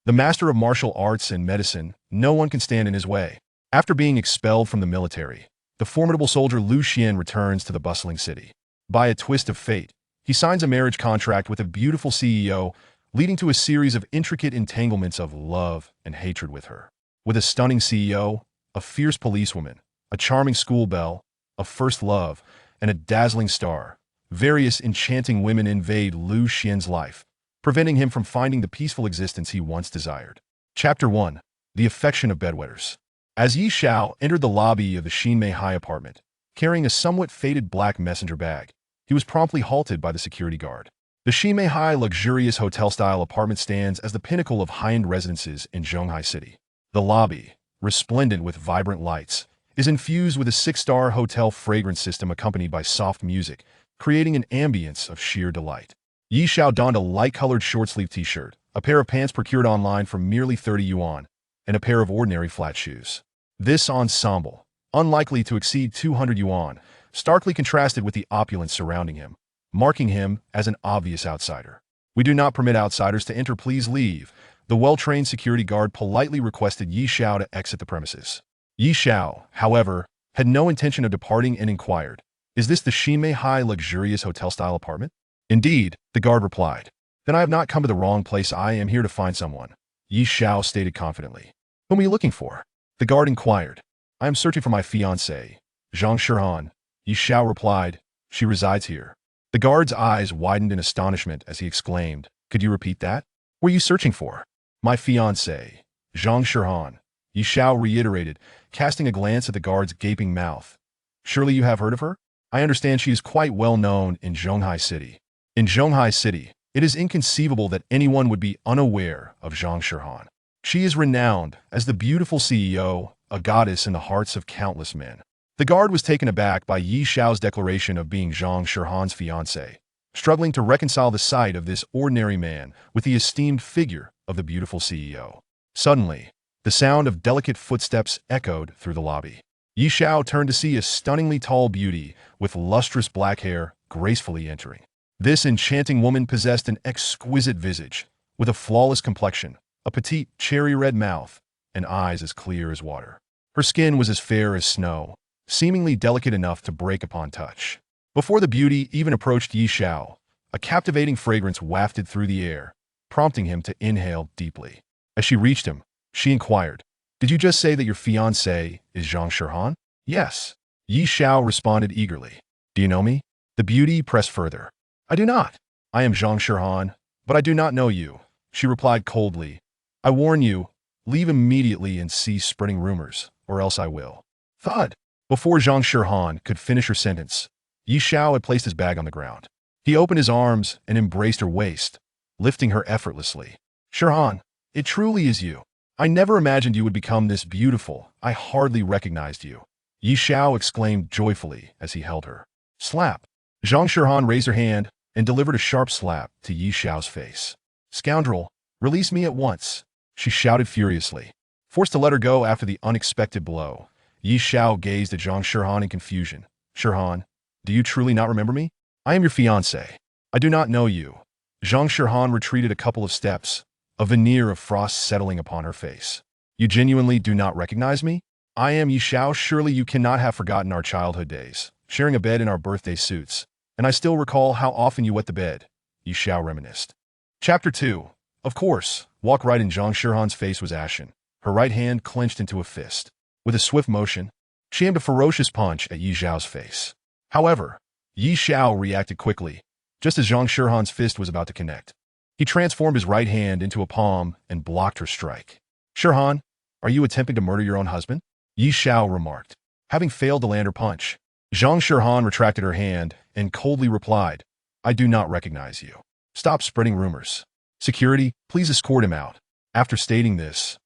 The master of martial arts and medicine, no one can stand in his way. After being expelled from the military, the formidable soldier Lu Xian returns to the bustling city. By a twist of fate, he signs a marriage contract with a beautiful CEO, leading to a series of intricate entanglements of love and hatred with her. With a stunning CEO, a fierce policewoman, a charming school belle, a first love, and a dazzling star, various enchanting women invade Lu Xian's life, preventing him from finding the peaceful existence he once desired. Chapter 1. The Affection of Bedwetters. As Yi Xiao entered the lobby of the Xinmei High apartment, carrying a somewhat faded black messenger bag, he was promptly halted by the security guard. The Xinmei High luxurious hotel-style apartment stands as the pinnacle of high-end residences in Zhonghai City. The lobby, resplendent with vibrant lights, is infused with a six-star hotel fragrance system accompanied by soft music, creating an ambience of sheer delight. Yi Xiao donned a light-colored short-sleeve t-shirt, a pair of pants procured online for merely 30 yuan, and a pair of ordinary flat shoes. This ensemble, unlikely to exceed 200 yuan, starkly contrasted with the opulence surrounding him, marking him as an obvious outsider. "We do not permit outsiders to enter, please leave," the well-trained security guard politely requested Yi Xiao to exit the premises. Yi Xiao, however, had no intention of departing and inquired, "Is this the Xinmei High luxurious hotel-style apartment?" "Indeed," the guard replied. "Then I have not come to the wrong place. I am here to find someone," Yi Xiao stated confidently. "Whom are you looking for?" the guard inquired. "I am searching for my fiancée, Zhang Shihan," Yi Xiao replied. "She resides here." The guard's eyes widened in astonishment as he exclaimed, "Could you repeat that? What are you searching for?" "My fiancée, Zhang Shihan," Yi Xiao reiterated, casting a glance at the guard's gaping mouth. "Surely you have heard of her? I understand she is quite well known in Zhonghai City." In Zhonghai City, it is inconceivable that anyone would be unaware of Zhang Shihan. She is renowned as the beautiful CEO, a goddess in the hearts of countless men. The guard was taken aback by Yi Xiao's declaration of being Zhang Shihan's fiancé, struggling to reconcile the sight of this ordinary man with the esteemed figure of the beautiful CEO. Suddenly, the sound of delicate footsteps echoed through the lobby. Yi Xiao turned to see a stunningly tall beauty with lustrous black hair gracefully entering. This enchanting woman possessed an exquisite visage, with a flawless complexion, a petite cherry-red mouth, and eyes as clear as water. Her skin was as fair as snow, seemingly delicate enough to break upon touch. Before the beauty even approached Yi Xiao, a captivating fragrance wafted through the air, prompting him to inhale deeply. As she reached him, she inquired, "Did you just say that your fiancé is Zhang Shihan?" "Yes," Yi Xiao responded eagerly. "Do you know me?" The beauty pressed further. "I do not. I am Zhang Shihan, but I do not know you," she replied coldly. "I warn you, leave immediately and cease spreading rumors, or else I will." Thud! Before Zhang Shihan could finish her sentence, Yi Xiao had placed his bag on the ground. He opened his arms and embraced her waist, lifting her effortlessly. "Shihan, it truly is you. I never imagined you would become this beautiful. I hardly recognized you," Yi Xiao exclaimed joyfully as he held her. Slap! Zhang Shihan raised her hand and delivered a sharp slap to Yi Xiao's face. "Scoundrel, release me at once," she shouted furiously. Forced to let her go after the unexpected blow, Yi Xiao gazed at Zhang Shihan in confusion. "Shihan, do you truly not remember me? I am your fiancé. I do not know you." Zhang Shihan retreated a couple of steps, a veneer of frost settling upon her face. "You genuinely do not recognize me? I am Yi Xiao. Surely you cannot have forgotten our childhood days, sharing a bed in our birthday suits. And I still recall how often you wet the bed," Yi Xiao reminisced. Chapter 2. Of course, walk right in. Zhang Shihan's face was ashen, her right hand clenched into a fist. With a swift motion, she aimed a ferocious punch at Yi Xiao's face. However, Yi Xiao reacted quickly, just as Zhang Shihan's fist was about to connect. He transformed his right hand into a palm and blocked her strike. "Shihan, are you attempting to murder your own husband?" Yi Xiao remarked. Having failed to land her punch, Zhang Shihan retracted her hand and coldly replied, "I do not recognize you. Stop spreading rumors. Security, please escort him out." After stating this,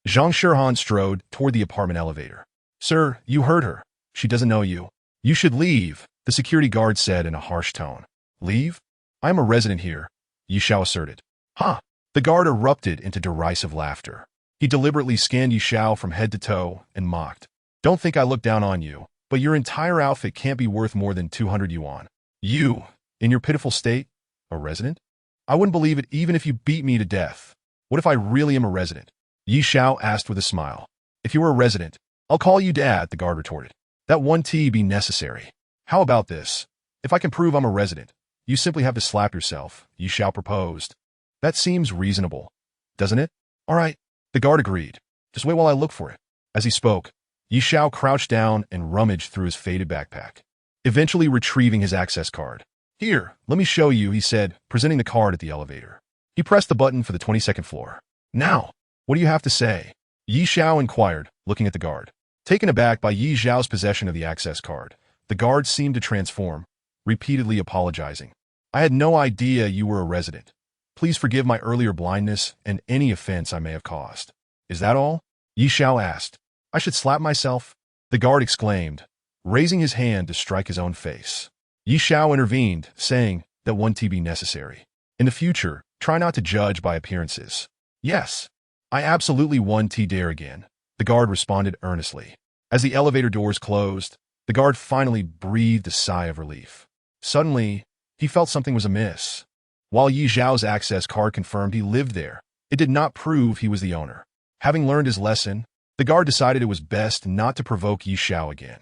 Zhang Shihan strode toward the apartment elevator. "Sir, you heard her. She doesn't know you. You should leave," the security guard said in a harsh tone. "Leave? I am a resident here," Yi Xiao asserted. "Huh!" The guard erupted into derisive laughter. He deliberately scanned Yi Xiao from head to toe and mocked. "Don't think I look down on you, but your entire outfit can't be worth more than 200 yuan. You, in your pitiful state, a resident? I wouldn't believe it even if you beat me to death." What if I really am a resident? Yi Xiao asked with a smile. If you were a resident, I'll call you Dad, the guard retorted. That one T be necessary. How about this? If I can prove I'm a resident, you simply have to slap yourself, Yi Xiao proposed. That seems reasonable, doesn't it? All right, the guard agreed. Just wait while I look for it. As he spoke, Yi Xiao crouched down and rummaged through his faded backpack, eventually retrieving his access card. Here, let me show you, he said, presenting the card at the elevator. He pressed the button for the 22nd floor. Now, what do you have to say? Yi Xiao inquired, looking at the guard. Taken aback by Yi Xiao's possession of the access card, the guard seemed to transform, repeatedly apologizing. I had no idea you were a resident. Please forgive my earlier blindness and any offense I may have caused. Is that all? Yi Xiao asked. I should slap myself? The guard exclaimed, raising his hand to strike his own face. Yi Xiao intervened, saying that one T be necessary. In the future, try not to judge by appearances. Yes, I absolutely one T dare again, the guard responded earnestly. As the elevator doors closed, the guard finally breathed a sigh of relief. Suddenly, he felt something was amiss. While Yi Xiao's access card confirmed he lived there, it did not prove he was the owner. Having learned his lesson, the guard decided it was best not to provoke Yi Xiao again.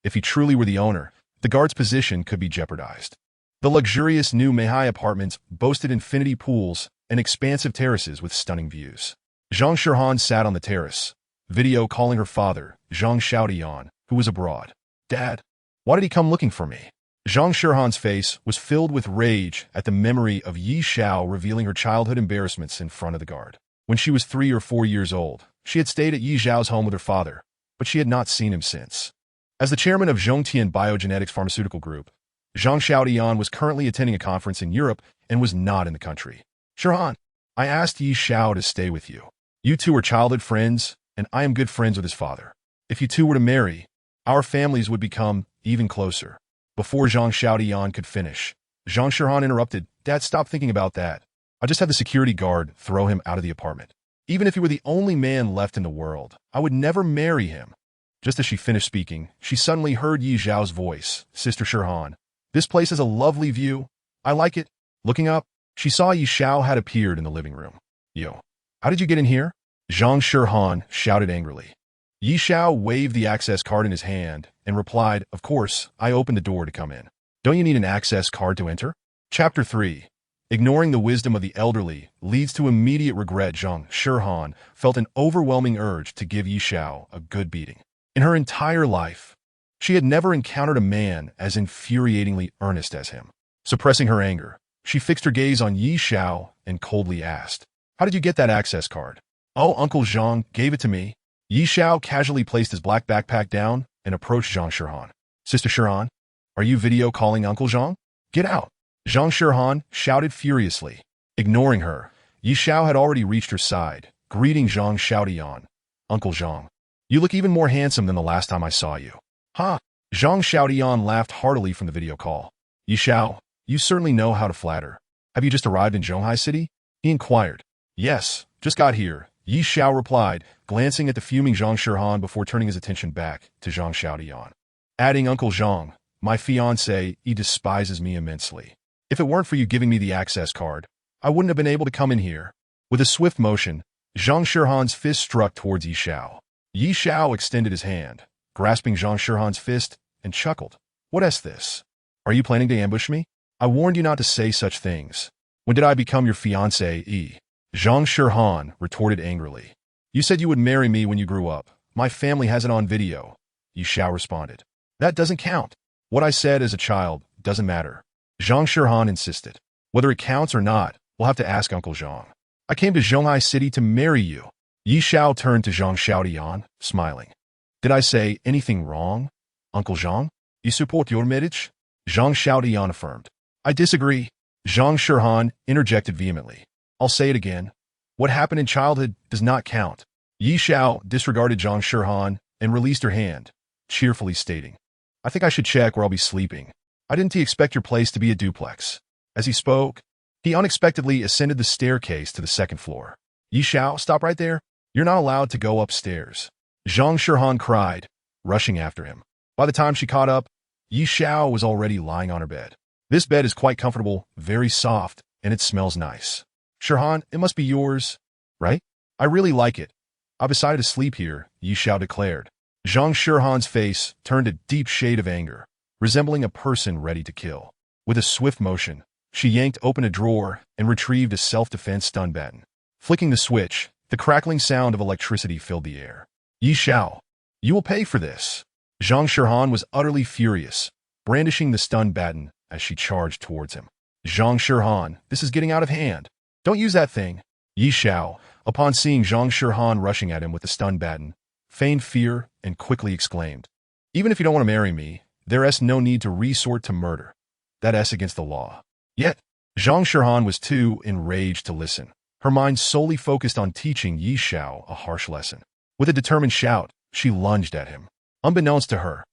If he truly were the owner, the guard's position could be jeopardized. The luxurious new Meihai apartments boasted infinity pools and expansive terraces with stunning views. Zhang Shirhan sat on the terrace, video calling her father, Zhang Xiaodian, who was abroad. Dad, why did he come looking for me? Zhang Shirhan's face was filled with rage at the memory of Yi Xiao revealing her childhood embarrassments in front of the guard. When she was 3 or 4 years old, she had stayed at Yi Xiao's home with her father, but she had not seen him since. As the chairman of Zhongtian Biogenetics Pharmaceutical Group, Zhang Xiaodian was currently attending a conference in Europe and was not in the country. Shirhan, I asked Yi Xiao to stay with you. You two are childhood friends, and I am good friends with his father. If you two were to marry, our families would become even closer. Before Zhang Xiaodian could finish, Zhang Shirhan interrupted, Dad, stop thinking about that. I just had the security guard throw him out of the apartment. Even if he were the only man left in the world, I would never marry him. Just as she finished speaking, she suddenly heard Yi Xiao's voice, Sister Shirhan. This place has a lovely view. I like it. Looking up, she saw Yi Xiao had appeared in the living room. Yo, how did you get in here? Zhang Shirhan shouted angrily. Yi Xiao waved the access card in his hand and replied, Of course, I opened the door to come in. Don't you need an access card to enter? Chapter 3. Ignoring the wisdom of the elderly leads to immediate regret. Zhang Shirhan felt an overwhelming urge to give Yi Xiao a good beating. In her entire life, she had never encountered a man as infuriatingly earnest as him. Suppressing her anger, she fixed her gaze on Yi Xiao and coldly asked, How did you get that access card? Oh, Uncle Zhang gave it to me. Yi Xiao casually placed his black backpack down and approached Zhang Shirhan. Sister Shirhan, are you video calling Uncle Zhang? Get out! Zhang Shirhan shouted furiously. Ignoring her, Yi Xiao had already reached her side, greeting Zhang Xiaodian. Uncle Zhang, you look even more handsome than the last time I saw you. Ha! Zhang Xiaodian laughed heartily from the video call. Yi Xiao, you certainly know how to flatter. Have you just arrived in Zhonghai City? He inquired. Yes, just got here, Yi Xiao replied, glancing at the fuming Zhang Shirhan before turning his attention back to Zhang Xiaodian. Adding, Uncle Zhang, my fiancé, he despises me immensely. If it weren't for you giving me the access card, I wouldn't have been able to come in here. With a swift motion, Zhang Shirhan's fist struck towards Yi Xiao. Yi Xiao extended his hand, grasping Zhang Shirhan's fist, and chuckled. What is this? Are you planning to ambush me? I warned you not to say such things. When did I become your fiancé? Zhang Shirhan retorted angrily. You said you would marry me when you grew up. My family has it on video. Yi Xiao responded. That doesn't count. What I said as a child doesn't matter. Zhang Shirhan insisted. Whether it counts or not, we'll have to ask Uncle Zhang. I came to Zhonghai City to marry you. Yi Xiao turned to Zhang Xiaodian, smiling. Did I say anything wrong? Uncle Zhang? You support your marriage? Zhang Xiaodian affirmed. I disagree. Zhang Shirhan interjected vehemently. I'll say it again. What happened in childhood does not count. Yi Xiao disregarded Zhang Shirhan and released her hand, cheerfully stating, I think I should check where I'll be sleeping. I didn't expect your place to be a duplex. As he spoke, he unexpectedly ascended the staircase to the second floor. Yi Xiao, stop right there. You're not allowed to go upstairs. Zhang Shirhan cried, rushing after him. By the time she caught up, Yi Xiao was already lying on her bed. This bed is quite comfortable, very soft, and it smells nice. Shirhan, it must be yours. right? I really like it. I decided to sleep here, Yi Xiao declared. Zhang Shihan's face turned a deep shade of anger, resembling a person ready to kill. With a swift motion, she yanked open a drawer and retrieved a self-defense stun baton. Flicking the switch, the crackling sound of electricity filled the air. Yi Xiao, you will pay for this. Zhang Shihan was utterly furious, brandishing the stun baton as she charged towards him. Zhang Shihan, this is getting out of hand. Don't use that thing. Yi Xiao, upon seeing Zhang Shihan rushing at him with the stun baton, feigned fear and quickly exclaimed, "Even if you don't want to marry me, there's no need to resort to murder. That's against the law." Yet, Zhang Shihan was too enraged to listen. Her mind solely focused on teaching Yi Xiao a harsh lesson. With a determined shout, she lunged at him. Unbeknownst to her,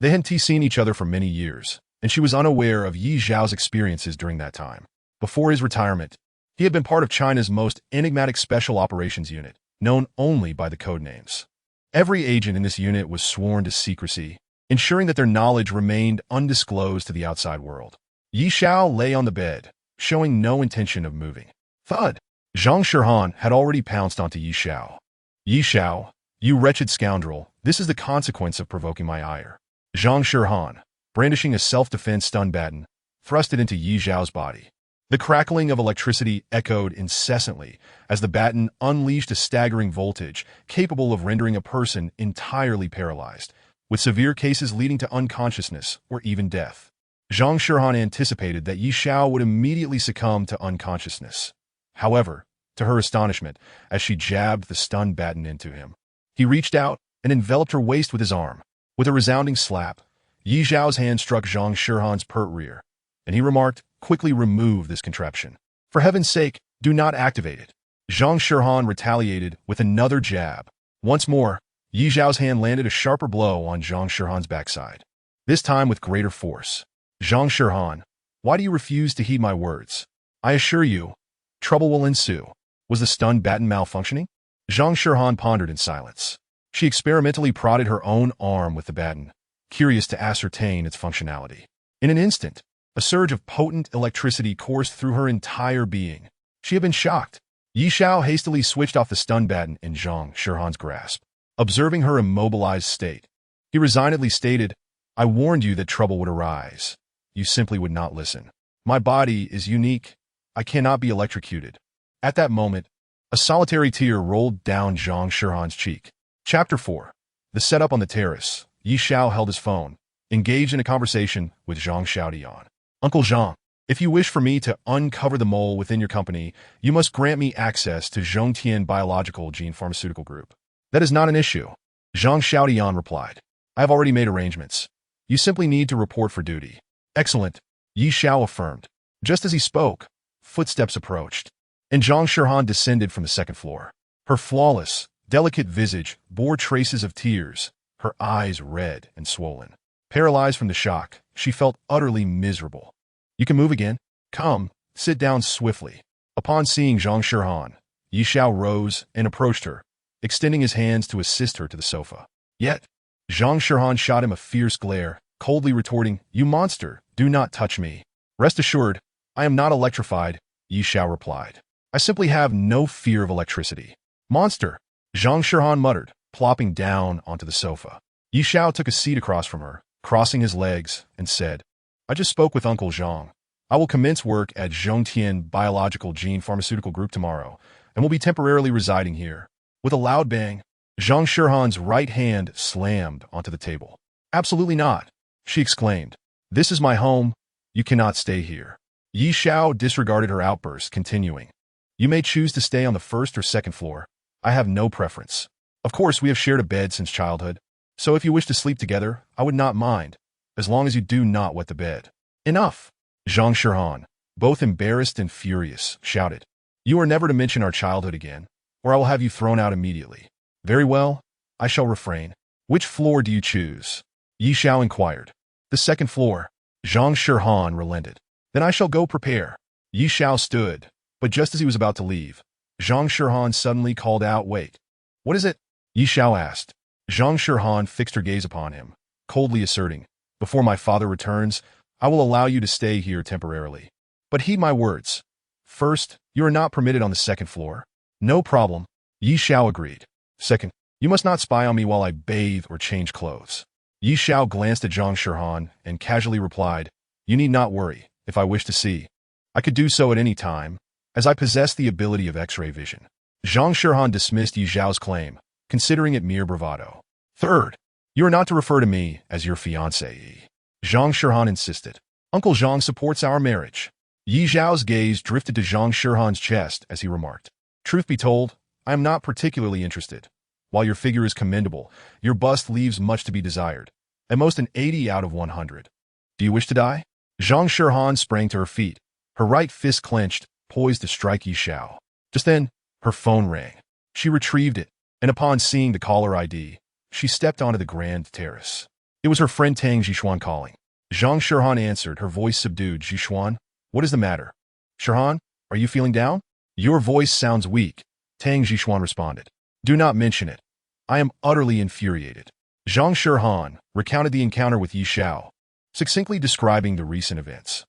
they hadn't seen each other for many years, and she was unaware of Yi Xiao's experiences during that time. Before his retirement, he had been part of China's most enigmatic special operations unit, known only by the code names. Every agent in this unit was sworn to secrecy, ensuring that their knowledge remained undisclosed to the outside world. Yi Xiao lay on the bed, showing no intention of moving. Thud! Zhang Shihan had already pounced onto Yi Xiao. Yi Xiao, you wretched scoundrel, this is the consequence of provoking my ire. Zhang Shihan, brandishing a self-defense stun baton, thrust it into Yi Xiao's body. The crackling of electricity echoed incessantly as the baton unleashed a staggering voltage capable of rendering a person entirely paralyzed, with severe cases leading to unconsciousness or even death. Zhang Shihan anticipated that Yi Xiao would immediately succumb to unconsciousness. However, to her astonishment, as she jabbed the stun baton into him, he reached out and enveloped her waist with his arm. With a resounding slap, Yi Xiao's hand struck Zhang Shihan's pert rear, and he remarked, "Quickly remove this contraption. For heaven's sake, do not activate it." Zhang Shihan retaliated with another jab. Once more, Yi Xiao's hand landed a sharper blow on Zhang Shihan's backside, this time with greater force. Zhang Shihan, why do you refuse to heed my words? I assure you, trouble will ensue. Was the stun baton malfunctioning? Zhang Shihan pondered in silence. She experimentally prodded her own arm with the baton, curious to ascertain its functionality. In an instant, a surge of potent electricity coursed through her entire being. She had been shocked. Yi Xiao hastily switched off the stun baton in Zhang Shihan's grasp. Observing her immobilized state, he resignedly stated, "I warned you that trouble would arise. You simply would not listen. My body is unique. I cannot be electrocuted." At that moment, a solitary tear rolled down Zhang Shihan's cheek. Chapter 4. The setup on the terrace. Yi Xiao held his phone, engaged in a conversation with Zhang Xiaodian. "Uncle Zhang, if you wish for me to uncover the mole within your company, you must grant me access to Zhongtian Biological Gene Pharmaceutical Group." "That is not an issue," Zhang Xiaodian replied. "I have already made arrangements. You simply need to report for duty." "Excellent," Yi Xiao affirmed. Just as he spoke, footsteps approached, and Zhang Shihan descended from the second floor. Her flawless, delicate visage bore traces of tears, her eyes red and swollen. Paralyzed from the shock, she felt utterly miserable. "You can move again. Come, sit down swiftly." Upon seeing Zhang Shihan, Yi Xiao rose and approached her, extending his hands to assist her to the sofa. Yet, Zhang Shihan shot him a fierce glare, coldly retorting, "You monster, do not touch me." "Rest assured, I am not electrified," Yi Xiao replied. "I simply have no fear of electricity." "Monster," Zhang Shihan muttered, plopping down onto the sofa. Yi Xiao took a seat across from her, crossing his legs, and said, "I just spoke with Uncle Zhang. I will commence work at Zhongtian Biological Gene Pharmaceutical Group tomorrow, and will be temporarily residing here." With a loud bang, Zhang Shihan's right hand slammed onto the table. "Absolutely not," she exclaimed. "This is my home. You cannot stay here." Yi Xiao disregarded her outburst, continuing, "You may choose to stay on the first or second floor. I have no preference. Of course, we have shared a bed since childhood, so if you wish to sleep together, I would not mind, as long as you do not wet the bed." "Enough!" Zhang Shihan, both embarrassed and furious, shouted. "You are never to mention our childhood again, or I will have you thrown out immediately." "Very well, I shall refrain." "Which floor do you choose?" Yi Xiao inquired. "The second floor." Zhang Shihan relented. "Then I shall go prepare." Yi Xiao stood, but just as he was about to leave, Zhang Shihan suddenly called out, "Wait." "What is it?" Yi Xiao asked. Zhang Shihan fixed her gaze upon him, coldly asserting, "Before my father returns, I will allow you to stay here temporarily. But heed my words. First, you are not permitted on the second floor. No problem. Yi Xiao agreed. Second, you must not spy on me while I bathe or change clothes. Yi Xiao glanced at Zhang Shihan and casually replied, you need not worry. If I wish to see, I could do so at any time, as I possess the ability of X-ray vision. Zhang Shihan dismissed Yi Xiao's claim, considering it mere bravado. Third, you are not to refer to me as your fiancé. Zhang Shihan insisted. Uncle Zhang supports our marriage. Yi Xiao's gaze drifted to Zhang Shihan's chest as he remarked, truth be told, I am not particularly interested. While your figure is commendable, your bust leaves much to be desired. At most an 80 out of 100. Do you wish to die? Zhang Shihan sprang to her feet, her right fist clenched, poised to strike Yi Xiao. Just then, her phone rang. She retrieved it, and upon seeing the caller ID, she stepped onto the grand terrace. It was her friend Tang Zhishuan calling. Zhang Shihan answered, her voice subdued. Zhishuan, what is the matter? Shihan, are you feeling down? Your voice sounds weak, Tang Zhishuan responded. Do not mention it. I am utterly infuriated. Zhang Shihan recounted the encounter with Yi Xiao, succinctly describing the recent events.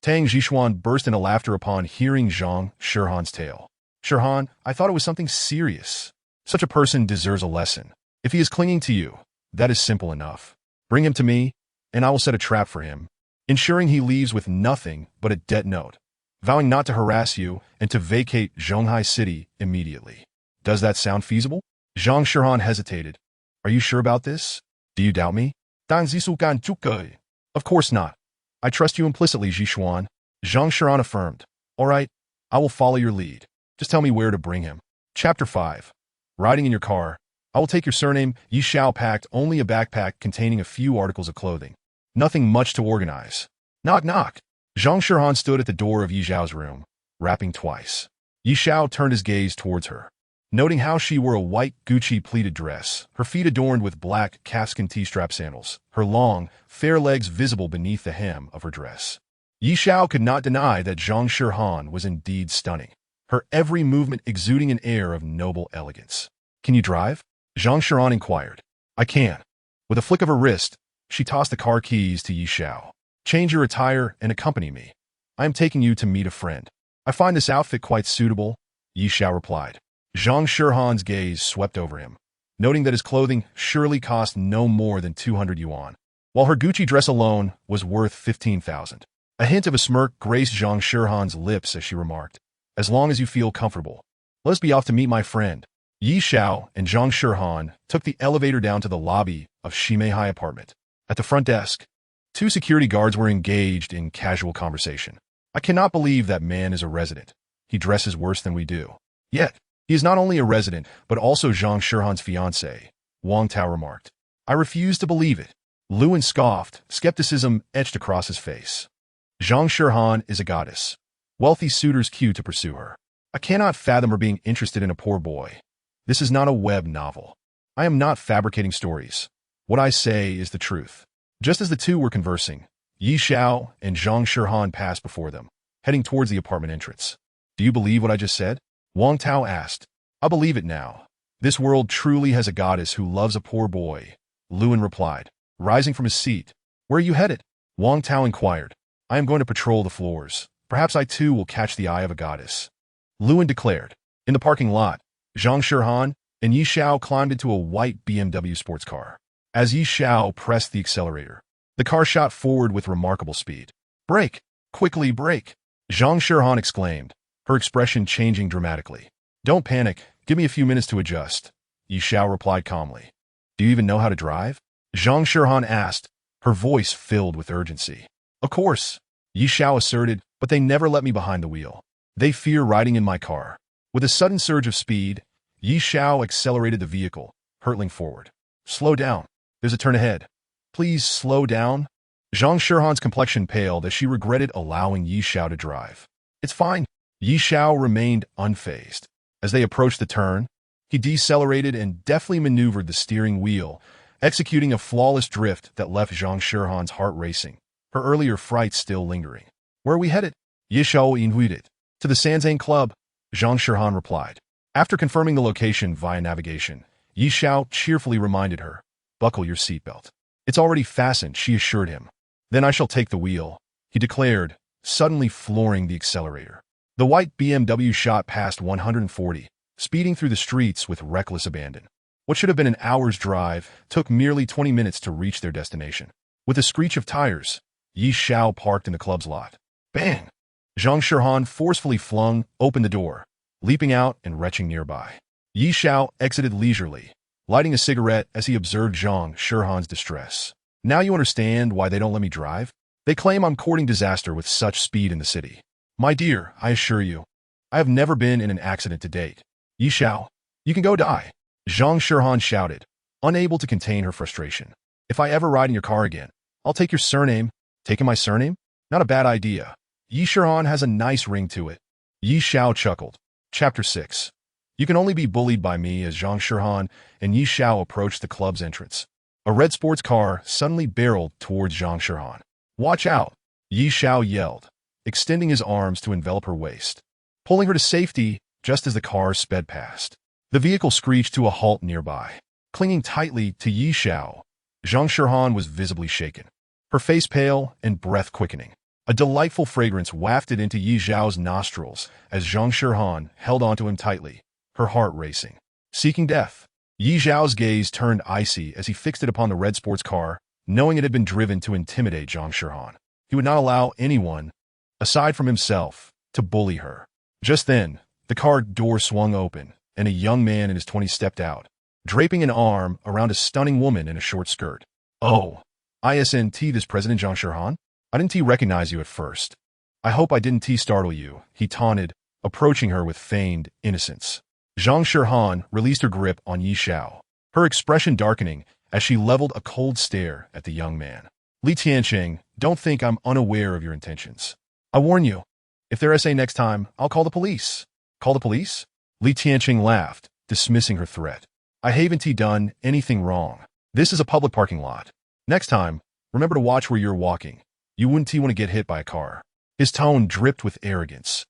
Tang Zhishuan burst into laughter upon hearing Zhang Shihan's tale. Shihan, I thought it was something serious. Such a person deserves a lesson. If he is clinging to you, that is simple enough. Bring him to me, and I will set a trap for him, ensuring he leaves with nothing but a debt note, vowing not to harass you and to vacate Zhonghai City immediately. Does that sound feasible? Zhang Shihan hesitated. Are you sure about this? Do you doubt me? Of course not. I trust you implicitly, Zhishuan. Zhang Shihan affirmed. All right, I will follow your lead. Just tell me where to bring him. Chapter 5. Riding in your car. I will take your surname. Yi Xiao packed only a backpack containing a few articles of clothing. Nothing much to organize. Knock, knock. Zhang Shihan stood at the door of Yi Xiao's room, rapping twice. Yi Xiao turned his gaze towards her. Noting how she wore a white Gucci pleated dress, her feet adorned with black calfskin T-strap sandals, her long, fair legs visible beneath the hem of her dress. Yi Xiao could not deny that Zhang Shihan was indeed stunning, her every movement exuding an air of noble elegance. Can you drive? Zhang Shihan inquired. I can. With a flick of her wrist, she tossed the car keys to Yi Xiao. Change your attire and accompany me. I am taking you to meet a friend. I find this outfit quite suitable, Yi Xiao replied. Zhang Shihan's gaze swept over him, noting that his clothing surely cost no more than 200 yuan, while her Gucci dress alone was worth 15,000. A hint of a smirk graced Zhang Shihan's lips as she remarked, as long as you feel comfortable. Let us be off to meet my friend. Yi Xiao and Zhang Shihan took the elevator down to the lobby of Shimei apartment. At the front desk, two security guards were engaged in casual conversation. I cannot believe that man is a resident. He dresses worse than we do. Yet, he is not only a resident, but also Zhang Shihan's fiancé, Wang Tao remarked. I refuse to believe it. Luan scoffed, skepticism etched across his face. Zhang Shihan is a goddess. Wealthy suitors queue to pursue her. I cannot fathom her being interested in a poor boy. This is not a web novel. I am not fabricating stories. What I say is the truth. Just as the two were conversing, Yi Xiao and Zhang Shihan passed before them, heading towards the apartment entrance. Do you believe what I just said? Wang Tao asked. I believe it now. This world truly has a goddess who loves a poor boy, Luan replied, rising from his seat. Where are you headed? Wang Tao inquired. I am going to patrol the floors. Perhaps I too will catch the eye of a goddess. Luan declared. In the parking lot, Zhang Shihan and Yi Xiao climbed into a white BMW sports car. As Yi Xiao pressed the accelerator, the car shot forward with remarkable speed. Brake! Quickly brake! Zhang Shihan exclaimed, her expression changing dramatically. Don't panic, give me a few minutes to adjust, Yi Xiao replied calmly. Do you even know how to drive? Zhang Shihan asked, her voice filled with urgency. Of course, Yi Xiao asserted, but they never let me behind the wheel. They fear riding in my car. With a sudden surge of speed, Yi Xiao accelerated the vehicle, hurtling forward. Slow down. There's a turn ahead. Please slow down. Zhang Shihan's complexion paled as she regretted allowing Yi Xiao to drive. It's fine. Yi Xiao remained unfazed. As they approached the turn, he decelerated and deftly maneuvered the steering wheel, executing a flawless drift that left Zhang Shihan's heart racing, her earlier fright still lingering. Where are we headed? Yi Xiao inhuited. To the Sanzang Club, Zhang Shihan replied. After confirming the location via navigation, Yi Xiao cheerfully reminded her, buckle your seatbelt. It's already fastened, she assured him. Then I shall take the wheel, he declared, suddenly flooring the accelerator. The white BMW shot past 140, speeding through the streets with reckless abandon. What should have been an hour's drive took merely 20 minutes to reach their destination. With a screech of tires, Yi Xiao parked in the club's lot. Bang! Zhang Shirhan forcefully flung open the door, leaping out and retching nearby. Yi Xiao exited leisurely, lighting a cigarette as he observed Zhang Shirhan's distress. Now you understand why they don't let me drive? They claim I'm courting disaster with such speed in the city. My dear, I assure you, I have never been in an accident to date. Yi Xiao, you can go die. Zhang Shirhan shouted, unable to contain her frustration. If I ever ride in your car again, I'll take your surname. Taking my surname? Not a bad idea. Yi Shirhan has a nice ring to it. Yi Xiao chuckled. Chapter 6. You can only be bullied by me as Zhang Shirhan and Yi Xiao approached the club's entrance. A red sports car suddenly barreled towards Zhang Shirhan. Watch out! Yi Xiao yelled, extending his arms to envelop her waist, pulling her to safety just as the car sped past. The vehicle screeched to a halt nearby. Clinging tightly to Yi Xiao, Zhang Shirhan was visibly shaken, her face pale and breath quickening. A delightful fragrance wafted into Yi Xiao's nostrils as Zhang Shirhan held onto him tightly, her heart racing. Seeking death. Yi Xiao's gaze turned icy as he fixed it upon the red sports car, knowing it had been driven to intimidate Zhang Shirhan. He would not allow anyone, aside from himself, to bully her. Just then, the car door swung open, and a young man in his 20s stepped out, draping an arm around a stunning woman in a short skirt. Oh, isn't this President Zhang Shirhan? I didn't recognize you at first. I hope I didn't startle you, he taunted, approaching her with feigned innocence. Zhang Shirhan released her grip on Yi Xiao, her expression darkening as she leveled a cold stare at the young man. Li Tianqing, don't think I'm unaware of your intentions. I warn you, if they're SA next time, I'll call the police. Call the police? Li Tianqing laughed, dismissing her threat. I haven't done anything wrong. This is a public parking lot. Next time, remember to watch where you're walking. You wouldn't want to get hit by a car. His tone dripped with arrogance,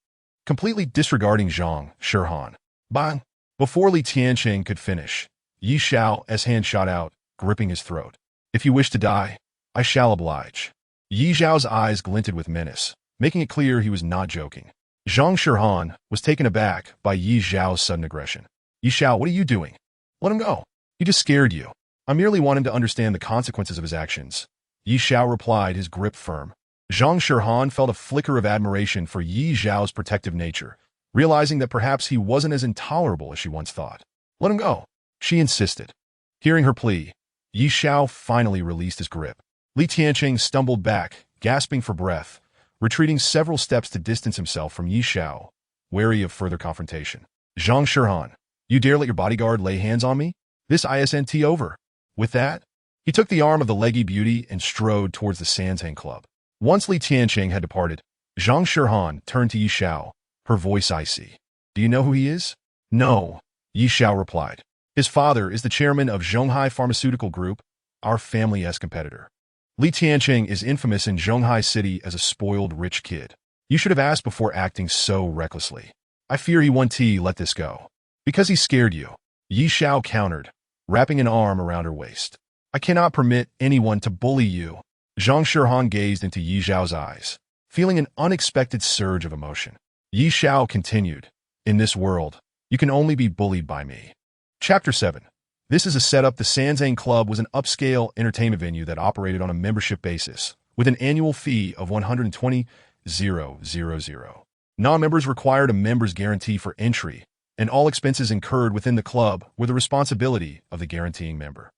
completely disregarding Zhang Shirhan. Bang! Before Li Tianqing could finish, Yi Xiao's hand shot out, gripping his throat. If you wish to die, I shall oblige. Yi Xiao's eyes glinted with menace, making it clear he was not joking. Zhang Shirhan was taken aback by Yi Xiao's sudden aggression. Yi Xiao, what are you doing? Let him go. He just scared you. I merely want him to understand the consequences of his actions. Yi Xiao replied, his grip firm. Zhang Shirhan felt a flicker of admiration for Yi Xiao's protective nature, realizing that perhaps he wasn't as intolerable as she once thought. Let him go, she insisted. Hearing her plea, Yi Xiao finally released his grip. Li Tianqing stumbled back, gasping for breath, retreating several steps to distance himself from Yi Xiao, wary of further confrontation. Zhang Shirhan, you dare let your bodyguard lay hands on me? This isn't over. With that, he took the arm of the leggy beauty and strode towards the Sanzang Club. Once Li Tianqing had departed, Zhang Shirhan turned to Yi Xiao, her voice icy. Do you know who he is? No, Yi Xiao replied. His father is the chairman of Zhonghai Pharmaceutical Group, our family's competitor. Li Tianqing is infamous in Zhonghai City as a spoiled rich kid. You should have asked before acting so recklessly. I fear he won't let this go. Because he scared you, Yi Xiao countered, wrapping an arm around her waist. I cannot permit anyone to bully you. Zhang Shirhan gazed into Yi Xiao's eyes, feeling an unexpected surge of emotion. Yi Xiao continued, in this world, you can only be bullied by me. Chapter 7. This is a setup. The Sanzang Club was an upscale entertainment venue that operated on a membership basis, with an annual fee of 120,000. Non-members required a member's guarantee for entry, and all expenses incurred within the club were the responsibility of the guaranteeing member.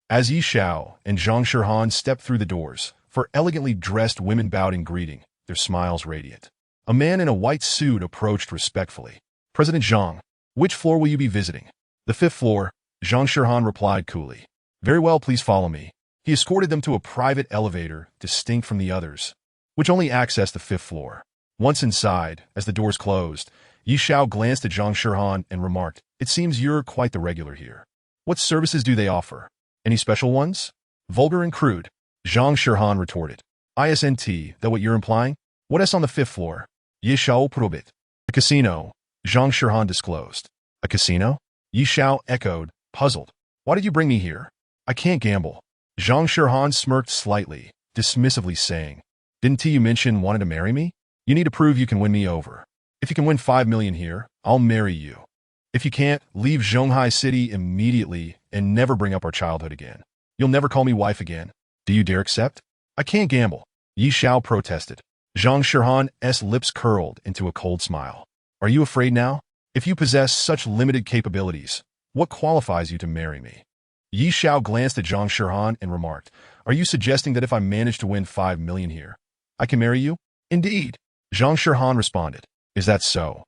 As Yi Xiao and Zhang Shirhan stepped through the doors, four elegantly dressed women bowed in greeting, their smiles radiant. A man in a white suit approached respectfully. President Zhang, which floor will you be visiting? The 5th floor, Zhang Shirhan replied coolly. Very well, please follow me. He escorted them to a private elevator, distinct from the others, which only accessed the 5th floor. Once inside, as the doors closed, Yi Xiao glanced at Zhang Shirhan and remarked, it seems you're quite the regular here. What services do they offer? Any special ones? Vulgar and crude, Zhang Shirhan retorted. Isn't that what you're implying? What else on the 5th floor? Yi Xiao probit. A casino, Zhang Shirhan disclosed. A casino? Yi Xiao echoed, puzzled. Why did you bring me here? I can't gamble. Zhang Shirhan smirked slightly, dismissively saying, didn't you mention wanted to marry me? You need to prove you can win me over. If you can win 5 million here, I'll marry you. If you can't, leave Zhonghai City immediately and never bring up our childhood again. You'll never call me wife again. Do you dare accept? I can't gamble. Yi Xiao protested. Zhang Shihan's lips curled into a cold smile. Are you afraid now? If you possess such limited capabilities, what qualifies you to marry me? Yi Xiao glanced at Zhang Shihan and remarked, Are you suggesting that if I manage to win 5 million here, I can marry you? Indeed. Zhang Shihan responded. Is that so?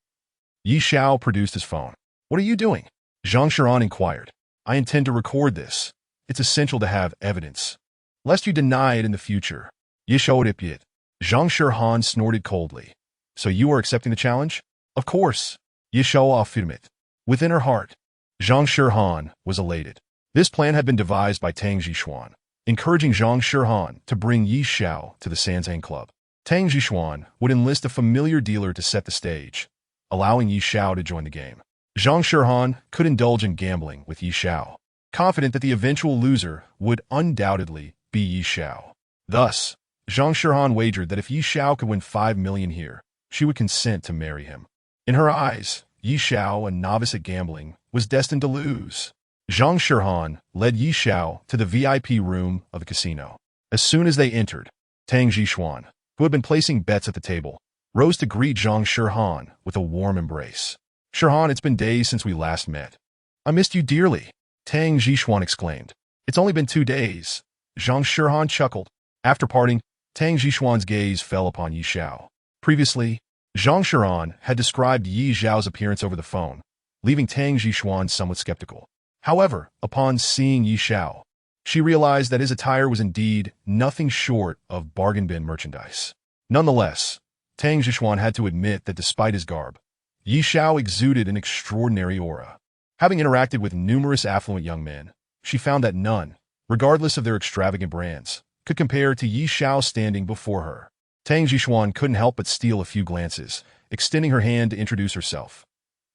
Yi Xiao produced his phone. What are you doing? Zhang Shihan inquired. I intend to record this. It's essential to have evidence, lest you deny it in the future. Yi Xiao repeated. Zhang Shihan snorted coldly. So you are accepting the challenge? Of course. Yi Xiao affirmed. Within her heart, Zhang Shihan was elated. This plan had been devised by Tang Jixuan, encouraging Zhang Shihan to bring Yi Xiao to the Sanzang Club. Tang Jixuan would enlist a familiar dealer to set the stage, allowing Yi Xiao to join the game. Zhang Shihan could indulge in gambling with Yi Xiao, confident that the eventual loser would undoubtedly be Yi Xiao. Thus, Zhang Shihan wagered that if Yi Xiao could win 5 million here, she would consent to marry him. In her eyes, Yi Xiao, a novice at gambling, was destined to lose. Zhang Shihan led Yi Xiao to the VIP room of the casino. As soon as they entered, Tang Jixuan, who had been placing bets at the table, rose to greet Zhang Shihan with a warm embrace. Shihan, it's been days since we last met. I missed you dearly, Tang Jixuan exclaimed. It's only been 2 days. Zhang Shihan chuckled. After parting, Tang Jixuan's gaze fell upon Yi Xiao. Previously, Zhang Shihan had described Yi Xiao's appearance over the phone, leaving Tang Jixuan somewhat skeptical. However, upon seeing Yi Xiao, she realized that his attire was indeed nothing short of bargain bin merchandise. Nonetheless, Tang Jixuan had to admit that despite his garb, Yi Xiao exuded an extraordinary aura. Having interacted with numerous affluent young men, she found that none, regardless of their extravagant brands, could compare to Yi Xiao standing before her. Tang Jixuan couldn't help but steal a few glances, extending her hand to introduce herself.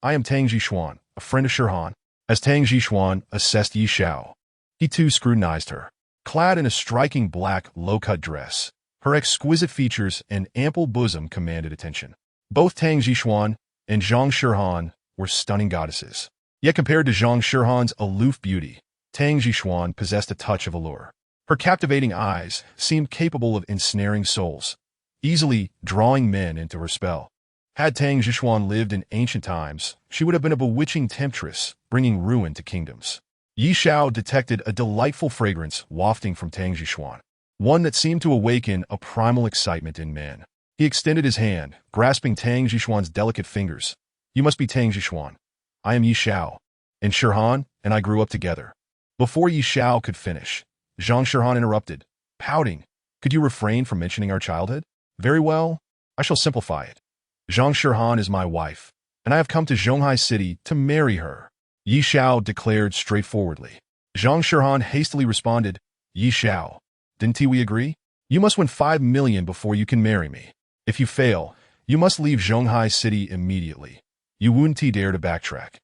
I am Tang Jixuan, a friend of Shihan. As Tang Jixuan assessed Yi Xiao, he too scrutinized her. Clad in a striking black, low-cut dress, her exquisite features and ample bosom commanded attention. Both Tang Jixuan and Zhang Shihan were stunning goddesses. Yet compared to Zhang Shihan's aloof beauty, Tang Jixuan possessed a touch of allure. Her captivating eyes seemed capable of ensnaring souls, easily drawing men into her spell. Had Tang Jixuan lived in ancient times, she would have been a bewitching temptress, bringing ruin to kingdoms. Yi Xiao detected a delightful fragrance wafting from Tang Jixuan, one that seemed to awaken a primal excitement in men. He extended his hand, grasping Tang Jixuan's delicate fingers. You must be Tang Jixuan. I am Yi Xiao, and Shihan and I grew up together. Before Yi Xiao could finish, Zhang Shihan interrupted, pouting. Could you refrain from mentioning our childhood? Very well, I shall simplify it. Zhang Shihan is my wife, and I have come to Zhonghai City to marry her, Yi Xiao declared straightforwardly. Zhang Shihan hastily responded, Yi Xiao, didn't we agree? You must win 5 million before you can marry me. If you fail, you must leave Zhonghai City immediately. You wouldn't dare to backtrack,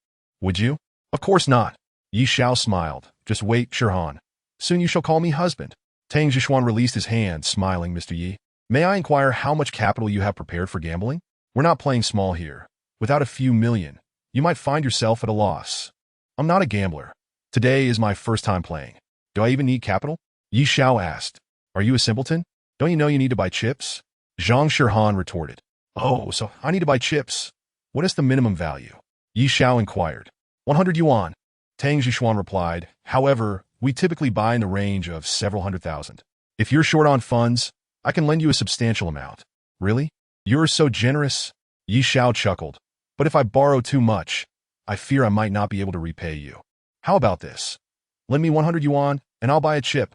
would you? Of course not. Yi Xiao smiled. Just wait, Shihan. Soon you shall call me husband. Tang Jixuan released his hand, smiling. Mr. Yi, may I inquire how much capital you have prepared for gambling? We're not playing small here. Without a few million, you might find yourself at a loss. I'm not a gambler. Today is my first time playing. Do I even need capital? Yi Xiao asked. Are you a simpleton? Don't you know you need to buy chips? Zhang Shihan retorted. Oh, so I need to buy chips. What is the minimum value? Yi Xiao inquired. 100 yuan. Tang Jixuan replied. However, we typically buy in the range of several 100,000. If you're short on funds, I can lend you a substantial amount. Really? You're so generous? Yi Xiao chuckled. But if I borrow too much, I fear I might not be able to repay you. How about this? Lend me 100 yuan, and I'll buy a chip.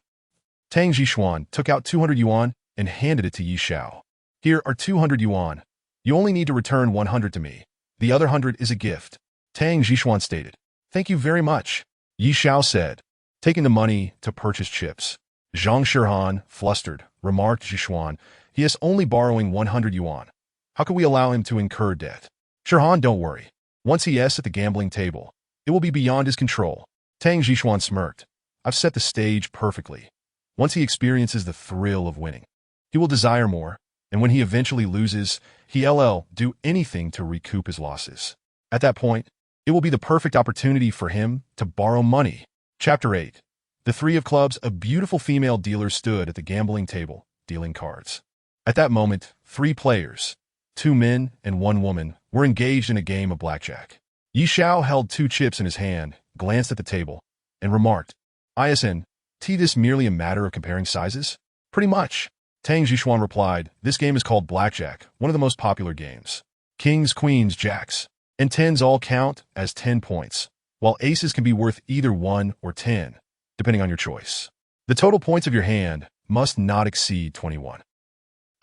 Tang Jixuan took out 200 yuan and handed it to Yi Xiao. Here are 200 yuan. You only need to return 100 to me. The other 100 is a gift. Tang Jixuan stated. Thank you very much, Yi Xiao said, taking the money to purchase chips. Zhang Shihan, flustered, remarked. Jixuan, he is only borrowing 100 yuan. How can we allow him to incur debt? Shihan, don't worry. Once he is at the gambling table, it will be beyond his control. Tang Jixuan smirked. I've set the stage perfectly. Once he experiences the thrill of winning, he will desire more, and when he eventually loses, he'll do anything to recoup his losses. At that point, it will be the perfect opportunity for him to borrow money. Chapter 8. The three of clubs, a beautiful female dealer, stood at the gambling table, dealing cards. At that moment, 3 players, 2 men and 1 woman, were engaged in a game of blackjack. Yi Xiao held 2 chips in his hand, glanced at the table, and remarked, "Isn't this merely a matter of comparing sizes?" "Pretty much." Tang Zhishuan replied, "This game is called blackjack, one of the most popular games. Kings, queens, jacks, and tens all count as 10 points, while aces can be worth either 1 or 10, depending on your choice. The total points of your hand must not exceed 21.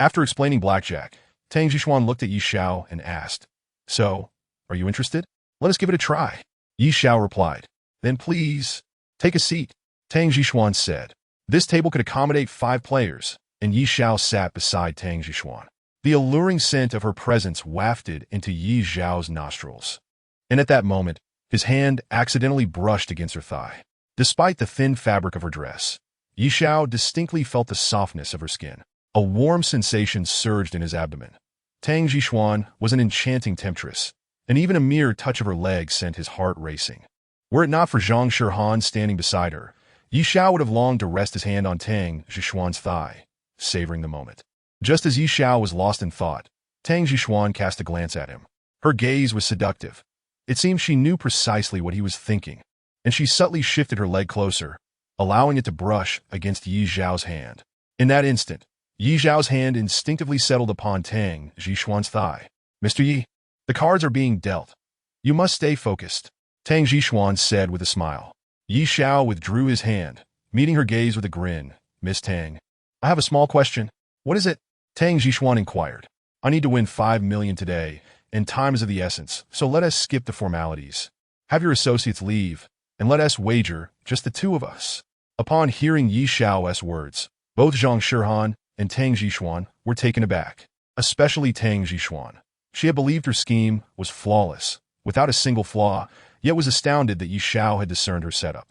After explaining blackjack, Tang Zhishuan looked at Yi Xiao and asked, "So, are you interested? Let us give it a try." Yi Xiao replied, "Then please, take a seat." Tang Zhishuan said. This table could accommodate 5 players, and Yi Xiao sat beside Tang Zhishuan. The alluring scent of her presence wafted into Yi Xiao's nostrils, and at that moment, his hand accidentally brushed against her thigh. Despite the thin fabric of her dress, Yi Xiao distinctly felt the softness of her skin. A warm sensation surged in his abdomen. Tang Zhishuan was an enchanting temptress, and even a mere touch of her leg sent his heart racing. Were it not for Zhang Shihan standing beside her, Yi Xiao would have longed to rest his hand on Tang Zhishuan's thigh, savoring the moment. Just as Yi Xiao was lost in thought, Tang Zhishuan cast a glance at him. Her gaze was seductive. It seemed she knew precisely what he was thinking, and she subtly shifted her leg closer, allowing it to brush against Yi Xiao's hand. In that instant, Yi Xiao's hand instinctively settled upon Tang Zhishuan's thigh. "Mr. Yi, the cards are being dealt. You must stay focused," Tang Zhishuan said with a smile. Yi Xiao withdrew his hand, meeting her gaze with a grin. "Miss Tang, I have a small question." "What is it?" Tang Zhishuan inquired. "I need to win 5 million today, and time is of the essence, so let us skip the formalities. Have your associates leave, and let us wager, just the 2 of us." Upon hearing Yi Xiao's words, both Zhang Shihan and Tang Zhishuan were taken aback, especially Tang Zhishuan. She had believed her scheme was flawless, without a single flaw, yet was astounded that Yi Xiao had discerned her setup.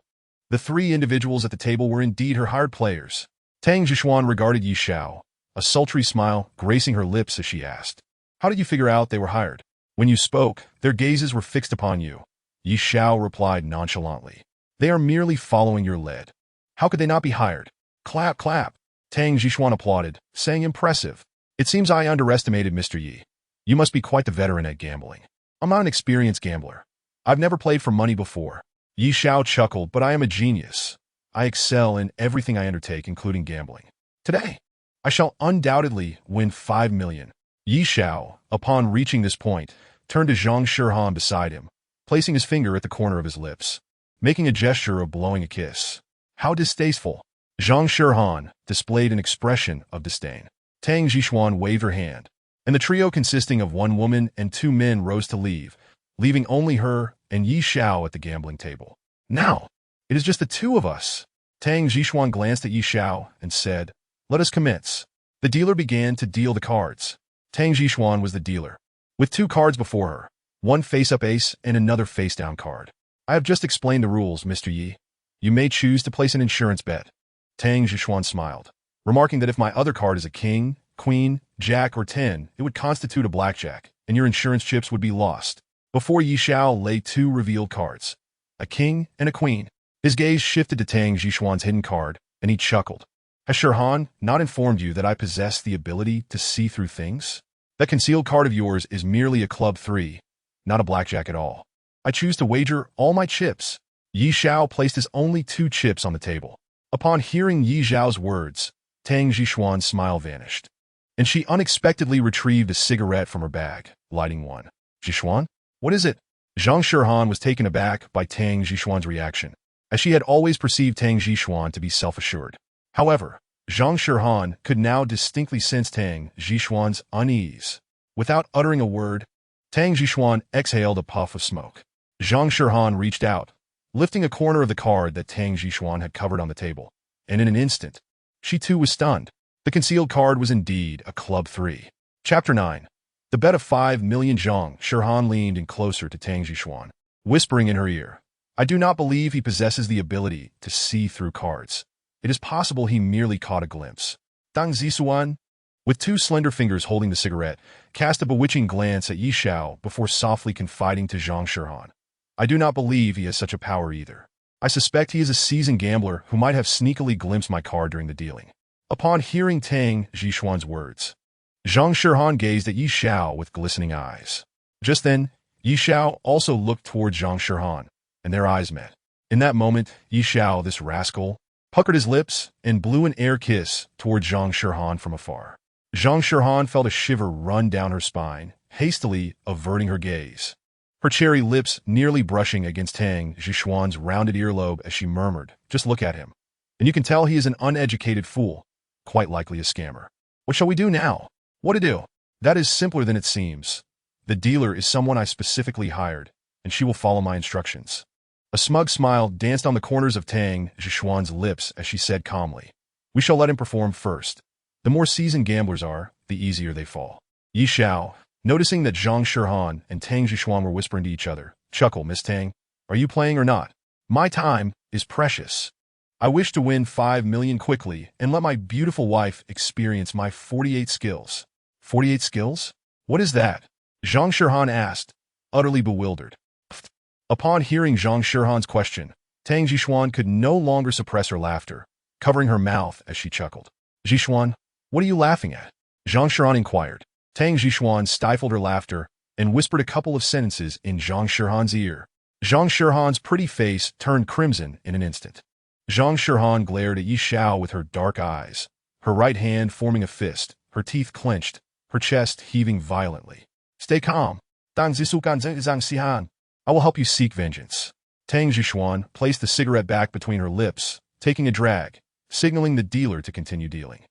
The 3 individuals at the table were indeed her hired players. Tang Zhishuan regarded Yi Xiao, a sultry smile gracing her lips as she asked, "How did you figure out they were hired?" "When you spoke, their gazes were fixed upon you," Yi Xiao replied nonchalantly. "They are merely following your lead. How could they not be hired?" "Clap, clap." Tang Zhishuan applauded, saying, "Impressive. It seems I underestimated Mr. Yi. You must be quite the veteran at gambling." "I'm not an experienced gambler. I've never played for money before." Yi Xiao chuckled, "But I am a genius. I excel in everything I undertake, including gambling. Today, I shall undoubtedly win 5 million. Yi Xiao, upon reaching this point, turned to Zhang Shihan beside him, placing his finger at the corner of his lips, making a gesture of blowing a kiss. "How distasteful." Zhang Shihan displayed an expression of disdain. Tang Zhishuan waved her hand, and the trio consisting of 1 woman and 2 men rose to leave, leaving only her and Yi Xiao at the gambling table. "Now, it is just the 2 of us." Tang Zhishuan glanced at Yi Xiao and said, "Let us commence." The dealer began to deal the cards. Tang Zhishuan was the dealer, with 2 cards before her, 1 face-up ace and another face-down card. "I have just explained the rules, Mr. Yi. You may choose to place an insurance bet." Tang Zhishuan smiled, remarking that if my other card is a king, queen, jack, or 10, it would constitute a blackjack, and your insurance chips would be lost. Before Yi Xiao lay 2 revealed cards, a king and a queen. His gaze shifted to Tang Zhishuan's hidden card, and he chuckled. "Has Shihan not informed you that I possess the ability to see through things? That concealed card of yours is merely a club 3, not a blackjack at all. I choose to wager all my chips." Yi Xiao placed his only 2 chips on the table. Upon hearing Yi Xiao's words, Tang Zhishuan's smile vanished, and she unexpectedly retrieved a cigarette from her bag, lighting one. "Zhishuan? What is it?" Zhang Shihan was taken aback by Tang Zhishuan's reaction, as she had always perceived Tang Zhishuan to be self-assured. However, Zhang Shihan could now distinctly sense Tang Zhishuan's unease. Without uttering a word, Tang Zhishuan exhaled a puff of smoke. Zhang Shihan reached out, lifting a corner of the card that Tang Zhishuan had covered on the table, and in an instant, she too was stunned. The concealed card was indeed a club 3. Chapter 9. The bet of 5 million. Zhang Shihan leaned in closer to Tang Zhishuan, whispering in her ear, "I do not believe he possesses the ability to see through cards. It is possible he merely caught a glimpse." "Tang Zhishuan, With two slender fingers holding the cigarette, cast a bewitching glance at Yi Xiao before softly confiding to Zhang Shirhan. I do not believe he has such a power either. I suspect he is a seasoned gambler who might have sneakily glimpsed my card during the dealing. Upon hearing Tang Zhishuan's words, Zhang Shirhan gazed at Yi Xiao with glistening eyes. Just then, Yi Xiao also looked toward Zhang Shirhan, and their eyes met. In that moment, Yi Xiao, this rascal, puckered his lips and blew an air kiss toward Zhang Shirhan from afar. Zhang Shirhan felt a shiver run down her spine, hastily averting her gaze, her cherry lips nearly brushing against Tang Zhishuan's rounded earlobe as she murmured, "Just look at him. And you can tell he is an uneducated fool, quite likely a scammer. What shall we do now?" "What to do?" "That is simpler than it seems. The dealer is someone I specifically hired, and she will follow my instructions." A smug smile danced on the corners of Tang Zhishuan's lips as she said calmly, "We shall let him perform first. The more seasoned gamblers are, the easier they fall." Yi Xiao, noticing that Zhang Shirhan and Tang Zhishuan were whispering to each other, chuckled. "Miss Tang, are you playing or not? My time is precious. I wish to win 5 million quickly and let my beautiful wife experience my 48 skills." 48 skills? What is that? Zhang Shirhan asked, utterly bewildered. Upon hearing Zhang Shirhan's question, Tang Zhishuan could no longer suppress her laughter, covering her mouth as she chuckled. "Zhishuan, what are you laughing at?" Zhang Shirhan inquired. Tang Zhishuan stifled her laughter and whispered a couple of sentences in Zhang Shirhan's ear. Zhang Shirhan's pretty face turned crimson in an instant. Zhang Shirhan glared at Yi Xiao with her dark eyes, her right hand forming a fist, her teeth clenched, her chest heaving violently. "Stay calm. Tang Zisukan Zhang Xihan. I will help you seek vengeance." Tang Zhishuan placed the cigarette back between her lips, taking a drag, signaling the dealer to continue dealing.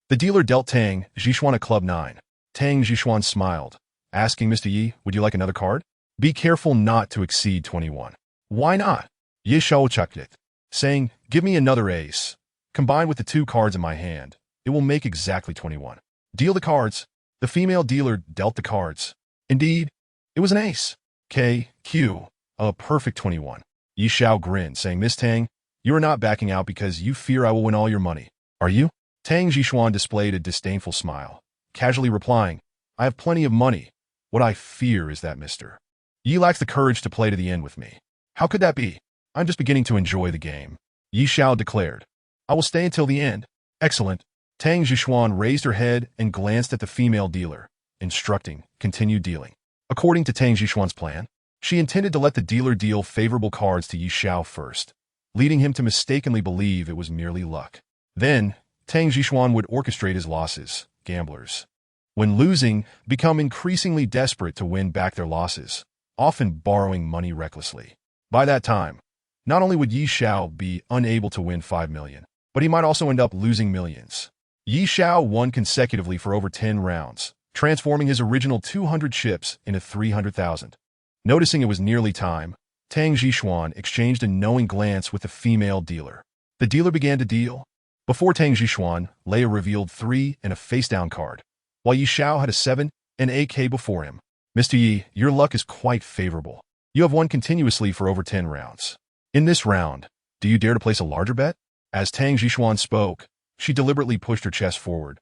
The dealer dealt Tang Zhishuan a club 9. Tang Zhishuan smiled, asking Mr. Yi, "Would you like another card?" "Be careful not to exceed 21. "Why not?" Yi Xiao chuckled, saying, "Give me another ace. Combined with the 2 cards in my hand, it will make exactly 21. "Deal the cards." The female dealer dealt the cards. Indeed, it was an ace. KQ, a perfect 21. Yi Xiao grinned, saying, "Miss Tang, you are not backing out because you fear I will win all your money, are you?" Tang Zhishuan displayed a disdainful smile, casually replying, "I have plenty of money. What I fear is that Mr. Yi lacks the courage to play to the end with me." "How could that be? I'm just beginning to enjoy the game," Yi Xiao declared. "I will stay until the end." "Excellent." Tang Zhishuan raised her head and glanced at the female dealer, instructing, "Continue dealing." According to Tang Zhishuan's plan, she intended to let the dealer deal favorable cards to Yi Xiao first, leading him to mistakenly believe it was merely luck. Then, Tang Zhishuan would orchestrate his losses, gamblers, when losing, become increasingly desperate to win back their losses, often borrowing money recklessly. By that time, not only would Yi Xiao be unable to win 5 million, but he might also end up losing millions. Yi Xiao won consecutively for over 10 rounds, transforming his original 200 chips into 300,000. Noticing it was nearly time, Tang Zhishuan exchanged a knowing glance with the female dealer. The dealer began to deal. Before Tang Zhishuan, Leia revealed 3 and a face-down card, while Yi Xiao had a 7 and AK before him. "Mr. Yi, your luck is quite favorable. You have won continuously for over 10 rounds. In this round, do you dare to place a larger bet?" As Tang Zhishuan spoke, she deliberately pushed her chest forward,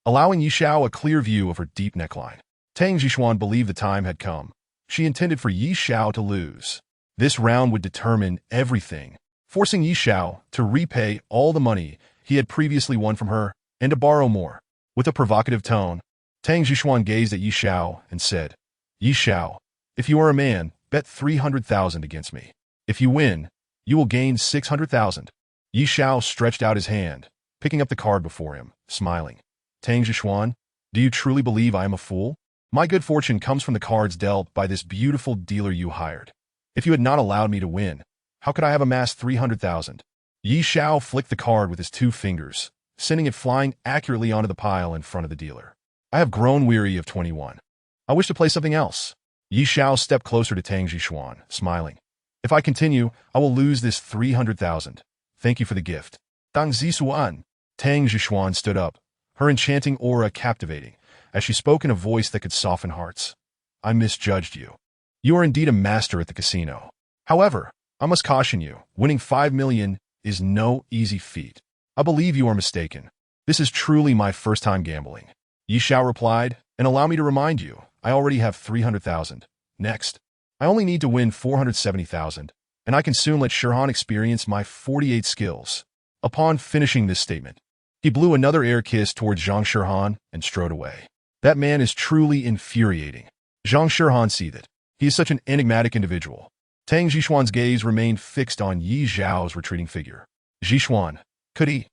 allowing Yi Xiao a clear view of her deep neckline. Tang Zhishuan believed the time had come. She intended for Yi Xiao to lose. This round would determine everything, forcing Yi Xiao to repay all the money he had previously won from her and to borrow more. With a provocative tone, Tang Zhishuan gazed at Yi Xiao and said, "Yi Xiao, if you are a man, bet 300,000 against me. If you win, you will gain 600,000. Yi Xiao stretched out his hand, picking up the card before him, smiling. "Tang Zhishuan, do you truly believe I am a fool? My good fortune comes from the cards dealt by this beautiful dealer you hired. If you had not allowed me to win, how could I have amassed 300,000? Yi Xiao flicked the card with his 2 fingers, sending it flying accurately onto the pile in front of the dealer. "I have grown weary of 21. I wish to play something else." Yi Xiao stepped closer to Tang Zhishuan, smiling. "If I continue, I will lose this 300,000. Thank you for the gift." "Tang Zisuan." Tang Zhishuan stood up, her enchanting aura captivating, as she spoke in a voice that could soften hearts. "I misjudged you. You are indeed a master at the casino. However, I must caution you, winning 5 million is no easy feat. I believe you are mistaken. This is truly my first time gambling." Yi Xiao replied, and allow me to remind you, I already have 300,000. Next, I only need to win 470,000, and I can soon let Shirhan experience my 48 skills. Upon finishing this statement, he blew another air kiss towards Zhang Shirhan and strode away. That man is truly infuriating. Zhang Shirhan seethed. He is such an enigmatic individual. Tang Zhishuan's gaze remained fixed on Yi Zhao's retreating figure. Zhishuan, could he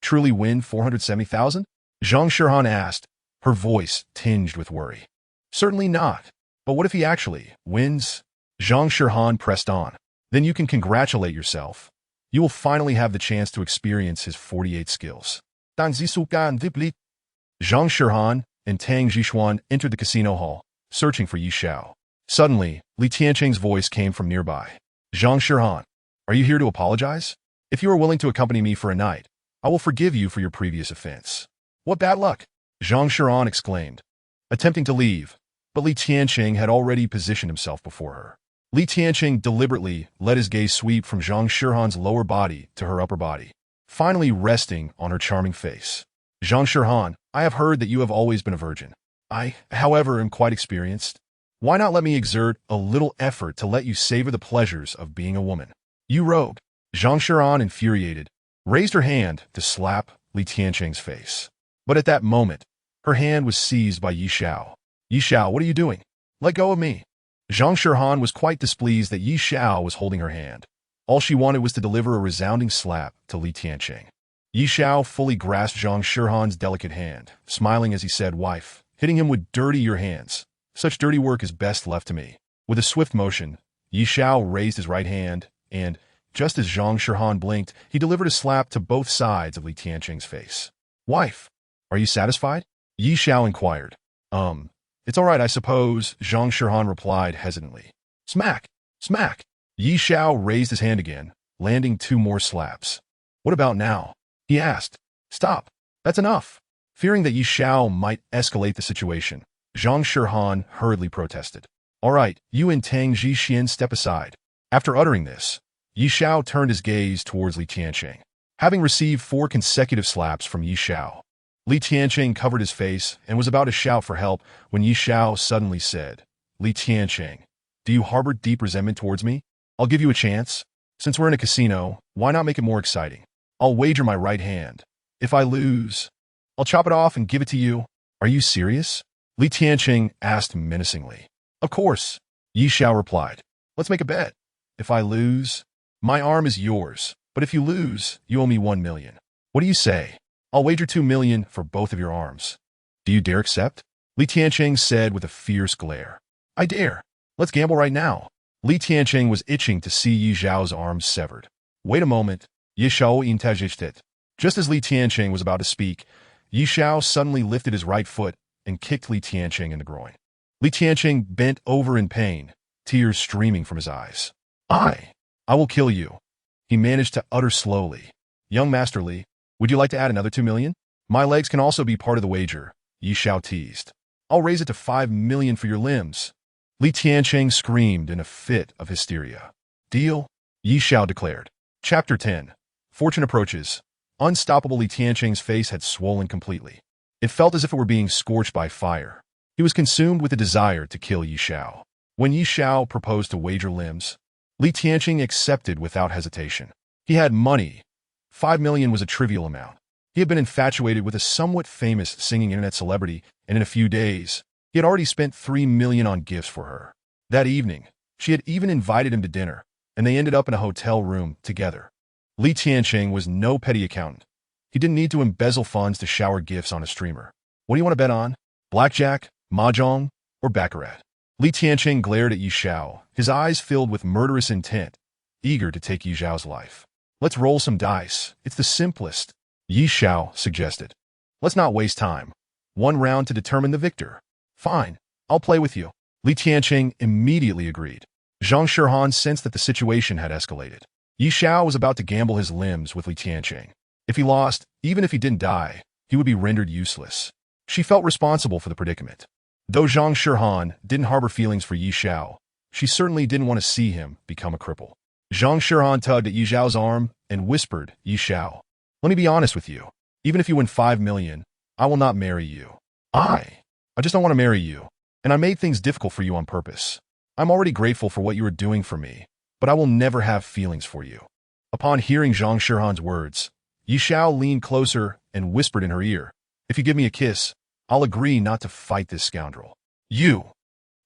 truly win 470,000? Zhang Shirhan asked, her voice tinged with worry. Certainly not. But what if he actually wins? Zhang Shirhan pressed on. Then you can congratulate yourself. You will finally have the chance to experience his 48 skills. Zhang Shirhan and Tang Zhishuan entered the casino hall, searching for Yi Xiao. Suddenly, Li Tianqing's voice came from nearby. Zhang Shirhan, are you here to apologize? If you are willing to accompany me for a night, I will forgive you for your previous offense. What bad luck! Zhang Shirhan exclaimed, attempting to leave, but Li Tianqing had already positioned himself before her. Li Tianqing deliberately let his gaze sweep from Zhang Shirhan's lower body to her upper body, finally resting on her charming face. Zhang Shirhan, I have heard that you have always been a virgin. I, however, am quite experienced. Why not let me exert a little effort to let you savor the pleasures of being a woman? You rogue! Zhang Shirhan, infuriated, raised her hand to slap Li Tianqing's face. But at that moment, her hand was seized by Yi Xiao. Yi Xiao, what are you doing? Let go of me. Zhang Shirhan was quite displeased that Yi Xiao was holding her hand. All she wanted was to deliver a resounding slap to Li Tianqing. Yi Xiao fully grasped Zhang Shirhan's delicate hand, smiling as he said, wife, hitting him would dirty your hands. Such dirty work is best left to me. With a swift motion, Yi Xiao raised his right hand, and, just as Zhang Shirhan blinked, he delivered a slap to both sides of Li Tianqing's face. Wife, are you satisfied? Yi Xiao inquired. It's all right, I suppose, Zhang Shirhan replied hesitantly. Smack! Smack! Yi Xiao raised his hand again, landing 2 more slaps. What about now? He asked. Stop. That's enough. Fearing that Yi Xiao might escalate the situation, Zhang Shirhan hurriedly protested. All right, you and Tang Zhixian step aside. After uttering this, Yi Xiao turned his gaze towards Li Tianqing. Having received 4 consecutive slaps from Yi Xiao, Li Tianqing covered his face and was about to shout for help when Yi Xiao suddenly said, Li Tianqing, do you harbor deep resentment towards me? I'll give you a chance. Since we're in a casino, why not make it more exciting? I'll wager my right hand. If I lose, I'll chop it off and give it to you. Are you serious? Li Tianqing asked menacingly. Of course, Yi Xiao replied. Let's make a bet. If I lose, my arm is yours, but if you lose, you owe me 1 million. What do you say? I'll wager 2 million for both of your arms. Do you dare accept? Li Tianqing said with a fierce glare. I dare. Let's gamble right now. Li Tianqing was itching to see Yi Xiao's arms severed. Wait a moment. Yi Xiao intajishtet. Just as Li Tianqing was about to speak, Yi Xiao suddenly lifted his right foot and kicked Li Tianqing in the groin. Li Tianqing bent over in pain, tears streaming from his eyes. I will kill you. He managed to utter slowly. Young Master Li, would you like to add another 2 million? My legs can also be part of the wager, Yi Xiao teased. I'll raise it to 5 million for your limbs. Li Tianqing screamed in a fit of hysteria. Deal? Yi Xiao declared. Chapter 10. Fortune approaches. Unstoppable Li Tianqing's face had swollen completely. It felt as if it were being scorched by fire. He was consumed with a desire to kill Yi Xiao. When Yi Xiao proposed to wager limbs, Li Tianqing accepted without hesitation. He had money. 5 million was a trivial amount. He had been infatuated with a somewhat famous singing internet celebrity, and in a few days, he had already spent 3 million on gifts for her. That evening, she had even invited him to dinner, and they ended up in a hotel room together. Li Tianqing was no petty accountant. He didn't need to embezzle funds to shower gifts on a streamer. What do you want to bet on? Blackjack, mahjong, or baccarat? Li Tianqing glared at Yi Xiao, his eyes filled with murderous intent, eager to take Yi Xiao's life. Let's roll some dice. It's the simplest, Yi Xiao suggested. Let's not waste time. 1 round to determine the victor. Fine, I'll play with you. Li Tianqing immediately agreed. Zhang Shirhan sensed that the situation had escalated. Yi Xiao was about to gamble his limbs with Li Tianqing. If he lost, even if he didn't die, he would be rendered useless. She felt responsible for the predicament. Though Zhang Shirhan didn't harbor feelings for Yi Xiao, she certainly didn't want to see him become a cripple. Zhang Shirhan tugged at Yi Xiao's arm and whispered, Yi Xiao, let me be honest with you. Even if you win 5 million, I will not marry you. I just don't want to marry you, and I made things difficult for you on purpose. I'm already grateful for what you are doing for me, but I will never have feelings for you. Upon hearing Zhang Shihan's words, Yi Xiao leaned closer and whispered in her ear, if you give me a kiss, I'll agree not to fight this scoundrel. You!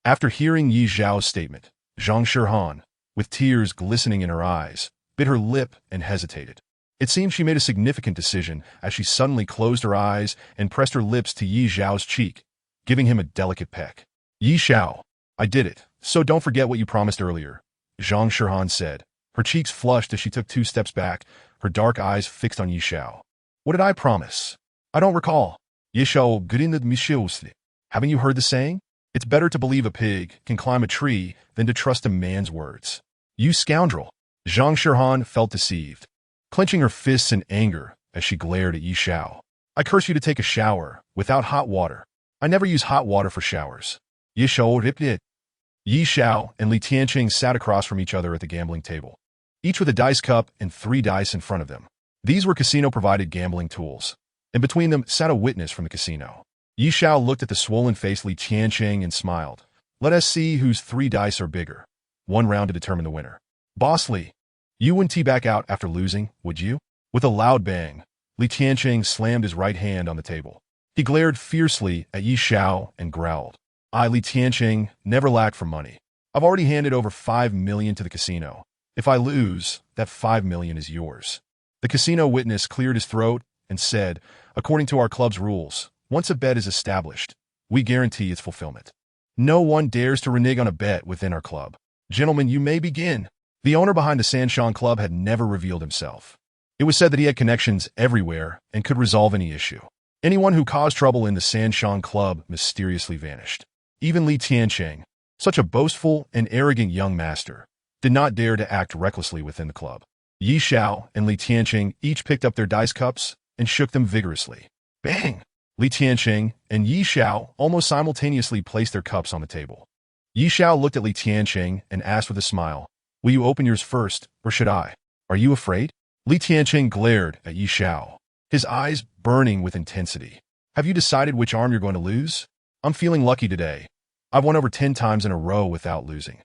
After hearing Yi Xiao's statement, Zhang Shihan, with tears glistening in her eyes, bit her lip and hesitated. It seemed she made a significant decision as she suddenly closed her eyes and pressed her lips to Yi Xiao's cheek, giving him a delicate peck. Yi Xiao, I did it, so don't forget what you promised earlier, Zhang Shihan said. Her cheeks flushed as she took 2 steps back, her dark eyes fixed on Yi Xiao. What did I promise? I don't recall. Yi Xiao grined mischievously. Haven't you heard the saying? It's better to believe a pig can climb a tree than to trust a man's words. You scoundrel! Zhang Shihan felt deceived, clenching her fists in anger as she glared at Yi Xiao. I curse you to take a shower without hot water. I never use hot water for showers. Yi Xiao ripped it. Yi Xiao and Li Tianqing sat across from each other at the gambling table, each with a dice cup and 3 dice in front of them. These were casino-provided gambling tools, and between them sat a witness from the casino. Yi Xiao looked at the swollen-faced Li Tianqing and smiled. Let us see whose 3 dice are bigger. 1 round to determine the winner. Boss Li, you wouldn't tee back out after losing, would you? With a loud bang, Li Tianqing slammed his right hand on the table. He glared fiercely at Yi Xiao and growled. Li Tianqing never lacked for money. I've already handed over 5 million to the casino. If I lose, that 5 million is yours. The casino witness cleared his throat and said, according to our club's rules, once a bet is established, we guarantee its fulfillment. No one dares to renege on a bet within our club. Gentlemen, you may begin. The owner behind the Sanshan Club had never revealed himself. It was said that he had connections everywhere and could resolve any issue. Anyone who caused trouble in the Sanshan Club mysteriously vanished. Even Li Tianqing, such a boastful and arrogant young master, did not dare to act recklessly within the club. Yi Xiao and Li Tianqing each picked up their dice cups and shook them vigorously. Bang! Li Tianqing and Yi Xiao almost simultaneously placed their cups on the table. Yi Xiao looked at Li Tianqing and asked with a smile, will you open yours first, or should I? Are you afraid? Li Tianqing glared at Yi Xiao, his eyes burning with intensity. Have you decided which arm you're going to lose? I'm feeling lucky today. I've won over 10 times in a row without losing.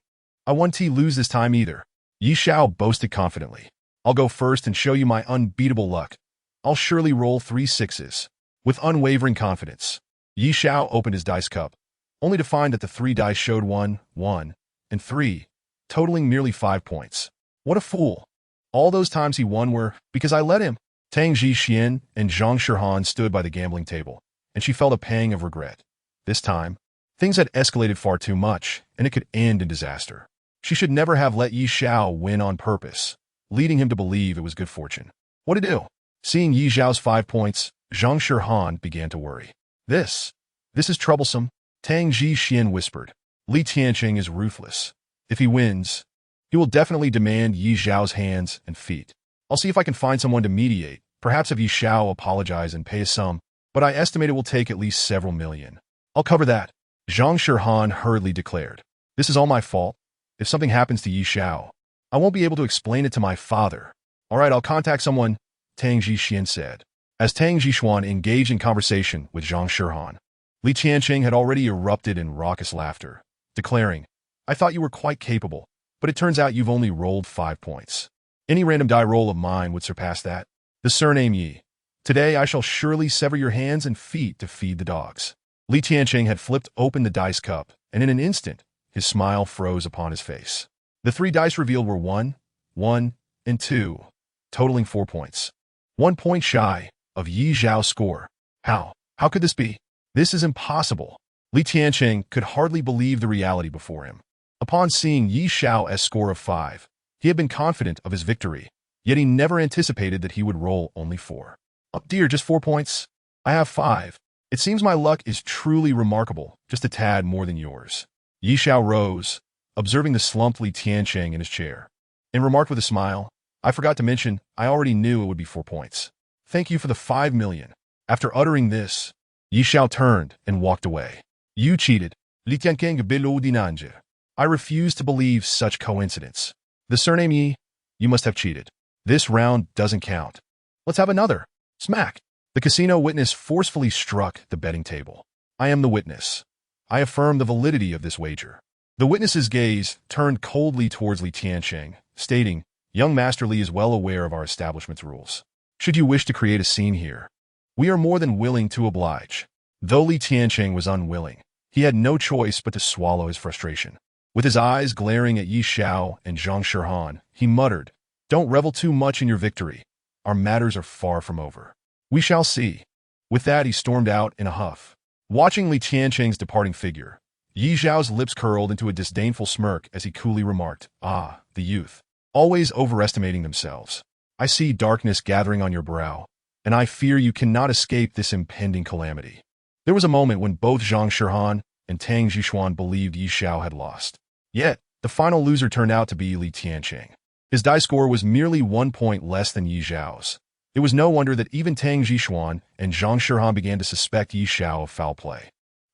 I won't lose this time either. Yi Xiao boasted confidently. I'll go first and show you my unbeatable luck. I'll surely roll 3 sixes. With unwavering confidence, Yi Xiao opened his dice cup, only to find that the 3 dice showed 1, 1, and 3, totaling merely 5 points. What a fool. All those times he won were because I let him. Tang Zhixian and Zhang Shihan stood by the gambling table, and she felt a pang of regret. This time, things had escalated far too much, and it could end in disaster. She should never have let Yi Xiao win on purpose, leading him to believe it was good fortune. What to do? Seeing Yi Xiao's 5 points, Zhang Shihan began to worry. This is troublesome, Tang Zhixian whispered. Li Tianqing is ruthless. If he wins, he will definitely demand Yi Xiao's hands and feet. I'll see if I can find someone to mediate, perhaps have Yi Xiao apologize and pay a sum, but I estimate it will take at least several million. I'll cover that, Zhang Shihan hurriedly declared. This is all my fault. If something happens to Yi Xiao, I won't be able to explain it to my father. All right, I'll contact someone, Tang Zhixian said. As Tang Zhixuan engaged in conversation with Zhang Shihan, Li Tianqing had already erupted in raucous laughter, declaring, I thought you were quite capable, but it turns out you've only rolled 5 points. Any random die roll of mine would surpass that. The surname Yi. Today I shall surely sever your hands and feet to feed the dogs. Li Tianqing had flipped open the dice cup, and in an instant, his smile froze upon his face. The 3 dice revealed were 1, 1, and 2, totaling 4 points. 1 point shy of Yi Xiao's score. How could this be? This is impossible. Li Tianqing could hardly believe the reality before him. Upon seeing Yi Xiao's score of 5, he had been confident of his victory, yet he never anticipated that he would roll only 4. Oh dear, just 4 points? I have 5. It seems my luck is truly remarkable, just a tad more than yours. Yi Xiao rose, observing the slumped Li Tianqing in his chair, and remarked with a smile, I forgot to mention, I already knew it would be 4 points. Thank you for the 5 million. After uttering this, Yi Xiao turned and walked away. You cheated. Li Tianqing below dinanje. I refuse to believe such coincidence. The surname Yi, you must have cheated. This round doesn't count. Let's have another. Smack. The casino witness forcefully struck the betting table. I am the witness. I affirm the validity of this wager. The witness's gaze turned coldly towards Li Tiancheng, stating, Young Master Li is well aware of our establishment's rules. Should you wish to create a scene here, we are more than willing to oblige. Though Li Tiancheng was unwilling, he had no choice but to swallow his frustration. With his eyes glaring at Yi Xiao and Zhang Shihan, he muttered, Don't revel too much in your victory. Our matters are far from over. We shall see. With that, he stormed out in a huff. Watching Li Tiancheng's departing figure, Yi Xiao's lips curled into a disdainful smirk as he coolly remarked, Ah, the youth. Always overestimating themselves. I see darkness gathering on your brow, and I fear you cannot escape this impending calamity. There was a moment when both Zhang Shihan and Tang Zhishuan believed Yi Xiao had lost. Yet, the final loser turned out to be Li Tiancheng. His die score was merely 1 point less than Yi Xiao's. It was no wonder that even Tang Zhishuan and Zhang Shihan began to suspect Yi Xiao of foul play.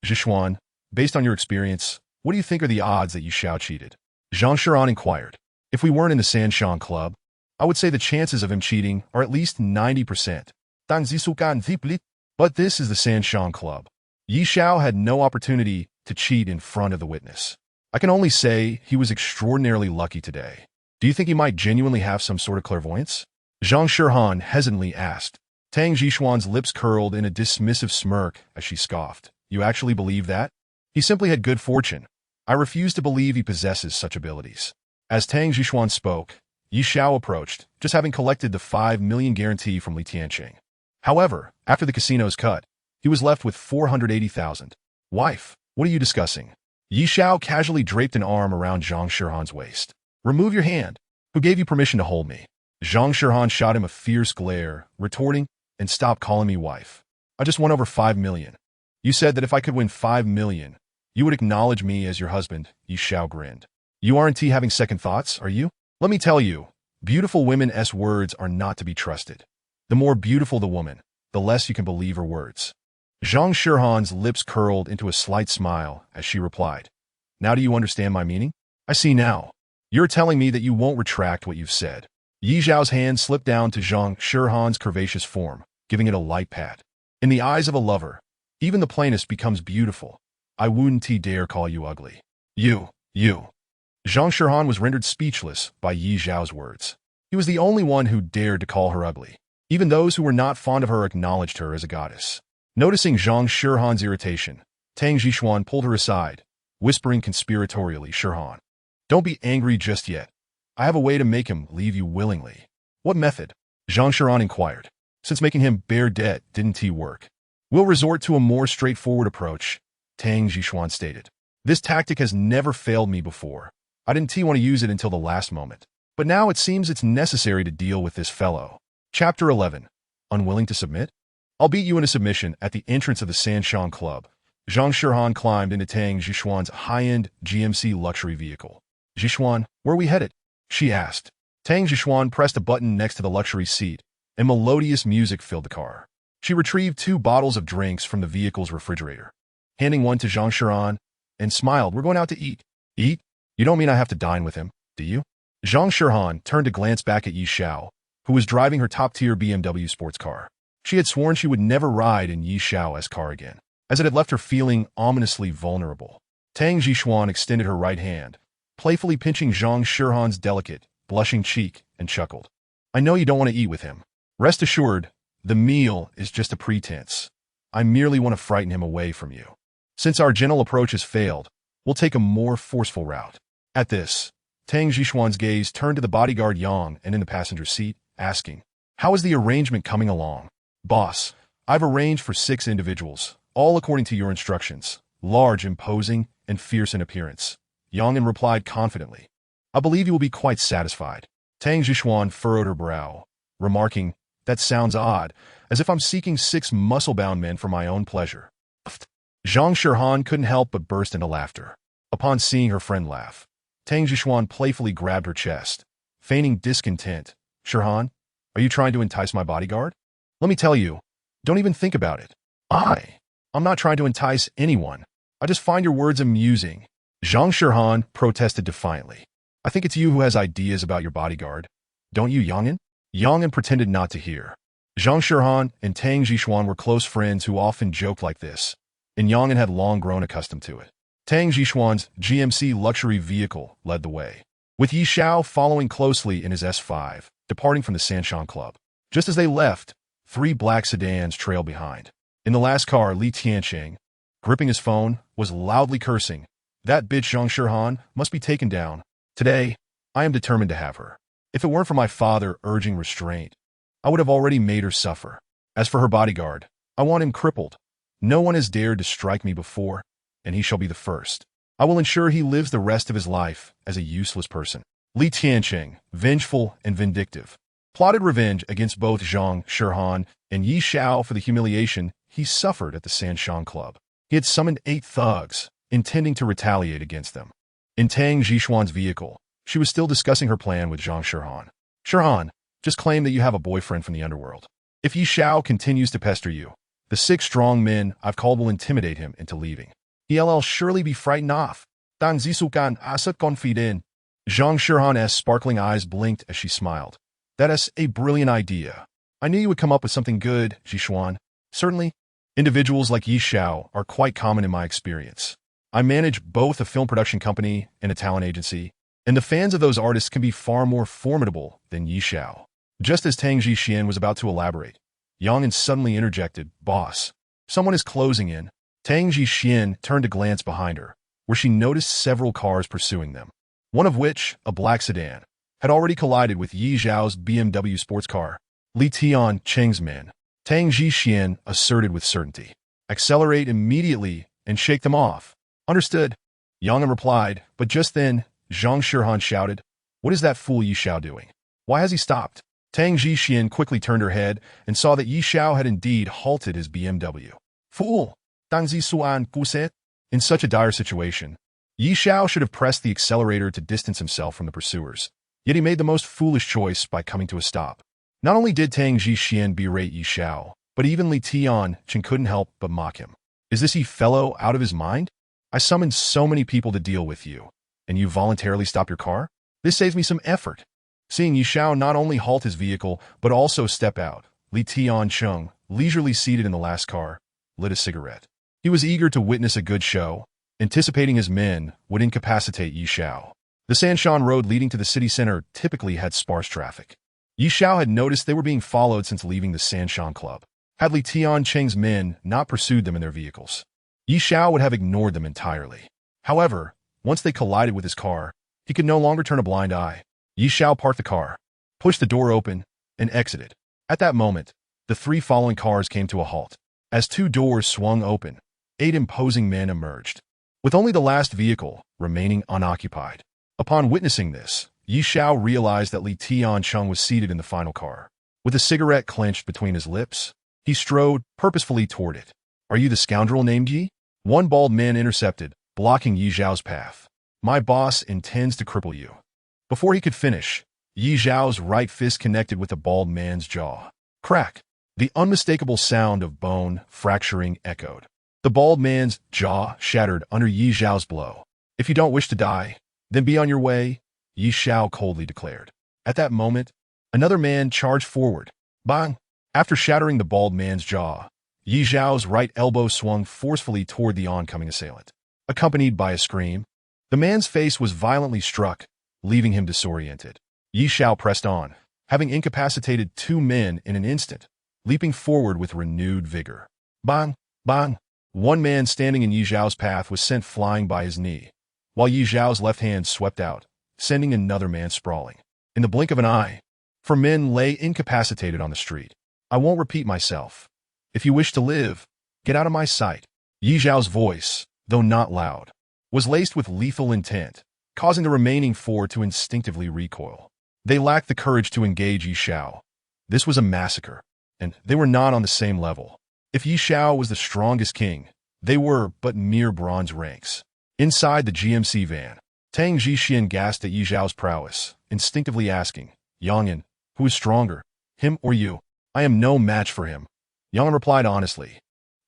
Zhishuan, based on your experience, what do you think are the odds that Yi Xiao cheated? Zhang Shihan inquired. If we weren't in the Sanshang Club, I would say the chances of him cheating are at least 90%. But this is the Sanshang Club. Yi Xiao had no opportunity to cheat in front of the witness. I can only say he was extraordinarily lucky today. Do you think he might genuinely have some sort of clairvoyance? Zhang Shihan hesitantly asked. Tang Zhishuan's lips curled in a dismissive smirk as she scoffed. You actually believe that? He simply had good fortune. I refuse to believe he possesses such abilities. As Tang Zhishuan spoke, Yi Xiao approached, just having collected the 5 million guarantee from Li Tiancheng. However, after the casino's cut, he was left with 480,000. Wife, what are you discussing? Yi Xiao casually draped an arm around Zhang Shihan's waist. Remove your hand. Who gave you permission to hold me? Zhang Shihan shot him a fierce glare, retorting, and stop calling me wife. I just won over 5 million. You said that if I could win 5 million, you would acknowledge me as your husband, Yi Xiao grinned. You aren't having second thoughts, are you? Let me tell you, beautiful women's words are not to be trusted. The more beautiful the woman, the less you can believe her words. Zhang Shihan's lips curled into a slight smile as she replied, Now do you understand my meaning? I see now. You're telling me that you won't retract what you've said. Yi Xiao's hand slipped down to Zhang Shihan's curvaceous form, giving it a light pat. In the eyes of a lover, even the plainest becomes beautiful. I wouldn't dare call you ugly. You. Zhang Shihan was rendered speechless by Yi Xiao's words. He was the only one who dared to call her ugly. Even those who were not fond of her acknowledged her as a goddess. Noticing Zhang Shihan's irritation, Tang Zhishuan pulled her aside, whispering conspiratorially, Shihan, don't be angry just yet. I have a way to make him leave you willingly. What method? Zhang Shihan inquired. Since making him bear debt didn't work, we'll resort to a more straightforward approach, Tang Zhishuan stated. This tactic has never failed me before. I didn't want to use it until the last moment. But now it seems it's necessary to deal with this fellow. Chapter 11. Unwilling to submit? I'll beat you into submission at the entrance of the Sanshang Club. Zhang Shihan climbed into Tang Zhishuan's high-end GMC luxury vehicle. Zhishuan, where are we headed? She asked. Tang Zhishuan pressed a button next to the luxury seat, and melodious music filled the car. She retrieved 2 bottles of drinks from the vehicle's refrigerator, handing one to Zhang Shihan, and smiled. We're going out to eat. Eat? You don't mean I have to dine with him, do you? Zhang Shihan turned to glance back at Yi Xiao, who was driving her top-tier BMW sports car. She had sworn she would never ride in Yi Xiao's car again, as it had left her feeling ominously vulnerable. Tang Zhishuan extended her right hand, playfully pinching Zhang Shihan's delicate, blushing cheek, and chuckled. I know you don't want to eat with him. Rest assured, the meal is just a pretense. I merely want to frighten him away from you. Since our gentle approach has failed, we'll take a more forceful route. At this, Tang Zhishuan's gaze turned to the bodyguard Yang and in the passenger seat, asking, How is the arrangement coming along? Boss, I've arranged for 6 individuals, all according to your instructions, large, imposing, and fierce in appearance. Yang replied confidently, I believe you will be quite satisfied. Tang Zhishuan furrowed her brow, remarking, That sounds odd, as if I'm seeking 6 muscle-bound men for my own pleasure. Zhang Shihan couldn't help but burst into laughter. Upon seeing her friend laugh, Tang Zhishuan playfully grabbed her chest, feigning discontent. Shihan, are you trying to entice my bodyguard? Let me tell you, don't even think about it. I'm not trying to entice anyone. I just find your words amusing. Zhang Shihan protested defiantly. I think it's you who has ideas about your bodyguard. Don't you, Yang? Yang pretended not to hear. Zhang Shihan and Tang Zhishuan were close friends who often joked like this, and Yang had long grown accustomed to it. Tang Jishuan's GMC luxury vehicle led the way, with Yi Xiao following closely in his S5, departing from the Sanshan Club. Just as they left, 3 black sedans trailed behind. In the last car, Li Tianqing, gripping his phone, was loudly cursing. That bitch Zhang Shihan must be taken down. Today, I am determined to have her. If it weren't for my father urging restraint, I would have already made her suffer. As for her bodyguard, I want him crippled. No one has dared to strike me before, and he shall be the first. I will ensure he lives the rest of his life as a useless person. Li Tianqing, vengeful and vindictive, plotted revenge against both Zhang Shihan and Yi Xiao for the humiliation he suffered at the Sanshan Club. He had summoned 8 thugs, intending to retaliate against them. In Tang Jishuan's vehicle, she was still discussing her plan with Zhang Shihan. Shihan, just claim that you have a boyfriend from the underworld. If Yi Xiao continues to pester you, the 6 strong men I've called will intimidate him into leaving. He'll surely be frightened off. Dan Zisukan asat confident. Zhang Shihan's sparkling eyes blinked as she smiled. That is a brilliant idea. I knew you would come up with something good, Jishuan. Certainly, individuals like Yi Xiao are quite common in my experience. I manage both a film production company and a talent agency, and the fans of those artists can be far more formidable than Yi Xiao. Just as Tang Jishuan was about to elaborate, Yang suddenly interjected, Boss, someone is closing in. Tang Jishuan turned to glance behind her, where she noticed several cars pursuing them. One of which, a black sedan, had already collided with Yi Xiao's BMW sports car. Li Tianqing's men, Tang Jishuan asserted with certainty. Accelerate immediately and shake them off. Understood. Yang replied, but just then, Zhang Shihan shouted, What is that fool Yi Xiao doing? Why has he stopped? Tang Jishuan quickly turned her head and saw that Yi Xiao had indeed halted his BMW. Fool! Tang Zisuan Guset? In such a dire situation, Yi Xiao should have pressed the accelerator to distance himself from the pursuers. Yet he made the most foolish choice by coming to a stop. Not only did Tang Jishuan berate Yi Xiao, but even Li Tianqing couldn't help but mock him. Is this fellow out of his mind? I summoned so many people to deal with you, and you voluntarily stopped your car? This saves me some effort. Seeing Yi Xiao not only halt his vehicle, but also step out, Li Tianqing, leisurely seated in the last car, lit a cigarette. He was eager to witness a good show, anticipating his men would incapacitate Yi Xiao. The Sanshan road leading to the city center typically had sparse traffic. Yi Xiao had noticed they were being followed since leaving the Sanshan Club. Had Li Tianqing's men not pursued them in their vehicles, Yi Xiao would have ignored them entirely. However, once they collided with his car, he could no longer turn a blind eye. Yi Xiao parked the car, pushed the door open, and exited. At that moment, the 3 following cars came to a halt. As 2 doors swung open, 8 imposing men emerged, with only the last vehicle remaining unoccupied. Upon witnessing this, Yi Xiao realized that Li Tianqing was seated in the final car. With a cigarette clenched between his lips, he strode purposefully toward it. Are you the scoundrel named Yi? One bald man intercepted, blocking Yi Xiao's path. My boss intends to cripple you. Before he could finish, Yi Xiao's right fist connected with the bald man's jaw. Crack! The unmistakable sound of bone fracturing echoed. The bald man's jaw shattered under Yi Xiao's blow. If you don't wish to die, then be on your way, Yi Xiao coldly declared. At that moment, another man charged forward. Bang! After shattering the bald man's jaw, Yi Xiao's right elbow swung forcefully toward the oncoming assailant. Accompanied by a scream, the man's face was violently struck, leaving him disoriented. Yi Xiao pressed on, having incapacitated 2 men in an instant, leaping forward with renewed vigor. Bang! Bang! One man standing in Yi Xiao's path was sent flying by his knee, while Yi Xiao's left hand swept out, sending another man sprawling. In the blink of an eye, 4 men lay incapacitated on the street. I won't repeat myself. If you wish to live, get out of my sight. Yi Xiao's voice, though not loud, was laced with lethal intent, causing the remaining 4 to instinctively recoil. They lacked the courage to engage Yi Xiao. This was a massacre, and they were not on the same level. If Yi Xiao was the strongest king, they were but mere bronze ranks. Inside the GMC van, Tang Jishuan gasped at Yi Xiao's prowess, instinctively asking, Yang, who is stronger, him or you? I am no match for him. Yang replied honestly.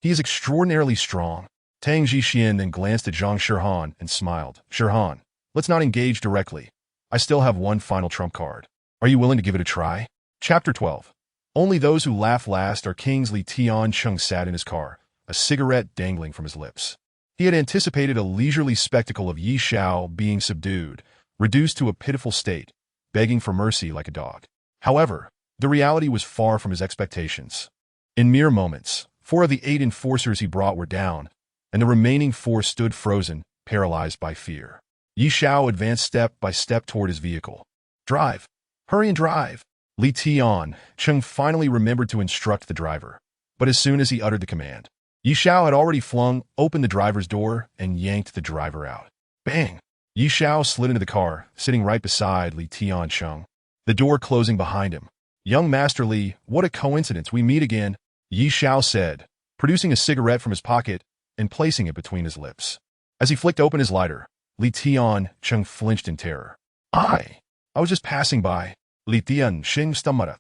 He is extraordinarily strong. Tang Jishuan then glanced at Zhang Shihan and smiled. Shihan, let's not engage directly. I still have one final trump card. Are you willing to give it a try? Chapter 12. Only those who laugh last are kings. Li Tianqing sat in his car, a cigarette dangling from his lips. He had anticipated a leisurely spectacle of Yi Xiao being subdued, reduced to a pitiful state, begging for mercy like a dog. However, the reality was far from his expectations. In mere moments, 4 of the 8 enforcers he brought were down, and the remaining 4 stood frozen, paralyzed by fear. Yi Xiao advanced step by step toward his vehicle. "Drive! Hurry and drive!" Li Tiancheng finally remembered to instruct the driver. But as soon as he uttered the command, Yi Xiao had already flung open the driver's door and yanked the driver out. Bang! Yi Xiao slid into the car, sitting right beside Li Tiancheng, the door closing behind him. "Young Master Li, what a coincidence, we meet again," Yi Xiao said, producing a cigarette from his pocket and placing it between his lips. As he flicked open his lighter, Li Tiancheng flinched in terror. I was just passing by." Li Tiancheng stammered.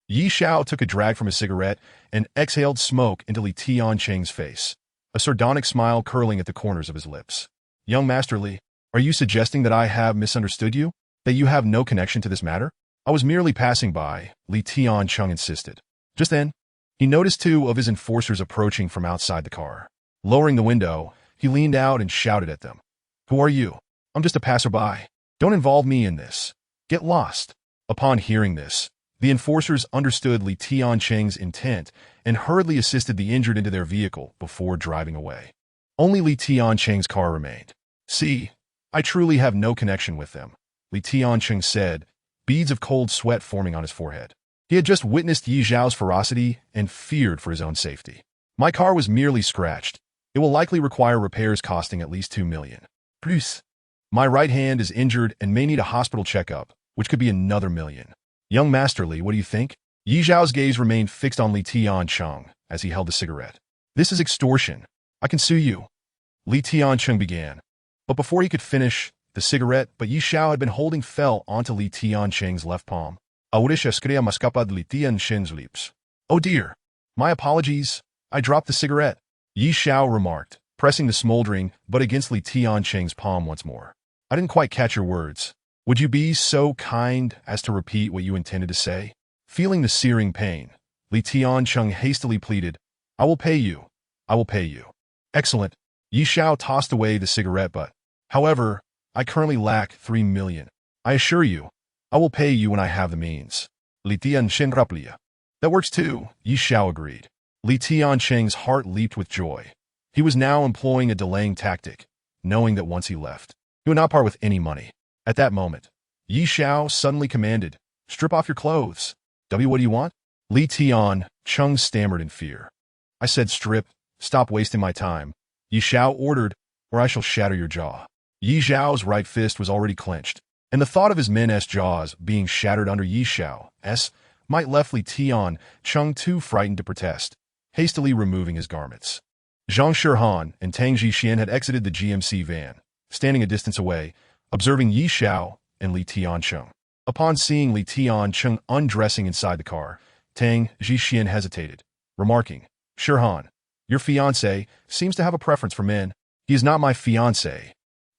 Yi Xiao took a drag from his cigarette and exhaled smoke into Li Tiancheng's face, a sardonic smile curling at the corners of his lips. "Young Master Li, are you suggesting that I have misunderstood you? That you have no connection to this matter?" "I was merely passing by," Li Tiancheng insisted. Just then, he noticed 2 of his enforcers approaching from outside the car. Lowering the window, he leaned out and shouted at them. "Who are you? I'm just a passerby. Don't involve me in this. Get lost." Upon hearing this, the enforcers understood Li Tiancheng's intent and hurriedly assisted the injured into their vehicle before driving away. Only Li Tiancheng's car remained. "See, I truly have no connection with them," Li Tiancheng said, beads of cold sweat forming on his forehead. He had just witnessed Yi Xiao's ferocity and feared for his own safety. "My car was merely scratched. It will likely require repairs costing at least 2 million. Plus, my right hand is injured and may need a hospital checkup, which could be another million. Young Master Li, what do you think?" Yi Xiao's gaze remained fixed on Li Tiancheng as he held the cigarette. "This is extortion. I can sue you," Li Tiancheng began. But before he could finish, the cigarette Yi Xiao had been holding fell onto Li Tiancheng's left palm. "Oh dear. My apologies. I dropped the cigarette," Yi Xiao remarked, pressing the smoldering but against Li Tiancheng's palm once more. "I didn't quite catch your words. Would you be so kind as to repeat what you intended to say?" Feeling the searing pain, Li Tiancheng hastily pleaded, "I will pay you. I will pay you." "Excellent." Yi Xiao tossed away the cigarette butt. "However, I currently lack 3 million. I assure you, I will pay you when I have the means." Li Tiancheng replied. "That works too," Yi Xiao agreed. Li Tiancheng's heart leaped with joy. He was now employing a delaying tactic, knowing that once he left, he would not part with any money. At that moment, Yi Xiao suddenly commanded, "Strip off your clothes." "What do you want?" Li Tiancheng stammered in fear. "I said strip. Stop wasting my time," Yi Xiao ordered, "or I shall shatter your jaw." Yi Xiao's right fist was already clenched, and the thought of his men's jaws being shattered under Yi Xiao's might left Li Tiancheng too frightened to protest, hastily removing his garments. Zhang Shirhan and Tang Zhixian had exited the GMC van, standing a distance away, observing Yi Xiao and Li Tiancheng. Upon seeing Li Tiancheng undressing inside the car, Tang Zhixian hesitated, remarking, "Shirhan, your fiancé seems to have a preference for men." "He is not my fiancé.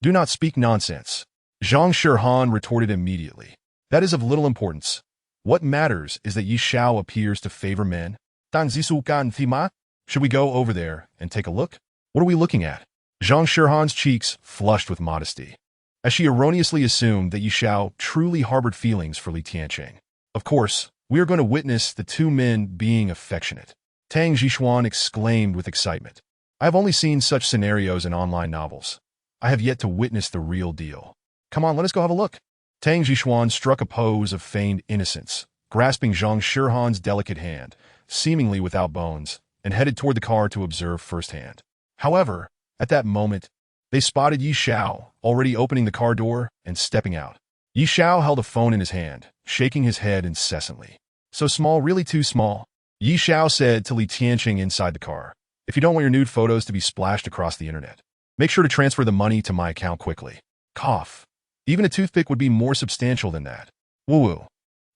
Do not speak nonsense," Zhang Shirhan retorted immediately. "That is of little importance. What matters is that Yi Xiao appears to favor men. Should we go over there and take a look?" "What are we looking at?" Zhang Shirhan's cheeks flushed with modesty, as she erroneously assumed that Yi Xiao truly harbored feelings for Li Tiancheng. "Of course, we are going to witness the 2 men being affectionate," Tang Zhixian exclaimed with excitement. "I have only seen such scenarios in online novels. I have yet to witness the real deal. Come on, let us go have a look." Tang Zhixian struck a pose of feigned innocence, grasping Zhang Shirhan's delicate hand, seemingly without bones, and headed toward the car to observe firsthand. However, at that moment, they spotted Yi Xiao already opening the car door and stepping out. Yi Xiao held a phone in his hand, shaking his head incessantly. "So small, really too small," Yi Xiao said to Li Tiancheng inside the car. "If you don't want your nude photos to be splashed across the internet, make sure to transfer the money to my account quickly." Cough. "Even a toothpick would be more substantial than that." "Woo-woo."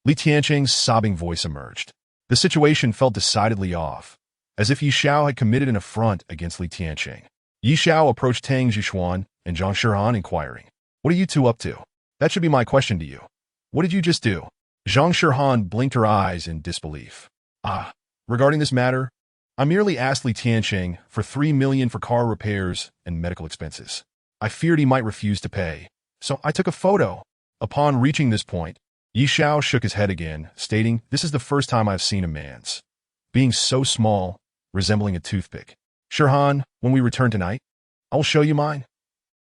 Li Tiancheng's sobbing voice emerged. The situation felt decidedly off, as if Yi Xiao had committed an affront against Li Tiancheng. Yi Xiao approached Tang Zhixian and Zhang Shirhan, inquiring, "What are you 2 up to?" "That should be my question to you. What did you just do?" Zhang Shirhan blinked her eyes in disbelief. "Ah, regarding this matter, I merely asked Li Tianqing for 3 million for car repairs and medical expenses. I feared he might refuse to pay, so I took a photo. Upon reaching this point, Yi Xiao shook his head again, stating, "This is the first time I've seen a man's being so small, resembling a toothpick. Shirhan, when we return tonight, I will show you mine."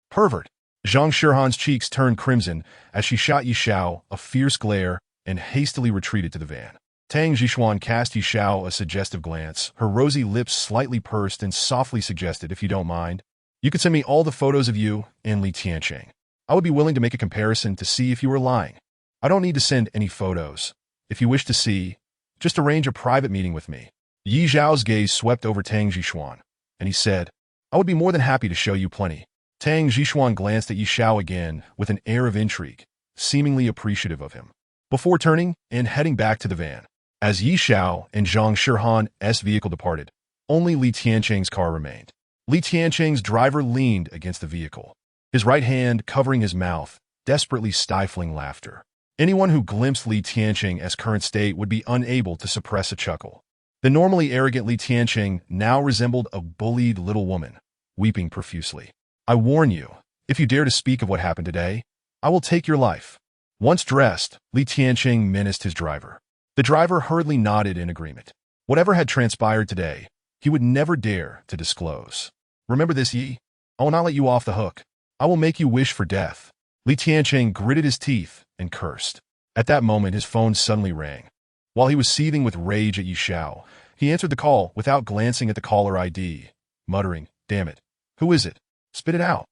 Pervert. Zhang Shirhan's cheeks turned crimson as she shot Yi Xiao a fierce glare and hastily retreated to the van. Tang Zhishuan cast Yi Xiao a suggestive glance, her rosy lips slightly pursed and softly suggested, "If you don't mind, you could send me all the photos of you and Li Tianqing. I would be willing to make a comparison to see if you were lying. I don't need to send any photos. If you wish to see, just arrange a private meeting with me." Yi Xiao's gaze swept over Tang Zhishuan, and he said, "I would be more than happy to show you plenty." Tang Zhishuan glanced at Yi Xiao again with an air of intrigue, seemingly appreciative of him, before turning and heading back to the van. As Yi Xiao and Zhang Shirhan's vehicle departed, only Li Tianqing's car remained. Li Tianqing's driver leaned against the vehicle, his right hand covering his mouth, desperately stifling laughter. Anyone who glimpsed Li Tianqing's current state would be unable to suppress a chuckle. The normally arrogant Li Tianqing now resembled a bullied little woman, weeping profusely. "I warn you, if you dare to speak of what happened today, I will take your life." Once dressed, Li Tianqing menaced his driver. The driver hurriedly nodded in agreement. Whatever had transpired today, he would never dare to disclose. "Remember this, Yi. I will not let you off the hook. I will make you wish for death." Li Tianqing gritted his teeth and cursed. At that moment, his phone suddenly rang. While he was seething with rage at Yi Xiao, he answered the call without glancing at the caller ID, muttering, "Damn it. Who is it? Spit it out."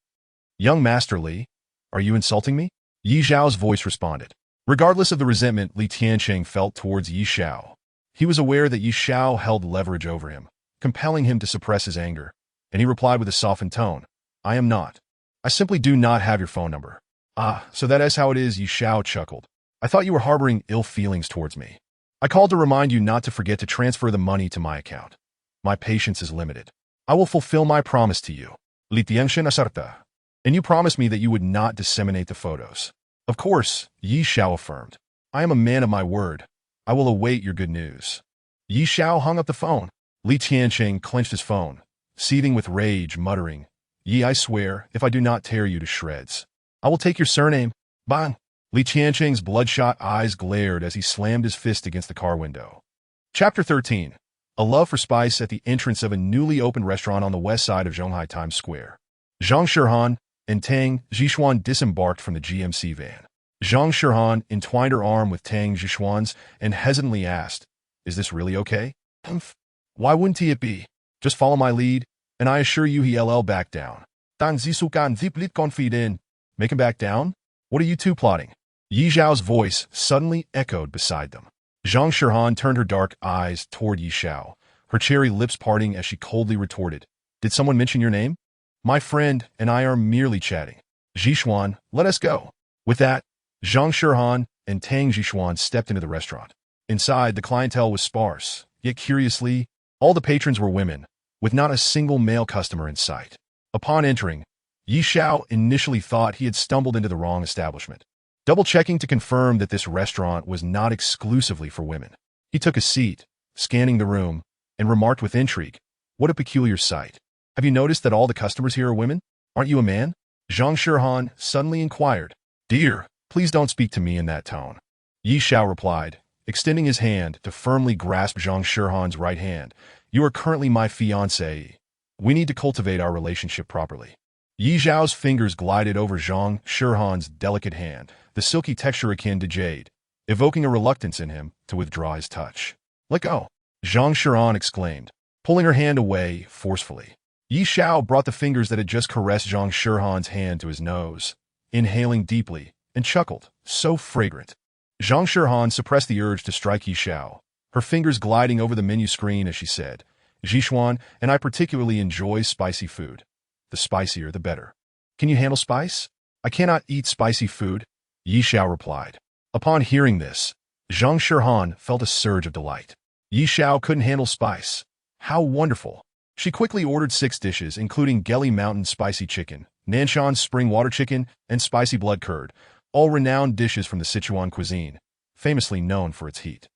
"Young Master Li, are you insulting me?" Yi Xiao's voice responded. Regardless of the resentment Li Tianqing felt towards Yi Xiao, he was aware that Yi Xiao held leverage over him, compelling him to suppress his anger, and he replied with a softened tone, "I am not. I simply do not have your phone number." "Ah, so that is how it is," Yi Xiao chuckled. "I thought you were harboring ill feelings towards me. I called to remind you not to forget to transfer the money to my account. My patience is limited. I will fulfill my promise to you. Li Tianqing asarta. And you promised me that you would not disseminate the photos." "Of course," Yi Xiao affirmed. "I am a man of my word. I will await your good news." Yi Xiao hung up the phone. Li Tianqing clenched his phone, seething with rage, muttering, "Yi, I swear, if I do not tear you to shreds, I will take your surname." Bang! Li Tianqing's bloodshot eyes glared as he slammed his fist against the car window. Chapter 13. A love for spice at the entrance of a newly opened restaurant on the west side of Zhonghai Times Square. Zhang Shirhan and Tang Zhishuan disembarked from the GMC van. Zhang Shirhan entwined her arm with Tang Zhishuan's and hesitantly asked, "Is this really okay?" "Humph. Why wouldn't it be? Just follow my lead, and I assure you he'll back down." "Dan zisukan ziplit confidin. Make him back down? What are you two plotting?" Yi Xiao's voice suddenly echoed beside them. Zhang Shirhan turned her dark eyes toward Yi Xiao, her cherry lips parting as she coldly retorted, "Did someone mention your name? My friend and I are merely chatting. Zhishuan, let us go." With that, Zhang Shirhan and Tang Zhishuan stepped into the restaurant. Inside, the clientele was sparse, yet curiously, all the patrons were women, with not a single male customer in sight. Upon entering, Yi Xiao initially thought he had stumbled into the wrong establishment. Double-checking to confirm that this restaurant was not exclusively for women, he took a seat, scanning the room, and remarked with intrigue, "What a peculiar sight. Have you noticed that all the customers here are women? Aren't you a man?" Zhang Shirhan suddenly inquired. "Dear, please don't speak to me in that tone." Yi Xiao replied, extending his hand to firmly grasp Zhang Shirhan's right hand. "You are currently my fiancée. We need to cultivate our relationship properly." Yi Xiao's fingers glided over Zhang Shirhan's delicate hand, the silky texture akin to jade, evoking a reluctance in him to withdraw his touch. "Let go!" Zhang Shirhan exclaimed, pulling her hand away forcefully. Yi Xiao brought the fingers that had just caressed Zhang Shirhan's hand to his nose, inhaling deeply, and chuckled, "So fragrant." Zhang Shirhan suppressed the urge to strike Yi Xiao, her fingers gliding over the menu screen as she said, "Zhishuan and I particularly enjoy spicy food. The spicier, the better. Can you handle spice?" "I cannot eat spicy food," Yi Xiao replied. Upon hearing this, Zhang Shirhan felt a surge of delight. Yi Xiao couldn't handle spice. How wonderful. She quickly ordered 6 dishes, including Geli Mountain spicy chicken, Nanshan spring water chicken, and spicy blood curd, all renowned dishes from the Sichuan cuisine, famously known for its heat.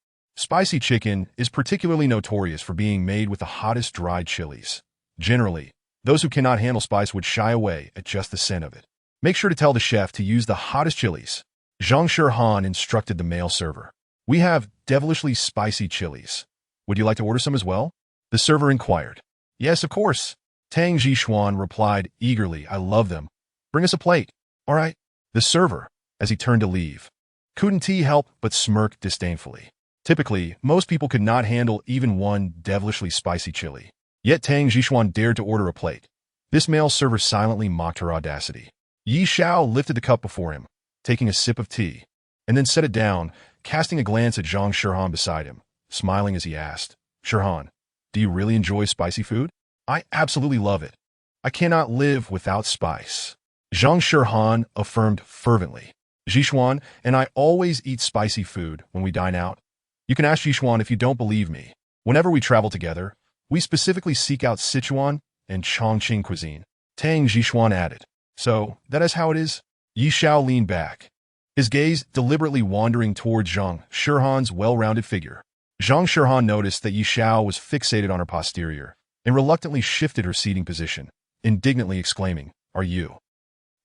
Spicy chicken is particularly notorious for being made with the hottest dried chilies. Generally, those who cannot handle spice would shy away at just the scent of it. Make sure to tell the chef to use the hottest chilies. Zhang Shirhan instructed the male server. We have devilishly spicy chilies. Would you like to order some as well? The server inquired. Yes, of course. Tang Jishuan replied eagerly. I love them. Bring us a plate. All right. The server, as he turned to leave, couldn't he help but smirk disdainfully. Typically, most people could not handle even one devilishly spicy chili. Yet Tang Jishuan dared to order a plate. This male server silently mocked her audacity. Yi Xiao lifted the cup before him, taking a sip of tea, and then set it down, casting a glance at Zhang Shirhan beside him, smiling as he asked, Shirhan, do you really enjoy spicy food? I absolutely love it. I cannot live without spice. Zhang Shirhan affirmed fervently. Jishuan and I always eat spicy food when we dine out. You can ask Jishuan if you don't believe me. Whenever we travel together, we specifically seek out Sichuan and Chongqing cuisine. Tang Jishuan added. So, that is how it is? Yi Xiao leaned back, his gaze deliberately wandering toward Zhang Shirhan's well-rounded figure. Zhang Shirhan noticed that Yi Xiao was fixated on her posterior and reluctantly shifted her seating position, indignantly exclaiming, Are you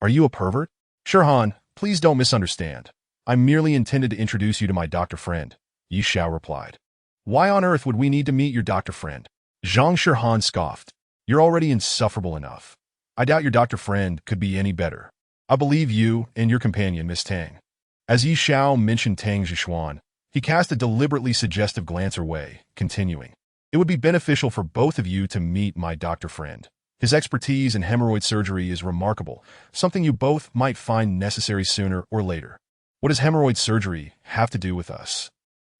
a pervert? Shirhan, please don't misunderstand. I merely intended to introduce you to my doctor friend, Yi Xiao replied. Why on earth would we need to meet your doctor friend? Zhang Shirhan scoffed. You're already insufferable enough. I doubt your doctor friend could be any better. I believe you and your companion, Miss Tang. As Yi Xiao mentioned Tang Jishuan, he cast a deliberately suggestive glance her way, continuing. It would be beneficial for both of you to meet my doctor friend. His expertise in hemorrhoid surgery is remarkable, something you both might find necessary sooner or later. What does hemorrhoid surgery have to do with us?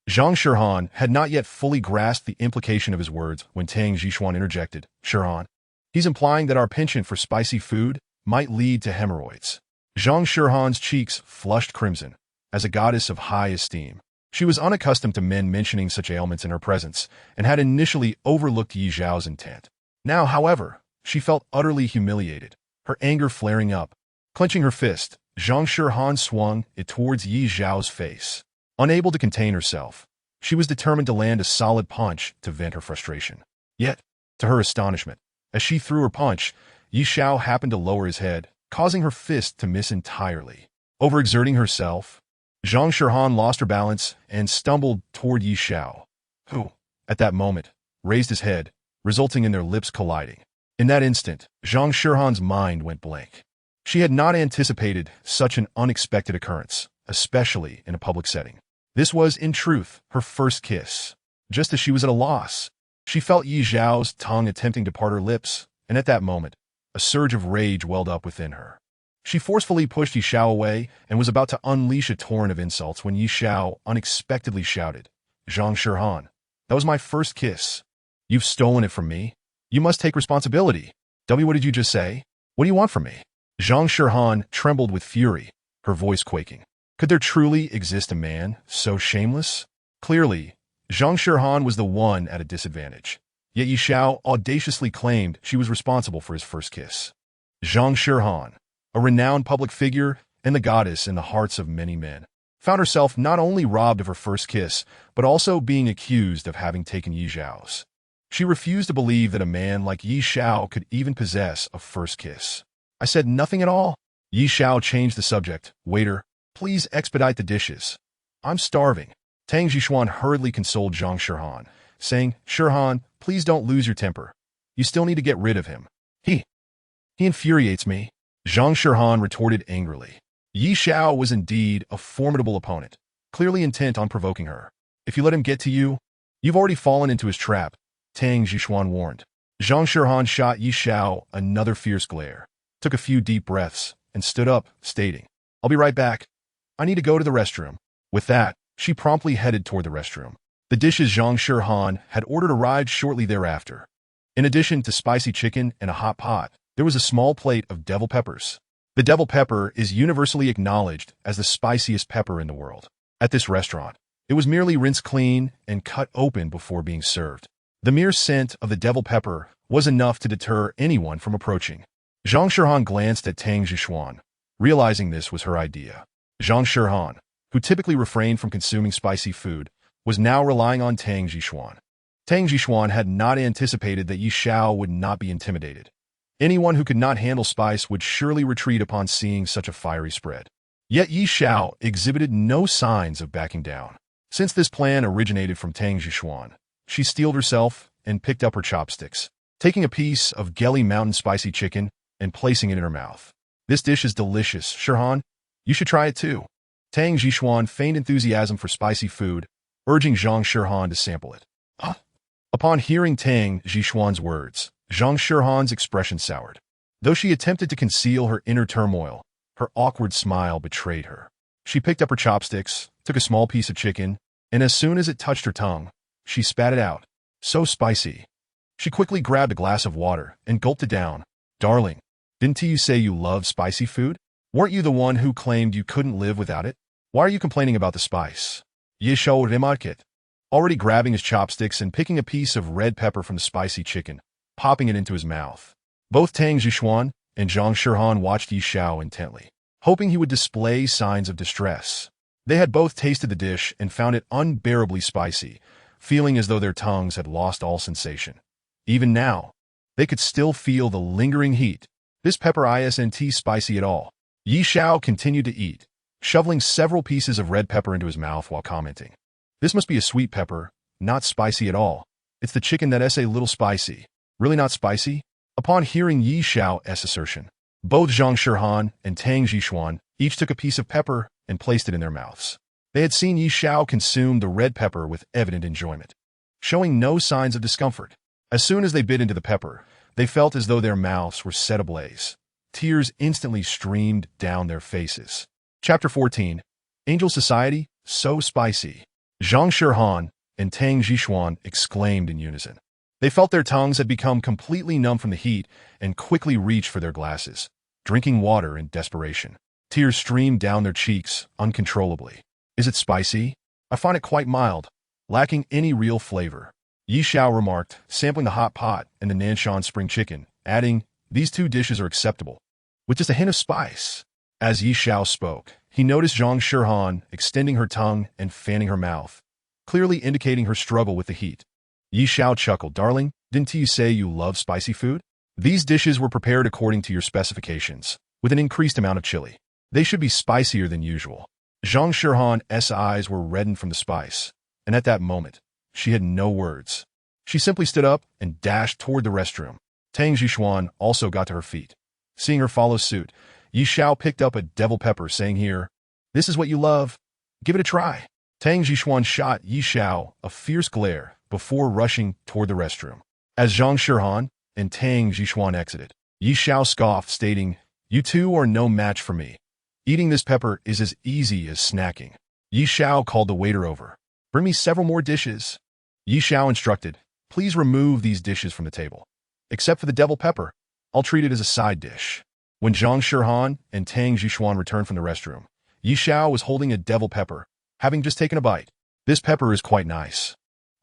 Zhang Shirhan had not yet fully grasped the implication of his words when Tang Jishuan interjected. Shirhan, he's implying that our penchant for spicy food might lead to hemorrhoids. Zhang Shirhan's cheeks flushed crimson. As a goddess of high esteem, she was unaccustomed to men mentioning such ailments in her presence and had initially overlooked Yi Xiao's intent. Now, however, she felt utterly humiliated, her anger flaring up. Clenching her fist, Zhang Shirhan swung it towards Yi Xiao's face. Unable to contain herself, she was determined to land a solid punch to vent her frustration. Yet, to her astonishment, as she threw her punch, Yi Xiao happened to lower his head, causing her fist to miss entirely. Overexerting herself, Zhang Shirhan lost her balance and stumbled toward Yi Xiao, who, at that moment, raised his head, resulting in their lips colliding. In that instant, Zhang Shirhan's mind went blank. She had not anticipated such an unexpected occurrence, especially in a public setting. This was, in truth, her first kiss. Just as she was at a loss, she felt Yi Xiao's tongue attempting to part her lips, and at that moment, a surge of rage welled up within her. She forcefully pushed Yi Xiao away and was about to unleash a torrent of insults when Yi Xiao unexpectedly shouted, Zhang Shirhan, that was my first kiss. You've stolen it from me. You must take responsibility. What did you just say? What do you want from me? Zhang Shirhan trembled with fury, her voice quaking. Could there truly exist a man so shameless? Clearly, Zhang Shirhan was the one at a disadvantage. Yet Yi Xiao audaciously claimed she was responsible for his first kiss. Zhang Shirhan, a renowned public figure and the goddess in the hearts of many men, found herself not only robbed of her first kiss, but also being accused of having taken Yi Xiao's. She refused to believe that a man like Yi Xiao could even possess a first kiss. I said nothing at all. Yi Xiao changed the subject. Waiter, please expedite the dishes. I'm starving. Tang Jishuan hurriedly consoled Zhang Shirhan, saying, Shirhan, please don't lose your temper. You still need to get rid of him. He infuriates me. Zhang Shirhan retorted angrily. Yi Xiao was indeed a formidable opponent, clearly intent on provoking her. If you let him get to you, you've already fallen into his trap, Tang Jishuan warned. Zhang Shirhan shot Yi Xiao another fierce glare, took a few deep breaths, and stood up, stating, I'll be right back. I need to go to the restroom. With that, she promptly headed toward the restroom. The dishes Zhang Shirhan had ordered arrived shortly thereafter. In addition to spicy chicken and a hot pot, there was a small plate of devil peppers. The devil pepper is universally acknowledged as the spiciest pepper in the world. At this restaurant, it was merely rinsed clean and cut open before being served. The mere scent of the devil pepper was enough to deter anyone from approaching. Zhang Shirhan glanced at Tang Jishuan, realizing this was her idea. Zhang Shirhan, who typically refrained from consuming spicy food, was now relying on Tang Jixuan. Tang Jixuan had not anticipated that Yi Xiao would not be intimidated. Anyone who could not handle spice would surely retreat upon seeing such a fiery spread. Yet Yi Xiao exhibited no signs of backing down. Since this plan originated from Tang Jixuan, she steeled herself and picked up her chopsticks, taking a piece of Geli Mountain spicy chicken and placing it in her mouth. "This dish is delicious, Shirhan. You should try it too." Tang Jixuan feigned enthusiasm for spicy food, urging Zhang Shirhan to sample it. Upon hearing Tang Jixuan's words, Zhang Shirhan's expression soured. Though she attempted to conceal her inner turmoil, her awkward smile betrayed her. She picked up her chopsticks, took a small piece of chicken, and as soon as it touched her tongue, she spat it out. So spicy. She quickly grabbed a glass of water and gulped it down. "Darling, didn't you say you love spicy food? Weren't you the one who claimed you couldn't live without it? Why are you complaining about the spice?" Ye Xiao remarked, already grabbing his chopsticks and picking a piece of red pepper from the spicy chicken, popping it into his mouth. Both Tang Jixuan and Zhang Shirhan watched Yi Xiao intently, hoping he would display signs of distress. They had both tasted the dish and found it unbearably spicy, feeling as though their tongues had lost all sensation. Even now, they could still feel the lingering heat. "This pepper isn't spicy at all." Yi Xiao continued to eat, shoveling several pieces of red pepper into his mouth while commenting. "This must be a sweet pepper, not spicy at all. It's the chicken that's a little spicy. Really not spicy?" Upon hearing Yi Xiao's assertion, both Zhang Shirhan and Tang Jixuan each took a piece of pepper and placed it in their mouths. They had seen Yi Xiao consume the red pepper with evident enjoyment, showing no signs of discomfort. As soon as they bit into the pepper, they felt as though their mouths were set ablaze. Tears instantly streamed down their faces. Chapter 14. Angel Society, so spicy. Zhang Shirhan and Tang Jixuan exclaimed in unison. They felt their tongues had become completely numb from the heat and quickly reached for their glasses, drinking water in desperation. Tears streamed down their cheeks uncontrollably. "Is it spicy? I find it quite mild, lacking any real flavor," Yi Xiao remarked, sampling the hot pot and the Nanshan spring chicken, adding, "These two dishes are acceptable, with just a hint of spice." As Yi Xiao spoke, he noticed Zhang Shirhan extending her tongue and fanning her mouth, clearly indicating her struggle with the heat. Yi Xiao chuckled. "Darling, didn't you say you love spicy food? These dishes were prepared according to your specifications, with an increased amount of chili. They should be spicier than usual." Zhang Shirhan's eyes were reddened from the spice, and at that moment, she had no words. She simply stood up and dashed toward the restroom. Tang Jixuan also got to her feet. Seeing her follow suit, Yi Xiao picked up a devil pepper, saying, "Here, this is what you love. Give it a try." Tang Jixuan shot Yi Xiao a fierce glare before rushing toward the restroom. As Zhang Shirhan and Tang Jixuan exited, Yi Xiao scoffed, stating, "You two are no match for me. Eating this pepper is as easy as snacking." Yi Xiao called the waiter over. "Bring me several more dishes." Yi Xiao instructed, "Please remove these dishes from the table. Except for the devil pepper, I'll treat it as a side dish." When Zhang Shirhan and Tang Jixuan returned from the restroom, Yi Xiao was holding a devil pepper, having just taken a bite. "This pepper is quite nice.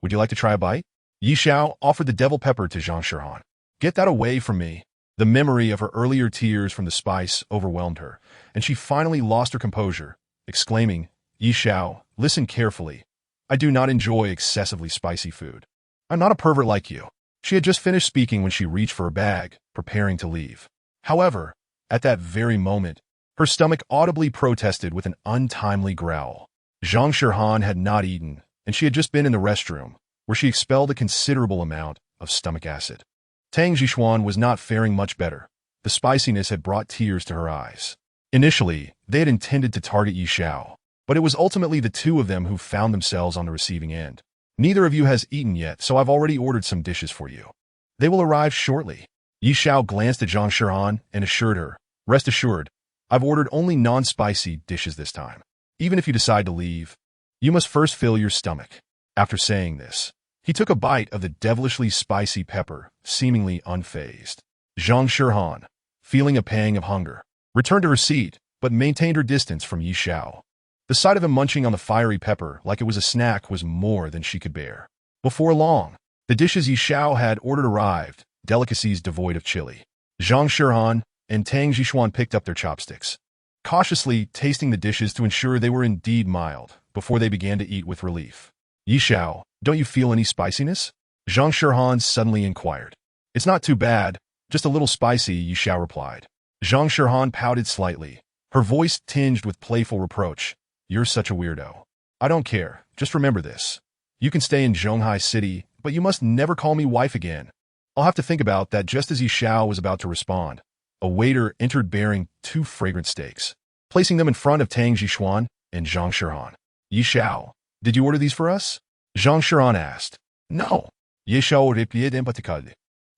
Would you like to try a bite?" Yi Xiao offered the devil pepper to Zhang Shirhan. "Get that away from me." The memory of her earlier tears from the spice overwhelmed her, and she finally lost her composure, exclaiming, "Yi Xiao, listen carefully. I do not enjoy excessively spicy food. I'm not a pervert like you." She had just finished speaking when she reached for her bag, preparing to leave. However, at that very moment, her stomach audibly protested with an untimely growl. Zhang Shirhan had not eaten, and she had just been in the restroom, where she expelled a considerable amount of stomach acid. Tang Jixuan was not faring much better. The spiciness had brought tears to her eyes. Initially, they had intended to target Yi Xiao, but it was ultimately the two of them who found themselves on the receiving end. "Neither of you has eaten yet, so I've already ordered some dishes for you. They will arrive shortly." Yi Xiao glanced at Zhang Shirhan and assured her, "Rest assured, I've ordered only non-spicy dishes this time. Even if you decide to leave, you must first fill your stomach." After saying this, he took a bite of the devilishly spicy pepper, seemingly unfazed. Zhang Shirhan, feeling a pang of hunger, returned to her seat, but maintained her distance from Yi Xiao. The sight of him munching on the fiery pepper like it was a snack was more than she could bear. Before long, the dishes Yi Xiao had ordered arrived, delicacies devoid of chili. Zhang Shirhan and Tang Jixuan picked up their chopsticks, cautiously tasting the dishes to ensure they were indeed mild, before they began to eat with relief. Yi Xiao, don't you feel any spiciness? Zhang Shihan suddenly inquired. It's not too bad, just a little spicy, Yi Xiao replied. Zhang Shihan pouted slightly, her voice tinged with playful reproach. You're such a weirdo. I don't care, just remember this. You can stay in Zhonghai City, but you must never call me wife again. I'll have to think about that. Just as Yi Xiao was about to respond, a waiter entered bearing 2 fragrant steaks, placing them in front of Tang Jixuan and Zhang Shihan. Yi Xiao, did you order these for us? Zhang Shihan asked. No. Yi Xiao replied emphatically.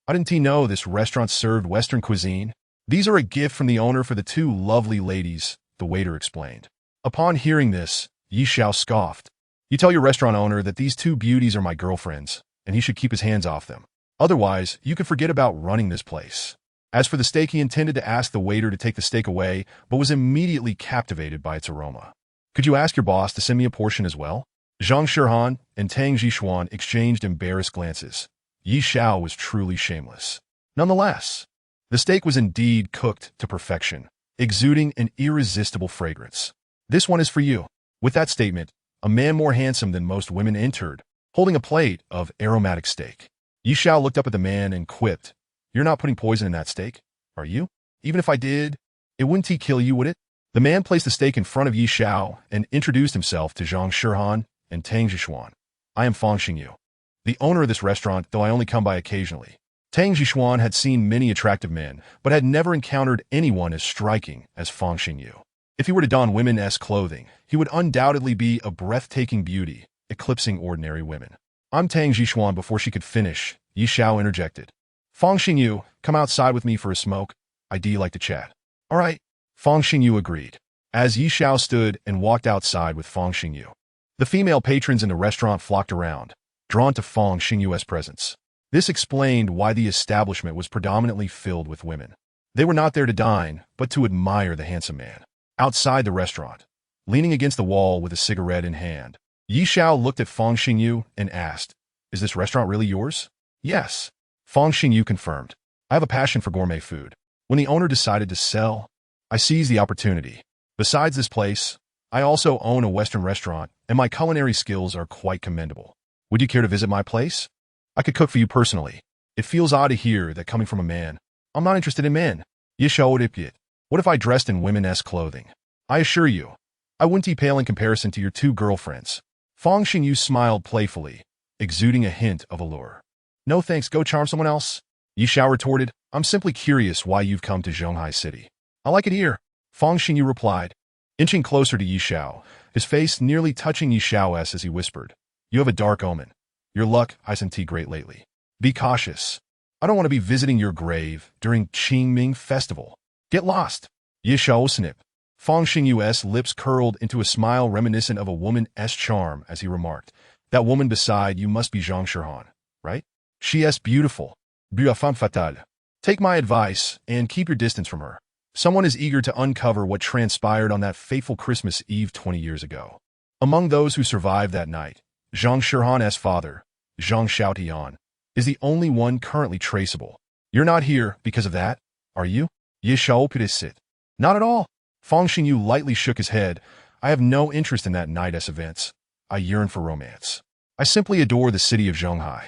I didn't know this restaurant served Western cuisine. These are a gift from the owner for the 2 lovely ladies, the waiter explained. Upon hearing this, Yi Xiao scoffed. You tell your restaurant owner that these 2 beauties are my girlfriends, and he should keep his hands off them. Otherwise, you could forget about running this place. As for the steak, he intended to ask the waiter to take the steak away, but was immediately captivated by its aroma. Could you ask your boss to send me a portion as well? Zhang Shihan and Tang Jixuan exchanged embarrassed glances. Yi Xiao was truly shameless. Nonetheless, the steak was indeed cooked to perfection, exuding an irresistible fragrance. This one is for you. With that statement, a man more handsome than most women entered, holding a plate of aromatic steak. Yi Xiao looked up at the man and quipped, You're not putting poison in that steak, are you? Even if I did, it wouldn't kill you, would it? The man placed the steak in front of Yi Xiao and introduced himself to Zhang Shihan and Tang Jixuan. I am Fang Xingyu, the owner of this restaurant, though I only come by occasionally. Tang Jixuan had seen many attractive men, but had never encountered anyone as striking as Fang Xingyu. If he were to don women-esque clothing, he would undoubtedly be a breathtaking beauty, eclipsing ordinary women. I'm Tang Jixuan. Before she could finish, Yi Xiao interjected. Fang Xingyu, come outside with me for a smoke. I'd like to chat. All right. Fang Xingyu agreed. As Yi Xiao stood and walked outside with Fang Xingyu, the female patrons in the restaurant flocked around, drawn to Fang Xingyu's presence. This explained why the establishment was predominantly filled with women. They were not there to dine, but to admire the handsome man. Outside the restaurant, leaning against the wall with a cigarette in hand, Yi Xiao looked at Fang Xingyu and asked, Is this restaurant really yours? Yes. Fang Xingyu confirmed. I have a passion for gourmet food. When the owner decided to sell, I seized the opportunity. Besides this place, I also own a Western restaurant, and my culinary skills are quite commendable. Would you care to visit my place? I could cook for you personally. It feels odd to hear that coming from a man. I'm not interested in men. Yi Xiao replied. What if I dressed in women-esque clothing? I assure you, I wouldn't pale in comparison to your 2 girlfriends. Fang Xingyu smiled playfully, exuding a hint of allure. No thanks, go charm someone else. Yi Xiao retorted, I'm simply curious why you've come to Zhonghai City. I like it here, Fang Xingyu replied, inching closer to Yi Xiao, his face nearly touching Yi Xiao's as he whispered, You have a dark omen. Your luck hasn't been great lately. Be cautious. I don't want to be visiting your grave during Qingming Festival. Get lost. Yi Xiao snip. Fang Xingyu's lips curled into a smile reminiscent of a woman's charm as he remarked, That woman beside you must be Zhang Shihan, right? She is beautiful. Beautiful femme fatale. Take my advice and keep your distance from her. Someone is eager to uncover what transpired on that fateful Christmas Eve 20 years ago. Among those who survived that night, Zhang Shihan's father, Zhang Xiaotian, is the only one currently traceable. You're not here because of that, are you? Yi Xiao pisit. Not at all. Fang Xingyu lightly shook his head. I have no interest in that night's events. I yearn for romance. I simply adore the city of Zhonghai.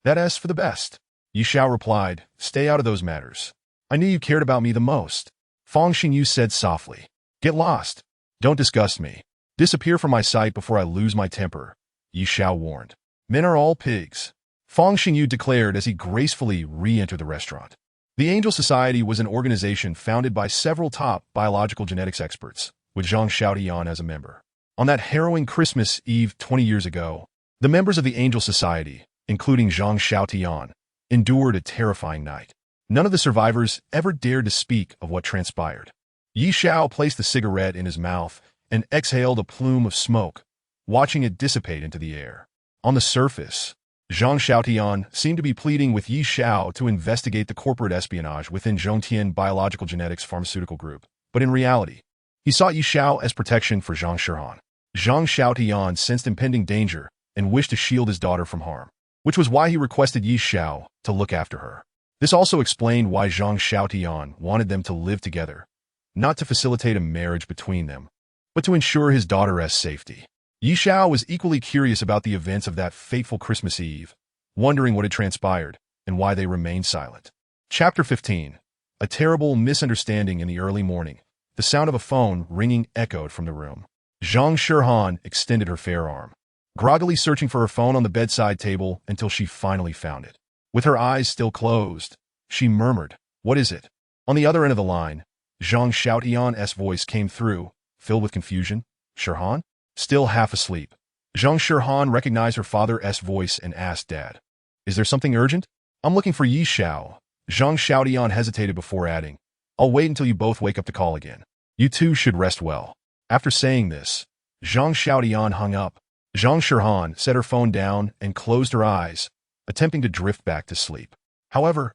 That is for the best. Yi Xiao replied, Stay out of those matters. I knew you cared about me the most. Fang Xingyu said softly, Get lost. Don't disgust me. Disappear from my sight before I lose my temper, Yi Xiao warned. Men are all pigs. Fang Xingyu declared as he gracefully re-entered the restaurant. The Angel Society was an organization founded by several top biological genetics experts, with Zhang Xiaotian as a member. On that harrowing Christmas Eve 20 years ago, the members of the Angel Society, including Zhang Xiaotian, endured a terrifying night. None of the survivors ever dared to speak of what transpired. Yi Xiao placed the cigarette in his mouth and exhaled a plume of smoke, watching it dissipate into the air. On the surface, Zhang Xiaotian seemed to be pleading with Yi Xiao to investigate the corporate espionage within Zhongtian Biological Genetics Pharmaceutical Group, but in reality, he sought Yi Xiao as protection for Zhang Shihan. Zhang Xiaotian sensed impending danger and wished to shield his daughter from harm, which was why he requested Yi Xiao to look after her. This also explained why Zhang Xiaotian wanted them to live together, not to facilitate a marriage between them, but to ensure his daughter's safety. Yi Xiao was equally curious about the events of that fateful Christmas Eve, wondering what had transpired and why they remained silent. Chapter 15. A terrible misunderstanding in the early morning. The sound of a phone ringing echoed from the room. Zhang Shirhan extended her fair arm, groggily searching for her phone on the bedside table until she finally found it. With her eyes still closed, she murmured, "What is it?" On the other end of the line, Zhang Xiaotian's voice came through, filled with confusion. "Shirhan?" Still half asleep, Zhang Shirhan recognized her father's voice and asked Dad, "Is there something urgent?" "I'm looking for Yi Xiao." Zhang Xiaotian hesitated before adding, "I'll wait until you both wake up to call again. You two should rest well." After saying this, Zhang Xiaotian hung up. Zhang Shirhan set her phone down and closed her eyes, attempting to drift back to sleep. However,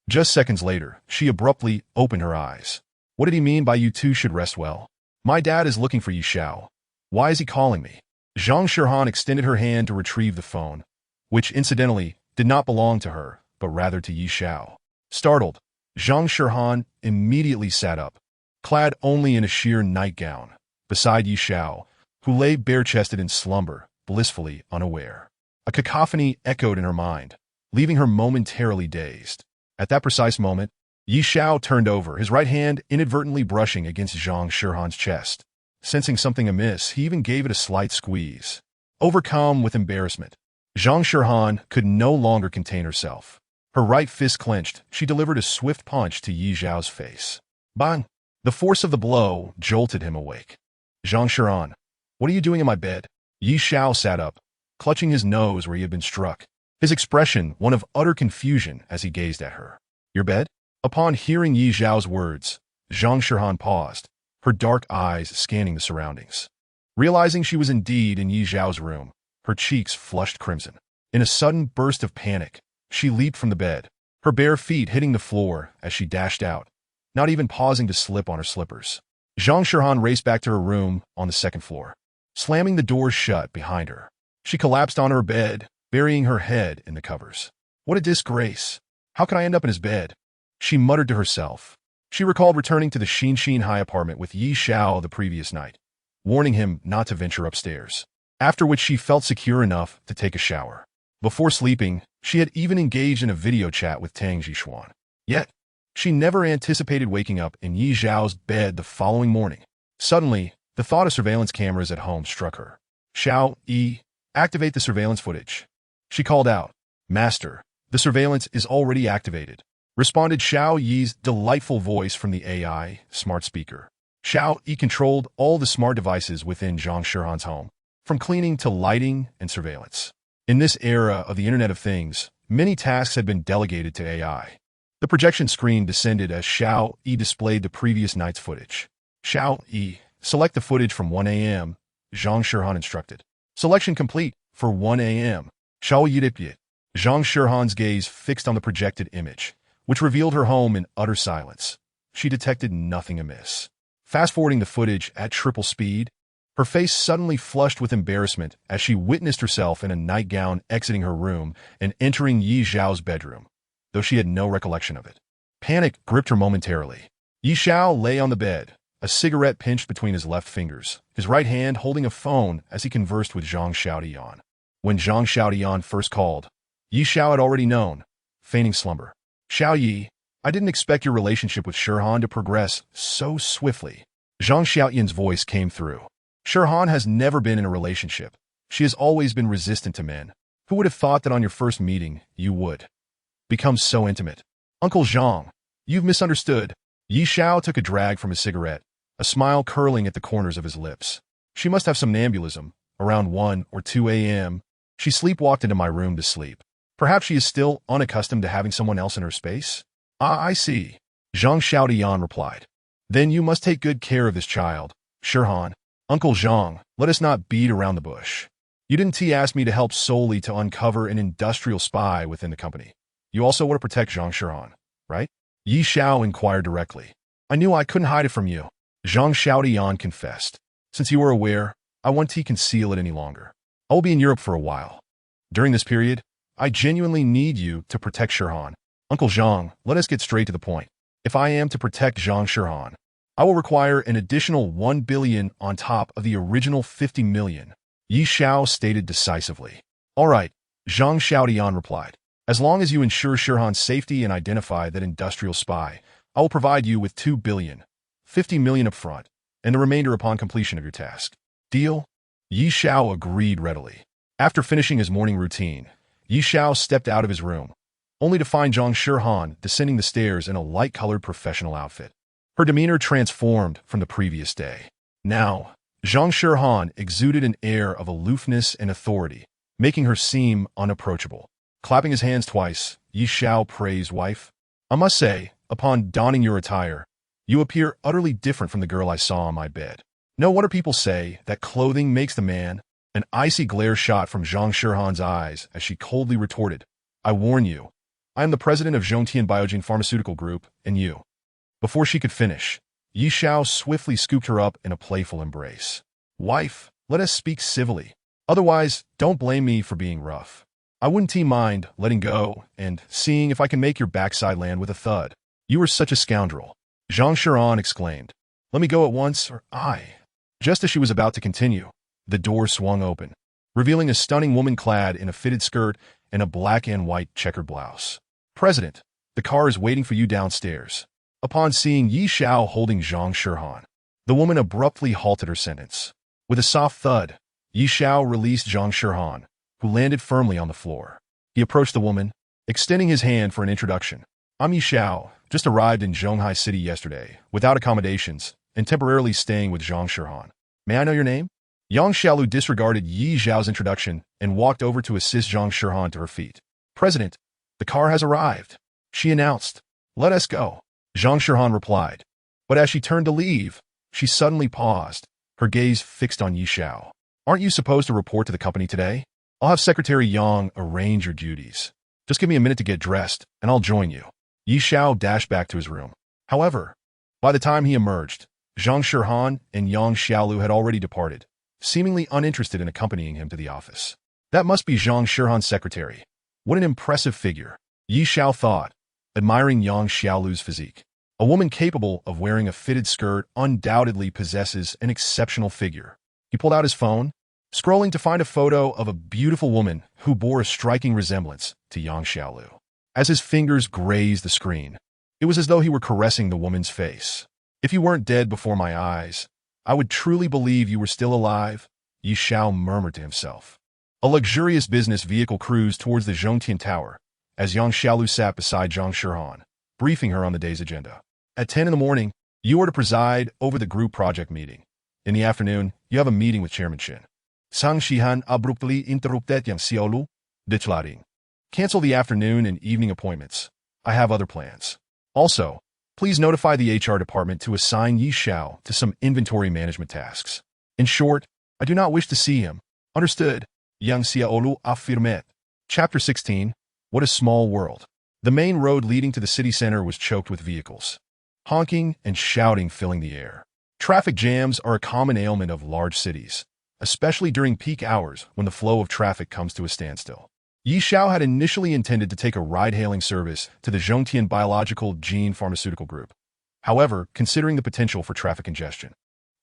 just seconds later, she abruptly opened her eyes. "What did he mean by you two should rest well?" "My dad is looking for Yi Xiao. Why is he calling me?" Zhang Shirhan extended her hand to retrieve the phone, which incidentally did not belong to her, but rather to Yi Xiao. Startled, Zhang Shirhan immediately sat up, clad only in a sheer nightgown, beside Yi Xiao, who lay bare-chested in slumber, blissfully unaware. A cacophony echoed in her mind, leaving her momentarily dazed. At that precise moment, Yi Xiao turned over, his right hand inadvertently brushing against Zhang Shirhan's chest. Sensing something amiss, he even gave it a slight squeeze. Overcome with embarrassment, Zhang Shirhan could no longer contain herself. Her right fist clenched, she delivered a swift punch to Yi Xiao's face. Bang! The force of the blow jolted him awake. "Zhang Shirhan, what are you doing in my bed?" Yi Xiao sat up, clutching his nose where he had been struck, his expression one of utter confusion as he gazed at her. "Your bed?" Upon hearing Yi Xiao's words, Zhang Shirhan paused, her dark eyes scanning the surroundings. Realizing she was indeed in Yi Xiao's room, her cheeks flushed crimson. In a sudden burst of panic, she leaped from the bed, her bare feet hitting the floor as she dashed out, not even pausing to slip on her slippers. Zhang Shirhan raced back to her room on the second floor, slamming the doors shut behind her. She collapsed on her bed, burying her head in the covers. "What a disgrace! How could I end up in his bed?" she muttered to herself. She recalled returning to the Xin High apartment with Yi Xiao the previous night, warning him not to venture upstairs, after which she felt secure enough to take a shower. Before sleeping, she had even engaged in a video chat with Tang Jixuan. Yet, she never anticipated waking up in Yi Xiao's bed the following morning. Suddenly, the thought of surveillance cameras at home struck her. "Xiao Yi, activate the surveillance footage." She called out. "Master, the surveillance is already activated," responded Xiao Yi's delightful voice from the AI smart speaker. Xiao Yi controlled all the smart devices within Zhang Shirhan's home, from cleaning to lighting and surveillance. In this era of the Internet of Things, many tasks had been delegated to AI. The projection screen descended as Xiao Yi displayed the previous night's footage. "Xiao Yi, select the footage from 1 a.m., Zhang Shirhan instructed. "Selection complete for 1 a.m. Xiao Yi dipyit." Zhang Shirhan's gaze fixed on the projected image, which revealed her home in utter silence. She detected nothing amiss. Fast-forwarding the footage at triple speed, her face suddenly flushed with embarrassment as she witnessed herself in a nightgown exiting her room and entering Yi Xiao's bedroom, though she had no recollection of it. Panic gripped her momentarily. Yi Xiao lay on the bed, a cigarette pinched between his left fingers, his right hand holding a phone as he conversed with Zhang Xiaotian. When Zhang Xiaotian first called, Yi Xiao had already known, feigning slumber. "Xiao Yi, I didn't expect your relationship with Shirhan to progress so swiftly." Zhang Xiaotian's voice came through. "Shirhan has never been in a relationship. She has always been resistant to men. Who would have thought that on your first meeting, you would become so intimate?" "Uncle Zhang, you've misunderstood." Yi Xiao took a drag from his cigarette, a smile curling at the corners of his lips. "She must have somnambulism. Around 1 or 2 a.m., she sleepwalked into my room to sleep. Perhaps she is still unaccustomed to having someone else in her space?" "Ah, I see," Zhang Xiaotian replied. "Then you must take good care of this child, Shirhan." "Uncle Zhang, let us not beat around the bush. You didn't ask me to help solely to uncover an industrial spy within the company. You also want to protect Zhang Shirhan, right?" Yi Xiao inquired directly. "I knew I couldn't hide it from you," Zhang Xiaotian confessed. "Since you were aware, I won't conceal it any longer. I will be in Europe for a while. During this period, I genuinely need you to protect Shirhan. Uncle Zhang, let us get straight to the point. If I am to protect Zhang Shirhan, I will require an additional 1 billion on top of the original 50 million. Yi Xiao stated decisively. All right, Zhang Xiaodian replied. As long as you ensure Shirhan's safety and identify that industrial spy, I will provide you with 2 billion, 50 million upfront, and the remainder upon completion of your task. Deal? Yi Xiao agreed readily. After finishing his morning routine, Yi Xiao stepped out of his room, only to find Zhang Shirhan descending the stairs in a light-colored professional outfit. Her demeanor transformed from the previous day. Now, Zhang Shirhan exuded an air of aloofness and authority, making her seem unapproachable. Clapping his hands twice, Yi Xiao praised wife. I must say, upon donning your attire, you appear utterly different from the girl I saw on my bed. No wonder people say that clothing makes the man. An icy glare shot from Zhang Shirhan's eyes as she coldly retorted, I warn you, I am the president of Zhongtian Biogen Pharmaceutical Group, and you. Before she could finish, Yi Xiao swiftly scooped her up in a playful embrace. Wife, let us speak civilly. Otherwise, don't blame me for being rough. I wouldn't mind letting go and seeing if I can make your backside land with a thud. You are such a scoundrel. Zhang Shiran exclaimed. Let me go at once, or I. Just as she was about to continue, the door swung open, revealing a stunning woman clad in a fitted skirt and a black and white checkered blouse. President, the car is waiting for you downstairs. Upon seeing Yi Xiao holding Zhang Shirhan, the woman abruptly halted her sentence. With a soft thud, Yi Xiao released Zhang Shirhan, who landed firmly on the floor. He approached the woman, extending his hand for an introduction. I'm Yi Xiao, just arrived in Zhonghai City yesterday, without accommodations, and temporarily staying with Zhang Shirhan. May I know your name? Yang Xiaolu disregarded Yi Xiao's introduction and walked over to assist Zhang Shirhan to her feet. President, the car has arrived, she announced. Let us go. Zhang Shirhan replied. But as she turned to leave, she suddenly paused, her gaze fixed on Yi Xiao. Aren't you supposed to report to the company today? I'll have Secretary Yang arrange your duties. Just give me a minute to get dressed, and I'll join you. Yi Xiao dashed back to his room. However, by the time he emerged, Zhang Shirhan and Yang Xiaolu had already departed, seemingly uninterested in accompanying him to the office. That must be Zhang Shirhan's secretary. What an impressive figure, Yi Xiao thought, admiring Yang Xiaolu's physique. A woman capable of wearing a fitted skirt undoubtedly possesses an exceptional figure. He pulled out his phone, scrolling to find a photo of a beautiful woman who bore a striking resemblance to Yang Xiaolu. As his fingers grazed the screen, it was as though he were caressing the woman's face. If you weren't dead before my eyes, I would truly believe you were still alive, Yi Xiao murmured to himself. A luxurious business vehicle cruised towards the Zhongtian Tower, as Yang Xiaolu sat beside Zhang Shirhan, briefing her on the day's agenda. At 10 in the morning, you are to preside over the group project meeting. In the afternoon, you have a meeting with Chairman Shin. Zhang Shihan abruptly interrupted Yang Xiaolu, declaring, cancel the afternoon and evening appointments. I have other plans. Also, please notify the HR department to assign Yi Xiao to some inventory management tasks. In short, I do not wish to see him. Understood? Yang Xiaolu affirmed. Chapter 16. What a small world. The main road leading to the city center was choked with vehicles, honking and shouting filling the air. Traffic jams are a common ailment of large cities, especially during peak hours when the flow of traffic comes to a standstill. Yi Xiao had initially intended to take a ride-hailing service to the Zhongtian Biological Gene Pharmaceutical Group. However, considering the potential for traffic congestion,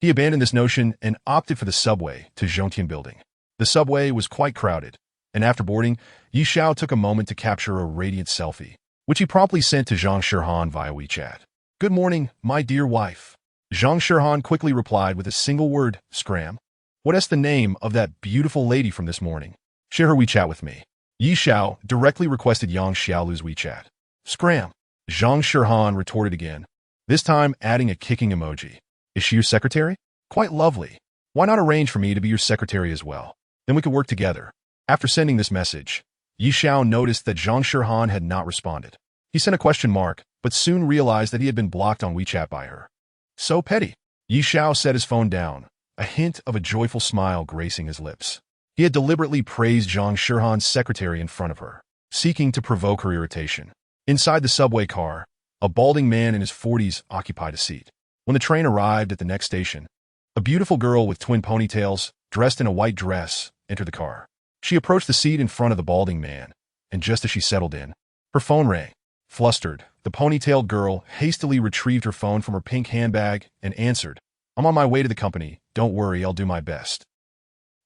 he abandoned this notion and opted for the subway to Zhongtian Building. The subway was quite crowded, and after boarding, Yi Xiao took a moment to capture a radiant selfie, which he promptly sent to Zhang Shirhan via WeChat. Good morning, my dear wife. Zhang Shirhan quickly replied with a single word, scram. What is the name of that beautiful lady from this morning? Share her WeChat with me. Yi Xiao directly requested Yang Xiaolu's WeChat. Scram. Zhang Shirhan retorted again, this time adding a kicking emoji. Is she your secretary? Quite lovely. Why not arrange for me to be your secretary as well? Then we could work together. After sending this message, Yi Xiao noticed that Zhang Shirhan had not responded. He sent a question mark, but soon realized that he had been blocked on WeChat by her. So petty. Yi Xiao set his phone down, a hint of a joyful smile gracing his lips. He had deliberately praised Zhang Shirhan's secretary in front of her, seeking to provoke her irritation. Inside the subway car, a balding man in his 40s occupied a seat. When the train arrived at the next station, a beautiful girl with twin ponytails, dressed in a white dress, entered the car. She approached the seat in front of the balding man, and just as she settled in, her phone rang. Flustered, the ponytailed girl hastily retrieved her phone from her pink handbag and answered, I'm on my way to the company. Don't worry, I'll do my best.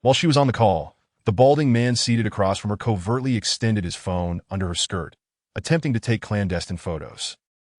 While she was on the call, the balding man seated across from her covertly extended his phone under her skirt, attempting to take clandestine photos.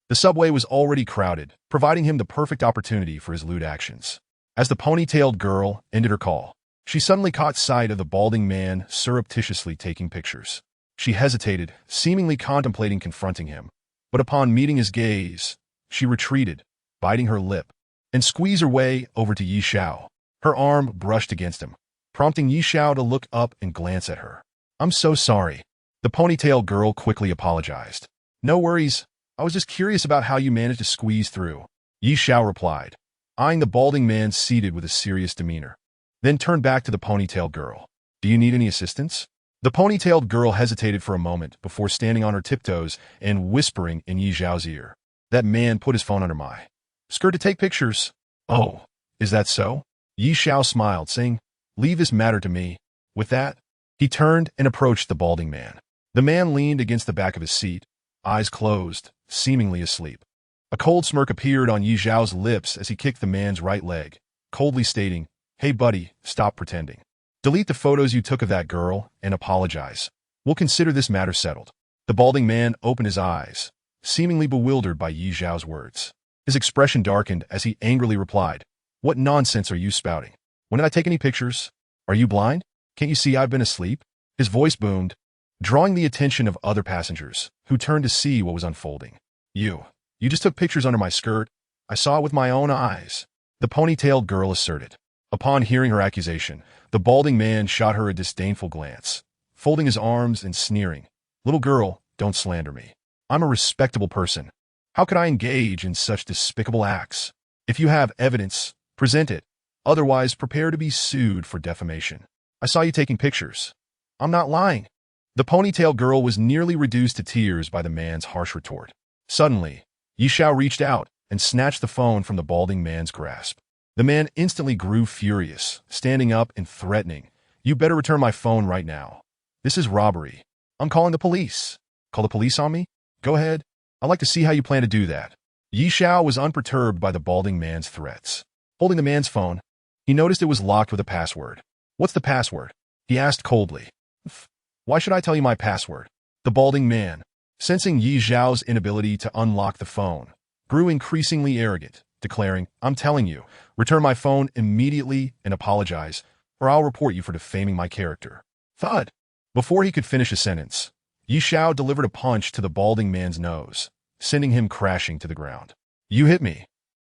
The subway was already crowded, providing him the perfect opportunity for his lewd actions. As the ponytailed girl ended her call, she suddenly caught sight of the balding man surreptitiously taking pictures. She hesitated, seemingly contemplating confronting him, but upon meeting his gaze, she retreated, biting her lip, and squeezed her way over to Yi Xiao. Her arm brushed against him, prompting Yi Xiao to look up and glance at her. "I'm so sorry." The ponytail girl quickly apologized. "No worries. I was just curious about how you managed to squeeze through," Yi Xiao replied, eyeing the balding man seated with a serious demeanor. Then turned back to the ponytailed girl. "Do you need any assistance?" The ponytailed girl hesitated for a moment before standing on her tiptoes and whispering in Yi Xiao's ear. "That man put his phone under my skirt to take pictures." "Oh, is that so?" Yi Xiao smiled, saying, "Leave this matter to me." With that, he turned and approached the balding man. The man leaned against the back of his seat, eyes closed, seemingly asleep. A cold smirk appeared on Yi Xiao's lips as he kicked the man's right leg, coldly stating, "Hey buddy, stop pretending. Delete the photos you took of that girl and apologize. We'll consider this matter settled." The balding man opened his eyes, seemingly bewildered by Yi Xiao's words. His expression darkened as he angrily replied, "What nonsense are you spouting? When did I take any pictures? Are you blind? Can't you see I've been asleep?" His voice boomed, drawing the attention of other passengers, who turned to see what was unfolding. You just took pictures under my skirt. I saw it with my own eyes," the ponytailed girl asserted. Upon hearing her accusation, the balding man shot her a disdainful glance, folding his arms and sneering, "Little girl, don't slander me. I'm a respectable person. How could I engage in such despicable acts? If you have evidence, present it. Otherwise, prepare to be sued for defamation. I saw you taking pictures. I'm not lying." The ponytail girl was nearly reduced to tears by the man's harsh retort. Suddenly, Yi Xiao reached out and snatched the phone from the balding man's grasp. The man instantly grew furious, standing up and threatening, "You better return my phone right now. This is robbery. I'm calling the police." "Call the police on me? Go ahead. I'd like to see how you plan to do that." Yi Xiao was unperturbed by the balding man's threats. Holding the man's phone, he noticed it was locked with a password. "What's the password?" he asked coldly. "Why should I tell you my password?" The balding man, sensing Yi Xiao's inability to unlock the phone, grew increasingly arrogant, declaring, "I'm telling you, return my phone immediately and apologize, or I'll report you for defaming my character." Thud! Before he could finish a sentence, Yi Xiao delivered a punch to the balding man's nose, sending him crashing to the ground. "You hit me."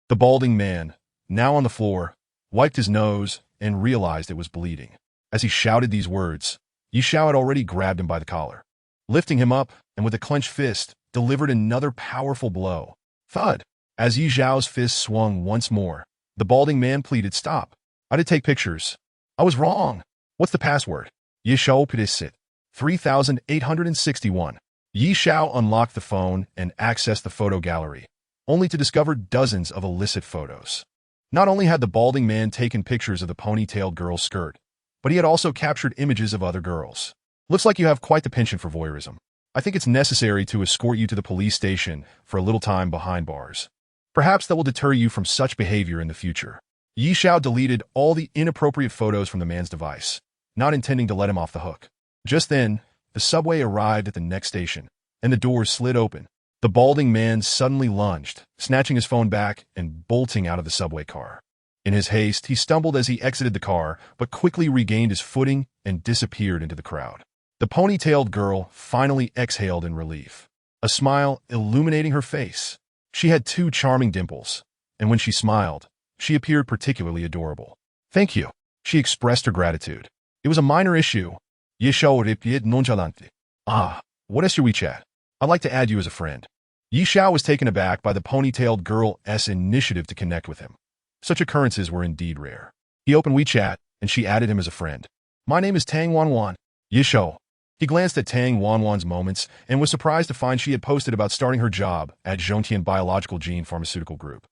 The balding man, now on the floor, wiped his nose and realized it was bleeding. As he shouted these words, Yi Xiao had already grabbed him by the collar, lifting him up, and with a clenched fist, delivered another powerful blow. Thud! As Yi Xiao's fist swung once more, the balding man pleaded, "Stop. I did take pictures. I was wrong. What's the password?" Yi Xiao pidisit. 3861. Yi Xiao unlocked the phone and accessed the photo gallery, only to discover dozens of illicit photos. Not only had the balding man taken pictures of the ponytailed girl's skirt, but he had also captured images of other girls. "Looks like you have quite the penchant for voyeurism. I think it's necessary to escort you to the police station for a little time behind bars. Perhaps that will deter you from such behavior in the future." Yi Xiao deleted all the inappropriate photos from the man's device, not intending to let him off the hook. Just then, the subway arrived at the next station, and the doors slid open. The balding man suddenly lunged, snatching his phone back and bolting out of the subway car. In his haste, he stumbled as he exited the car, but quickly regained his footing and disappeared into the crowd. The ponytailed girl finally exhaled in relief, a smile illuminating her face. She had two charming dimples, and when she smiled, she appeared particularly adorable. "Thank you," she expressed her gratitude. "It was a minor issue." Yi Xiao replied nonchalantly. "Ah, what is your WeChat? I'd like to add you as a friend." Yi Xiao was taken aback by the ponytailed girl's initiative to connect with him. Such occurrences were indeed rare. He opened WeChat, and she added him as a friend. "My name is Tang Wanwan." Yi Xiao. He glanced at Tang Wanwan's moments and was surprised to find she had posted about starting her job at Zhongtian Biological Gene Pharmaceutical Group.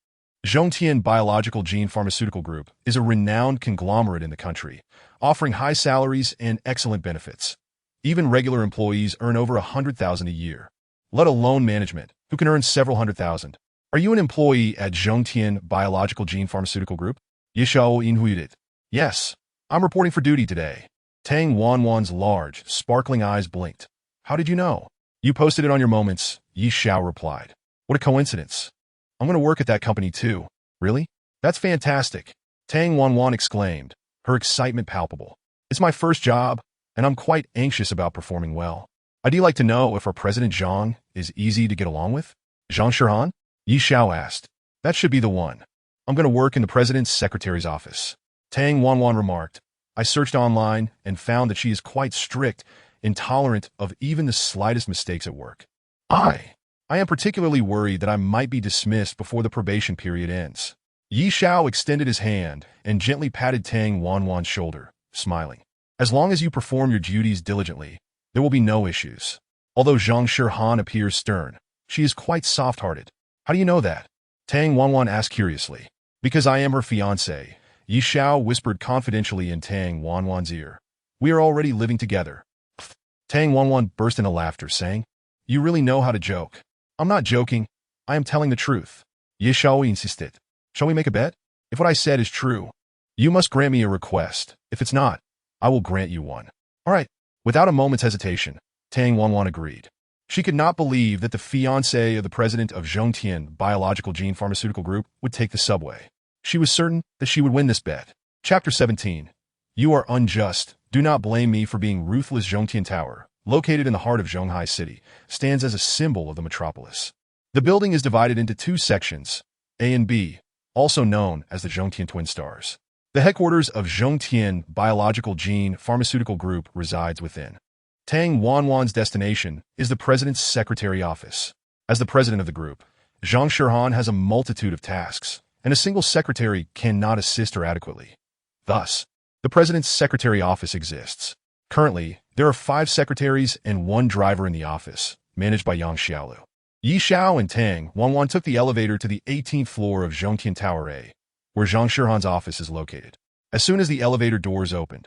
Zhongtian Biological Gene Pharmaceutical Group is a renowned conglomerate in the country, offering high salaries and excellent benefits. Even regular employees earn over 100,000 a year, let alone management, who can earn several hundred thousand. "Are you an employee at Zhongtian Biological Gene Pharmaceutical Group?" Yi Xiao inhuited. "Yes, I'm reporting for duty today. Tang Wanwan's large, sparkling eyes blinked. How did you know? You posted it on your moments, Yi Xiao replied. What a coincidence. I'm going to work at that company too. Really? That's fantastic. Tang Wanwan exclaimed, her excitement palpable. It's my first job, and I'm quite anxious about performing well. I'd like to know if our President Zhang is easy to get along with? Zhang Shihan? Yi Xiao asked. That should be the one. I'm going to work in the President's Secretary's office. Tang Wanwan remarked. I searched online and found that she is quite strict, intolerant of even the slightest mistakes at work. I am particularly worried that I might be dismissed before the probation period ends. Yi Xiao extended his hand and gently patted Tang Wanwan's shoulder, smiling. As long as you perform your duties diligently, there will be no issues. Although Zhang Shihan appears stern, she is quite soft-hearted. How do you know that? Tang Wanwan asked curiously. Because I am her fiancé, Yi Xiao whispered confidentially in Tang Wanwan's ear. We are already living together. Pfft. Tang Wanwan burst into laughter, saying, You really know how to joke. I'm not joking. I am telling the truth. Yi Xiao insisted. Shall we make a bet? If what I said is true, you must grant me a request. If it's not, I will grant you one. All right. Without a moment's hesitation, Tang Wanwan agreed. She could not believe that the fiancé of the president of Zhongtian Biological Gene Pharmaceutical Group would take the subway. She was certain that she would win this bet. Chapter 17. You are unjust. Do not blame me for being ruthless. Zhongtian Tower, located in the heart of Zhonghai City, stands as a symbol of the metropolis. The building is divided into two sections, A and B, also known as the Zhongtian Twin Stars. The headquarters of Zhongtian Biological Gene Pharmaceutical Group resides within. Tang Wanwan's destination is the President's Secretary Office. As the president of the group, Zhang Shihan has a multitude of tasks, and a single secretary cannot assist her adequately. Thus, the President's Secretary Office exists. Currently, there are 5 secretaries and 1 driver in the office, managed by Yang Xiaolu. Yi Xiao and Tang Wanwan took the elevator to the 18th floor of Zhongtian Tower A, where Zhang Shihan's office is located. As soon as the elevator doors opened,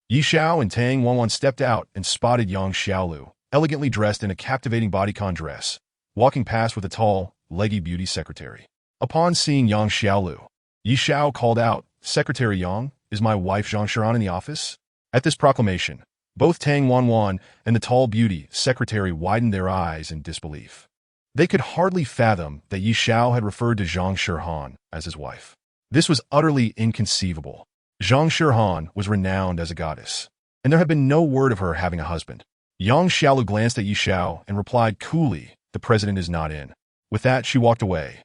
Yi Xiao and Tang Wanwan stepped out and spotted Yang Xiaolu, elegantly dressed in a captivating bodycon dress, walking past with a tall, leggy beauty secretary. Upon seeing Yang Xiaolu, Yi Xiao called out, Secretary Yang, is my wife Zhang Shihan in the office? At this proclamation, both Tang Wanwan and the tall beauty secretary widened their eyes in disbelief. They could hardly fathom that Yi Xiao had referred to Zhang Shihan as his wife. This was utterly inconceivable. Zhang Shihan was renowned as a goddess, and there had been no word of her having a husband. Yang Xiaolu glanced at Yi Xiao and replied coolly, the president is not in. With that, she walked away.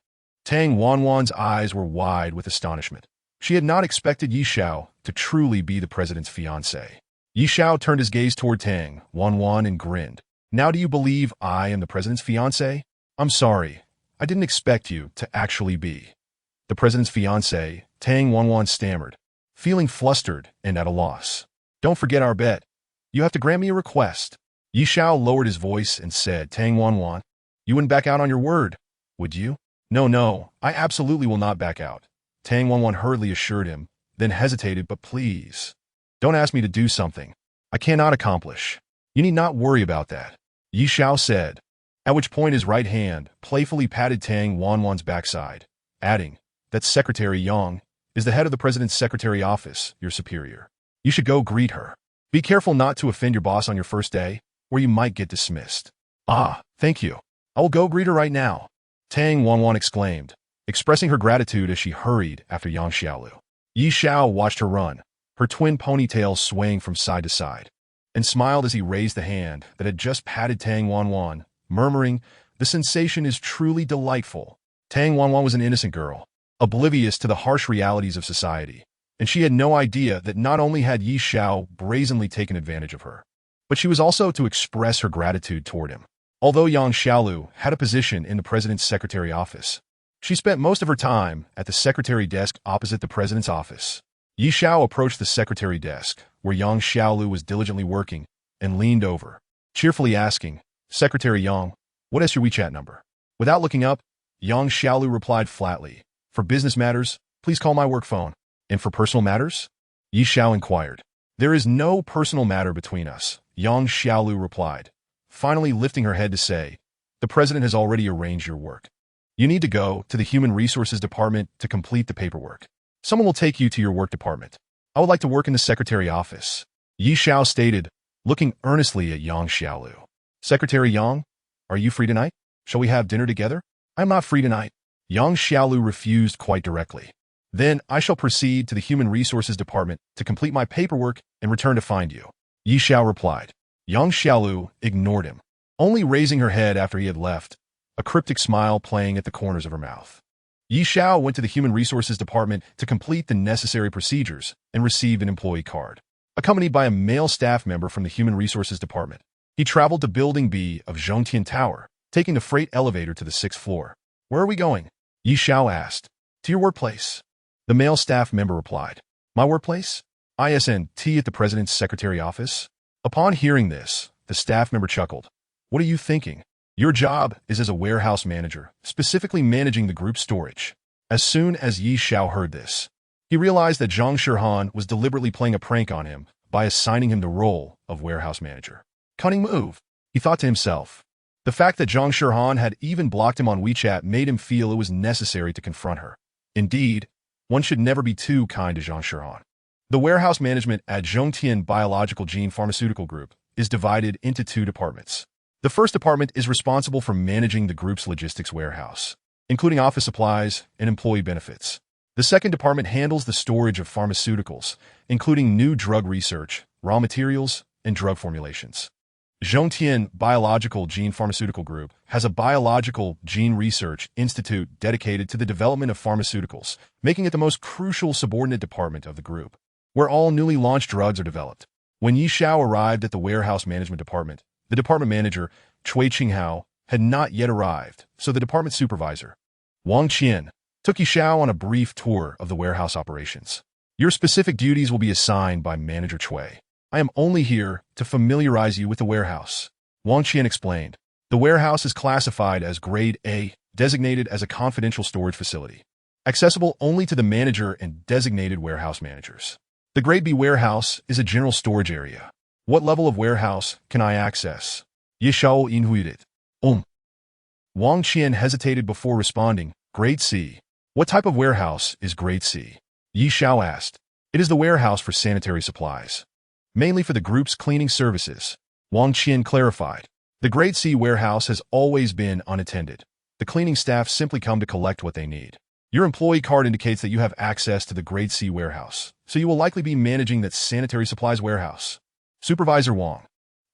Tang Wanwan's eyes were wide with astonishment. She had not expected Yi Xiao to truly be the president's fiancé. Yi Xiao turned his gaze toward Tang Wanwan and grinned. Now do you believe I am the president's fiancé? I'm sorry. I didn't expect you to actually be the president's fiancé, Tang Wanwan stammered, feeling flustered and at a loss. Don't forget our bet. You have to grant me a request. Yi Xiao lowered his voice and said, Tang Wanwan, you wouldn't back out on your word, would you? No, I absolutely will not back out. Tang Wanwan hurriedly assured him, then hesitated, but please, don't ask me to do something I cannot accomplish. You need not worry about that, Yi Xiao said, at which point his right hand playfully patted Tang Wanwan's backside, adding, that Secretary Yang is the head of the President's Secretary Office, your superior. You should go greet her. Be careful not to offend your boss on your first day, or you might get dismissed. Ah, thank you. I will go greet her right now, Tang Wanwan exclaimed, expressing her gratitude as she hurried after Yang Xiaolu. Yi Xiao watched her run, her twin ponytails swaying from side to side, and smiled as he raised the hand that had just patted Tang Wanwan, murmuring, the sensation is truly delightful. Tang Wanwan was an innocent girl, oblivious to the harsh realities of society, and she had no idea that not only had Yi Xiao brazenly taken advantage of her, but she was also to express her gratitude toward him. Although Yang Xiaolu had a position in the president's secretary office, she spent most of her time at the secretary desk opposite the president's office. Yi Xiao approached the secretary desk, where Yang Xiaolu was diligently working, and leaned over, cheerfully asking, Secretary Yang, what is your WeChat number? Without looking up, Yang Xiaolu replied flatly, for business matters, please call my work phone. And for personal matters? Yi Xiao inquired. There is no personal matter between us, Yang Xiaolu replied, finally lifting her head to say, the president has already arranged your work. You need to go to the Human Resources Department to complete the paperwork. Someone will take you to your work department. I would like to work in the secretary office, Yi Xiao stated, looking earnestly at Yang Xiaolu. Secretary Yang, are you free tonight? Shall we have dinner together? I am not free tonight. Yang Xiaolu refused quite directly. Then I shall proceed to the Human Resources Department to complete my paperwork and return to find you, Yi Xiao replied. Yang Xiaolu ignored him, only raising her head after he had left, a cryptic smile playing at the corners of her mouth. Yi Xiao went to the Human Resources Department to complete the necessary procedures and received an employee card. Accompanied by a male staff member from the Human Resources Department, he traveled to Building B of Zhongtian Tower, taking the freight elevator to the 6th floor. Where are we going? Yi Xiao asked. To your workplace. The male staff member replied. My workplace? ISNT at the President's Secretary office? Upon hearing this, the staff member chuckled. What are you thinking? Your job is as a warehouse manager, specifically managing the group's storage. As soon as Yi Xiao heard this, he realized that Zhang Shihan was deliberately playing a prank on him by assigning him the role of warehouse manager. Cunning move, he thought to himself. The fact that Zhang Shihan had even blocked him on WeChat made him feel it was necessary to confront her. Indeed, one should never be too kind to Zhang Shihan. The warehouse management at Zhongtian Biological Gene Pharmaceutical Group is divided into 2 departments. The first department is responsible for managing the group's logistics warehouse, including office supplies and employee benefits. The second department handles the storage of pharmaceuticals, including new drug research, raw materials, and drug formulations. Zhongtian Biological Gene Pharmaceutical Group has a biological gene research institute dedicated to the development of pharmaceuticals, making it the most crucial subordinate department of the group, where all newly launched drugs are developed. When Yi Xiao arrived at the warehouse management department, the department manager, Cui Qinghao, had not yet arrived, so the department supervisor, Wang Qian, took Yi Xiao on a brief tour of the warehouse operations. Your specific duties will be assigned by Manager Cui. I am only here to familiarize you with the warehouse, Wang Qian explained. The warehouse is classified as Grade A, designated as a confidential storage facility, accessible only to the manager and designated warehouse managers. The Grade B warehouse is a general storage area. What level of warehouse can I access? Yi Xiao inhuited. Wang Qian hesitated before responding. Grade C. What type of warehouse is Grade C? Yi Xiao asked. It is the warehouse for sanitary supplies, mainly for the group's cleaning services, Wang Qian clarified. The Grade C warehouse has always been unattended. The cleaning staff simply come to collect what they need. Your employee card indicates that you have access to the Grade C warehouse, so you will likely be managing that sanitary supplies warehouse. Supervisor Wang,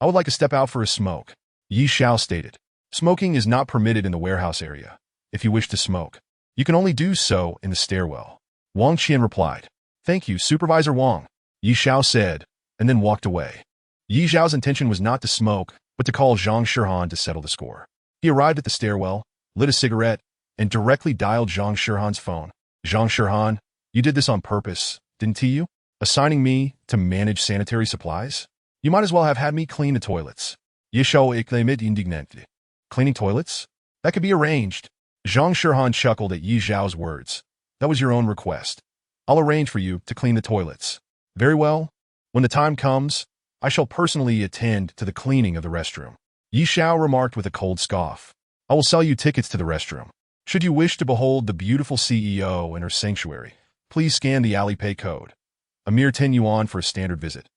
I would like to step out for a smoke, Yi Xiao stated. Smoking is not permitted in the warehouse area. If you wish to smoke, you can only do so in the stairwell, Wang Qian replied. Thank you, Supervisor Wang, Yi Xiao said, and then walked away. Yi Xiao's intention was not to smoke, but to call Zhang Shihan to settle the score. He arrived at the stairwell, lit a cigarette, and directly dialed Zhang Shihan's phone. Zhang Shihan, you did this on purpose, didn't you? Assigning me to manage sanitary supplies? You might as well have had me clean the toilets. Yi Xiao exclaimed indignantly. Cleaning toilets? That could be arranged. Zhang Shihan chuckled at Yi Xiao's words. That was your own request. I'll arrange for you to clean the toilets. Very well. When the time comes, I shall personally attend to the cleaning of the restroom. Yi Xiao remarked with a cold scoff. I will sell you tickets to the restroom. Should you wish to behold the beautiful CEO in her sanctuary, please scan the Alipay code. A mere 10 yuan for a standard visit,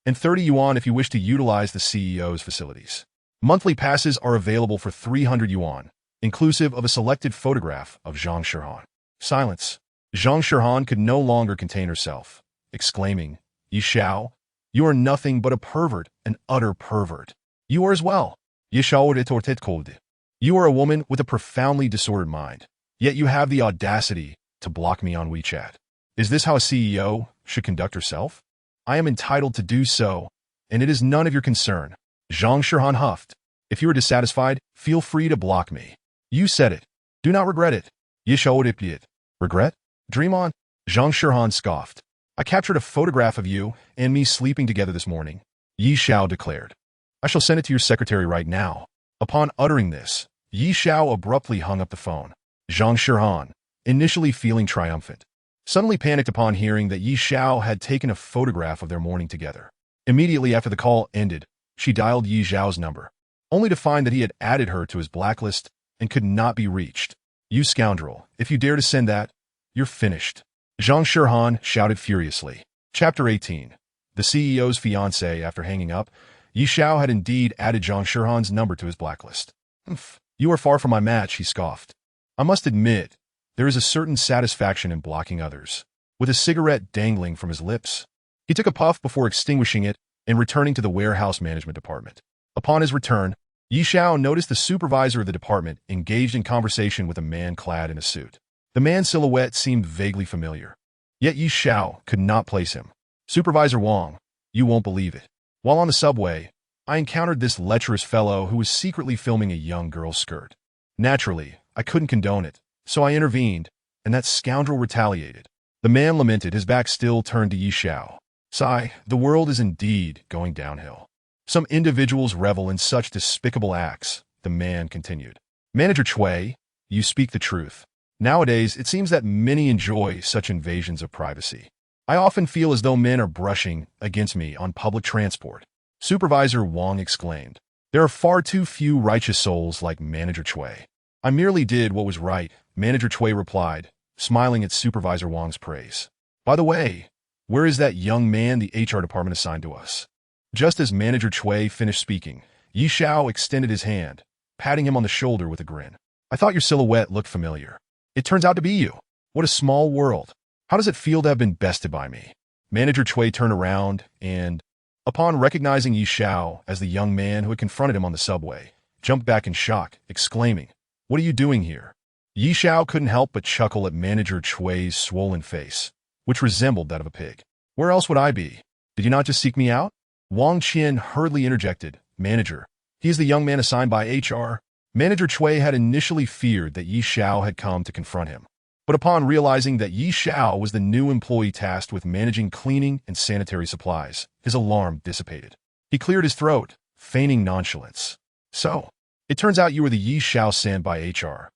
and 30 yuan if you wish to utilize the CEO's facilities. Monthly passes are available for 300 yuan, inclusive of a selected photograph of Zhang Shihan. Silence. Zhang Shihan could no longer contain herself, exclaiming, Yi Xiao, you are nothing but a pervert, an utter pervert. You are as well. Yi Xiao retorted coldly. You are a woman with a profoundly disordered mind, yet you have the audacity to block me on WeChat. Is this how a CEO should conduct herself? I am entitled to do so, and it is none of your concern. Zhang Shihan huffed. If you are dissatisfied, feel free to block me. You said it. Do not regret it. Yi Xiao replied. Regret? Dream on. Zhang Shihan scoffed. I captured a photograph of you and me sleeping together this morning, Yi Xiao declared. I shall send it to your secretary right now. Upon uttering this, Yi Xiao abruptly hung up the phone. Zhang Shihan, initially feeling triumphant, suddenly panicked upon hearing that Yi Xiao had taken a photograph of their morning together. Immediately after the call ended, she dialed Yi Xiao's number, only to find that he had added her to his blacklist and could not be reached. You scoundrel, if you dare to send that, you're finished. Zhang Shihan shouted furiously. Chapter 18. The CEO's fiancé. After hanging up, Yi Xiao had indeed added Zhang Shihan's number to his blacklist. "Humph, you are far from my match," he scoffed. "I must admit, there is a certain satisfaction in blocking others." With a cigarette dangling from his lips, he took a puff before extinguishing it and returning to the warehouse management department. Upon his return, Yi Xiao noticed the supervisor of the department engaged in conversation with a man clad in a suit. The man's silhouette seemed vaguely familiar, yet Yi Xiao could not place him. "Supervisor Wang, you won't believe it. While on the subway, I encountered this lecherous fellow who was secretly filming a young girl's skirt. Naturally, I couldn't condone it, so I intervened, and that scoundrel retaliated." The man lamented, his back still turned to Yi Xiao. "Sigh, the world is indeed going downhill. Some individuals revel in such despicable acts," the man continued. "Manager Cui, you speak the truth. Nowadays, it seems that many enjoy such invasions of privacy. I often feel as though men are brushing against me on public transport." Supervisor Wang exclaimed. "There are far too few righteous souls like Manager Cui." "I merely did what was right," Manager Cui replied, smiling at Supervisor Wang's praise. "By the way, where is that young man the HR department assigned to us?" Just as Manager Cui finished speaking, Yi Xiao extended his hand, patting him on the shoulder with a grin. "I thought your silhouette looked familiar. It turns out to be you. What a small world. How does it feel to have been bested by me?" Manager Cui turned around and, upon recognizing Yi Xiao as the young man who had confronted him on the subway, jumped back in shock, exclaiming, "What are you doing here?" Yi Xiao couldn't help but chuckle at Manager Cui's swollen face, which resembled that of a pig. "Where else would I be? Did you not just seek me out?" Wang Qian hurriedly interjected, "Manager, he is the young man assigned by HR." Manager Cui had initially feared that Yi Xiao had come to confront him, but upon realizing that Yi Xiao was the new employee tasked with managing cleaning and sanitary supplies, his alarm dissipated. He cleared his throat, feigning nonchalance. "So, it turns out you were the Yi Xiao sent by HR.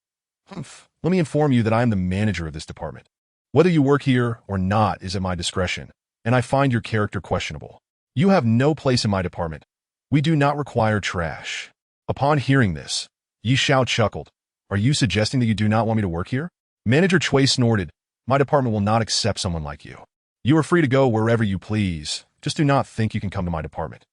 Humph. Let me inform you that I am the manager of this department. Whether you work here or not is at my discretion, and I find your character questionable. You have no place in my department. We do not require trash." Upon hearing this, Yi Xiao chuckled. "Are you suggesting that you do not want me to work here?" Manager Cui snorted. "My department will not accept someone like you. You are free to go wherever you please. Just do not think you can come to my department.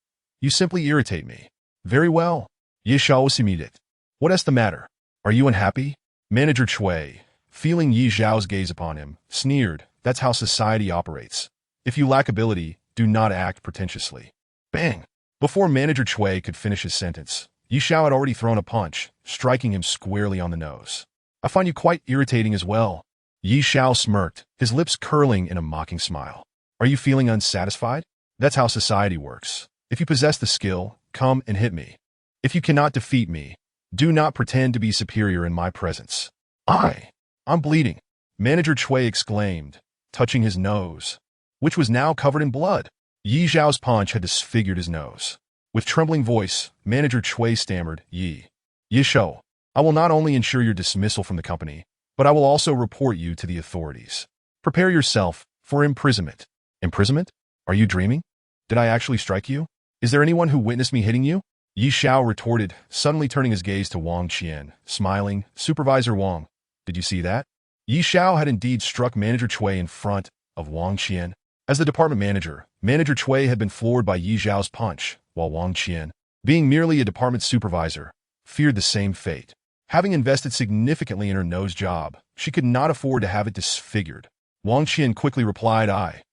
You simply irritate me." "Very well." Yi Xiao submitted. "What is the matter? Are you unhappy?" Manager Cui, feeling Yi Xiao's gaze upon him, sneered. "That's how society operates. If you lack ability, do not act pretentiously." Bang! Before Manager Cui could finish his sentence, Yi Xiao had already thrown a punch, striking him squarely on the nose. "I find you quite irritating as well." Yi Xiao smirked, his lips curling in a mocking smile. "Are you feeling unsatisfied? That's how society works. If you possess the skill, come and hit me. If you cannot defeat me, do not pretend to be superior in my presence." I'm bleeding," Manager Cui exclaimed, touching his nose, which was now covered in blood. Yi Xiao's punch had disfigured his nose. With trembling voice, Manager Cui stammered, Yi Xiao, I will not only ensure your dismissal from the company, but I will also report you to the authorities. Prepare yourself for imprisonment." "Imprisonment? Are you dreaming? Did I actually strike you? Is there anyone who witnessed me hitting you?" Yi Xiao retorted, suddenly turning his gaze to Wang Qian, smiling. "Supervisor Wang, did you see that?" Yi Xiao had indeed struck Manager Cui in front of Wang Qian. As the department manager, Manager Cui had been floored by Yi Xiao's punch, while Wang Qian, being merely a department supervisor, feared the same fate. Having invested significantly in her nose job, she could not afford to have it disfigured. Wang Qian quickly replied, I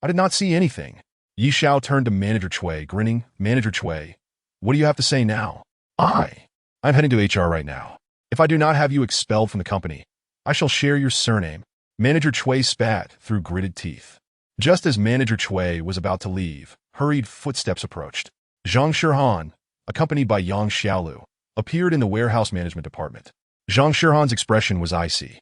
did not see anything." Yi Xiao turned to Manager Cui, grinning. "Manager Cui, what do you have to say now?" I'm heading to HR right now. If I do not have you expelled from the company, I shall share your surname." Manager Cui spat through gritted teeth. Just as Manager Cui was about to leave, hurried footsteps approached. Zhang Shihan, accompanied by Yang Xiaolu, appeared in the warehouse management department. Zhang Shihan's expression was icy,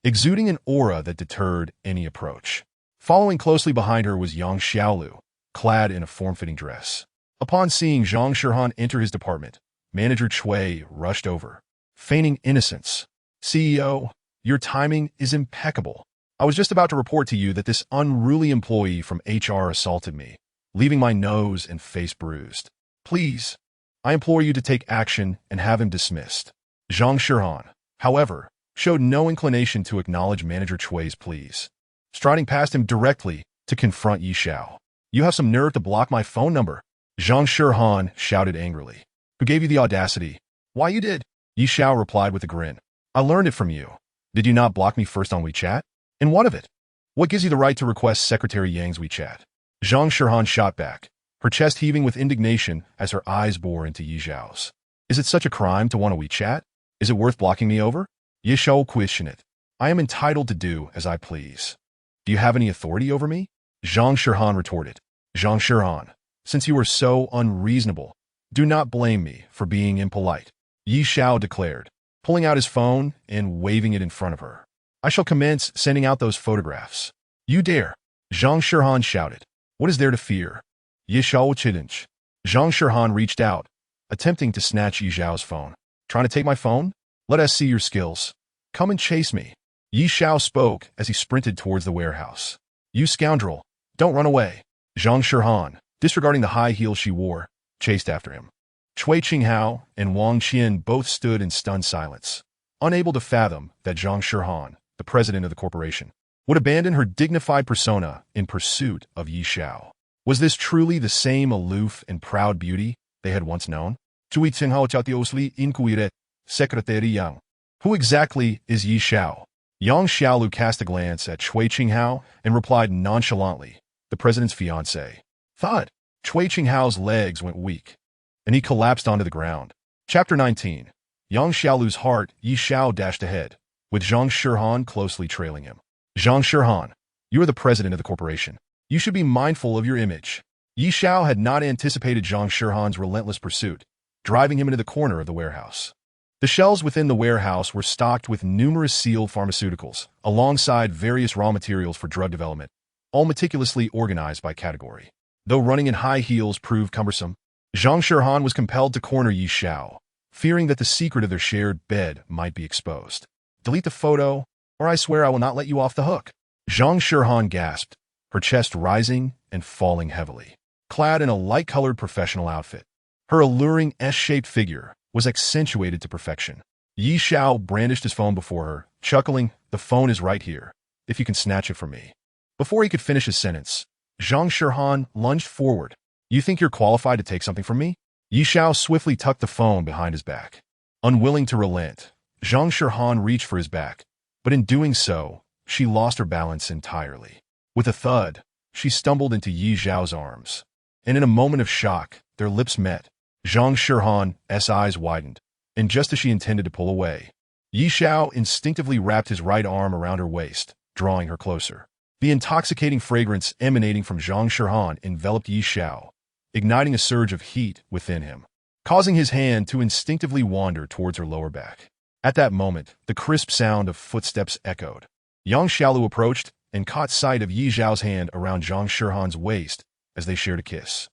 exuding an aura that deterred any approach. Following closely behind her was Yang Xiaolu, clad in a form-fitting dress. Upon seeing Zhang Shihan enter his department, Manager Cui rushed over, feigning innocence. "CEO, your timing is impeccable. I was just about to report to you that this unruly employee from HR assaulted me, leaving my nose and face bruised. Please, I implore you to take action and have him dismissed." Zhang Shihan, however, showed no inclination to acknowledge Manager Cui's pleas. Striding past him directly, to confront Yi Xiao. You have some nerve to block my phone number? Zhang Shihan shouted angrily. Who gave you the audacity? Why you did? Yi Xiao replied with a grin. I learned it from you. Did you not block me first on WeChat? And what of it? What gives you the right to request Secretary Yang's WeChat? Zhang Shihan shot back, her chest heaving with indignation as her eyes bore into Yi Xiao's. Is it such a crime to want a WeChat? Is it worth blocking me over? Yi Xiao questioned it. I am entitled to do as I please. Do you have any authority over me? Zhang Shihan retorted. Zhang Shihan, since you are so unreasonable, do not blame me for being impolite. Yi Xiao declared, pulling out his phone and waving it in front of her. I shall commence sending out those photographs. You dare? Zhang Shihan shouted. What is there to fear? Yi Xiao chidinch. Zhang Shihan reached out, attempting to snatch Yi Xiao's phone. Trying to take my phone? Let us see your skills. Come and chase me. Yi Xiao spoke as he sprinted towards the warehouse. You scoundrel, don't run away. Zhang Shihan, disregarding the high heels she wore, chased after him. Cui Qinghao and Wang Qian both stood in stunned silence, unable to fathom that Zhang Shihan, the president of the corporation, would abandon her dignified persona in pursuit of Yi Xiao. Was this truly the same aloof and proud beauty they had once known? Cui Qinghao chautiosli inquiret, Secretary Yang. Who exactly is Yi Xiao? Yang Xiaolu cast a glance at Cui Qinghao and replied nonchalantly, the president's fiancée. Thud. Cui Qinghao's legs went weak, and he collapsed onto the ground. Chapter 19. Yang Xiaolu's heart. Yi Xiao dashed ahead, with Zhang Shihan closely trailing him. Zhang Shihan, you are the president of the corporation. You should be mindful of your image. Yi Xiao had not anticipated Zhang Shihan's relentless pursuit, driving him into the corner of the warehouse. The shelves within the warehouse were stocked with numerous sealed pharmaceuticals, alongside various raw materials for drug development, all meticulously organized by category. Though running in high heels proved cumbersome, Zhang Shihan was compelled to corner Yi Xiao, fearing that the secret of their shared bed might be exposed. Delete the photo, or I swear I will not let you off the hook. Zhang Shihan gasped, her chest rising and falling heavily. Clad in a light-colored professional outfit, her alluring S-shaped figure was accentuated to perfection. Yi Xiao brandished his phone before her, chuckling, the phone is right here, if you can snatch it from me. Before he could finish his sentence, Zhang Shihan lunged forward. You think you're qualified to take something from me? Yi Xiao swiftly tucked the phone behind his back. Unwilling to relent, Zhang Shihan reached for his back, but in doing so, she lost her balance entirely. With a thud, she stumbled into Yi Xiao's arms, and in a moment of shock, their lips met. Zhang Shihan's eyes widened, and just as she intended to pull away, Yi Xiao instinctively wrapped his right arm around her waist, drawing her closer. The intoxicating fragrance emanating from Zhang Shihan enveloped Yi Xiao, igniting a surge of heat within him, causing his hand to instinctively wander towards her lower back. At that moment, the crisp sound of footsteps echoed. Yang Xiaolu approached and caught sight of Yi Xiao's hand around Zhang Shihan's waist as they shared a kiss.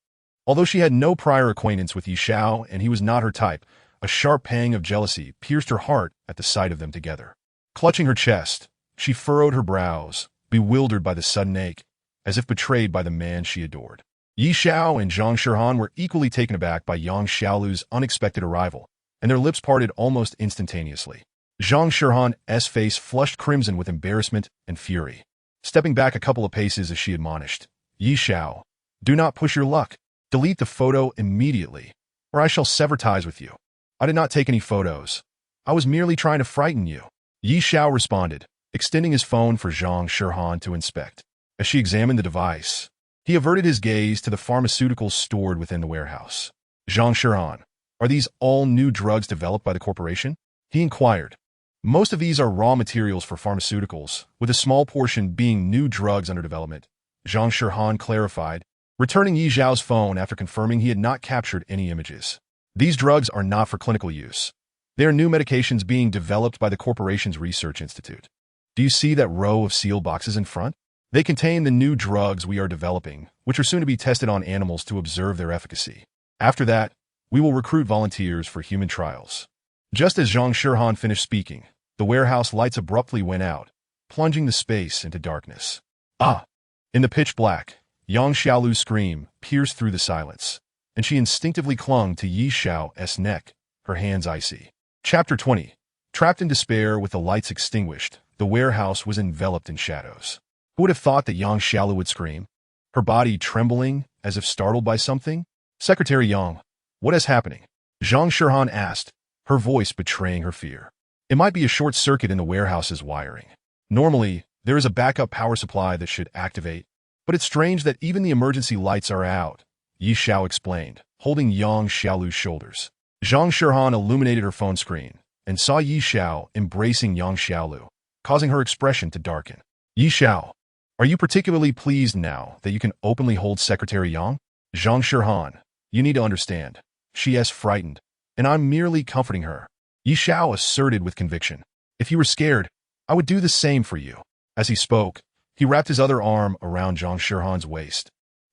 Although she had no prior acquaintance with Yi Xiao and he was not her type, a sharp pang of jealousy pierced her heart at the sight of them together. Clutching her chest, she furrowed her brows, bewildered by the sudden ache, as if betrayed by the man she adored. Yi Xiao and Zhang Shihan were equally taken aback by Yang Xiaolu's unexpected arrival, and their lips parted almost instantaneously. Zhang Shihan's face flushed crimson with embarrassment and fury. Stepping back a couple of paces as she admonished, Yi Xiao, do not push your luck. Delete the photo immediately, or I shall sever ties with you. I did not take any photos. I was merely trying to frighten you. Yi Xiao responded, extending his phone for Zhang Shihan to inspect. As she examined the device, he averted his gaze to the pharmaceuticals stored within the warehouse. Zhang Shihan, are these all new drugs developed by the corporation? He inquired. Most of these are raw materials for pharmaceuticals, with a small portion being new drugs under development, Zhang Shihan clarified, returning Yi Xiao's phone after confirming he had not captured any images. These drugs are not for clinical use. They are new medications being developed by the corporation's research institute. Do you see that row of sealed boxes in front? They contain the new drugs we are developing, which are soon to be tested on animals to observe their efficacy. After that, we will recruit volunteers for human trials. Just as Zhang Shihan finished speaking, the warehouse lights abruptly went out, plunging the space into darkness. Ah! In the pitch black, Yang Xiaolu's scream pierced through the silence, and she instinctively clung to Yi Xiao's neck, her hands icy. Chapter 20. Trapped in despair with the lights extinguished, the warehouse was enveloped in shadows. Who would have thought that Yang Xiaolu would scream, her body trembling as if startled by something? Secretary Yang, what is happening? Zhang Shirhan asked, her voice betraying her fear. It might be a short circuit in the warehouse's wiring. Normally, there is a backup power supply that should activate, but it's strange that even the emergency lights are out, Yi Xiao explained, holding Yang Xiaolu's shoulders. Zhang Shirhan illuminated her phone screen and saw Yi Xiao embracing Yang Xiaolu, causing her expression to darken. Yi Xiao, are you particularly pleased now that you can openly hold Secretary Yang? Zhang Shirhan, you need to understand. She is frightened, and I'm merely comforting her. Yi Xiao asserted with conviction. If you were scared, I would do the same for you. As he spoke, he wrapped his other arm around Zhang Shirhan's waist,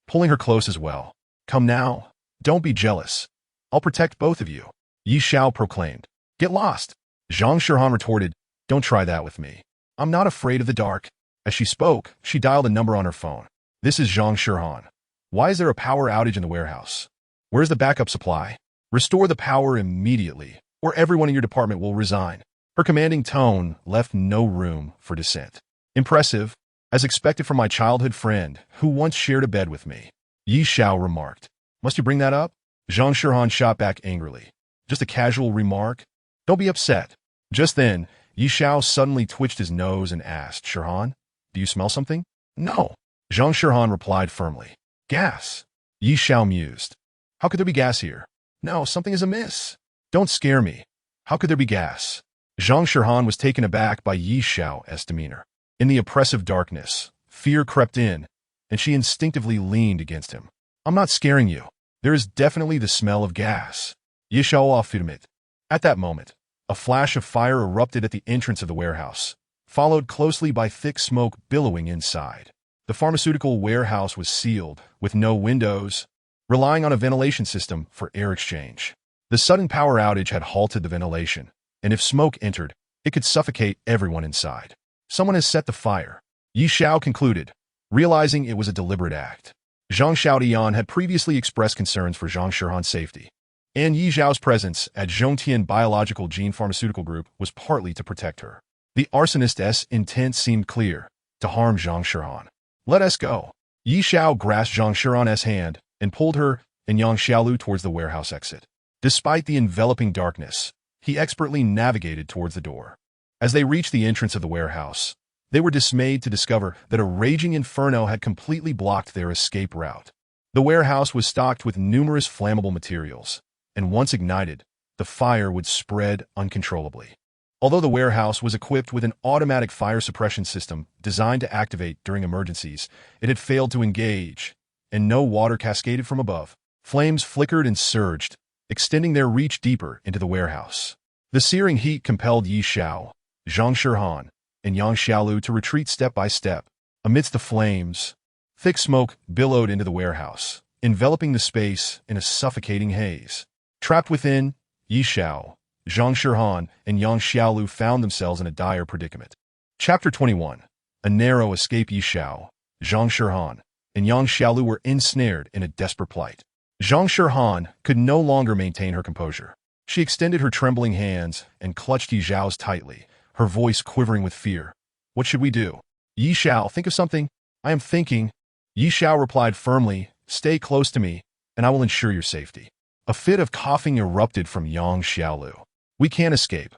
pulling her close as well. Come now, don't be jealous. I'll protect both of you. Yi Xiao proclaimed. Get lost. Zhang Shirhan retorted, don't try that with me. I'm not afraid of the dark. As she spoke, she dialed a number on her phone. This is Zhang Shirhan. Why is there a power outage in the warehouse? Where's the backup supply? Restore the power immediately, or everyone in your department will resign. Her commanding tone left no room for dissent. Impressive, as expected from my childhood friend, who once shared a bed with me. Yi Xiao remarked. Must you bring that up? Zhang Shirhan shot back angrily. Just a casual remark? Don't be upset. Just then, Yi Xiao suddenly twitched his nose and asked, Shirhan, do you smell something? No. Zhang Shirhan replied firmly. Gas. Yi Xiao mused. How could there be gas here? No, something is amiss. Don't scare me. How could there be gas? Zhang Shirhan was taken aback by Yi Xiao's demeanor. In the oppressive darkness, fear crept in, and she instinctively leaned against him. I'm not scaring you. There is definitely the smell of gas. Yi Xiao affirmed. At that moment, a flash of fire erupted at the entrance of the warehouse, followed closely by thick smoke billowing inside. The pharmaceutical warehouse was sealed, with no windows, relying on a ventilation system for air exchange. The sudden power outage had halted the ventilation, and if smoke entered, it could suffocate everyone inside. Someone has set the fire, Yi Xiao concluded, realizing it was a deliberate act. Zhang Xiaodian had previously expressed concerns for Zhang Shirhan's safety, and Yi Xiao's presence at Zhongtian Biological Gene Pharmaceutical Group was partly to protect her. The arsonist's intent seemed clear, to harm Zhang Shirhan. Let us go. Yi Xiao grasped Zhang Shirhan's hand and pulled her and Yang Xiaolu towards the warehouse exit. Despite the enveloping darkness, he expertly navigated towards the door. As they reached the entrance of the warehouse, they were dismayed to discover that a raging inferno had completely blocked their escape route. The warehouse was stocked with numerous flammable materials, and once ignited, the fire would spread uncontrollably. Although the warehouse was equipped with an automatic fire suppression system designed to activate during emergencies, it had failed to engage, and no water cascaded from above. Flames flickered and surged, extending their reach deeper into the warehouse. The searing heat compelled Yi Xiao, Zhang Shirhan, and Yang Xiaolu to retreat step by step. Amidst the flames, thick smoke billowed into the warehouse, enveloping the space in a suffocating haze. Trapped within, Yi Xiao, Zhang Shirhan, and Yang Xiaolu found themselves in a dire predicament. Chapter 21. A narrow escape. Yi Xiao, Zhang Shirhan, and Yang Xiaolu were ensnared in a desperate plight. Zhang Shirhan could no longer maintain her composure. She extended her trembling hands and clutched Yi Xiao's tightly, her voice quivering with fear. What should we do? Yi Xiao, think of something. I am thinking. Yi Xiao replied firmly, stay close to me, and I will ensure your safety. A fit of coughing erupted from Yang Xiaolu. We can't escape.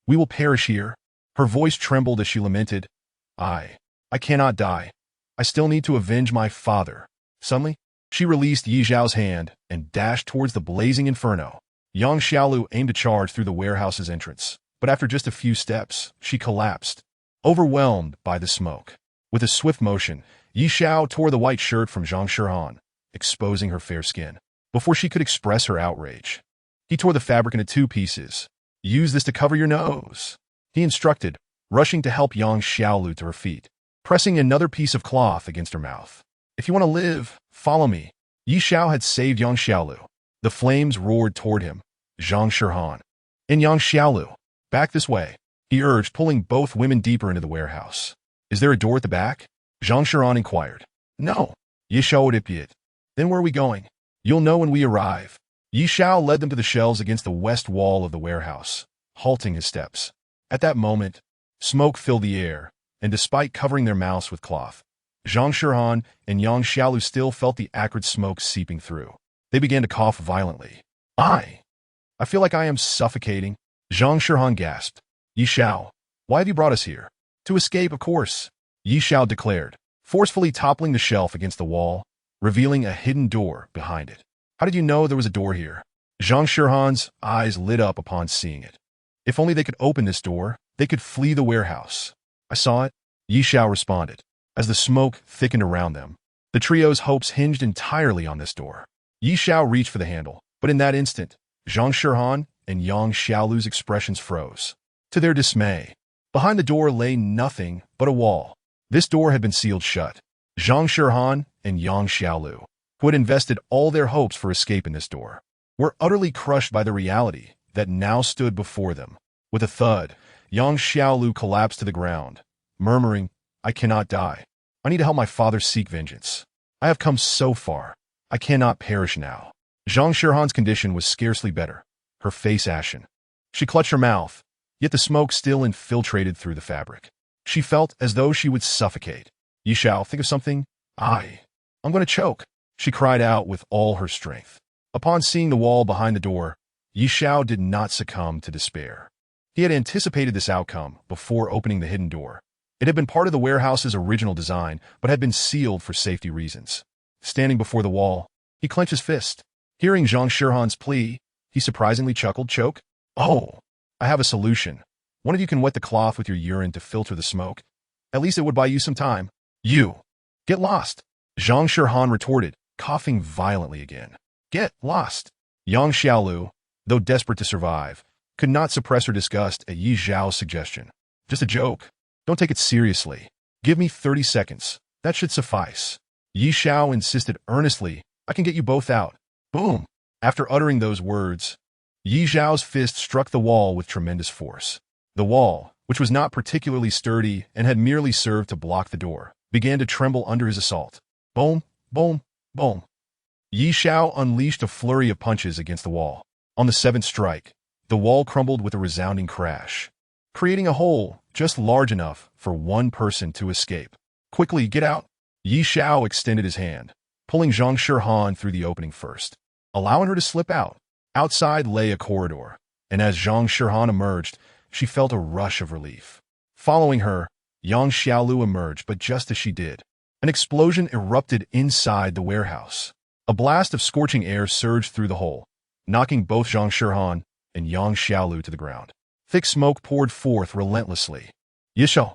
We will perish here. Her voice trembled as she lamented. I cannot die. I still need to avenge my father. Suddenly, she released Yi Xiao's hand and dashed towards the blazing inferno. Yang Xiaolu aimed to charge through the warehouse's entrance, but after just a few steps, she collapsed, overwhelmed by the smoke. With a swift motion, Yi Xiao tore the white shirt from Zhang Shirhan, exposing her fair skin. Before she could express her outrage, he tore the fabric into 2 pieces. Use this to cover your nose, he instructed, rushing to help Yang Xiaolu to her feet, pressing another piece of cloth against her mouth. If you want to live, follow me. Yi Xiao had saved Yang Xiaolu. The flames roared toward him. Zhang Shirhan and Yang Xiaolu, back this way, he urged, pulling both women deeper into the warehouse. Is there a door at the back? Zhang Shirhan inquired. No. Yi Xiao repeated. Then where are we going? You'll know when we arrive. Yi Xiao led them to the shelves against the west wall of the warehouse, halting his steps. At that moment, smoke filled the air, and despite covering their mouths with cloth, Zhang Shirhan and Yang Xiaolu still felt the acrid smoke seeping through. They began to cough violently. I feel like I am suffocating. Zhang Shirhan gasped. Yi Xiao, why have you brought us here? To escape, of course, Yi Xiao declared, forcefully toppling the shelf against the wall, revealing a hidden door behind it. How did you know there was a door here? Zhang Shirhan's eyes lit up upon seeing it. If only they could open this door, they could flee the warehouse. I saw it, Yi Xiao responded. As the smoke thickened around them, the trio's hopes hinged entirely on this door. Yi Xiao reached for the handle, but in that instant, Zhang Shirhan and Yang Xiaolu's expressions froze. To their dismay, behind the door lay nothing but a wall. This door had been sealed shut. Zhang Shirhan and Yang Xiaolu, who had invested all their hopes for escape in this door, were utterly crushed by the reality that now stood before them. With a thud, Yang Xiaolu collapsed to the ground, murmuring, I cannot die. I need to help my father seek vengeance. I have come so far. I cannot perish now. Zhang Shirhan's condition was scarcely better, her face ashen. She clutched her mouth, yet the smoke still infiltrated through the fabric. She felt as though she would suffocate. Yi Xiao, think of something? I'm going to choke, she cried out with all her strength. Upon seeing the wall behind the door, Yi Xiao did not succumb to despair. He had anticipated this outcome before opening the hidden door. It had been part of the warehouse's original design, but had been sealed for safety reasons. Standing before the wall, he clenched his fist. Hearing Zhang Shirhan's plea, he surprisingly chuckled, choke? Oh, I have a solution. One of you can wet the cloth with your urine to filter the smoke. At least it would buy you some time. You. Get lost. Zhang Shirhan retorted, coughing violently again. Get lost. Yang Xiaolu, though desperate to survive, could not suppress her disgust at Yi Xiao's suggestion. Just a joke. Don't take it seriously. Give me 30 seconds. That should suffice. Yi Xiao insisted earnestly, I can get you both out. Boom. After uttering those words, Yi Xiao's fist struck the wall with tremendous force. The wall, which was not particularly sturdy and had merely served to block the door, began to tremble under his assault. Boom, boom, boom. Yi Xiao unleashed a flurry of punches against the wall. On the seventh strike, the wall crumbled with a resounding crash, creating a hole just large enough for one person to escape. Quickly, get out. Yi Xiao extended his hand, pulling Zhang Shirhan through the opening first, allowing her to slip out. Outside lay a corridor, and as Zhang Shirhan emerged, she felt a rush of relief. Following her, Yang Xiaolu emerged, but just as she did, an explosion erupted inside the warehouse. A blast of scorching air surged through the hole, knocking both Zhang Shirhan and Yang Xiaolu to the ground. Thick smoke poured forth relentlessly. Yishao!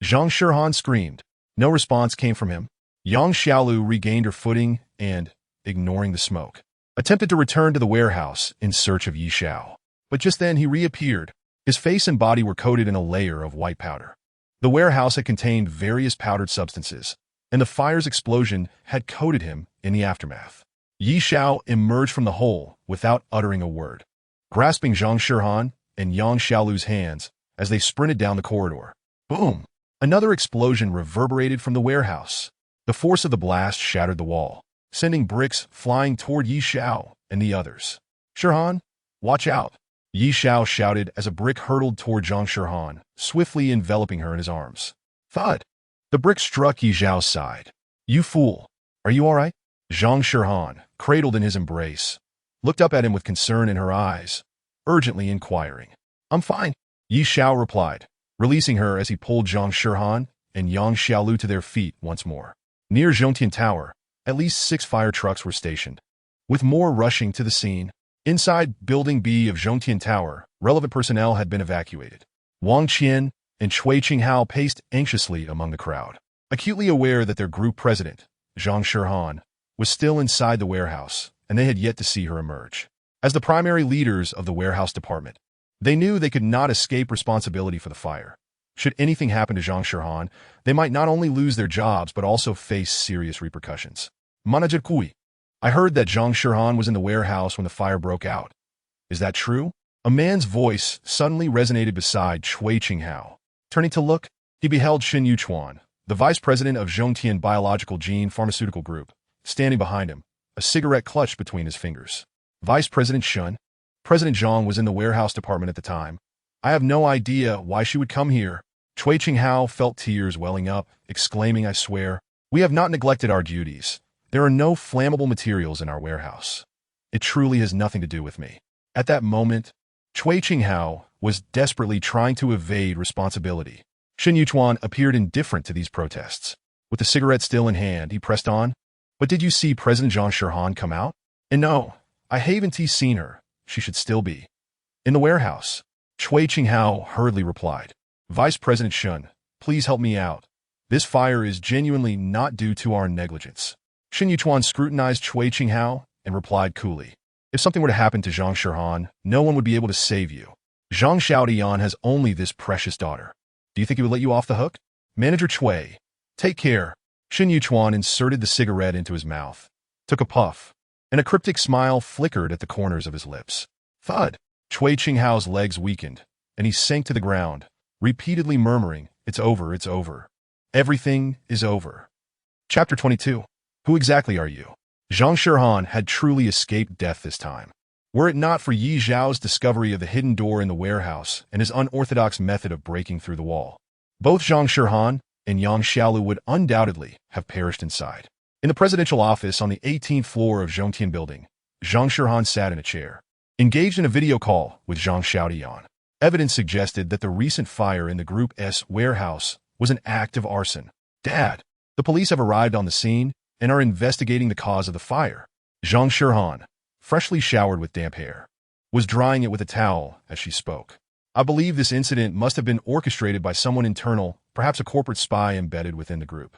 Zhang Shirhan screamed. No response came from him. Yang Xiaolu regained her footing and, ignoring the smoke, attempted to return to the warehouse in search of Yi Xiao. But just then he reappeared. His face and body were coated in a layer of white powder. The warehouse had contained various powdered substances, and the fire's explosion had coated him in the aftermath. Yi Xiao emerged from the hole without uttering a word, grasping Zhang Shirhan and Yang Xiaolu's hands as they sprinted down the corridor. Boom! Another explosion reverberated from the warehouse. The force of the blast shattered the wall, sending bricks flying toward Yi Xiao and the others. Shirhan, watch out! Yi Xiao shouted as a brick hurtled toward Zhang Shirhan, swiftly enveloping her in his arms. Thud! The brick struck Yi Xiao's side. You fool! Are you all right? Zhang Shirhan, cradled in his embrace, looked up at him with concern in her eyes, urgently inquiring. I'm fine, Yi Xiao replied, releasing her as he pulled Zhang Shirhan and Yang Xiaolu to their feet once more. Near Zhongtian Tower, at least 6 fire trucks were stationed, with more rushing to the scene. Inside Building B of Zhongtian Tower, relevant personnel had been evacuated. Wang Qian and Cui Qinghao paced anxiously among the crowd, acutely aware that their group president, Zhang Shirhan, was still inside the warehouse, and they had yet to see her emerge. As the primary leaders of the warehouse department, they knew they could not escape responsibility for the fire. Should anything happen to Zhang Shirhan, they might not only lose their jobs but also face serious repercussions. Manager Kui, I heard that Zhang Shirhan was in the warehouse when the fire broke out. Is that true? A man's voice suddenly resonated beside Cui Qinghao. Turning to look, he beheld Shin Yuchuan, the vice president of Zhongtian Biological Gene Pharmaceutical Group, standing behind him, a cigarette clutched between his fingers. Vice President Shun, President Zhang was in the warehouse department at the time. I have no idea why she would come here. Cui Qinghao felt tears welling up, exclaiming, I swear, we have not neglected our duties. There are no flammable materials in our warehouse. It truly has nothing to do with me. At that moment, Cui Qinghao was desperately trying to evade responsibility. Shen Yuchuan appeared indifferent to these protests. With the cigarette still in hand, he pressed on. But did you see President Zhang Shirhan come out? And no, I haven't seen her. She should still be in the warehouse. Cui Qinghao hurriedly replied. Vice President Shen, please help me out. This fire is genuinely not due to our negligence. Shen Yuchuan scrutinized Cui Qinghao and replied coolly. If something were to happen to Zhang Shirhan, no one would be able to save you. Zhang Xiaodian has only this precious daughter. Do you think he would let you off the hook? Manager Cui, take care. Shen Yuchuan inserted the cigarette into his mouth, took a puff, and a cryptic smile flickered at the corners of his lips. Thud! Cui Qinghao's legs weakened, and he sank to the ground, repeatedly murmuring, It's over, it's over. Everything is over. Chapter 22. Who exactly are you? Zhang Shirhan had truly escaped death this time. Were it not for Yi Zhao's discovery of the hidden door in the warehouse and his unorthodox method of breaking through the wall, both Zhang Shirhan and Yang Xiaolu would undoubtedly have perished inside. In the presidential office on the 18th floor of Zhongtian building, Zhang Shirhan sat in a chair, engaged in a video call with Zhang Xiaodian. Evidence suggested that the recent fire in the Group S warehouse was an act of arson. Dad, the police have arrived on the scene and are investigating the cause of the fire. Zhang Shirhan, freshly showered with damp hair, was drying it with a towel as she spoke. I believe this incident must have been orchestrated by someone internal, perhaps a corporate spy embedded within the group.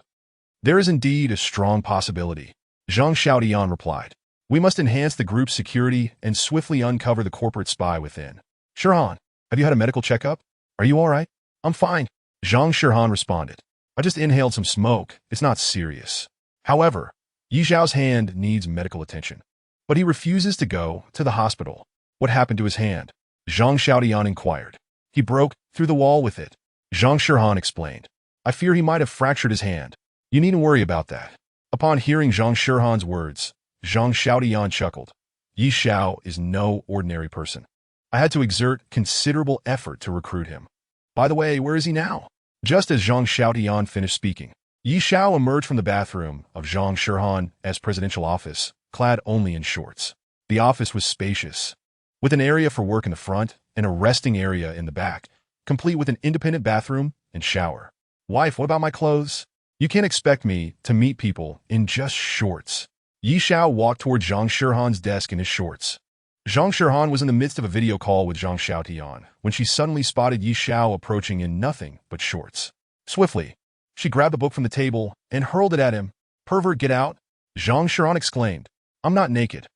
There is indeed a strong possibility, Zhang Xiaodian replied. We must enhance the group's security and swiftly uncover the corporate spy within. Shirhan, have you had a medical checkup? Are you all right? I'm fine, Zhang Shirhan responded. I just inhaled some smoke. It's not serious. However, Yi Zhao's hand needs medical attention. But he refuses to go to the hospital. What happened to his hand? Zhang Xiaodian inquired. He broke through the wall with it. Zhang Shirhan explained. I fear he might have fractured his hand. You needn't worry about that. Upon hearing Zhang Shirhan's words, Zhang Xiaodian chuckled. Yi Zhao is no ordinary person. I had to exert considerable effort to recruit him. By the way, where is he now? Just as Zhang Xiaodian finished speaking, Yi Zhao emerged from the bathroom of Zhang Shirhan's presidential office, clad only in shorts. The office was spacious, with an area for work in the front and a resting area in the back, complete with an independent bathroom and shower. Wife, what about my clothes? You can't expect me to meet people in just shorts. Yi Zhao walked toward Zhang Shirhan's desk in his shorts. Zhang Shirhan was in the midst of a video call with Zhang Xiaodian when she suddenly spotted Yi Zhao approaching in nothing but shorts. Swiftly, she grabbed the book from the table and hurled it at him. Pervert, get out! Zhang Shirhan exclaimed. I'm not naked.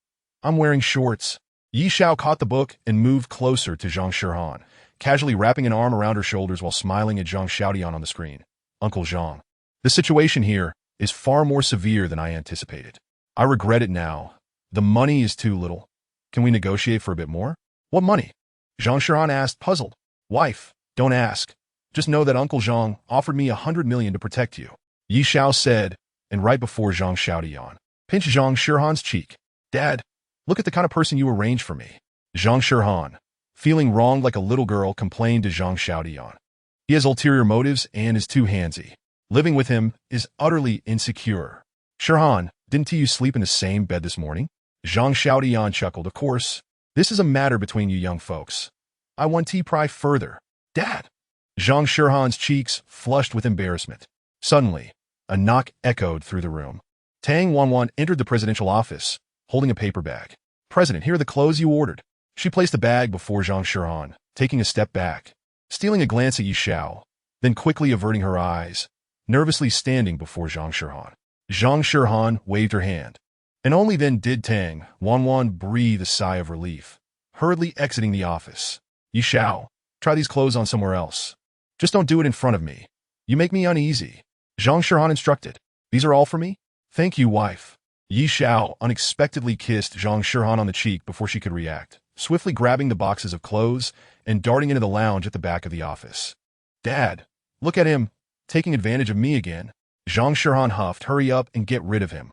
I'm wearing shorts. Yi Zhao caught the book and moved closer to Zhang Shirhan, casually wrapping an arm around her shoulders while smiling at Zhang Xiaodian on the screen. Uncle Zhang, the situation here is far more severe than I anticipated. I regret it now. The money is too little. Can we negotiate for a bit more? What money? Zhang Shirhan asked, puzzled. Wife, don't ask. Just know that Uncle Zhang offered me 100 million to protect you. Yi Zhao said, and right before Zhang Xiaodian pinched Zhang Shirhan's cheek. Dad, look at the kind of person you arranged for me. Zhang Shirhan, feeling wronged like a little girl, complained to Zhang Xiaodian. He has ulterior motives and is too handsy. Living with him is utterly insecure. Shirhan, didn't you sleep in the same bed this morning? Zhang Xiaodian chuckled. Of course, this is a matter between you young folks. I want to pry further. Dad! Zhang Shirhan's cheeks flushed with embarrassment. Suddenly, a knock echoed through the room. Tang Wanwan entered the presidential office, holding a paper bag. President, here are the clothes you ordered. She placed the bag before Zhang Shirhan, taking a step back, stealing a glance at Yi Zhao, then quickly averting her eyes, nervously standing before Zhang Shirhan. Zhang Shirhan waved her hand, and only then did Tang Wanwan breathe a sigh of relief, hurriedly exiting the office. Yi Zhao, try these clothes on somewhere else. Just don't do it in front of me. You make me uneasy. Zhang Shirhan instructed. These are all for me? Thank you, wife. Yi Zhao unexpectedly kissed Zhang Shirhan on the cheek before she could react, swiftly grabbing the boxes of clothes and darting into the lounge at the back of the office. Dad, look at him, taking advantage of me again. Zhang Shirhan huffed. Hurry up and get rid of him.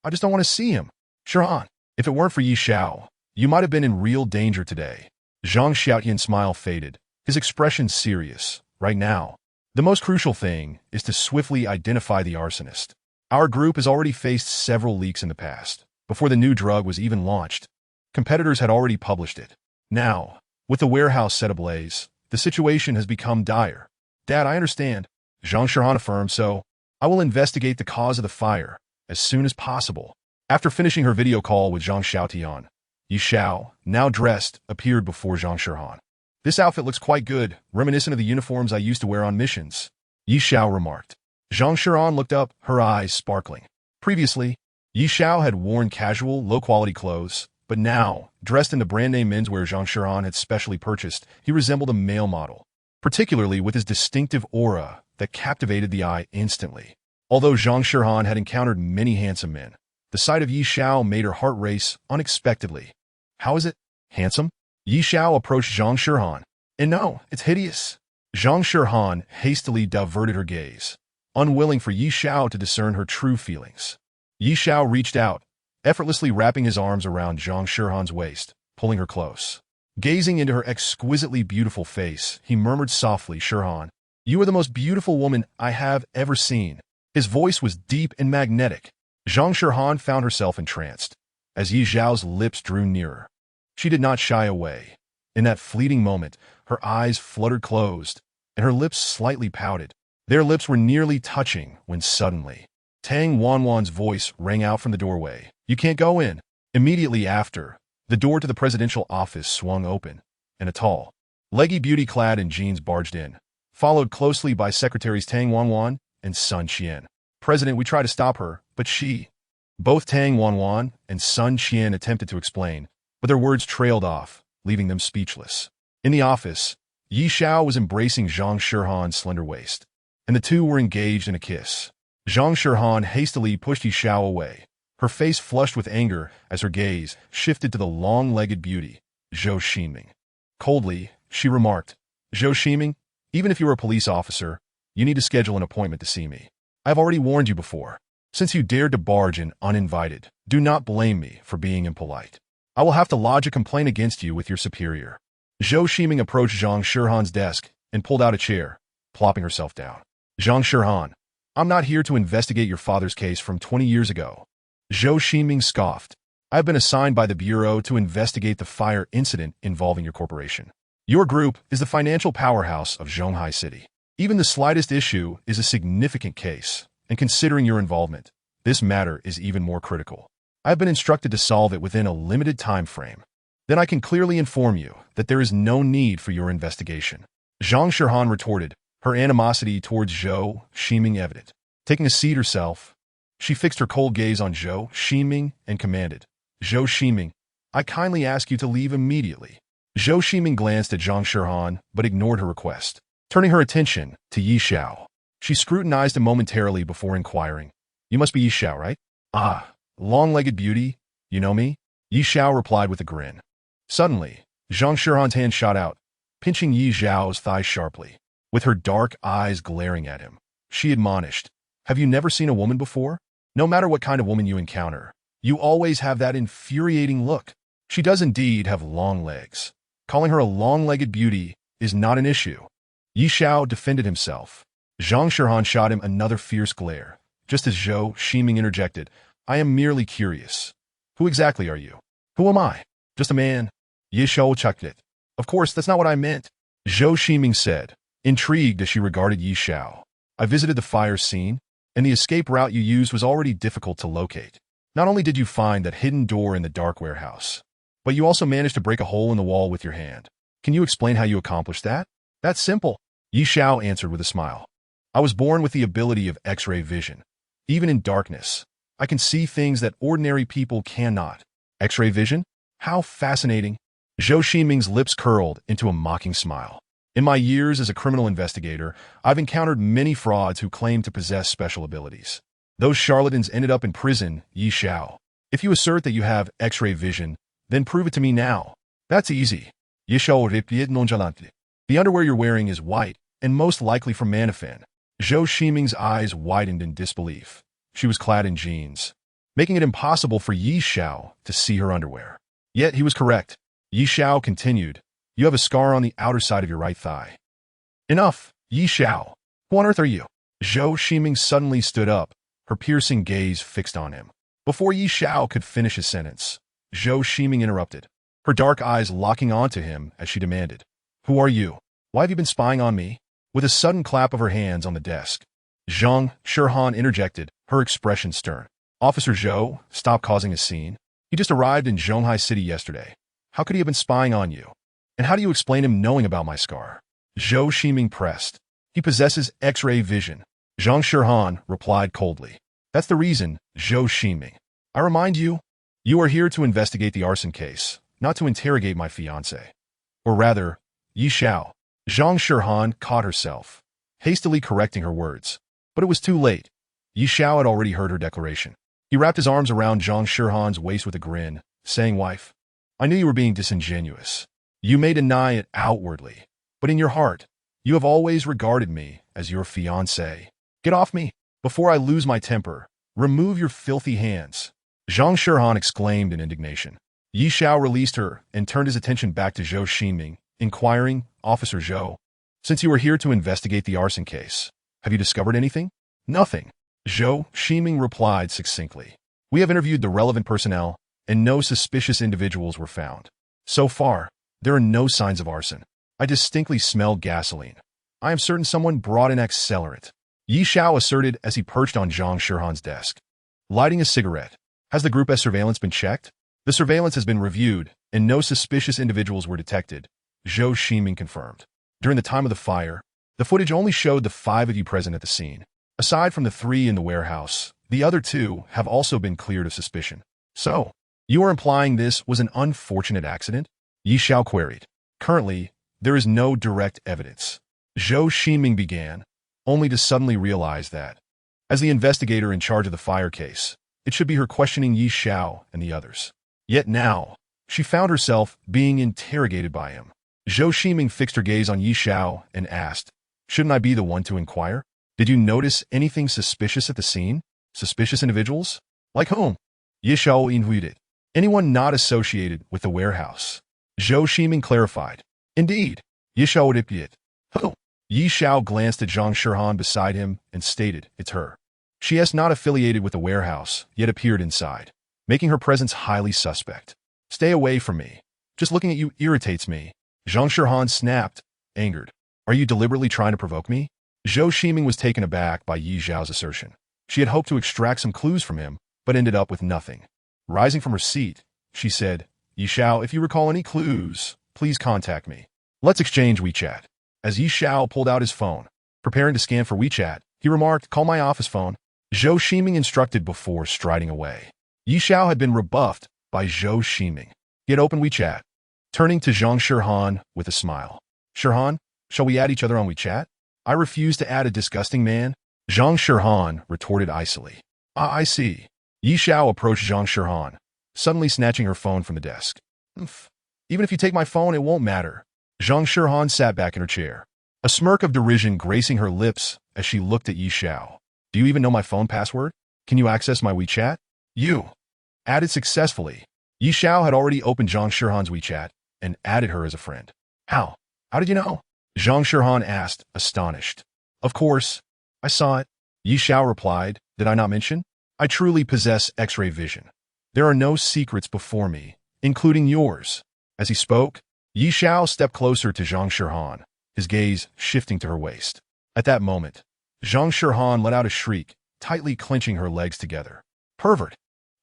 I just don't want to see him. Shirhan, if it weren't for Yi Zhao, you might have been in real danger today. Zhang Xiaotian's smile faded, his expression serious. Right now, The most crucial thing is to swiftly identify the arsonist. Our group has already faced several leaks in the past. Before the new drug was even launched, competitors had already published it. Now, with the warehouse set ablaze, the situation has become dire. Dad, I understand, Zhang Shihan affirmed, so I will investigate the cause of the fire as soon as possible. After finishing her video call with Zhang Xiaotian, Yi Xiao, now dressed, appeared before Zhang Shihan. This outfit looks quite good, reminiscent of the uniforms I used to wear on missions, Yi Xiao remarked. Zhang Shihan looked up, her eyes sparkling. Previously, Yi Xiao had worn casual, low-quality clothes, but now, dressed in the brand-name menswear Zhang Shihan had specially purchased, he resembled a male model, particularly with his distinctive aura that captivated the eye instantly. Although Zhang Shihan had encountered many handsome men, the sight of Yi Xiao made her heart race unexpectedly. How is it? Handsome? Yi Xiao approached Zhang Shihan. And no, it's hideous. Zhang Shihan hastily diverted her gaze, unwilling for Yi Xiao to discern her true feelings. Yi Xiao reached out, effortlessly wrapping his arms around Zhang Shihan's waist, pulling her close. Gazing into her exquisitely beautiful face, he murmured softly, Shihan, you are the most beautiful woman I have ever seen. His voice was deep and magnetic. Zhang Shihan found herself entranced, as Yi Xiao's lips drew nearer. She did not shy away. In that fleeting moment, her eyes fluttered closed, and her lips slightly pouted. Their lips were nearly touching when suddenly, Tang Wanwan's voice rang out from the doorway. You can't go in. Immediately after, the door to the presidential office swung open, and a tall, leggy beauty clad in jeans barged in, followed closely by Secretaries Tang Wanwan and Sun Qian. President, we tried to stop her, but she... Both Tang Wanwan and Sun Qian attempted to explain, but their words trailed off, leaving them speechless. In the office, Yi Xiao was embracing Zhang Shihan's slender waist, and the two were engaged in a kiss. Zhang Shihan hastily pushed Yi Xiao away, her face flushed with anger as her gaze shifted to the long-legged beauty, Zhou Ximing. Coldly, she remarked, Zhou Ximing, even if you're a police officer, you need to schedule an appointment to see me. I've already warned you before. Since you dared to barge in uninvited, do not blame me for being impolite. I will have to lodge a complaint against you with your superior. Zhou Ximing approached Zhang Shihan's desk and pulled out a chair, plopping herself down. Zhang Shihan, I'm not here to investigate your father's case from 20 years ago. Zhou Ximing scoffed. I've been assigned by the Bureau to investigate the fire incident involving your corporation. Your group is the financial powerhouse of Zhonghai City. Even the slightest issue is a significant case, and considering your involvement, this matter is even more critical. I've been instructed to solve it within a limited time frame. Then I can clearly inform you that there is no need for your investigation. Zhang Shihan retorted, her animosity towards Zhou Ximing evident. Taking a seat herself, she fixed her cold gaze on Zhou Ximing and commanded, Zhou Ximing, I kindly ask you to leave immediately. Zhou Ximing glanced at Zhang Shihan but ignored her request. Turning her attention to Yi Xiao, she scrutinized him momentarily before inquiring, You must be Yi Xiao, right? Ah, long-legged beauty, you know me? Yi Xiao replied with a grin. Suddenly, Zhang Shihan's hand shot out, pinching Yi Xiao's thigh sharply. With her dark eyes glaring at him, she admonished, Have you never seen a woman before? No matter what kind of woman you encounter, you always have that infuriating look. She does indeed have long legs. Calling her a long-legged beauty is not an issue. Yi Xiao defended himself. Zhang Shihan shot him another fierce glare, just as Zhou Ximing interjected, I am merely curious. Who exactly are you? Who am I? Just a man. Yi Xiao chucked it. Of course, that's not what I meant. Zhou Ximing said, intrigued as she regarded Yi Xiao. I visited the fire scene, and the escape route you used was already difficult to locate. Not only did you find that hidden door in the dark warehouse, but you also managed to break a hole in the wall with your hand. Can you explain how you accomplished that? That's simple, Yi Xiao answered with a smile. I was born with the ability of X-ray vision. Even in darkness, I can see things that ordinary people cannot. X-ray vision? How fascinating. Zhou Ximing's lips curled into a mocking smile. In my years as a criminal investigator, I've encountered many frauds who claim to possess special abilities. Those charlatans ended up in prison, Yi Xiao. If you assert that you have X-ray vision, then prove it to me now. That's easy. Yi Xiao replied nonchalantly. The underwear you're wearing is white, and most likely from Manifan. Zhou Ximing's eyes widened in disbelief. She was clad in jeans, making it impossible for Yi Xiao to see her underwear. Yet he was correct. Yi Xiao continued, You have a scar on the outer side of your right thigh. Enough, Yi Xiao. Who on earth are you? Zhou Ximing suddenly stood up, her piercing gaze fixed on him. Before Yi Xiao could finish his sentence, Zhou Ximing interrupted, her dark eyes locking onto him as she demanded, "Who are you? Why have you been spying on me?" With a sudden clap of her hands on the desk, Zhang Shirhan interjected, her expression stern. "Officer Zhou, stop causing a scene. He just arrived in Zhonghai City yesterday. How could he have been spying on you? And how do you explain him knowing about my scar?" Zhou Ximing pressed. "He possesses X-ray vision," Zhang Shirhan replied coldly. "That's the reason, Zhou Ximing. I remind you, you are here to investigate the arson case, not to interrogate my fiancé. Or rather, Yi Xiao." Zhang Shirhan caught herself, hastily correcting her words. But it was too late. Yi Xiao had already heard her declaration. He wrapped his arms around Zhang Shirhan's waist with a grin, saying, "Wife, I knew you were being disingenuous. You may deny it outwardly, but in your heart, you have always regarded me as your fiancé. Get off me, before I lose my temper. Remove your filthy hands." Zhang Shirhan exclaimed in indignation. Yi Xiao released her and turned his attention back to Zhou Ximing, inquiring, "Officer Zhou, since you are here to investigate the arson case, have you discovered anything?" "Nothing," Zhou Ximing replied succinctly. "We have interviewed the relevant personnel, and no suspicious individuals were found. So far, there are no signs of arson. I distinctly smelled gasoline. I am certain someone brought an accelerant," Yi Xiao asserted as he perched on Zhang Shirhan's desk. Lighting a cigarette. "Has the Group S surveillance been checked?" "The surveillance has been reviewed, and no suspicious individuals were detected," Zhou Ximing confirmed. "During the time of the fire, the footage only showed the 5 of you present at the scene. Aside from the 3 in the warehouse, the other 2 have also been cleared of suspicion." "So, you are implying this was an unfortunate accident?" Yi Xiao queried. "Currently, there is no direct evidence," Zhou Ximing began, only to suddenly realize that, as the investigator in charge of the fire case, it should be her questioning Yi Xiao and the others. Yet now, she found herself being interrogated by him. Zhou Ximing fixed her gaze on Yi Xiao and asked, "Shouldn't I be the one to inquire? Did you notice anything suspicious at the scene? Suspicious individuals? Like whom?" Yi Xiao intuited. "Anyone not associated with the warehouse," Zhou Ximing clarified. "Indeed," Yi Xiao repeated. "Who?" Yi Xiao glanced at Zhang Shirhan beside him and stated, "It's her. She is not affiliated with the warehouse, yet appeared inside, making her presence highly suspect. Stay away from me. Just looking at you irritates me." Zhang Shirhan snapped, angered. "Are you deliberately trying to provoke me?" Zhou Ximing was taken aback by Yi Xiao's assertion. She had hoped to extract some clues from him, but ended up with nothing. Rising from her seat, she said, "Yi Xiao, if you recall any clues, please contact me. Let's exchange WeChat." As Yi Xiao pulled out his phone, preparing to scan for WeChat, he remarked, "Call my office phone." Zhou Ximing instructed before striding away. Yi Xiao had been rebuffed by Zhou Ximing. He had opened WeChat, turning to Zhang Shirhan with a smile. "Shirhan, shall we add each other on WeChat?" "I refuse to add a disgusting man," Zhang Shirhan retorted icily. I see." Yi Xiao approached Zhang Shirhan, suddenly snatching her phone from the desk. "Even if you take my phone, it won't matter." Zhang Shirhan sat back in her chair, a smirk of derision gracing her lips as she looked at Yi Xiao. "Do you even know my phone password? Can you access my WeChat?" "You." Added successfully. Yi Xiao had already opened Zhang Shirhan's WeChat and added her as a friend. "How? How did you know?" Zhang Shirhan asked, astonished. "Of course. I saw it." Yi Xiao replied, "Did I not mention? I truly possess X-ray vision. There are no secrets before me, including yours." As he spoke, Yi Xiao stepped closer to Zhang Shirhan, his gaze shifting to her waist. At that moment, Zhang Shirhan let out a shriek, tightly clenching her legs together. "Pervert!"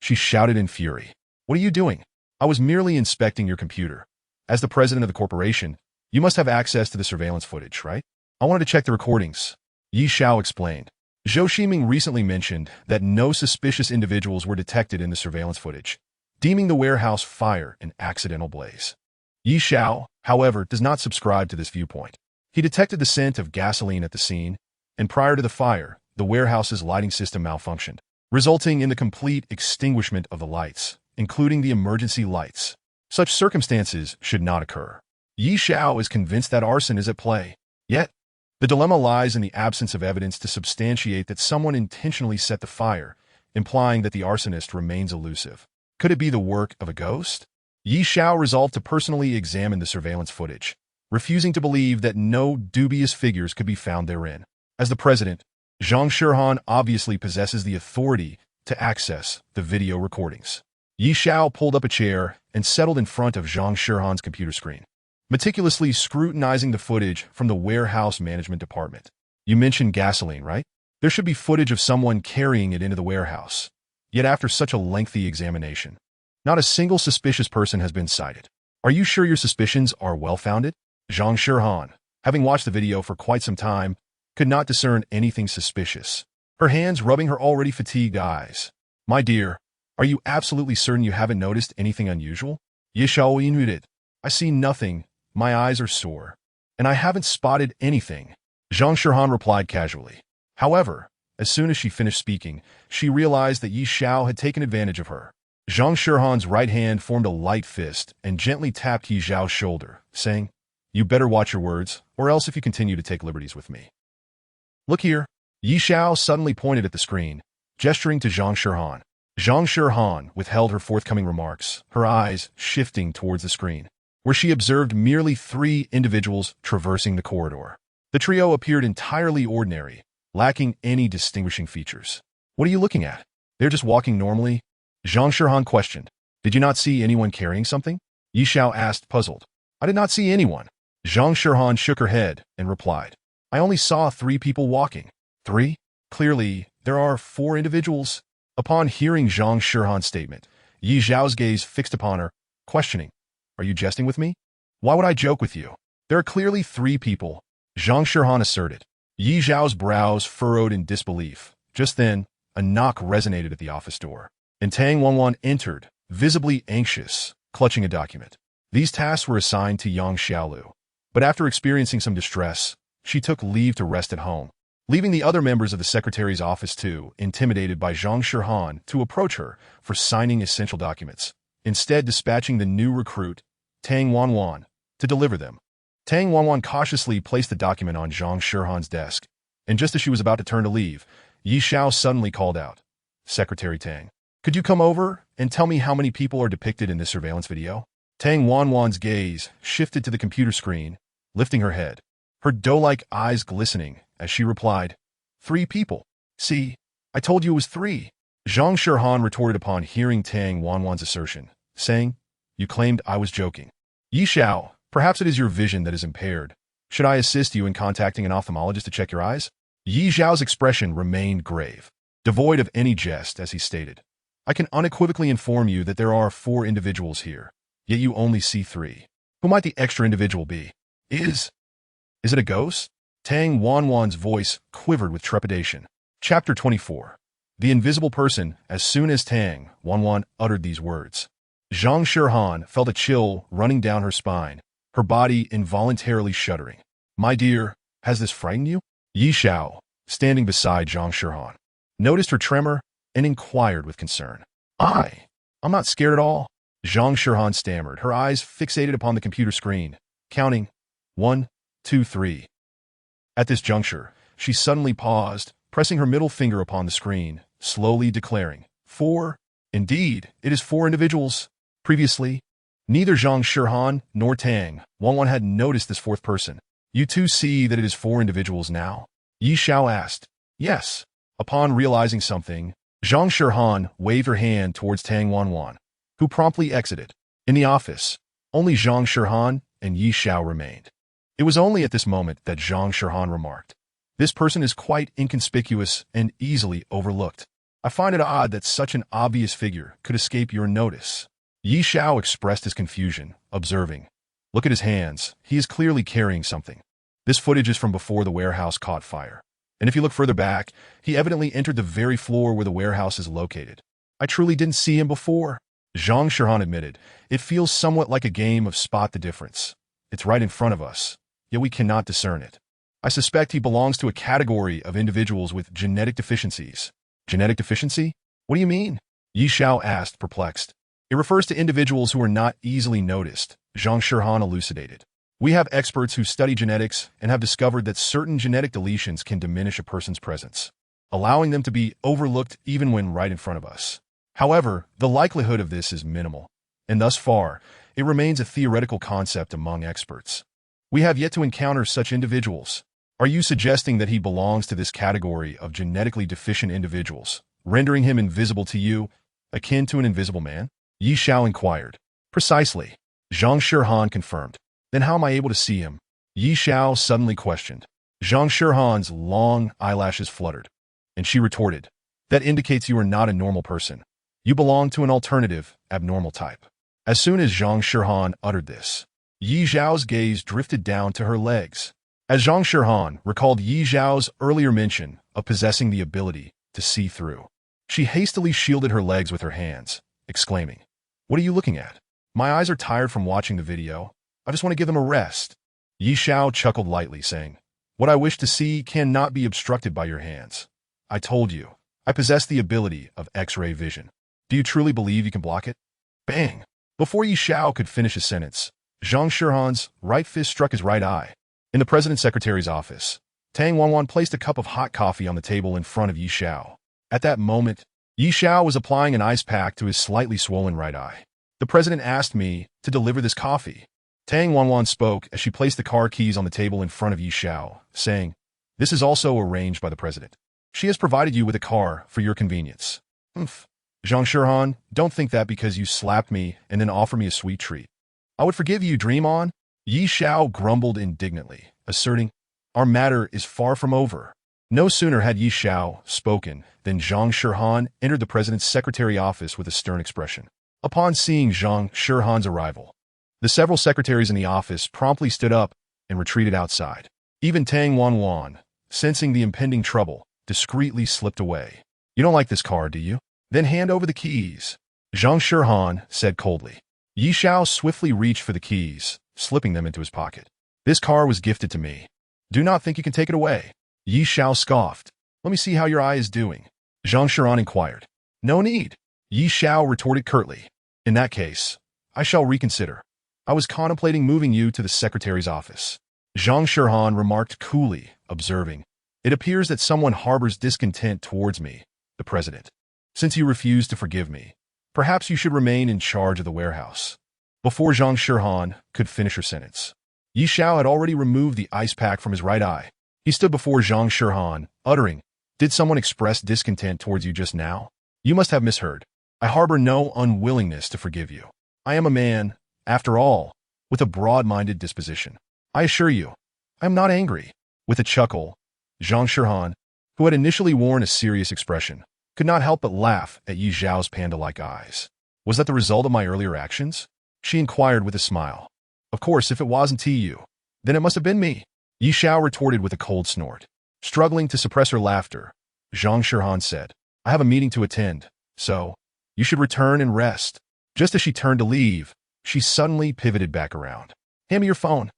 she shouted in fury. "What are you doing?" "I was merely inspecting your computer. As the president of the corporation, you must have access to the surveillance footage, right? I wanted to check the recordings," Yi Xiao explained. Zhou Ximing recently mentioned that no suspicious individuals were detected in the surveillance footage, deeming the warehouse fire an accidental blaze. Yi Xiao, however, does not subscribe to this viewpoint. He detected the scent of gasoline at the scene, and prior to the fire, the warehouse's lighting system malfunctioned, resulting in the complete extinguishment of the lights, including the emergency lights. Such circumstances should not occur. Yi Xiao is convinced that arson is at play. Yet, the dilemma lies in the absence of evidence to substantiate that someone intentionally set the fire, implying that the arsonist remains elusive. Could it be the work of a ghost? Yi Xiao resolved to personally examine the surveillance footage, refusing to believe that no dubious figures could be found therein. As the president, Zhang Shirhan obviously possesses the authority to access the video recordings. Yi Xiao pulled up a chair and settled in front of Zhang Shirhan's computer screen, meticulously scrutinizing the footage from the warehouse management department. You mentioned gasoline, right? There should be footage of someone carrying it into the warehouse. Yet after such a lengthy examination, not a single suspicious person has been cited. Are you sure your suspicions are well-founded? Zhang Shirhan, having watched the video for quite some time, could not discern anything suspicious. Her hands rubbing her already fatigued eyes. My dear, are you absolutely certain you haven't noticed anything unusual? Yi Xiao nodded. I see nothing. My eyes are sore. And I haven't spotted anything. Zhang Shirhan replied casually. However, as soon as she finished speaking, she realized that Yi Xiao had taken advantage of her. Zhang Shirhan's right hand formed a light fist and gently tapped Yi Xiao's shoulder, saying, You better watch your words, or else if you continue to take liberties with me. Look here. Yi Xiao suddenly pointed at the screen, gesturing to Zhang Shirhan. Zhang Shirhan withheld her forthcoming remarks, her eyes shifting towards the screen, where she observed merely 3 individuals traversing the corridor. The trio appeared entirely ordinary, lacking any distinguishing features. What are you looking at? They're just walking normally? Zhang Shirhan questioned. Did you not see anyone carrying something? Yi Xiao asked, puzzled. I did not see anyone. Zhang Shirhan shook her head and replied. I only saw 3 people walking. 3? Clearly, there are 4 individuals. Upon hearing Zhang Shirhan's statement, Yi Xiao's gaze fixed upon her, questioning, Are you jesting with me? Why would I joke with you? There are clearly 3 people, Zhang Shirhan asserted. Yi Xiao's brows furrowed in disbelief. Just then, a knock resonated at the office door, and Tang Wanwan entered, visibly anxious, clutching a document. These tasks were assigned to Yang Xiaolu, but after experiencing some distress, she took leave to rest at home, leaving the other members of the secretary's office too, intimidated by Zhang Shirhan, to approach her for signing essential documents, instead dispatching the new recruit, Tang Wanwan, to deliver them. Tang Wanwan cautiously placed the document on Zhang Shirhan's desk, and just as she was about to turn to leave, Yi Xiao suddenly called out, Secretary Tang, could you come over and tell me how many people are depicted in this surveillance video? Tang Wanwan's gaze shifted to the computer screen, lifting her head, her doe-like eyes glistening as she replied, 3 people. See, I told you it was 3. Zhang Shirhan retorted upon hearing Tang Wanwan's assertion, saying, You claimed I was joking. Yi Xiao, perhaps it is your vision that is impaired. Should I assist you in contacting an ophthalmologist to check your eyes? Yi Xiao's expression remained grave, devoid of any jest as he stated, I can unequivocally inform you that there are 4 individuals here, yet you only see 3. Who might the extra individual be? Is it a ghost? Tang Wanwan's voice quivered with trepidation. Chapter 24. The Invisible Person. As soon as Tang Wanwan uttered these words, Zhang Shirhan felt a chill running down her spine, her body involuntarily shuddering. My dear, has this frightened you? Yi Xiao, standing beside Zhang Shirhan, noticed her tremor and inquired with concern. I'm not scared at all. Zhang Shirhan stammered, her eyes fixated upon the computer screen, counting 1, 2, 3. At this juncture, she suddenly paused, pressing her middle finger upon the screen, slowly declaring, 4. Indeed, it is 4 individuals. Previously, neither Zhang Shirhan nor Tang Wanwan had noticed this 4th person. You too see that it is 4 individuals now? Yi Xiao asked. Yes. Upon realizing something, Zhang Shirhan waved her hand towards Tang Wanwan, who promptly exited. In the office, only Zhang Shirhan and Yi Xiao remained. It was only at this moment that Zhang Shirhan remarked, This person is quite inconspicuous and easily overlooked. I find it odd that such an obvious figure could escape your notice. Yi Xiao expressed his confusion, observing, Look at his hands, he is clearly carrying something. This footage is from before the warehouse caught fire. And if you look further back, he evidently entered the very floor where the warehouse is located. I truly didn't see him before. Zhang Shirhan admitted, It feels somewhat like a game of spot the difference. It's right in front of us, yet we cannot discern it. I suspect he belongs to a category of individuals with genetic deficiencies. Genetic deficiency? What do you mean? Yi Xiao asked, perplexed. It refers to individuals who are not easily noticed, Zhang Shirhan elucidated. We have experts who study genetics and have discovered that certain genetic deletions can diminish a person's presence, allowing them to be overlooked even when right in front of us. However, the likelihood of this is minimal, and thus far, it remains a theoretical concept among experts. We have yet to encounter such individuals. Are you suggesting that he belongs to this category of genetically deficient individuals, rendering him invisible to you, akin to an invisible man? Yi Xiao inquired. Precisely. Zhang Shirhan confirmed. Then how am I able to see him? Yi Xiao suddenly questioned. Zhang Shirhan's long eyelashes fluttered, and she retorted. That indicates you are not a normal person. You belong to an alternative, abnormal type. As soon as Zhang Shirhan uttered this, Yi Xiao's gaze drifted down to her legs. As Zhang Shirhan recalled Yi Xiao's earlier mention of possessing the ability to see through, she hastily shielded her legs with her hands, exclaiming, What are you looking at? My eyes are tired from watching the video. I just want to give them a rest. Yi Xiao chuckled lightly, saying, What I wish to see cannot be obstructed by your hands. I told you, I possess the ability of X-ray vision. Do you truly believe you can block it? Bang! Before Yi Xiao could finish his sentence, Zhang Shirhan's right fist struck his right eye. In the president's secretary's office, Tang Wanwan placed a cup of hot coffee on the table in front of Yi Xiao. At that moment, Yi Xiao was applying an ice pack to his slightly swollen right eye. The president asked me to deliver this coffee. Tang Wanwan spoke as she placed the car keys on the table in front of Yi Xiao, saying, This is also arranged by the president. She has provided you with a car for your convenience. Humph. Zhang Shirhan, don't think that because you slapped me and then offered me a sweet treat. I would forgive you, dream on. Yi Xiao grumbled indignantly, asserting, Our matter is far from over. No sooner had Yi Xiao spoken than Zhang Shirhan entered the president's secretary office with a stern expression. Upon seeing Zhang Shirhan's arrival, the several secretaries in the office promptly stood up and retreated outside. Even Tang Wanwan, sensing the impending trouble, discreetly slipped away. You don't like this car, do you? Then hand over the keys. Zhang Shirhan said coldly. Yi Xiao swiftly reached for the keys, slipping them into his pocket. This car was gifted to me. Do not think you can take it away. Yi Xiao scoffed. Let me see how your eye is doing. Zhang Shirhan inquired. No need. Yi Xiao retorted curtly. In that case, I shall reconsider. I was contemplating moving you to the secretary's office. Zhang Shirhan remarked coolly, observing, It appears that someone harbors discontent towards me, the president. Since you refuse to forgive me, perhaps you should remain in charge of the warehouse. Before Zhang Shirhan could finish her sentence, Yi Xiao had already removed the ice pack from his right eye. He stood before Zhang Shirhan, uttering, Did someone express discontent towards you just now? You must have misheard. I harbor no unwillingness to forgive you. I am a man, after all, with a broad-minded disposition. I assure you, I am not angry. With a chuckle, Zhang Shirhan, who had initially worn a serious expression, could not help but laugh at Yi Xiao's panda-like eyes. Was that the result of my earlier actions? She inquired with a smile. Of course, if it wasn't you, then it must have been me. Yi Xiao retorted with a cold snort. Struggling to suppress her laughter, Zhang Shirhan said, I have a meeting to attend, so you should return and rest. Just as she turned to leave, she suddenly pivoted back around. Hand me your phone,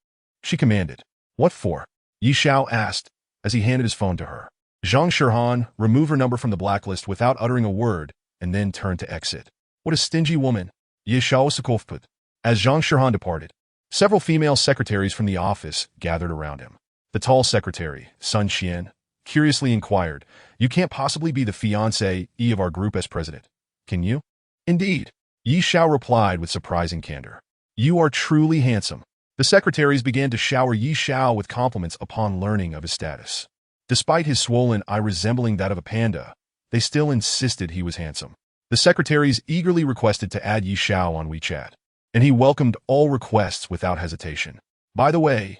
she commanded. What for? Yi Xiao asked as he handed his phone to her. Zhang Shirhan removed her number from the blacklist without uttering a word and then turned to exit. What a stingy woman. Yi Xiao Sokovput. As Zhang Shirhan departed, several female secretaries from the office gathered around him. The tall secretary, Sun Qian, curiously inquired, You can't possibly be the fiancé of our group as president, can you? Indeed. Yi Xiao replied with surprising candor. You are truly handsome. The secretaries began to shower Yi Xiao with compliments upon learning of his status. Despite his swollen eye resembling that of a panda, they still insisted he was handsome. The secretaries eagerly requested to add Yi Xiao on WeChat, and he welcomed all requests without hesitation. By the way,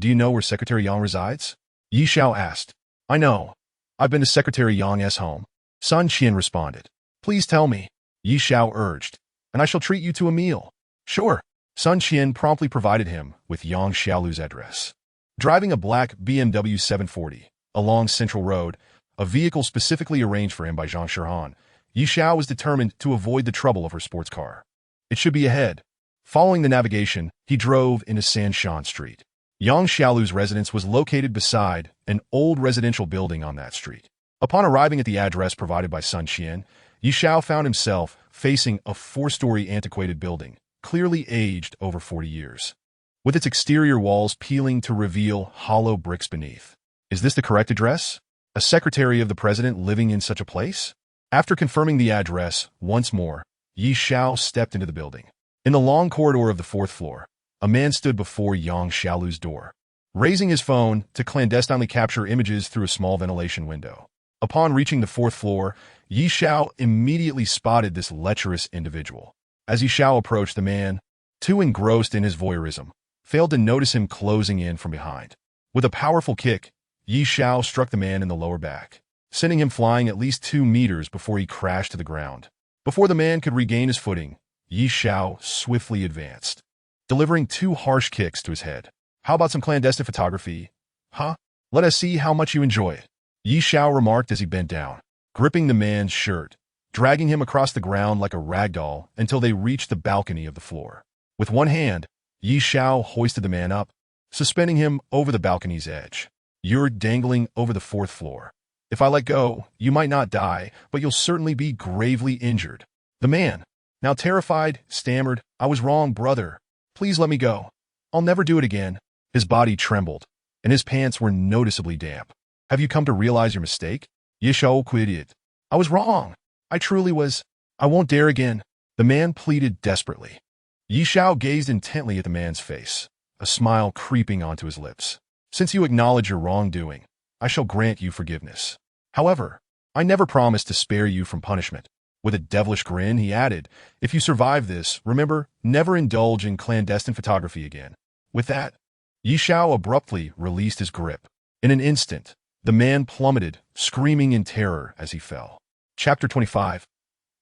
do you know where Secretary Yang resides? Yi Xiao asked. I know. I've been to Secretary Yang's home. Sun Qian responded. Please tell me, Yi Xiao urged, and I shall treat you to a meal. Sure. Sun Qian promptly provided him with Yang Xiaolu's address. Driving a black BMW 740 along Central Road, a vehicle specifically arranged for him by Zhang Shirhan, Yi Xiao was determined to avoid the trouble of her sports car. It should be ahead. Following the navigation, he drove into Sanshan Street. Yang Xiaolu's residence was located beside an old residential building on that street. Upon arriving at the address provided by Sun Qian, Yi Xiao found himself facing a 4-story antiquated building, clearly aged over 40 years, with its exterior walls peeling to reveal hollow bricks beneath. Is this the correct address? A secretary of the president living in such a place? After confirming the address once more, Yi Xiao stepped into the building. In the long corridor of the 4th floor, a man stood before Yang Xiaolu's door. raising his phone to clandestinely capture images through a small ventilation window. Upon reaching the fourth floor, Yi Xiao immediately spotted this lecherous individual. As Yi Xiao approached, the man, too engrossed in his voyeurism, failed to notice him closing in from behind. With a powerful kick, Yi Xiao struck the man in the lower back, sending him flying at least 2 meters before he crashed to the ground. Before the man could regain his footing, Yi Xiao swiftly advanced, delivering 2 harsh kicks to his head. "How about some clandestine photography? Huh? Let us see how much you enjoy it," Yi Xiao remarked as he bent down, gripping the man's shirt, dragging him across the ground like a rag doll until they reached the balcony of the floor. With one hand, Yi Xiao hoisted the man up, suspending him over the balcony's edge. "You're dangling over the 4th floor. If I let go, you might not die, but you'll certainly be gravely injured." The man, now terrified, stammered, "I was wrong, brother. Please let me go. I'll never do it again." His body trembled, and his pants were noticeably damp. "Have you come to realize your mistake?" Yi Xiao quit it. "I was wrong. I truly was. I won't dare again," the man pleaded desperately. Yi Xiao gazed intently at the man's face, a smile creeping onto his lips. "Since you acknowledge your wrongdoing, I shall grant you forgiveness. However, I never promised to spare you from punishment." With a devilish grin, he added, "If you survive this, remember, never indulge in clandestine photography again." With that, Yi Xiao abruptly released his grip. In an instant, the man plummeted, screaming in terror as he fell. Chapter 25.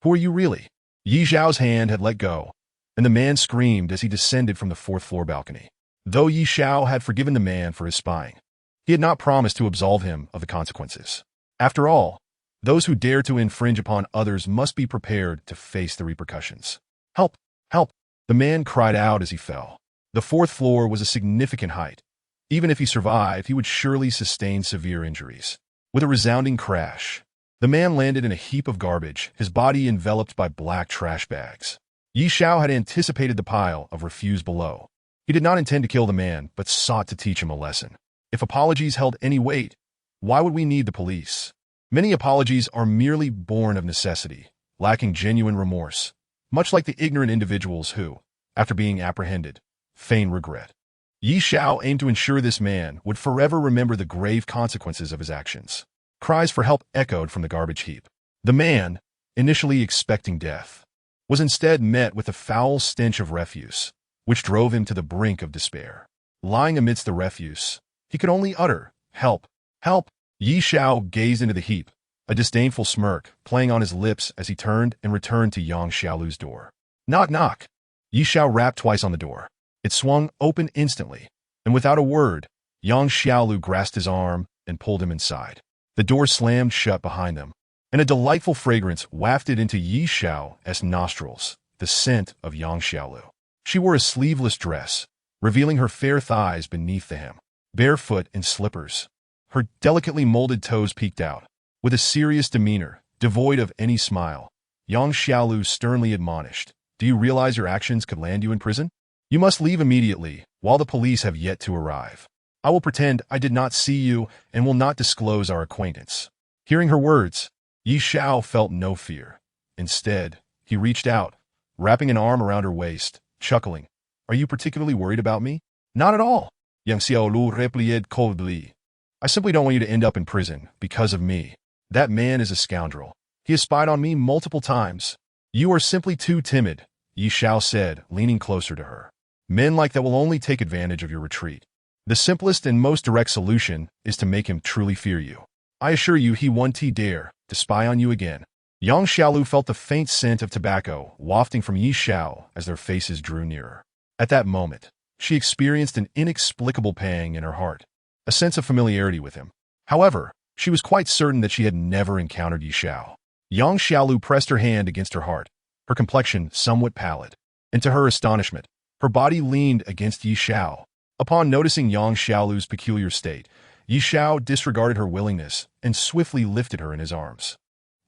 Who are you really? Yi Xiao's hand had let go, and the man screamed as he descended from the 4th floor balcony. Though Yi Xiao had forgiven the man for his spying, he had not promised to absolve him of the consequences. After all, those who dare to infringe upon others must be prepared to face the repercussions. "Help! Help!" the man cried out as he fell. The 4th floor was a significant height. Even if he survived, he would surely sustain severe injuries. With a resounding crash, the man landed in a heap of garbage, his body enveloped by black trash bags. Yi Xiao had anticipated the pile of refuse below. He did not intend to kill the man, but sought to teach him a lesson. If apologies held any weight, why would we need the police? Many apologies are merely born of necessity, lacking genuine remorse, much like the ignorant individuals who, after being apprehended, feign regret. Yi Xiao aimed to ensure this man would forever remember the grave consequences of his actions. Cries for help echoed from the garbage heap. The man, initially expecting death, was instead met with a foul stench of refuse, which drove him to the brink of despair. Lying amidst the refuse, he could only utter, "Help! Help!" Yi Xiao gazed into the heap, a disdainful smirk playing on his lips as he turned and returned to Yang Xiaolu's door. "Knock, knock!" Yi Xiao rapped twice on the door. It swung open instantly, and without a word, Yang Xiaolu grasped his arm and pulled him inside. The door slammed shut behind them, and a delightful fragrance wafted into Yi Xiao's nostrils, the scent of Yang Xiaolu. She wore a sleeveless dress, revealing her fair thighs beneath the hem. Barefoot in slippers, her delicately molded toes peeked out. With a serious demeanor, devoid of any smile, Yang Xiaolu sternly admonished, "Do you realize your actions could land you in prison? You must leave immediately, while the police have yet to arrive. I will pretend I did not see you and will not disclose our acquaintance." Hearing her words, Yi Xiao felt no fear. Instead, he reached out, wrapping an arm around her waist, chuckling. "Are you particularly worried about me?" "Not at all," Yang Xiaolu replied coldly. "I simply don't want you to end up in prison because of me. That man is a scoundrel. He has spied on me multiple times." "You are simply too timid," Yi Xiao said, leaning closer to her. "Men like that will only take advantage of your retreat. The simplest and most direct solution is to make him truly fear you. I assure you he won't dare to spy on you again." Yang Xiaolu felt the faint scent of tobacco wafting from Yi Xiao as their faces drew nearer. At that moment, she experienced an inexplicable pang in her heart, a sense of familiarity with him. However, she was quite certain that she had never encountered Yi Xiao. Yang Xiaolu pressed her hand against her heart, her complexion somewhat pallid, and to her astonishment, her body leaned against Yi Xiao. Upon noticing Yang Xiaolu's peculiar state, Yi Xiao disregarded her willingness and swiftly lifted her in his arms.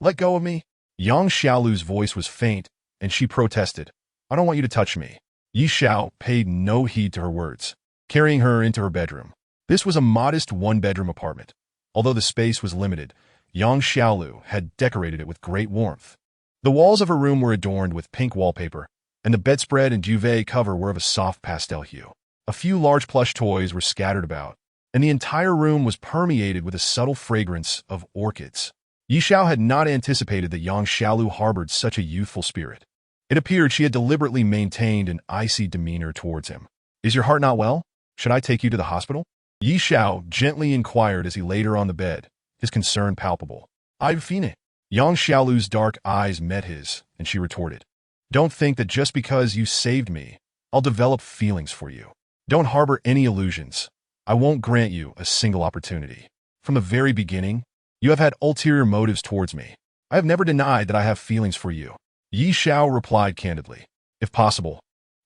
"Let go of me." Yang Xiaolu's voice was faint, and she protested, "I don't want you to touch me." Yi Xiao paid no heed to her words, carrying her into her bedroom. This was a modest one-bedroom apartment. Although the space was limited, Yang Xiaolu had decorated it with great warmth. The walls of her room were adorned with pink wallpaper, and the bedspread and duvet cover were of a soft pastel hue. A few large plush toys were scattered about, and the entire room was permeated with a subtle fragrance of orchids. Yi Xiao had not anticipated that Yang Xiaolu harbored such a youthful spirit. It appeared she had deliberately maintained an icy demeanor towards him. "Is your heart not well? Should I take you to the hospital?" Yi Xiao gently inquired as he laid her on the bed, his concern palpable. "I've seen it." Yang Xiaolu's dark eyes met his, and she retorted, "Don't think that just because you saved me, I'll develop feelings for you. Don't harbor any illusions. I won't grant you a single opportunity. From the very beginning, you have had ulterior motives towards me. I have never denied that I have feelings for you." Yi Xiao replied candidly, "If possible,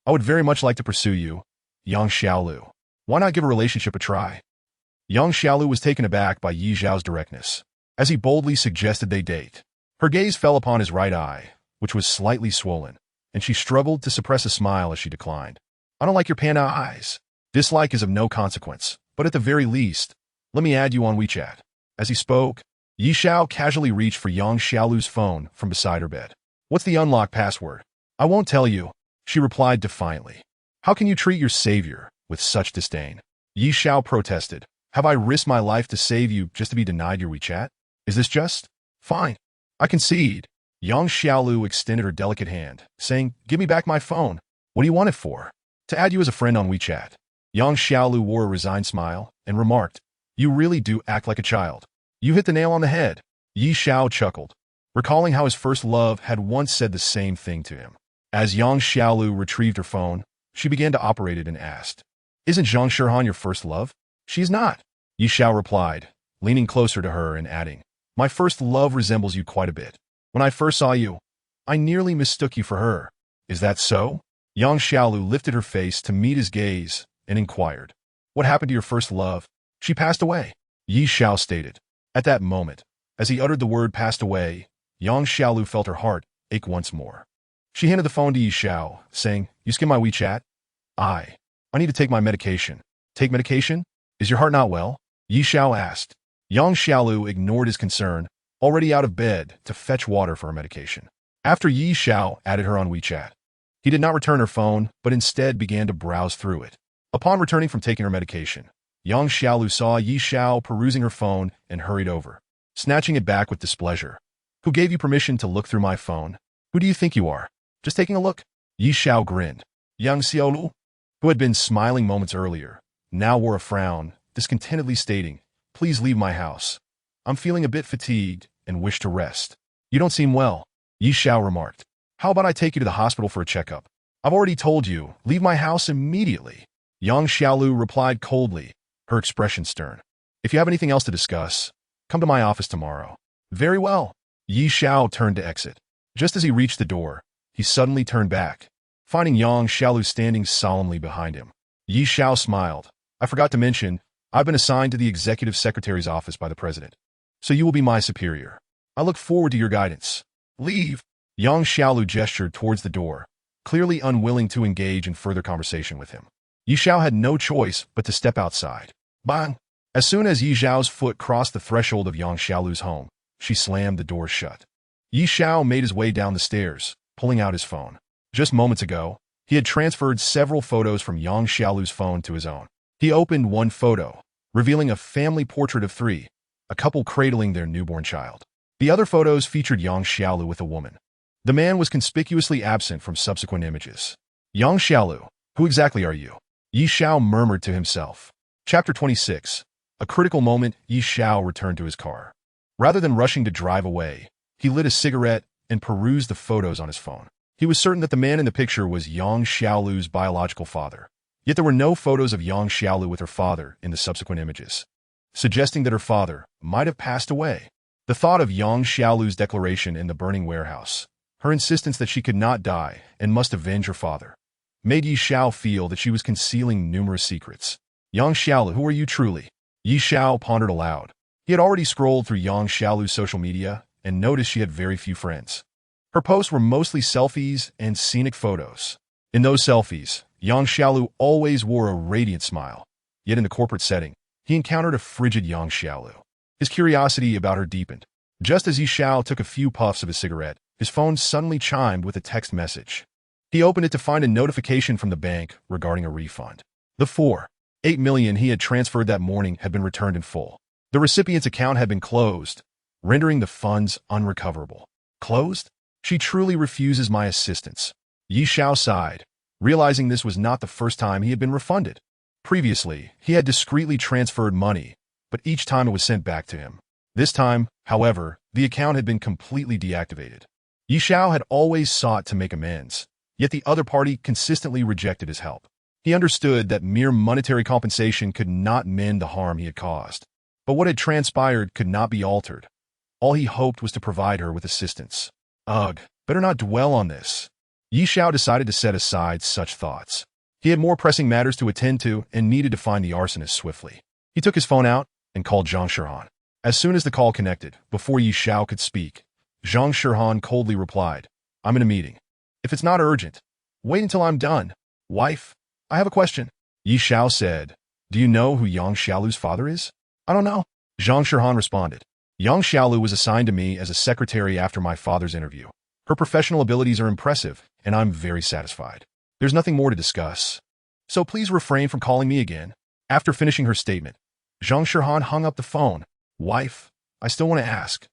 I would very much like to pursue you, Yang Xiaolu. Why not give a relationship a try?" Yang Xiaolu was taken aback by Yi Xiao's directness, as he boldly suggested they date. Her gaze fell upon his right eye, which was slightly swollen, and she struggled to suppress a smile as she declined. "I don't like your panda eyes. Dislike is of no consequence, but at the very least, let me add you on WeChat." As he spoke, Yi Xiao casually reached for Yang Xiaolu's phone from beside her bed. "What's the unlock password?" "I won't tell you," she replied defiantly. "How can you treat your savior with such disdain?" Yi Xiao protested. "Have I risked my life to save you just to be denied your WeChat? Is this just? Fine. I concede." Yang Xiaolu extended her delicate hand, saying, "Give me back my phone." "What do you want it for?" "To add you as a friend on WeChat." Yang Xiaolu wore a resigned smile and remarked, "You really do act like a child. You hit the nail on the head." Yi Xiao chuckled, recalling how his first love had once said the same thing to him. As Yang Xiaolu retrieved her phone, she began to operate it and asked, "Isn't Zhang Shirhan your first love?" "She is not," Yi Xiao replied, leaning closer to her and adding, "My first love resembles you quite a bit. When I first saw you, I nearly mistook you for her." "Is that so?" Yang Xiaolu lifted her face to meet his gaze and inquired, "What happened to your first love?" "She passed away," Yi Xiao stated. At that moment, as he uttered the word "passed away," Yang Xiaolu felt her heart ache once more. She handed the phone to Yi Xiao, saying, "You skim my WeChat?" I need to take my medication." "Take medication? Is your heart not well?" Yi Xiao asked. Yang Xiaolu ignored his concern, already out of bed, to fetch water for her medication. After Yi Xiao added her on WeChat, he did not return her phone, but instead began to browse through it. Upon returning from taking her medication, Yang Xiaolu saw Yi Xiao perusing her phone and hurried over, snatching it back with displeasure. "Who gave you permission to look through my phone? Who do you think you are? Just taking a look?" Yi Xiao grinned. Yang Xiaolu, who had been smiling moments earlier, now wore a frown, discontentedly stating, "Please leave my house. I'm feeling a bit fatigued and wish to rest." "You don't seem well," Yi Xiao remarked. "How about I take you to the hospital for a checkup?" "I've already told you, leave my house immediately," Yang Xiaolu replied coldly, her expression stern. "If you have anything else to discuss, come to my office tomorrow." "Very well." Yi Xiao turned to exit. Just as he reached the door, he suddenly turned back, finding Yang Xiaolu standing solemnly behind him. Yi Xiao smiled. "I forgot to mention, I've been assigned to the executive secretary's office by the president, so you will be my superior. I look forward to your guidance." "Leave." Yang Xiaolu gestured towards the door, clearly unwilling to engage in further conversation with him. Yi Xiao had no choice but to step outside. Bang! As soon as Yi Xiao's foot crossed the threshold of Yang Xiaolu's home, she slammed the door shut. Yi Xiao made his way down the stairs, pulling out his phone. Just moments ago, he had transferred several photos from Yang Xiaolu's phone to his own. He opened one photo, revealing a family portrait of three, a couple cradling their newborn child. The other photos featured Yang Xiaolu with a woman. The man was conspicuously absent from subsequent images. "Yang Xiaolu, who exactly are you?" Yi Xiao murmured to himself. Chapter 26. A critical moment, Yi Xiao returned to his car. Rather than rushing to drive away, he lit a cigarette and perused the photos on his phone. He was certain that the man in the picture was Yang Xiaolu's biological father. Yet there were no photos of Yang Xiaolu with her father in the subsequent images, suggesting that her father might have passed away. The thought of Yang Xiaolu's declaration in the burning warehouse, her insistence that she could not die and must avenge her father, made Yi Xiao feel that she was concealing numerous secrets. "Yang Xiaolu, who are you truly?" Yi Xiao pondered aloud. He had already scrolled through Yang Xiaolu's social media and noticed she had very few friends. Her posts were mostly selfies and scenic photos. In those selfies, Yang Xiaolu always wore a radiant smile. Yet in the corporate setting, he encountered a frigid Yang Xiaolu. His curiosity about her deepened. Just as Yi Xiao took a few puffs of his cigarette, his phone suddenly chimed with a text message. He opened it to find a notification from the bank regarding a refund. The 4.8 million he had transferred that morning had been returned in full. The recipient's account had been closed, rendering the funds unrecoverable. Closed? She truly refuses my assistance. Yi Xiao sighed, realizing this was not the first time he had been refunded. Previously, he had discreetly transferred money, but each time it was sent back to him. This time, however, the account had been completely deactivated. Yi Xiao had always sought to make amends, yet the other party consistently rejected his help. He understood that mere monetary compensation could not mend the harm he had caused. But what had transpired could not be altered. All he hoped was to provide her with assistance. Ugh, better not dwell on this. Yi Xiao decided to set aside such thoughts. He had more pressing matters to attend to and needed to find the arsonist swiftly. He took his phone out and called Zhang Shihan. As soon as the call connected, before Yi Xiao could speak, Zhang Shihan coldly replied, "I'm in a meeting. If it's not urgent, wait until I'm done. Wife, I have a question." Yi Xiao said, "Do you know who Yang Xiaolu's father is?" "I don't know." Zhang Shihan responded, "Yang Xiaolu was assigned to me as a secretary after my father's interview. Her professional abilities are impressive, and I'm very satisfied. There's nothing more to discuss. So please refrain from calling me again." After finishing her statement, Zhang Shihan hung up the phone. "Wife, I still want to ask."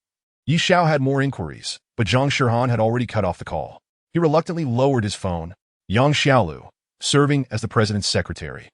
Yi Xiao had more inquiries, but Zhang Shihan had already cut off the call. He reluctantly lowered his phone. Yang Xiaolu, serving as the president's secretary,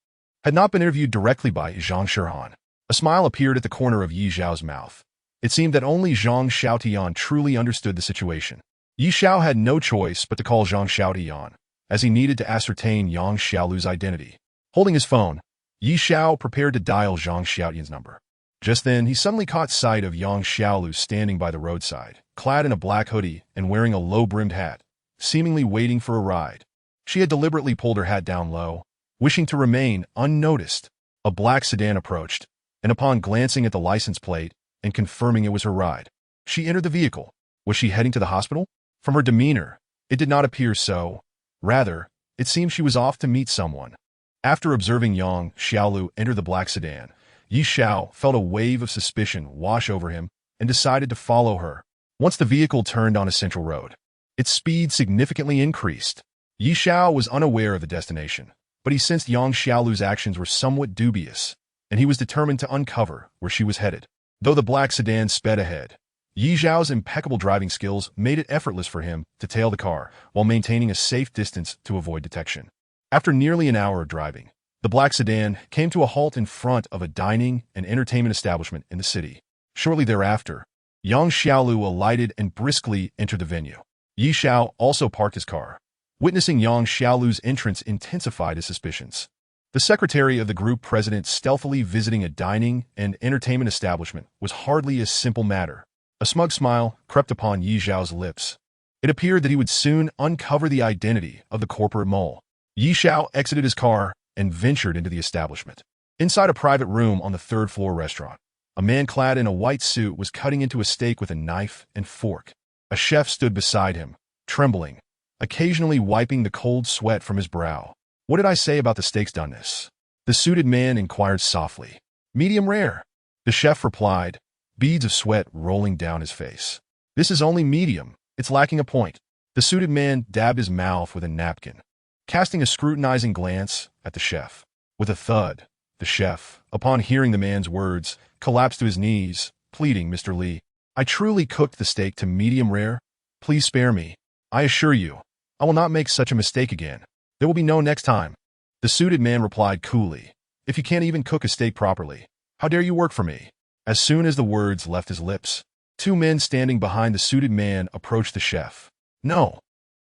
had not been interviewed directly by Zhang Shihan. A smile appeared at the corner of Yi Xiao's mouth. It seemed that only Zhang Xiaotian truly understood the situation. Yi Xiao had no choice but to call Zhang Xiaotian, as he needed to ascertain Yang Xiaolu's identity. Holding his phone, Yi Xiao prepared to dial Zhang Xiaotian's number. Just then, he suddenly caught sight of Yang Xiaolu standing by the roadside, clad in a black hoodie and wearing a low-brimmed hat, seemingly waiting for a ride. She had deliberately pulled her hat down low, wishing to remain unnoticed. A black sedan approached, and upon glancing at the license plate and confirming it was her ride, she entered the vehicle. Was she heading to the hospital? From her demeanor, it did not appear so. Rather, it seemed she was off to meet someone. After observing Yang Xiaolu enter the black sedan, Yi Xiao felt a wave of suspicion wash over him and decided to follow her. Once the vehicle turned on a central road, its speed significantly increased. Yi Xiao was unaware of the destination, but he sensed Yang Xiaolu's actions were somewhat dubious, and he was determined to uncover where she was headed. Though the black sedan sped ahead, Yi Xiao's impeccable driving skills made it effortless for him to tail the car while maintaining a safe distance to avoid detection. After nearly an hour of driving, the black sedan came to a halt in front of a dining and entertainment establishment in the city. Shortly thereafter, Yang Xiaolu alighted and briskly entered the venue. Yi Xiao also parked his car. Witnessing Yang Xiaolu's entrance intensified his suspicions. The secretary of the group president stealthily visiting a dining and entertainment establishment was hardly a simple matter. A smug smile crept upon Yi Xiao's lips. It appeared that he would soon uncover the identity of the corporate mole. Yi Xiao exited his car and ventured into the establishment. Inside a private room on the third-floor restaurant, a man clad in a white suit was cutting into a steak with a knife and fork. A chef stood beside him, trembling, occasionally wiping the cold sweat from his brow. "What did I say about the steak's doneness?" the suited man inquired softly. "Medium rare," the chef replied, beads of sweat rolling down his face. "This is only medium. It's lacking a point." The suited man dabbed his mouth with a napkin, casting a scrutinizing glance at the chef. With a thud, the chef, upon hearing the man's words, collapsed to his knees, pleading, "Mr. Li, I truly cooked the steak to medium rare. Please spare me. I assure you, I will not make such a mistake again. There will be no next time." The suited man replied coolly, "If you can't even cook a steak properly, how dare you work for me?" As soon as the words left his lips, two men standing behind the suited man approached the chef. "No."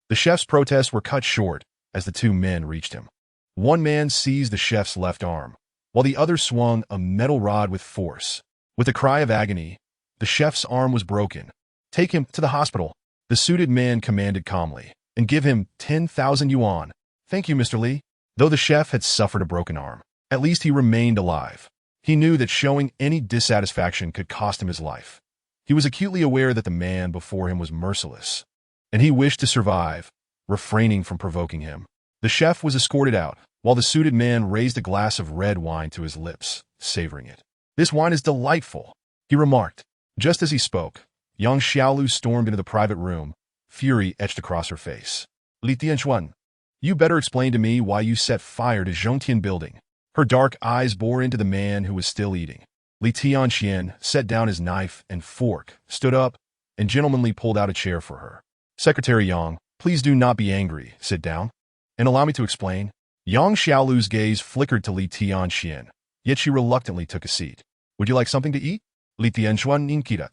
The chef's protests were cut short as the two men reached him. One man seized the chef's left arm, while the other swung a metal rod with force. With a cry of agony, the chef's arm was broken. "Take him to the hospital," the suited man commanded calmly, "and give him 10,000 yuan. "Thank you, Mr. Li." Though the chef had suffered a broken arm, at least he remained alive. He knew that showing any dissatisfaction could cost him his life. He was acutely aware that the man before him was merciless, and he wished to survive, refraining from provoking him. The chef was escorted out, while the suited man raised a glass of red wine to his lips, savoring it. "This wine is delightful," he remarked. Just as he spoke, Yang Xiaolu stormed into the private room, fury etched across her face. "Li Tianxuan, you better explain to me why you set fire to Zhongtian building Her dark eyes bore into the man who was still eating. Li Tianxian set down his knife and fork, stood up, and gentlemanly pulled out a chair for her. Secretary Yang, please do not be angry. Sit down. And allow me to explain. Yang Xiaolu's gaze flickered to Li Tianxian, yet she reluctantly took a seat. Would you like something to eat? Li Tianxuan inquired.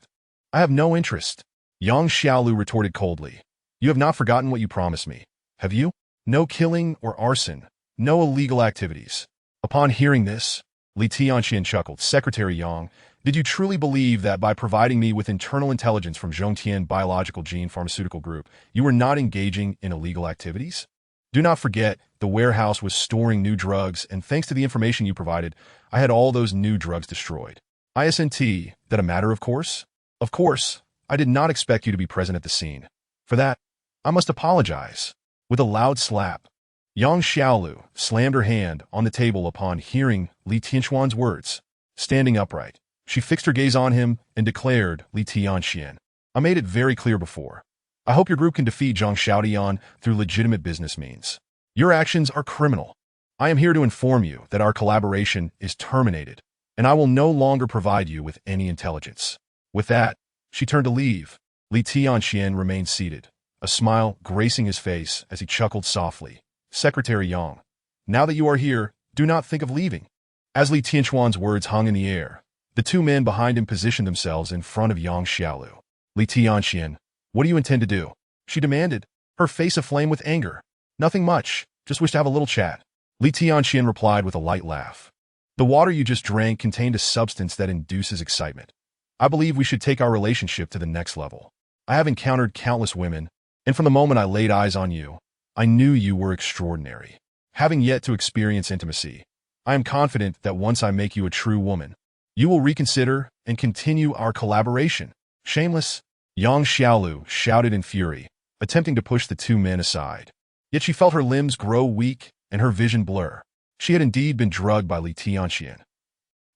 I have no interest. Yang Xiaolu retorted coldly. You have not forgotten what you promised me, have you? No killing or arson, no illegal activities. Upon hearing this, Li Tianxian chuckled. Secretary Yang, did you truly believe that by providing me with internal intelligence from Zhongtian Biological Gene Pharmaceutical Group, you were not engaging in illegal activities? Do not forget, the warehouse was storing new drugs, and thanks to the information you provided, I had all those new drugs destroyed. ISNT, that a matter of course? Of course, I did not expect you to be present at the scene. For that, I must apologize. With a loud slap, Yang Xiaolu slammed her hand on the table upon hearing Li Tianxuan's words. Standing upright, she fixed her gaze on him and declared, Li Tianxian, I made it very clear before. I hope your group can defeat Zhang Xiaodian through legitimate business means. Your actions are criminal. I am here to inform you that our collaboration is terminated, and I will no longer provide you with any intelligence. With that, she turned to leave. Li Tianxian remained seated, a smile gracing his face as he chuckled softly. Secretary Yang, now that you are here, do not think of leaving. As Li Tianxuan's words hung in the air, the two men behind him positioned themselves in front of Yang Xiaolu. Li Tianxian, what do you intend to do? She demanded, her face aflame with anger. Nothing much, just wish to have a little chat. Li Tianxian replied with a light laugh. The water you just drank contained a substance that induces excitement. I believe we should take our relationship to the next level. I have encountered countless women, and from the moment I laid eyes on you, I knew you were extraordinary. Having yet to experience intimacy, I am confident that once I make you a true woman, you will reconsider and continue our collaboration. Shameless, Yang Xiaolu shouted in fury, attempting to push the two men aside. Yet she felt her limbs grow weak and her vision blur. She had indeed been drugged by Li Tianxian.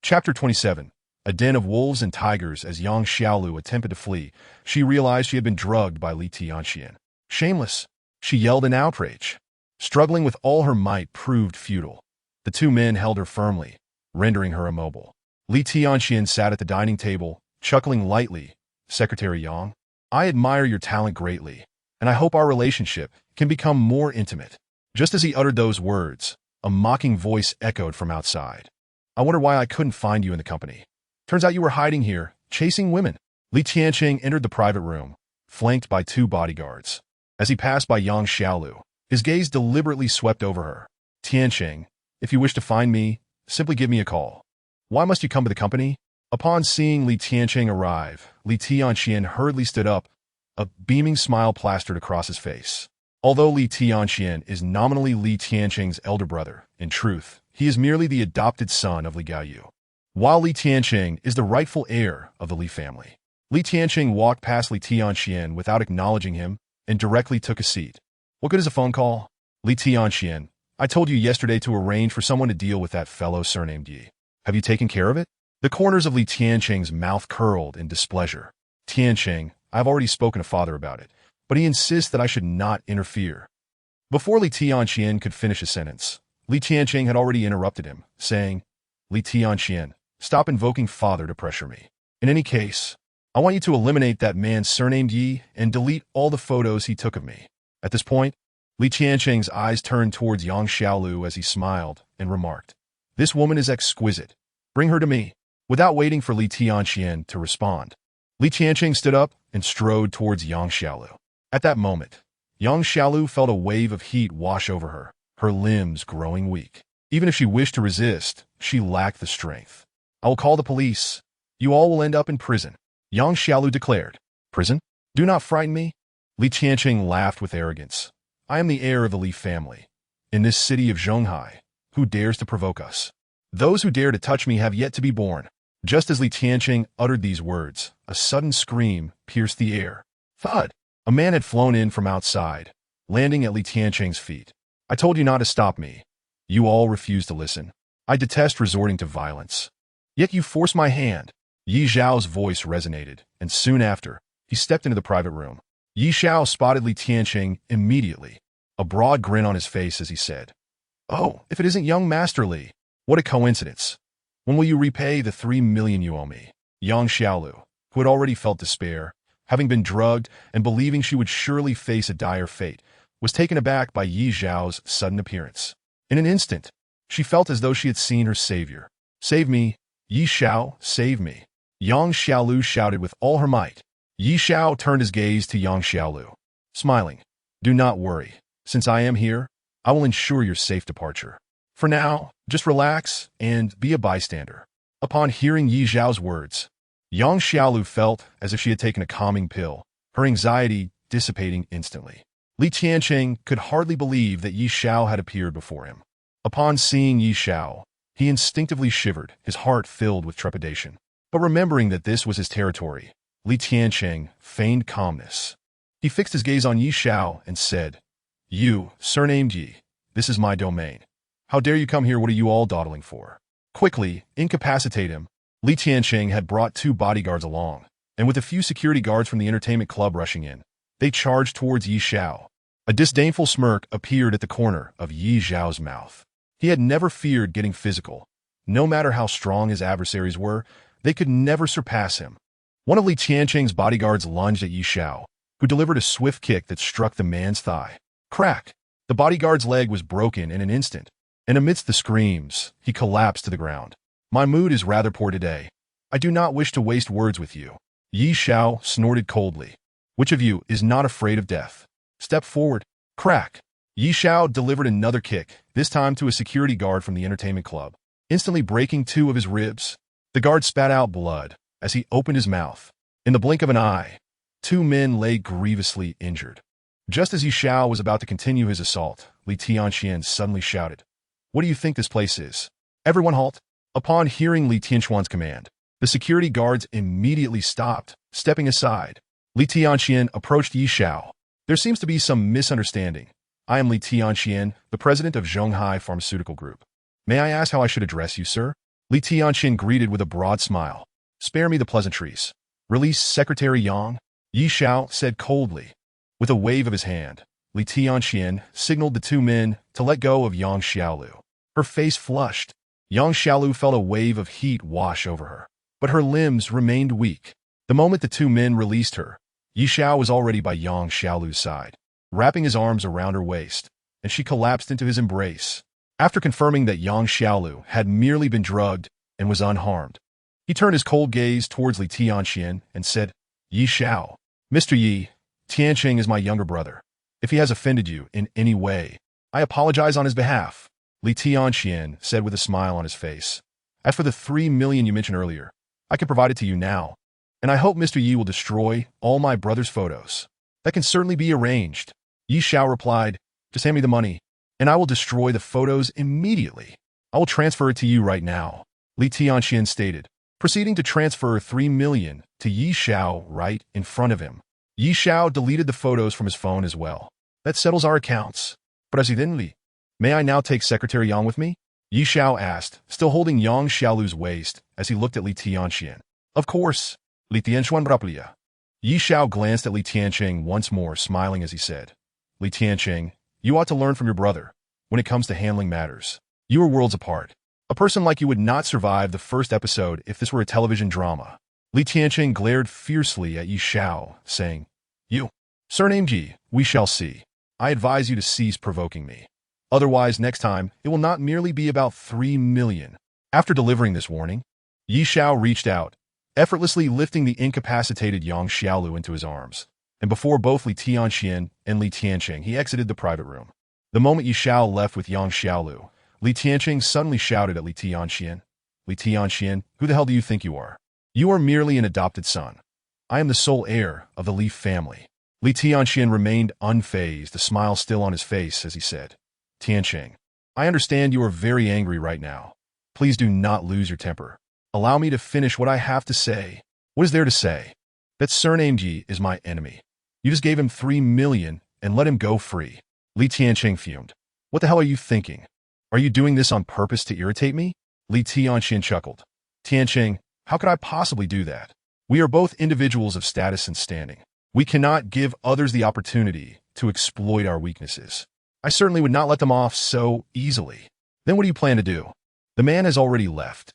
Chapter 27. A den of wolves and tigers. As Yang Xiaolu attempted to flee, she realized she had been drugged by Li Tianxian. Shameless, she yelled in outrage. Struggling with all her might proved futile. The two men held her firmly, rendering her immobile. Li Tianxian sat at the dining table, chuckling lightly. Secretary Yang, I admire your talent greatly, and I hope our relationship can become more intimate. Just as he uttered those words, a mocking voice echoed from outside. I wonder why I couldn't find you in the company. Turns out you were hiding here, chasing women. Li Tianxing entered the private room, flanked by two bodyguards. As he passed by Yang Xiaolu, his gaze deliberately swept over her. Tianxing, if you wish to find me, simply give me a call. Why must you come to the company? Upon seeing Li Tianxing arrive, Li Tianxian hurriedly stood up, a beaming smile plastered across his face. Although Li Tianxian is nominally Li Tianxing's elder brother, in truth, he is merely the adopted son of Li Gaoyu. While Li Tianxing is the rightful heir of the Li family. Li Tianxing walked past Li Tianxian without acknowledging him and directly took a seat. What good is a phone call? Li Tianxian, I told you yesterday to arrange for someone to deal with that fellow surnamed Yi. Have you taken care of it? The corners of Li Tianxing's mouth curled in displeasure. Tianxing, I have already spoken to father about it, but he insists that I should not interfere. Before Li Tianxian could finish a sentence, Li Tianxing had already interrupted him, saying, Li Tianxian, stop invoking father to pressure me. In any case, I want you to eliminate that man surnamed Yi and delete all the photos he took of me. At this point, Li Tianxing's eyes turned towards Yang Xiaolu as he smiled and remarked, This woman is exquisite. Bring her to me. Without waiting for Li Tianxian to respond, Li Tianxing stood up and strode towards Yang Xiaolu. At that moment, Yang Xiaolu felt a wave of heat wash over her, her limbs growing weak. Even if she wished to resist, she lacked the strength. I will call the police. You all will end up in prison, Yang Xiaolu declared. Prison? Do not frighten me. Li Tianxing laughed with arrogance. I am the heir of the Li family. In this city of Zhonghai, who dares to provoke us? Those who dare to touch me have yet to be born. Just as Li Tianxing uttered these words, a sudden scream pierced the air. Thud! A man had flown in from outside, landing at Li Tianxing's feet. I told you not to stop me. You all refused to listen. I detest resorting to violence. Yet you forced my hand. Yi Zhao's voice resonated, and soon after, he stepped into the private room. Yi Zhao spotted Li Tianxing immediately, a broad grin on his face as he said, Oh, if it isn't young Master Li. What a coincidence. When will you repay the 3 million you owe me? Yang Xiaolu, who had already felt despair, having been drugged and believing she would surely face a dire fate, was taken aback by Yi Zhao's sudden appearance. In an instant, she felt as though she had seen her savior. Save me, Yi Xiao, save me. Yang Xiaolu shouted with all her might. Yi Xiao turned his gaze to Yang Xiaolu, smiling. Do not worry. Since I am here, I will ensure your safe departure. For now, just relax and be a bystander. Upon hearing Yi Zhao's words, Yang Xiaolu felt as if she had taken a calming pill, her anxiety dissipating instantly. Li Tiancheng could hardly believe that Yi Xiao had appeared before him. Upon seeing Yi Xiao, he instinctively shivered, his heart filled with trepidation. But remembering that this was his territory, Li Tiancheng feigned calmness. He fixed his gaze on Yi Xiao and said, You, surnamed Yi, this is my domain. How dare you come here? What are you all dawdling for? Quickly, incapacitate him. Li Tiancheng had brought 2 bodyguards along, and with a few security guards from the entertainment club rushing in, they charged towards Yi Xiao. A disdainful smirk appeared at the corner of Yi Zhao's mouth. He had never feared getting physical. No matter how strong his adversaries were, they could never surpass him. One of Li Tiancheng's bodyguards lunged at Yi Xiao, who delivered a swift kick that struck the man's thigh. Crack! The bodyguard's leg was broken in an instant, and amidst the screams, he collapsed to the ground. My mood is rather poor today. I do not wish to waste words with you. Yi Xiao snorted coldly. Which of you is not afraid of death? Step forward. Crack! Yi Xiao delivered another kick, this time to a security guard from the entertainment club, instantly breaking 2 of his ribs. The guard spat out blood as he opened his mouth. In the blink of an eye, 2 men lay grievously injured. Just as Yi Xiao was about to continue his assault, Li Tianxian suddenly shouted, What do you think this place is? Everyone halt! Upon hearing Li Tianxuan's command, the security guards immediately stopped, stepping aside. Li Tianxian approached Yi Xiao. There seems to be some misunderstanding. I am Li Tianxian, the president of Zhonghai Pharmaceutical Group. May I ask how I should address you, sir? Li Tianxian greeted with a broad smile. Spare me the pleasantries. Release Secretary Yang, Yi Xiao said coldly. With a wave of his hand, Li Tianxian signaled the 2 men to let go of Yang Xiaolu. Her face flushed. Yang Xiaolu felt a wave of heat wash over her, but her limbs remained weak. The moment the 2 men released her, Yi Xiao was already by Yang Xiaolu's side, wrapping his arms around her waist, and she collapsed into his embrace. After confirming that Yang Xiaolu had merely been drugged and was unharmed, he turned his cold gaze towards Li Tianxian and said, Yi Xiao, Mr. Yi, Tiancheng is my younger brother. If he has offended you in any way, I apologize on his behalf. Li Tianxian said with a smile on his face. As for the 3 million you mentioned earlier, I can provide it to you now, and I hope Mr. Yi will destroy all my brother's photos. That can certainly be arranged. Yi Xiao replied, Just hand me the money, and I will destroy the photos immediately. I will transfer it to you right now, Li Tianxian stated, proceeding to transfer 3 million to Yi Xiao right in front of him. Yi Xiao deleted the photos from his phone as well. That settles our accounts. Presidente, may I now take Secretary Yang with me? Yi Xiao asked, still holding Yang Xiaolu's waist as he looked at Li Tianxian. Of course, Li Tianxuan raplia. Yi Xiao glanced at Li Tiancheng once more, smiling as he said, Li Tiancheng, you ought to learn from your brother when it comes to handling matters. You are worlds apart. A person like you would not survive the first episode if this were a television drama. Li Tiancheng glared fiercely at Yi Xiao, saying, You, surnamed Yi, we shall see. I advise you to cease provoking me. Otherwise, next time, it will not merely be about 3 million. After delivering this warning, Yi Xiao reached out, effortlessly lifting the incapacitated Yang Xiaolu into his arms, and before both Li Tianxian and Li Tiancheng, he exited the private room. The moment Yi Xiao left with Yang Xiaolu, Li Tiancheng suddenly shouted at Li Tianxian, Li Tianxian, who the hell do you think you are? You are merely an adopted son. I am the sole heir of the Li family. Li Tianxian remained unfazed, a smile still on his face as he said, Tiancheng, I understand you are very angry right now. Please do not lose your temper. Allow me to finish what I have to say. What is there to say? That surnamed Yi is my enemy. You just gave him 3 million and let him go free. Li Tiancheng fumed. What the hell are you thinking? Are you doing this on purpose to irritate me? Li Tianxian chuckled. Tiancheng, how could I possibly do that? We are both individuals of status and standing. We cannot give others the opportunity to exploit our weaknesses. I certainly would not let them off so easily. Then what do you plan to do? The man has already left.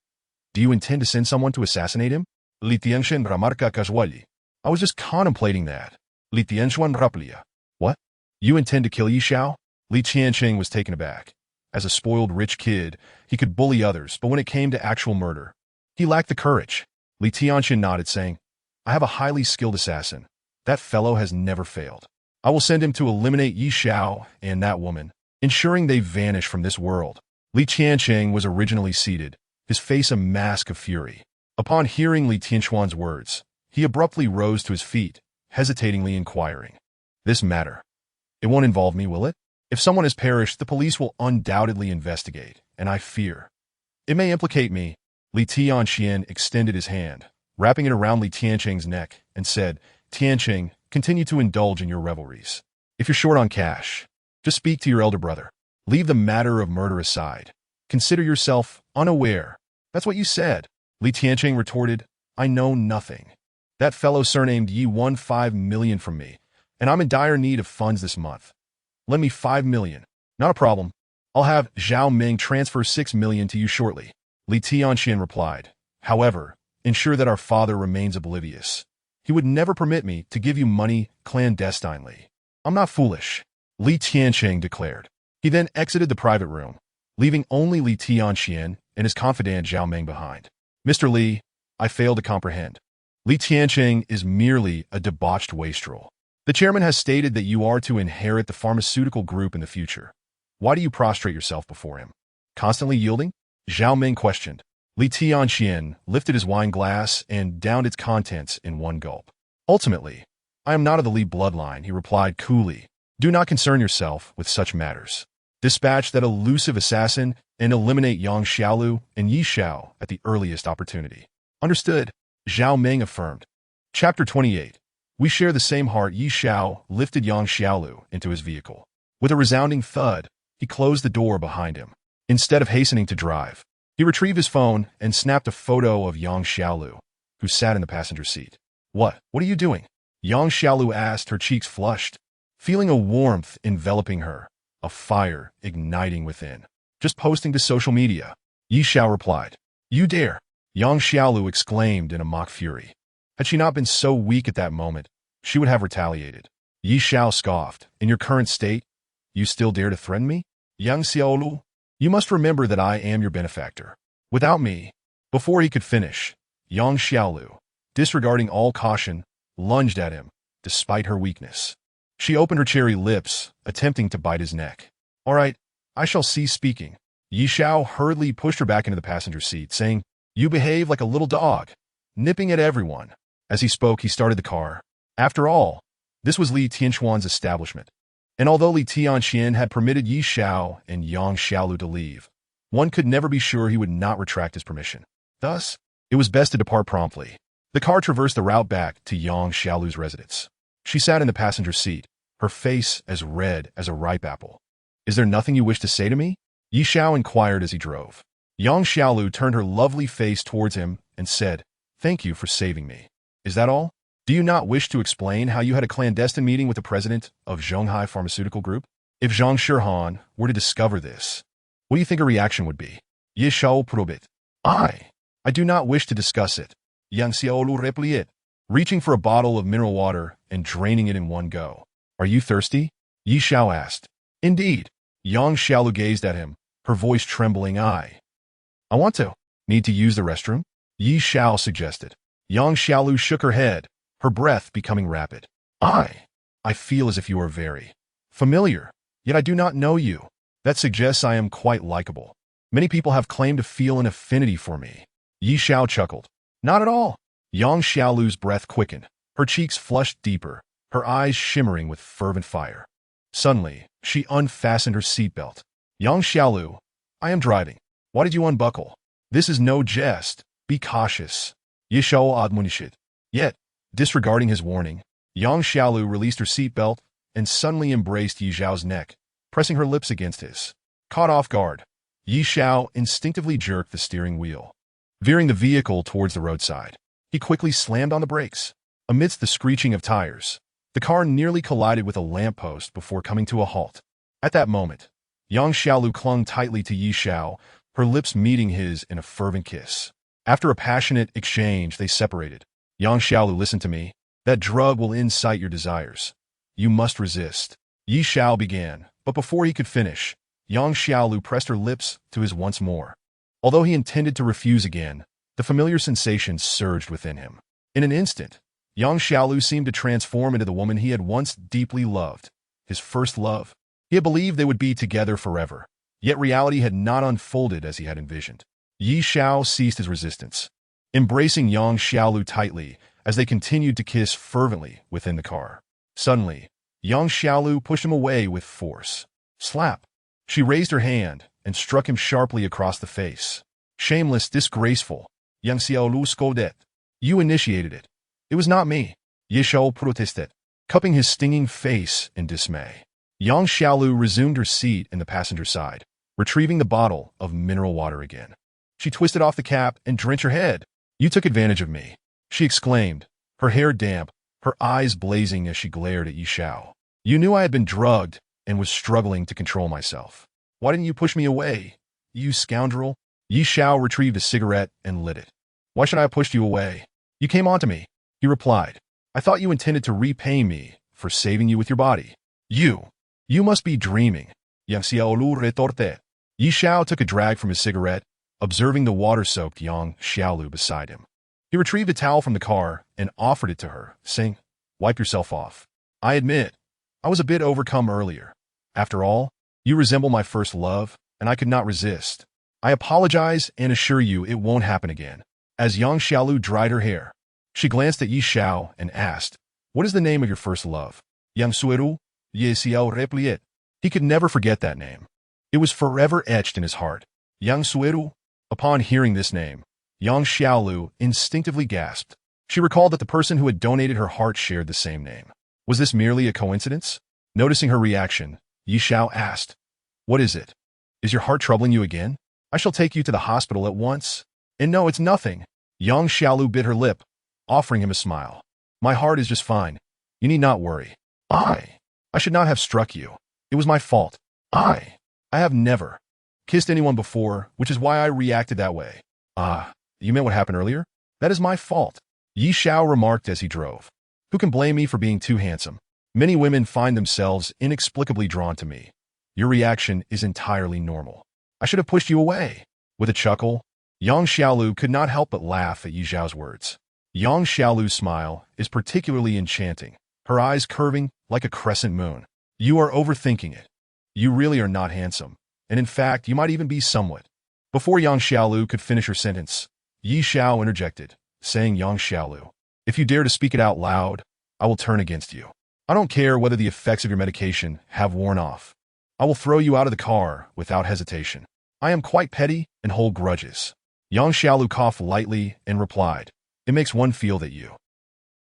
Do you intend to send someone to assassinate him? Li Tianxian remarca casually. I was just contemplating that. Li Tianxuan raplia. What? You intend to kill Yi Xiao? Li Tianxing was taken aback. As a spoiled rich kid, he could bully others, but when it came to actual murder, he lacked the courage. Li Tianxian nodded, saying, I have a highly skilled assassin. That fellow has never failed. I will send him to eliminate Yi Xiao and that woman, ensuring they vanish from this world. Li Tianxing was originally seated, his face a mask of fury. Upon hearing Li Tianxuan's words, he abruptly rose to his feet, hesitatingly inquiring. This matter. It won't involve me, will it? If someone has perished, the police will undoubtedly investigate, and I fear it may implicate me. Li Tianxian extended his hand, wrapping it around Li Tianxing's neck, and said, Tianxing, continue to indulge in your revelries. If you're short on cash, just speak to your elder brother. Leave the matter of murder aside. Consider yourself unaware. That's what you said. Li Tianxing retorted, I know nothing. That fellow surnamed Yi won 5 million from me, and I'm in dire need of funds this month. Lend me 5 million. Not a problem. I'll have Zhao Ming transfer 6 million to you shortly. Li Tianxian replied. However, ensure that our father remains oblivious. He would never permit me to give you money clandestinely. I'm not foolish, Li Tianxing declared. He then exited the private room, leaving only Li Tianxian and his confidant Zhao Ming behind. Mr. Li, I fail to comprehend. Li Tianxing is merely a debauched wastrel. The chairman has stated that you are to inherit the pharmaceutical group in the future. Why do you prostrate yourself before him? Constantly yielding? Zhao Ming questioned. Li Tianxian lifted his wine glass and downed its contents in one gulp. Ultimately, I am not of the Li bloodline, he replied coolly. Do not concern yourself with such matters. Dispatch that elusive assassin and eliminate Yang Xiaolu and Yi Xiao at the earliest opportunity. Understood, Zhao Ming affirmed. Chapter 28. We share the same heart. Yi Xiao lifted Yang Xiaolu into his vehicle. With a resounding thud, he closed the door behind him. Instead of hastening to drive, he retrieved his phone and snapped a photo of Yang Xiaolu, who sat in the passenger seat. What are you doing? Yang Xiaolu asked, her cheeks flushed, feeling a warmth enveloping her, a fire igniting within. Just posting to social media. Yi Xiao replied. You dare? Yang Xiaolu exclaimed in a mock fury. Had she not been so weak at that moment, she would have retaliated. Yi Xiao scoffed. In your current state, you still dare to threaten me? Yang Xiaolu, you must remember that I am your benefactor. Without me. Before he could finish, Yang Xiaolu, disregarding all caution, lunged at him, despite her weakness. She opened her cherry lips, attempting to bite his neck. All right, I shall cease speaking. Yi Xiao hurriedly pushed her back into the passenger seat, saying, You behave like a little dog, nipping at everyone. As he spoke, he started the car. After all, this was Li Tianxuan's establishment. And although Li Tianxian had permitted Yi Xiao and Yang Xiaolu to leave, one could never be sure he would not retract his permission. Thus, it was best to depart promptly. The car traversed the route back to Yang Xiaolu's residence. She sat in the passenger seat, her face as red as a ripe apple. Is there nothing you wish to say to me? Yi Xiao inquired as he drove. Yang Xiaolu turned her lovely face towards him and said, Thank you for saving me. Is that all? Do you not wish to explain how you had a clandestine meeting with the president of Zhonghai Pharmaceutical Group? If Zhang Shihan were to discover this, what do you think her reaction would be? Yi Xiao probit. I do not wish to discuss it. Yang Xiaolu replied, reaching for a bottle of mineral water and draining it in one go. Are you thirsty? Yi Xiao asked. Indeed. Yang Xiaolu gazed at him, her voice trembling. I want to. Need to use the restroom? Yi Xiao suggested. Yang Xiaolu shook her head, her breath becoming rapid. I feel as if you are very familiar, yet I do not know you. That suggests I am quite likable. Many people have claimed to feel an affinity for me. Yi Xiao chuckled. Not at all. Yang Xiaolu's breath quickened, her cheeks flushed deeper, her eyes shimmering with fervent fire. Suddenly, she unfastened her seatbelt. Yang Xiaolu, I am driving. Why did you unbuckle? This is no jest. Be cautious. Yi Xiao admonished. Yet, disregarding his warning, Yang Xiaolu released her seatbelt and suddenly embraced Yi Xiao's neck, pressing her lips against his. Caught off guard, Yi Xiao instinctively jerked the steering wheel. Veering the vehicle towards the roadside, he quickly slammed on the brakes. Amidst the screeching of tires, the car nearly collided with a lamppost before coming to a halt. At that moment, Yang Xiaolu clung tightly to Yi Xiao, her lips meeting his in a fervent kiss. After a passionate exchange, they separated. Yang Xiaolu, listen to me. That drug will incite your desires. You must resist. Yi Xiao began, but before he could finish, Yang Xiaolu pressed her lips to his once more. Although he intended to refuse again, the familiar sensation surged within him. In an instant, Yang Xiaolu seemed to transform into the woman he had once deeply loved, his first love. He had believed they would be together forever, yet reality had not unfolded as he had envisioned. Yi Xiao ceased his resistance, embracing Yang Xiaolu tightly as they continued to kiss fervently within the car. Suddenly, Yang Xiaolu pushed him away with force. Slap! She raised her hand and struck him sharply across the face. Shameless, disgraceful. Yang Xiaolu scolded. You initiated it. It was not me. Ye Xiao protested, cupping his stinging face in dismay. Yang Xiaolu resumed her seat in the passenger side, retrieving the bottle of mineral water again. She twisted off the cap and drenched her head. You took advantage of me, she exclaimed, her hair damp, her eyes blazing as she glared at Yi Xiao. You knew I had been drugged and was struggling to control myself. Why didn't you push me away, you scoundrel? Yi Xiao retrieved a cigarette and lit it. Why should I have pushed you away? You came onto me, he replied. I thought you intended to repay me for saving you with your body. You must be dreaming, Yang Xiaolu retorted. Yi Xiao took a drag from his cigarette, observing the water-soaked Yang Xiaolu beside him. He retrieved a towel from the car and offered it to her, saying, Wipe yourself off. I admit, I was a bit overcome earlier. After all, you resemble my first love, and I could not resist. I apologize and assure you it won't happen again. As Yang Xiaolu dried her hair, she glanced at Yi Xiao and asked, What is the name of your first love? Yang Sueru? Ye Xiao replied. He could never forget that name. It was forever etched in his heart. Yang Sueru? Upon hearing this name, Yang Xiaolu instinctively gasped. She recalled that the person who had donated her heart shared the same name. Was this merely a coincidence? Noticing her reaction, Yi Xiao asked, What is it? Is your heart troubling you again? I shall take you to the hospital at once. And no, it's nothing. Yang Xiaolu bit her lip, offering him a smile. My heart is just fine. You need not worry. I should not have struck you. It was my fault. I have never kissed anyone before, which is why I reacted that way. You meant what happened earlier? That is my fault. Yi Xiao remarked as he drove. Who can blame me for being too handsome? Many women find themselves inexplicably drawn to me. Your reaction is entirely normal. I should have pushed you away. With a chuckle, Yang Xiaolu could not help but laugh at Yi Xiao's words. Yang Xiaolu's smile is particularly enchanting, her eyes curving like a crescent moon. You are overthinking it. You really are not handsome, and in fact, you might even be somewhat. Before Yang Xiaolu could finish her sentence, Yi Xiao interjected, saying, Yang Xiaolu, if you dare to speak it out loud, I will turn against you. I don't care whether the effects of your medication have worn off. I will throw you out of the car without hesitation. I am quite petty and hold grudges. Yang Xiaolu coughed lightly and replied, It makes one feel that you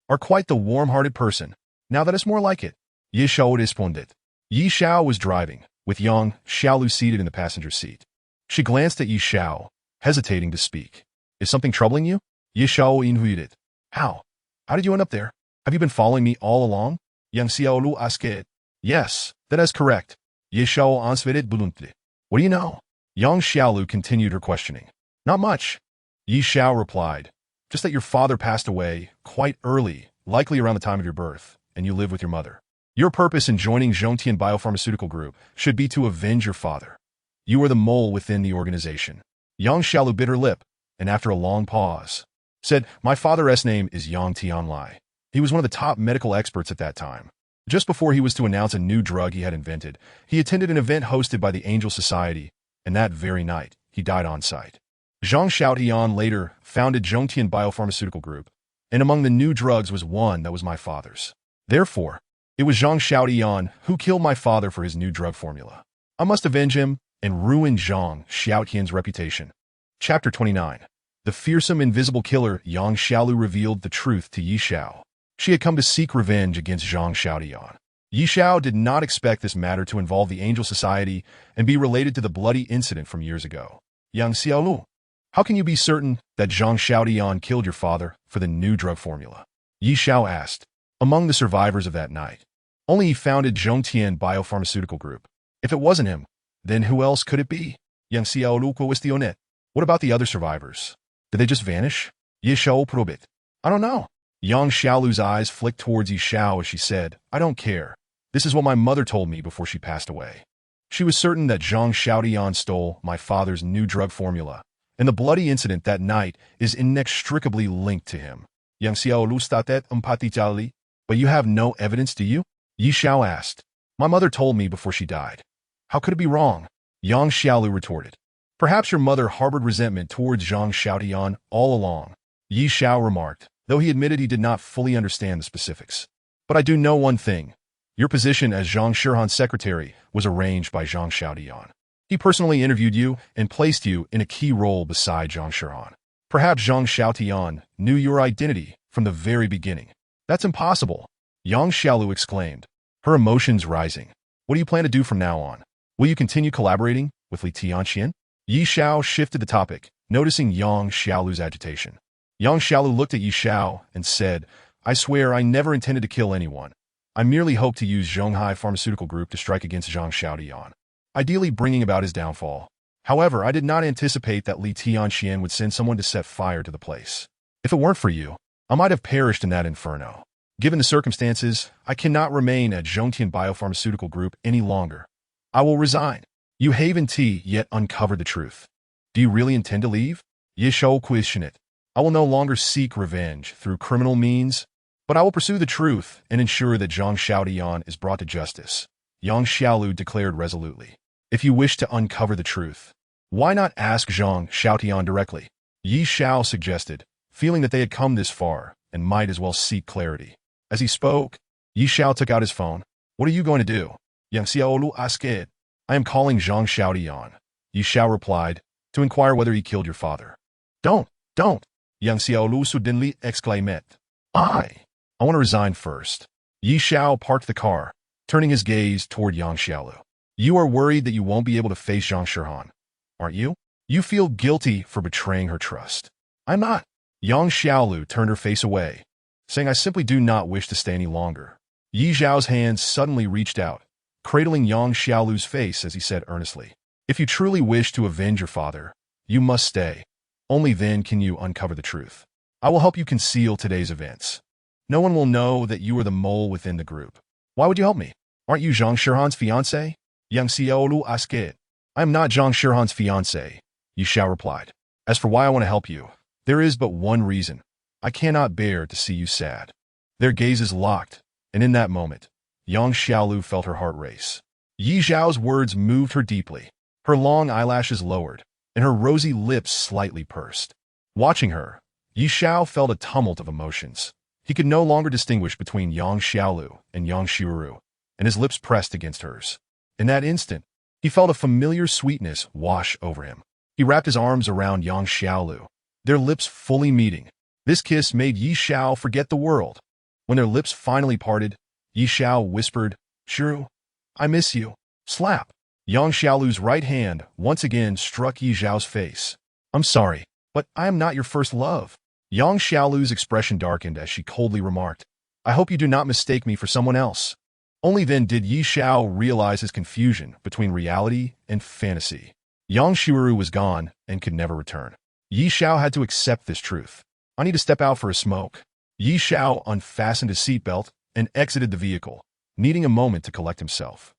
are quite the warm-hearted person. Now that is more like it. Yi Xiao responded. Yi Xiao was driving, with Yang Xiaolu seated in the passenger seat. She glanced at Yi Xiao, hesitating to speak. Is something troubling you? Yi Xiao inquired. How? How did you end up there? Have you been following me all along? Yang Xiaolu asked. Yes, that is correct. Yi Xiao answered bluntly. What do you know? Yang Xiaolu continued her questioning. Not much. Yi Xiao replied. Just that your father passed away quite early, likely around the time of your birth, and you live with your mother. Your purpose in joining Zhongtian Biopharmaceutical Group should be to avenge your father. You are the mole within the organization. Yang Xiaolu bit her lip, and after a long pause, said, My father's name is Yang Tianlai. He was one of the top medical experts at that time. Just before he was to announce a new drug he had invented, he attended an event hosted by the Angel Society, and that very night, he died on site. Zhang Xiaotian later founded Zhongtian Biopharmaceutical Group, and among the new drugs was one that was my father's. Therefore, it was Zhang Xiaotian who killed my father for his new drug formula. I must avenge him and ruin Zhang Xiaotian's reputation. Chapter 29. The fearsome invisible killer Yang Xiaolu revealed the truth to Yi Xiao. She had come to seek revenge against Zhang Xiaotian. Yi Xiao did not expect this matter to involve the Angel Society and be related to the bloody incident from years ago. Yang Xiaolu, how can you be certain that Zhang Xiaotian killed your father for the new drug formula? Yi Xiao asked. Among the survivors of that night, only he founded Zhongtian Biopharmaceutical Group. If it wasn't him, then who else could it be? Yang Xiaolu cuestionó. What about the other survivors? Did they just vanish? Yi Xiao probit. I don't know. Yang Xiaolu's eyes flicked towards Yi Xiao as she said, I don't care. This is what my mother told me before she passed away. She was certain that Zhang Xiaotian stole my father's new drug formula, and the bloody incident that night is inextricably linked to him. Yang Xiaolu statet empatijali. But you have no evidence, do you? Yi Xiao asked. My mother told me before she died. How could it be wrong? Yang Xiaolu retorted. Perhaps your mother harbored resentment towards Zhang Xiaotian all along, Yi Xiao remarked, though he admitted he did not fully understand the specifics. But I do know one thing. Your position as Zhang Shihan's secretary was arranged by Zhang Xiaotian. He personally interviewed you and placed you in a key role beside Zhang Shihan. Perhaps Zhang Xiaotian knew your identity from the very beginning. That's impossible, Yang Xiaolu exclaimed, her emotions rising. What do you plan to do from now on? Will you continue collaborating with Li Tianxian? Yi Xiao shifted the topic, noticing Yang Xiaolu's agitation. Yang Xiaolu looked at Yi Xiao and said, I swear I never intended to kill anyone. I merely hoped to use Zhonghai Pharmaceutical Group to strike against Zhang Xiaotian, ideally bringing about his downfall. However, I did not anticipate that Li Tianxian would send someone to set fire to the place. If it weren't for you, I might have perished in that inferno. Given the circumstances, I cannot remain at Zhongtian Biopharmaceutical Group any longer. I will resign. You haven tea yet uncovered the truth. Do you really intend to leave? Yi Xiao questioned it. I will no longer seek revenge through criminal means, but I will pursue the truth and ensure that Zhang Xiaotian is brought to justice, Yang Xiaolu declared resolutely. If you wish to uncover the truth, why not ask Zhang Xiaotian directly? Yi Xiao suggested, feeling that they had come this far and might as well seek clarity. As he spoke, Yi Xiao took out his phone. What are you going to do? Yang Xiaolu asked. I am calling Zhang Xiaotian, Yi Xiao replied, to inquire whether he killed your father. Don't. Yang Xiaolu suddenly exclaimed. I want to resign first. Yi Xiao parked the car, turning his gaze toward Yang Xiaolu. You are worried that you won't be able to face Zhang Shihan, aren't you? You feel guilty for betraying her trust. I'm not. Yang Xiaolu turned her face away, saying I simply do not wish to stay any longer. Yi Xiao's hands suddenly reached out, cradling Yang Xiaolu's face as he said earnestly, if you truly wish to avenge your father, you must stay. Only then can you uncover the truth. I will help you conceal today's events. No one will know that you are the mole within the group. Why would you help me? Aren't you Zhang Shihan's fiancé? Yang Xiaolu asked. I am not Zhang Shihan's fiancé, Yi Xiao replied. As for why I want to help you, there is but one reason. I cannot bear to see you sad. Their gazes locked, and in that moment, Yang Xiaolu felt her heart race. Yi Xiao's words moved her deeply. Her long eyelashes lowered, and her rosy lips slightly pursed. Watching her, Yi Xiao felt a tumult of emotions. He could no longer distinguish between Yang Xiaolu and Yang Xiuru, and his lips pressed against hers. In that instant, he felt a familiar sweetness wash over him. He wrapped his arms around Yang Xiaolu, their lips fully meeting. This kiss made Yi Xiao forget the world. When their lips finally parted, Yi Xiao whispered, Xiru, I miss you. Slap. Yang Xiaolu's right hand once again struck Yi Xiao's face. I'm sorry, but I am not your first love. Yang Xiaolu's expression darkened as she coldly remarked, I hope you do not mistake me for someone else. Only then did Yi Xiao realize his confusion between reality and fantasy. Yang Xiuru was gone and could never return. Yi Xiao had to accept this truth. I need to step out for a smoke. Yi Xiao unfastened his seatbelt and exited the vehicle, needing a moment to collect himself.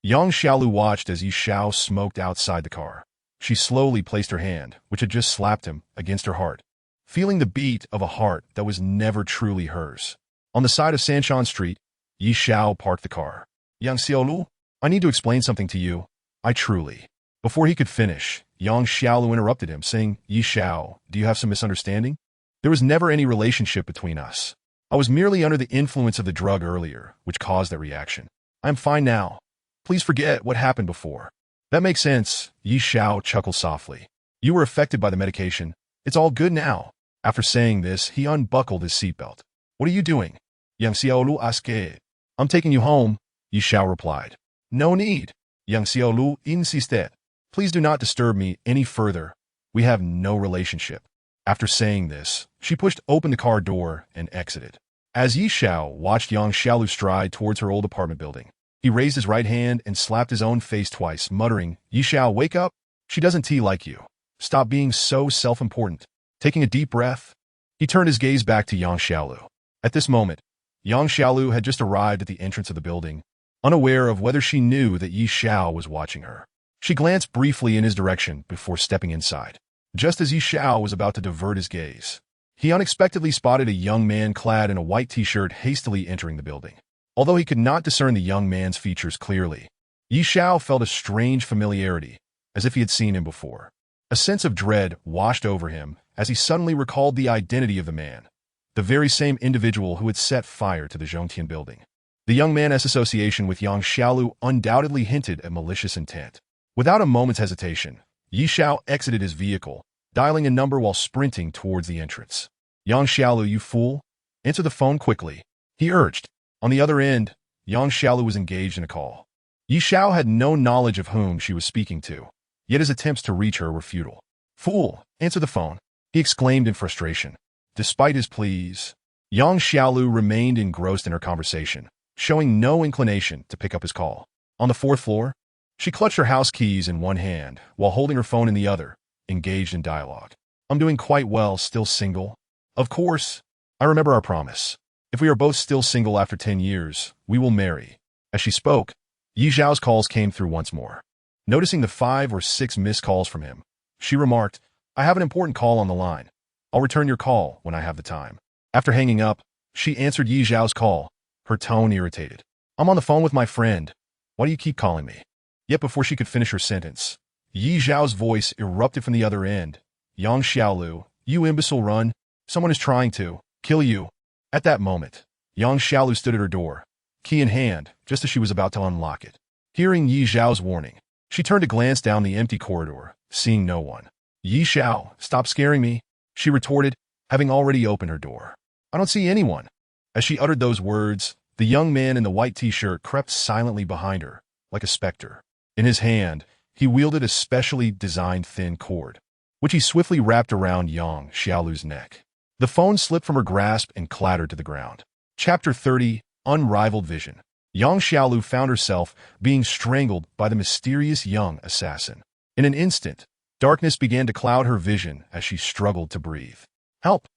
Yang Xiaolu watched as Yi Xiao smoked outside the car. She slowly placed her hand, which had just slapped him, against her heart, feeling the beat of a heart that was never truly hers. On the side of Sanshan Street, Yi Xiao parked the car. Yang Xiaolu, I need to explain something to you. I truly. Before he could finish, Yang Xiaolu interrupted him, saying, Yi Xiao, do you have some misunderstanding? There was never any relationship between us. I was merely under the influence of the drug earlier, which caused that reaction. I am fine now. Please forget what happened before. That makes sense, Yi Xiao chuckled softly. You were affected by the medication. It's all good now. After saying this, he unbuckled his seatbelt. What are you doing? Yang Xiaolu asked. I'm taking you home, Yi Xiao replied. No need. Yang Xiaolu insisted. Please do not disturb me any further. We have no relationship. After saying this, she pushed open the car door and exited. As Yi Xiao watched Yang Xiaolu stride towards her old apartment building, he raised his right hand and slapped his own face twice, muttering, Yi Xiao, wake up! She doesn't like you. Stop being so self-important. Taking a deep breath, he turned his gaze back to Yang Xiaolu. At this moment, Yang Xiaolu had just arrived at the entrance of the building, unaware of whether she knew that Yi Xiao was watching her. She glanced briefly in his direction before stepping inside. Just as Yi Xiao was about to divert his gaze, he unexpectedly spotted a young man clad in a white t-shirt hastily entering the building. Although he could not discern the young man's features clearly, Yi Xiao felt a strange familiarity, as if he had seen him before. A sense of dread washed over him as he suddenly recalled the identity of the man, the very same individual who had set fire to the Zhongtian building. The young man's association with Yang Xiaolu undoubtedly hinted at malicious intent. Without a moment's hesitation, Yi Xiao exited his vehicle, dialing a number while sprinting towards the entrance. Yang Xiaolu, you fool! Answer the phone quickly, he urged. On the other end, Yang Xiaolu was engaged in a call. Yi Xiao had no knowledge of whom she was speaking to, yet his attempts to reach her were futile. Fool, answer the phone, he exclaimed in frustration. Despite his pleas, Yang Xiaolu remained engrossed in her conversation, showing no inclination to pick up his call. On the fourth floor, she clutched her house keys in one hand while holding her phone in the other, engaged in dialogue. I'm doing quite well, still single. Of course, I remember our promise. If we are both still single after 10 years, we will marry. As she spoke, Yi Xiao's calls came through once more. Noticing the 5 or 6 missed calls from him, she remarked, I have an important call on the line. I'll return your call when I have the time. After hanging up, she answered Yi Xiao's call, her tone irritated. I'm on the phone with my friend. Why do you keep calling me? Yet before she could finish her sentence, Yi Xiao's voice erupted from the other end. Yang Xiaolu, you imbecile, run. Someone is trying to kill you. At that moment, Yang Xiaolu stood at her door, key in hand, just as she was about to unlock it. Hearing Yi Xiao's warning, she turned to glance down the empty corridor, seeing no one. Yi Xiao, stop scaring me, she retorted, having already opened her door. I don't see anyone. As she uttered those words, the young man in the white t-shirt crept silently behind her, like a specter. In his hand, he wielded a specially designed thin cord, which he swiftly wrapped around Yang Xiaolu's neck. The phone slipped from her grasp and clattered to the ground. Chapter 30, Unrivaled Vision. Yang Xiaolu found herself being strangled by the mysterious young assassin. In an instant, darkness began to cloud her vision as she struggled to breathe. Help!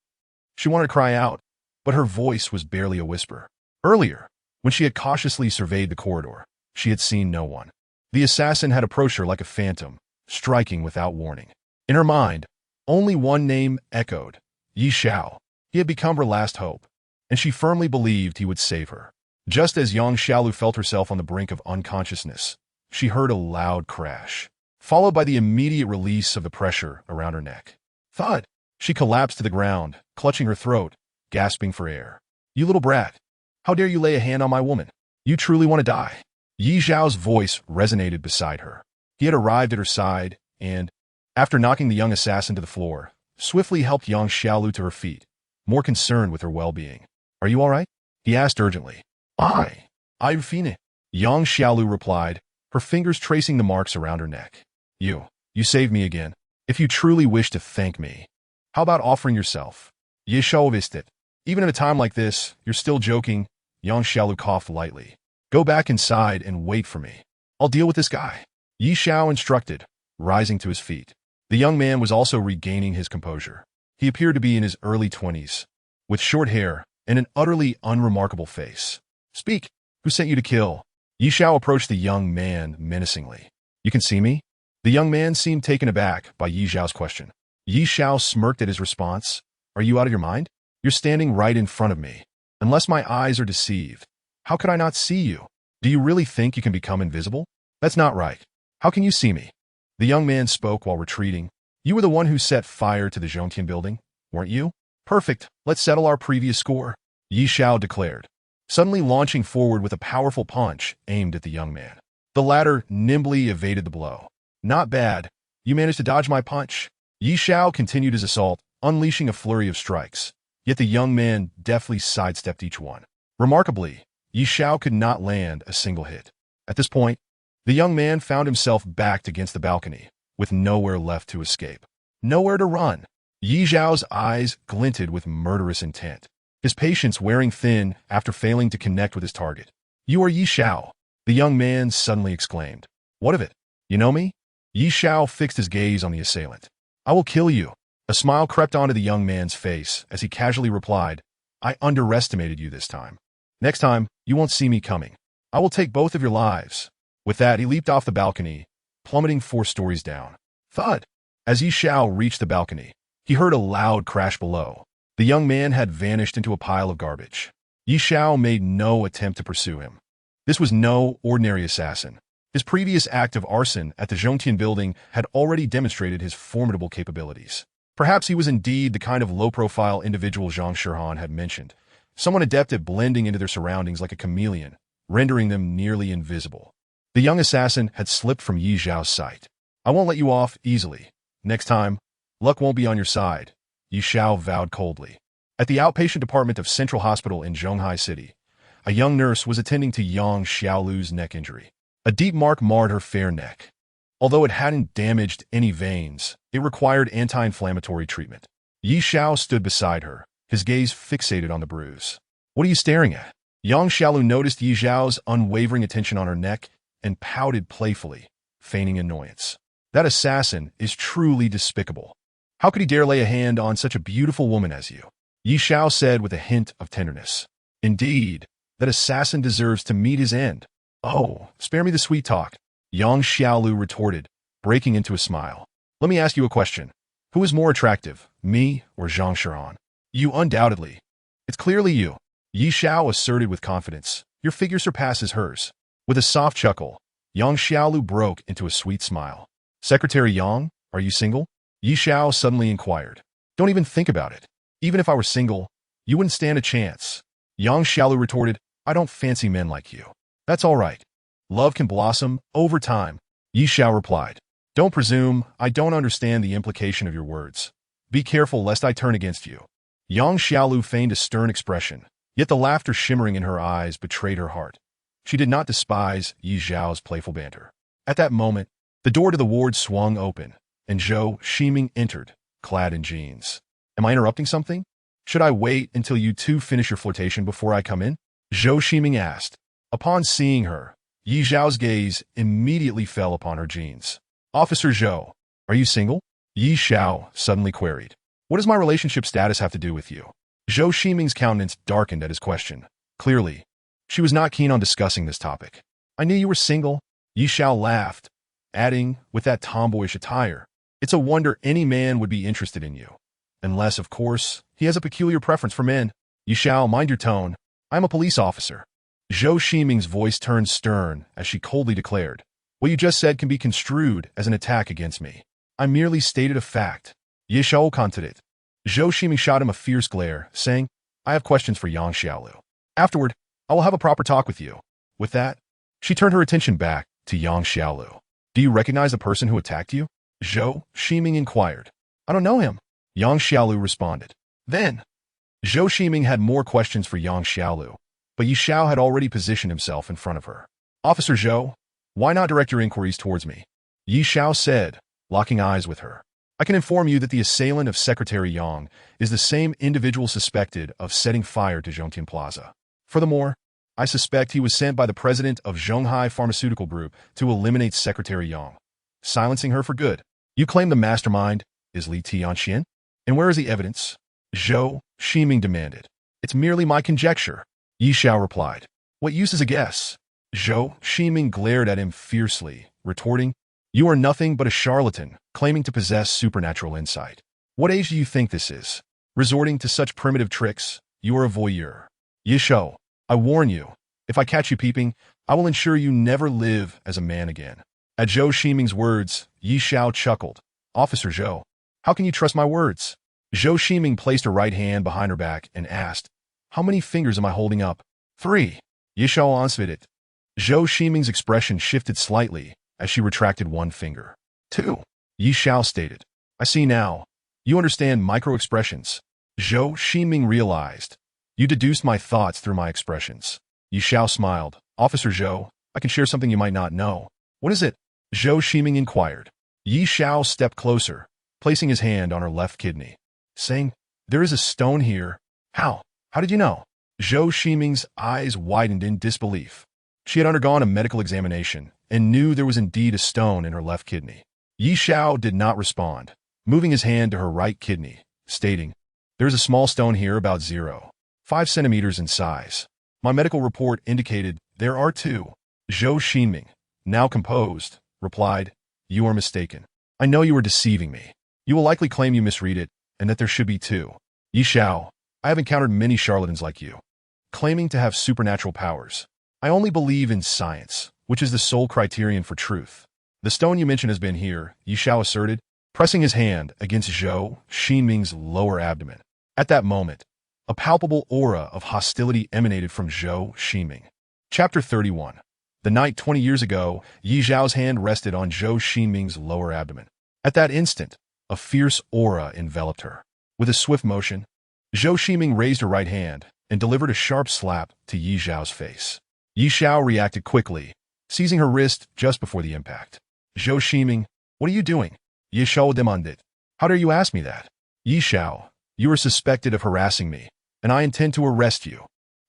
She wanted to cry out, but her voice was barely a whisper. Earlier, when she had cautiously surveyed the corridor, she had seen no one. The assassin had approached her like a phantom, striking without warning. In her mind, only one name echoed, Yi Xiao. He had become her last hope, and she firmly believed he would save her. Just as Yang Xiaolu felt herself on the brink of unconsciousness, she heard a loud crash, followed by the immediate release of the pressure around her neck. Thud! She collapsed to the ground, clutching her throat, gasping for air. You little brat! How dare you lay a hand on my woman? You truly want to die? Yi Xiao's voice resonated beside her. He had arrived at her side and, after knocking the young assassin to the floor, swiftly helped Yang Xiaolu to her feet, more concerned with her well-being. Are you all right? He asked urgently. I'm fine. Yang Xiaolu replied, her fingers tracing the marks around her neck. You saved me again. If you truly wish to thank me, how about offering yourself? Ye Xiao visst it. Even at a time like this, you're still joking. Yang Xiaolu coughed lightly. Go back inside and wait for me. I'll deal with this guy. Yi Xiao instructed, rising to his feet. The young man was also regaining his composure. He appeared to be in his early 20s, with short hair and an utterly unremarkable face. Speak. Who sent you to kill? Yi Xiao approached the young man menacingly. You can see me? The young man seemed taken aback by Yi Xiao's question. Yi Xiao smirked at his response. Are you out of your mind? You're standing right in front of me. Unless my eyes are deceived, how could I not see you? Do you really think you can become invisible? That's not right. How can you see me? The young man spoke while retreating. You were the one who set fire to the Zhongtian building, weren't you? Perfect. Let's settle our previous score, Yi Xiao declared, suddenly launching forward with a powerful punch aimed at the young man. The latter nimbly evaded the blow. Not bad. You managed to dodge my punch. Yi Xiao continued his assault, unleashing a flurry of strikes. Yet the young man deftly sidestepped each one. Remarkably, Yi Xiao could not land a single hit. At this point, the young man found himself backed against the balcony, with nowhere left to escape. Nowhere to run. Yi Xiao's eyes glinted with murderous intent, his patience wearing thin after failing to connect with his target. You are Yi Xiao, the young man suddenly exclaimed. What of it? You know me? Yi Xiao fixed his gaze on the assailant. I will kill you. A smile crept onto the young man's face as he casually replied, I underestimated you this time. Next time, you won't see me coming. I will take both of your lives. With that, he leaped off the balcony, plummeting 4 stories down. Thud! As Yi Xiao reached the balcony, he heard a loud crash below. The young man had vanished into a pile of garbage. Yi Xiao made no attempt to pursue him. This was no ordinary assassin. His previous act of arson at the Zhongtian building had already demonstrated his formidable capabilities. Perhaps he was indeed the kind of low-profile individual Zhang Shihan had mentioned, someone adept at blending into their surroundings like a chameleon, rendering them nearly invisible. The young assassin had slipped from Yi Xiao's sight. I won't let you off easily. Next time, luck won't be on your side, Yi Xiao vowed coldly. At the outpatient department of Central Hospital in Zhonghai City, a young nurse was attending to Yang Xiaolu's neck injury. A deep mark marred her fair neck. Although it hadn't damaged any veins, it required anti-inflammatory treatment. Yi Xiao stood beside her, his gaze fixated on the bruise. What are you staring at? Yang Xiaolu noticed Yi Xiao's unwavering attention on her neck and pouted playfully, feigning annoyance. That assassin is truly despicable. How could he dare lay a hand on such a beautiful woman as you? Yi Xiao said with a hint of tenderness. Indeed, that assassin deserves to meet his end. Oh, spare me the sweet talk, Yang Xiaolu retorted, breaking into a smile. Let me ask you a question. Who is more attractive, me or Zhang Shihan? You undoubtedly. It's clearly you, Yi Xiao asserted with confidence. Your figure surpasses hers. With a soft chuckle, Yang Xiaolu broke into a sweet smile. Secretary Yang, are you single? Yi Xiao suddenly inquired. Don't even think about it. Even if I were single, you wouldn't stand a chance. Yang Xiaolu retorted, I don't fancy men like you. That's all right. Love can blossom over time, Yi Xiao replied. Don't presume, I don't understand the implication of your words. Be careful lest I turn against you. Yang Xiaolu feigned a stern expression, yet the laughter shimmering in her eyes betrayed her heart. She did not despise Yi Xiao's playful banter. At that moment, the door to the ward swung open, and Zhou Ximing entered, clad in jeans. Am I interrupting something? Should I wait until you two finish your flirtation before I come in? Zhou Ximing asked. Upon seeing her, Yi Xiao's gaze immediately fell upon her jeans. Officer Zhou, are you single? Yi Xiao suddenly queried. What does my relationship status have to do with you? Zhou Ximing's countenance darkened at his question. Clearly, she was not keen on discussing this topic. I knew you were single, Yi Xiao laughed, adding, with that tomboyish attire, it's a wonder any man would be interested in you. Unless, of course, he has a peculiar preference for men. Yi Xiao, mind your tone. I'm a police officer. Zhou Ximing's voice turned stern as she coldly declared, what you just said can be construed as an attack against me. I merely stated a fact. Yi Xiao countered it. Zhou Ximing shot him a fierce glare, saying, I have questions for Yang Xiaolu. Afterward, I will have a proper talk with you. With that, she turned her attention back to Yang Xiaolu. Do you recognize the person who attacked you? Zhou Ximing inquired. I don't know him, Yang Xiaolu responded. Then, Zhou Ximing had more questions for Yang Xiaolu, but Yi Xiao had already positioned himself in front of her. Officer Zhou, why not direct your inquiries towards me? Yi Xiao said, locking eyes with her. I can inform you that the assailant of Secretary Yang is the same individual suspected of setting fire to Zhongtian Plaza. Furthermore, I suspect he was sent by the president of Zhonghai Pharmaceutical Group to eliminate Secretary Yang, silencing her for good. You claim the mastermind is Li Tianxian? And where is the evidence? Zhou Ximing demanded. It's merely my conjecture, Yi Xiao replied. What use is a guess? Zhou Ximing glared at him fiercely, retorting, you are nothing but a charlatan, claiming to possess supernatural insight. What age do you think this is? Resorting to such primitive tricks, you are a voyeur. Yi Xiao, I warn you, if I catch you peeping, I will ensure you never live as a man again. At Zhou Ximing's words, Yi Xiao chuckled. Officer Zhou, how can you trust my words? Zhou Ximing placed her right hand behind her back and asked, how many fingers am I holding up? 3. Yi Xiao answered it. Zhou Ximing's expression shifted slightly as she retracted one finger. 2. Yi Xiao stated. I see now. You understand micro-expressions. Zhou Ximing realized. You deduced my thoughts through my expressions. Yi Xiao smiled. Officer Zhou, I can share something you might not know. What is it? Zhou Ximing inquired. Yi Xiao stepped closer, placing his hand on her left kidney, saying, there is a stone here. How? How did you know? Zhou Ximing's eyes widened in disbelief. She had undergone a medical examination and knew there was indeed a stone in her left kidney. Yi Xiao did not respond, moving his hand to her right kidney, stating, "There is a small stone here about 0.5 centimeters in size. My medical report indicated there are 2. Zhou Xinming, now composed, replied, "You are mistaken. I know you are deceiving me. You will likely claim you misread it, and that there should be 2. Yi Xiao, I have encountered many charlatans like you, claiming to have supernatural powers. I only believe in science, which is the sole criterion for truth. The stone you mention has been here," Yi Xiao asserted, pressing his hand against Zhou Xinming's lower abdomen. At that moment, a palpable aura of hostility emanated from Zhou Xinming. Chapter 31. The night 20 years ago, Yi Xiao's hand rested on Zhou Xinming's lower abdomen. At that instant, a fierce aura enveloped her. With a swift motion, Zhou Xinming raised her right hand and delivered a sharp slap to Yi Xiao's face. Yi Xiao reacted quickly, seizing her wrist just before the impact. "Zhou Xinming, what are you doing?" Yi Xiao demanded. "How dare you ask me that?" "Yi Xiao, you are suspected of harassing me, and I intend to arrest you."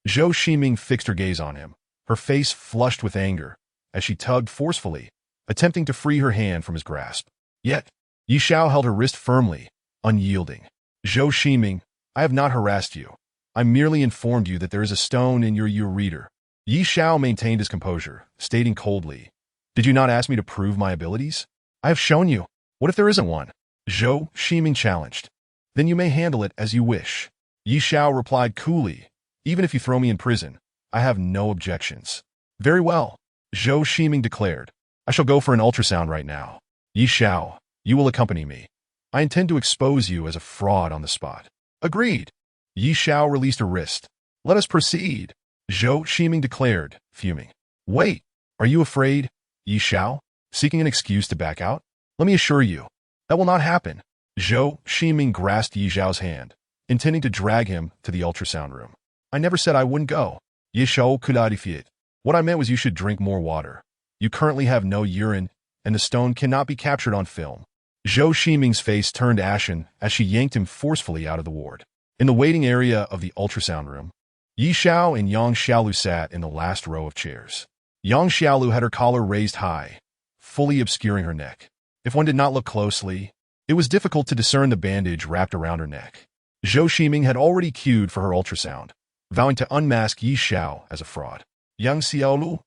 Zhou Xinming fixed her gaze on him, her face flushed with anger, as she tugged forcefully, attempting to free her hand from his grasp. Yet, Yi Xiao held her wrist firmly, unyielding. "Zhou Xinming, I have not harassed you. I merely informed you that there is a stone in your ureter." Yi Xiao maintained his composure, stating coldly, "Did you not ask me to prove my abilities? I have shown you. What if there isn't one?" Zhou Xinming challenged. "Then you may handle it as you wish." Yi Xiao replied coolly, "Even if you throw me in prison, I have no objections." "Very well," Zhou Xinming declared. "I shall go for an ultrasound right now. Yi Xiao, you will accompany me. I intend to expose you as a fraud on the spot." "Agreed." Yi Xiao released her wrist. "Let us proceed," Zhou Xinming declared, fuming. "Wait, are you afraid, Yi Xiao? Seeking an excuse to back out? Let me assure you, that will not happen." Zhou Xinming grasped Yi Xiao's hand, intending to drag him to the ultrasound room. "I never said I wouldn't go. Yi Xiao clarified. What I meant was you should drink more water. You currently have no urine, and the stone cannot be captured on film." Zhou Xinming's face turned ashen as she yanked him forcefully out of the ward. In the waiting area of the ultrasound room, Yi Xiao and Yang Xiaolu sat in the last row of chairs. Yang Xiaolu had her collar raised high, fully obscuring her neck. If one did not look closely, it was difficult to discern the bandage wrapped around her neck. Zhou Xinming had already queued for her ultrasound, vowing to unmask Yi Xiao as a fraud. Yang Xiaolu,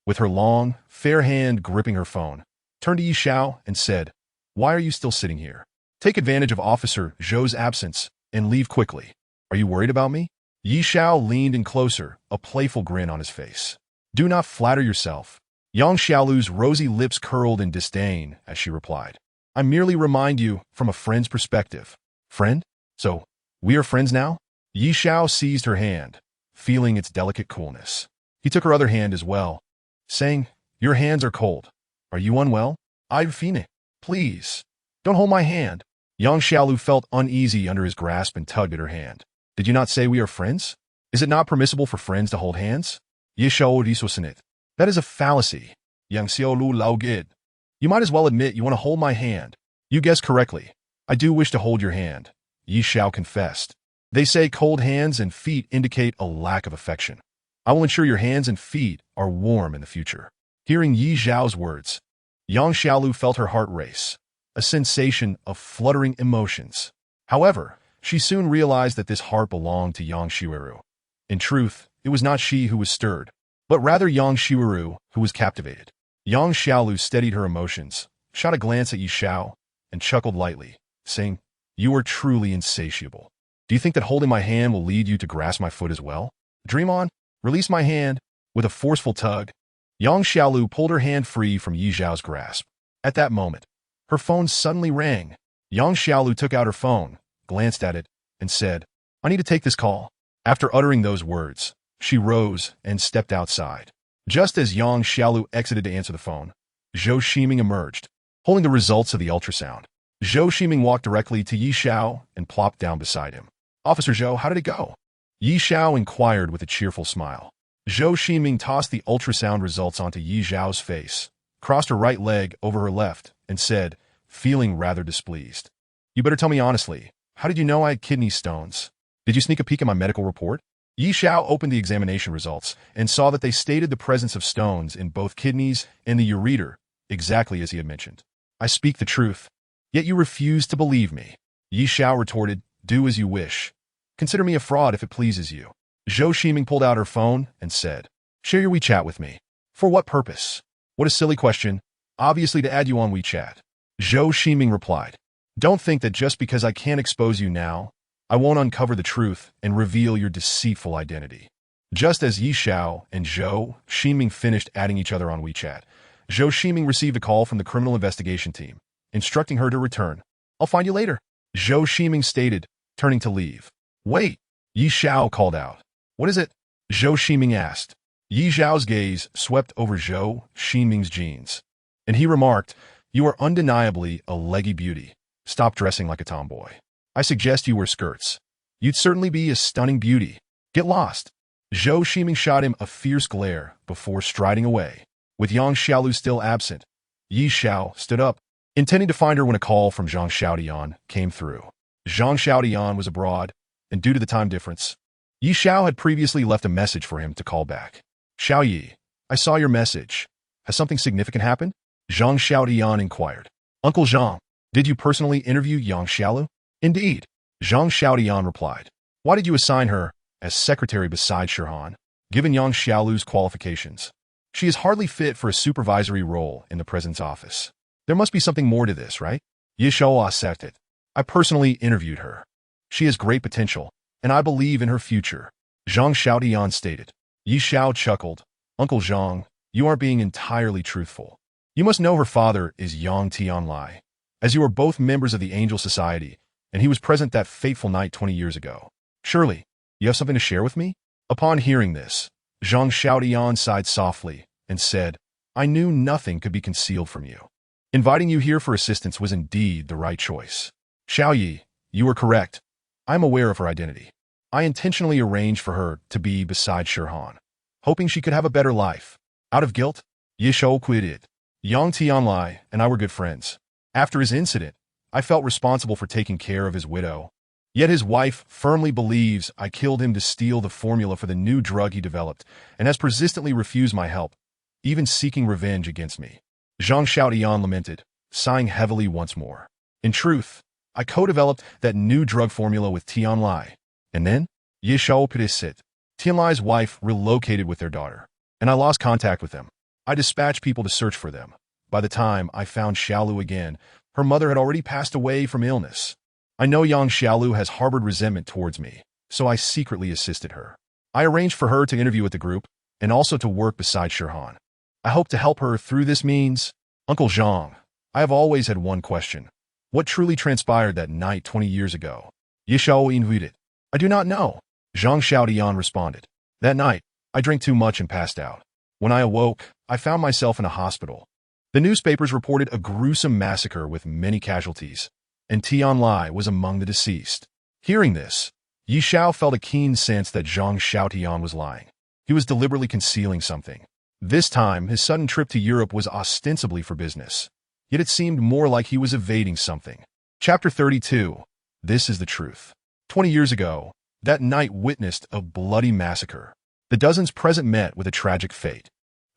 with her long, fair hand gripping her phone, turned to Yi Xiao and said, "Why are you still sitting here? Take advantage of Officer Zhou's absence and leave quickly. Are you worried about me?" Yi Xiao leaned in closer, a playful grin on his face. "Do not flatter yourself." Yang Xiaolu's rosy lips curled in disdain as she replied, "I merely remind you from a friend's perspective." "Friend? So, we are friends now?" Yi Xiao seized her hand, feeling its delicate coolness. He took her other hand as well, saying, "Your hands are cold. Are you unwell? I've fine. Please, don't hold my hand." Yang Xiaolu felt uneasy under his grasp and tugged at her hand. "Did you not say we are friends? Is it not permissible for friends to hold hands?" Yi Xiao risosinit. "That is a fallacy." Yang Xiaolu laughed. "You might as well admit you want to hold my hand." "You guessed correctly. I do wish to hold your hand," Yi Xiao confessed. "They say cold hands and feet indicate a lack of affection. I will ensure your hands and feet are warm in the future." Hearing Yi Xiao's words, Yang Xiaolu felt her heart race, a sensation of fluttering emotions. However, she soon realized that this heart belonged to Yang Xiueru. In truth, it was not she who was stirred, but rather Yang Xiueru who was captivated. Yang Xiaolu steadied her emotions, shot a glance at Yi Xiao, and chuckled lightly, saying, "You are truly insatiable. Do you think that holding my hand will lead you to grasp my foot as well? Dream on. Release my hand." With a forceful tug, Yang Xiaolu pulled her hand free from Yi Xiao's grasp. At that moment, her phone suddenly rang. Yang Xiaolu took out her phone, glanced at it, and said, "I need to take this call." After uttering those words, she rose and stepped outside. Just as Yang Xiaolu exited to answer the phone, Zhou Ximing emerged, holding the results of the ultrasound. Zhou Ximing walked directly to Yi Xiao and plopped down beside him. "Officer Zhou, how did it go?" Yi Xiao inquired with a cheerful smile. Zhou Ximing tossed the ultrasound results onto Yi Xiao's face, crossed her right leg over her left, and said, feeling rather displeased, "You better tell me honestly, how did you know I had kidney stones? Did you sneak a peek at my medical report?" Yi Xiao opened the examination results and saw that they stated the presence of stones in both kidneys and the ureter, exactly as he had mentioned. I speak the truth. Yet you refuse to believe me. Yi Xiao retorted, do as you wish. Consider me a fraud if it pleases you. Zhou Ximing pulled out her phone and said, share your WeChat with me. For what purpose? What a silly question. Obviously to add you on WeChat. Zhou Ximing replied, don't think that just because I can't expose you now, I won't uncover the truth and reveal your deceitful identity. Just as Yi Xiao and Zhou Ximing finished adding each other on WeChat, Zhou Ximing received a call from the criminal investigation team, instructing her to return. I'll find you later, Zhou Ximing stated, turning to leave. Wait, Yi Xiao called out. What is it? Zhou Ximing asked. Yi Xiao's gaze swept over Zhou Ximing's jeans, and he remarked, you are undeniably a leggy beauty. Stop dressing like a tomboy. I suggest you wear skirts. You'd certainly be a stunning beauty. Get lost. Zhou Ximing shot him a fierce glare before striding away. With Yang Xiaolu still absent, Yi Xiao stood up, intending to find her when a call from Zhang Xiaodian came through. Zhang Xiaodian was abroad, and due to the time difference, Yi Xiao had previously left a message for him to call back. Xiao Yi, I saw your message. Has something significant happened? Zhang Xiaodian inquired. Uncle Zhang, did you personally interview Yang Xiaolu? Indeed, Zhang Xiaodian replied. Why did you assign her as secretary beside Shirhan, given Yang Xiaolu's qualifications? She is hardly fit for a supervisory role in the president's office. There must be something more to this, right? Yi Xiao accepted. I personally interviewed her. She has great potential, and I believe in her future, Zhang Xiaodian stated. Yi Xiao chuckled. Uncle Zhang, you aren't being entirely truthful. You must know her father is Yang Tianlai, as you are both members of the Angel Society, and he was present that fateful night 20 years ago. Surely, you have something to share with me? Upon hearing this, Zhang Xiaodian sighed softly and said, I knew nothing could be concealed from you. Inviting you here for assistance was indeed the right choice. Xiao Yi, you were correct. I am aware of her identity. I intentionally arranged for her to be beside Shirhan, hoping she could have a better life. Out of guilt, Yi Xiao quit it. Yang Tianlai and I were good friends. After his incident, I felt responsible for taking care of his widow. Yet his wife firmly believes I killed him to steal the formula for the new drug he developed and has persistently refused my help, even seeking revenge against me. Zhang Xiaodian lamented, sighing heavily once more. In truth, I co-developed that new drug formula with Tianlai. And then, Yi Xiao persisted. Tianlai's wife relocated with their daughter, and I lost contact with them. I dispatched people to search for them. By the time I found Xiaolu again, her mother had already passed away from illness. I know Yang Xiaolu has harbored resentment towards me, so I secretly assisted her. I arranged for her to interview with the group, and also to work beside Shirhan. I hope to help her through this means. Uncle Zhang, I have always had one question. What truly transpired that night 20 years ago? Yi Xiao invited. I do not know, Zhang Xiaodian responded. That night, I drank too much and passed out. When I awoke, I found myself in a hospital. The newspapers reported a gruesome massacre with many casualties, and Tianlai was among the deceased. Hearing this, Yi Xiao felt a keen sense that Zhang Xiaotian was lying. He was deliberately concealing something. This time, his sudden trip to Europe was ostensibly for business, yet it seemed more like he was evading something. Chapter 32. This is the truth. 20 years ago, that night witnessed a bloody massacre. The dozens present met with a tragic fate.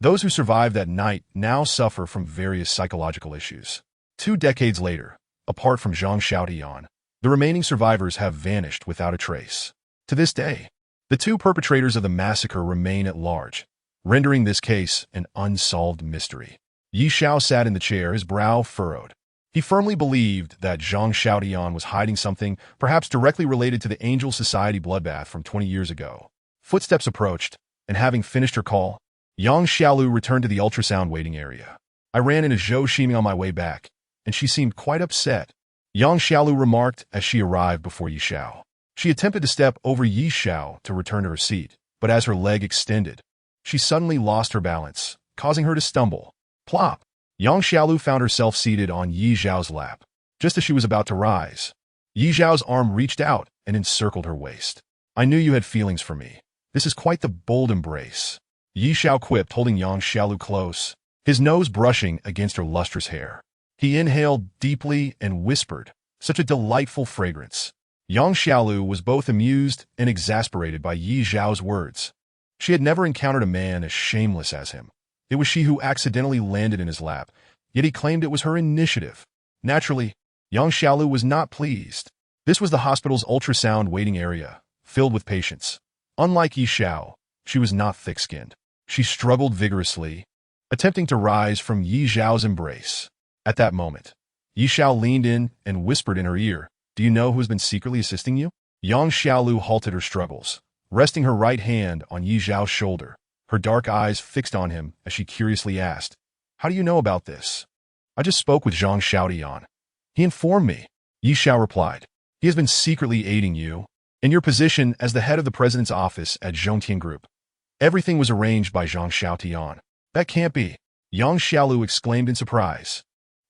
Those who survived that night now suffer from various psychological issues. 2 decades later, apart from Zhang Xiaotian, the remaining survivors have vanished without a trace. To this day, the 2 perpetrators of the massacre remain at large, rendering this case an unsolved mystery. Yi Xiao sat in the chair, his brow furrowed. He firmly believed that Zhang Xiaodian was hiding something, perhaps directly related to the Angel Society bloodbath from 20 years ago. Footsteps approached, and having finished her call, Yang Xiaolu returned to the ultrasound waiting area. I ran into Zhou Ximing on my way back, and she seemed quite upset. Yang Xiaolu remarked as she arrived before Yi Xiao. She attempted to step over Yi Xiao to return to her seat, but as her leg extended, she suddenly lost her balance, causing her to stumble. Plop! Yang Xiaolu found herself seated on Yi Xiao's lap. Just as she was about to rise, Yi Xiao's arm reached out and encircled her waist. I knew you had feelings for me. This is quite the bold embrace, Yi Xiao quipped, holding Yang Xiaolu close, his nose brushing against her lustrous hair. He inhaled deeply and whispered, such a delightful fragrance. Yang Xiaolu was both amused and exasperated by Yi Xiao's words. She had never encountered a man as shameless as him. It was she who accidentally landed in his lap, yet he claimed it was her initiative. Naturally, Yang Xiaolu was not pleased. This was the hospital's ultrasound waiting area, filled with patients. Unlike Yi Xiao, she was not thick-skinned. She struggled vigorously, attempting to rise from Yi Xiao's embrace. At that moment, Yi Xiao leaned in and whispered in her ear, "Do you know who has been secretly assisting you?" Yang Xiaolu halted her struggles, resting her right hand on Yi Xiao's shoulder, her dark eyes fixed on him as she curiously asked, "How do you know about this?" "I just spoke with Zhang Xiaotian. He informed me," Yi Xiao replied. "He has been secretly aiding you in your position as the head of the president's office at Zhongtian Group. Everything was arranged by Zhang Xiaotian." "That can't be," Yang Xiaolu exclaimed in surprise.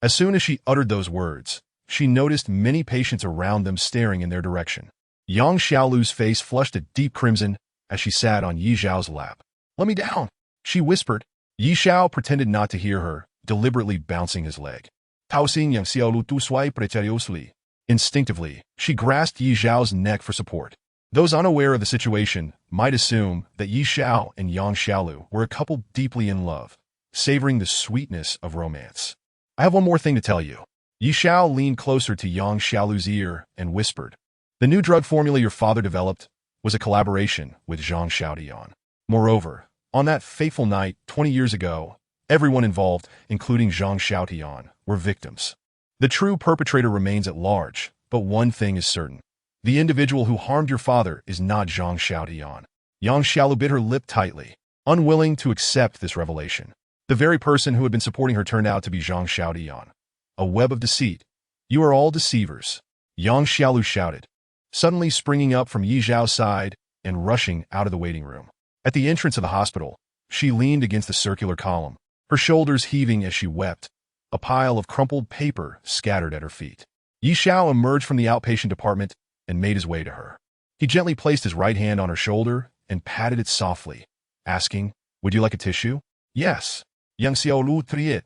As soon as she uttered those words, she noticed many patients around them staring in their direction. Yang Xiaolu's face flushed a deep crimson as she sat on Yi Xiao's lap. "Let me down," she whispered. Yi Xiao pretended not to hear her, deliberately bouncing his leg. "Tao Xing Yang Xiaolu tu swipe precariously." Instinctively, she grasped Yi Xiao's neck for support. Those unaware of the situation might assume that Yi Xiao and Yang Xiaolu were a couple deeply in love, savoring the sweetness of romance. "I have one more thing to tell you." Yi Xiao leaned closer to Yang Xiaolu's ear and whispered, "The new drug formula your father developed was a collaboration with Zhang Xiaotian. Moreover, on that fateful night 20 years ago, everyone involved, including Zhang Xiaotian, were victims. The true perpetrator remains at large, but one thing is certain. The individual who harmed your father is not Zhang Xiaotian." Yang Xiaolu bit her lip tightly, unwilling to accept this revelation. The very person who had been supporting her turned out to be Zhang Xiaotian. A web of deceit. "You are all deceivers," Yang Xiaolu shouted, suddenly springing up from Yi Xiao's side and rushing out of the waiting room. At the entrance of the hospital, she leaned against the circular column, her shoulders heaving as she wept, a pile of crumpled paper scattered at her feet. Yi Xiao emerged from the outpatient department and made his way to her. He gently placed his right hand on her shoulder and patted it softly, asking, "Would you like a tissue?" "Yes." Yang Xiaolu tried.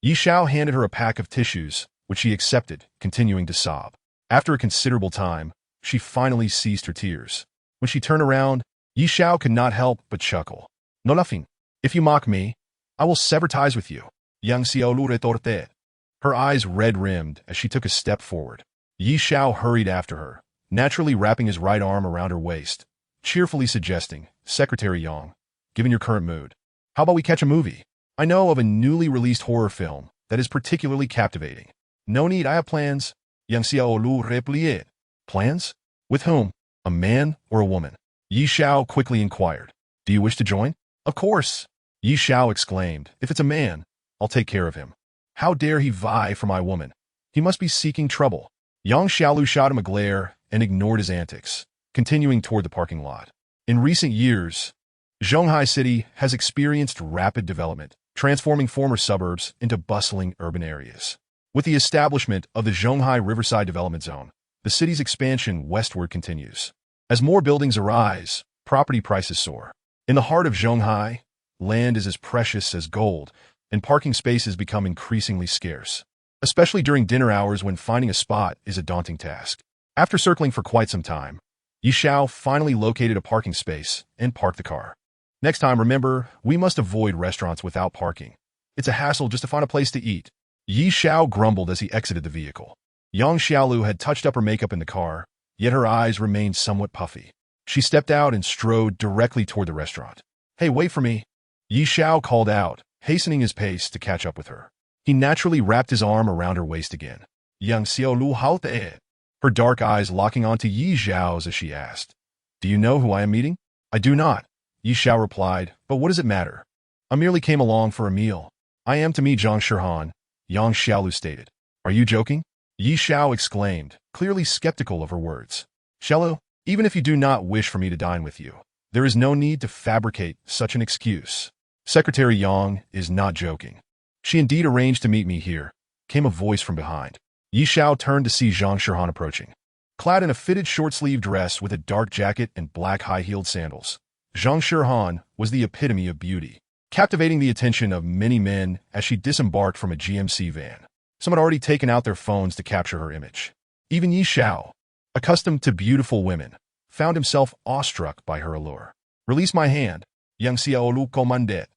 Yi Xiao handed her a pack of tissues, which she accepted, continuing to sob. After a considerable time, she finally ceased her tears. When she turned around, Yi Xiao could not help but chuckle. "No laughing. If you mock me, I will sever ties with you." Yang Xiaolu retorted, her eyes red-rimmed as she took a step forward. Yi Xiao hurried after her, naturally wrapping his right arm around her waist, cheerfully suggesting, "Secretary Yang, given your current mood, how about we catch a movie? I know of a newly released horror film that is particularly captivating." "No need, I have plans," Yang Xiaolu replied. "Plans? With whom? A man or a woman?" Yi Xiao quickly inquired. "Do you wish to join?" "Of course," Yi Xiao exclaimed. "If it's a man, I'll take care of him. How dare he vie for my woman? He must be seeking trouble." Yang Xiaolu shot him a glare and ignored his antics, continuing toward the parking lot. In recent years, Zhonghai City has experienced rapid development, transforming former suburbs into bustling urban areas. With the establishment of the Zhonghai Riverside Development Zone, the city's expansion westward continues. As more buildings arise, property prices soar. In the heart of Zhonghai, land is as precious as gold, and parking spaces become increasingly scarce, especially during dinner hours when finding a spot is a daunting task. After circling for quite some time, Yi Xiao finally located a parking space and parked the car. "Next time, remember, we must avoid restaurants without parking. It's a hassle just to find a place to eat." Yi Xiao grumbled as he exited the vehicle. Yang Xiaolu had touched up her makeup in the car, yet her eyes remained somewhat puffy. She stepped out and strode directly toward the restaurant. "Hey, wait for me," Yi Xiao called out, hastening his pace to catch up with her. He naturally wrapped his arm around her waist again. "Yang Xiaolu how te?" Her dark eyes locking onto Yi Xiao's as she asked, "Do you know who I am meeting?" "I do not," Yi Xiao replied, "but what does it matter? I merely came along for a meal. I am to meet Zhang Shihan," Yang Xiaolu stated. "Are you joking?" Yi Xiao exclaimed, clearly skeptical of her words. "Xiaolu, even if you do not wish for me to dine with you, there is no need to fabricate such an excuse. Secretary Yang is not joking. She indeed arranged to meet me here," came a voice from behind. Yi Xiao turned to see Zhang Shihan approaching. Clad in a fitted short-sleeved dress with a dark jacket and black high-heeled sandals, Zhang Shihan was the epitome of beauty, captivating the attention of many men as she disembarked from a GMC van. Some had already taken out their phones to capture her image. Even Yi Xiao, accustomed to beautiful women, found himself awestruck by her allure. "Release my hand," Yang Xiaolu commanded.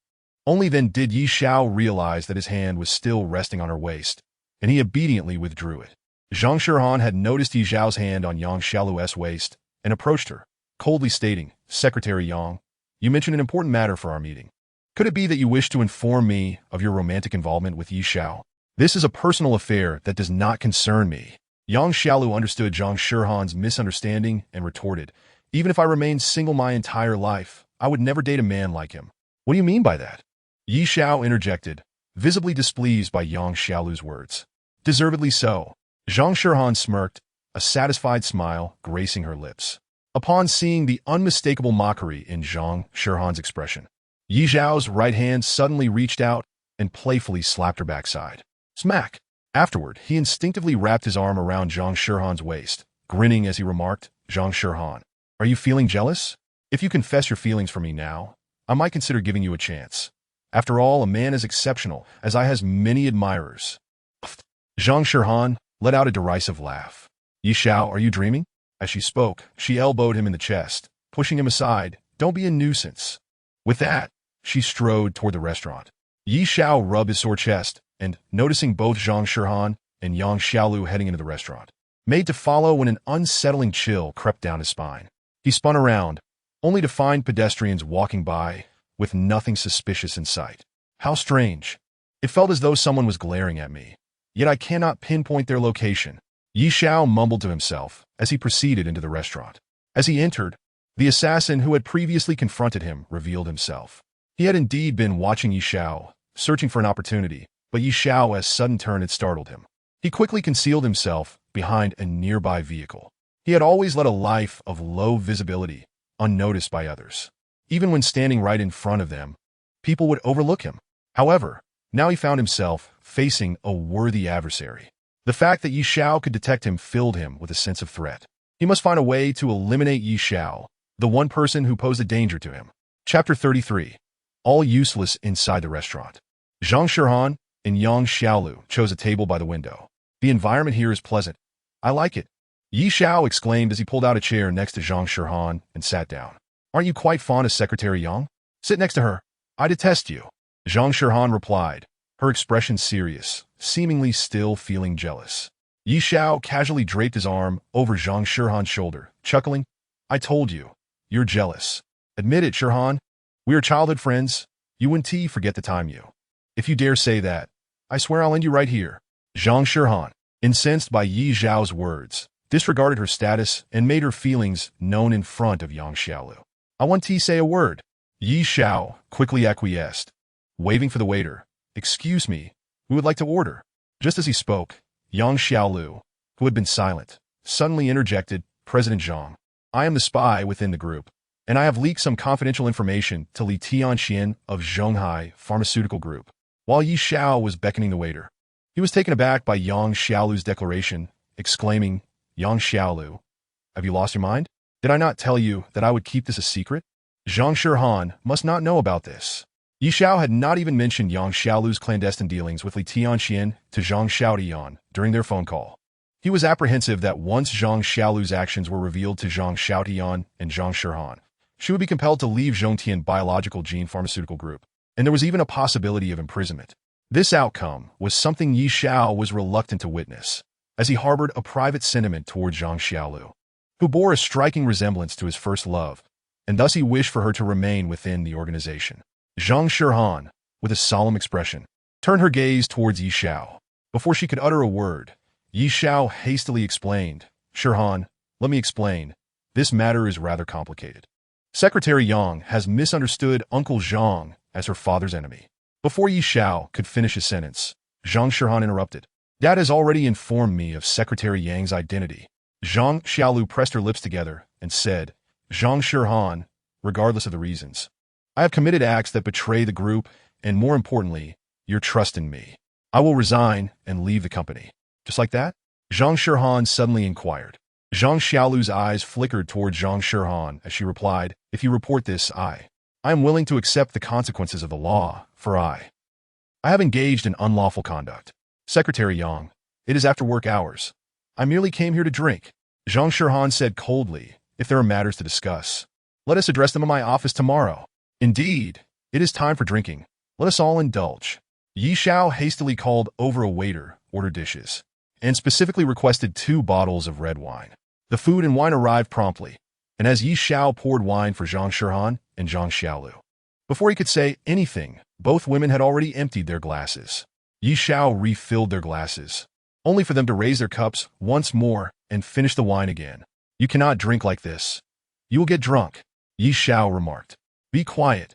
Only then did Yi Xiao realize that his hand was still resting on her waist, and he obediently withdrew it. Zhang Shihan had noticed Yi Xiao's hand on Yang Xiaolu's waist and approached her, coldly stating, "Secretary Yang, you mentioned an important matter for our meeting. Could it be that you wish to inform me of your romantic involvement with Yi Xiao? This is a personal affair that does not concern me." Yang Xiaolu understood Zhang Shihan's misunderstanding and retorted, "Even if I remained single my entire life, I would never date a man like him." "What do you mean by that?" Yi Xiao interjected, visibly displeased by Yang Xiaolu's words. "Deservedly so." Zhang Shihan smirked, a satisfied smile gracing her lips. Upon seeing the unmistakable mockery in Zhang Shihan's expression, Yi Xiao's right hand suddenly reached out and playfully slapped her backside. Smack! Afterward, he instinctively wrapped his arm around Zhang Shihan's waist, grinning as he remarked, "Zhang Shihan, are you feeling jealous? If you confess your feelings for me now, I might consider giving you a chance. After all, a man as exceptional as I has many admirers." Zhang Shihan let out a derisive laugh. "Yi Xiao, are you dreaming?" As she spoke, she elbowed him in the chest, pushing him aside. "Don't be a nuisance." With that, she strode toward the restaurant. Yi Xiao rubbed his sore chest, and, noticing both Zhang Shihan and Yang Xiaolu heading into the restaurant, made to follow when an unsettling chill crept down his spine. He spun around, only to find pedestrians walking by, with nothing suspicious in sight. How strange. It felt as though someone was glaring at me, yet I cannot pinpoint their location. Yi Xiao mumbled to himself as he proceeded into the restaurant. As he entered, the assassin who had previously confronted him revealed himself. He had indeed been watching Yi Xiao, searching for an opportunity, but Yi Xiao's sudden turn had startled him. He quickly concealed himself behind a nearby vehicle. He had always led a life of low visibility, unnoticed by others. Even when standing right in front of them, people would overlook him. However, now he found himself facing a worthy adversary. The fact that Yi Xiao could detect him filled him with a sense of threat. He must find a way to eliminate Yi Xiao, the one person who posed a danger to him. Chapter 33. All useless inside the restaurant. Zhang Shihan and Yang Xiaolu chose a table by the window. "The environment here is pleasant. I like it," Yi Xiao exclaimed as he pulled out a chair next to Zhang Shihan and sat down. "Aren't you quite fond of Secretary Yang? Sit next to her. I detest you," Zhang Shihan replied, her expression serious, seemingly still feeling jealous. Yi Xiao casually draped his arm over Zhang Shihan's shoulder, chuckling, "I told you, you're jealous. Admit it, Shihan. We are childhood friends. You and T forget the time you. If you dare say that, I swear I'll end you right here." Zhang Shihan, incensed by Yi Xiao's words, disregarded her status and made her feelings known in front of Yang Xiaolu. "I want T say a word." Yi Xiao quickly acquiesced, waving for the waiter. "Excuse me, we would like to order." Just as he spoke, Yang Xiaolu, who had been silent, suddenly interjected, "President Zhang, I am the spy within the group, and I have leaked some confidential information to Li Tianxian of Zhonghai Pharmaceutical Group." While Yi Xiao was beckoning the waiter, he was taken aback by Yang Xiaolu's declaration, exclaiming, "Yang Xiaolu, have you lost your mind? Did I not tell you that I would keep this a secret? Zhang Shihan must not know about this." Yi Xiao had not even mentioned Yang Xiaolu's clandestine dealings with Li Tianxian to Zhang Xiaotian during their phone call. He was apprehensive that once Zhang Xiaolu's actions were revealed to Zhang Xiaotian and Zhang Shihan, she would be compelled to leave Zhongtian Biological Gene Pharmaceutical Group, and there was even a possibility of imprisonment. This outcome was something Yi Xiao was reluctant to witness, as he harbored a private sentiment toward Zhang Xiaolu, who bore a striking resemblance to his first love, and thus he wished for her to remain within the organization. Zhang Shihan, with a solemn expression, turned her gaze towards Yi Xiao. Before she could utter a word, Yi Xiao hastily explained, "Shihan, let me explain. This matter is rather complicated. Secretary Yang has misunderstood Uncle Zhang as her father's enemy." Before Yi Xiao could finish his sentence, Zhang Shihan interrupted. "Dad has already informed me of Secretary Yang's identity." Zhang Xiaolu pressed her lips together and said, "Zhang Shihan, regardless of the reasons, I have committed acts that betray the group and, more importantly, your trust in me. I will resign and leave the company." "Just like that?" Zhang Shihan suddenly inquired. Zhang Xiaolu's eyes flickered toward Zhang Shihan as she replied, "If you report this, I am willing to accept the consequences of the law, for I have engaged in unlawful conduct. Secretary Yang, it is after work hours. I merely came here to drink." Zhang Shihan said coldly, "If there are matters to discuss, let us address them in my office tomorrow." "Indeed, it is time for drinking. Let us all indulge. Yi Xiao hastily called over a waiter, ordered dishes, and specifically requested 2 bottles of red wine. The food and wine arrived promptly, and as Yi Xiao poured wine for Zhang Shihan and Zhang Xiaolu, before he could say anything, both women had already emptied their glasses. Yi Xiao refilled their glasses, only for them to raise their cups once more and finish the wine again. You cannot drink like this. You will get drunk, Yi Xiao remarked. Be quiet,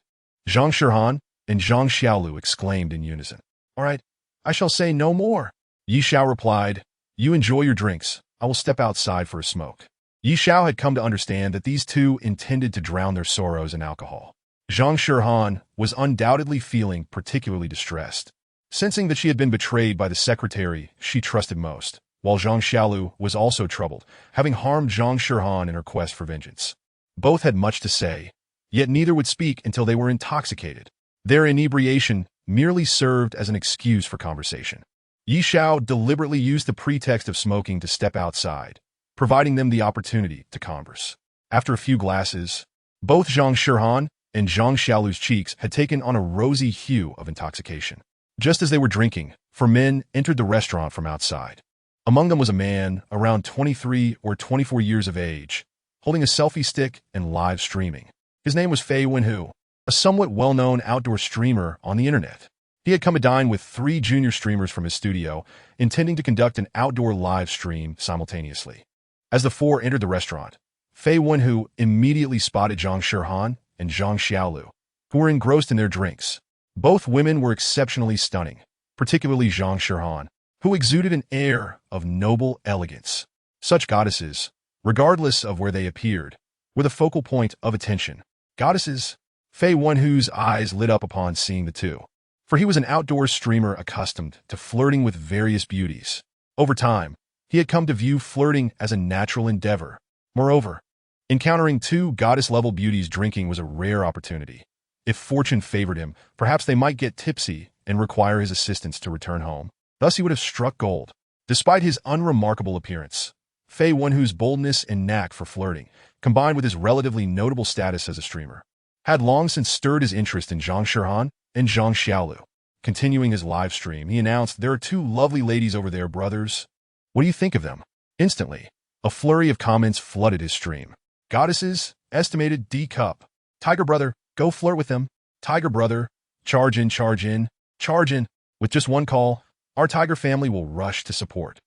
Zhang Shihan and Zhang Xiaolu exclaimed in unison. All right, I shall say no more. Yi Xiao replied, you enjoy your drinks. I will step outside for a smoke. Yi Xiao had come to understand that these two intended to drown their sorrows in alcohol. Zhang Shihan was undoubtedly feeling particularly distressed, sensing that she had been betrayed by the secretary she trusted most, while Zhang Xiaolu was also troubled, having harmed Zhang Shihan in her quest for vengeance. Both had much to say, yet neither would speak until they were intoxicated. Their inebriation merely served as an excuse for conversation. Yi Xiao deliberately used the pretext of smoking to step outside, providing them the opportunity to converse. After a few glasses, both Zhang Shihan and Zhang Xiaolu's cheeks had taken on a rosy hue of intoxication. Just as they were drinking, 4 men entered the restaurant from outside. Among them was a man around 23 or 24 years of age, holding a selfie stick and live streaming. His name was Fei Wenhu, a somewhat well-known outdoor streamer on the internet. He had come to dine with 3 junior streamers from his studio, intending to conduct an outdoor live stream simultaneously. As the 4 entered the restaurant, Fei Wenhu immediately spotted Zhang Shihan and Zhang Xiaolu, who were engrossed in their drinks. Both women were exceptionally stunning, particularly Zhang Shihan, who exuded an air of noble elegance. Such goddesses, regardless of where they appeared, were the focal point of attention. Goddesses? Fei Wenhu's eyes lit up upon seeing the two, for he was an outdoor streamer accustomed to flirting with various beauties. Over time, he had come to view flirting as a natural endeavor. Moreover, encountering 2 goddess-level beauties drinking was a rare opportunity. If fortune favored him, perhaps they might get tipsy and require his assistance to return home. Thus he would have struck gold. Despite his unremarkable appearance, Fei Wenhu's boldness and knack for flirting, combined with his relatively notable status as a streamer, had long since stirred his interest in Zhang Shihan and Zhang Xiaolu. Continuing his live stream, he announced, there are 2 lovely ladies over there, brothers. What do you think of them? Instantly, a flurry of comments flooded his stream. Goddesses, estimated D cup. Tiger brother, go flirt with them. Tiger brother, charge in, charge in, charge in. With just 1 call, our tiger family will rush to support.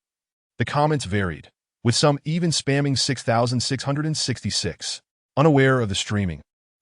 The comments varied, with some even spamming 6,666. Unaware of the streaming,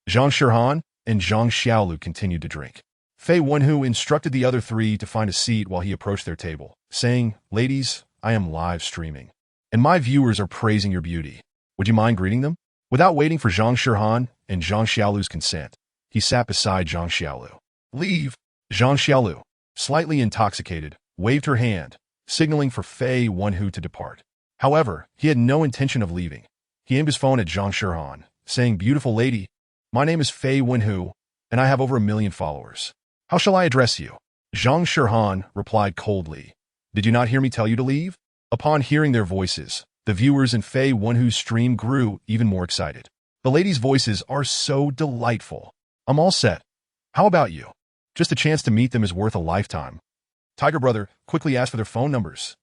Zhang Shihan and Zhang Xiaolu continued to drink. Fei Wenhu instructed the other 3 to find a seat while he approached their table, saying, ladies, I am live streaming, and my viewers are praising your beauty. Would you mind greeting them? Without waiting for Zhang Shihan and Zhang Xiaolu's consent, he sat beside Zhang Xiaolu. Leave! Zhang Xiaolu, slightly intoxicated, waved her hand, signaling for Fei Wenhu to depart. However, he had no intention of leaving. He aimed his phone at Zhang Shihan, saying, beautiful lady, my name is Fei Wenhu, and I have over 1 million followers. How shall I address you? Zhang Shihan replied coldly, did you not hear me tell you to leave? Upon hearing their voices, the viewers in Fei Wenhu's stream grew even more excited. The ladies' voices are so delightful. I'm all set. How about you? Just a chance to meet them is worth a lifetime. Tiger brother quickly asked for their phone numbers.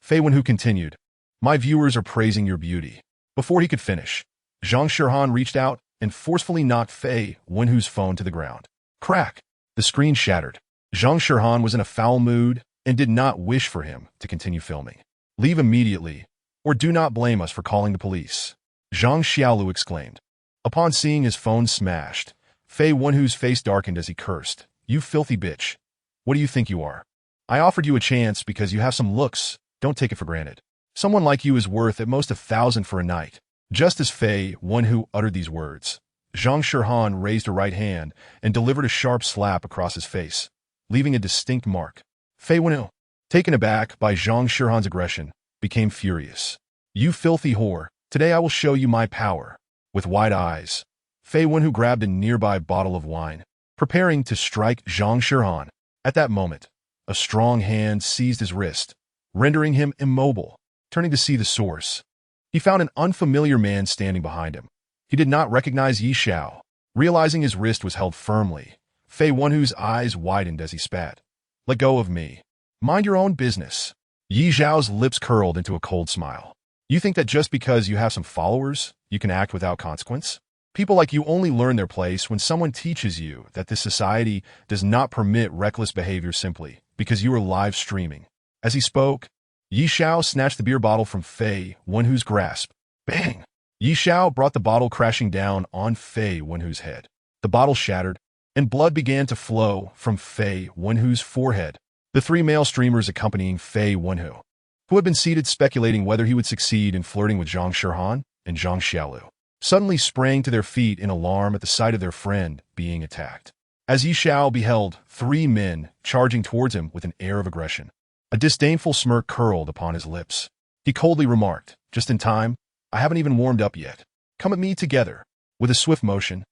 Fei Wenhu continued, my viewers are praising your beauty. Before he could finish, Zhang Shihan reached out and forcefully knocked Fei Wenhu's phone to the ground. Crack! The screen shattered. Zhang Shihan was in a foul mood and did not wish for him to continue filming. Leave immediately, or do not blame us for calling the police, Zhang Xiaolu exclaimed. Upon seeing his phone smashed, Fei Wenhu's face darkened as he cursed. You filthy bitch. What do you think you are? I offered you a chance because you have some looks. Don't take it for granted. Someone like you is worth at most 1,000 for a night. Just as Fei Wenhu uttered these words, Zhang Shihan raised her right hand and delivered a sharp slap across his face, leaving a distinct mark. Fei Wenhu, taken aback by Zhang Shihan's aggression, became furious. You filthy whore, today I will show you my power. With wide eyes, Fei Wenhu grabbed a nearby bottle of wine, preparing to strike Zhang Shihan. At that moment, a strong hand seized his wrist, rendering him immobile. Turning to see the source, he found an unfamiliar man standing behind him. He did not recognize Yi Xiao. Realizing his wrist was held firmly, Fei Wenhu's eyes widened as he spat. Let go of me. Mind your own business. Yi Zhao's lips curled into a cold smile. You think that just because you have some followers, you can act without consequence? People like you only learn their place when someone teaches you that this society does not permit reckless behavior simply because you are live streaming. As he spoke, Yi Zhao snatched the beer bottle from Fei Wenhu's grasp. Bang! Yi Zhao brought the bottle crashing down on Fei Wenhu's head. The bottle shattered, and blood began to flow from Fei Wenhu's forehead. The three male streamers accompanying Fei Wenhu, who had been seated speculating whether he would succeed in flirting with Zhang Shihan and Zhang Xiaolu, suddenly sprang to their feet in alarm at the sight of their friend being attacked. As Yi Zhao beheld three men charging towards him with an air of aggression, a disdainful smirk curled upon his lips. He coldly remarked, just in time, I haven't even warmed up yet. Come at me together. With a swift motion,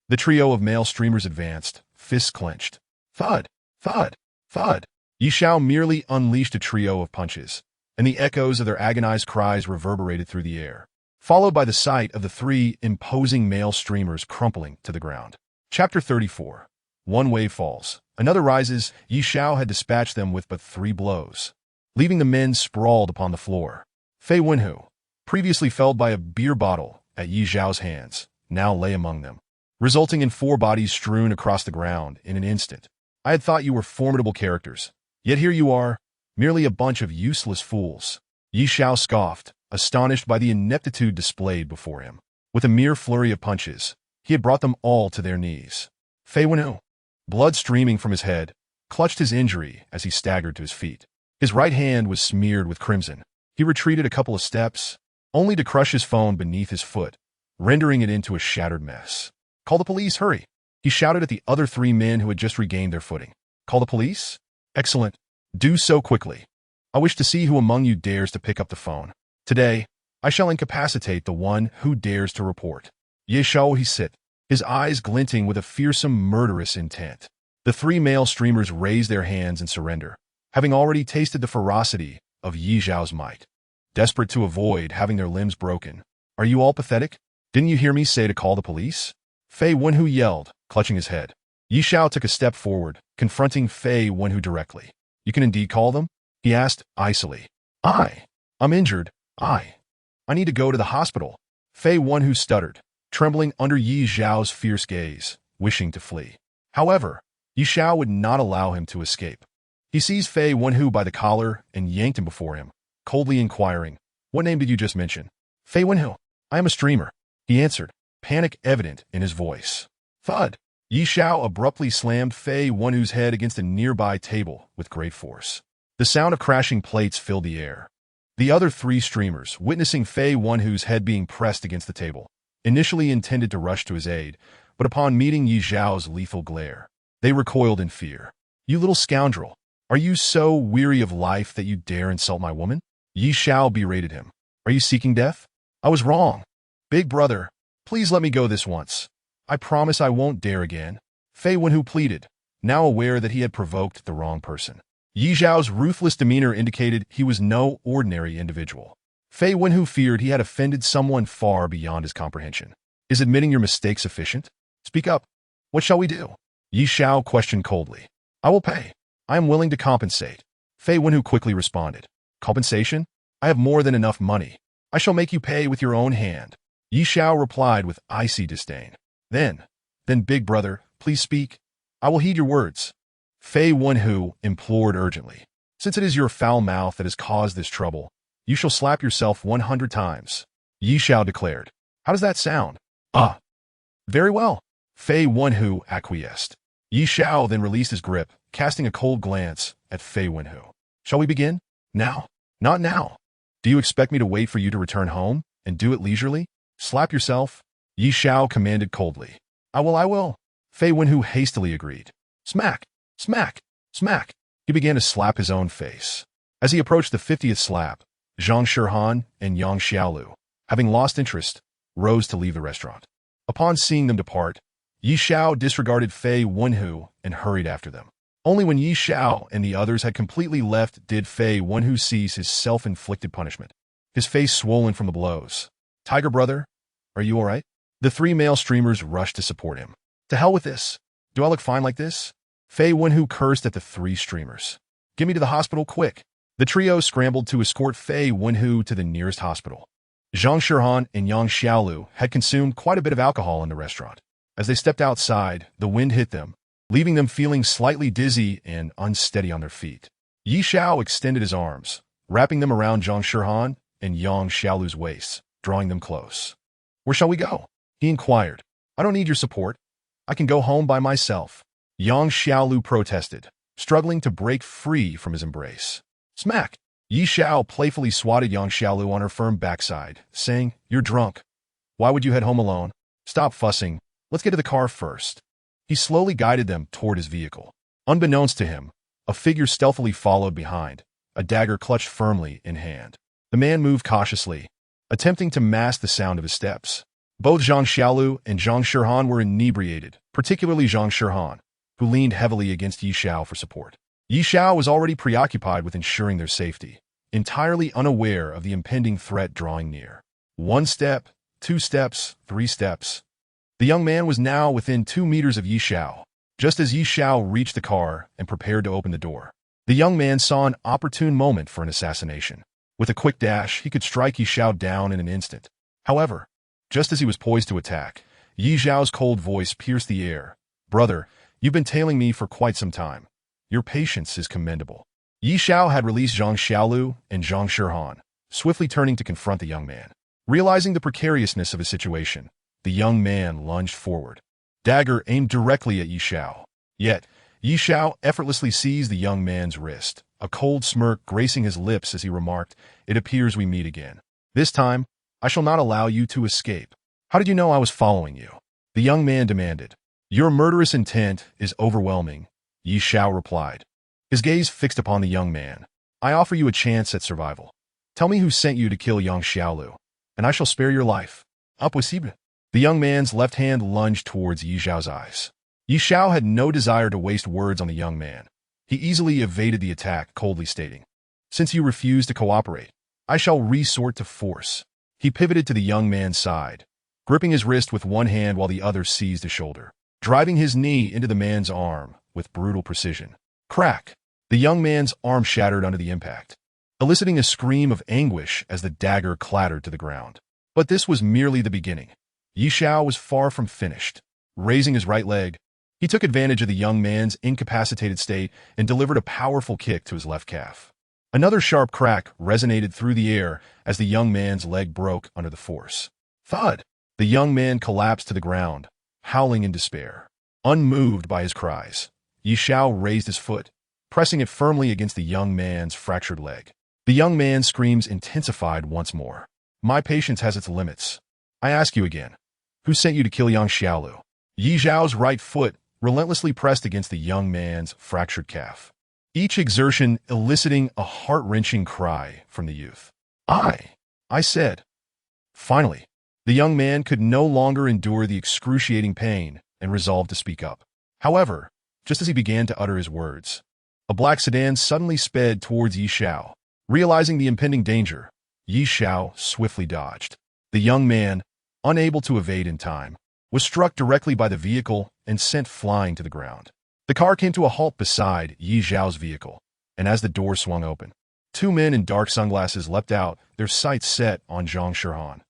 the trio of male streamers advanced, fists clenched. Thud, thud, thud. Yi Zhao merely unleashed a trio of punches, and the echoes of their agonized cries reverberated through the air, followed by the sight of the three imposing male streamers crumpling to the ground. Chapter 34. One wave falls, another rises. Yi Zhao had dispatched them with but 3 blows, leaving the men sprawled upon the floor. Fei Wenhu, previously felled by a beer bottle at Yi Zhao's hands, now lay among them, resulting in 4 bodies strewn across the ground in an instant. I had thought you were formidable characters, yet here you are, merely a bunch of useless fools. Yi Zhao scoffed, astonished by the ineptitude displayed before him. With a mere flurry of punches, he had brought them all to their knees. Fei Wenhu, blood streaming from his head, clutched his injury as he staggered to his feet. His right hand was smeared with crimson. He retreated a couple of steps, only to crush his phone beneath his foot, rendering it into a shattered mess. Call the police, hurry! He shouted at the other 3 men who had just regained their footing. Call the police? Excellent. Do so quickly. I wish to see who among you dares to pick up the phone. Today, I shall incapacitate the one who dares to report. Ye Shao he sit, his eyes glinting with a fearsome, murderous intent. The 3 male streamers raised their hands in surrender, having already tasted the ferocity of Yi Zhao's might. Desperate to avoid having their limbs broken. Are you all pathetic? Didn't you hear me say to call the police? Fei Wenhu yelled, clutching his head. Yi Zhao took a step forward, confronting Fei Wenhu directly. You can indeed call them? He asked, icily. I'm injured. I need to go to the hospital. Fei Wenhu stuttered, trembling under Yi Zhao's fierce gaze, wishing to flee. However, Yi Zhao would not allow him to escape. He seized Fei Wenhu by the collar and yanked him before him, coldly inquiring, What name did you just mention? Fei Wenhu. I am a streamer, he answered, panic evident in his voice. Thud! Yi Zhao abruptly slammed Fei Wenhu's head against a nearby table with great force. The sound of crashing plates filled the air. The other 3 streamers, witnessing Fei Wenhu's head being pressed against the table, initially intended to rush to his aid, but upon meeting Yi Zhao's lethal glare, they recoiled in fear. You little scoundrel! Are you so weary of life that you dare insult my woman? Yi Zhao berated him. Are you seeking death? I was wrong. Big brother, please let me go this once. I promise I won't dare again. Fei Wenhu pleaded, now aware that he had provoked the wrong person. Yi Zhao's ruthless demeanor indicated he was no ordinary individual. Fei Wenhu feared he had offended someone far beyond his comprehension. Is admitting your mistake sufficient? Speak up. What shall we do? Yi Zhao questioned coldly. I will pay. I am willing to compensate. Fei Wenhu quickly responded. Compensation? I have more than enough money. I shall make you pay with your own hand. Yi Zhao replied with icy disdain. Then, big brother, please speak. I will heed your words. Fei Wenhu implored urgently. Since it is your foul mouth that has caused this trouble, you shall slap yourself 100 times. Yi Zhao declared. How does that sound? Very well. Fei Wenhu acquiesced. Yi Zhao then released his grip, casting a cold glance at Fei Wenhu. Shall we begin? Now. Not now. Do you expect me to wait for you to return home and do it leisurely? Slap yourself. Yi Zhao commanded coldly. I will. Fei Wenhu hastily agreed. Smack, smack, smack. He began to slap his own face. As he approached the 50th slap, Zhang Shihan and Yang Xiaolu, having lost interest, rose to leave the restaurant. Upon seeing them depart, Yi Zhao disregarded Fei Wenhu and hurried after them. Only when Yi Zhao and the others had completely left did Fei Wenhu seize his self-inflicted punishment, his face swollen from the blows. Tiger brother, are you all right? The 3 male streamers rushed to support him. To hell with this. Do I look fine like this? Fei Wenhu cursed at the three streamers. Get me to the hospital quick. The trio scrambled to escort Fei Wenhu to the nearest hospital. Zhang Shihan and Yang Xiaolu had consumed quite a bit of alcohol in the restaurant. As they stepped outside, the wind hit them, leaving them feeling slightly dizzy and unsteady on their feet. Yi Xiao extended his arms, wrapping them around Zhang Shihan and Yang Xiaolu's waists, drawing them close. Where shall we go? He inquired. I don't need your support. I can go home by myself. Yang Xiaolu protested, struggling to break free from his embrace. Smack! Yi Xiao playfully swatted Yang Xiaolu on her firm backside, saying, You're drunk. Why would you head home alone? Stop fussing. Let's get to the car first. He slowly guided them toward his vehicle. Unbeknownst to him, a figure stealthily followed behind, a dagger clutched firmly in hand. The man moved cautiously, attempting to mask the sound of his steps. Both Zhang Xiaolu and Zhang Shihan were inebriated, particularly Zhang Shihan, who leaned heavily against Yi Xiao for support. Yi Xiao was already preoccupied with ensuring their safety, entirely unaware of the impending threat drawing near. 1 step, 2 steps, 3 steps. The young man was now within 2 meters of Yi Xiao. Just as Yi Xiao reached the car and prepared to open the door, the young man saw an opportune moment for an assassination. With a quick dash, he could strike Yi Xiao down in an instant. However, just as he was poised to attack, Yi Xiao's cold voice pierced the air. Brother, you've been tailing me for quite some time. Your patience is commendable. Yi Xiao had released Zhang Xiaolu and Zhang Shihan, swiftly turning to confront the young man. Realizing the precariousness of his situation, the young man lunged forward. Dagger aimed directly at Yi Xiao. Yet, Yi Xiao effortlessly seized the young man's wrist, a cold smirk gracing his lips as he remarked, It appears we meet again. This time, I shall not allow you to escape. How did you know I was following you? The young man demanded. Your murderous intent is overwhelming, Yi Xiao replied, his gaze fixed upon the young man. I offer you a chance at survival. Tell me who sent you to kill Yang Xiaolu, and I shall spare your life. Impossible. The young man's left hand lunged towards Yi Xiao's eyes. Yi Xiao had no desire to waste words on the young man. He easily evaded the attack, coldly stating, Since you refuse to cooperate, I shall resort to force. He pivoted to the young man's side, gripping his wrist with one hand while the other seized his shoulder, driving his knee into the man's arm with brutal precision. Crack! The young man's arm shattered under the impact, eliciting a scream of anguish as the dagger clattered to the ground. But this was merely the beginning. Yi Xiao was far from finished. Raising his right leg, he took advantage of the young man's incapacitated state and delivered a powerful kick to his left calf. Another sharp crack resonated through the air as the young man's leg broke under the force. Thud! The young man collapsed to the ground, howling in despair. Unmoved by his cries, Yi Xiao raised his foot, pressing it firmly against the young man's fractured leg. The young man's screams intensified once more. My patience has its limits. I ask you again, who sent you to kill Yang Xiaolu? Yi Xiao's right foot relentlessly pressed against the young man's fractured calf, each exertion eliciting a heart-wrenching cry from the youth. I said. Finally, the young man could no longer endure the excruciating pain and resolved to speak up. However, just as he began to utter his words, a black sedan suddenly sped towards Yi Xiao. Realizing the impending danger, Yi Xiao swiftly dodged. The young man, unable to evade in time, was struck directly by the vehicle and sent flying to the ground. The car came to a halt beside Yi Xiao's vehicle, and as the door swung open, 2 men in dark sunglasses leapt out, their sights set on Zhang Shihan.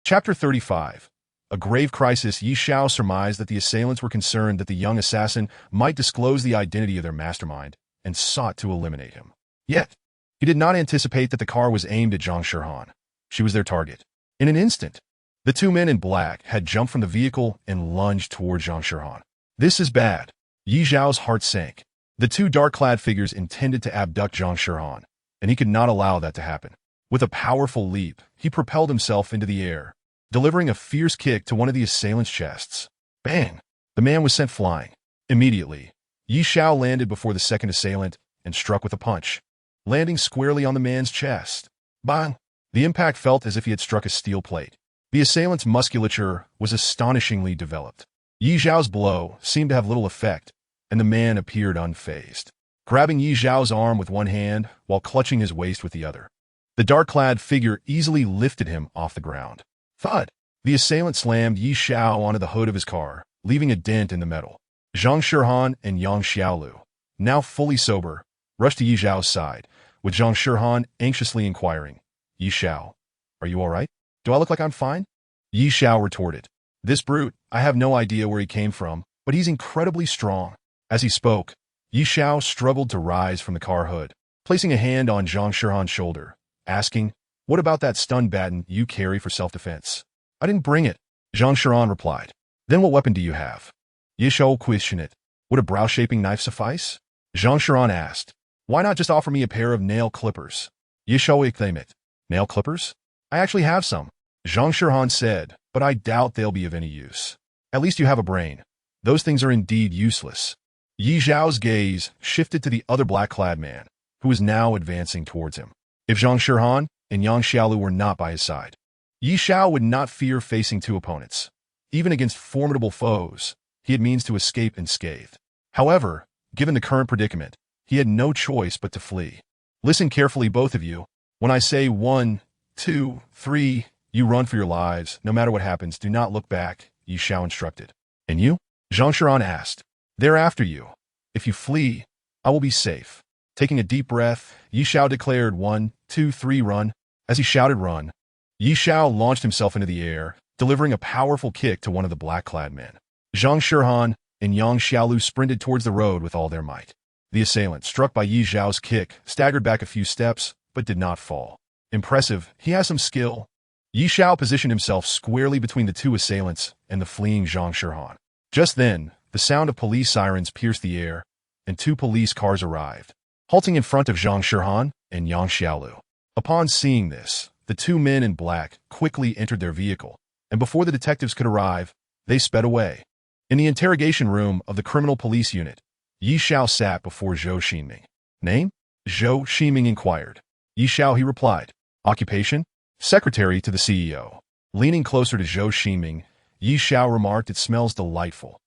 Chapter 35. A grave crisis. Yi Xiao surmised that the assailants were concerned that the young assassin might disclose the identity of their mastermind and sought to eliminate him. Yet, he did not anticipate that the car was aimed at Zhang Shihan. She was their target. In an instant, the 2 men in black had jumped from the vehicle and lunged toward Zhang Shihan. This is bad. Yi Xiao's heart sank. The 2 dark-clad figures intended to abduct Zhang Shihan, and he could not allow that to happen. With a powerful leap, he propelled himself into the air, delivering a fierce kick to one of the assailant's chests. Bang! The man was sent flying. Immediately, Yi Xiao landed before the second assailant and struck with a punch, landing squarely on the man's chest. Bang! The impact felt as if he had struck a steel plate. The assailant's musculature was astonishingly developed. Yi Xiao's blow seemed to have little effect, and the man appeared unfazed, grabbing Yi Xiao's arm with one hand while clutching his waist with the other. The dark-clad figure easily lifted him off the ground. Thud! The assailant slammed Yi Xiao onto the hood of his car, leaving a dent in the metal. Zhang Shirhan and Yang Xiaolu, now fully sober, rushed to Yi Zhao's side, with Zhang Shirhan anxiously inquiring, Yi Xiao, are you all right? Do I look like I'm fine? Yi Xiao retorted, this brute, I have no idea where he came from, but he's incredibly strong. As he spoke, Yi Xiao struggled to rise from the car hood, placing a hand on Zhang Shirhan's shoulder, asking, what about that stun baton you carry for self-defense? I didn't bring it, Zhang Shirhan replied. Then what weapon do you have? Yi Xiao questioned it. Would a brow-shaping knife suffice? Zhang Shirhan asked. Why not just offer me a pair of nail clippers? Yi Xiao exclaimed. Nail clippers? I actually have some, Zhang Shirhan said, but I doubt they'll be of any use. At least you have a brain. Those things are indeed useless. Yi Zhao's gaze shifted to the other black-clad man, who was now advancing towards him. If Zhang Shirhan and Yang Xiaolu were not by his side, Yi Xiao would not fear facing two opponents. Even against formidable foes, he had means to escape unscathed. However, given the current predicament, he had no choice but to flee. Listen carefully, both of you. When I say 1, 2, 3, you run for your lives. No matter what happens, do not look back, Yi Xiao instructed. And you? Zhang Shirhan asked. They're after you. If you flee, I will be safe. Taking a deep breath, Yi Xiao declared 1, 2, 3, run. As he shouted run, Yi Xiao launched himself into the air, delivering a powerful kick to one of the black-clad men. Zhang Shirhan and Yang Xiaolu sprinted towards the road with all their might. The assailant, struck by Yi Zhao's kick, staggered back a few steps, but did not fall. Impressive, he has some skill. Yi Xiao positioned himself squarely between the two assailants and the fleeing Zhang Shirhan. Just then, the sound of police sirens pierced the air, and two police cars arrived, halting in front of Zhang Shirhan and Yang Xiaolu. Upon seeing this, the two men in black quickly entered their vehicle, and before the detectives could arrive, they sped away. In the interrogation room of the criminal police unit, Yi Xiao sat before Zhou Ximing. Name? Zhou Ximing inquired. Yi Xiao, he replied. Occupation? Secretary to the CEO. Leaning closer to Zhou Ximing, Yi Xiao remarked, it smells delightful.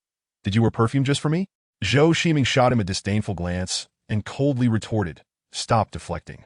Did you wear perfume just for me? Zhou Ximing shot him a disdainful glance and coldly retorted, stop deflecting.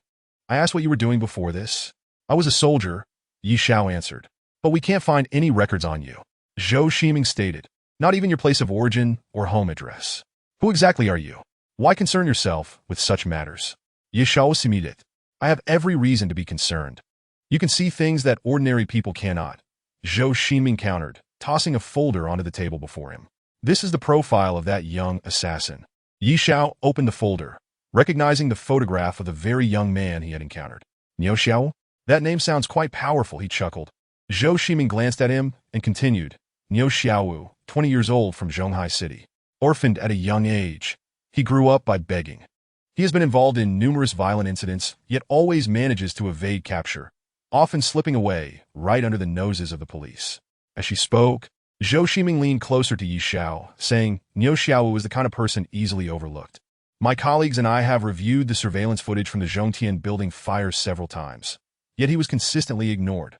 I asked what you were doing before this. I was a soldier, Yi Xiao answered. But we can't find any records on you. Zhou Ximing stated. Not even your place of origin or home address. Who exactly are you? Why concern yourself with such matters? Yi Xiao submitted. I have every reason to be concerned. You can see things that ordinary people cannot. Zhou Ximing countered, tossing a folder onto the table before him. This is the profile of that young assassin. Yi Xiao opened the folder, recognizing the photograph of the very young man he had encountered. Niu Xiao? That name sounds quite powerful, he chuckled. Zhou Ximing glanced at him and continued. Niu Xiaowu, 20 years old from Zhonghai City. Orphaned at a young age, he grew up by begging. He has been involved in numerous violent incidents, yet always manages to evade capture, often slipping away right under the noses of the police. As she spoke, Zhou Ximing leaned closer to Yi Xiao, saying, Niu Xiaowu was the kind of person easily overlooked. My colleagues and I have reviewed the surveillance footage from the Zhongtian building fire several times, yet he was consistently ignored.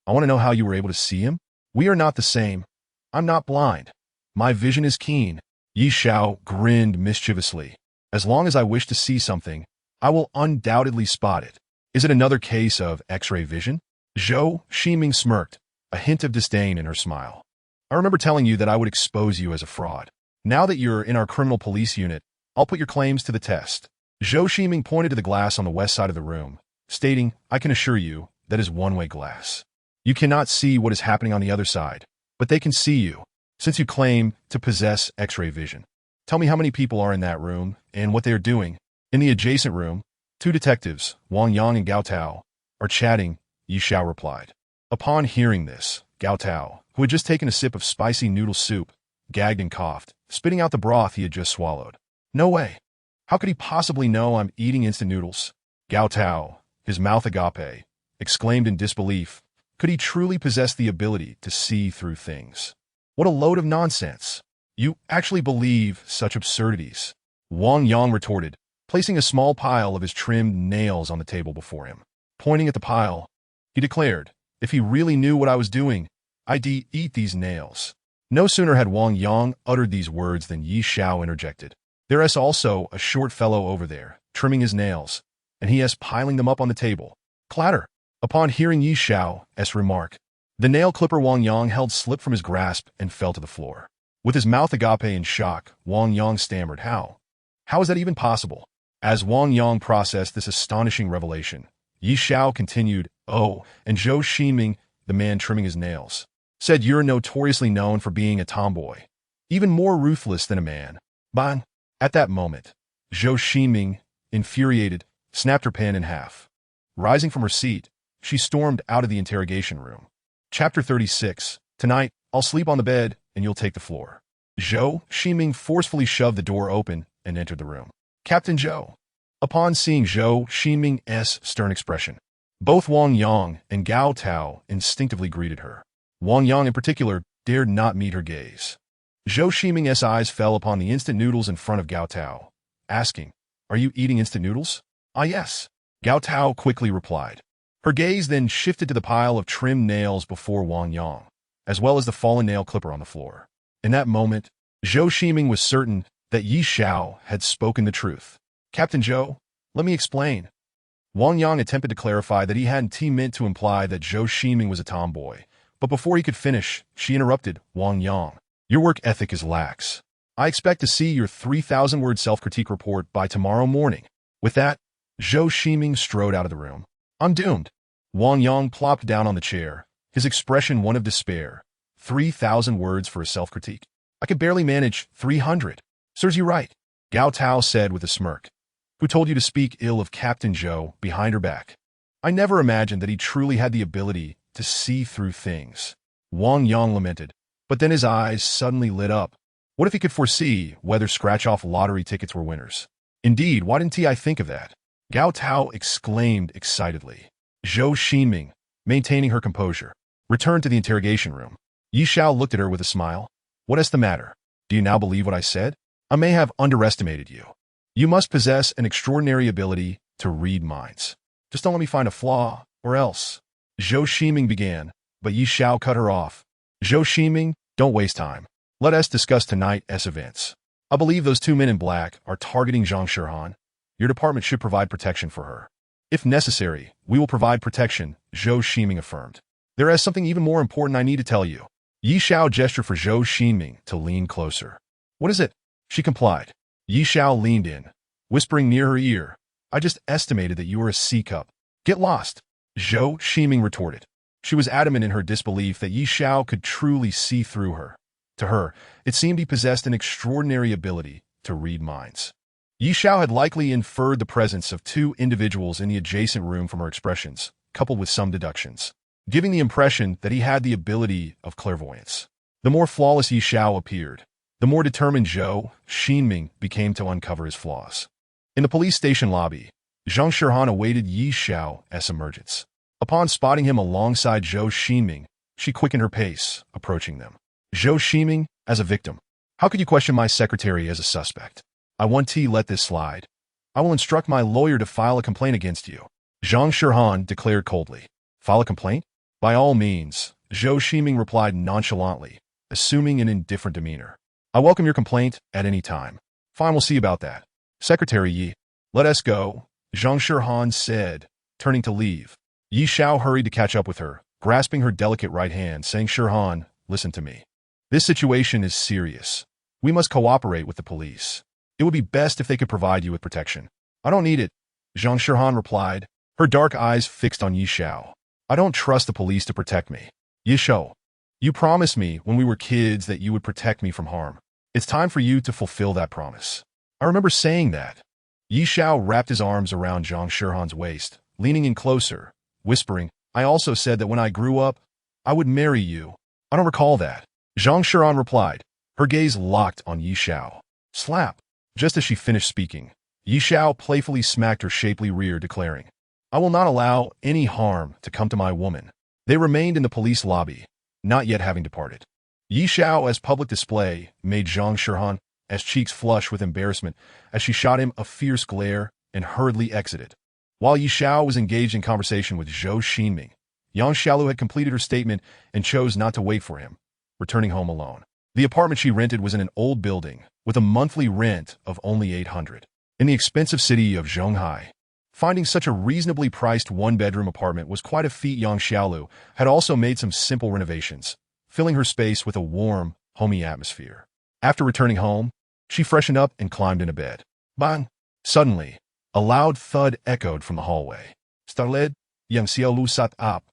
I want to know how you were able to see him? We are not the same. I'm not blind. My vision is keen. Yi Xiao grinned mischievously. As long as I wish to see something, I will undoubtedly spot it. Is it another case of X-ray vision? Zhou Ximing smirked, a hint of disdain in her smile. I remember telling you that I would expose you as a fraud. Now that you're in our criminal police unit, I'll put your claims to the test. Zhou Ximing pointed to the glass on the west side of the room, stating, I can assure you, that is one-way glass. You cannot see what is happening on the other side, but they can see you, since you claim to possess X-ray vision. Tell me how many people are in that room, and what they are doing. In the adjacent room, two detectives, Wang Yang and Gao Tao, are chatting, Yi Xiao replied. Upon hearing this, Gao Tao, who had just taken a sip of spicy noodle soup, gagged and coughed, spitting out the broth he had just swallowed. No way. How could he possibly know I'm eating instant noodles? Gao Tao, his mouth agape, exclaimed in disbelief. Could he truly possess the ability to see through things? What a load of nonsense. You actually believe such absurdities? Wang Yang retorted, placing a small pile of his trimmed nails on the table before him. Pointing at the pile, he declared, if he really knew what I was doing, I'd eat these nails. No sooner had Wang Yang uttered these words than Yi Xiao interjected. There is also a short fellow over there, trimming his nails, and he is piling them up on the table. Clatter. Upon hearing Yi Xiao's remark, the nail clipper Wang Yang held slipped from his grasp and fell to the floor. With his mouth agape in shock, Wang Yang stammered, How? How is that even possible? As Wang Yang processed this astonishing revelation, Yi Xiao continued, Oh, and Zhou Ximing, the man trimming his nails, said you're notoriously known for being a tomboy, even more ruthless than a man. Ban. At that moment, Zhou Ximing, infuriated, snapped her pen in half. Rising from her seat, she stormed out of the interrogation room. Chapter 36. Tonight, I'll sleep on the bed, and you'll take the floor. Zhou Ximing forcefully shoved the door open and entered the room. Captain Zhou. Upon seeing Zhou Ximing's stern expression, both Wang Yang and Gao Tao instinctively greeted her. Wang Yang in particular dared not meet her gaze. Zhou Ximing's eyes fell upon the instant noodles in front of Gao Tao, asking, Are you eating instant noodles? Ah, yes. Gao Tao quickly replied. Her gaze then shifted to the pile of trimmed nails before Wang Yang, as well as the fallen nail clipper on the floor. In that moment, Zhou Ximing was certain that Yi Xiao had spoken the truth. Captain Zhou, let me explain. Wang Yang attempted to clarify that he hadn't meant to imply that Zhou Ximing was a tomboy, but before he could finish, she interrupted, Wang Yang, your work ethic is lax. I expect to see your 3,000-word self-critique report by tomorrow morning. With that, Zhou Ximing strode out of the room. I'm doomed. Wang Yang plopped down on the chair, his expression one of despair. 3,000 words for a self-critique. I could barely manage 300. Serves you right, Gao Tao said with a smirk. Who told you to speak ill of Captain Zhou behind her back? I never imagined that he truly had the ability to see through things. Wang Yang lamented, but then his eyes suddenly lit up. What if he could foresee whether scratch-off lottery tickets were winners? Indeed, why didn't I think of that? Gao Tao exclaimed excitedly. Zhou Ximing, maintaining her composure, returned to the interrogation room. Yi Xiao looked at her with a smile. What is the matter? Do you now believe what I said? I may have underestimated you. You must possess an extraordinary ability to read minds. Just don't let me find a flaw, or else. Zhou Ximing began, but Yi Xiao cut her off. Zhou Ximing, don't waste time. Let us discuss tonight's events. I believe those two men in black are targeting Zhang Shirhan. Your department should provide protection for her. If necessary, we will provide protection, Zhou Ximing affirmed. There is something even more important I need to tell you. Yi Xiao gestured for Zhou Ximing to lean closer. What is it? She complied. Yi Xiao leaned in, whispering near her ear. I just estimated that you were a C-cup. Get lost, Zhou Ximing retorted. She was adamant in her disbelief that Yi Xiao could truly see through her. To her, it seemed he possessed an extraordinary ability to read minds. Yi Xiao had likely inferred the presence of two individuals in the adjacent room from her expressions, coupled with some deductions, giving the impression that he had the ability of clairvoyance. The more flawless Yi Xiao appeared, the more determined Zhou Ximing became to uncover his flaws. In the police station lobby, Zhang Shirhan awaited Yi Xiao's emergence. Upon spotting him alongside Zhou Ximing, she quickened her pace, approaching them. Zhou Ximing, as a victim. How could you question my secretary as a suspect? I won't let this slide. I will instruct my lawyer to file a complaint against you. Zhang Shirhan declared coldly. File a complaint? By all means, Zhou Ximing replied nonchalantly, assuming an indifferent demeanor. I welcome your complaint at any time. Fine, we'll see about that. Secretary Yi, let us go, Zhang Shirhan said, turning to leave. Yi Xiao hurried to catch up with her, grasping her delicate right hand, saying, Shirhan, listen to me. This situation is serious. We must cooperate with the police. It would be best if they could provide you with protection. I don't need it, Zhang Shirhan replied, her dark eyes fixed on Yi Xiao. I don't trust the police to protect me. Yi Xiao, you promised me when we were kids that you would protect me from harm. It's time for you to fulfill that promise. I remember saying that. Yi Xiao wrapped his arms around Zhang Shirhan's waist, leaning in closer, whispering, I also said that when I grew up, I would marry you. I don't recall that. Zhang Shirhan replied, her gaze locked on Yi Xiao. Slap. Just as she finished speaking, Yi Xiao playfully smacked her shapely rear, declaring, I will not allow any harm to come to my woman. They remained in the police lobby, not yet having departed. Yi Xiao's public display made Zhang Shirhan's cheeks flush with embarrassment as she shot him a fierce glare and hurriedly exited. While Yi Xiao was engaged in conversation with Zhou Ximing, Yang Xiaolu had completed her statement and chose not to wait for him, returning home alone. The apartment she rented was in an old building with a monthly rent of only 800 in the expensive city of Zhonghai. Finding such a reasonably priced one-bedroom apartment was quite a feat. Yang Xiaolu had also made some simple renovations, filling her space with a warm, homey atmosphere. After returning home, she freshened up and climbed into bed. Bang! Suddenly, a loud thud echoed from the hallway. Startled, Yang Xiaolu sat up,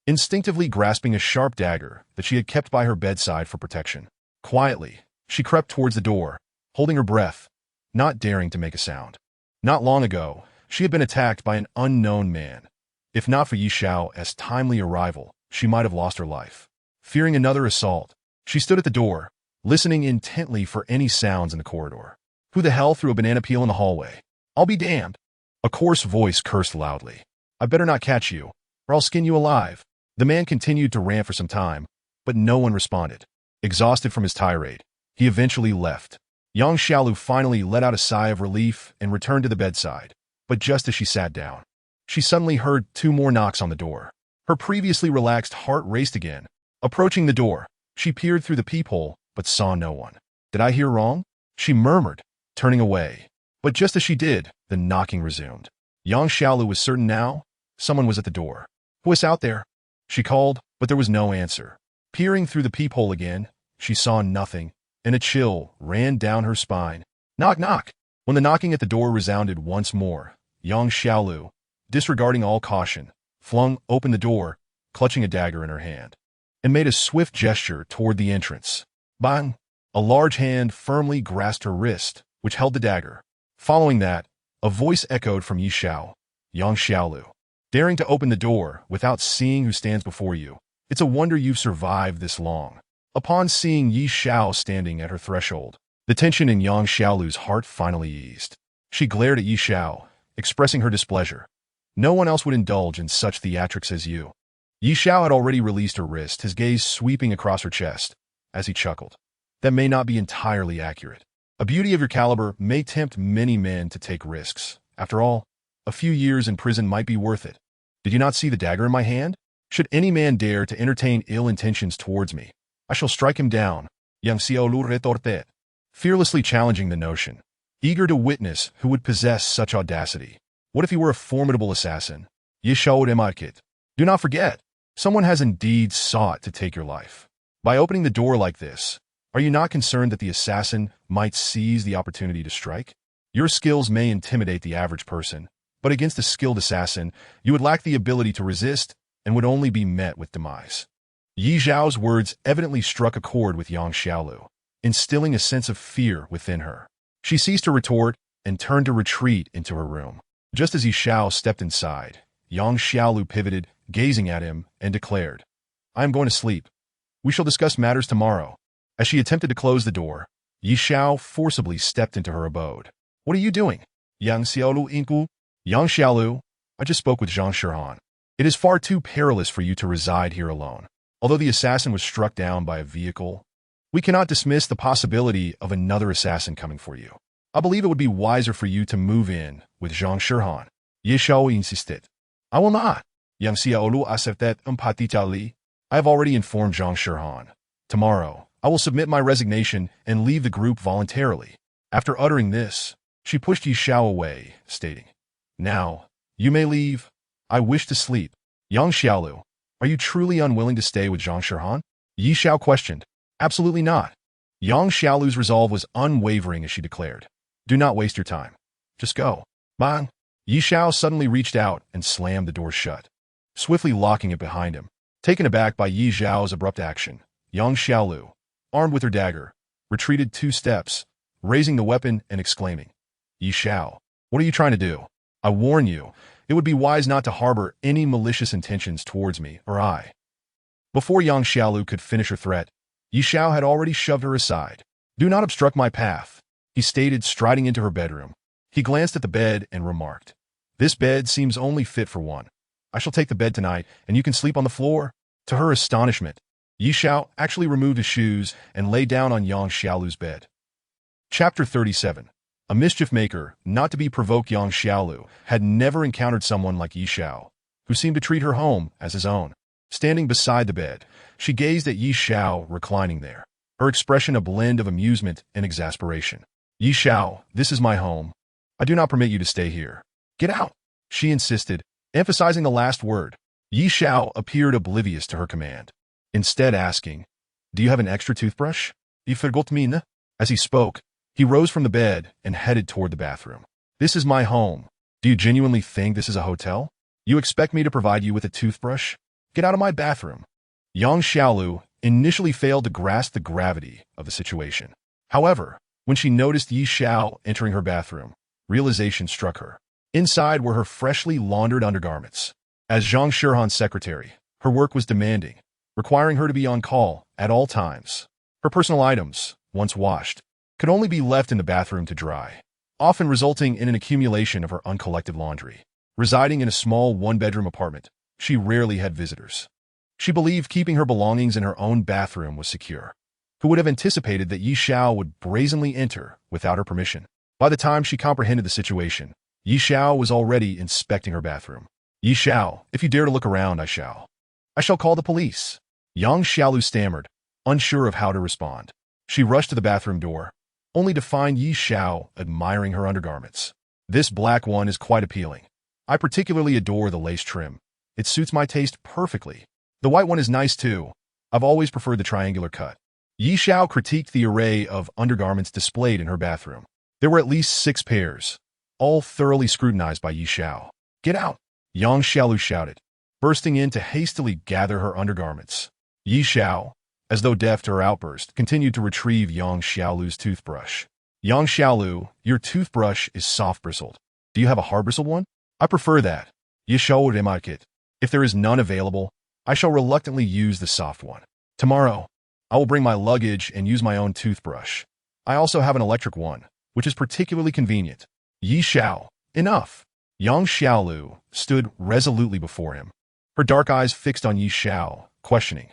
instinctively grasping a sharp dagger that she had kept by her bedside for protection. Quietly, she crept towards the door, holding her breath, not daring to make a sound. Not long ago, she had been attacked by an unknown man. If not for Yi Xiao's timely arrival, she might have lost her life. Fearing another assault, she stood at the door, listening intently for any sounds in the corridor. Who the hell threw a banana peel in the hallway? I'll be damned. A coarse voice cursed loudly. I better not catch you, or I'll skin you alive. The man continued to rant for some time, but no one responded. Exhausted from his tirade, he eventually left. Yang Xiaolu finally let out a sigh of relief and returned to the bedside. But just as she sat down, she suddenly heard 2 more knocks on the door. Her previously relaxed heart raced again. Approaching the door, she peered through the peephole, but saw no one. Did I hear wrong? She murmured, turning away. But just as she did, the knocking resumed. Yang Xiaolu was certain now someone was at the door. Who is out there? She called, but there was no answer. Peering through the peephole again, she saw nothing, and a chill ran down her spine. Knock, knock! When the knocking at the door resounded once more, Yang Xiaolu, disregarding all caution, flung open the door, clutching a dagger in her hand, and made a swift gesture toward the entrance. Bang! A large hand firmly grasped her wrist, which held the dagger. Following that, a voice echoed from Yi Xiao. Yang Xiaolu, daring to open the door without seeing who stands before you. It's a wonder you've survived this long. Upon seeing Yi Xiao standing at her threshold, the tension in Yang Xiaolu's heart finally eased. She glared at Yi Xiao, expressing her displeasure. No one else would indulge in such theatrics as you. Yi Xiao had already released her wrist, his gaze sweeping across her chest, as he chuckled. That may not be entirely accurate. A beauty of your caliber may tempt many men to take risks. After all, a few years in prison might be worth it. Did you not see the dagger in my hand? Should any man dare to entertain ill intentions towards me, I shall strike him down. Yang Xiaolu retorted, fearlessly challenging the notion, eager to witness who would possess such audacity. What if he were a formidable assassin? Yi Xiao remarqued. Do not forget, someone has indeed sought to take your life. By opening the door like this, are you not concerned that the assassin might seize the opportunity to strike? Your skills may intimidate the average person, but against a skilled assassin, you would lack the ability to resist and would only be met with demise. Yi Xiao's words evidently struck a chord with Yang Xiaolu, instilling a sense of fear within her. She ceased her retort and turned to retreat into her room. Just as Yi Xiao stepped inside, Yang Xiaolu pivoted, gazing at him, and declared, I am going to sleep. We shall discuss matters tomorrow. As she attempted to close the door, Yi Xiao forcibly stepped into her abode. What are you doing? Yang Xiaolu Inku? Yang Xiaolu, I just spoke with Zhang Shihan. It is far too perilous for you to reside here alone. Although the assassin was struck down by a vehicle, we cannot dismiss the possibility of another assassin coming for you. I believe it would be wiser for you to move in with Zhang Shihan. Yi Xiao insisted. I will not. Yang Xiaolu accepted emphatically. I have already informed Zhang Shihan. Tomorrow, I will submit my resignation and leave the group voluntarily. After uttering this, she pushed Yi Xiao away, stating, Now, you may leave. I wish to sleep. Yang Xiaolu, are you truly unwilling to stay with Zhang Shihan? Yi Xiao questioned. Absolutely not. Yang Xiaolu's resolve was unwavering as she declared. Do not waste your time. Just go. Bang! Yi Xiao suddenly reached out and slammed the door shut, swiftly locking it behind him. Taken aback by Yi Xiao's abrupt action, Yang Xiaolu, armed with her dagger, retreated 2 steps, raising the weapon and exclaiming, Yi Xiao, what are you trying to do? I warn you, it would be wise not to harbor any malicious intentions towards me or I. Before Yang Xiaolu could finish her threat, Yi Xiao had already shoved her aside. Do not obstruct my path, he stated, striding into her bedroom. He glanced at the bed and remarked, This bed seems only fit for one. I shall take the bed tonight, and you can sleep on the floor. To her astonishment, Yi Xiao actually removed his shoes and lay down on Yang Xiaolu's bed. Chapter 37. A mischief maker, not to be provoked. Yang Xiaolu had never encountered someone like Yi Xiao, who seemed to treat her home as his own. Standing beside the bed, she gazed at Yi Xiao reclining there, her expression a blend of amusement and exasperation. Yi Xiao, this is my home. I do not permit you to stay here. Get out, she insisted, emphasizing the last word. Yi Xiao appeared oblivious to her command, instead asking, Do you have an extra toothbrush? You forgot me, ne? As he spoke, he rose from the bed and headed toward the bathroom. This is my home. Do you genuinely think this is a hotel? You expect me to provide you with a toothbrush? Get out of my bathroom. Yang Xiaolu initially failed to grasp the gravity of the situation. However, when she noticed Yi Xiao entering her bathroom, realization struck her. Inside were her freshly laundered undergarments. As Zhang Shirhan's secretary, her work was demanding, requiring her to be on call at all times. Her personal items, once washed, could only be left in the bathroom to dry, often resulting in an accumulation of her uncollected laundry. Residing in a small one-bedroom apartment, she rarely had visitors. She believed keeping her belongings in her own bathroom was secure. Who would have anticipated that Yi Xiao would brazenly enter without her permission? By the time she comprehended the situation, Yi Xiao was already inspecting her bathroom. Yi Xiao, if you dare to look around, I shall call the police. Yang Xiaolu stammered, unsure of how to respond. She rushed to the bathroom door, only to find Yi Xiao admiring her undergarments. This black one is quite appealing. I particularly adore the lace trim. It suits my taste perfectly. The white one is nice too. I've always preferred the triangular cut. Yi Xiao critiqued the array of undergarments displayed in her bathroom. There were at least 6 pairs, all thoroughly scrutinized by Yi Xiao. Get out! Yang Xiaolu shouted, bursting in to hastily gather her undergarments. Yi Xiao, as though deaf to her outburst, continued to retrieve Yang Xiaolu's toothbrush. Yang Xiaolu, your toothbrush is soft-bristled. Do you have a hard-bristled one? I prefer that. Yi Xiao remarked. If there is none available, I shall reluctantly use the soft one. Tomorrow, I will bring my luggage and use my own toothbrush. I also have an electric one, which is particularly convenient. Yi Xiao, enough. Yang Xiaolu stood resolutely before him, her dark eyes fixed on Yi Xiao, questioning.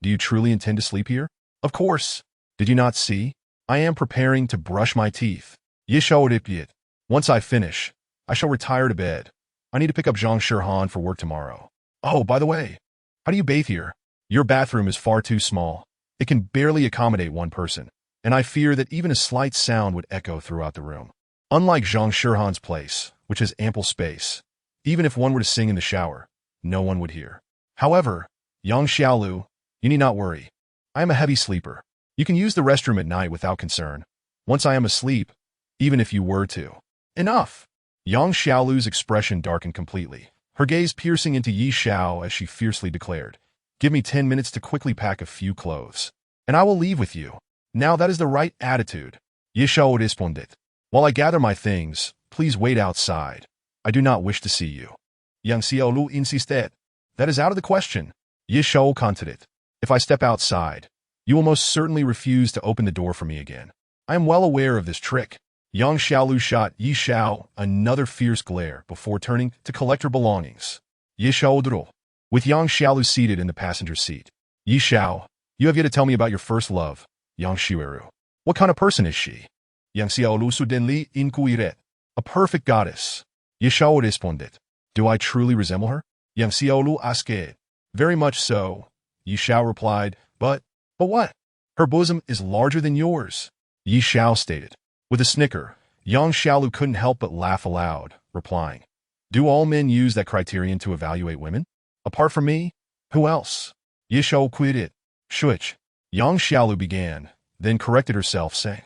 Do you truly intend to sleep here? Of course. Did you not see? I am preparing to brush my teeth. Yi Xiao repeated. Once I finish, I shall retire to bed. I need to pick up Zhang Shirhan for work tomorrow. Oh, by the way, how do you bathe here? Your bathroom is far too small. It can barely accommodate one person, and I fear that even a slight sound would echo throughout the room. Unlike Zhang Shirhan's place, which has ample space, even if one were to sing in the shower, no one would hear. However, Yang Xiaolu, you need not worry. I am a heavy sleeper. You can use the restroom at night without concern. Once I am asleep, even if you were to. Enough! Yang Xiaolu's expression darkened completely, her gaze piercing into Yi Xiao as she fiercely declared, Give me 10 minutes to quickly pack a few clothes, and I will leave with you. Now that is the right attitude. Yi Xiao responded. While I gather my things, please wait outside. I do not wish to see you. Yang Xiaolu insisted. That is out of the question. Yi Xiao countered. If I step outside, you will most certainly refuse to open the door for me again. I am well aware of this trick. Yang Xiaolu shot Yi Xiao another fierce glare before turning to collect her belongings. Yi Xiao drew. With Yang Xiaolu seated in the passenger seat. Yi Xiao, you have yet to tell me about your first love, Yang Xiueru. What kind of person is she? Yang Xiaolu suddenly inquired. A perfect goddess. Yi Xiao responded. Do I truly resemble her? Yang Xiaolu asked. Very much so, Yi Xiao replied, but what? Her bosom is larger than yours, Yi Xiao stated. With a snicker, Yang Xiaolu couldn't help but laugh aloud, replying, Do all men use that criterion to evaluate women? Apart from me, who else? Yi Xiao quitted. Shuich. Yang Xiaolu began, then corrected herself, saying,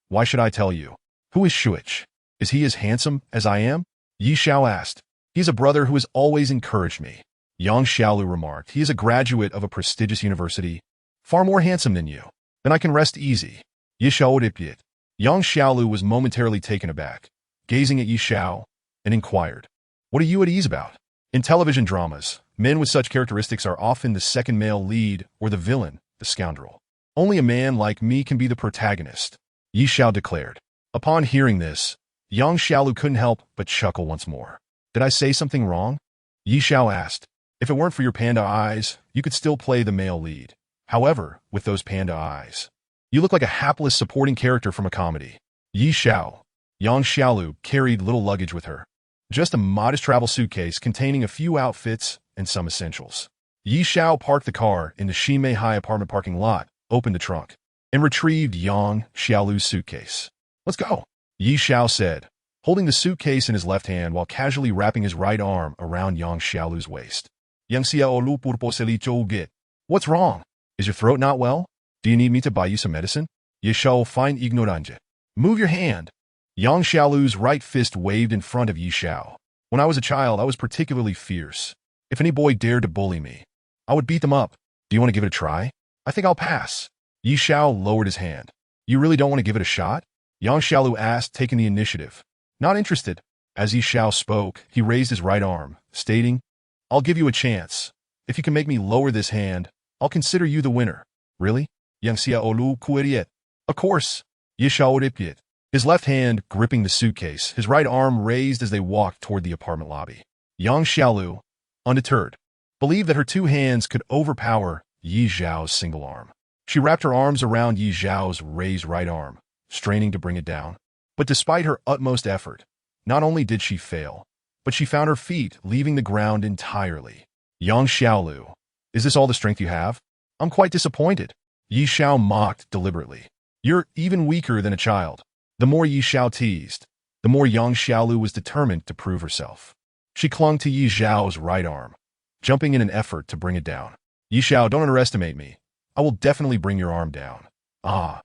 Why should I tell you? Who is Shuich? Is he as handsome as I am? Yi Xiao asked. He's a brother who has always encouraged me. Yang Xiaolu remarked. He is a graduate of a prestigious university, far more handsome than you. Then I can rest easy. Yi Xiao repeated. Yang Xiaolu was momentarily taken aback, gazing at Yi Xiao, and inquired, What are you at ease about? In television dramas, men with such characteristics are often the second male lead or the villain, the scoundrel. Only a man like me can be the protagonist, Yi Xiao declared. Upon hearing this, Yang Xiaolu couldn't help but chuckle once more. Did I say something wrong? Yi Xiao asked. If it weren't for your panda eyes, you could still play the male lead. However, with those panda eyes, you look like a hapless supporting character from a comedy. Yi Xiao. Yang Xiaolu carried little luggage with her. Just a modest travel suitcase containing a few outfits and some essentials. Yi Xiao parked the car in the Shimei High apartment parking lot, opened the trunk, and retrieved Yang Xiaolu's suitcase. Let's go, Yi Xiao said, holding the suitcase in his left hand while casually wrapping his right arm around Yang Xiaolu's waist. Yang Xiaolu purposely get. What's wrong? Is your throat not well? Do you need me to buy you some medicine? Ye Xiao find ignorante. Move your hand. Yang Xiaolu's right fist waved in front of Yi Xiao. When I was a child, I was particularly fierce. If any boy dared to bully me, I would beat them up. Do you want to give it a try? I think I'll pass. Yi Xiao lowered his hand. You really don't want to give it a shot? Yang Xiaolu asked, taking the initiative. Not interested. As Yi Xiao spoke, he raised his right arm, stating, I'll give you a chance. If you can make me lower this hand, I'll consider you the winner. Really? Yang Xiaolu queriet. Of course. Yi Xiao replied. His left hand gripping the suitcase, his right arm raised as they walked toward the apartment lobby. Yang Xiaolu, undeterred, believed that her two hands could overpower Yi Xiao's single arm. She wrapped her arms around Yi Xiao's raised right arm, straining to bring it down. But despite her utmost effort, not only did she fail, but she found her feet leaving the ground entirely. Yang Xiaolu, is this all the strength you have? I'm quite disappointed. Yi Xiao mocked deliberately. You're even weaker than a child. The more Yi Xiao teased, the more Yang Xiaolu was determined to prove herself. She clung to Yi Xiao's right arm, jumping in an effort to bring it down. Yi Xiao, don't underestimate me. I will definitely bring your arm down. Ah.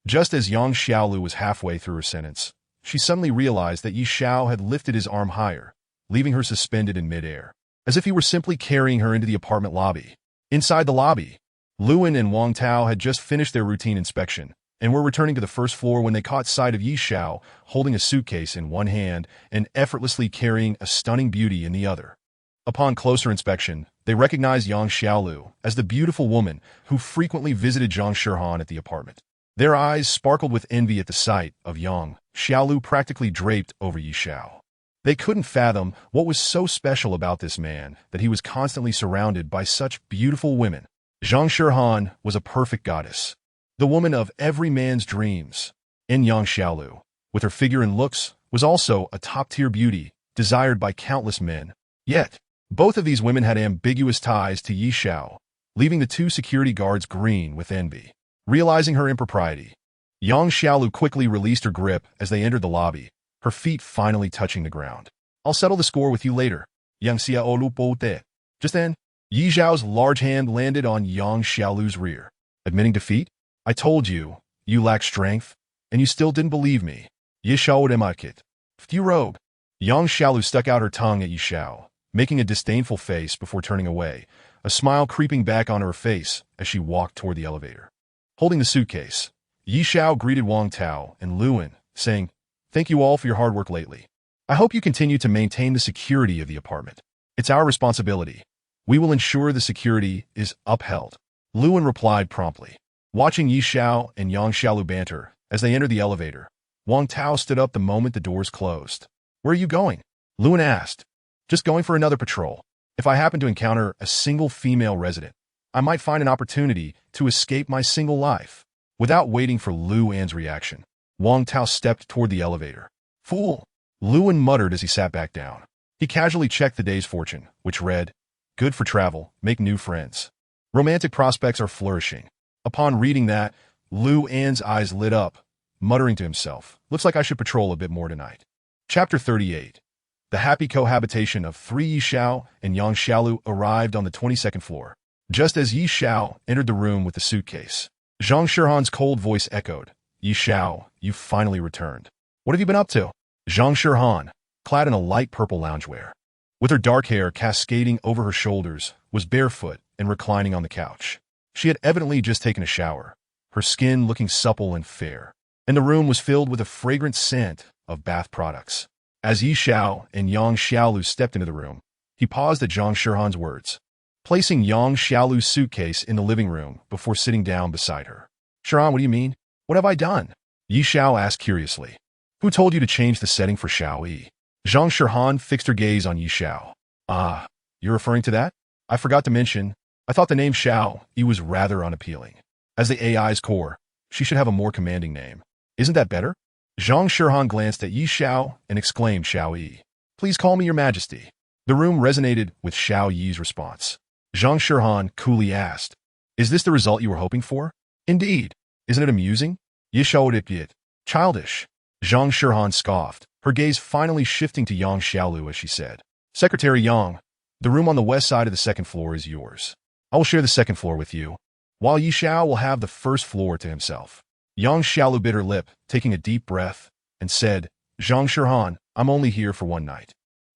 Just as Yang Xiaolu was halfway through her sentence, she suddenly realized that Yi Xiao had lifted his arm higher, leaving her suspended in midair, as if he were simply carrying her into the apartment lobby. Inside the lobby, Luan and Wang Tao had just finished their routine inspection and were returning to the first floor when they caught sight of Yi Xiao holding a suitcase in one hand and effortlessly carrying a stunning beauty in the other. Upon closer inspection, they recognized Yang Xiaolu as the beautiful woman who frequently visited Zhang Shihan at the apartment. Their eyes sparkled with envy at the sight of Yang Xiaolu practically draped over Yi Xiao. They couldn't fathom what was so special about this man that he was constantly surrounded by such beautiful women. Zhang Shihan was a perfect goddess, the woman of every man's dreams. And Yang Xiaolu, with her figure and looks, was also a top-tier beauty, desired by countless men. Yet, both of these women had ambiguous ties to Yi Xiao, leaving the two security guards green with envy. Realizing her impropriety, Yang Xiaolu quickly released her grip as they entered the lobby, her feet finally touching the ground. I'll settle the score with you later. Yang Xiaolu pote. Just then, Yi Xiao's large hand landed on Yang Xiaolu's rear. Admitting defeat? I told you, you lack strength, and you still didn't believe me. Yi Xiao remarqued. You rogue. Yang Xiaolu stuck out her tongue at Yi Xiao, making a disdainful face before turning away, a smile creeping back on her face as she walked toward the elevator. Holding the suitcase, Yi Xiao greeted Wang Tao and Luan, saying, Thank you all for your hard work lately. I hope you continue to maintain the security of the apartment. It's our responsibility. We will ensure the security is upheld. Luan replied promptly. Watching Yi Xiao and Yang Xiaolu banter as they entered the elevator, Wang Tao stood up the moment the doors closed. Where are you going? Luan asked. Just going for another patrol. If I happen to encounter a single female resident, I might find an opportunity to escape my single life. Without waiting for Luan's reaction, Wang Tao stepped toward the elevator. Fool! Luan muttered as he sat back down. He casually checked the day's fortune, which read, Good for travel, make new friends. Romantic prospects are flourishing. Upon reading that, Luan's eyes lit up, muttering to himself, Looks like I should patrol a bit more tonight. Chapter 38. The happy cohabitation of three Yi Xiao and Yang Xiaolu arrived on the 22nd floor. Just as Yi Xiao entered the room with the suitcase, Zhang Shihan's cold voice echoed, Yi Xiao, you finally returned. What have you been up to? Zhang Shihan, clad in a light purple loungewear, with her dark hair cascading over her shoulders, was barefoot and reclining on the couch. She had evidently just taken a shower, her skin looking supple and fair, and the room was filled with a fragrant scent of bath products. As Yi Xiao and Yang Xiaolu stepped into the room, he paused at Zhang Shihan's words, placing Yang Xiaolu's suitcase in the living room before sitting down beside her. Shihan, what do you mean? What have I done? Yi Xiao asked curiously. Who told you to change the setting for Xiao Yi? Zhang Shihan fixed her gaze on Yi Xiao. Ah, you're referring to that? I forgot to mention, I thought the name Xiao Yi was rather unappealing. As the AI's core, she should have a more commanding name. Isn't that better? Zhang Shihan glanced at Yi Xiao and exclaimed Xiao Yi. Please call me your majesty. The room resonated with Xiao Yi's response. Zhang Shihan coolly asked, Is this the result you were hoping for? Indeed. Isn't it amusing? Yi Xiao replied. Childish. Zhang Shihan scoffed, her gaze finally shifting to Yang Xiaolu as she said, Secretary Yang, the room on the west side of the second floor is yours. I will share the second floor with you, while Yi Xiao will have the first floor to himself. Yang Xiaolu bit her lip, taking a deep breath, and said, Zhang Shihan, I'm only here for one night.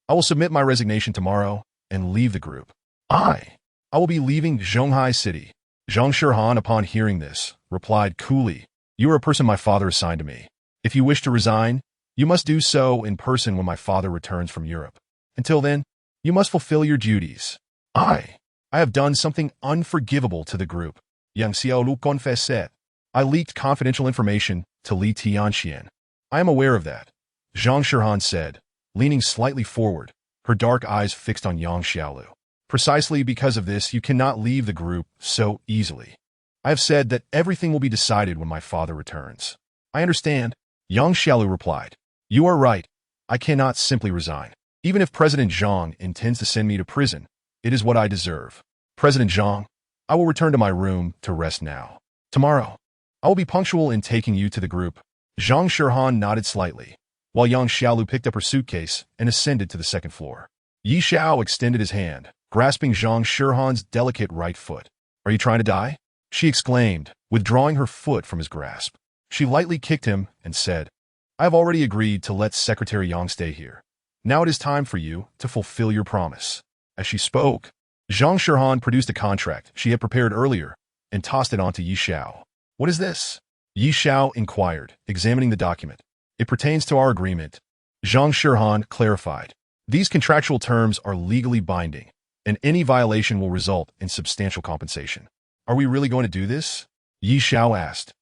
I will submit my resignation tomorrow and leave the group. I will be leaving Zhonghai City. Zhang Shihan, upon hearing this, replied coolly, You are a person my father assigned to me. If you wish to resign, you must do so in person when my father returns from Europe. Until then, you must fulfill your duties. I have done something unforgivable to the group. Yang Xiaolu confessed. I leaked confidential information to Li Tianxian. I am aware of that, Zhang Shihan said, leaning slightly forward, her dark eyes fixed on Yang Xiaolu. Precisely because of this, you cannot leave the group so easily. I have said that everything will be decided when my father returns. I understand, Yang Xiaolu replied. You are right. I cannot simply resign. Even if President Zhang intends to send me to prison, it is what I deserve. President Zhang, I will return to my room to rest now. Tomorrow, I will be punctual in taking you to the group. Zhang Shihan nodded slightly, while Yang Xiaolu picked up her suitcase and ascended to the second floor. Yi Xiao extended his hand, grasping Zhang Shihan's delicate right foot. Are you trying to die? She exclaimed, withdrawing her foot from his grasp. She lightly kicked him and said, I have already agreed to let Secretary Yang stay here. Now it is time for you to fulfill your promise. As she spoke, Zhang Shihan produced a contract she had prepared earlier and tossed it onto Yi Xiao. What is this? Yi Xiao inquired, examining the document. It pertains to our agreement. Zhang Shihan clarified. These contractual terms are legally binding, and any violation will result in substantial compensation. Are we really going to do this? Yi Xiao asked.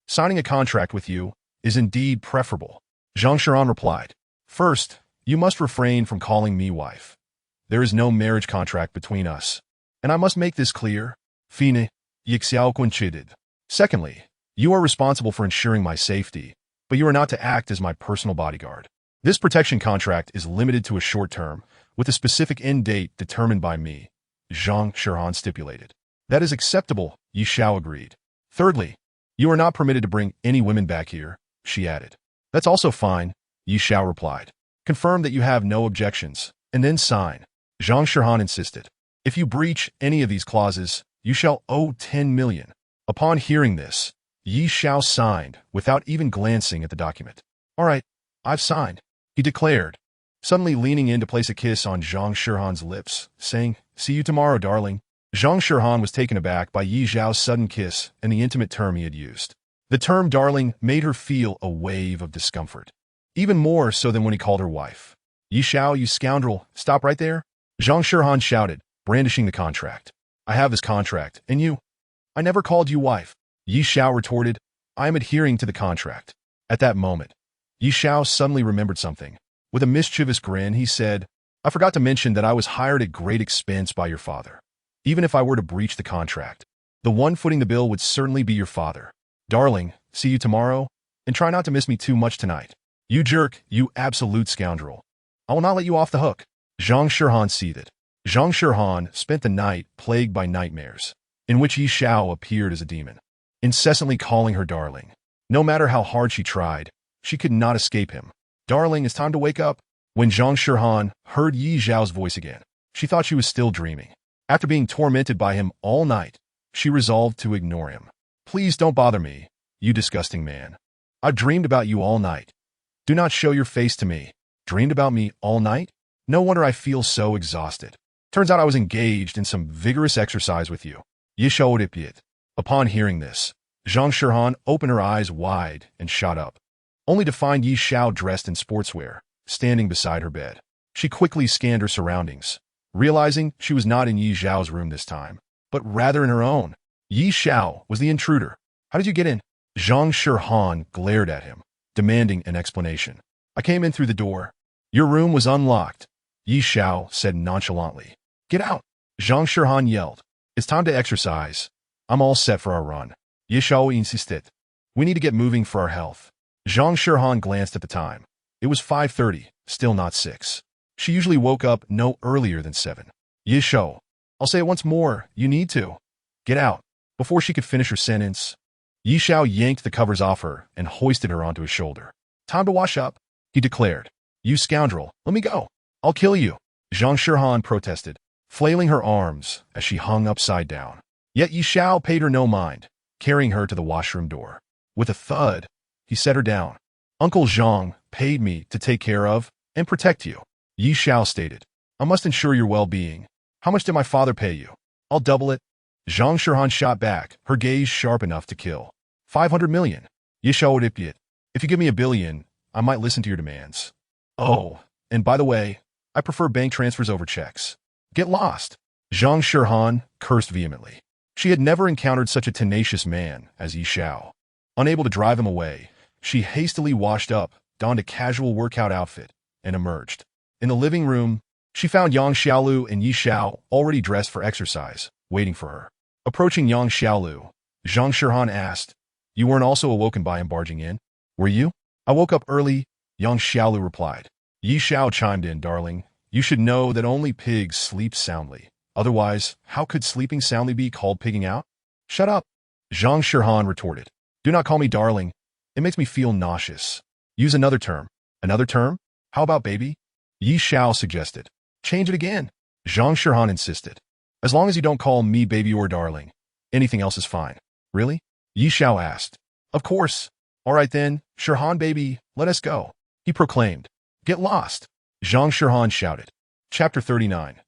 Signing a contract with you is indeed preferable, Zhang Shihan replied. First, you must refrain from calling me wife. There is no marriage contract between us, and I must make this clear. Fine, Yi Xiao coincided. Secondly, you are responsible for ensuring my safety, but you are not to act as my personal bodyguard. This protection contract is limited to a short term, with a specific end date determined by me, Zhang Shihan stipulated. That is acceptable, Yi Xiao agreed. Thirdly, you are not permitted to bring any women back here, she added. That's also fine, Yi Xiao replied. Confirm that you have no objections, and then sign, Zhang Shihan insisted. If you breach any of these clauses, you shall owe 10 million. Upon hearing this, Yi Xiao signed without even glancing at the document. All right, I've signed, he declared, suddenly leaning in to place a kiss on Zhang Shihan's lips, saying, See you tomorrow, darling. Zhang Shihan was taken aback by Yi Xiao's sudden kiss and the intimate term he had used. The term darling made her feel a wave of discomfort, even more so than when he called her wife. Yi Xiao, you scoundrel, stop right there, Zhang Shihan shouted, brandishing the contract. I have this contract, and you? I never called you wife, Yi Xiao retorted. I am adhering to the contract. At that moment, Yi Xiao suddenly remembered something. With a mischievous grin, he said, I forgot to mention that I was hired at great expense by your father. Even if I were to breach the contract, the one footing the bill would certainly be your father. Darling, see you tomorrow, and try not to miss me too much tonight. You jerk, you absolute scoundrel. I will not let you off the hook. Zhang Shihan seethed. Zhang Shihan spent the night plagued by nightmares, in which Yi Xiao appeared as a demon, incessantly calling her darling. No matter how hard she tried, she could not escape him. Darling, it's time to wake up. When Zhang Shihan heard Yi Xiao's voice again, she thought she was still dreaming. After being tormented by him all night, she resolved to ignore him. Please don't bother me, you disgusting man. I've dreamed about you all night. Do not show your face to me. Dreamed about me all night? No wonder I feel so exhausted. Turns out I was engaged in some vigorous exercise with you. Yi Xiao repeated. Upon hearing this, Zhang Shihan opened her eyes wide and shot up, only to find Yi Xiao dressed in sportswear, standing beside her bed. She quickly scanned her surroundings, realizing she was not in Yi Xiao's room this time, but rather in her own. Yi Xiao was the intruder. How did you get in? Zhang Shihan glared at him, demanding an explanation. I came in through the door. Your room was unlocked, Yi Xiao said nonchalantly. Get out, Zhang Shihan yelled. It's time to exercise. I'm all set for our run, Yi Xiao insisted. We need to get moving for our health. Zhang Shihan glanced at the time. It was 5:30, still not 6. She usually woke up no earlier than 7. Yi Xiao, I'll say it once more, you need to. Get out. Before she could finish her sentence, Yi Xiao yanked the covers off her and hoisted her onto his shoulder. Time to wash up, he declared. You scoundrel, let me go. I'll kill you, Zhang Shihan protested, flailing her arms as she hung upside down. Yet Yi Xiao paid her no mind, carrying her to the washroom door. With a thud, he set her down. Uncle Zhang paid me to take care of and protect you, Yi Xiao stated. I must ensure your well-being. How much did my father pay you? I'll double it. Zhang Shihan shot back, her gaze sharp enough to kill. 500 million. Yi Xiao would idiot. If you give me $1 billion, I might listen to your demands. Oh, and by the way, I prefer bank transfers over checks. Get lost. Zhang Shihan cursed vehemently. She had never encountered such a tenacious man as Yi Xiao. Unable to drive him away, she hastily washed up, donned a casual workout outfit, and emerged. In the living room, she found Yang Xiaolu and Yi Xiao already dressed for exercise, waiting for her. Approaching Yang Xiaolu, Zhang Shihan asked, You weren't also awoken by him barging in? Were you? I woke up early, Yang Xiaolu replied. Yi Xiao chimed in, Darling, you should know that only pigs sleep soundly. Otherwise, how could sleeping soundly be called pigging out? Shut up, Zhang Shihan retorted. Do not call me darling. It makes me feel nauseous. Use another term. Another term? How about baby? Yi Xiao suggested. Change it again, Zhang Shihan insisted. As long as you don't call me baby or darling. Anything else is fine. Really? Yi Xiao asked. Of course. All right then, Shihan baby, let us go, he proclaimed. Get lost, Zhang Shihan shouted. Chapter 39.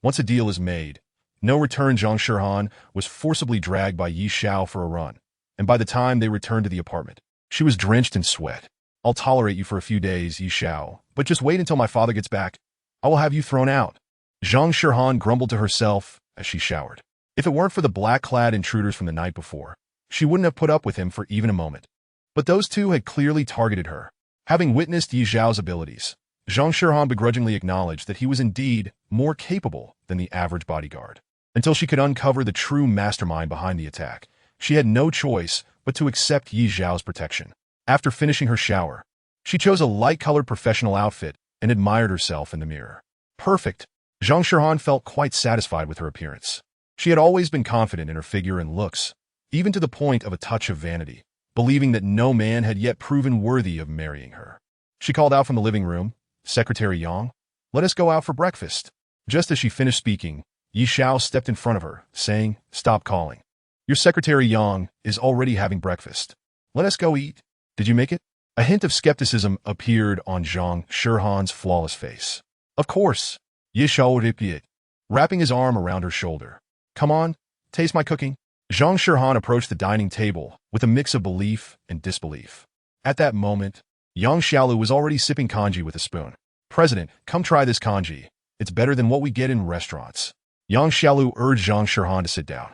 Once a deal is made, no return. Zhang Shihan was forcibly dragged by Yi Xiao for a run, and by the time they returned to the apartment, she was drenched in sweat. I'll tolerate you for a few days, Yi Xiao, but just wait until my father gets back. I will have you thrown out. Zhang Shihan grumbled to herself as she showered. If it weren't for the black-clad intruders from the night before, she wouldn't have put up with him for even a moment. But those two had clearly targeted her. Having witnessed Yi Xiao's abilities, Zhang Shihan begrudgingly acknowledged that he was indeed more capable than the average bodyguard. Until she could uncover the true mastermind behind the attack, she had no choice but to accept Yi Xiao's protection. After finishing her shower, she chose a light-colored professional outfit and admired herself in the mirror. Perfect. Zhang Shihan felt quite satisfied with her appearance. She had always been confident in her figure and looks, even to the point of a touch of vanity, believing that no man had yet proven worthy of marrying her. She called out from the living room, Secretary Yang, let us go out for breakfast. Just as she finished speaking, Yi Xiao stepped in front of her, saying, Stop calling. Your Secretary Yang is already having breakfast. Let us go eat. Did you make it? A hint of skepticism appeared on Zhang Shihan's flawless face. Of course, Yi Xiao repeated, wrapping his arm around her shoulder. Come on, taste my cooking. Zhang Shihan approached the dining table with a mix of belief and disbelief. At that moment, Yang Xiaolu was already sipping congee with a spoon. President, come try this congee. It's better than what we get in restaurants. Yang Xiaolu urged Zhang Shihan to sit down.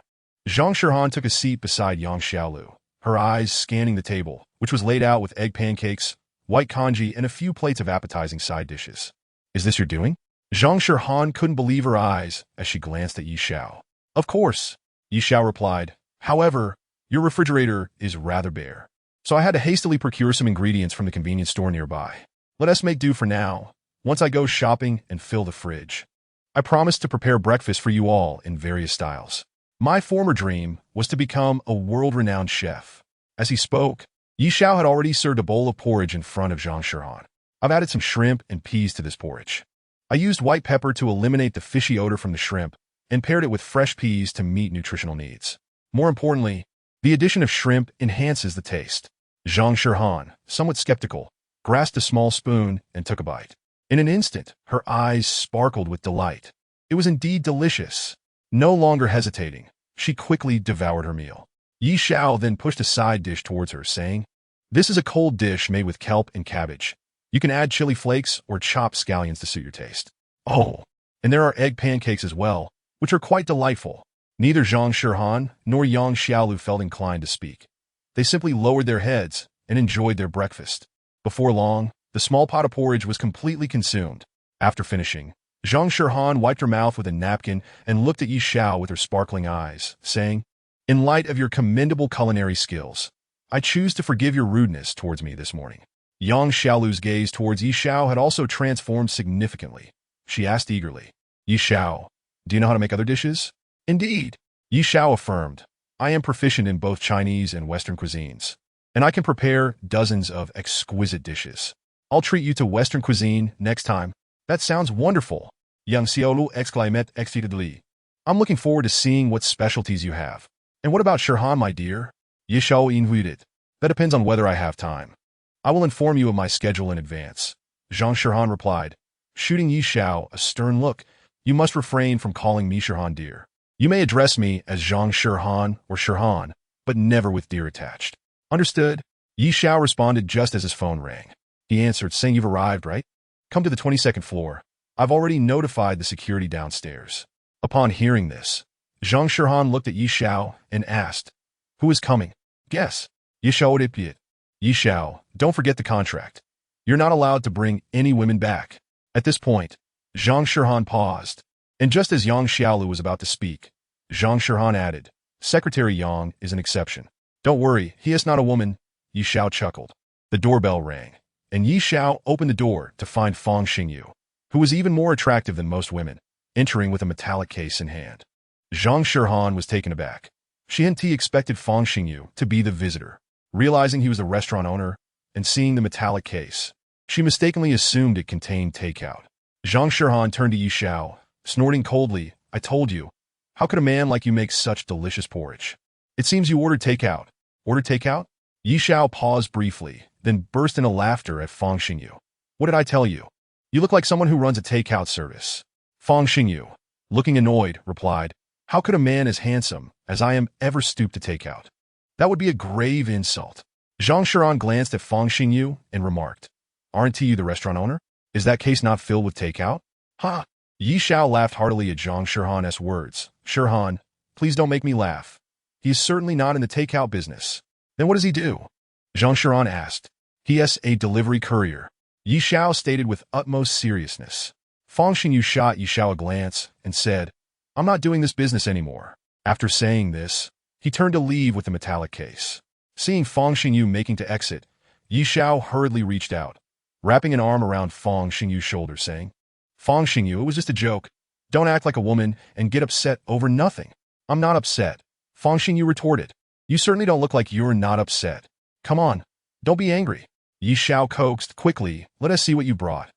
Zhang Shihan took a seat beside Yang Xiaolu, her eyes scanning the table, which was laid out with egg pancakes, white congee, and a few plates of appetizing side dishes. Is this your doing? Zhang Shihan couldn't believe her eyes as she glanced at Yi Xiao. Of course, Yi Xiao replied. However, your refrigerator is rather bare, so I had to hastily procure some ingredients from the convenience store nearby. Let us make do for now, once I go shopping and fill the fridge. I promised to prepare breakfast for you all in various styles. My former dream was to become a world-renowned chef. As he spoke, Yi Xiao had already served a bowl of porridge in front of Zhang Shihan. I've added some shrimp and peas to this porridge. I used white pepper to eliminate the fishy odor from the shrimp and paired it with fresh peas to meet nutritional needs. More importantly, the addition of shrimp enhances the taste. Zhang Shihan, somewhat skeptical, grasped a small spoon and took a bite. In an instant, her eyes sparkled with delight. It was indeed delicious. No longer hesitating, she quickly devoured her meal. Yi Xiao then pushed a side dish towards her, saying, This is a cold dish made with kelp and cabbage. You can add chili flakes or chopped scallions to suit your taste. Oh, and there are egg pancakes as well, which are quite delightful. Neither Zhang Shihan nor Yang Xiaolu felt inclined to speak. They simply lowered their heads and enjoyed their breakfast. Before long, the small pot of porridge was completely consumed. After finishing, Zhang Shihan wiped her mouth with a napkin and looked at Yi Xiao with her sparkling eyes, saying, In light of your commendable culinary skills, I choose to forgive your rudeness towards me this morning. Yang Xiaolu's gaze towards Yi Xiao had also transformed significantly. She asked eagerly, Yi Xiao, do you know how to make other dishes? Indeed, Yi Xiao affirmed. I am proficient in both Chinese and Western cuisines, and I can prepare dozens of exquisite dishes. I'll treat you to Western cuisine next time. That sounds wonderful, Yang Xiaolu exclaimed excitedly. I'm looking forward to seeing what specialties you have. And what about Shihan, my dear? Yi Xiao invited. That depends on whether I have time. I will inform you of my schedule in advance. Zhang Shirhan replied, shooting Yi Xiao a stern look. You must refrain from calling me Shirhan dear. You may address me as Zhang Shirhan or Shirhan, but never with dear attached. Understood? Yi Xiao responded just as his phone rang. He answered, saying, you've arrived, right? Come to the 22nd floor. I've already notified the security downstairs. Upon hearing this, Zhang Shirhan looked at Yi Xiao and asked, who is coming? Guess. Yi Xiao repeated. Yi Xiao, don't forget the contract. You're not allowed to bring any women back. At this point, Zhang Shirhan paused, and just as Yang Xiaolu was about to speak, Zhang Shirhan added, Secretary Yang is an exception. Don't worry, he is not a woman. Yi Xiao chuckled. The doorbell rang, and Yi Xiao opened the door to find Fang Xingyu, who was even more attractive than most women, entering with a metallic case in hand. Zhang Shirhan was taken aback. She hadn't expected Fang Xingyu to be the visitor. Realizing he was the restaurant owner and seeing the metallic case, she mistakenly assumed it contained takeout. Zhang Shirhan turned to Yi Xiao, snorting coldly, I told you. How could a man like you make such delicious porridge? It seems you ordered takeout. Ordered takeout? Yi Xiao paused briefly, then burst into laughter at Fang Xingyu. What did I tell you? You look like someone who runs a takeout service. Fang Xingyu, looking annoyed, replied, how could a man as handsome as I am ever stoop to takeout? That would be a grave insult. Zhang Shirhan glanced at Fang Xingyu and remarked, aren't you the restaurant owner? Is that case not filled with takeout? Ha! Yi Xiao laughed heartily at Zhang Shirhan's words. Shirhan, please don't make me laugh. He is certainly not in the takeout business. Then what does he do? Zhang Shirhan asked. He is a delivery courier. Yi Xiao stated with utmost seriousness. Fang Xingyu shot Yi Xiao a glance and said, I'm not doing this business anymore. After saying this, he turned to leave with the metallic case. Seeing Fang Xingyu making to exit, Yi Xiao hurriedly reached out, wrapping an arm around Fang Xingyu's shoulder, saying, Fang Xingyu, it was just a joke. Don't act like a woman and get upset over nothing. I'm not upset. Fang Xingyu retorted. You certainly don't look like you're not upset. Come on, don't be angry. Yi Xiao coaxed quickly, let us see what you brought.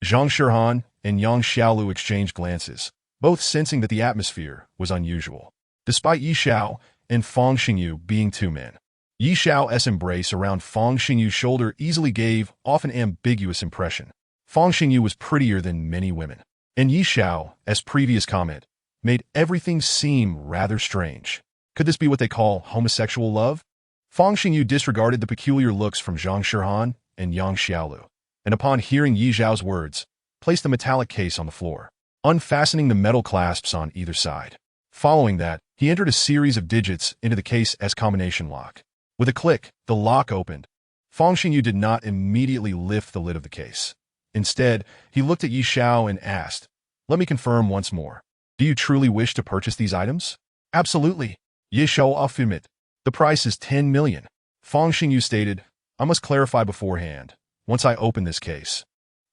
Zhang Shirhan and Yang Xiaolu exchanged glances, both sensing that the atmosphere was unusual. Despite Yi Xiao and Fang Xingyu being two men, Yi Xiao's embrace around Fang Xingyu's shoulder easily gave off an ambiguous impression. Fang Xingyu was prettier than many women, and Yi Xiao, as previous comment, made everything seem rather strange. Could this be what they call homosexual love? Fang Xingyu disregarded the peculiar looks from Zhang Shirhan and Yang Xiaolu, and upon hearing Yi Xiao's words, placed the metallic case on the floor, unfastening the metal clasps on either side. Following that, he entered a series of digits into the case as combination lock. With a click, the lock opened. Fang Xingyu did not immediately lift the lid of the case. Instead, he looked at Yi Xiao and asked, let me confirm once more. Do you truly wish to purchase these items? Absolutely. Yi Xiao affirmed. The price is 10 million. Fang Xingyu stated, I must clarify beforehand. Once I open this case,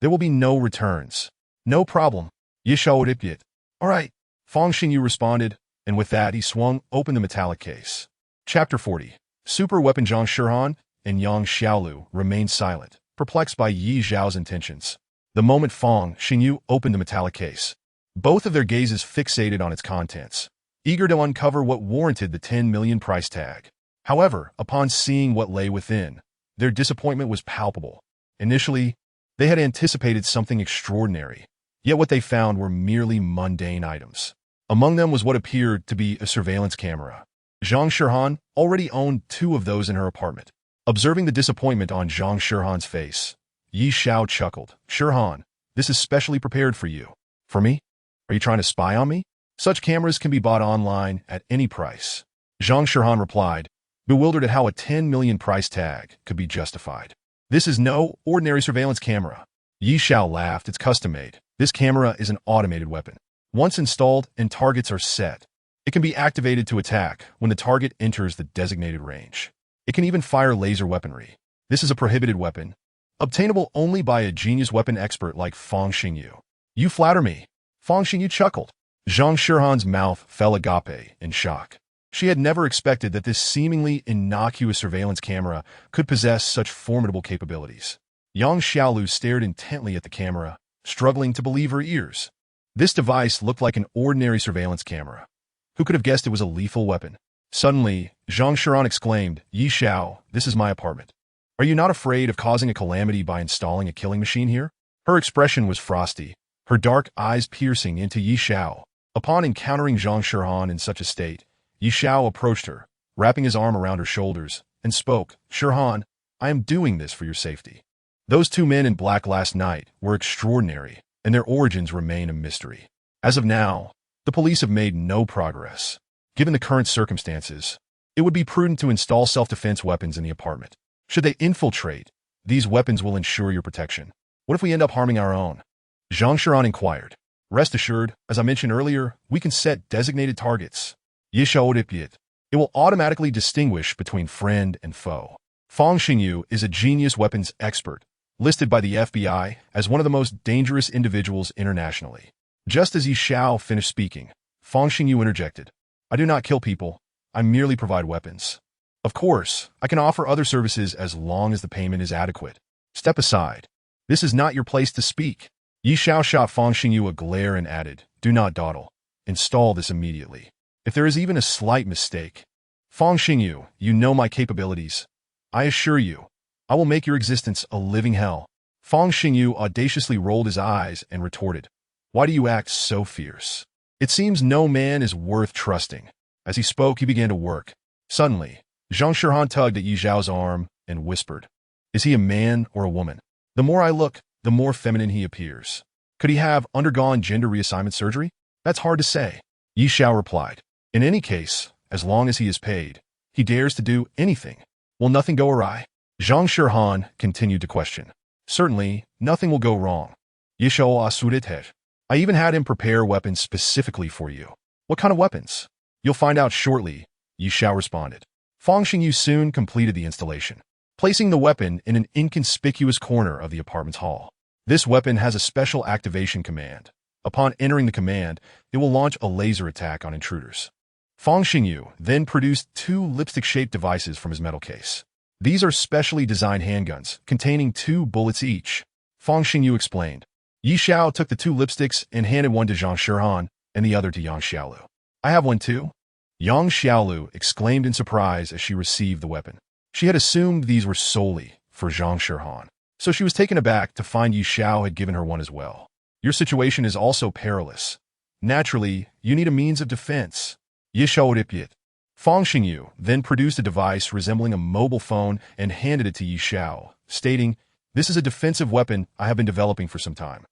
there will be no returns. No problem. Yi Xiao repeated. All right. Fang Xingyu responded, and with that he swung open the metallic case. Chapter 40. Super Weapon. Zhang Shirhan and Yang Xiaolu remained silent, perplexed by Yi Xiao's intentions. The moment Fang Xingyu opened the metallic case, both of their gazes fixated on its contents, eager to uncover what warranted the 10 million price tag. However, upon seeing what lay within, their disappointment was palpable. Initially, they had anticipated something extraordinary, yet what they found were merely mundane items. Among them was what appeared to be a surveillance camera. Zhang Shirhan already owned 2 of those in her apartment. Observing the disappointment on Zhang Shirhan's face, Yi Xiao chuckled. Shirhan, this is specially prepared for you. For me? Are you trying to spy on me? Such cameras can be bought online at any price. Zhang Shirhan replied, bewildered at how a 10 million price tag could be justified. This is no ordinary surveillance camera. Yi Xiao laughed. It's custom-made. This camera is an automated weapon. Once installed and targets are set, it can be activated to attack when the target enters the designated range. It can even fire laser weaponry. This is a prohibited weapon, obtainable only by a genius weapon expert like Fang Xingyu. You flatter me. Fang Xingyu chuckled. Zhang Shirhan's mouth fell agape in shock. She had never expected that this seemingly innocuous surveillance camera could possess such formidable capabilities. Yang Xiaolu stared intently at the camera, struggling to believe her ears. This device looked like an ordinary surveillance camera. Who could have guessed it was a lethal weapon? Suddenly, Zhang Shiran exclaimed, Yi Xiao, this is my apartment. Are you not afraid of causing a calamity by installing a killing machine here? Her expression was frosty, her dark eyes piercing into Yi Xiao. Upon encountering Zhang Shiran in such a state, Yi Xiao approached her, wrapping his arm around her shoulders, and spoke, Shiran, I am doing this for your safety. Those two men in black last night were extraordinary, and their origins remain a mystery. As of now, the police have made no progress. Given the current circumstances, it would be prudent to install self-defense weapons in the apartment. Should they infiltrate, these weapons will ensure your protection. What if we end up harming our own? Zhang Shiran inquired. Rest assured, as I mentioned earlier, we can set designated targets. It will automatically distinguish between friend and foe. Fang Xingyu is a genius weapons expert, listed by the FBI as one of the most dangerous individuals internationally. Just as Yi Xiao finished speaking, Fang Xingyu interjected. I do not kill people, I merely provide weapons. Of course, I can offer other services as long as the payment is adequate. Step aside. This is not your place to speak. Yi Xiao shot Fang Xingyu a glare and added, do not dawdle. Install this immediately. If there is even a slight mistake. Fang Xingyu, you know my capabilities. I assure you, I will make your existence a living hell. Fang Xingyu audaciously rolled his eyes and retorted, why do you act so fierce? It seems no man is worth trusting. As he spoke, he began to work. Suddenly, Zhang Shiran tugged at Yi Xiao's arm and whispered, is he a man or a woman? The more I look, the more feminine he appears. Could he have undergone gender reassignment surgery? That's hard to say. Yi Xiao replied. In any case, as long as he is paid, he dares to do anything. Will nothing go awry? Zhang Shiran continued to question. Certainly, nothing will go wrong. Yi Xiao assured. I even had him prepare weapons specifically for you. What kind of weapons? You'll find out shortly, Yi Xiao responded. Fang Xingyu soon completed the installation, placing the weapon in an inconspicuous corner of the apartment's hall. This weapon has a special activation command. Upon entering the command, it will launch a laser attack on intruders. Fang Xingyu then produced two lipstick-shaped devices from his metal case. These are specially designed handguns, containing 2 bullets each. Fang Xingyu explained. Yi Xiao took the 2 lipsticks and handed one to Zhang Shiran and the other to Yang Xiaolu. I have one too. Yang Xiaolu exclaimed in surprise as she received the weapon. She had assumed these were solely for Zhang Shiran, so she was taken aback to find Yi Xiao had given her one as well. Your situation is also perilous. Naturally, you need a means of defense. Yi Xiao replied. Fang Xingyu then produced a device resembling a mobile phone and handed it to Yi Xiao, stating, this is a defensive weapon I have been developing for some time.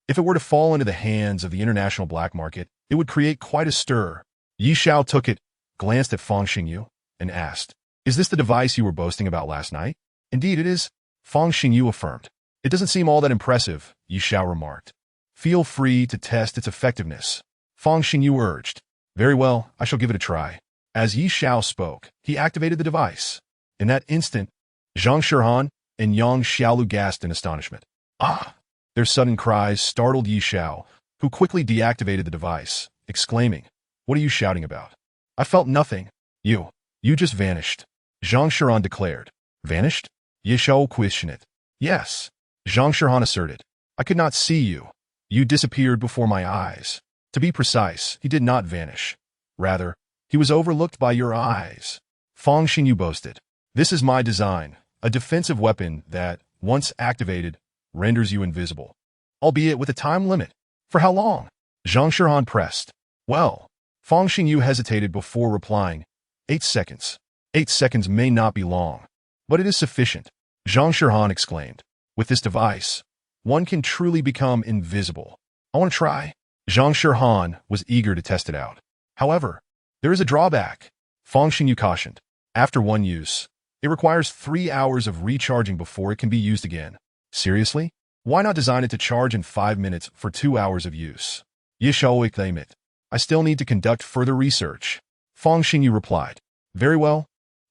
If it were to fall into the hands of the international black market, it would create quite a stir. Yi Xiao took it, glanced at Fang Xingyu, and asked, is this the device you were boasting about last night? Indeed it is, Fang Xingyu affirmed. It doesn't seem all that impressive, Yi Xiao remarked. Feel free to test its effectiveness. Fang Xingyu urged. Very well, I shall give it a try. As Yi Xiao spoke, he activated the device. In that instant, Zhang Shiran and Yang Xiaolu gasped in astonishment. Ah! Their sudden cries startled Yi Xiao, who quickly deactivated the device, exclaiming, what are you shouting about? I felt nothing. You just vanished. Zhang Shiran declared. Vanished? Yi Xiao questioned it. Yes, Zhang Shiran asserted. I could not see you. You disappeared before my eyes. To be precise, he did not vanish. Rather, he was overlooked by your eyes. Fang Xingyu boasted. This is my design, a defensive weapon that, once activated, renders you invisible. Albeit with a time limit. For how long? Zhang Shiran pressed. Well, Fang Xingyu hesitated before replying. 8 seconds. 8 seconds may not be long, but it is sufficient. Zhang Shiran exclaimed. With this device, one can truly become invisible. I want to try. Zhang Shiran was eager to test it out. However, there is a drawback. Fang Xingyu cautioned. After one use, it requires 3 hours of recharging before it can be used again. Seriously? Why not design it to charge in 5 minutes for 2 hours of use? Yi Xiao claimed it. I still need to conduct further research. Fang Xingyu replied. Very well.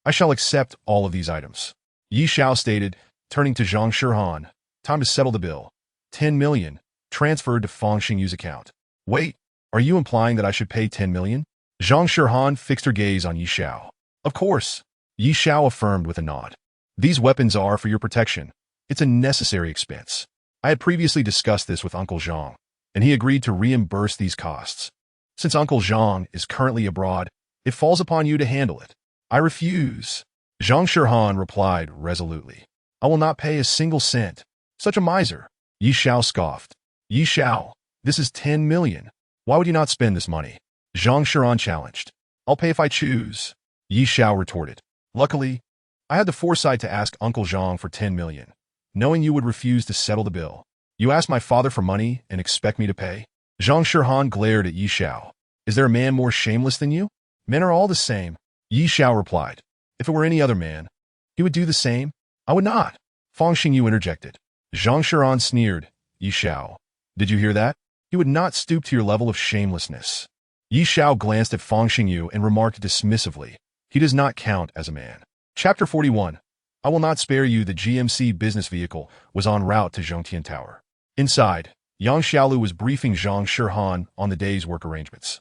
I shall accept all of these items. Yi Xiao stated, turning to Zhang Shiran. Time to settle the bill. 10 million, transferred to Fang Xingyu's account. Wait, are you implying that I should pay 10 million? Zhang Shiran fixed her gaze on Yi Xiao. Of course, Yi Xiao affirmed with a nod. These weapons are for your protection. It's a necessary expense. I had previously discussed this with Uncle Zhang, and he agreed to reimburse these costs. Since Uncle Zhang is currently abroad, It falls upon you to handle it. I refuse. Zhang Shirhan replied resolutely. I will not pay a single cent. Such a miser. Yi Xiao scoffed. Yi Xiao, this is 10 million. Why would you not spend this money? Zhang Shiran challenged. I'll pay if I choose. Yi Xiao retorted. Luckily, I had the foresight to ask Uncle Zhang for 10 million, knowing you would refuse to settle the bill. You asked my father for money and expect me to pay? Zhang Shirhan glared at Yi Xiao. Is there a man more shameless than you? Men are all the same. Yi Xiao replied. If it were any other man, he would do the same. I would not. Fang Xingyu interjected. Zhang Shiran sneered. Yi Xiao, did you hear that? He would not stoop to your level of shamelessness. Yi Xiao glanced at Fang Xingyu and remarked dismissively. He does not count as a man. Chapter 41. I will not spare you. The GMC business vehicle was en route to Zhongtian Tower. Inside, Yang Xiaolu was briefing Zhang Shirhan on the day's work arrangements.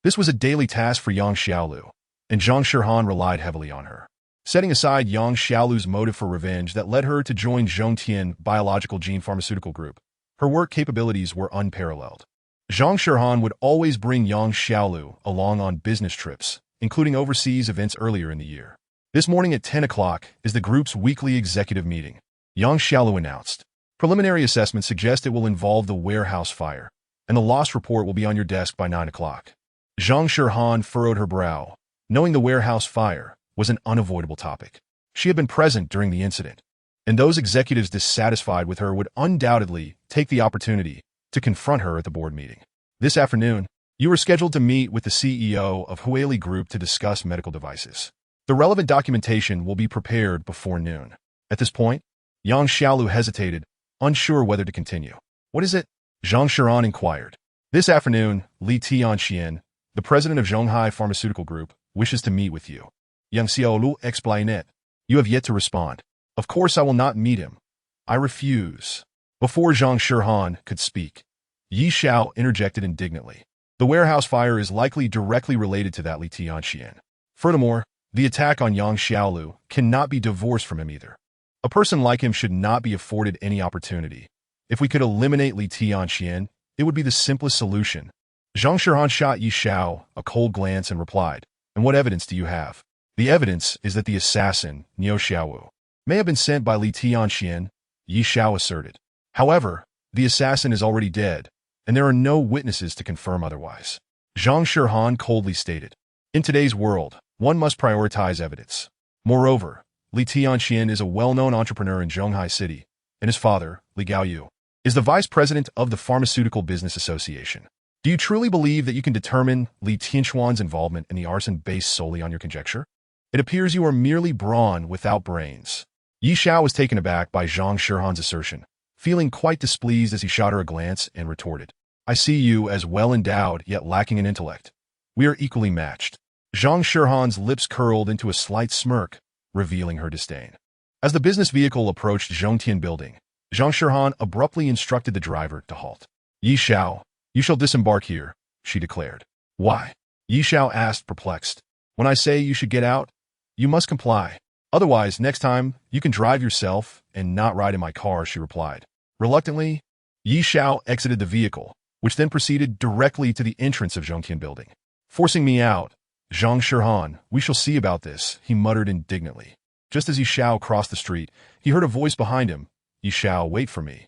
This was a daily task for Yang Xiaolu, and Zhang Shirhan relied heavily on her. Setting aside Yang Xiaolu's motive for revenge that led her to join Zhongtian Biological Gene Pharmaceutical Group, her work capabilities were unparalleled. Zhang Shirhan would always bring Yang Xiaolu along on business trips, including overseas events earlier in the year. This morning at 10 o'clock is the group's weekly executive meeting. Yang Xiaolu announced. Preliminary assessments suggest it will involve the warehouse fire, and the loss report will be on your desk by 9 o'clock. Zhang Shirhan furrowed her brow, knowing the warehouse fire was an unavoidable topic. She had been present during the incident, and those executives dissatisfied with her would undoubtedly take the opportunity to confront her at the board meeting. This afternoon, you were scheduled to meet with the CEO of Huali Group to discuss medical devices. The relevant documentation will be prepared before noon. At this point, Yang Xiaolu hesitated, unsure whether to continue. What is it? Zhang Shiran inquired. This afternoon, Li Tianxian, the president of Zhonghai Pharmaceutical Group, wishes to meet with you. Yang Xiaolu explained. You have yet to respond. Of course I will not meet him. I refuse. Before Zhang Shirhan could speak, Yi Xiao interjected indignantly. The warehouse fire is likely directly related to that Li Tianxian. Furthermore, the attack on Yang Xiaolu cannot be divorced from him either. A person like him should not be afforded any opportunity. If we could eliminate Li Tianxian, it would be the simplest solution. Zhang Shirhan shot Yi Xiao a cold glance and replied, And what evidence do you have? The evidence is that the assassin, Niu Xiaowu, may have been sent by Li Tianxian, Yi Xiao asserted. However, the assassin is already dead, and there are no witnesses to confirm otherwise. Zhang Shirhan coldly stated. In today's world, one must prioritize evidence. Moreover, Li Tianxian is a well-known entrepreneur in Zhonghai City, and his father, Li Gaoyu, is the vice president of the Pharmaceutical Business Association. Do you truly believe that you can determine Li Tianxuan's involvement in the arson based solely on your conjecture? It appears you are merely brawn without brains. Yi Xiao was taken aback by Zhang Shirhan's assertion, feeling quite displeased as he shot her a glance and retorted. I see you as well-endowed yet lacking in intellect. We are equally matched. Zhang Shirhan's lips curled into a slight smirk, revealing her disdain. As the business vehicle approached Zhongtian building, Zhang Shirhan abruptly instructed the driver to halt. Yi Xiao, you shall disembark here, she declared. Why? Yi Xiao asked, perplexed. When I say you should get out, you must comply. Otherwise, next time, you can drive yourself and not ride in my car, she replied. Reluctantly, Yi Xiao exited the vehicle, which then proceeded directly to the entrance of Zhongtian building. Forcing me out, Zhang Shirhan, we shall see about this, he muttered indignantly. Just as Yi Xiao crossed the street, he heard a voice behind him. Yi Xiao, wait for me.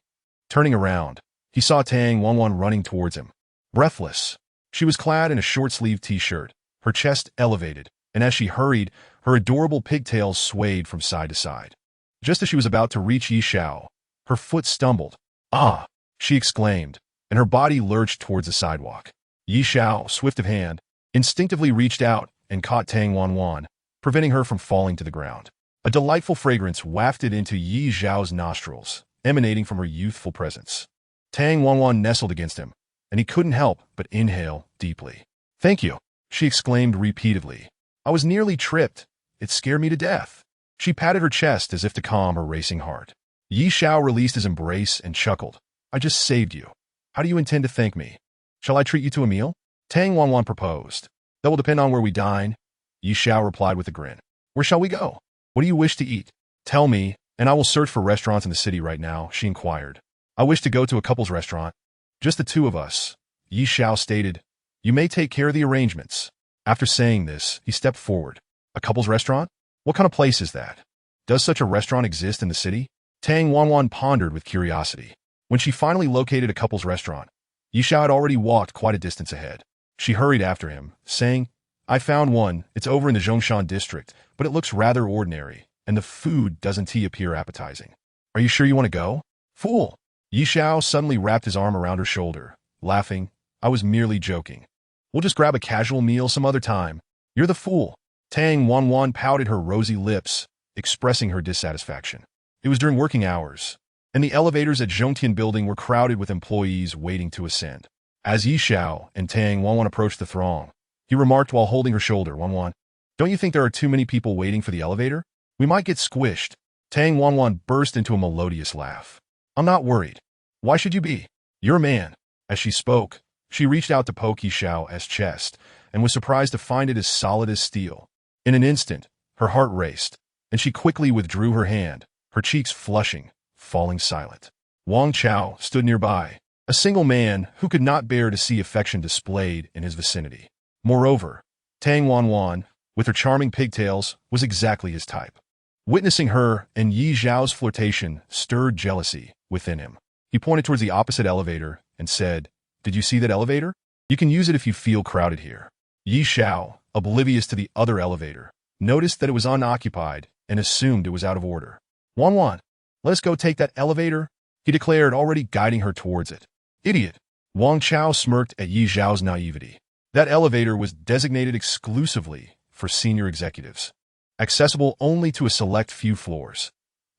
Turning around, he saw Tang Wanwan running towards him. Breathless, she was clad in a short-sleeved t-shirt, her chest elevated, and as she hurried, her adorable pigtails swayed from side to side. Just as she was about to reach Yi Xiao, her foot stumbled. Ah! She exclaimed, and her body lurched towards the sidewalk. Yi Xiao, swift of hand, instinctively reached out and caught Tang Wanwan, preventing her from falling to the ground. A delightful fragrance wafted into Yi Xiao's nostrils, emanating from her youthful presence. Tang Wanwan nestled against him, and he couldn't help but inhale deeply. Thank you, she exclaimed repeatedly. I was nearly tripped. It scared me to death. She patted her chest as if to calm her racing heart. Yi Xiao released his embrace and chuckled. I just saved you. How do you intend to thank me? Shall I treat you to a meal? Tang Wanwan proposed. That will depend on where we dine. Yi Xiao replied with a grin. Where shall we go? What do you wish to eat? Tell me, and I will search for restaurants in the city right now, she inquired. I wish to go to a couple's restaurant. Just the two of us, Yi Xiao stated. You may take care of the arrangements. After saying this, he stepped forward. A couple's restaurant? What kind of place is that? Does such a restaurant exist in the city? Tang Wanwan pondered with curiosity. When she finally located a couple's restaurant, Yi Xiao had already walked quite a distance ahead. She hurried after him, saying, I found one. It's over in the Zhongshan district, but it looks rather ordinary, and the food doesn't appear appetizing. Are you sure you want to go? Fool! Yi Xiao suddenly wrapped his arm around her shoulder, laughing. I was merely joking. We'll just grab a casual meal some other time. You're the fool. Tang Wanwan pouted her rosy lips, expressing her dissatisfaction. It was during working hours, and the elevators at Zhongtian building were crowded with employees waiting to ascend. As Yi Xiao and Tang Wanwan approached the throng, he remarked while holding her shoulder, Wanwan, don't you think there are too many people waiting for the elevator? We might get squished. Tang Wanwan burst into a melodious laugh. I'm not worried. Why should you be? You're a man. As she spoke, she reached out to poke Yi Xiao's chest and was surprised to find it as solid as steel. In an instant, her heart raced, and she quickly withdrew her hand, her cheeks flushing, falling silent. Wang Chao stood nearby, a single man who could not bear to see affection displayed in his vicinity. Moreover, Tang Wanwan, with her charming pigtails, was exactly his type. Witnessing her and Yi Xiao's flirtation stirred jealousy within him. He pointed towards the opposite elevator and said, Did you see that elevator? You can use it if you feel crowded here. Yi Xiao, oblivious to the other elevator, noticed that it was unoccupied and assumed it was out of order. Wanwan, let us go take that elevator, he declared, already guiding her towards it. Idiot! Wang Chao smirked at Yi Xiao's naivety. That elevator was designated exclusively for senior executives, accessible only to a select few floors.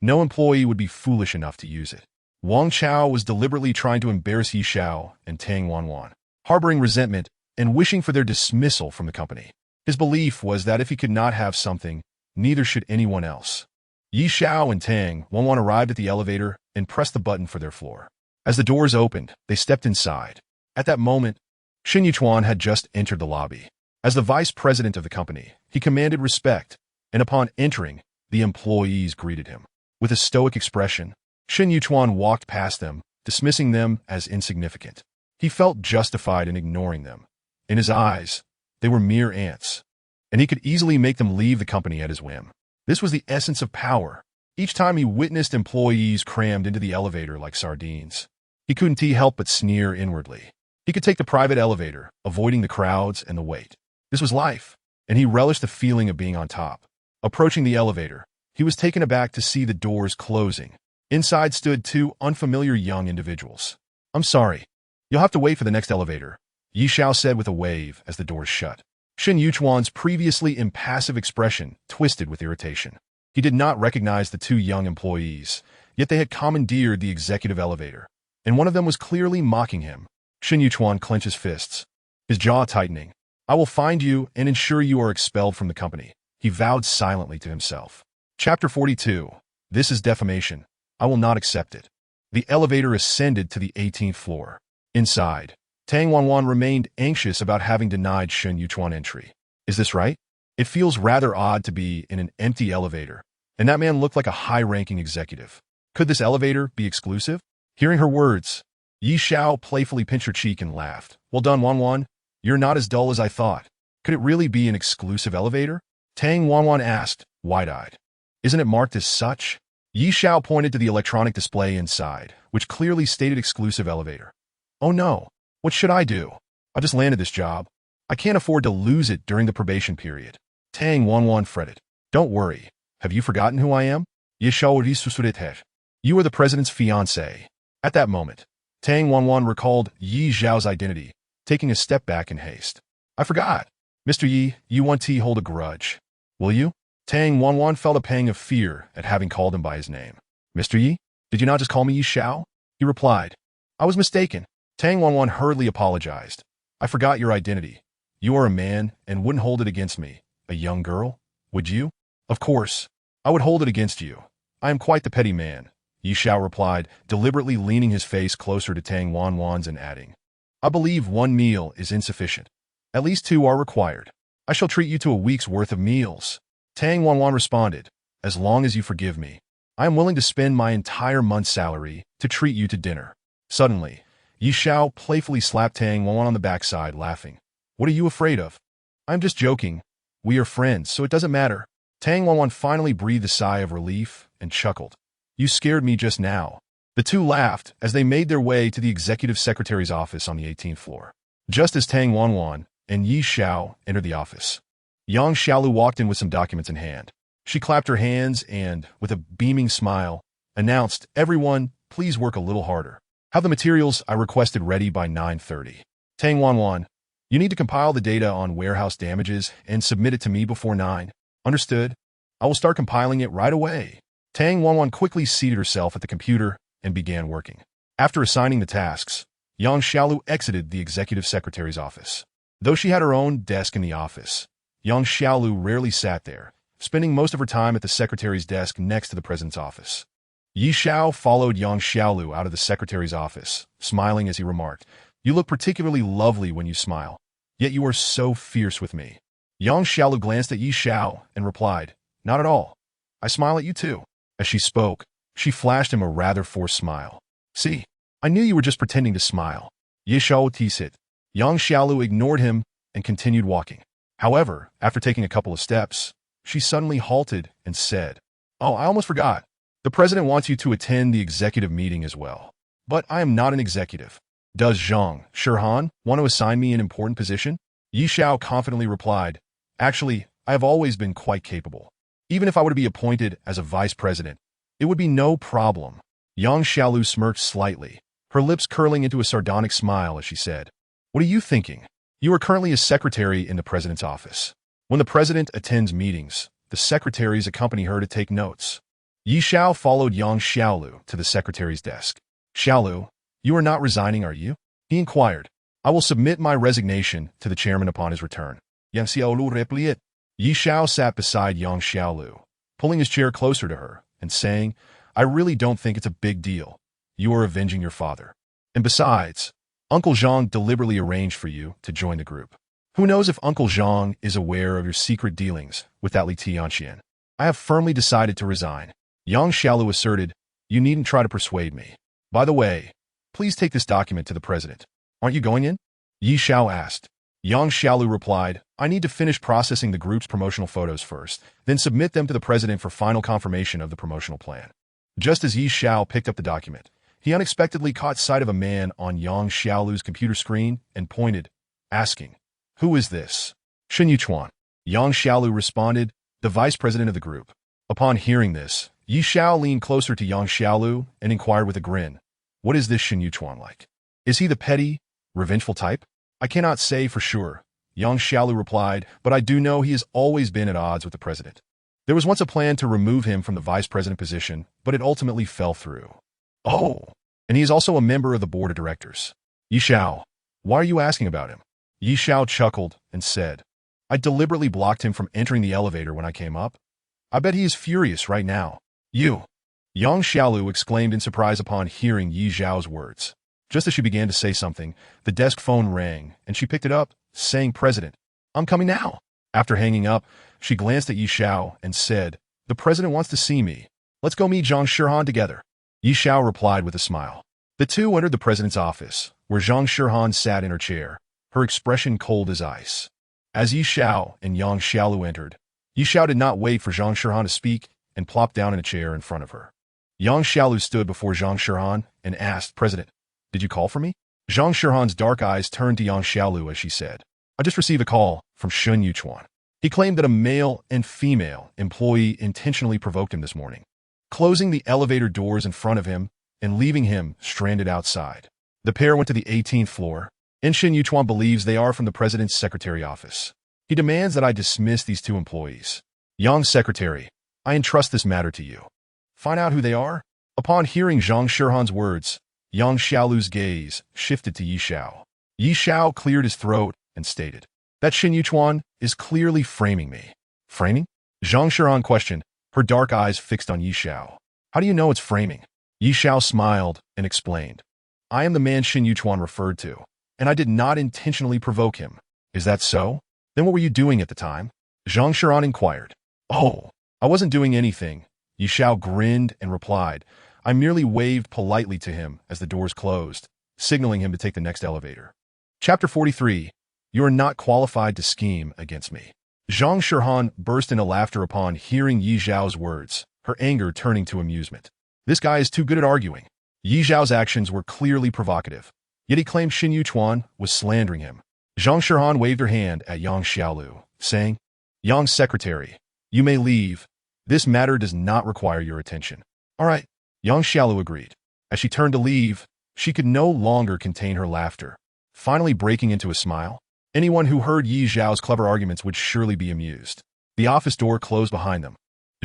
No employee would be foolish enough to use it. Wang Chao was deliberately trying to embarrass Yi Xiao and Tang Wanwan, harboring resentment and wishing for their dismissal from the company. His belief was that if he could not have something, neither should anyone else. Yi Xiao and Tang Wanwan arrived at the elevator and pressed the button for their floor. As the doors opened, they stepped inside. At that moment, Xin Yuchuan had just entered the lobby. As the vice president of the company, he commanded respect, and upon entering, the employees greeted him. With a stoic expression, Xin Yuchuan walked past them, dismissing them as insignificant. He felt justified in ignoring them. In his eyes, they were mere ants, and he could easily make them leave the company at his whim. This was the essence of power. Each time he witnessed employees crammed into the elevator like sardines, he couldn't help but sneer inwardly. He could take the private elevator, avoiding the crowds and the wait. This was life, and he relished the feeling of being on top. Approaching the elevator, he was taken aback to see the doors closing. Inside stood two unfamiliar young individuals. I'm sorry. You'll have to wait for the next elevator, Yi Xiao said with a wave as the doors shut. Xin Yuchuan's previously impassive expression twisted with irritation. He did not recognize the two young employees, yet they had commandeered the executive elevator, and one of them was clearly mocking him. Xin Yuchuan clenched his fists, his jaw tightening. I will find you and ensure you are expelled from the company, he vowed silently to himself. Chapter 42. This is defamation. I will not accept it. The elevator ascended to the 18th floor. Inside, Tang Wanwan remained anxious about having denied Xin Yuchuan entry. Is this right? It feels rather odd to be in an empty elevator, and that man looked like a high-ranking executive. Could this elevator be exclusive? Hearing her words, Yi Xiao playfully pinched her cheek and laughed. Well done, Wanwan. You're not as dull as I thought. Could it really be an exclusive elevator? Tang Wanwan asked, wide-eyed. Isn't it marked as such? Yi Xiao pointed to the electronic display inside, which clearly stated exclusive elevator. Oh no, what should I do? I just landed this job. I can't afford to lose it during the probation period. Tang Wanwan fretted. Don't worry. Have you forgotten who I am? Yi Xiao risusudet. You are the president's fiancé. At that moment, Tang Wanwan recalled Yi Xiao's identity, taking a step back in haste. I forgot. Mr. Yi, you want to hold a grudge. Will you? Tang Wanwan felt a pang of fear at having called him by his name. Mr. Yi, did you not just call me Yi Xiao? He replied. I was mistaken. Tang Wanwan hurriedly apologized. I forgot your identity. You are a man and wouldn't hold it against me. A young girl? Would you? Of course. I would hold it against you. I am quite the petty man, Yi Xiao replied, deliberately leaning his face closer to Tang Wanwan's and adding. I believe one meal is insufficient. At least two are required. I shall treat you to a week's worth of meals. Tang Wanwan responded, as long as you forgive me, I am willing to spend my entire month's salary to treat you to dinner. Suddenly, Yi Xiao playfully slapped Tang Wanwan on the backside, laughing. What are you afraid of? I'm just joking. We are friends, so it doesn't matter. Tang Wanwan finally breathed a sigh of relief and chuckled. You scared me just now. The two laughed as they made their way to the executive secretary's office on the 18th floor. Just as Tang Wanwan and Yi Xiao entered the office, Yang Xiaolu walked in with some documents in hand. She clapped her hands and, with a beaming smile, announced, Everyone, please work a little harder. Have the materials I requested ready by 9:30. Tang Wanwan, you need to compile the data on warehouse damages and submit it to me before 9. Understood? I will start compiling it right away. Tang Wanwan quickly seated herself at the computer and began working. After assigning the tasks, Yang Xiaolu exited the executive secretary's office. Though she had her own desk in the office, Yang Xiaolu rarely sat there, spending most of her time at the secretary's desk next to the president's office. Yi Xiao followed Yang Xiaolu out of the secretary's office, smiling as he remarked, You look particularly lovely when you smile, yet you are so fierce with me. Yang Xiaolu glanced at Yi Xiao and replied, Not at all. I smile at you too. As she spoke, she flashed him a rather forced smile. See, I knew you were just pretending to smile. Yi Xiao teased it. Yang Xiaolu ignored him and continued walking. However, after taking a couple of steps, she suddenly halted and said, Oh, I almost forgot. The president wants you to attend the executive meeting as well. But I am not an executive. Does Zhang Shirhan want to assign me an important position? Yi Xiao confidently replied, Actually, I have always been quite capable. Even if I were to be appointed as a vice president, it would be no problem. Yang Xiaolu smirked slightly, her lips curling into a sardonic smile as she said, What are you thinking? You are currently a secretary in the president's office. When the president attends meetings, the secretaries accompany her to take notes. Yi Xiao followed Yang Xiaolu to the secretary's desk. Xiaolu, you are not resigning, are you? He inquired. I will submit my resignation to the chairman upon his return. Yang Xiaolu replied. Yi Xiao sat beside Yang Xiaolu, pulling his chair closer to her and saying, I really don't think it's a big deal. You are avenging your father. And besides, Uncle Zhang deliberately arranged for you to join the group. Who knows if Uncle Zhang is aware of your secret dealings with that Li Tianxian? I have firmly decided to resign. Yang Xiaolu asserted, You needn't try to persuade me. By the way, please take this document to the president. Aren't you going in? Yi Xiao asked. Yang Xiaolu replied, I need to finish processing the group's promotional photos first, then submit them to the president for final confirmation of the promotional plan. Just as Yi Xiao picked up the document, he unexpectedly caught sight of a man on Yang Xiaolu's computer screen and pointed, asking, Who is this? Shen Yuchuan. Yang Xiaolu responded, the vice president of the group. Upon hearing this, Yi Xiao leaned closer to Yang Xiaolu and inquired with a grin, What is this Shen Yuchuan like? Is he the petty, revengeful type? I cannot say for sure, Yang Xiaolu replied, but I do know he has always been at odds with the president. There was once a plan to remove him from the vice president position, but it ultimately fell through. Oh, and he is also a member of the board of directors. Yi Xiao, why are you asking about him? Yi Xiao chuckled and said, I deliberately blocked him from entering the elevator when I came up. I bet he is furious right now. You! Yang Xiaolu exclaimed in surprise upon hearing Yi Xiao's words. Just as she began to say something, the desk phone rang, and she picked it up, saying, President, I'm coming now. After hanging up, she glanced at Yi Xiao and said, The president wants to see me. Let's go meet Zhang Shirhan together. Yi Xiao replied with a smile. The two entered the president's office, where Zhang Shirhan sat in her chair, her expression cold as ice. As Yi Xiao and Yang Xiaolu entered, Yi Xiao did not wait for Zhang Shirhan to speak and plopped down in a chair in front of her. Yang Xiaolu stood before Zhang Shirhan and asked, President, did you call for me? Zhang Shirhan's dark eyes turned to Yang Xiaolu as she said, I just received a call from Shen Yuchuan. He claimed that a male and female employee intentionally provoked him this morning, closing the elevator doors in front of him and leaving him stranded outside. The pair went to the 18th floor, and Shen Yuchuan believes they are from the president's secretary office. He demands that I dismiss these two employees. Young secretary, I entrust this matter to you. Find out who they are? Upon hearing Zhang Shirhan's words, Yang Xiaolu's gaze shifted to Yi Xiao. Yi Xiao cleared his throat and stated, That Shen Yuchuan is clearly framing me. Framing? Zhang Shirhan questioned, her dark eyes fixed on Yi Xiao. How do you know it's framing? Yi Xiao smiled and explained, I am the man Shen Yuchuan referred to, and I did not intentionally provoke him. Is that so? Then what were you doing at the time? Zhang Shirhan inquired. Oh, I wasn't doing anything. Yi Xiao grinned and replied, I merely waved politely to him as the doors closed, signaling him to take the next elevator. Chapter 43. You are not qualified to scheme against me. Zhang Shirhan burst into laughter upon hearing Yi Zhao's words, her anger turning to amusement. This guy is too good at arguing. Yi Zhao's actions were clearly provocative, yet he claimed Xin Yuchuan was slandering him. Zhang Shirhan waved her hand at Yang Xiaolu, saying, Yang's secretary, you may leave. This matter does not require your attention. All right, Yang Xiaolu agreed. As she turned to leave, she could no longer contain her laughter, finally breaking into a smile. Anyone who heard Yi Zhao's clever arguments would surely be amused. The office door closed behind them.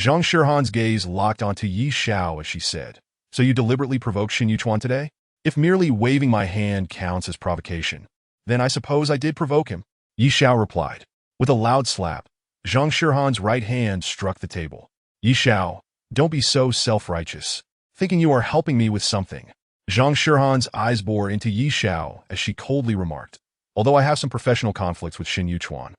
Zhang Shirhan's gaze locked onto Yi Xiao as she said, So you deliberately provoked Xin Yuchuan today? If merely waving my hand counts as provocation, then I suppose I did provoke him. Yi Xiao replied. With a loud slap, Zhang Shirhan's right hand struck the table. Yi Xiao, don't be so self-righteous, thinking you are helping me with something. Zhang Shirhan's eyes bore into Yi Xiao as she coldly remarked, Although I have some professional conflicts with Xin Yuchuan,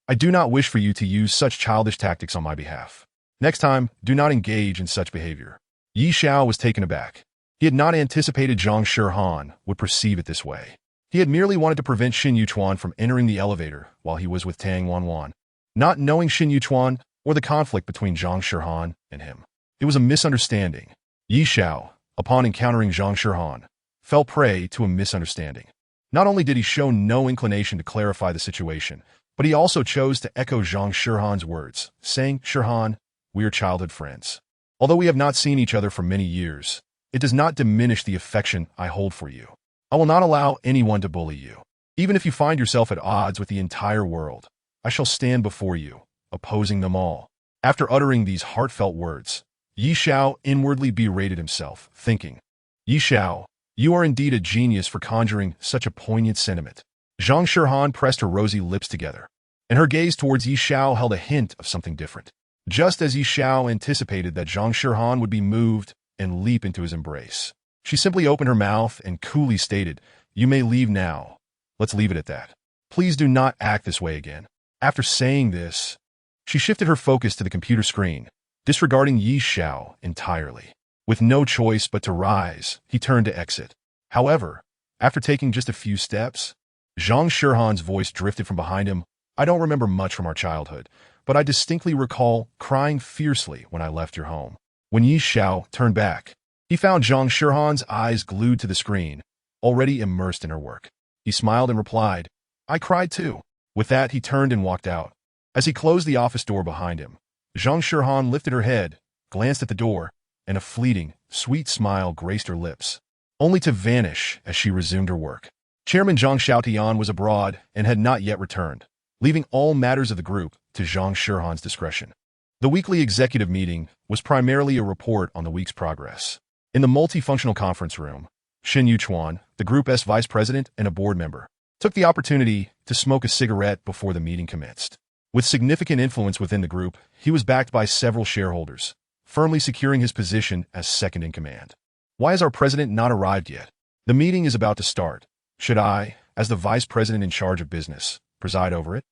I do not wish for you to use such childish tactics on my behalf. Next time, do not engage in such behavior. Yi Xiao was taken aback. He had not anticipated Zhang Shirhan would perceive it this way. He had merely wanted to prevent Xin Yuchuan from entering the elevator while he was with Tang Wanwan, not knowing Xin Yuchuan or the conflict between Zhang Shirhan and him. It was a misunderstanding. Yi Xiao, upon encountering Zhang Shirhan, fell prey to a misunderstanding. Not only did he show no inclination to clarify the situation, but he also chose to echo Zhang Shirhan's words, saying, Shirhan, we are childhood friends. Although we have not seen each other for many years, it does not diminish the affection I hold for you. I will not allow anyone to bully you. Even if you find yourself at odds with the entire world, I shall stand before you, opposing them all. After uttering these heartfelt words, Yi Xiao inwardly berated himself, thinking, Yi Xiao, you are indeed a genius for conjuring such a poignant sentiment. Zhang Shirhan pressed her rosy lips together, and her gaze towards Yi Xiao held a hint of something different. Just as Yi Xiao anticipated that Zhang Shirhan would be moved and leap into his embrace, she simply opened her mouth and coolly stated, You may leave now. Let's leave it at that. Please do not act this way again. After saying this, she shifted her focus to the computer screen, disregarding Yi Xiao entirely. With no choice but to rise, he turned to exit. However, after taking just a few steps, Zhang Shirhan's voice drifted from behind him. I don't remember much from our childhood, but I distinctly recall crying fiercely when I left your home. When Yi Xiao turned back, he found Zhang Shirhan's eyes glued to the screen, already immersed in her work. He smiled and replied, I cried too. With that, he turned and walked out. As he closed the office door behind him, Zhang Shirhan lifted her head, glanced at the door, and a fleeting, sweet smile graced her lips, only to vanish as she resumed her work. Chairman Zhang Xiaotian was abroad and had not yet returned, leaving all matters of the group to Zhang Shirhan's discretion. The weekly executive meeting was primarily a report on the week's progress. In the multifunctional conference room, Xin Yuchuan, the group's vice president and a board member, took the opportunity to smoke a cigarette before the meeting commenced. With significant influence within the group, he was backed by several shareholders, firmly securing his position as second in command. Why has our president not arrived yet? The meeting is about to start. Should I, as the vice president in charge of business, preside over it?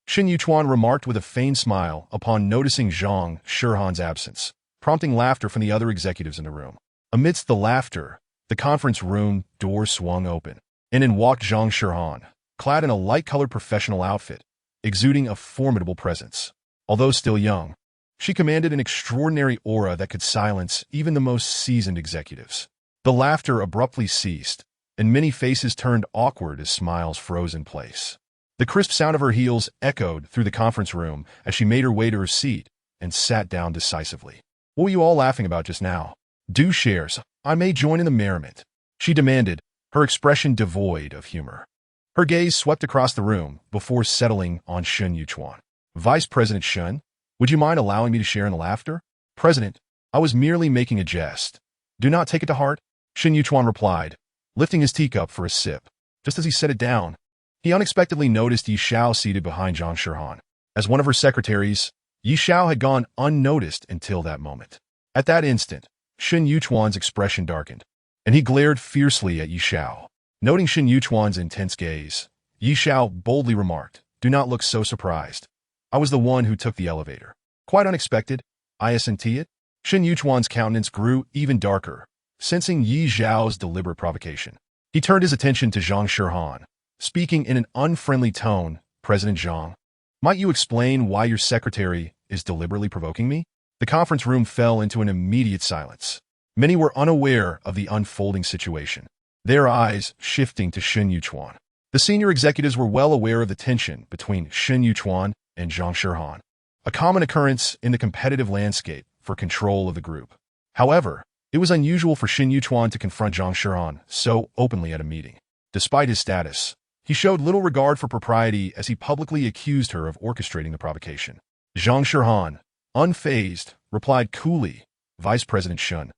Xin Yuchuan remarked with a feigned smile upon noticing Zhang Shirhan's absence, prompting laughter from the other executives in the room. Amidst the laughter, the conference room door swung open, and in walked Zhang Shirhan, clad in a light-colored professional outfit, exuding a formidable presence. Although still young, she commanded an extraordinary aura that could silence even the most seasoned executives. The laughter abruptly ceased, and many faces turned awkward as smiles froze in place. The crisp sound of her heels echoed through the conference room as she made her way to her seat and sat down decisively. What were you all laughing about just now? Do share so I may join in the merriment, she demanded, her expression devoid of humor. Her gaze swept across the room before settling on Xin Yuchuan. Vice President Shen, would you mind allowing me to share in the laughter? President, I was merely making a jest. Do not take it to heart, Xin Yuchuan replied, lifting his teacup for a sip. Just as he set it down, he unexpectedly noticed Yi Xiao seated behind Zhang Shirhan. As one of her secretaries, Yi Xiao had gone unnoticed until that moment. At that instant, Xin Yuchuan's expression darkened, and he glared fiercely at Yi Xiao. Noting Xin Yuchuan's intense gaze, Yi Xiao boldly remarked, Do not look so surprised. I was the one who took the elevator. Quite unexpected, isn't it? Xin Yuchuan's countenance grew even darker, sensing Yi Xiao's deliberate provocation. He turned his attention to Zhang Shirhan, Speaking in an unfriendly tone, President Zhang, might you explain why your secretary is deliberately provoking me? The conference room fell into an immediate silence. Many were unaware of the unfolding situation, their eyes shifting to Shen Yuchuan. The senior executives were well aware of the tension between Shen Yuchuan and Zhang Shihan, a common occurrence in the competitive landscape for control of the group. However, it was unusual for Shen Yuchuan to confront Zhang Shihan so openly at a meeting. Despite his status, he showed little regard for propriety as he publicly accused her of orchestrating the provocation. Zhang Shihan, unfazed, replied coolly, Vice President Shen,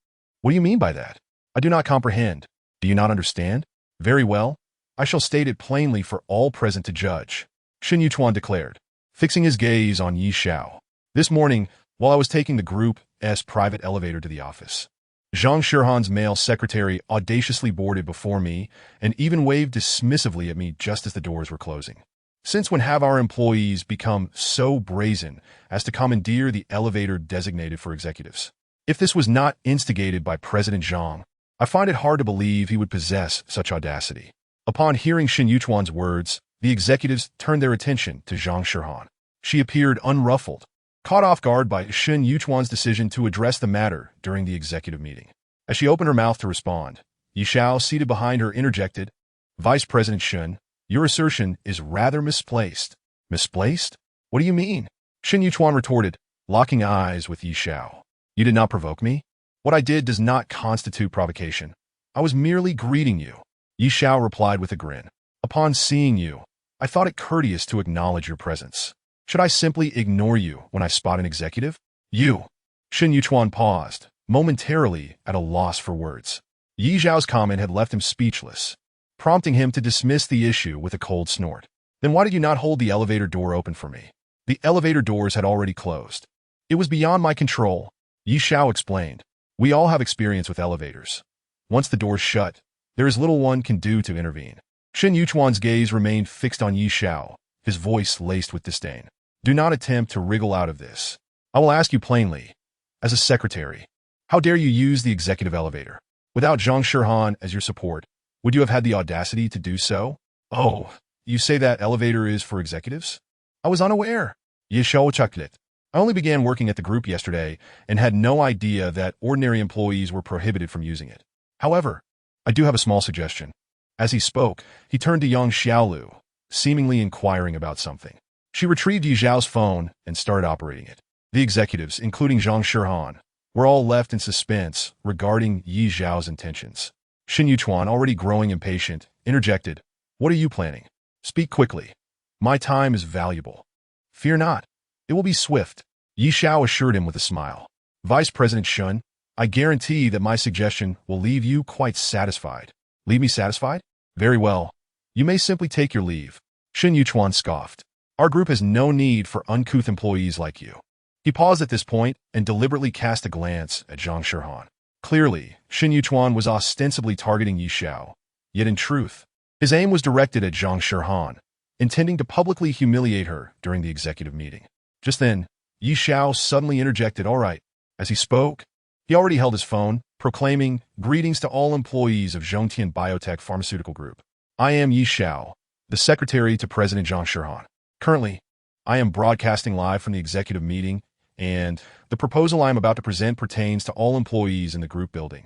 what do you mean by that? I do not comprehend. Do you not understand? Very well. I shall state it plainly for all present to judge, Shen Yuchuan declared, fixing his gaze on Yi Xiao. This morning, while I was taking the group's private elevator to the office, Zhang Shihan's male secretary audaciously boarded before me and even waved dismissively at me just as the doors were closing. Since when have our employees become so brazen as to commandeer the elevator designated for executives? If this was not instigated by President Zhang, I find it hard to believe he would possess such audacity. Upon hearing Shen Yuchuan's words, the executives turned their attention to Zhang Shihan. She appeared unruffled, caught off guard by Shen Yuchuan's decision to address the matter during the executive meeting. As she opened her mouth to respond, Yi Xiao, seated behind her, interjected, Vice President Shen, your assertion is rather misplaced. Misplaced? What do you mean? Shen Yuchuan retorted, locking eyes with Yi Xiao. You did not provoke me? What I did does not constitute provocation. I was merely greeting you. Yi Xiao replied with a grin. Upon seeing you, I thought it courteous to acknowledge your presence. Should I simply ignore you when I spot an executive? You. Shen Yuchuan paused, momentarily at a loss for words. Yi Xiao's comment had left him speechless, prompting him to dismiss the issue with a cold snort. Then why did you not hold the elevator door open for me? The elevator doors had already closed. It was beyond my control, Yi Xiao explained. We all have experience with elevators. Once the doors shut, there is little one can do to intervene. Shen Yuchuan's gaze remained fixed on Yi Xiao, his voice laced with disdain. Do not attempt to wriggle out of this. I will ask you plainly, as a secretary, how dare you use the executive elevator? Without Zhang Shihan as your support, would you have had the audacity to do so? Oh, you say that elevator is for executives? I was unaware. Yi Xiao chuckled. I only began working at the group yesterday and had no idea that ordinary employees were prohibited from using it. However, I do have a small suggestion. As he spoke, he turned to Yang Xiaolu, seemingly inquiring about something. She retrieved Yi Xiao's phone and started operating it. The executives, including Zhang Shihan, were all left in suspense regarding Yi Xiao's intentions. Shen Yuchuan, already growing impatient, interjected, What are you planning? Speak quickly. My time is valuable. Fear not. It will be swift. Yi Xiao assured him with a smile. Vice President Shen, I guarantee that my suggestion will leave you quite satisfied. Leave me satisfied? Very well. You may simply take your leave. Shen Yuchuan scoffed. Our group has no need for uncouth employees like you. He paused at this point and deliberately cast a glance at Zhang Shihan. Clearly, Shen Yuchuan was ostensibly targeting Yi Xiao, yet in truth, his aim was directed at Zhang Shihan, intending to publicly humiliate her during the executive meeting. Just then, Yi Xiao suddenly interjected, All right. As he spoke, he already held his phone, proclaiming, Greetings to all employees of Zhongtian Biotech Pharmaceutical Group. I am Yi Xiao, the secretary to President Zhang Shihan. Currently, I am broadcasting live from the executive meeting, and the proposal I am about to present pertains to all employees in the group building.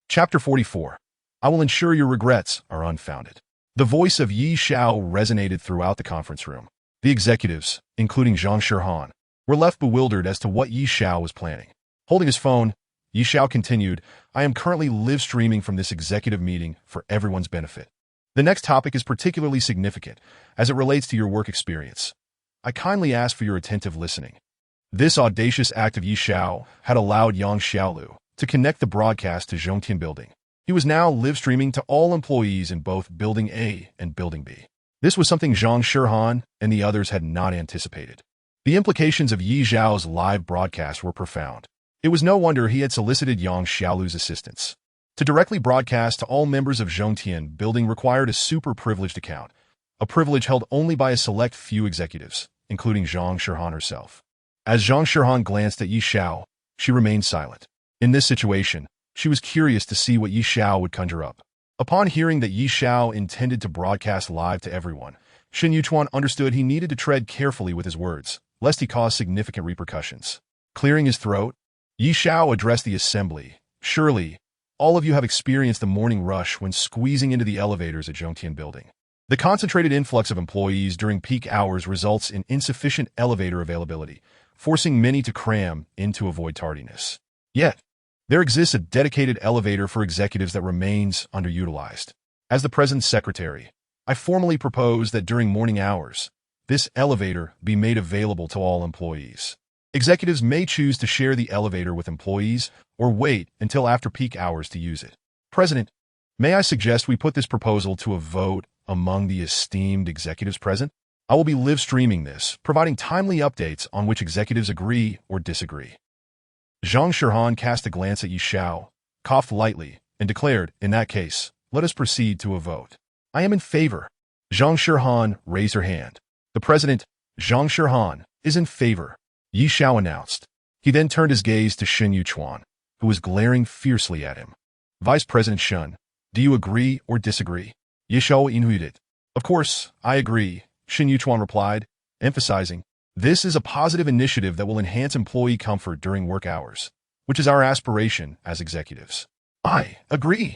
Chapter 44. I will ensure your regrets are unfounded. The voice of Yi Xiao resonated throughout the conference room. The executives, including Zhang Shihan, were left bewildered as to what Yi Xiao was planning. Holding his phone, Yi Xiao continued, I am currently live streaming from this executive meeting for everyone's benefit. The next topic is particularly significant as it relates to your work experience. I kindly ask for your attentive listening. This audacious act of Yi Xiao had allowed Yang Xiaolu to connect the broadcast to Zhongtian Building. He was now live streaming to all employees in both Building A and Building B. This was something Zhang Shihan and the others had not anticipated. The implications of Yi Xiao's live broadcast were profound. It was no wonder he had solicited Yang Xiaolu's assistance. To directly broadcast to all members of Zhongtian Building required a super privileged account, a privilege held only by a select few executives, including Zhang Shihan herself. As Zhang Shihan glanced at Yi Xiao, she remained silent. In this situation, she was curious to see what Yi Xiao would conjure up. Upon hearing that Yi Xiao intended to broadcast live to everyone, Shen Yuchuan understood he needed to tread carefully with his words, lest he cause significant repercussions. Clearing his throat, Yi Xiao addressed the assembly. Surely, all of you have experienced the morning rush when squeezing into the elevators at Zhongtian Building. The concentrated influx of employees during peak hours results in insufficient elevator availability, forcing many to cram in to avoid tardiness. Yet, there exists a dedicated elevator for executives that remains underutilized. As the President's Secretary, I formally propose that during morning hours, this elevator be made available to all employees. Executives may choose to share the elevator with employees or wait until after peak hours to use it. President, may I suggest we put this proposal to a vote among the esteemed executives present? I will be live streaming this, providing timely updates on which executives agree or disagree. Zhang Shihan cast a glance at Yi Xiao, coughed lightly, and declared, in that case, let us proceed to a vote. I am in favor. Zhang Shihan raised her hand. The President, Zhang Shihan, is in favor, Yi Xiao announced. He then turned his gaze to Shen Yuchuan, who was glaring fiercely at him. Vice President Shen, do you agree or disagree? Yi Xiao inhuited. Of course, I agree, Shen Yuchuan replied, emphasizing, this is a positive initiative that will enhance employee comfort during work hours, which is our aspiration as executives. I agree.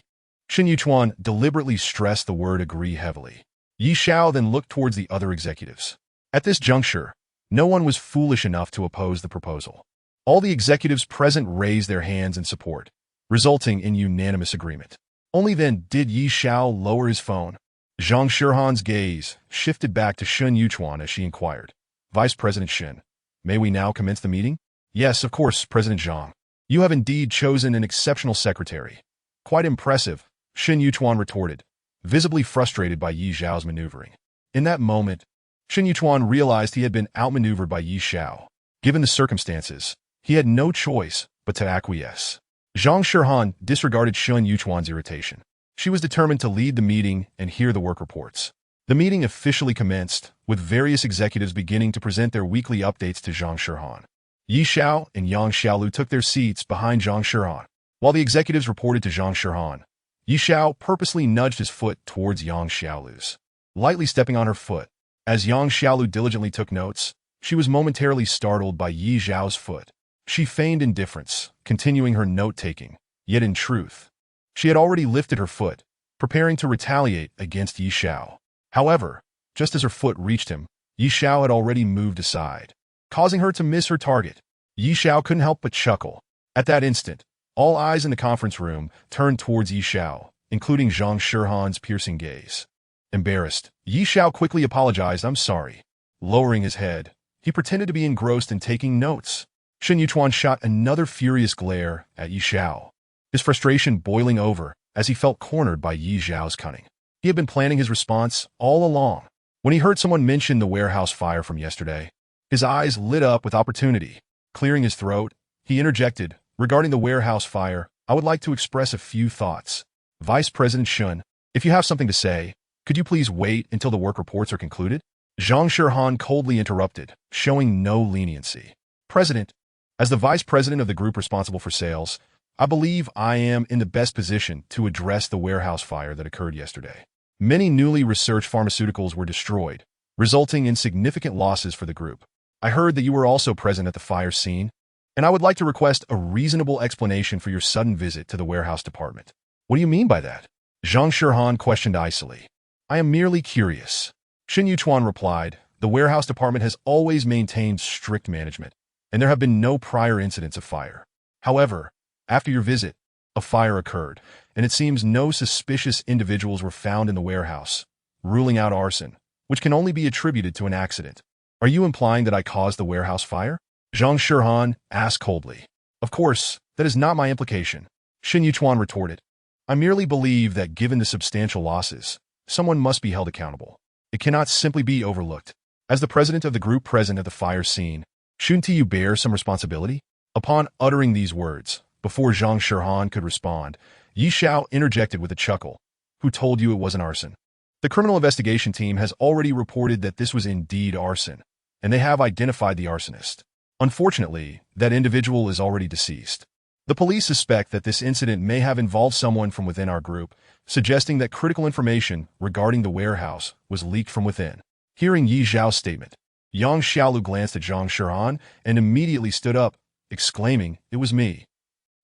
Shen Yuchuan deliberately stressed the word agree heavily. Yi Xiao then looked towards the other executives. At this juncture, no one was foolish enough to oppose the proposal. All the executives present raised their hands in support, resulting in unanimous agreement. Only then did Yi Xiao lower his phone. Zhang Shihan's gaze shifted back to Shen Yuchuan as she inquired, Vice President Shen, may we now commence the meeting? Yes, of course, President Zhang. You have indeed chosen an exceptional secretary. Quite impressive, Shen Yuchuan retorted, visibly frustrated by Yi Xiao's maneuvering. In that moment, Shen Yuchuan realized he had been outmaneuvered by Yi Xiao. Given the circumstances, he had no choice but to acquiesce. Zhang Shihan disregarded Shen Yuchuan's irritation. She was determined to lead the meeting and hear the work reports. The meeting officially commenced, with various executives beginning to present their weekly updates to Zhang Shihan. Yi Xiao and Yang Xiaolu took their seats behind Zhang Shihan. While the executives reported to Zhang Shihan, Yi Xiao purposely nudged his foot towards Yang Xiaolu's, lightly stepping on her foot. As Yang Xiaolu diligently took notes, she was momentarily startled by Yi Xiao's foot. She feigned indifference, continuing her note-taking, yet in truth, she had already lifted her foot, preparing to retaliate against Yi Xiao. However, just as her foot reached him, Yi Xiao had already moved aside, causing her to miss her target. Yi Xiao couldn't help but chuckle. At that instant, all eyes in the conference room turned towards Yi Xiao, including Zhang Shihan's piercing gaze. Embarrassed, Yi Xiao quickly apologized, I'm sorry. Lowering his head, he pretended to be engrossed in taking notes. Shen Yuchuan shot another furious glare at Yi Xiao, his frustration boiling over as he felt cornered by Yi Xiao's cunning. He had been planning his response all along. When he heard someone mention the warehouse fire from yesterday, his eyes lit up with opportunity. Clearing his throat, he interjected, regarding the warehouse fire, I would like to express a few thoughts. Vice President Shen, if you have something to say, could you please wait until the work reports are concluded? Zhang Shihan coldly interrupted, showing no leniency. President, as the Vice President of the group responsible for sales, I believe I am in the best position to address the warehouse fire that occurred yesterday. Many newly researched pharmaceuticals were destroyed, resulting in significant losses for the group. I heard that you were also present at the fire scene, and I would like to request a reasonable explanation for your sudden visit to the warehouse department. What do you mean by that? Zhang Shihan questioned icily. I am merely curious. Shen Yuchuan replied, the warehouse department has always maintained strict management, and there have been no prior incidents of fire. However, after your visit, a fire occurred, and it seems no suspicious individuals were found in the warehouse, ruling out arson, which can only be attributed to an accident. Are you implying that I caused the warehouse fire? Zhang Shihan asked coldly. Of course, that is not my implication, Shen Yuchuan retorted. I merely believe that given the substantial losses, someone must be held accountable. It cannot simply be overlooked. As the president of the group present at the fire scene, shouldn't you bear some responsibility? Upon uttering these words, before Zhang Shihan could respond, Yi Xiao interjected with a chuckle. Who told you it wasn't arson? The criminal investigation team has already reported that this was indeed arson, and they have identified the arsonist. Unfortunately, that individual is already deceased. The police suspect that this incident may have involved someone from within our group, suggesting that critical information regarding the warehouse was leaked from within. Hearing Yi Zhao's statement, Yang Xiaolu glanced at Zhang Shihan and immediately stood up, exclaiming, "It was me."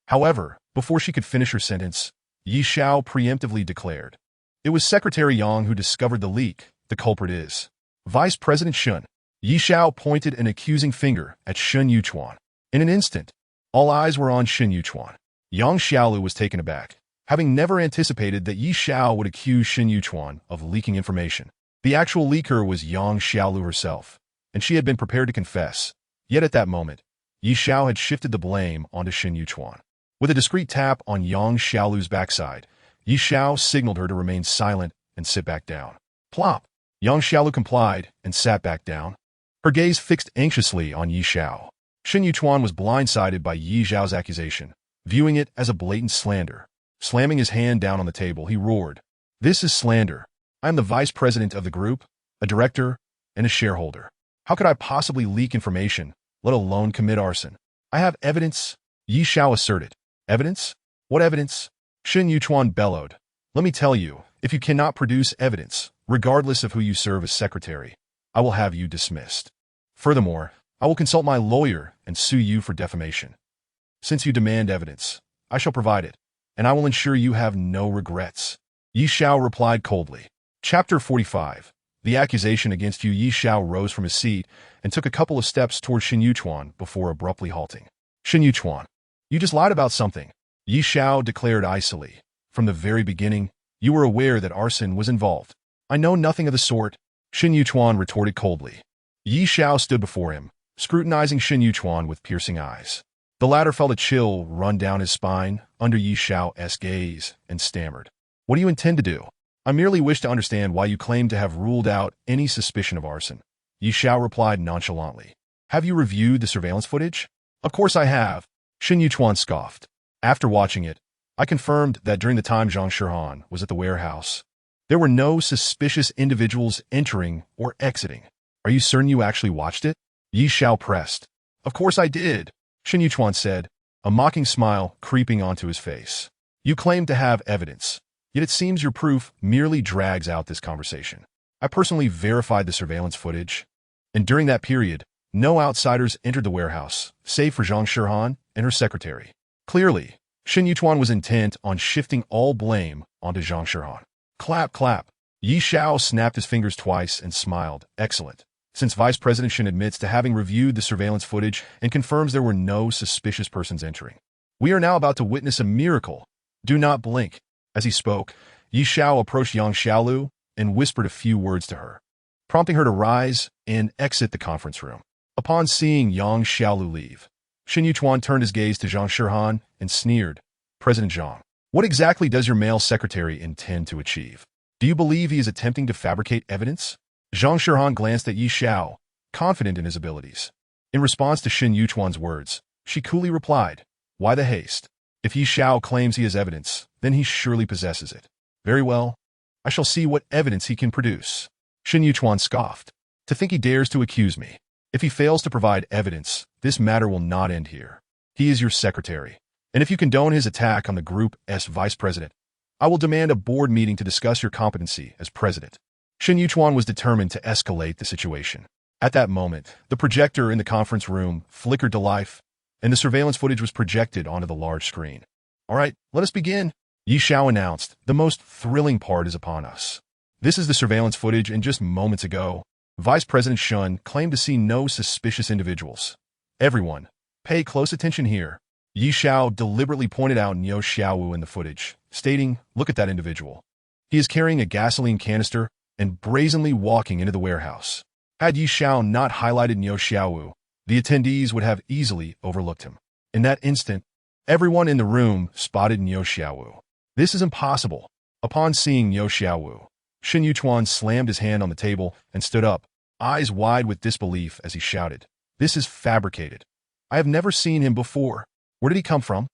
However, before she could finish her sentence, Yi Xiao preemptively declared, "It was Secretary Yang who discovered the leak. The culprit is Vice President Shun." Yi Xiao pointed an accusing finger at Shun Yuchuan. In an instant, all eyes were on Shun Yuchuan. Yang Xiaolu was taken aback, having never anticipated that Yi Xiao would accuse Shun Yuchuan of leaking information. The actual leaker was Yang Xiaolu herself, and she had been prepared to confess. Yet at that moment, Yi Xiao had shifted the blame onto Shun Yuchuan. With a discreet tap on Yang Xiaolu's backside, Yi Xiao signaled her to remain silent and sit back down. Plop! Yang Xiaolu complied and sat back down, her gaze fixed anxiously on Yi Xiao. Shun Yuchuan was blindsided by Yi Xiao's accusation, viewing it as a blatant slander. Slamming his hand down on the table, he roared, "This is slander. I am the vice president of the group, a director, and a shareholder. How could I possibly leak information, let alone commit arson? I have evidence," Yi Xiao asserted. "Evidence? What evidence?" Shun Yuchuan bellowed. "Let me tell you, if you cannot produce evidence, regardless of who you serve as secretary, I will have you dismissed. Furthermore, I will consult my lawyer and sue you for defamation. Since you demand evidence, I shall provide it, and I will ensure you have no regrets." Yi Xiao replied coldly. Chapter 45. The accusation against you. Yi Xiao rose from his seat and took a couple of steps toward Shun Yuchuan before abruptly halting. "Shun Yuchuan, you just lied about something," Yi Xiao declared icily. "From the very beginning, you were aware that arson was involved." "I know nothing of the sort," Shun Yuchuan retorted coldly. Yi Xiao stood before him, scrutinizing Shun Yuchuan with piercing eyes. The latter felt a chill run down his spine under Yi Xiao's gaze and stammered, "What do you intend to do?" "I merely wish to understand why you claim to have ruled out any suspicion of arson," Yi Xiao replied nonchalantly. "Have you reviewed the surveillance footage?" "Of course I have," Shun Yuchuan scoffed. "After watching it, I confirmed that during the time Zhang Shihan was at the warehouse, there were no suspicious individuals entering or exiting." "Are you certain you actually watched it?" Yi Xiao pressed. "Of course I did," Shun Yuchuan said, a mocking smile creeping onto his face. "You claim to have evidence, yet it seems your proof merely drags out this conversation. I personally verified the surveillance footage, and during that period, no outsiders entered the warehouse, save for Zhang Shihan and her secretary." Clearly, Shun Yuchuan was intent on shifting all blame onto Zhang Shihan. Clap, clap. Yi Xiao snapped his fingers twice and smiled. "Excellent. Since Vice President Shun admits to having reviewed the surveillance footage and confirms there were no suspicious persons entering, we are now about to witness a miracle. Do not blink." As he spoke, Yi Xiao approached Yang Xiaolu and whispered a few words to her, prompting her to rise and exit the conference room. Upon seeing Yang Xiaolu leave, Shun Yuchuan turned his gaze to Zhang Shihan and sneered, "President Zhang, what exactly does your male secretary intend to achieve? Do you believe he is attempting to fabricate evidence?" Zhang Shihan glanced at Yi Xiao, confident in his abilities. In response to Shun Yuchuan's words, she coolly replied, "Why the haste? If Yi Xiao claims he has evidence, then he surely possesses it. Very well. I shall see what evidence he can produce." Shun Yuchuan scoffed. "To think he dares to accuse me. If he fails to provide evidence, this matter will not end here. He is your secretary, and if you condone his attack on the group's vice president, I will demand a board meeting to discuss your competency as president." Shun Yuchuan was determined to escalate the situation. At that moment, the projector in the conference room flickered to life, and the surveillance footage was projected onto the large screen. "All right, let us begin," Yi Xiao announced. "The most thrilling part is upon us. This is the surveillance footage, and just moments ago, Vice President Shun claimed to see no suspicious individuals. Everyone, pay close attention here." Yi Xiao deliberately pointed out Niu Xiaowu in the footage, stating, "Look at that individual. He is carrying a gasoline canister and brazenly walking into the warehouse." Had Yi Xiao not highlighted Niu Xiaowu, the attendees would have easily overlooked him. In that instant, everyone in the room spotted Niu Xiaowu. "This is impossible." Upon seeing Niu Xiaowu, Shun Yuchuan slammed his hand on the table and stood up, eyes wide with disbelief as he shouted, "This is fabricated. I have never seen him before. Where did he come from?"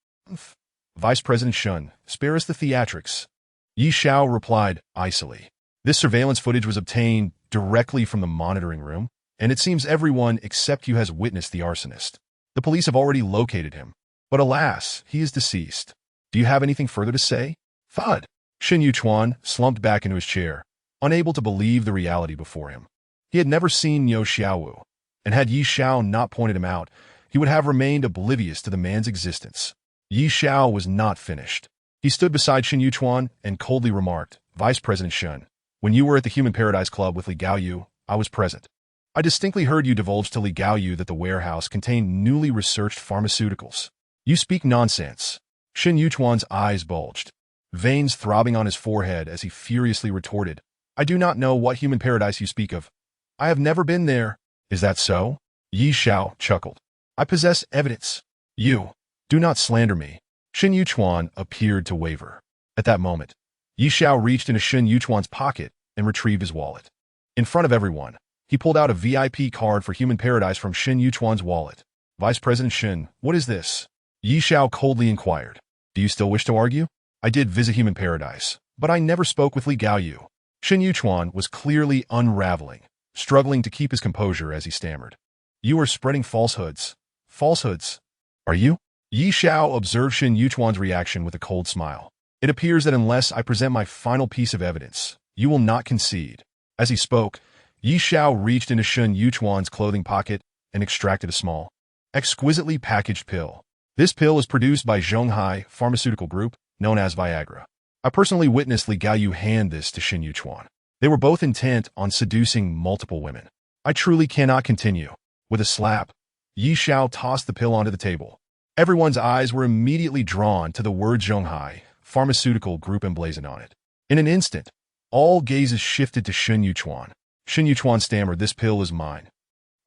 "Vice President Shun, spare us the theatrics," Yi Xiao replied icily. "This surveillance footage was obtained directly from the monitoring room, and it seems everyone except you has witnessed the arsonist. The police have already located him. But alas, he is deceased. Do you have anything further to say? Thud. Shin Yuchuan slumped back into his chair, unable to believe the reality before him. He had never seen Niu Xiaowu, and had Yi Xiao not pointed him out, he would have remained oblivious to the man's existence. Yi Xiao was not finished. He stood beside Shin Yuchuan and coldly remarked, Vice President Shen, when you were at the Human Paradise Club with Li Gaoyu, I was present. I distinctly heard you divulge to Li Gaoyu that the warehouse contained newly researched pharmaceuticals. You speak nonsense. Shin Yuchuan's eyes bulged, veins throbbing on his forehead as he furiously retorted, I do not know what human paradise you speak of. I have never been there. Is that so? Yi Xiao chuckled. I possess evidence. You. Do not slander me. Shin Yuchuan appeared to waver. At that moment, Yi Xiao reached into Shin Yuchuan's pocket and retrieved his wallet. In front of everyone, he pulled out a VIP card for Human Paradise from Shin Yuchuan's wallet. Vice President Shin, what is this? Yi Xiao coldly inquired. Do you still wish to argue? I did visit Human Paradise, but I never spoke with Li Gaoyu. Shin Yuchuan was clearly unraveling, struggling to keep his composure as he stammered. You are spreading falsehoods. Falsehoods? Are you? Yi Xiao observed Shin Yuchuan's reaction with a cold smile. It appears that unless I present my final piece of evidence, you will not concede. As he spoke, Yi Xiao reached into Shin Yuchuan's clothing pocket and extracted a small, exquisitely packaged pill. This pill is produced by Zhonghai Pharmaceutical Group, known as Viagra. I personally witnessed Li Gaoyu hand this to Shin Yuchuan. They were both intent on seducing multiple women. I truly cannot continue. With a slap, Yi Xiao tossed the pill onto the table. Everyone's eyes were immediately drawn to the word Zhonghai Pharmaceutical Group emblazoned on it. In an instant, all gazes shifted to Shin Yuchuan. Shin Yuchuan stammered, this pill is mine.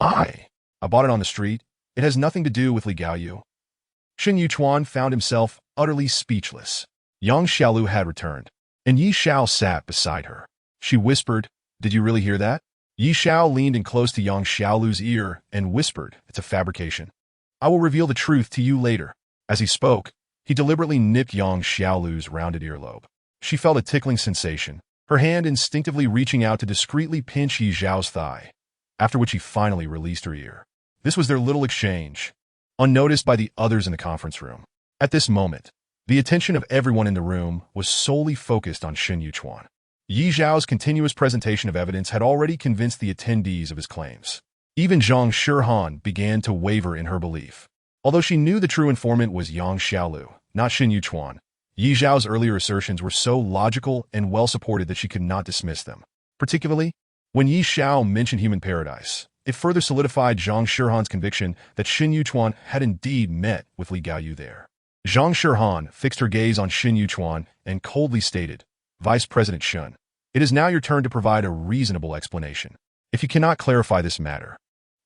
I bought it on the street. It has nothing to do with Li Gaoyu. Shin Yuchuan found himself utterly speechless. Yang Xiaolu had returned, and Yi Xiao sat beside her. She whispered, Did you really hear that? Yi Xiao leaned in close to Yang Xiaolu's ear and whispered, It's a fabrication. I will reveal the truth to you later. As he spoke, he deliberately nipped Yang Xiaolu's rounded earlobe. She felt a tickling sensation, her hand instinctively reaching out to discreetly pinch Yi Xiao's thigh, after which he finally released her ear. This was their little exchange, unnoticed by the others in the conference room. At this moment, the attention of everyone in the room was solely focused on Shin Yuchuan. Yi Xiao's continuous presentation of evidence had already convinced the attendees of his claims. Even Zhang Shihan began to waver in her belief. Although she knew the true informant was Yang Xiaolu, not Shin Yuchuan, Yi Xiao's earlier assertions were so logical and well-supported that she could not dismiss them. Particularly, when Yi Xiao mentioned Human Paradise, it further solidified Zhang Shihan's conviction that Shin Yuchuan had indeed met with Li Gaoyu there. Zhang Shihan fixed her gaze on Shin Yuchuan and coldly stated, Vice President Shen, it is now your turn to provide a reasonable explanation. If you cannot clarify this matter,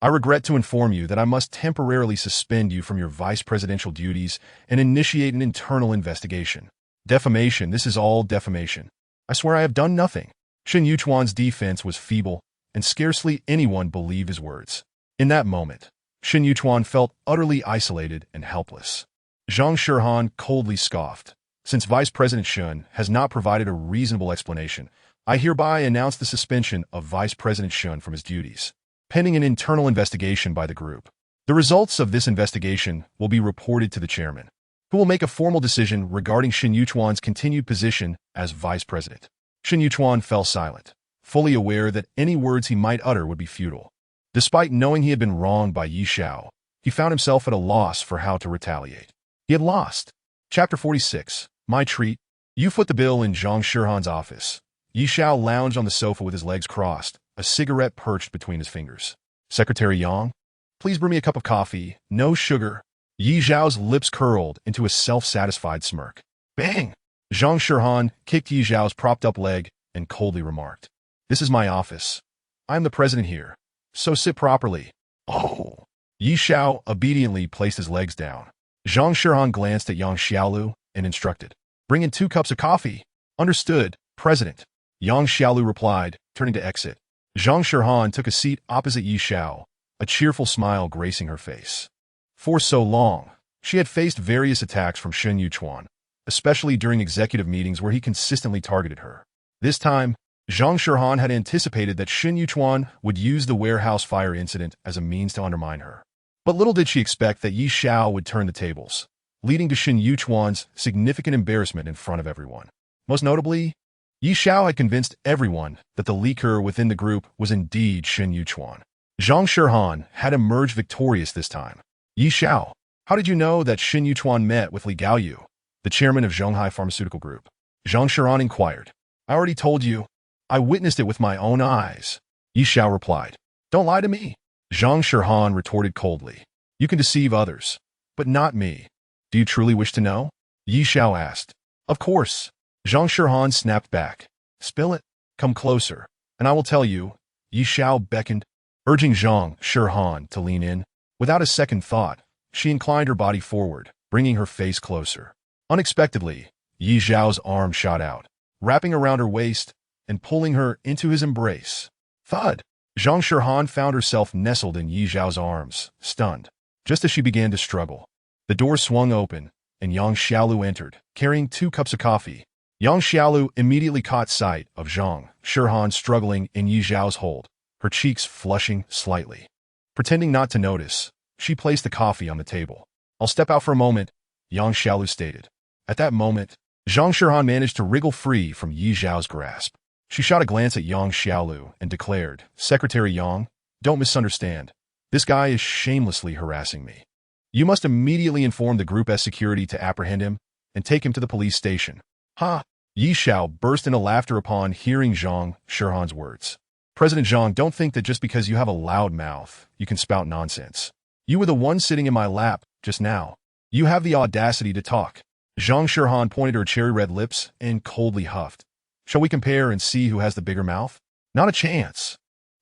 I regret to inform you that I must temporarily suspend you from your vice presidential duties and initiate an internal investigation. Defamation, this is all defamation. I swear I have done nothing. Shin Yuchuan's defense was feeble, and scarcely anyone believed his words. In that moment, Shin Yuchuan felt utterly isolated and helpless. Zhang Shihan coldly scoffed. Since Vice President Shen has not provided a reasonable explanation, I hereby announce the suspension of Vice President Shen from his duties, pending an internal investigation by the group. The results of this investigation will be reported to the chairman, who will make a formal decision regarding Shin Yuchuan's continued position as vice president. Shin Yuchuan fell silent, fully aware that any words he might utter would be futile. Despite knowing he had been wronged by Yi Xiao, he found himself at a loss for how to retaliate. He had lost. Chapter 46. My treat. You foot the bill in Zhang Shihan's office. Yi Xiao lounged on the sofa with his legs crossed, a cigarette perched between his fingers. Secretary Yang, please bring me a cup of coffee, no sugar. Yi Xiao's lips curled into a self-satisfied smirk. Bang! Zhang Shihan kicked Yi Xiao's propped-up leg and coldly remarked, This is my office. I am the president here, so sit properly. Oh! Yi Xiao obediently placed his legs down. Zhang Shihan glanced at Yang Xiaolu and instructed, Bring in 2 cups of coffee. Understood, President. Yang Xiaolu replied, turning to exit. Zhang Shihan took a seat opposite Yi Xiao, a cheerful smile gracing her face. For so long, she had faced various attacks from Shin Yuchuan, especially during executive meetings where he consistently targeted her. This time, Zhang Shihan had anticipated that Shin Yuchuan would use the warehouse fire incident as a means to undermine her. But little did she expect that Yi Xiao would turn the tables, leading to Shin Yuchuan's significant embarrassment in front of everyone. Most notably, Yi Xiao had convinced everyone that the leaker within the group was indeed Shin Yuchuan. Zhang Shihan had emerged victorious this time. Yi Xiao, how did you know that Shin Yuchuan met with Li Gaoyu, the chairman of Zhonghai Pharmaceutical Group? Zhang Shihan inquired. I already told you. I witnessed it with my own eyes. Yi Xiao replied. Don't lie to me. Zhang Shihan retorted coldly. You can deceive others, but not me. Do you truly wish to know? Yi Xiao asked. Of course. Zhang Shihan snapped back. Spill it. Come closer, and I will tell you. Yi Xiao beckoned, urging Zhang Shihan to lean in. Without a second thought, she inclined her body forward, bringing her face closer. Unexpectedly, Yi Xiao's arm shot out, wrapping around her waist and pulling her into his embrace. Thud! Zhang Shihan found herself nestled in Yi Xiao's arms, stunned. Just as she began to struggle, the door swung open, and Yang Xiaolu entered, carrying 2 cups of coffee. Yang Xiaolu immediately caught sight of Zhang Shihan struggling in Yi Xiao's hold, her cheeks flushing slightly. Pretending not to notice, she placed the coffee on the table. I'll step out for a moment, Yang Xiaolu stated. At that moment, Zhang Shihan managed to wriggle free from Yi Xiao's grasp. She shot a glance at Yang Xiaolu and declared, Secretary Yang, don't misunderstand. This guy is shamelessly harassing me. You must immediately inform the Group S security to apprehend him and take him to the police station. Ha! Yi Xiao burst into laughter upon hearing Zhang Shihan's words. President Zhang, don't think that just because you have a loud mouth, you can spout nonsense. You were the one sitting in my lap just now. You have the audacity to talk. Zhang Shihan pointed her cherry-red lips and coldly huffed. Shall we compare and see who has the bigger mouth? Not a chance.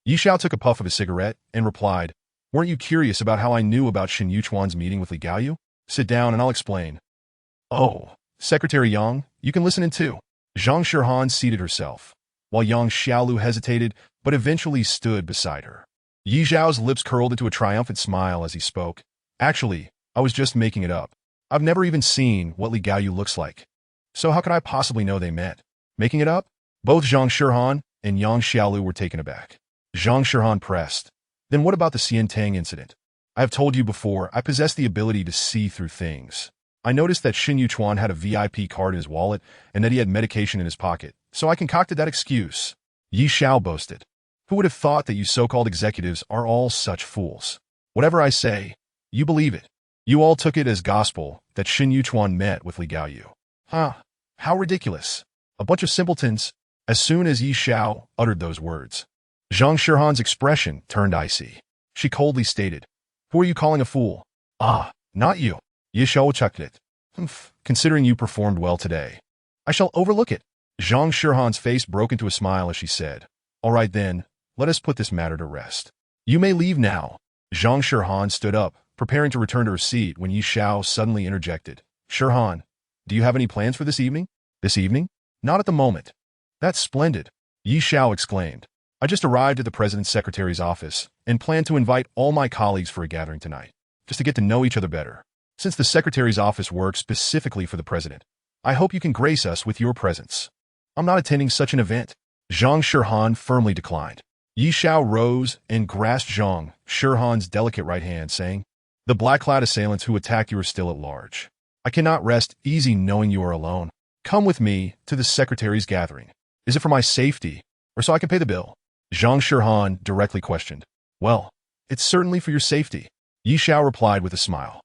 Yi Xiao took a puff of his cigarette and replied, Weren't you curious about how I knew about Shin Yuchuan's meeting with Li Gaoyu? Sit down and I'll explain. Oh, Secretary Yang, you can listen in too. Zhang Shihan seated herself, while Yang Xiaolu hesitated but eventually stood beside her. Yi Xiao's lips curled into a triumphant smile as he spoke. Actually, I was just making it up. I've never even seen what Li Gaoyu looks like. So how could I possibly know they met? Making it up? Both Zhang Shihan and Yang Xiaolu were taken aback. Zhang Shihan pressed. Then what about the Xiantang incident? I have told you before, I possess the ability to see through things. I noticed that Shin Yuchuan had a VIP card in his wallet and that he had medication in his pocket, so I concocted that excuse. Yi Xiao boasted. Who would have thought that you so-called executives are all such fools? Whatever I say, you believe it. You all took it as gospel that Shin Yuchuan met with Li Gaoyu. Huh, how ridiculous. A bunch of simpletons. As soon as Yi Xiao uttered those words, Zhang Shihan's expression turned icy. She coldly stated, Who are you calling a fool? Ah, not you. Yi Xiao chucked it. Considering you performed well today, I shall overlook it. Zhang Shihan's face broke into a smile as she said, All right then, let us put this matter to rest. You may leave now. Zhang Shihan stood up, preparing to return to her seat when Yi Xiao suddenly interjected. Shihan, do you have any plans for this evening? This evening? Not at the moment. That's splendid. Yi Xiao exclaimed. I just arrived at the President's Secretary's office and plan to invite all my colleagues for a gathering tonight, just to get to know each other better. Since the Secretary's office works specifically for the President, I hope you can grace us with your presence. I'm not attending such an event. Zhang Shihan firmly declined. Yi Xiao rose and grasped Zhang Shihan's delicate right hand, saying, The black-clad assailants who attacked you are still at large. I cannot rest easy knowing you are alone. Come with me to the Secretary's gathering. Is it for my safety, or so I can pay the bill? Zhang Shihan directly questioned. Well, it's certainly for your safety. Yi Xiao replied with a smile.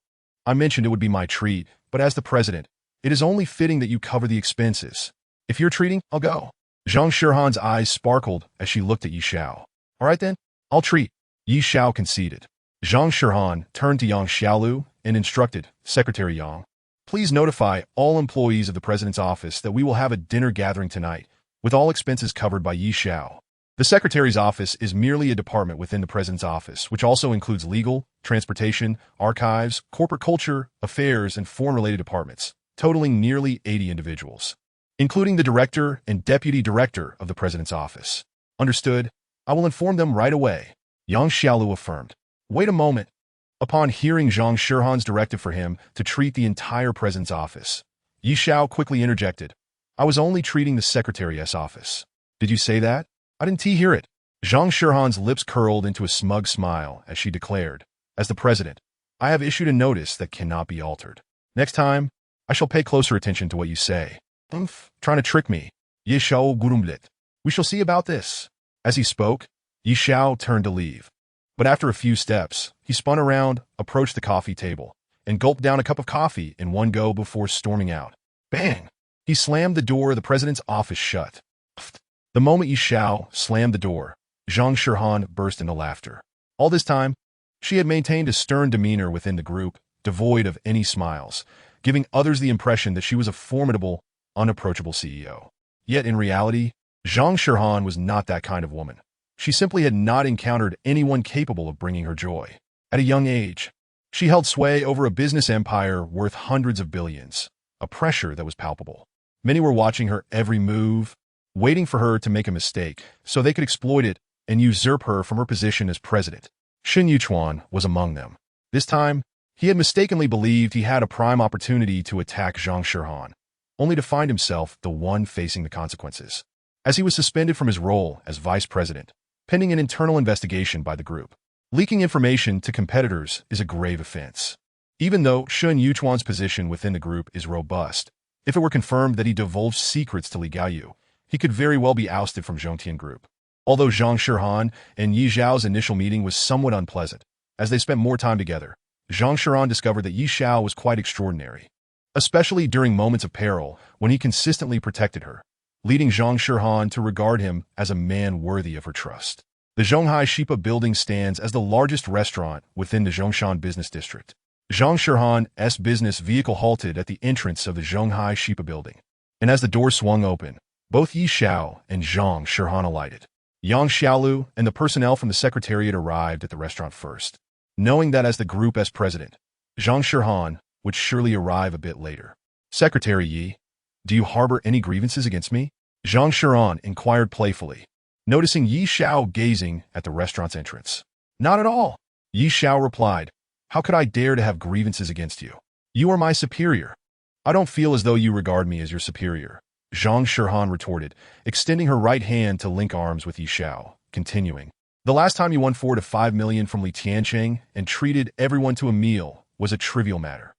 I mentioned it would be my treat, but as the President, it is only fitting that you cover the expenses. If you're treating, I'll go. Zhang Shihan's eyes sparkled as she looked at Yi Xiao. All right then, I'll treat. Yi Xiao conceded. Zhang Shihan turned to Yang Xiaolu and instructed, Secretary Yang, please notify all employees of the President's office that we will have a dinner gathering tonight, with all expenses covered by Yi Xiao. The Secretary's office is merely a department within the President's office, which also includes legal, transportation, archives, corporate culture, affairs, and foreign-related departments, totaling nearly 80 individuals, including the Director and Deputy Director of the President's office. Understood? I will inform them right away. Yang Xiaolu affirmed. Wait a moment. Upon hearing Zhang Shihan's directive for him to treat the entire President's office, Yi Xiao quickly interjected. I was only treating the Secretary's office. Did you say that? I didn't hear it. Zhang Shihan's lips curled into a smug smile as she declared, As the President, I have issued a notice that cannot be altered. Next time, I shall pay closer attention to what you say. Trying to trick me. Ye Xiao gurumlit. We shall see about this. As he spoke, Yi Xiao turned to leave. But after a few steps, he spun around, approached the coffee table, and gulped down a cup of coffee in one go before storming out. Bang! He slammed the door of the president's office shut. The moment Yi Xiao slammed the door, Zhang Shirhan burst into laughter. All this time, she had maintained a stern demeanor within the group, devoid of any smiles, giving others the impression that she was a formidable, unapproachable CEO. Yet in reality, Zhang Shirhan was not that kind of woman. She simply had not encountered anyone capable of bringing her joy. At a young age, she held sway over a business empire worth hundreds of billions, a pressure that was palpable. Many were watching her every move, waiting for her to make a mistake so they could exploit it and usurp her from her position as president. Shen Yuchuan was among them. This time, he had mistakenly believed he had a prime opportunity to attack Zhang Shirhan, only to find himself the one facing the consequences. As he was suspended from his role as vice president, pending an internal investigation by the group. Leaking information to competitors is a grave offense. Even though Shen Yuchuan's position within the group is robust, if it were confirmed that he divulged secrets to Li Gaoyu, he could very well be ousted from Zhongtian Group. Although Zhang Shirhan and Yi Xiao's initial meeting was somewhat unpleasant, as they spent more time together, Zhang Shirhan discovered that Yi Xiao was quite extraordinary, especially during moments of peril when he consistently protected her, leading Zhang Shirhan to regard him as a man worthy of her trust. The Zhonghai Shipa building stands as the largest restaurant within the Zhongshan business district. Zhang Shirhan's business vehicle halted at the entrance of the Zhonghai Shipa building, and as the door swung open, both Yi Xiao and Zhang Shirhan alighted. Yang Xiaolu and the personnel from the secretariat arrived at the restaurant first, knowing that as the group's president, Zhang Shirhan would surely arrive a bit later. Secretary Yi, do you harbor any grievances against me? Zhang Shirhan inquired playfully, noticing Yi Xiao gazing at the restaurant's entrance. Not at all. Yi Xiao replied, how could I dare to have grievances against you? You are my superior. I don't feel as though you regard me as your superior. Zhang Shirhan retorted, extending her right hand to link arms with Yi Xiao, continuing. The last time you won 4 to 5 million from Li Tiancheng and treated everyone to a meal was a trivial matter.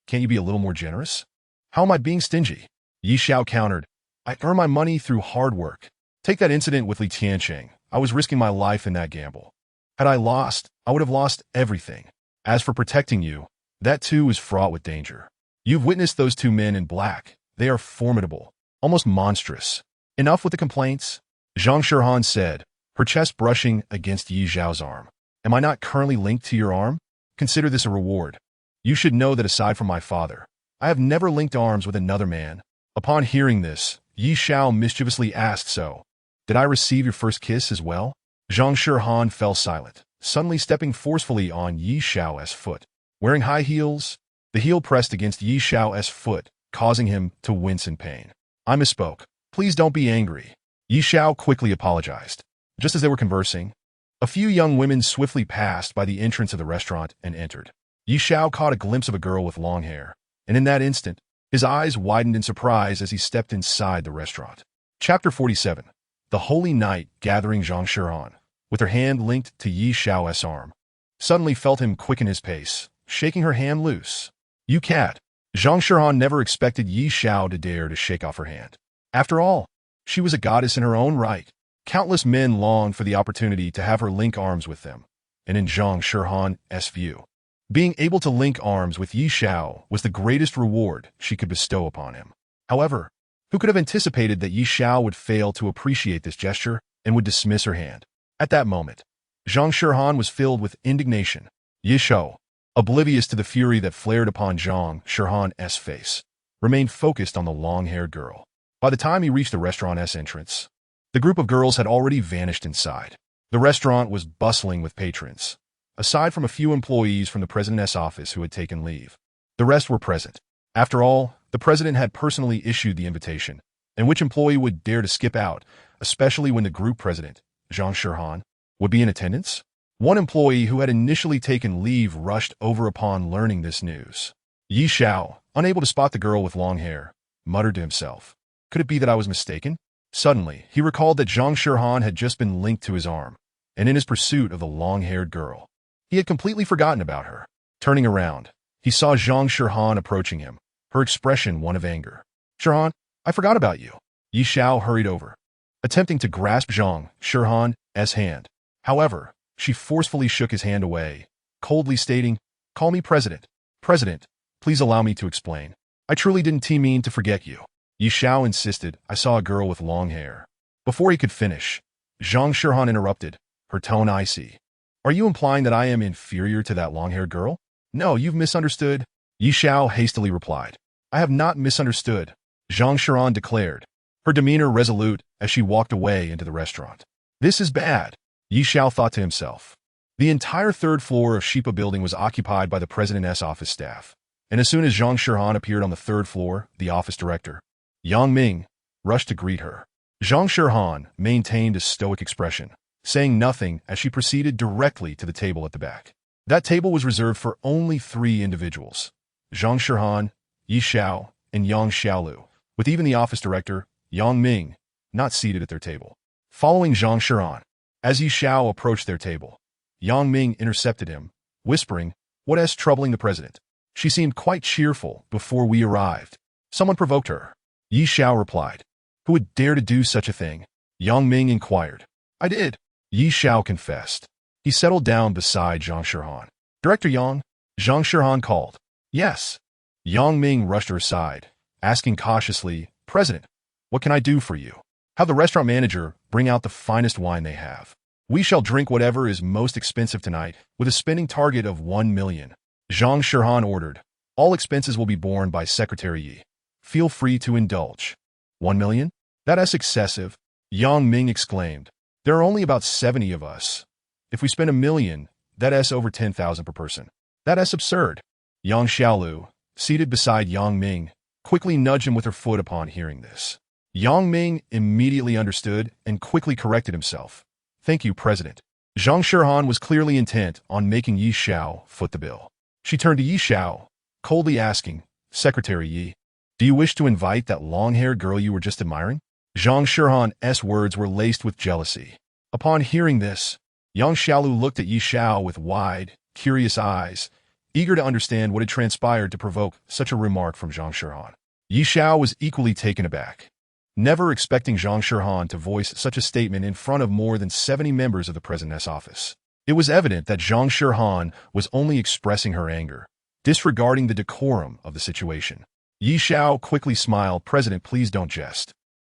Can't you be a little more generous? How am I being stingy? Yi Xiao countered, I earn my money through hard work. Take that incident with Li Tiancheng. I was risking my life in that gamble. Had I lost, I would have lost everything. As for protecting you, that too is fraught with danger. You've witnessed those 2 men in black. They are formidable, almost monstrous. Enough with the complaints, Zhang Shirhan said, her chest brushing against Yi Xiao's arm. Am I not currently linked to your arm? Consider this a reward. You should know that aside from my father, I have never linked arms with another man. Upon hearing this, Yi Xiao mischievously asked, so, did I receive your first kiss as well? Zhang Shirhan fell silent, suddenly stepping forcefully on Yi Xiao's foot. Wearing high heels, the heel pressed against Yi Xiao's foot, causing him to wince in pain. I misspoke. Please don't be angry. Yi Xiao quickly apologized. Just as they were conversing, a few young women swiftly passed by the entrance of the restaurant and entered. Yi Xiao caught a glimpse of a girl with long hair, and in that instant, his eyes widened in surprise as he stepped inside the restaurant. Chapter 47. The Holy Knight gathering Zhang Shirhan, with her hand linked to Yi Xiao's arm, suddenly felt him quicken his pace, shaking her hand loose. You cat. Zhang Shirhan never expected Yi Xiao to dare to shake off her hand. After all, she was a goddess in her own right. Countless men longed for the opportunity to have her link arms with them, and in Zhang Shirhan's view, being able to link arms with Yi Xiao was the greatest reward she could bestow upon him. However, who could have anticipated that Yi Xiao would fail to appreciate this gesture and would dismiss her hand? At that moment, Zhang Shirhan was filled with indignation. Yi Xiao, oblivious to the fury that flared upon Zhang Shirhan's face, remained focused on the long-haired girl. By the time he reached the restaurant's entrance, the group of girls had already vanished inside. The restaurant was bustling with patrons, aside from a few employees from the president's office who had taken leave. The rest were present. After all, the president had personally issued the invitation, and which employee would dare to skip out, especially when the group president, Zhang Shirhan, would be in attendance? One employee who had initially taken leave rushed over upon learning this news. Yi Xiao, unable to spot the girl with long hair, muttered to himself, could it be that I was mistaken? Suddenly, he recalled that Zhang Shirhan had just been linked to his arm, and in his pursuit of the long-haired girl, he had completely forgotten about her. Turning around, He saw Zhang Shirhan approaching him, her expression one of anger. "Shirhan, I forgot about you." Yi Xiao hurried over, attempting to grasp Zhang Shirhan's hand. However, she forcefully shook his hand away, coldly stating, "Call me President. President, please allow me to explain. I truly didn't mean to forget you." Yi Xiao insisted, "I saw a girl with long hair." Before he could finish, Zhang Shirhan interrupted, her tone icy. "Are you implying that I am inferior to that long-haired girl?" "No, you've misunderstood," Yi Xiao hastily replied. "I have not misunderstood," Zhang Shirhan declared, her demeanor resolute as she walked away into the restaurant. "This is bad," Yi Xiao thought to himself. The entire third floor of Shipa building was occupied by the president's office staff, and as soon as Zhang Shirhan appeared on the third floor, the office director, Yang Ming, rushed to greet her. Zhang Shirhan maintained a stoic expression, saying nothing as she proceeded directly to the table at the back. That table was reserved for only 3 individuals: Zhang Shirhan, Yi Xiao, and Yang Xiaolu, with even the office director, Yang Ming, not seated at their table. Following Zhang Shirhan, as Yi Xiao approached their table, Yang Ming intercepted him, whispering, "What's troubling the president? She seemed quite cheerful before we arrived. Someone provoked her." Yi Xiao replied. "Who would dare to do such a thing?" Yang Ming inquired. "I did," Yi Xiao confessed. He settled down beside Zhang Shirhan. "Director Yang?" Zhang Shirhan called. "Yes." Yang Ming rushed her aside, asking cautiously, "President, what can I do for you?" "Have the restaurant manager bring out the finest wine they have. We shall drink whatever is most expensive tonight, with a spending target of 1 million. Zhang Shirhan ordered. "All expenses will be borne by Secretary Yi. Feel free to indulge." 1 million? That's excessive, Yang Ming exclaimed. "There are only about 70 of us. If we spend 1 million, that's over 10,000 per person. That's absurd." Yang Xiaolu, seated beside Yang Ming, quickly nudged him with her foot upon hearing this. Yang Ming immediately understood and quickly corrected himself. "Thank you, President." Zhang Shirhan was clearly intent on making Yi Xiao foot the bill. She turned to Yi Xiao, coldly asking, "Secretary Yi, do you wish to invite that long-haired girl you were just admiring?" Zhang Shirhan's words were laced with jealousy. Upon hearing this, Yang Xiaolu looked at Yi Xiao with wide, curious eyes, eager to understand what had transpired to provoke such a remark from Zhang Shirhan. Yi Xiao was equally taken aback, never expecting Zhang Shirhan to voice such a statement in front of more than 70 members of the president's office. It was evident that Zhang Shirhan was only expressing her anger, disregarding the decorum of the situation. Yi Xiao quickly smiled. "President, please don't jest.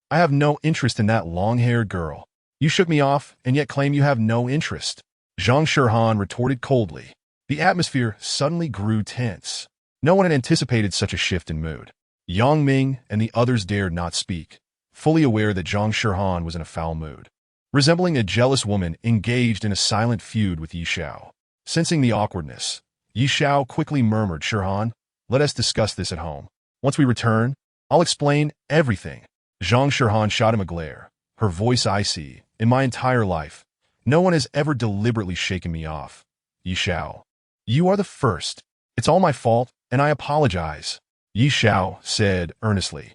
I have no interest in that long-haired girl. You shook me off and yet claim you have no interest." Zhang Shirhan retorted coldly. The atmosphere suddenly grew tense. No one had anticipated such a shift in mood. Yang Ming and the others dared not speak, fully aware that Zhang Shirhan was in a foul mood, resembling a jealous woman engaged in a silent feud with Yi Xiao. Sensing the awkwardness, Yi Xiao quickly murmured, "Shirhan, let us discuss this at home. Once we return, I'll explain everything." Zhang Shirhan shot him a glare, her voice icy. "In my entire life, no one has ever deliberately shaken me off. Yi Xiao, you are the first. It's all my fault, and I apologize," Yi Xiao said earnestly.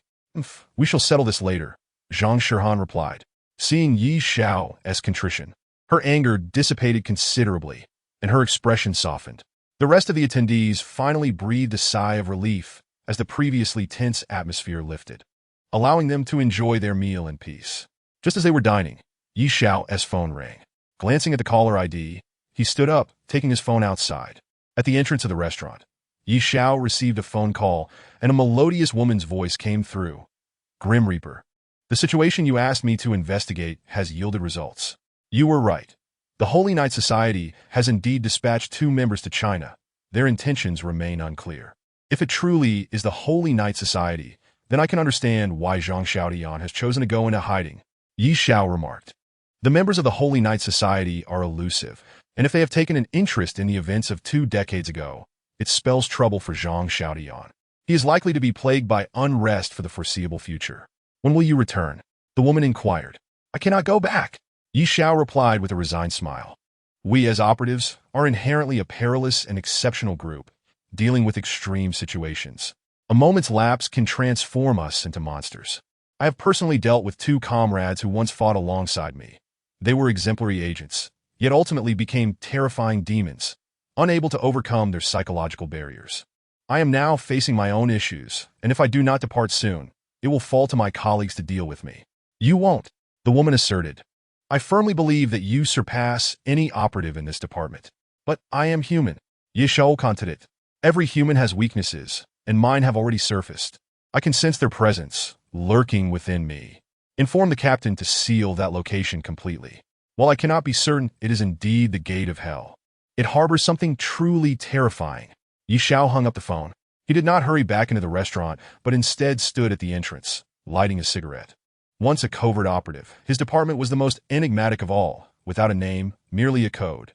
"We shall settle this later," Zhang Shirhan replied. Seeing Yi Xiao's contrition, her anger dissipated considerably, and her expression softened. The rest of the attendees finally breathed a sigh of relief as the previously tense atmosphere lifted, allowing them to enjoy their meal in peace. Just as they were dining, Yi Xiao's phone rang. Glancing at the caller ID, he stood up, taking his phone outside. At the entrance of the restaurant, Yi Xiao received a phone call, and a melodious woman's voice came through. "Grim Reaper, the situation you asked me to investigate has yielded results. You were right. The Holy Knight Society has indeed dispatched 2 members to China. Their intentions remain unclear. If it truly is the Holy Knight Society, then I can understand why Zhang Xiaodian has chosen to go into hiding," Yi Xiao remarked. "The members of the Holy Knight Society are elusive, and if they have taken an interest in the events of 2 decades ago, it spells trouble for Zhang Xiaodian. He is likely to be plagued by unrest for the foreseeable future." "When will you return?" the woman inquired. "I cannot go back," Yi Xiao replied with a resigned smile. "We as operatives are inherently a perilous and exceptional group, dealing with extreme situations. A moment's lapse can transform us into monsters. I have personally dealt with 2 comrades who once fought alongside me. They were exemplary agents, yet ultimately became terrifying demons, unable to overcome their psychological barriers. I am now facing my own issues, and if I do not depart soon, it will fall to my colleagues to deal with me. You won't, the woman asserted. I firmly believe that you surpass any operative in this department. But I am human. Ye Xiao contradicted. Every human has weaknesses, and mine have already surfaced. I can sense their presence, lurking within me. Inform the captain to seal that location completely. While I cannot be certain it is indeed the gate of hell, it harbors something truly terrifying. Yi Xiao hung up the phone. He did not hurry back into the restaurant, but instead stood at the entrance, lighting a cigarette. Once a covert operative, his department was the most enigmatic of all, without a name, merely a code.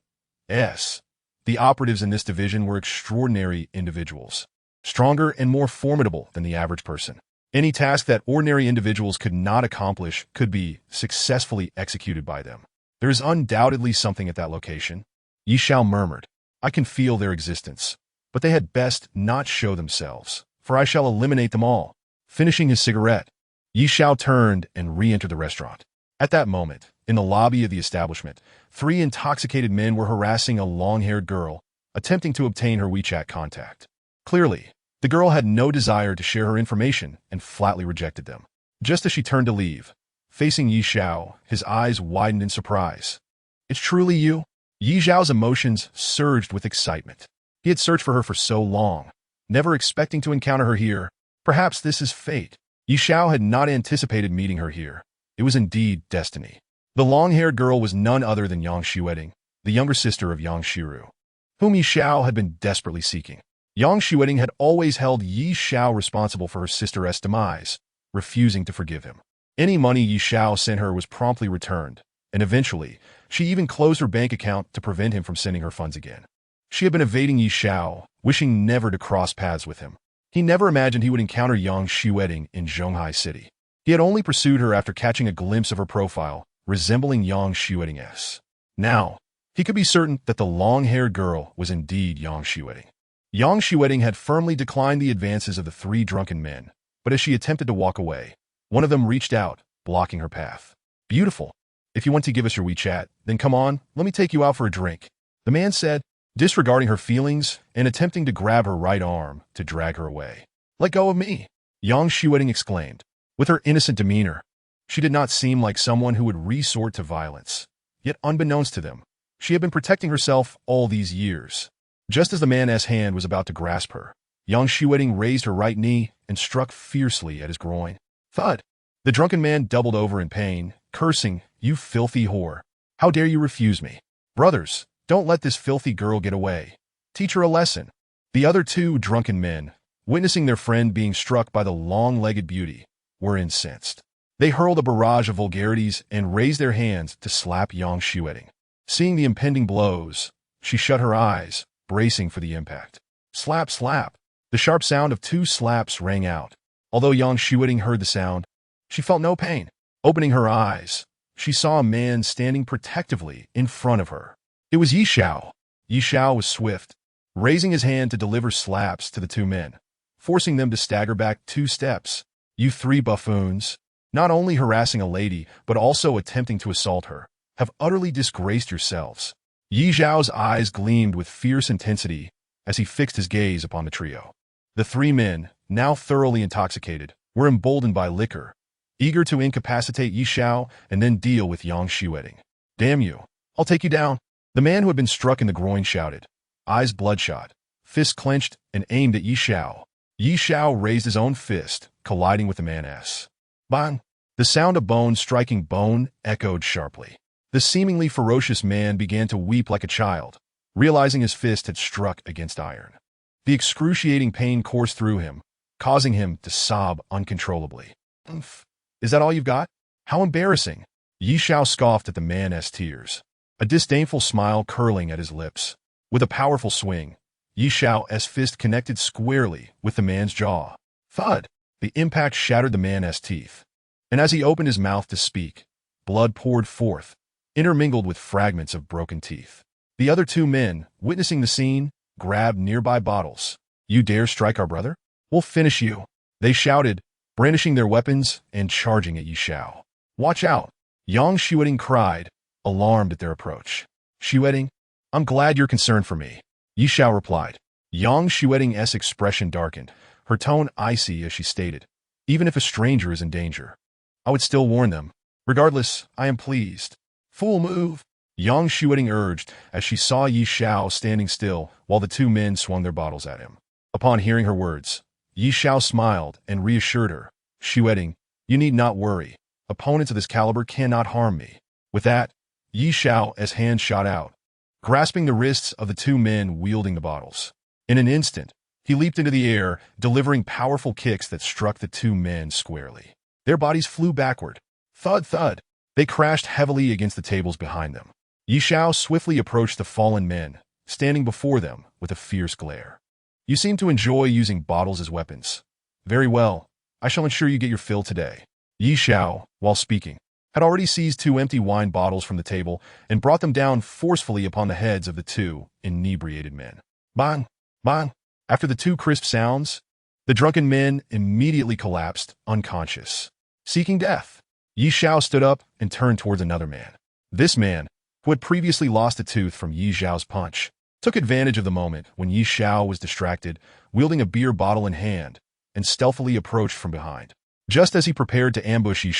S. The operatives in this division were extraordinary individuals, stronger and more formidable than the average person. Any task that ordinary individuals could not accomplish could be successfully executed by them. There is undoubtedly something at that location. Yi Xiao murmured. I can feel their existence, but they had best not show themselves, for I shall eliminate them all. Finishing his cigarette, Yi Xiao turned and re-entered the restaurant. At that moment, in the lobby of the establishment, 3 intoxicated men were harassing a long-haired girl, attempting to obtain her WeChat contact. Clearly, the girl had no desire to share her information and flatly rejected them. Just as she turned to leave, facing Yi Xiao, his eyes widened in surprise. It's truly you? Yi Xiao's emotions surged with excitement. He had searched for her for so long, never expecting to encounter her here. Perhaps this is fate. Yi Xiao had not anticipated meeting her here. It was indeed destiny. The long-haired girl was none other than Yang Xueting, the younger sister of Yang Shiru, whom Yi Xiao had been desperately seeking. Yang Xueting had always held Yi Xiao responsible for her sister's demise, refusing to forgive him. Any money Yi Xiao sent her was promptly returned, and eventually, she even closed her bank account to prevent him from sending her funds again. She had been evading Yi Xiao, wishing never to cross paths with him. He never imagined he would encounter Yang Xueting in Zhonghai City. He had only pursued her after catching a glimpse of her profile, resembling Yang Xueting's. Now, he could be certain that the long-haired girl was indeed Yang Xueting. Yang Xueting had firmly declined the advances of the 3 drunken men, but as she attempted to walk away, one of them reached out, blocking her path. Beautiful. If you want to give us your WeChat, then come on, let me take you out for a drink, the man said, disregarding her feelings and attempting to grab her right arm to drag her away. Let go of me, Yang Xueting exclaimed. With her innocent demeanor, she did not seem like someone who would resort to violence. Yet unbeknownst to them, she had been protecting herself all these years. Just as the man's hand was about to grasp her, Yang Xueting raised her right knee and struck fiercely at his groin. Thud! The drunken man doubled over in pain, cursing, You filthy whore. How dare you refuse me? Brothers, don't let this filthy girl get away. Teach her a lesson. The other 2 drunken men, witnessing their friend being struck by the long-legged beauty, were incensed. They hurled a barrage of vulgarities and raised their hands to slap Yang Xueting. Seeing the impending blows, she shut her eyes, bracing for the impact. Slap, slap. The sharp sound of 2 slaps rang out. Although Yang Xueting heard the sound, she felt no pain. Opening her eyes, she saw a man standing protectively in front of her. It was Yi Xiao. Yi Xiao was swift, raising his hand to deliver slaps to the 2 men, forcing them to stagger back 2 steps. You 3 buffoons, not only harassing a lady, but also attempting to assault her, have utterly disgraced yourselves. Yi Xiao's eyes gleamed with fierce intensity as he fixed his gaze upon the trio. The 3 men, now thoroughly intoxicated, were emboldened by liquor, eager to incapacitate Yi Xiao and then deal with Yang Xueting. Damn you, I'll take you down. The man who had been struck in the groin shouted, eyes bloodshot, fists clenched and aimed at Yi Xiao. Yi Xiao raised his own fist, colliding with the man's. Bang! The sound of bone striking bone echoed sharply. The seemingly ferocious man began to weep like a child, realizing his fist had struck against iron. The excruciating pain coursed through him, causing him to sob uncontrollably. Is that all you've got? How embarrassing! Yi Xiao scoffed at the man's tears, a disdainful smile curling at his lips. With a powerful swing, Yi Xiao's fist connected squarely with the man's jaw. Thud! The impact shattered the man's teeth, and as he opened his mouth to speak, blood poured forth, intermingled with fragments of broken teeth. The other 2 men, witnessing the scene, grabbed nearby bottles. You dare strike our brother? We'll finish you, they shouted, brandishing their weapons and charging at Yi Xiao. Watch out, Yang Xueting cried, alarmed at their approach. Xueting, I'm glad you're concerned for me, Yi Xiao replied. Yang Xueting's expression darkened, her tone icy as she stated, "Even if a stranger is in danger, I would still warn them. Regardless, I am pleased." "Fool move," Yang Xueting urged as she saw Yi Xiao standing still while the two men swung their bottles at him. Upon hearing her words, Yi Xiao smiled and reassured her, "Xueting, you need not worry. Opponents of this caliber cannot harm me." With that, Yi Xiao's hand shot out, grasping the wrists of the two men wielding the bottles. In an instant, he leaped into the air, delivering powerful kicks that struck the two men squarely. Their bodies flew backward. Thud, thud. They crashed heavily against the tables behind them. Yi Xiao swiftly approached the fallen men, standing before them with a fierce glare. "You seem to enjoy using bottles as weapons. Very well. I shall ensure you get your fill today." Yi Xiao, while speaking, had already seized two empty wine bottles from the table and brought them down forcefully upon the heads of the two inebriated men. Bang! Bang! After the two crisp sounds, the drunken men immediately collapsed, unconscious. Seeking death, Yi Xiao stood up and turned towards another man. This man, who had previously lost a tooth from Yi Xiao's punch, took advantage of the moment when Yi Xiao was distracted, wielding a beer bottle in hand, and stealthily approached from behind. Just as he prepared to ambush Yi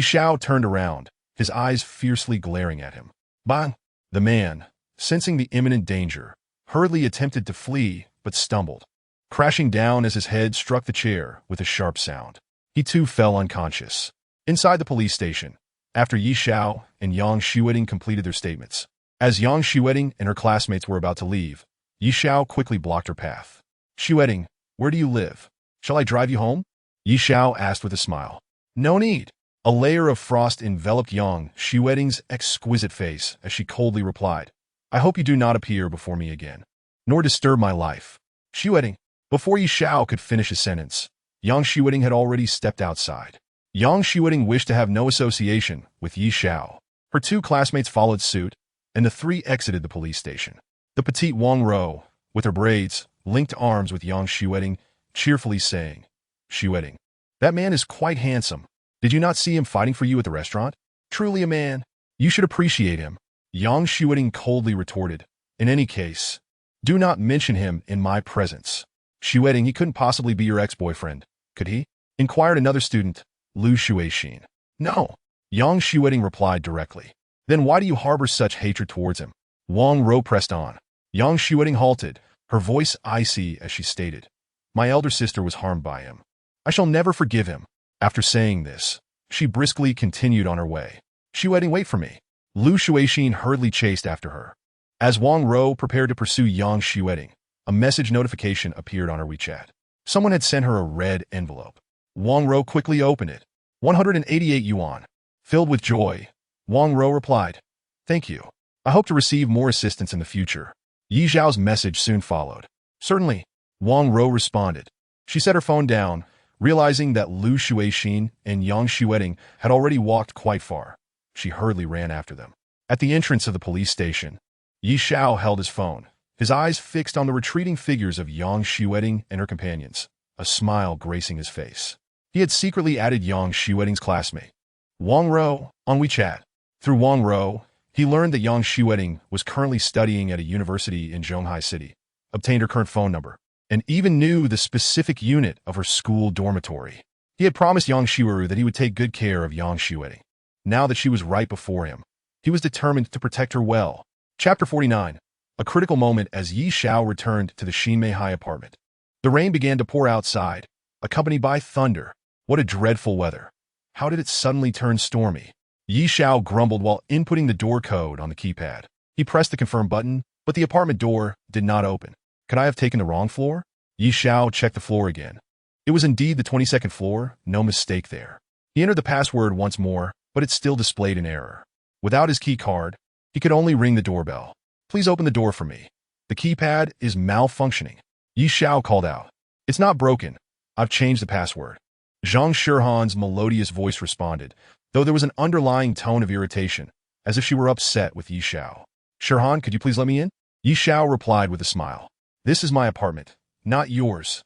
Xiao turned around, his eyes fiercely glaring at him. Bang! The man, sensing the imminent danger, hurriedly attempted to flee, but stumbled, crashing down as his head struck the chair with a sharp sound. He too fell unconscious. Inside the police station, after Yi Xiao and Yang Xueting completed their statements, as Yang Xueting and her classmates were about to leave, Yi Xiao quickly blocked her path. "Xueting, where do you live? Shall I drive you home?" Yi Xiao asked with a smile. "No need." A layer of frost enveloped Yang Xueting's exquisite face as she coldly replied, "I hope you do not appear before me again, nor disturb my life." "Xueting." Before Yi Xiao could finish his sentence, Yang Xueting had already stepped outside. Yang Xueting wished to have no association with Yi Xiao. Her two classmates followed suit, and the three exited the police station. The petite Wang Ro, with her braids, linked arms with Yang Xueting, cheerfully saying, "Xueting, that man is quite handsome. Did you not see him fighting for you at the restaurant? Truly a man. You should appreciate him." Yang Xueting coldly retorted, "In any case, do not mention him in my presence." "Xueting, he couldn't possibly be your ex-boyfriend, could he?" inquired another student, Lu Xuexin. "No," Yang Xueting replied directly. "Then why do you harbor such hatred towards him?" Wang Ro pressed on. Yang Xueting halted, her voice icy as she stated, "My elder sister was harmed by him. I shall never forgive him." After saying this, she briskly continued on her way. "Xueting, wait for me." Lu Xuexin hurriedly chased after her. As Wang Ro prepared to pursue Yang Xueting, a message notification appeared on her WeChat. Someone had sent her a red envelope. Wang Ro quickly opened it. 188 yuan. Filled with joy, Wang Ro replied, "Thank you. I hope to receive more assistance in the future." Yi Xiao's message soon followed. "Certainly," Wang Ro responded. She set her phone down, realizing that Lu Xuexin and Yang Xueting had already walked quite far. She hurriedly ran after them. At the entrance of the police station, Yi Xiao held his phone, his eyes fixed on the retreating figures of Yang Xueting and her companions, a smile gracing his face. He had secretly added Yang Xueting's classmate, Wang Ro, on WeChat. Through Wang Ro, he learned that Yang Xueting was currently studying at a university in Zhonghai City, obtained her current phone number, and even knew the specific unit of her school dormitory. He had promised Yang Xueru that he would take good care of Yang Xueting. Now that she was right before him, he was determined to protect her well. Chapter 49. A critical moment as Yi Xiao returned to the Xinmei High apartment. The rain began to pour outside, accompanied by thunder. What a dreadful weather. How did it suddenly turn stormy? Yi Xiao grumbled while inputting the door code on the keypad. He pressed the confirm button, but the apartment door did not open. Could I have taken the wrong floor? Yi Xiao checked the floor again. It was indeed the 22nd floor, no mistake there. He entered the password once more, but it still displayed an error. Without his key card, he could only ring the doorbell. "Please open the door for me. The keypad is malfunctioning." Yi Xiao called out. "It's not broken. I've changed the password." Zhang Shihan's melodious voice responded, though there was an underlying tone of irritation, as if she were upset with Yi Xiao. "Shihan, could you please let me in?" Yi Xiao replied with a smile. "This is my apartment, not yours.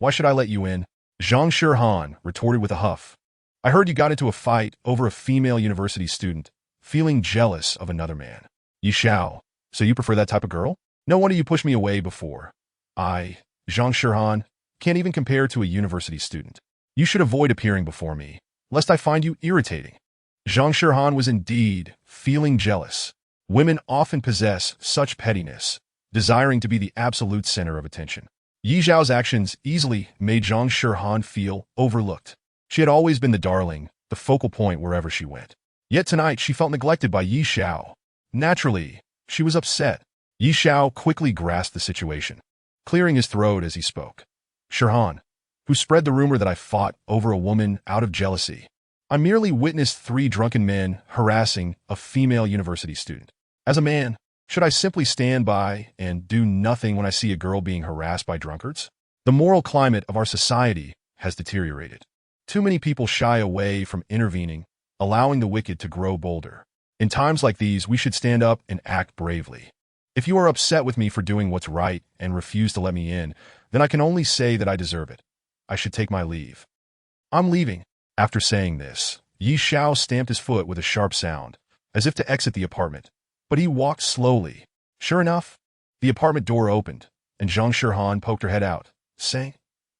Why should I let you in?" Zhang Shihan retorted with a huff. "I heard you got into a fight over a female university student, feeling jealous of another man." "Yi Xiao, so you prefer that type of girl? No wonder you pushed me away before. I, Zhang Shirhan, can't even compare to a university student. You should avoid appearing before me, lest I find you irritating. Zhang Shirhan was indeed feeling jealous. Women often possess such pettiness, desiring to be the absolute center of attention. Yi Zhao's actions easily made Zhang Shirhan feel overlooked. She had always been the darling, the focal point wherever she went. Yet tonight she felt neglected by Yi Xiao. Naturally, she was upset. Yi Xiao quickly grasped the situation, clearing his throat as he spoke. Shirhan, who spread the rumor that I fought over a woman out of jealousy. I merely witnessed 3 drunken men harassing a female university student. As a man, should I simply stand by and do nothing when I see a girl being harassed by drunkards? The moral climate of our society has deteriorated. Too many people shy away from intervening, allowing the wicked to grow bolder. In times like these, we should stand up and act bravely. If you are upset with me for doing what's right and refuse to let me in, then I can only say that I deserve it. I should take my leave. I'm leaving. After saying this, Yi Xiao stamped his foot with a sharp sound, as if to exit the apartment. But he walked slowly. Sure enough, the apartment door opened, and Zhang Shirhan poked her head out, saying,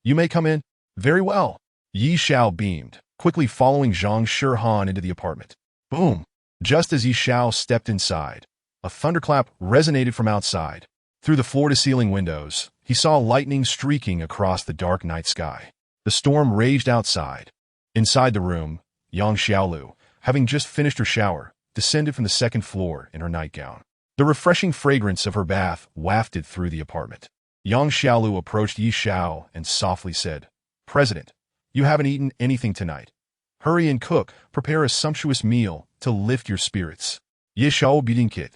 "You may come in." "Very well." Yi Xiao beamed, quickly following Zhang Shirhan into the apartment. Boom! Just as Yi Xiao stepped inside, a thunderclap resonated from outside. Through the floor-to-ceiling windows, he saw lightning streaking across the dark night sky. The storm raged outside. Inside the room, Yang Xiaolu, having just finished her shower, descended from the second floor in her nightgown. The refreshing fragrance of her bath wafted through the apartment. Yang Xiaolu approached Yi Xiao and softly said, "President, you haven't eaten anything tonight. Hurry and cook, prepare a sumptuous meal to lift your spirits." Yi Xiao bidinkit.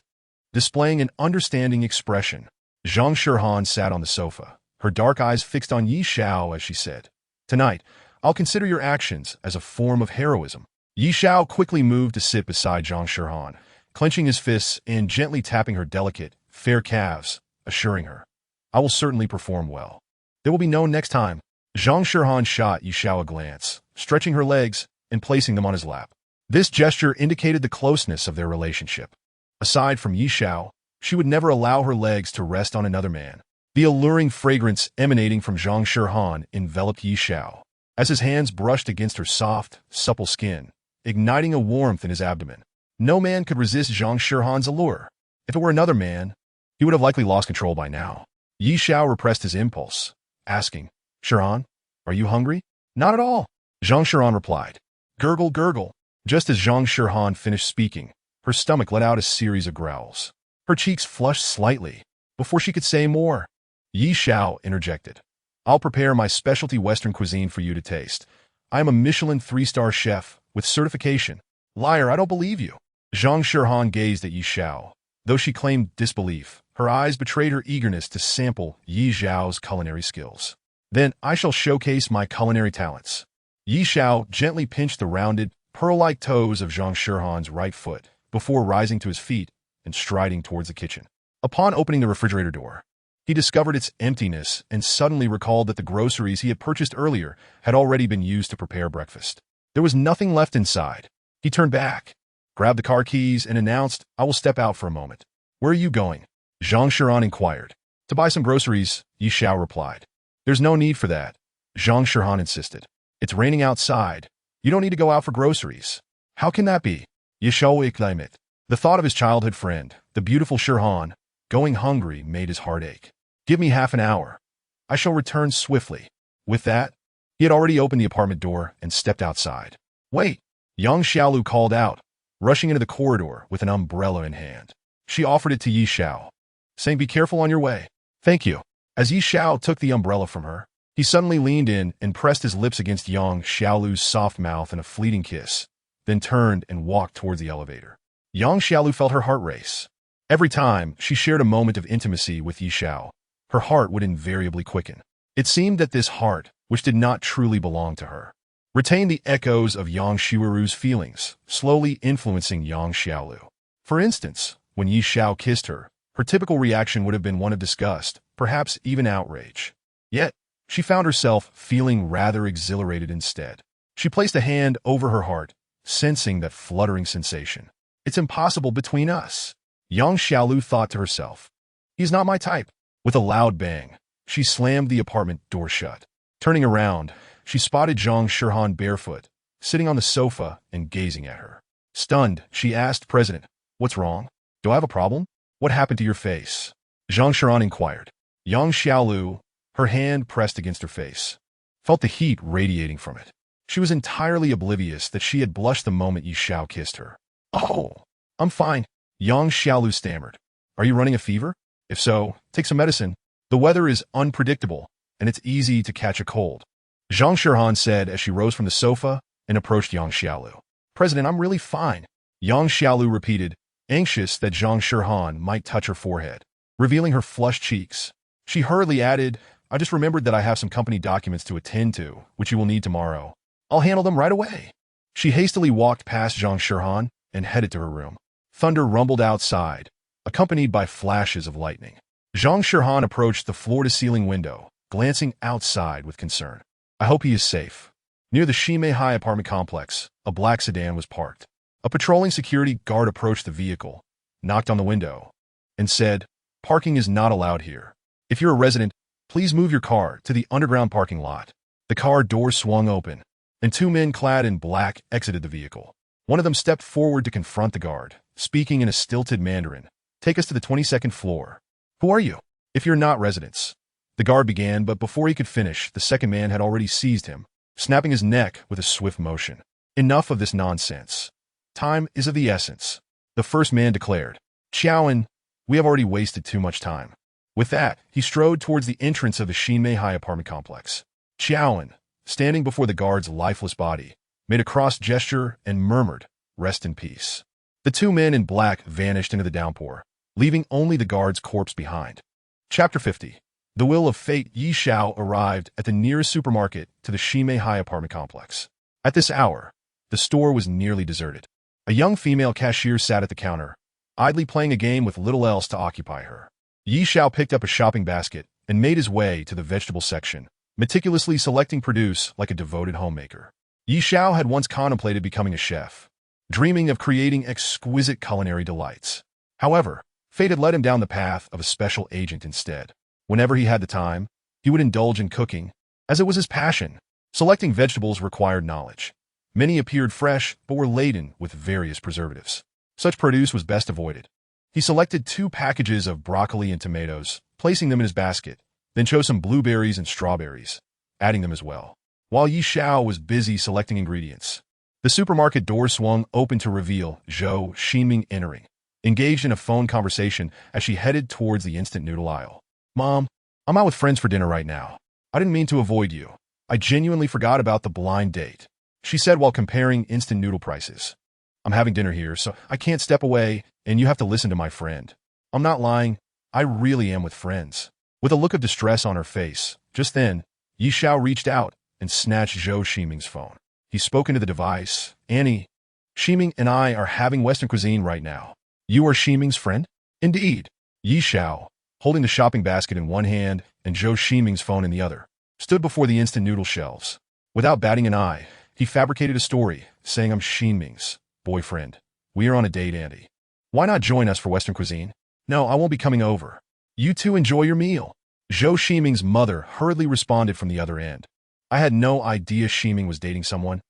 Displaying an understanding expression, Zhang Shirhan sat on the sofa, her dark eyes fixed on Yi Xiao as she said, "Tonight, I'll consider your actions as a form of heroism." Yi Xiao quickly moved to sit beside Zhang Shirhan, clenching his fists and gently tapping her delicate, fair calves, assuring her, "I will certainly perform well. There will be no next time." Zhang Shirhan shot Yi Xiao a glance, stretching her legs and placing them on his lap. This gesture indicated the closeness of their relationship. Aside from Yi Xiao, she would never allow her legs to rest on another man. The alluring fragrance emanating from Zhang Shirhan enveloped Yi Xiao, as his hands brushed against her soft, supple skin, igniting a warmth in his abdomen. No man could resist Zhang Shirhan's allure. If it were another man, he would have likely lost control by now. Yi Xiao repressed his impulse, asking, "Shirhan, are you hungry?" "Not at all," Zhang Shirhan replied. Gurgle, gurgle. Just as Zhang Shirhan finished speaking, her stomach let out a series of growls. Her cheeks flushed slightly. Before she could say more, Yi Xiao interjected, "I'll prepare my specialty Western cuisine for you to taste. I am a Michelin 3-star chef with certification." "Liar, I don't believe you." Zhang Shirhan gazed at Yi Xiao. Though she claimed disbelief, her eyes betrayed her eagerness to sample Yi Xiao's culinary skills. "Then I shall showcase my culinary talents." Yi Xiao gently pinched the rounded, pearl-like toes of Zhang Shirhan's right foot before rising to his feet and striding towards the kitchen. Upon opening the refrigerator door, he discovered its emptiness and suddenly recalled that the groceries he had purchased earlier had already been used to prepare breakfast. There was nothing left inside. He turned back, grabbed the car keys, and announced, "I will step out for a moment." "Where are you going?" Zhang Shirhan inquired. "To buy some groceries," Yi Xiao replied. "There's no need for that," Zhang Shirhan insisted. "It's raining outside. You don't need to go out for groceries." "How can that be?" Yi Xiao exclaimed. The thought of his childhood friend, the beautiful Shirhan, going hungry made his heart ache. "Give me half an hour. I shall return swiftly." With that, he had already opened the apartment door and stepped outside. "Wait!" Yang Xiaolu called out, rushing into the corridor with an umbrella in hand. She offered it to Yi Xiao, saying, "Be careful on your way." "Thank you." As Yi Xiao took the umbrella from her, he suddenly leaned in and pressed his lips against Yang Xiaolu's soft mouth in a fleeting kiss, then turned and walked towards the elevator. Yang Xiaolu felt her heart race. Every time she shared a moment of intimacy with Yi Xiao, her heart would invariably quicken. It seemed that this heart, which did not truly belong to her, retained the echoes of Yang Xiaolu's feelings, slowly influencing Yang Xiaolu. For instance, when Yi Xiao kissed her, her typical reaction would have been one of disgust, perhaps even outrage. Yet, she found herself feeling rather exhilarated instead. She placed a hand over her heart, sensing that fluttering sensation. "It's impossible between us," Yang Xiaolu thought to herself. "He's not my type." With a loud bang, She slammed the apartment door shut. Turning around, she spotted Zhang Shirhan barefoot, sitting on the sofa and gazing at her. Stunned, she asked President, "What's wrong? Do I have a problem? What happened to your face?" Zhang Shirhan inquired. Yang Xiaolu, her hand pressed against her face, felt the heat radiating from it. She was entirely oblivious that she had blushed the moment Yi Xiao kissed her. "Oh, I'm fine," Yang Xiaolu stammered. "Are you running a fever? If so, take some medicine. The weather is unpredictable, and it's easy to catch a cold," Zhang Shirhan said as she rose from the sofa and approached Yang Xiaolu. "President, I'm really fine," Yang Xiaolu repeated, anxious that Zhang Shirhan might touch her forehead, revealing her flushed cheeks. She hurriedly added, "I just remembered that I have some company documents to attend to, which you will need tomorrow. I'll handle them right away." She hastily walked past Zhang Shirhan and headed to her room. Thunder rumbled outside, accompanied by flashes of lightning. Zhang Shirhan approached the floor-to-ceiling window, glancing outside with concern. "I hope he is safe." Near the Shimei High apartment complex, a black sedan was parked. A patrolling security guard approached the vehicle, knocked on the window, and said, "Parking is not allowed here. If you're a resident, please move your car to the underground parking lot." The car door swung open, and two men clad in black exited the vehicle. One of them stepped forward to confront the guard, speaking in a stilted Mandarin. "Take us to the 22nd floor." "Who are you?" "If you're not residents," the guard began, but before he could finish, the second man had already seized him, snapping his neck with a swift motion. "Enough of this nonsense. Time is of the essence," the first man declared. "Qiaowen, we have already wasted too much time." With that, he strode towards the entrance of the Xinmei High apartment complex. Qiaowen, standing before the guard's lifeless body, made a cross gesture and murmured, "Rest in peace." The two men in black vanished into the downpour, leaving only the guard's corpse behind. Chapter 50. The will of fate. Yi Xiao arrived at the nearest supermarket to the Xinmei High apartment complex. At this hour, the store was nearly deserted. A young female cashier sat at the counter, idly playing a game with little else to occupy her. Yi Xiao picked up a shopping basket and made his way to the vegetable section, meticulously selecting produce like a devoted homemaker. Yi Xiao had once contemplated becoming a chef, dreaming of creating exquisite culinary delights. However, fate had led him down the path of a special agent instead. Whenever he had the time, he would indulge in cooking, as it was his passion. Selecting vegetables required knowledge. Many appeared fresh, but were laden with various preservatives. Such produce was best avoided. He selected 2 packages of broccoli and tomatoes, placing them in his basket, then chose some blueberries and strawberries, adding them as well. While Yi Xiao was busy selecting ingredients, the supermarket door swung open to reveal Zhou Ximing entering, engaged in a phone conversation as she headed towards the instant noodle aisle. "Mom, I'm out with friends for dinner right now. I didn't mean to avoid you. I genuinely forgot about the blind date," she said while comparing instant noodle prices. "I'm having dinner here, so I can't step away, and you have to listen to my friend. I'm not lying. I really am with friends." With a look of distress on her face, just then, Yi Xiao reached out and snatched Zhou Ximing's phone. He spoke into the device. "Annie, Ximing and I are having Western cuisine right now. You are Ximing's friend?" "Indeed." Yi Xiao, holding the shopping basket in one hand and Zhou Ximing's phone in the other, stood before the instant noodle shelves. Without batting an eye, he fabricated a story, saying, "I'm Ximing's boyfriend. We are on a date, Andy. Why not join us for Western cuisine?" "No, I won't be coming over. You two enjoy your meal." Zhou Ximing's mother hurriedly responded from the other end. "I had no idea Ximing was dating someone.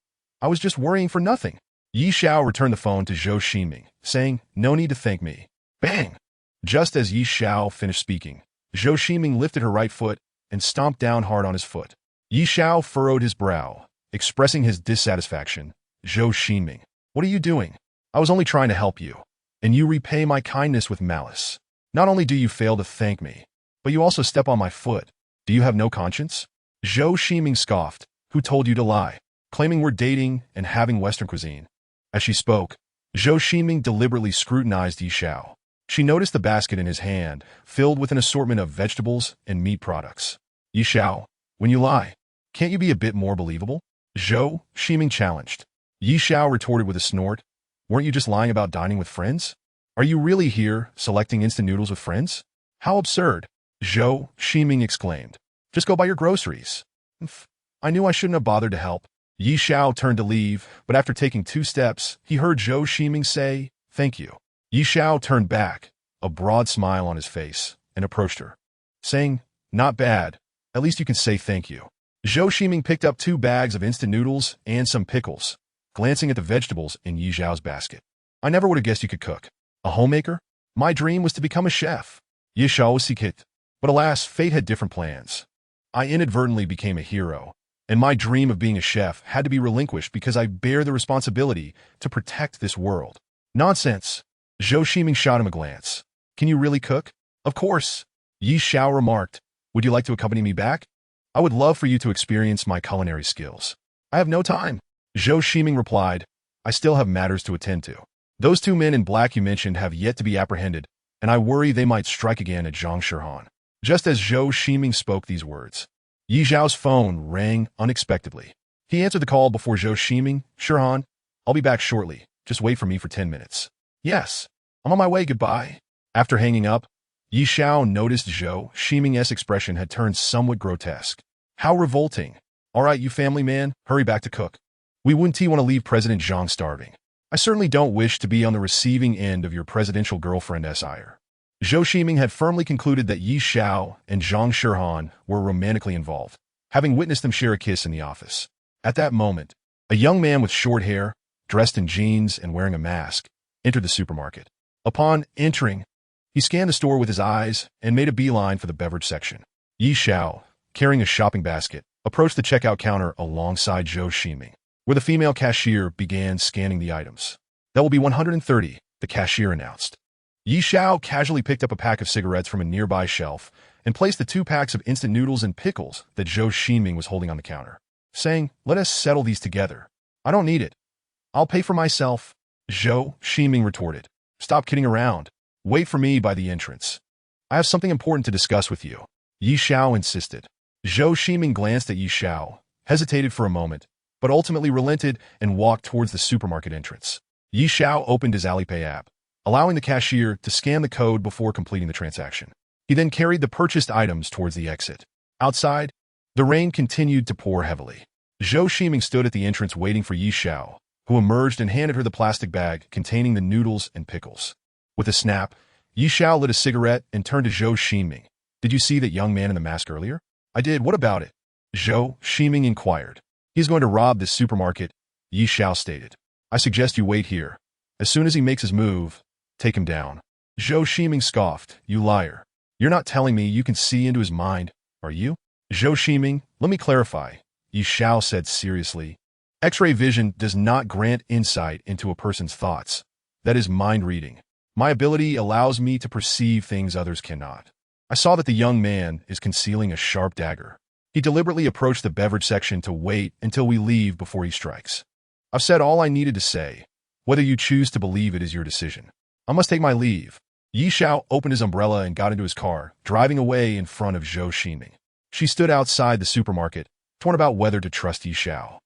I was just worrying for nothing." Yi Xiao returned the phone to Zhou Ximing, saying, "No need to thank me." Bang! Just as Yi Xiao finished speaking, Zhou Ximing lifted her right foot and stomped down hard on his foot. Yi Xiao furrowed his brow, expressing his dissatisfaction. "Zhou Ximing, what are you doing? I was only trying to help you, and you repay my kindness with malice. Not only do you fail to thank me, but you also step on my foot. Do you have no conscience?" Zhou Ximing scoffed. "Who told you to lie, claiming we're dating and having Western cuisine?" As she spoke, Zhou Ximing deliberately scrutinized Yi Xiao. She noticed the basket in his hand, filled with an assortment of vegetables and meat products. "Yi Xiao, when you lie, can't you be a bit more believable?" Zhou Ximing challenged. Yi Xiao retorted with a snort. "Weren't you just lying about dining with friends? Are you really here, selecting instant noodles with friends? How absurd!" Zhou Ximing exclaimed. "Just go buy your groceries." "I knew I shouldn't have bothered to help." Yi Xiao turned to leave, but after taking 2 steps, he heard Zhou Ximing say, "Thank you." Yi Xiao turned back, a broad smile on his face, and approached her, saying, Not bad. At least you can say thank you. Zhou Ximing picked up 2 bags of instant noodles and some pickles, glancing at the vegetables in Yi Zhao's basket. I never would have guessed you could cook. A homemaker? My dream was to become a chef. Yi Zhao was sikit. But alas, fate had different plans. I inadvertently became a hero, and my dream of being a chef had to be relinquished because I bear the responsibility to protect this world. Nonsense. Zhou Ximing shot him a glance. Can you really cook? Of course. Yi Zhao remarked. Would you like to accompany me back? I would love for you to experience my culinary skills. I have no time. Zhou Ximing replied. I still have matters to attend to. Those 2 men in black you mentioned have yet to be apprehended, and I worry they might strike again at Zhang Shihan. Just as Zhou Ximing spoke these words, Yi Zhao's phone rang unexpectedly. He answered the call before Zhou Ximing. Shihan, I'll be back shortly. Just wait for me for 10 minutes. Yes, I'm on my way, goodbye. After hanging up, Yi Zhao noticed Zhou Ximing's expression had turned somewhat grotesque. How revolting. All right, you family man, hurry back to cook. We wouldn't want to leave President Zhang starving. I certainly don't wish to be on the receiving end of your presidential girlfriend's ire. Zhou Ximing had firmly concluded that Yi Zhao and Zhang Shihan were romantically involved, having witnessed them share a kiss in the office. At that moment, a young man with short hair, dressed in jeans and wearing a mask, entered the supermarket. Upon entering, he scanned the store with his eyes and made a beeline for the beverage section. Yi Zhao, carrying a shopping basket, approached the checkout counter alongside Zhou Ximing, where the female cashier began scanning the items. That will be 130, the cashier announced. Yi Zhao casually picked up a pack of cigarettes from a nearby shelf and placed the 2 packs of instant noodles and pickles that Zhou Ximing was holding on the counter, saying, let us settle these together. I don't need it. I'll pay for myself. Zhou Ximing retorted. Stop kidding around. Wait for me by the entrance. I have something important to discuss with you. Yi Zhao insisted. Zhou Ximing glanced at Yi Zhao, hesitated for a moment, but ultimately relented and walked towards the supermarket entrance. Yi Zhao opened his Alipay app, allowing the cashier to scan the code before completing the transaction. He then carried the purchased items towards the exit. Outside, the rain continued to pour heavily. Zhou Ximing stood at the entrance waiting for Yi Zhao, who emerged and handed her the plastic bag containing the noodles and pickles. With a snap, Yi Zhao lit a cigarette and turned to Zhou Ximing. Did you see that young man in the mask earlier? I did. What about it? Zhou Ximing inquired. He's going to rob this supermarket, Yi Zhao stated. I suggest you wait here. As soon as he makes his move, take him down. Zhou Ximing scoffed. You liar. You're not telling me you can see into his mind, are you? Zhou Ximing, let me clarify, Yi Zhao said seriously. X-ray vision does not grant insight into a person's thoughts. That is mind reading. My ability allows me to perceive things others cannot. I saw that the young man is concealing a sharp dagger. He deliberately approached the beverage section to wait until we leave before he strikes. I've said all I needed to say. Whether you choose to believe it is your decision. I must take my leave. Yi Zhao opened his umbrella and got into his car, driving away in front of Zhou Ximing. She stood outside the supermarket, torn about whether to trust Yi Zhao.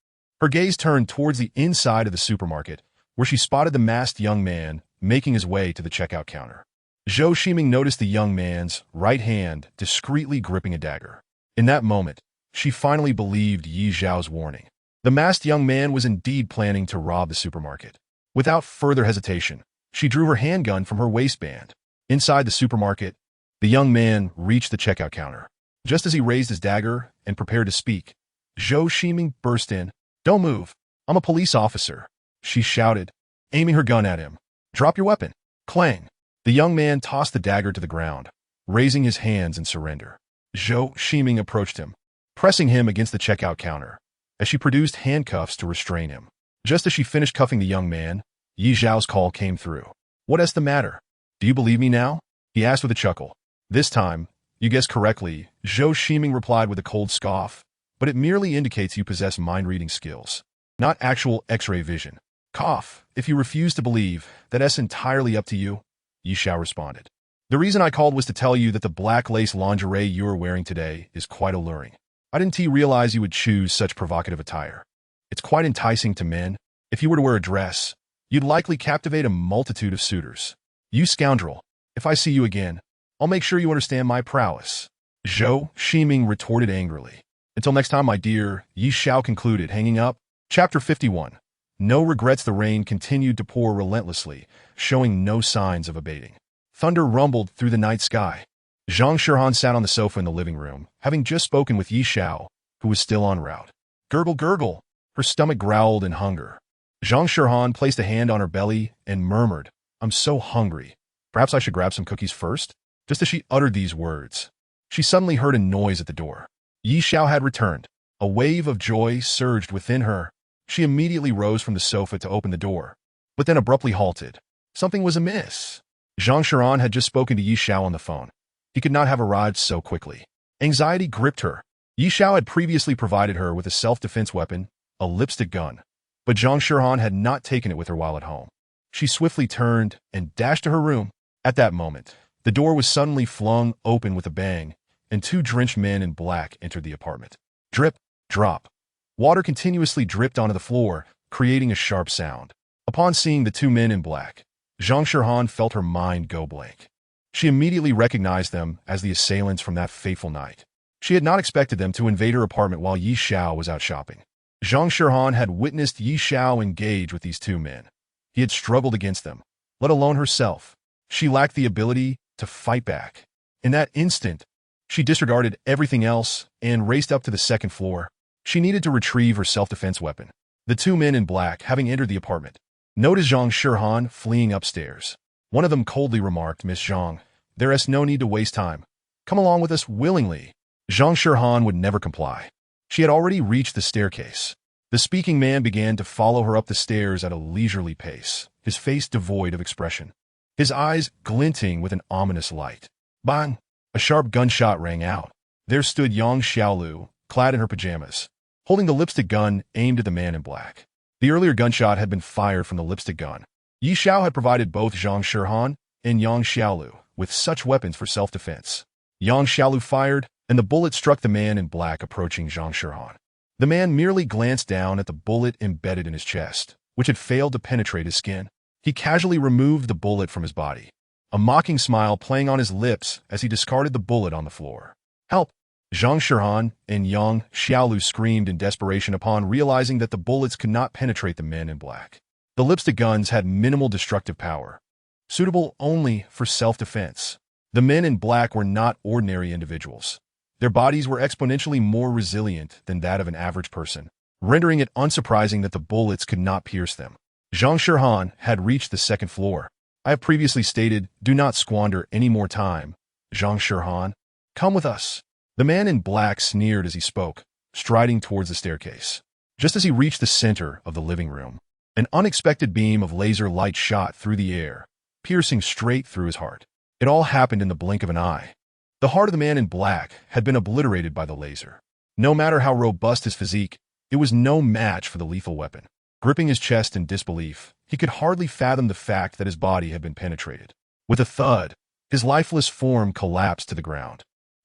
Her gaze turned towards the inside of the supermarket, where she spotted the masked young man making his way to the checkout counter. Zhou Ximing noticed the young man's right hand discreetly gripping a dagger. In that moment, she finally believed Yi Zhao's warning. The masked young man was indeed planning to rob the supermarket. Without further hesitation, she drew her handgun from her waistband. Inside the supermarket, the young man reached the checkout counter. Just as he raised his dagger and prepared to speak, Zhou Ximing burst in. Don't move. I'm a police officer, she shouted, aiming her gun at him. Drop your weapon. Clang. The young man tossed the dagger to the ground, raising his hands in surrender. Zhou Ximing approached him, pressing him against the checkout counter, as she produced handcuffs to restrain him. Just as she finished cuffing the young man, Yi Zhao's call came through. What's the matter? Do you believe me now? He asked with a chuckle. This time, you guessed correctly, Zhou Ximing replied with a cold scoff, but it merely indicates you possess mind-reading skills, not actual X-ray vision. Cough. If you refuse to believe, that's entirely up to you, Yi Zhao responded. The reason I called was to tell you that the black lace lingerie you are wearing today is quite alluring. I didn't realize you would choose such provocative attire. It's quite enticing to men. If you were to wear a dress, you'd likely captivate a multitude of suitors. You scoundrel. If I see you again, I'll make sure you understand my prowess. Zhou Ximing retorted angrily. Until next time, my dear, Yi Zhao concluded, hanging up. Chapter 51. No regrets. The rain continued to pour relentlessly, showing no signs of abating. Thunder rumbled through the night sky. Zhang Shirhan sat on the sofa in the living room, having just spoken with Yi Xiao, who was still en route. Gurgle, gurgle. Her stomach growled in hunger. Zhang Shirhan placed a hand on her belly and murmured, "I'm so hungry. Perhaps I should grab some cookies first?" Just as she uttered these words, she suddenly heard a noise at the door. Yi Xiao had returned. A wave of joy surged within her. She immediately rose from the sofa to open the door, but then abruptly halted. Something was amiss. Zhang Shirhan had just spoken to Yi Xiao on the phone. He could not have arrived so quickly. Anxiety gripped her. Yi Xiao had previously provided her with a self-defense weapon, a lipstick gun, but Zhang Shirhan had not taken it with her while at home. She swiftly turned and dashed to her room. At that moment, the door was suddenly flung open with a bang, and two drenched men in black entered the apartment. Drip, drop. Water continuously dripped onto the floor, creating a sharp sound. Upon seeing the two men in black, Zhang Shirhan felt her mind go blank. She immediately recognized them as the assailants from that fateful night. She had not expected them to invade her apartment while Yi Xiao was out shopping. Zhang Shirhan had witnessed Yi Xiao engage with these two men. He had struggled against them, let alone herself. She lacked the ability to fight back. In that instant, she disregarded everything else and raced up to the second floor. She needed to retrieve her self-defense weapon. The two men in black, having entered the apartment, noticed Zhang Shirhan fleeing upstairs. One of them coldly remarked, "Miss Zhang, there is no need to waste time. Come along with us willingly." Zhang Shirhan would never comply. She had already reached the staircase. The speaking man began to follow her up the stairs at a leisurely pace, his face devoid of expression, his eyes glinting with an ominous light. Bang! A sharp gunshot rang out. There stood Yang Xiaolu, clad in her pajamas, holding the lipstick gun aimed at the man in black. The earlier gunshot had been fired from the lipstick gun. Yi Xiao had provided both Zhang Shirhan and Yang Xiaolu with such weapons for self-defense. Yang Xiaolu fired, and the bullet struck the man in black approaching Zhang Shirhan. The man merely glanced down at the bullet embedded in his chest, which had failed to penetrate his skin. He casually removed the bullet from his body, a mocking smile playing on his lips as he discarded the bullet on the floor. "Help!" Zhang Shirhan and Yang Xiaolu screamed in desperation upon realizing that the bullets could not penetrate the men in black. The lipstick guns had minimal destructive power, suitable only for self-defense. The men in black were not ordinary individuals. Their bodies were exponentially more resilient than that of an average person, rendering it unsurprising that the bullets could not pierce them. Zhang Shirhan had reached the second floor. "I have previously stated, do not squander any more time. Zhang Shirhan, come with us." The man in black sneered as he spoke, striding towards the staircase. Just as he reached the center of the living room, an unexpected beam of laser light shot through the air, piercing straight through his heart. It all happened in the blink of an eye. The heart of the man in black had been obliterated by the laser. No matter how robust his physique, it was no match for the lethal weapon. Gripping his chest in disbelief, he could hardly fathom the fact that his body had been penetrated. With a thud, his lifeless form collapsed to the ground.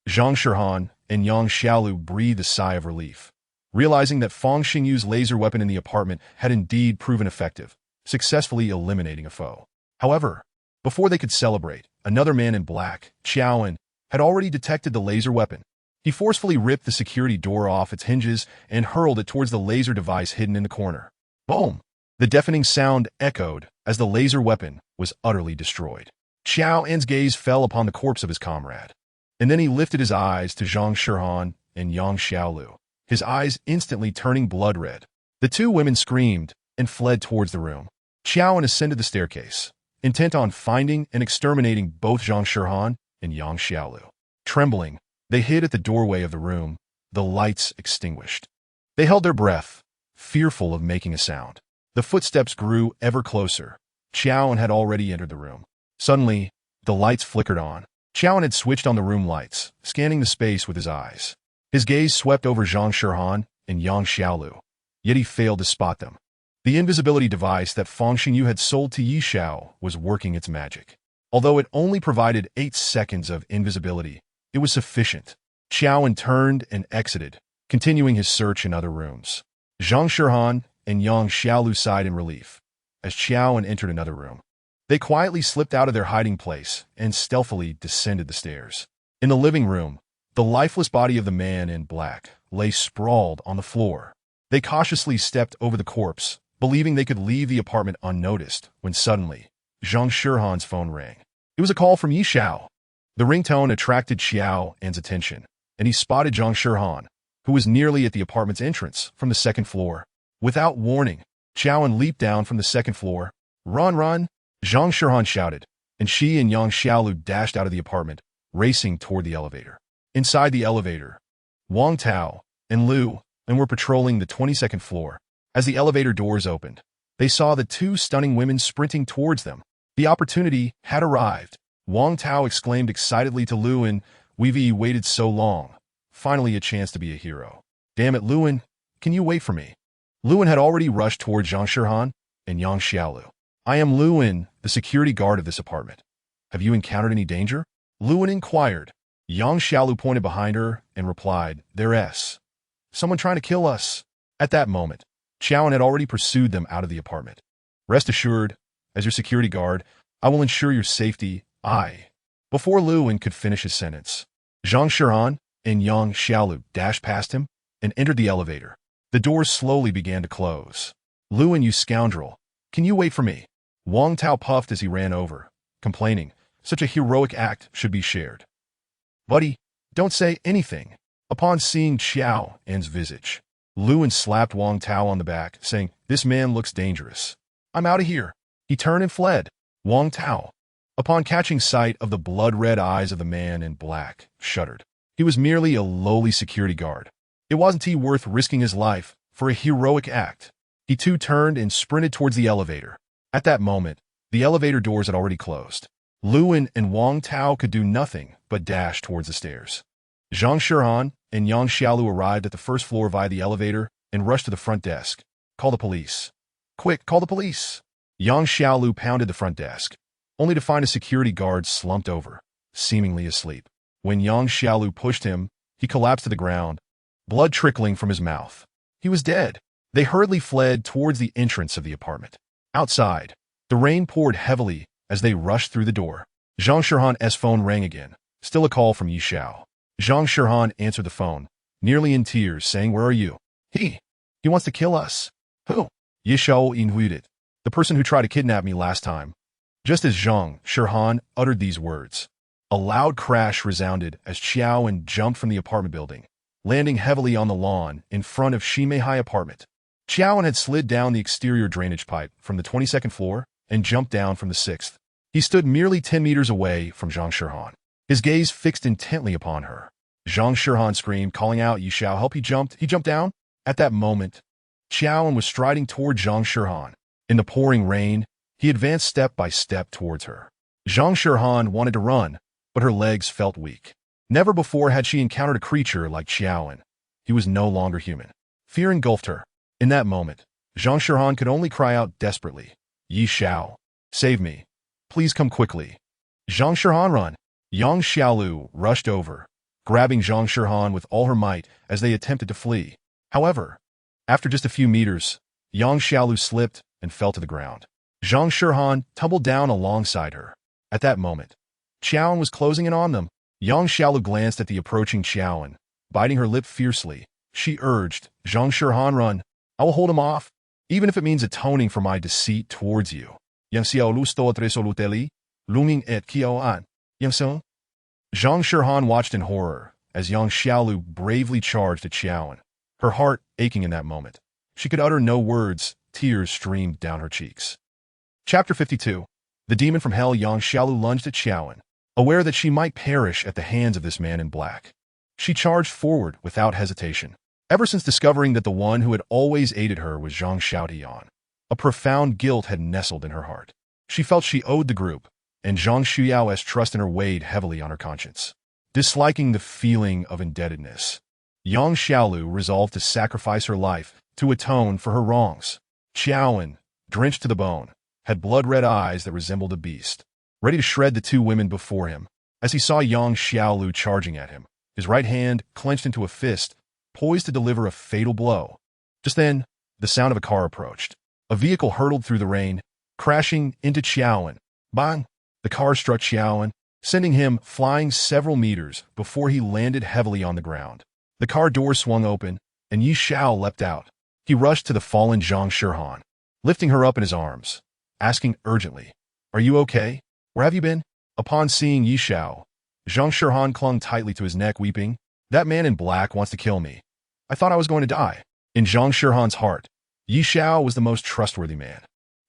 Zhang Shirhan and Yang Xiaolu breathed a sigh of relief, realizing that Fang Xingyu's laser weapon in the apartment had indeed proven effective, successfully eliminating a foe. However, before they could celebrate, another man in black, Qiaoan, had already detected the laser weapon. He forcefully ripped the security door off its hinges and hurled it towards the laser device hidden in the corner. Boom! The deafening sound echoed as the laser weapon was utterly destroyed. Qiaoan's gaze fell upon the corpse of his comrade, and then he lifted his eyes to Zhang Shirhan and Yang Xiaolu, his eyes instantly turning blood red. The two women screamed and fled towards the room. Qiaoan ascended the staircase, intent on finding and exterminating both Zhang Shirhan and Yang Xiaolu. Trembling, they hid at the doorway of the room, the lights extinguished. They held their breath, fearful of making a sound. The footsteps grew ever closer. Qiaoan had already entered the room. Suddenly, the lights flickered on. Qiaoan had switched on the room lights, scanning the space with his eyes. His gaze swept over Zhang Shirhan and Yang Xiaolu, yet he failed to spot them. The invisibility device that Fang Xingyu had sold to Yi Xiao was working its magic. Although it only provided 8 seconds of invisibility, it was sufficient. Qiaoan turned and exited, continuing his search in other rooms. Zhang Shirhan and Yang Xiaolu sighed in relief as Qiaoan entered another room. They quietly slipped out of their hiding place and stealthily descended the stairs. In the living room, the lifeless body of the man in black lay sprawled on the floor. They cautiously stepped over the corpse, believing they could leave the apartment unnoticed, when suddenly, Zhang Shirhan's phone rang. It was a call from Yi Xiao. The ringtone attracted Xiao An's attention, and he spotted Zhang Shirhan, who was nearly at the apartment's entrance from the second floor. Without warning, Xiao An leaped down from the second floor. Run, run! Zhang Shirhan shouted, and she and Yang Xiaolu dashed out of the apartment, racing toward the elevator. Inside the elevator, Wang Tao and Lu and were patrolling the 22nd floor. As the elevator doors opened, they saw the two stunning women sprinting towards them. The opportunity had arrived. Wang Tao exclaimed excitedly to Luan, "We've waited so long. Finally a chance to be a hero. Damn it, Luan, can you wait for me?" Luan had already rushed toward Zhang Shirhan and Yang Xiaolu. "I am Luan, the security guard of this apartment. Have you encountered any danger?" Luan inquired. Yang Xiaolu pointed behind her and replied, "There's someone trying to kill us." At that moment, Xiaoan had already pursued them out of the apartment. "Rest assured, as your security guard, I will ensure your safety. Before Luan could finish his sentence, Zhang Shirhan and Yang Xiaolu dashed past him and entered the elevator. The doors slowly began to close. "Luan, you scoundrel, can you wait for me?" Wang Tao puffed as he ran over, complaining, "Such a heroic act should be shared." "Buddy, don't say anything." Upon seeing Xiao An's visage, Luan slapped Wang Tao on the back, saying, "This man looks dangerous. I'm out of here." He turned and fled. Wang Tao, upon catching sight of the blood-red eyes of the man in black, shuddered. He was merely a lowly security guard. It wasn't he worth risking his life for a heroic act. He too turned and sprinted towards the elevator. At that moment, the elevator doors had already closed. Luan and Wang Tao could do nothing but dash towards the stairs. Zhang Shirhan and Yang Xiaolu arrived at the first floor via the elevator and rushed to the front desk. "Call the police. Quick, call the police." Yang Xiaolu pounded the front desk, only to find a security guard slumped over, seemingly asleep. When Yang Xiaolu pushed him, he collapsed to the ground, blood trickling from his mouth. He was dead. They hurriedly fled towards the entrance of the apartment. Outside, the rain poured heavily as they rushed through the door. Zhang Shirhan's phone rang again, still a call from Yi Xiao. Zhang Shirhan answered the phone, nearly in tears, saying, "Where are you?" He wants to kill us." "Who?" "Yi Xiao Inhuited, the person who tried to kidnap me last time." Just as Zhang Shirhan uttered these words, a loud crash resounded as Xiaoan jumped from the apartment building, landing heavily on the lawn in front of Shimei apartment. Xiaoan had slid down the exterior drainage pipe from the 22nd floor and jumped down from the 6th. He stood merely 10 meters away from Zhang Shirhan, his gaze fixed intently upon her. Zhang Shirhan screamed, calling out, "Yi Xiao, help!" He jumped down. At that moment, Xiaoan was striding toward Zhang Shirhan. In the pouring rain, he advanced step by step towards her. Zhang Shirhan wanted to run, but her legs felt weak. Never before had she encountered a creature like Xiaoan. He was no longer human. Fear engulfed her. In that moment, Zhang Shirhan could only cry out desperately, "Yi Xiao, save me. Please come quickly." "Zhang Shirhan, run!" Yang Xiaolu rushed over, grabbing Zhang Shirhan with all her might as they attempted to flee. However, after just a few meters, Yang Xiaolu slipped and fell to the ground. Zhang Shirhan tumbled down alongside her. At that moment, Xiaoan was closing in on them. Yang Xiaolu glanced at the approaching Xiaoan, biting her lip fiercely. She urged, "Zhang Shirhan, run. I will hold him off, even if it means atoning for my deceit towards you." Yang Xiaolu sto tresoluteli, lunging et kioan. Yang Zhang Shirhan watched in horror as Yang Xiaolu bravely charged at Xiaoan, her heart aching in that moment. She could utter no words, tears streamed down her cheeks. Chapter 52. The demon from hell. Yang Xiaolu lunged at Xiaoan, aware that she might perish at the hands of this man in black. She charged forward without hesitation. Ever since discovering that the one who had always aided her was Zhang Xiaotian, a profound guilt had nestled in her heart. She felt she owed the group, and Zhang Xiao's trust in her weighed heavily on her conscience. Disliking the feeling of indebtedness, Yang Xiaolu resolved to sacrifice her life to atone for her wrongs. Xiaoan, drenched to the bone, had blood-red eyes that resembled a beast, ready to shred the two women before him. As he saw Yang Xiaolu charging at him, his right hand clenched into a fist, poised to deliver a fatal blow. Just then, the sound of a car approached. A vehicle hurtled through the rain, crashing into Xiaoan. Bang! The car struck Xiaoan, sending him flying several meters before he landed heavily on the ground. The car door swung open, and Yi Xiao leapt out. He rushed to the fallen Zhang Shirhan, lifting her up in his arms, asking urgently, "Are you okay? Where have you been?" Upon seeing Yi Xiao, Zhang Shirhan clung tightly to his neck, weeping. That man in black wants to kill me. I thought I was going to die. In Zhang Shirhan's heart, Yi Xiao was the most trustworthy man.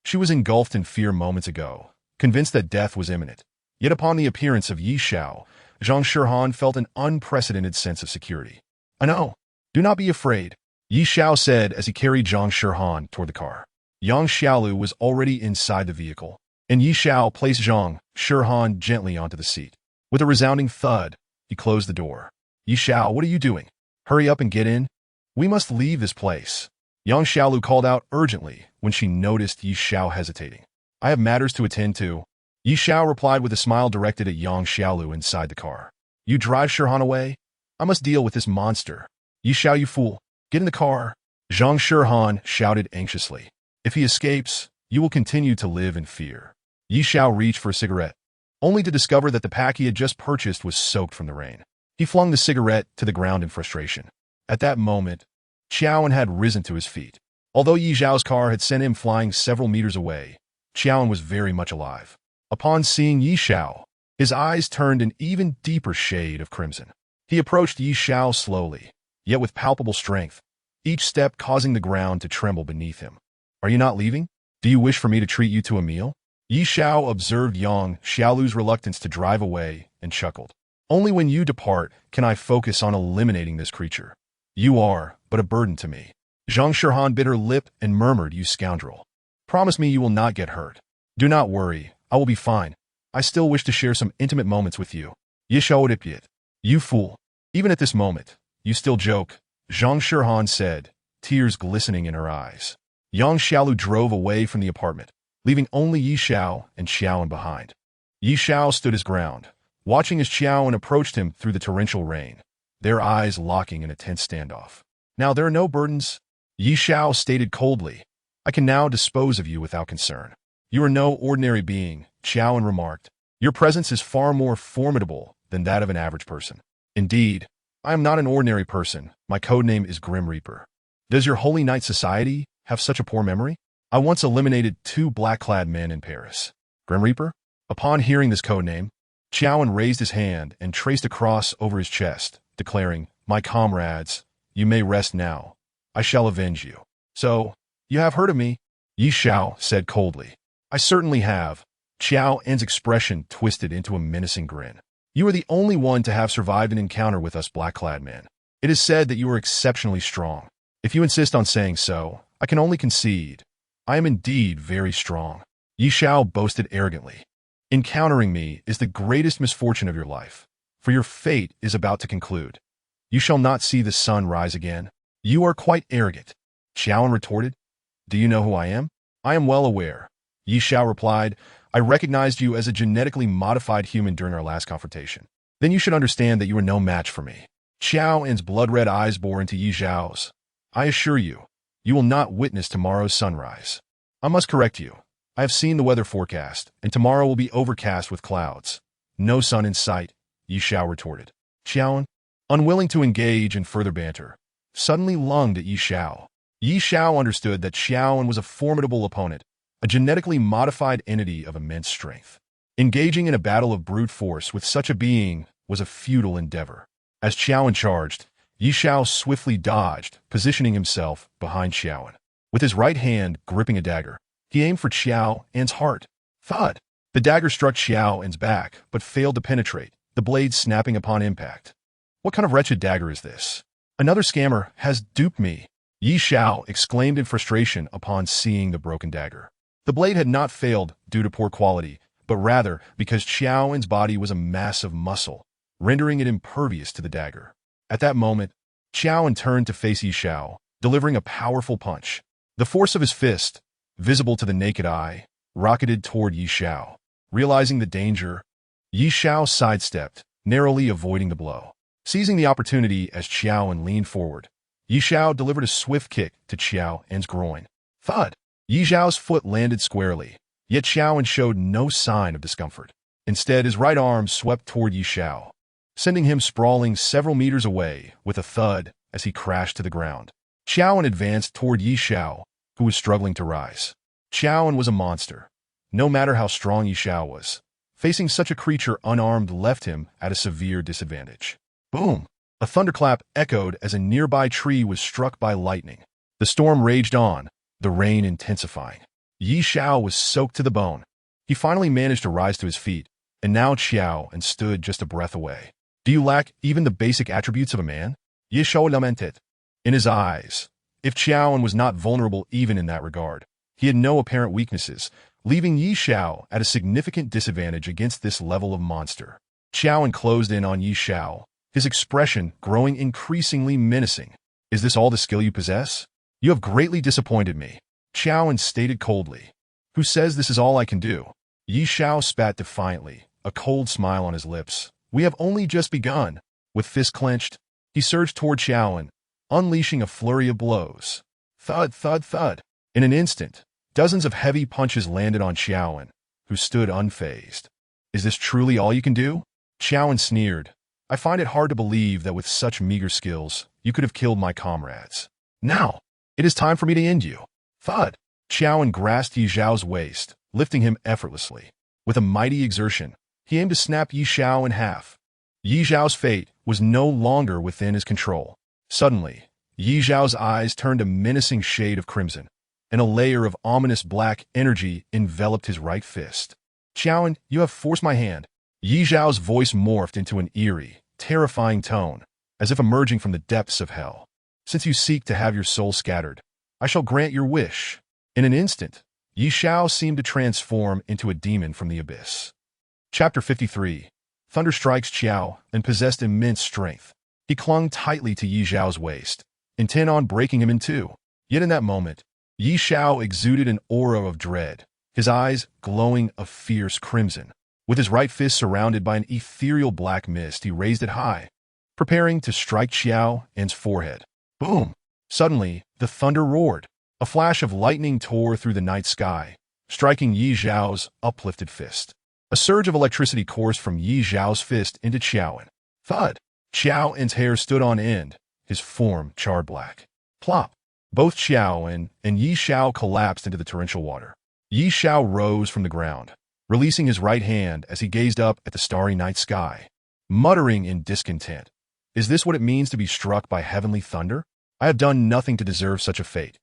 She was engulfed in fear moments ago, convinced that death was imminent. Yet upon the appearance of Yi Xiao, Zhang Shirhan felt an unprecedented sense of security. I know. Do not be afraid, Yi Xiao said as he carried Zhang Shirhan toward the car. Yang Xiaolu was already inside the vehicle, and Yi Xiao placed Zhang Shirhan gently onto the seat. With a resounding thud, he closed the door. Yi Xiao, what are you doing? Hurry up and get in. We must leave this place. Yang Xiaolu called out urgently when she noticed Yi Xiao hesitating. I have matters to attend to. Yi Xiao replied with a smile directed at Yang Xiaolu inside the car. You drive Shirhan away? I must deal with this monster. Yi Xiao, you fool. Get in the car. Zhang Shirhan shouted anxiously. If he escapes, you will continue to live in fear. Yi Xiao reached for a cigarette, only to discover that the pack he had just purchased was soaked from the rain. He flung the cigarette to the ground in frustration. At that moment, Qiaoan had risen to his feet. Although Yi Xiao's car had sent him flying several meters away, Qiaoan was very much alive. Upon seeing Yi Xiao, his eyes turned an even deeper shade of crimson. He approached Yi Xiao slowly, yet with palpable strength, each step causing the ground to tremble beneath him. Are you not leaving? Do you wish for me to treat you to a meal? Yi Xiao observed Yang Xiaolu's reluctance to drive away and chuckled. Only when you depart can I focus on eliminating this creature. You are but a burden to me. Zhang Shirhan bit her lip and murmured, you scoundrel. Promise me you will not get hurt. Do not worry, I will be fine. I still wish to share some intimate moments with you. Yi Xiao, you fool. Even at this moment, you still joke, Zhang Shirhan said, tears glistening in her eyes. Yang Xiaolu drove away from the apartment, leaving only Yi Xiao and Qiaoan behind. Yi Xiao stood his ground, watching as Qiaoan approached him through the torrential rain, their eyes locking in a tense standoff. Now there are no burdens, Yi Xiao stated coldly. I can now dispose of you without concern. You are no ordinary being, Qiaoan remarked. Your presence is far more formidable than that of an average person. Indeed, I am not an ordinary person. My codename is Grim Reaper. Does your Holy Knight Society have such a poor memory? I once eliminated 2 black-clad men in Paris. Grim Reaper? Upon hearing this codename, Qiaoan raised his hand and traced a cross over his chest, declaring, my comrades, you may rest now. I shall avenge you. So, you have heard of me? Yi Xiao said coldly. I certainly have. Qiaoan's expression twisted into a menacing grin. You are the only one to have survived an encounter with us black-clad men. It is said that you are exceptionally strong. If you insist on saying so, I can only concede. I am indeed very strong. Yi Xiao boasted arrogantly. Encountering me is the greatest misfortune of your life, for your fate is about to conclude. You shall not see the sun rise again. You are quite arrogant. Qiaoan retorted. Do you know who I am? I am well aware. Yi Xiao replied. I recognized you as a genetically modified human during our last confrontation. Then you should understand that you are no match for me. Qiaoan's blood-red eyes bore into Yi Xiao's. I assure you, you will not witness tomorrow's sunrise. I must correct you. I have seen the weather forecast, and tomorrow will be overcast with clouds. No sun in sight, Yi Xiao retorted. Qiaoan, unwilling to engage in further banter, suddenly lunged at Yi Xiao. Yi Xiao understood that Qiaoan was a formidable opponent, a genetically modified entity of immense strength. Engaging in a battle of brute force with such a being was a futile endeavor. As Qiaoan charged, Yi Xiao swiftly dodged, positioning himself behind Qiaoan. With his right hand gripping a dagger, he aimed for Qiaoan's heart. Thud! The dagger struck Qiaoan's back, but failed to penetrate, the blade snapping upon impact. What kind of wretched dagger is this? Another scammer has duped me, Yi Xiao exclaimed in frustration upon seeing the broken dagger. The blade had not failed due to poor quality, but rather because Qiaoan's body was a mass of muscle, rendering it impervious to the dagger. At that moment, Qiaoan turned to face Yi Xiao, delivering a powerful punch. The force of his fist, visible to the naked eye, rocketed toward Yi Xiao. Realizing the danger, Yi Xiao sidestepped, narrowly avoiding the blow. Seizing the opportunity as Qiaoan leaned forward, Yi Xiao delivered a swift kick to Qiaoan's groin. Thud! Yi Xiao's foot landed squarely, yet Qiaoan showed no sign of discomfort. Instead, his right arm swept toward Yi Xiao, sending him sprawling several meters away with a thud as he crashed to the ground. Qiaoan advanced toward Yi Xiao, who was struggling to rise. Qiaoan was a monster. No matter how strong Yi Xiao was, Facing such a creature unarmed left him at a severe disadvantage. Boom! A thunderclap echoed as a nearby tree was struck by lightning. The storm raged on, the rain intensifying. Yi Xiao was soaked to the bone. He finally managed to rise to his feet, and now Xiao and stood just a breath away. Do you lack even the basic attributes of a man? Yi Xiao lamented. In his eyes, if Qiaoan was not vulnerable even in that regard, he had no apparent weaknesses, leaving Yi Xiao at a significant disadvantage against this level of monster. Qiaoan closed in on Yi Xiao, his expression growing increasingly menacing. Is this all the skill you possess? You have greatly disappointed me, Qiaoan stated coldly. Who says this is all I can do? Yi Xiao spat defiantly, a cold smile on his lips. We have only just begun. With fists clenched, he surged toward Qiaoan, unleashing a flurry of blows. Thud, thud, thud. In an instant, dozens of heavy punches landed on Qiaoan, who stood unfazed. Is this truly all you can do? Qiaoan sneered. I find it hard to believe that with such meager skills, you could have killed my comrades. Now, it is time for me to end you. Thud. Qiaoan grasped Yi Xiao's waist, lifting him effortlessly. With a mighty exertion, he aimed to snap Yi Xiao in half. Yi Xiao's fate was no longer within his control. Suddenly, Yi Xiao's eyes turned a menacing shade of crimson, and a layer of ominous black energy enveloped his right fist. Qiaoan, you have forced my hand. Yi Xiao's voice morphed into an eerie, terrifying tone, as if emerging from the depths of hell. Since you seek to have your soul scattered, I shall grant your wish. In an instant, Yi Xiao seemed to transform into a demon from the abyss. Chapter 53. Thunder strikes Qiao and possessed immense strength. He clung tightly to Yi Xiao's waist, intent on breaking him in two. Yet in that moment, Yi Xiao exuded an aura of dread, his eyes glowing a fierce crimson. With his right fist surrounded by an ethereal black mist, he raised it high, preparing to strike Qiaoan's forehead. Boom! Suddenly, the thunder roared. A flash of lightning tore through the night sky, striking Yi Xiao's uplifted fist. A surge of electricity coursed from Yi Xiao's fist into Qiaoan. Thud! Qiaoan's hair stood on end, his form charred black. Plop! Both Qiaoan and Yi Xiao collapsed into the torrential water. Yi Xiao rose from the ground, releasing his right hand as he gazed up at the starry night sky, muttering in discontent. Is this what it means to be struck by heavenly thunder? I have done nothing to deserve such a fate.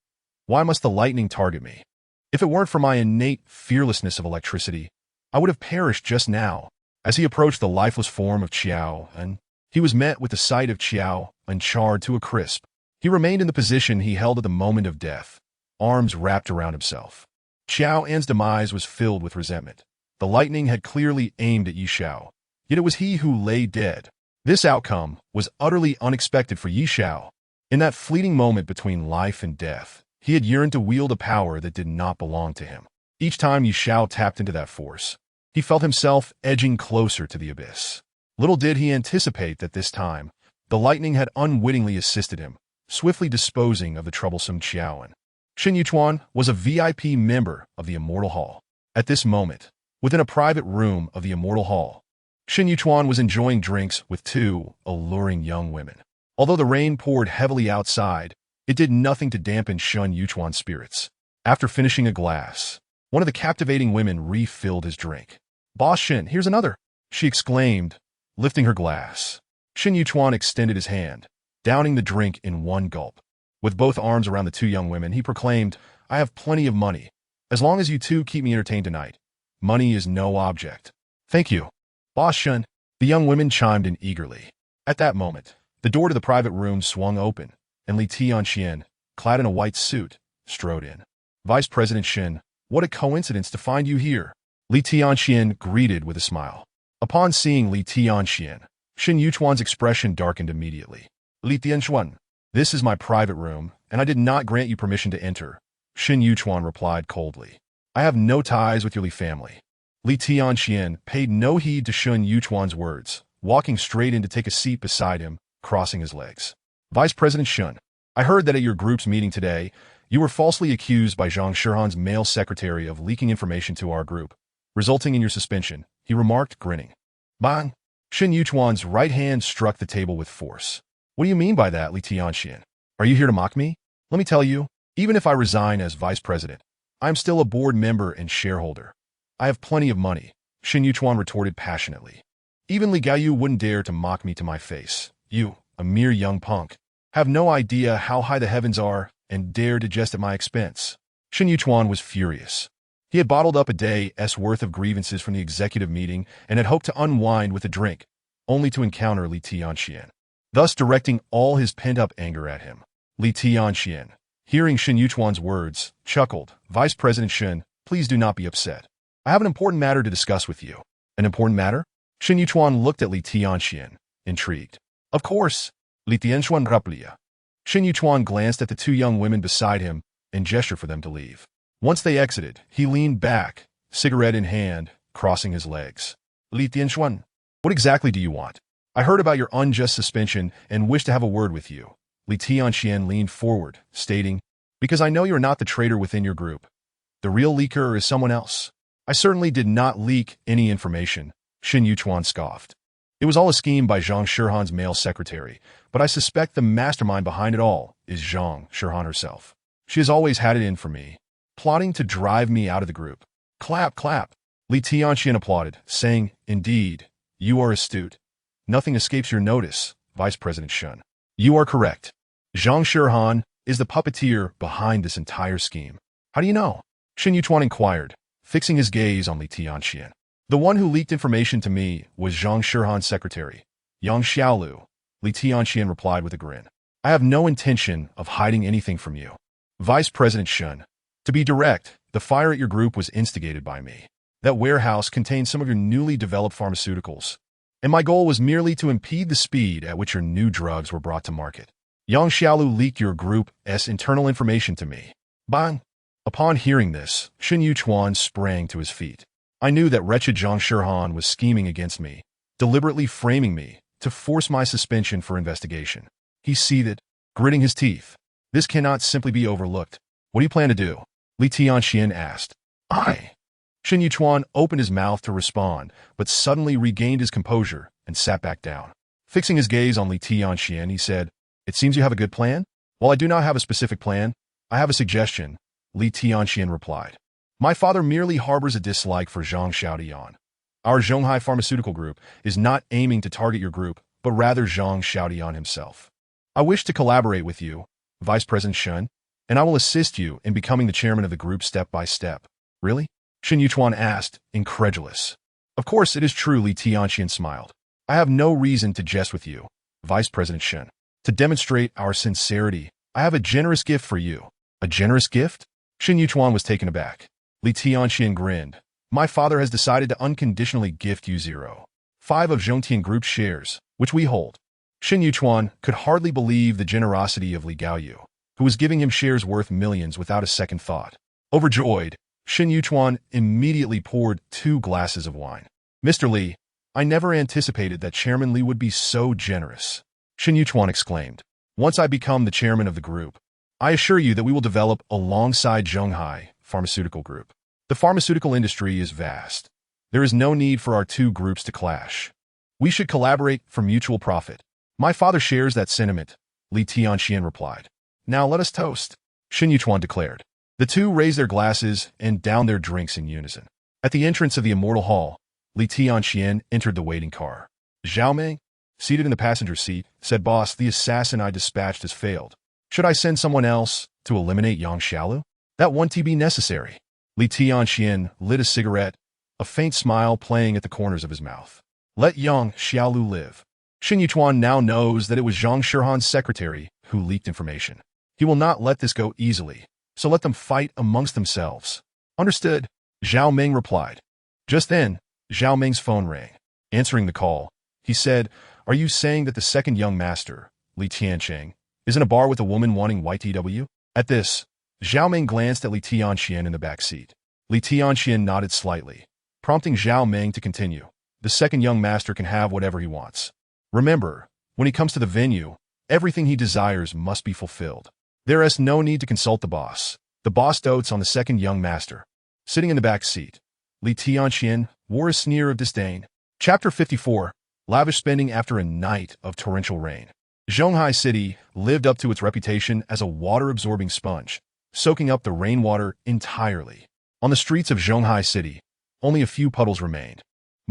Why must the lightning target me? If it weren't for my innate fearlessness of electricity, I would have perished just now. As he approached the lifeless form of Qiaoan, he was met with the sight of Qiaoan charred to a crisp. He remained in the position he held at the moment of death, arms wrapped around himself. Qiaoan's demise was filled with resentment. The lightning had clearly aimed at Yi Xiao, yet it was he who lay dead. This outcome was utterly unexpected for Yi Xiao. In that fleeting moment between life and death, he had yearned to wield a power that did not belong to him. Each time Yi Xiao tapped into that force, he felt himself edging closer to the abyss. Little did he anticipate that this time, the lightning had unwittingly assisted him, swiftly disposing of the troublesome Qiaoan. Shen Yuchuan was a VIP member of the Immortal Hall. At this moment, within a private room of the Immortal Hall, Shen Yuchuan was enjoying drinks with two alluring young women. Although the rain poured heavily outside, it did nothing to dampen Shen Yuchuan's spirits. After finishing a glass, one of the captivating women refilled his drink. Boss Shen, here's another, she exclaimed, lifting her glass. Shen Yuchuan extended his hand, downing the drink in one gulp. With both arms around the two young women, he proclaimed, I have plenty of money. As long as you two keep me entertained tonight, money is no object. Thank you, Boss Shen. The young women chimed in eagerly. At that moment, the door to the private room swung open, and Li Tianxian, clad in a white suit, strode in. Vice President Shen, what a coincidence to find you here. Li Tianxian greeted with a smile. Upon seeing Li Tianxian, Shen Yuchuan's expression darkened immediately. Li Tianxuan, this is my private room, and I did not grant you permission to enter, Shen Yuchuan replied coldly. I have no ties with your Li family. Li Tianxian paid no heed to Shen Yuchuan's words, walking straight in to take a seat beside him, crossing his legs. Vice President Shen, I heard that at your group's meeting today, you were falsely accused by Zhang Shihan's male secretary of leaking information to our group, resulting in your suspension, he remarked, grinning. Bang! Shen Yuchuan's right hand struck the table with force. What do you mean by that, Li Tianxian? Are you here to mock me? Let me tell you, even if I resign as vice president, I am still a board member and shareholder. I have plenty of money, Shin Yuchuan retorted passionately. Even Li Gaoyu wouldn't dare to mock me to my face. You, a mere young punk, have no idea how high the heavens are and dare to jest at my expense. Shin Yuchuan was furious. He had bottled up a day's worth of grievances from the executive meeting and had hoped to unwind with a drink, only to encounter Li Tianxian, thus directing all his pent-up anger at him. Li Tianxian, hearing Shin Yuchuan's words, chuckled. Vice President Shin, please do not be upset. I have an important matter to discuss with you. An important matter? Shin Yuchuan looked at Li Tianxian, intrigued. Of course. Li Tianxian replied. Shin Yuchuan glanced at the two young women beside him and gestured for them to leave. Once they exited, he leaned back, cigarette in hand, crossing his legs. Li Tianxian, what exactly do you want? I heard about your unjust suspension and wish to have a word with you. Li Tianxian leaned forward, stating, because I know you are not the traitor within your group. The real leaker is someone else. I certainly did not leak any information, Shin Yuchuan scoffed. It was all a scheme by Zhang Shihan's male secretary, but I suspect the mastermind behind it all is Zhang Shihan herself. She has always had it in for me, plotting to drive me out of the group. Clap, clap. Li Tianxian applauded, saying, indeed, you are astute. Nothing escapes your notice, Vice President Shun. You are correct. Zhang Shihan is the puppeteer behind this entire scheme. How do you know? Shin Yuchuan inquired, fixing his gaze on Li Tianxian. The one who leaked information to me was Zhang Shihan's secretary, Yang Xiaolu. Li Tianxian replied with a grin. I have no intention of hiding anything from you. Vice President Shun. To be direct, the fire at your group was instigated by me. That warehouse contained some of your newly developed pharmaceuticals, and my goal was merely to impede the speed at which your new drugs were brought to market. Yang Xiaolu leaked your group's internal information to me. Bang! Upon hearing this, Shin Yuchuan sprang to his feet. I knew that wretched Zhang Shihan was scheming against me, deliberately framing me to force my suspension for investigation. He seethed, gritting his teeth. This cannot simply be overlooked. What do you plan to do? Li Tianxian asked. Shin Yuchuan opened his mouth to respond, but suddenly regained his composure and sat back down. Fixing his gaze on Li Tianxian, he said, it seems you have a good plan? While I do not have a specific plan, I have a suggestion, Li Tianxian replied. My father merely harbors a dislike for Zhang Xiaodian. Our Zhonghai Pharmaceutical Group is not aiming to target your group, but rather Zhang Xiaodian himself. I wish to collaborate with you, Vice President Shun, and I will assist you in becoming the chairman of the group step by step. Really? Shin Yuchuan asked, incredulous. Of course it is true, Li Tianxian smiled. I have no reason to jest with you, Vice President Shun. To demonstrate our sincerity, I have a generous gift for you. A generous gift? Shin Yuchuan was taken aback. Li Tianxian grinned. My father has decided to unconditionally gift you 0.5 of Zhongtian Group's shares, which we hold. Shin Yuchuan could hardly believe the generosity of Li Gaoyu, who was giving him shares worth millions without a second thought. Overjoyed, Shin Yuchuan immediately poured 2 glasses of wine. Mr. Li, I never anticipated that Chairman Li would be so generous. Shin Yuchuan exclaimed. Once I become the chairman of the group, I assure you that we will develop alongside Zhonghai Pharmaceutical Group. The pharmaceutical industry is vast. There is no need for our two groups to clash. We should collaborate for mutual profit. My father shares that sentiment, Li Tianxian replied. Now let us toast, Shin Yuchuan declared. The two raised their glasses and downed their drinks in unison. At the entrance of the Immortal Hall, Li Tianxian entered the waiting car. Zhao Meng, seated in the passenger seat, said, Boss, the assassin I dispatched has failed. Should I send someone else to eliminate Yang Xiaolu? That won't be necessary. Li Tianxian lit a cigarette, a faint smile playing at the corners of his mouth. Let Yang Xiaolu live. Shin Yuchuan now knows that it was Zhang Shihan's secretary who leaked information. He will not let this go easily, so let them fight amongst themselves. Understood, Zhao Meng replied. Just then, Zhao Meng's phone rang. Answering the call, he said, Are you saying that the second young master, Li Tiancheng, is in a bar with a woman wanting YTW? At this, Zhao Meng glanced at Li Tianxian in the back seat. Li Tianxian nodded slightly, prompting Zhao Meng to continue. The second young master can have whatever he wants. Remember, when he comes to the venue, everything he desires must be fulfilled. There is no need to consult the boss. The boss dotes on the second young master. Sitting in the back seat, Li Tianxian wore a sneer of disdain. Chapter 54, Lavish Spending After a Night of Torrential Rain. Zhonghai City lived up to its reputation as a water-absorbing sponge, soaking up the rainwater entirely. On the streets of Zhonghai City, only a few puddles remained.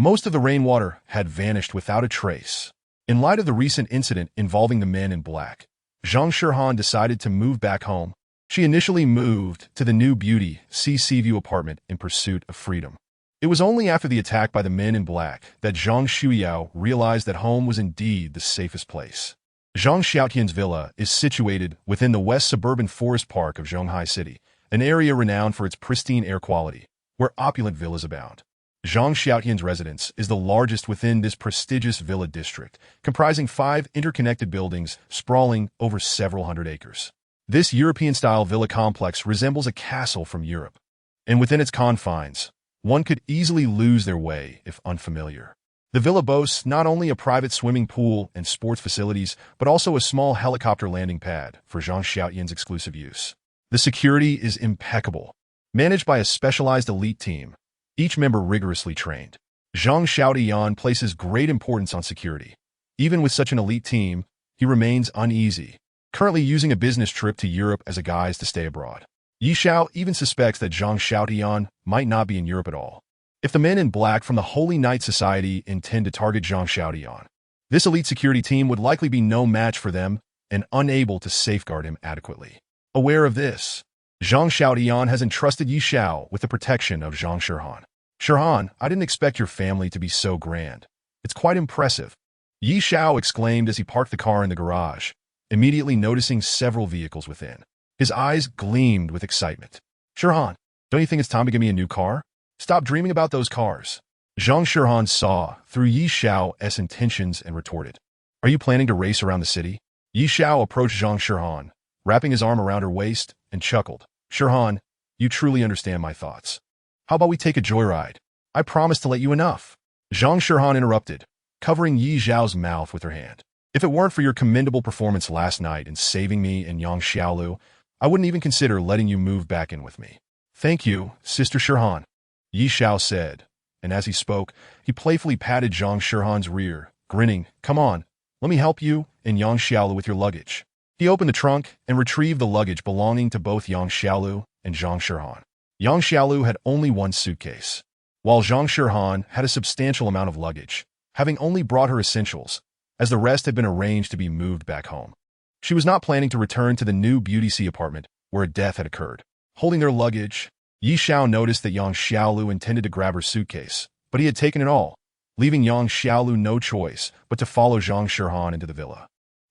Most of the rainwater had vanished without a trace. In light of the recent incident involving the men in black, Zhang Shirhan decided to move back home. She initially moved to the new Beauty Sea View apartment in pursuit of freedom. It was only after the attack by the men in black that Zhang Shuiyao realized that home was indeed the safest place. Zhang Xiaotian's villa is situated within the west suburban forest park of Zhonghai City, an area renowned for its pristine air quality, where opulent villas abound. Zhang Xiaotian's residence is the largest within this prestigious villa district, comprising 5 interconnected buildings sprawling over several hundred acres. This European-style villa complex resembles a castle from Europe, and within its confines, one could easily lose their way if unfamiliar. The villa boasts not only a private swimming pool and sports facilities, but also a small helicopter landing pad for Zhang Xiaotian's exclusive use. The security is impeccable, managed by a specialized elite team, each member rigorously trained. Zhang Xiaotian places great importance on security. Even with such an elite team, he remains uneasy, currently using a business trip to Europe as a guise to stay abroad. Yi Xiao even suspects that Zhang Xiaotian might not be in Europe at all. If the men in black from the Holy Knight Society intend to target Zhang Xiaotian, this elite security team would likely be no match for them and unable to safeguard him adequately. Aware of this, Zhang Xiaotian has entrusted Yi Xiao with the protection of Zhang Shirhan. Shirhan, I didn't expect your family to be so grand. It's quite impressive, Yi Xiao exclaimed as he parked the car in the garage, immediately noticing several vehicles within. His eyes gleamed with excitement. Shirhan, don't you think it's time to give me a new car? Stop dreaming about those cars. Zhang Shirhan saw through Yi Xiao's intentions and retorted. Are you planning to race around the city? Yi Xiao approached Zhang Shirhan, wrapping his arm around her waist, and chuckled. Shirhan, you truly understand my thoughts. How about we take a joyride? I promise to let you enough. Zhang Shirhan interrupted, covering Yi Xiao's mouth with her hand. If it weren't for your commendable performance last night in saving me and Yang Xiaolu, I wouldn't even consider letting you move back in with me. Thank you, Sister Shirhan, Yi Xiao said, and as he spoke, he playfully patted Zhang Shirhan's rear, grinning. Come on, let me help you and Yang Xiaolu with your luggage. He opened the trunk and retrieved the luggage belonging to both Yang Xiaolu and Zhang Shirhan. Yang Xiaolu had only one suitcase, while Zhang Shirhan had a substantial amount of luggage, having only brought her essentials, as the rest had been arranged to be moved back home. She was not planning to return to the new Beauty Sea apartment where a death had occurred. Holding their luggage, Yi Xiao noticed that Yang Xiaolu intended to grab her suitcase, but he had taken it all, leaving Yang Xiaolu no choice but to follow Zhang Shirhan into the villa.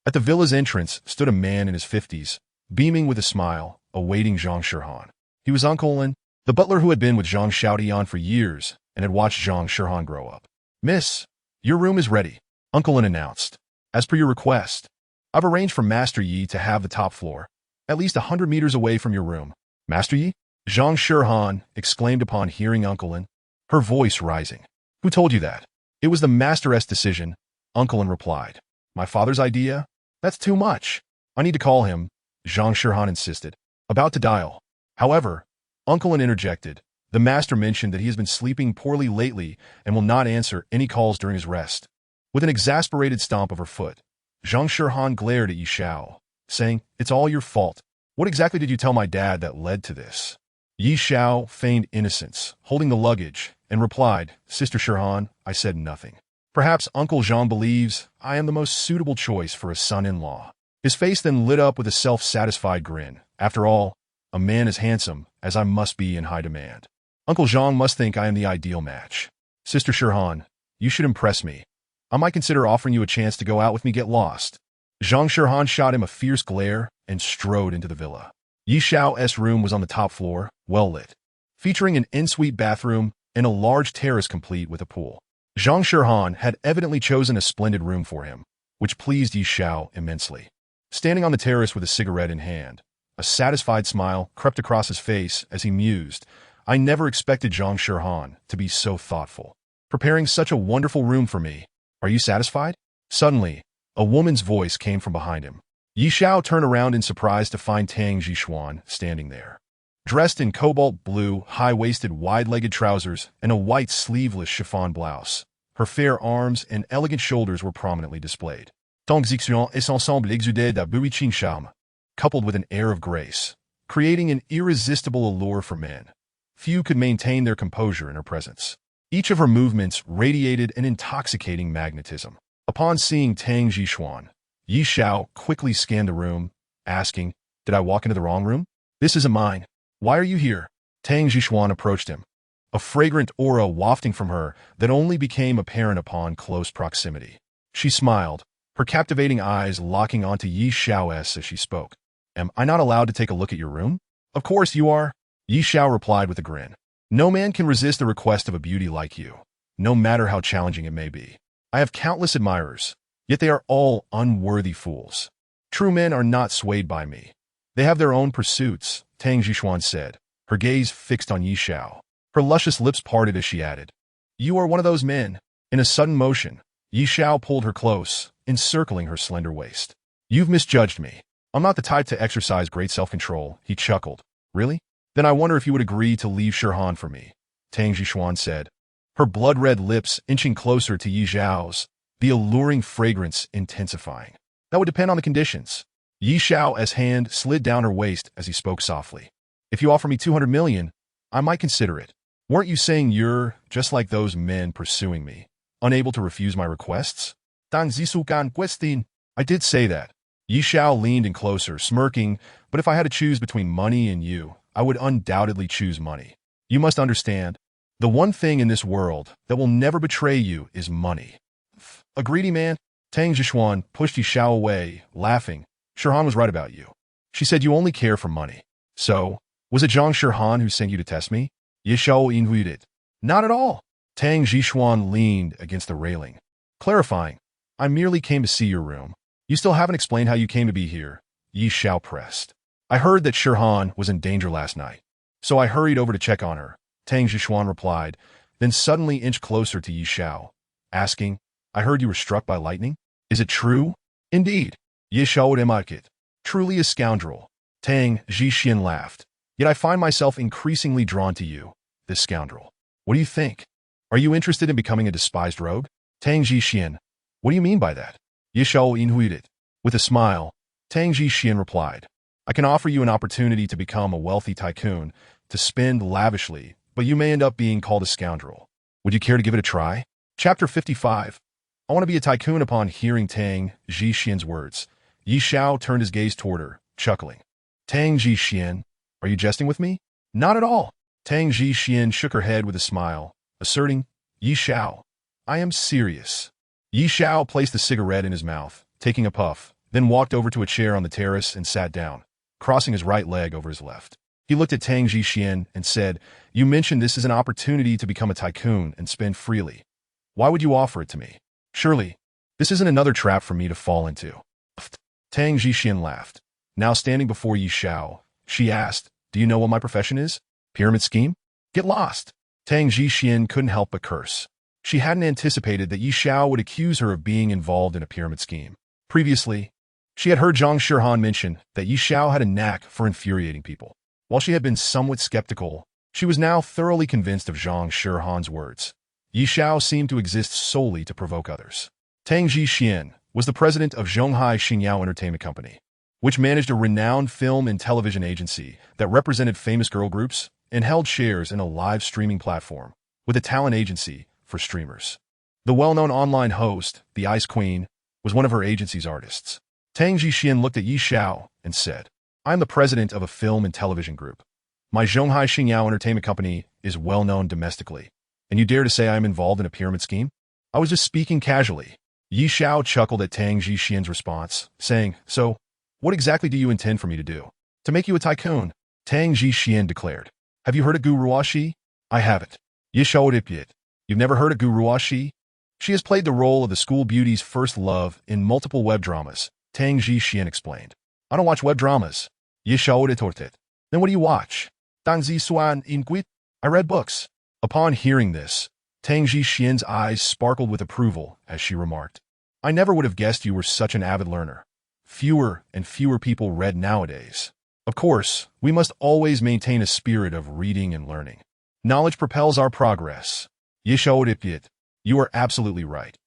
At the villa's entrance stood a man in his 50s, beaming with a smile, awaiting Zhang Shirhan. He was Uncle Lin, the butler who had been with Zhang Xiaotian for years and had watched Zhang Shirhan grow up. Miss, your room is ready, Uncle Lin announced. As per your request, I've arranged for Master Yi to have the top floor, at least 100 meters away from your room. Master Yi? Zhang Shirhan exclaimed upon hearing Uncle Lin, her voice rising. Who told you that? It was the Master's decision, Uncle Lin replied. My father's idea? That's too much. I need to call him, Zhang Shirhan insisted, about to dial. However, Uncle Lin interjected. The master mentioned that he has been sleeping poorly lately and will not answer any calls during his rest. With an exasperated stomp of her foot, Zhang Shirhan glared at Yi Xiao, saying, It's all your fault. What exactly did you tell my dad that led to this? Yi Xiao feigned innocence, holding the luggage, and replied, Sister Shirhan, I said nothing. Perhaps Uncle Zhang believes I am the most suitable choice for a son-in-law. His face then lit up with a self-satisfied grin. After all, a man as handsome as I must be in high demand. Uncle Zhang must think I am the ideal match. Sister Shirhan, you should impress me. I might consider offering you a chance to go out with me get lost. Zhang Shirhan shot him a fierce glare and strode into the villa. Yi Xiao's room was on the top floor, well lit, featuring an en-suite bathroom and a large terrace complete with a pool. Zhang Shirhan had evidently chosen a splendid room for him, which pleased Yi Xiao immensely. Standing on the terrace with a cigarette in hand, a satisfied smile crept across his face as he mused, I never expected Zhang Shirhan to be so thoughtful. Preparing such a wonderful room for me. Are you satisfied? Suddenly, a woman's voice came from behind him. Yi Xiao turned around in surprise to find Tang Jixuan standing there. Dressed in cobalt blue, high-waisted, wide-legged trousers and a white sleeveless chiffon blouse, her fair arms and elegant shoulders were prominently displayed. Tang Jixuan et ensemble exudait d'un bewitching charme, coupled with an air of grace, creating an irresistible allure for men. Few could maintain their composure in her presence. Each of her movements radiated an intoxicating magnetism. Upon seeing Tang Jixuan, Yi Xiao quickly scanned the room, asking, "Did I walk into the wrong room? This isn't mine. Why are you here?" Tang Jixuan approached him, a fragrant aura wafting from her that only became apparent upon close proximity. She smiled, her captivating eyes locking onto Yi Xiao's as she spoke. "Am I not allowed to take a look at your room?" "Of course you are," Yi Xiao replied with a grin. "No man can resist the request of a beauty like you, no matter how challenging it may be. I have countless admirers, yet they are all unworthy fools. True men are not swayed by me. They have their own pursuits," Tang Jixuan said, her gaze fixed on Yi Xiao. Her luscious lips parted as she added, "You are one of those men." In a sudden motion, Yi Xiao pulled her close, encircling her slender waist. "You've misjudged me. I'm not the type to exercise great self-control," he chuckled. "Really? Then I wonder if you would agree to leave Shirhan for me," Tang Jixuan said, her blood-red lips inching closer to Yi Xiao's, the alluring fragrance intensifying. "That would depend on the conditions." Yi Xiao's hand slid down her waist as he spoke softly. "If you offer me 200 million, I might consider it. Weren't you saying you're just like those men pursuing me, unable to refuse my requests?" "Tan zisukan questin." "I did say that." Yi Xiao leaned in closer, smirking, "But if I had to choose between money and you, I would undoubtedly choose money. You must understand, the one thing in this world that will never betray you is money." "A greedy man?" Tang Jixuan pushed Yi Xiao away, laughing. "Shirhan was right about you. She said you only care for money. So, was it Zhang Shirhan who sent you to test me?" Yi Xiao intuited. "Not at all." Tang Jixuan leaned against the railing, clarifying, "I merely came to see your room. You still haven't explained how you came to be here." Yi Xiao pressed. "I heard that Shirhan was in danger last night, so I hurried over to check on her," Tang Jixuan replied, then suddenly inched closer to Yi Xiao, asking, "I heard you were struck by lightning? Is it true?" "Indeed." Yi Xiao would remark it. "Truly a scoundrel." Tang Jixuan laughed. "Yet I find myself increasingly drawn to you, this scoundrel. What do you think? Are you interested in becoming a despised rogue?" Tang Jixuan. "What do you mean by that?" Yi Xiao intuited. With a smile, Tang Jixuan replied, "I can offer you an opportunity to become a wealthy tycoon, to spend lavishly, but you may end up being called a scoundrel. Would you care to give it a try?" Chapter 55. I want to be a tycoon. Upon hearing Tang Jixuan's words, Yi Xiao turned his gaze toward her, chuckling. "Tang Jixuan, are you jesting with me?" "Not at all." Tang Jixuan shook her head with a smile, asserting, "Yi Xiao, I am serious." Yi Xiao placed the cigarette in his mouth, taking a puff, then walked over to a chair on the terrace and sat down, crossing his right leg over his left. He looked at Tang Jixuan and said, "You mentioned this is an opportunity to become a tycoon and spend freely. Why would you offer it to me? Surely, this isn't another trap for me to fall into." Tang Jixuan laughed. Now standing before Yi Xiao, she asked, "Do you know what my profession is? Pyramid scheme? Get lost." Tang Jixuan couldn't help but curse. She hadn't anticipated that Yi Xiao would accuse her of being involved in a pyramid scheme. Previously, she had heard Zhang Shirhan mention that Yi Xiao had a knack for infuriating people. While she had been somewhat skeptical, she was now thoroughly convinced of Zhang Shirhan's words. Yi Xiao seemed to exist solely to provoke others. Tang Jixuan was the president of Zhonghai Xingyao Entertainment Company, which managed a renowned film and television agency that represented famous girl groups and held shares in a live streaming platform with a talent agency for streamers. The well-known online host, the Ice Queen, was one of her agency's artists. Tang Jixuan looked at Yi Xiao and said, "I am the president of a film and television group. My Zhonghai Xingyao Entertainment Company is well-known domestically, and you dare to say I am involved in a pyramid scheme?" "I was just speaking casually." Yi Xiao chuckled at Tang Jixuan's response, saying, "So, what exactly do you intend for me to do?" "To make you a tycoon," Tang Jixuan declared. "Have you heard of Gu Ruoxi?" "I haven't." Yi Xiao replied. "You've never heard of Gu Ruoxi? She has played the role of the school beauty's first love in multiple web dramas," Tang Jixuan explained. "I don't watch web dramas." Yi Xiao retorted. "Then what do you watch?" "Dan zi suan in guit." "I read books." Upon hearing this, Tang Jixuan's eyes sparkled with approval as she remarked, "I never would have guessed you were such an avid learner. Fewer and fewer people read nowadays. Of course, we must always maintain a spirit of reading and learning. Knowledge propels our progress." Yi Xiao replied. "You are absolutely right.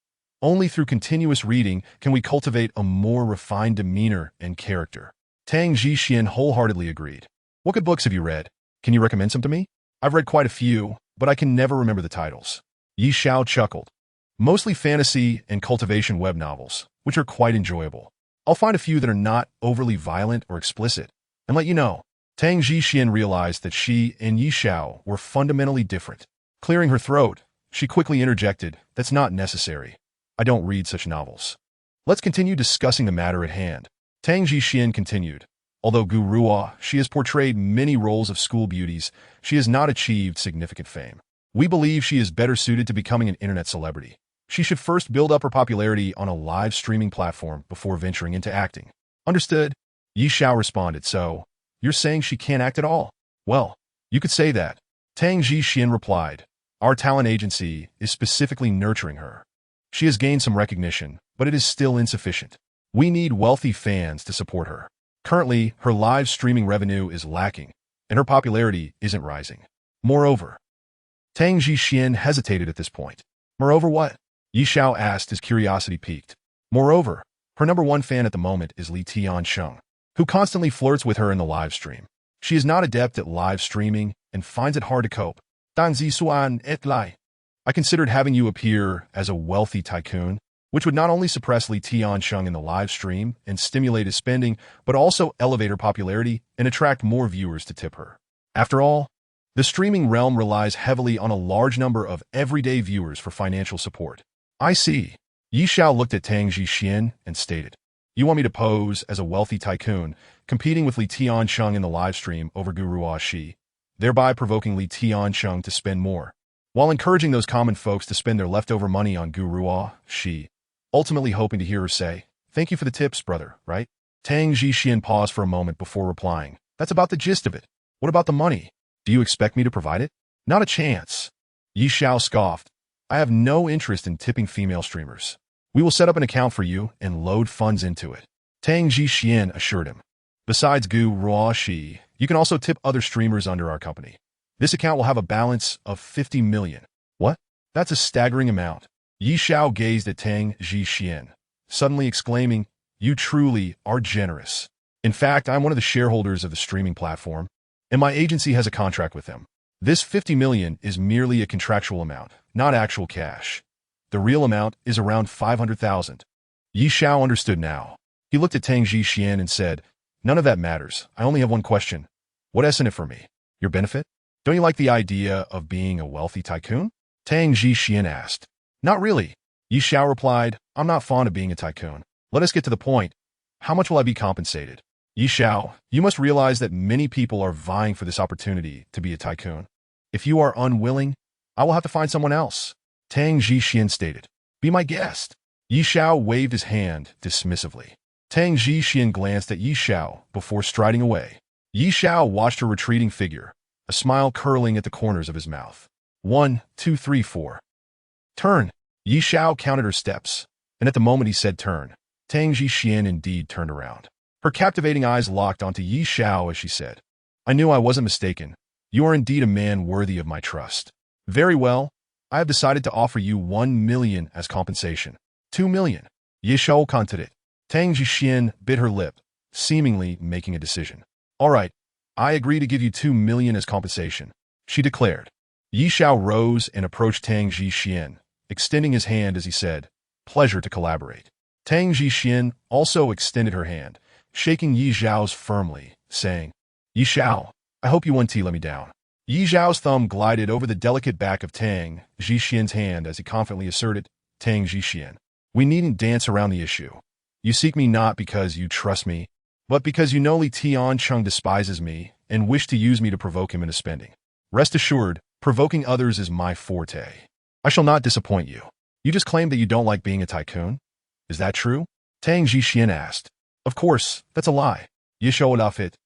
Only through continuous reading can we cultivate a more refined demeanor and character." Tang Jixuan wholeheartedly agreed. "What good books have you read? Can you recommend some to me?" "I've read quite a few, but I can never remember the titles." Yi Xiao chuckled. Mostly fantasy and cultivation web novels, which are quite enjoyable. I'll find a few that are not overly violent or explicit, and let you know. Tang Zhixian realized that she and Yi Xiao were fundamentally different. Clearing her throat, she quickly interjected, "That's not necessary. I don't read such novels. Let's continue discussing the matter at hand." Tang Zhixian continued. Although Gu Ruo, she has portrayed many roles of school beauties, she has not achieved significant fame. We believe she is better suited to becoming an internet celebrity. She should first build up her popularity on a live streaming platform before venturing into acting. Understood? Yi Xiao responded. So, you're saying she can't act at all? Well, you could say that. Tang Zhixian replied. Our talent agency is specifically nurturing her. She has gained some recognition, but it is still insufficient. We need wealthy fans to support her. Currently, her live streaming revenue is lacking, and her popularity isn't rising. Moreover, Tang Zhixian hesitated at this point. Moreover what? Yi Xiao asked, his curiosity piqued. Moreover, her number one fan at the moment is Li Tiansheng, who constantly flirts with her in the live stream. She is not adept at live streaming and finds it hard to cope. Dan Zisuan et lai. I considered having you appear as a wealthy tycoon, which would not only suppress Li Tiansheng in the live stream and stimulate his spending, but also elevate her popularity and attract more viewers to tip her. After all, the streaming realm relies heavily on a large number of everyday viewers for financial support. I see. Yi Xiao looked at Tang Zhixian and stated, You want me to pose as a wealthy tycoon, competing with Li Tiansheng in the live stream over Gu Ruoxi, thereby provoking Li Tiansheng to spend more, while encouraging those common folks to spend their leftover money on Gu Ruoxi, ultimately hoping to hear her say, "Thank you for the tips, brother," right? Tang Zhixian paused for a moment before replying, "That's about the gist of it. What about the money? Do you expect me to provide it?" "Not a chance." Yi Xiao scoffed. "I have no interest in tipping female streamers. We will set up an account for you and load funds into it," Tang Zhixian assured him. "Besides Gu Ruoxi, you can also tip other streamers under our company. This account will have a balance of 50 million. What? That's a staggering amount." Yi Xiao gazed at Tang Zhixian, suddenly exclaiming, "You truly are generous. In fact, I'm one of the shareholders of the streaming platform, and my agency has a contract with them. This 50 million is merely a contractual amount, not actual cash. The real amount is around 500,000. Yi Xiao understood now. He looked at Tang Zhixian and said, "None of that matters. I only have one question. What's in it for me? Your benefit? Don't you like the idea of being a wealthy tycoon?" Tang Zhixian asked. "Not really." Yi Xiao replied, "I'm not fond of being a tycoon. Let us get to the point. How much will I be compensated?" "Yi Xiao, you must realize that many people are vying for this opportunity to be a tycoon. If you are unwilling, I will have to find someone else," Tang Zhixian stated. "Be my guest." Yi Xiao waved his hand dismissively. Tang Zhixian glanced at Yi Xiao before striding away. Yi Xiao watched her retreating figure, a smile curling at the corners of his mouth. 1, 2, 3, 4. "Turn." Yi Xiao counted her steps, and at the moment he said turn, Tang Zhixian indeed turned around. Her captivating eyes locked onto Yi Xiao as she said, "I knew I wasn't mistaken. You are indeed a man worthy of my trust. Very well, I have decided to offer you 1 million as compensation." 2 million. Yi Xiao counted it. Tang Zhixian bit her lip, seemingly making a decision. "All right, I agree to give you 2 million as compensation," she declared. Yi Xiao rose and approached Tang Zhixian, extending his hand as he said, "Pleasure to collaborate." Tang Zhixian also extended her hand, shaking Yi Xiao's firmly, saying, "Yi Xiao, I hope you won't let me down." Yi Xiao's thumb glided over the delicate back of Tang Zhixian's hand as he confidently asserted, "Tang Zhixian, we needn't dance around the issue. You seek me not because you trust me, but because you know Li Tiancheng despises me and wish to use me to provoke him into spending. Rest assured, provoking others is my forte. I shall not disappoint you. You just claimed that you don't like being a tycoon. Is that true?" Tang Zhixian asked. "Of course, that's a lie. Yi Xiao laughed it.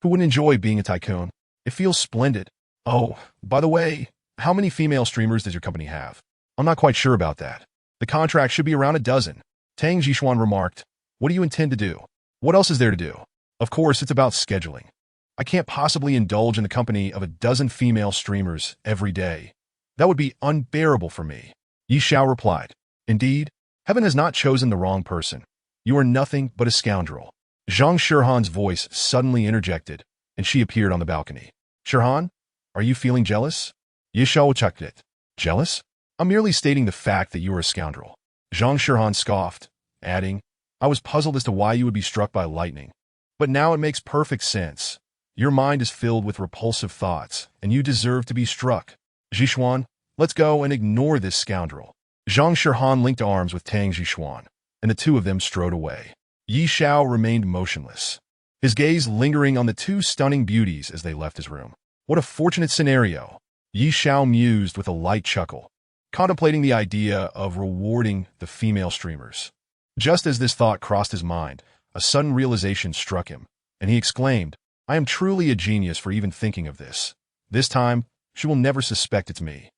Who wouldn't enjoy being a tycoon? It feels splendid. Oh, by the way, how many female streamers does your company have?" "I'm not quite sure about that. The contract should be around a dozen." Tang Zhixian remarked. "What do you intend to do? What else is there to do? Of course, it's about scheduling. I can't possibly indulge in the company of a dozen female streamers every day. That would be unbearable for me." Yi Xiao replied. "Indeed, heaven has not chosen the wrong person. You are nothing but a scoundrel." Zhang Shirhan's voice suddenly interjected, and she appeared on the balcony. "Shirhan, are you feeling jealous?" Yi Xiao checked it. "Jealous? I'm merely stating the fact that you are a scoundrel. Zhang Shirhan scoffed, adding, I was puzzled as to why you would be struck by lightning. But now it makes perfect sense. Your mind is filled with repulsive thoughts, and you deserve to be struck. Zhishuan, let's go and ignore this scoundrel. Zhang Shirhan linked arms with Tang Zhishuan, and the two of them strode away. Yi Xiao remained motionless, his gaze lingering on the two stunning beauties as they left his room. What a fortunate scenario. Yi Xiao mused with a light chuckle, contemplating the idea of rewarding the female streamers. Just as this thought crossed his mind, a sudden realization struck him, and he exclaimed, I am truly a genius for even thinking of this. This time, she will never suspect it's me.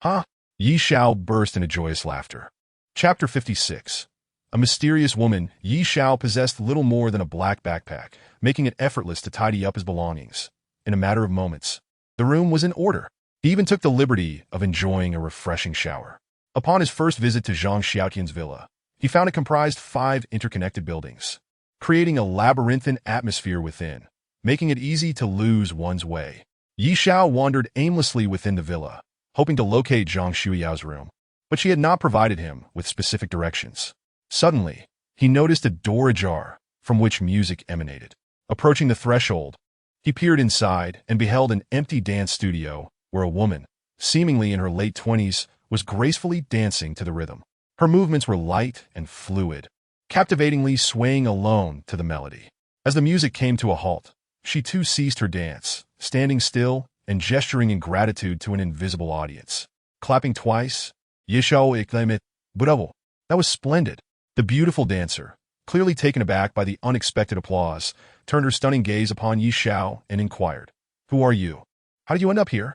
Huh? Yi Xiao burst into joyous laughter. Chapter 56. A mysterious woman, Yi Xiao possessed little more than a black backpack, making it effortless to tidy up his belongings. In a matter of moments, the room was in order. He even took the liberty of enjoying a refreshing shower. Upon his first visit to Zhang Xiaotian's villa, he found it comprised 5 interconnected buildings, creating a labyrinthine atmosphere within, making it easy to lose one's way. Yi Xiao wandered aimlessly within the villa, hoping to locate Zhang Shuyao's room, but she had not provided him with specific directions. Suddenly, he noticed a door ajar, from which music emanated. Approaching the threshold, he peered inside and beheld an empty dance studio where a woman, seemingly in her late 20s, was gracefully dancing to the rhythm. Her movements were light and fluid, captivatingly swaying alone to the melody. As the music came to a halt, she too ceased her dance, standing still and gesturing in gratitude to an invisible audience. Clapping twice, Yishao exclaimed, Bravo! That was splendid. The beautiful dancer, clearly taken aback by the unexpected applause, turned her stunning gaze upon Yi Xiao and inquired, Who are you? How did you end up here?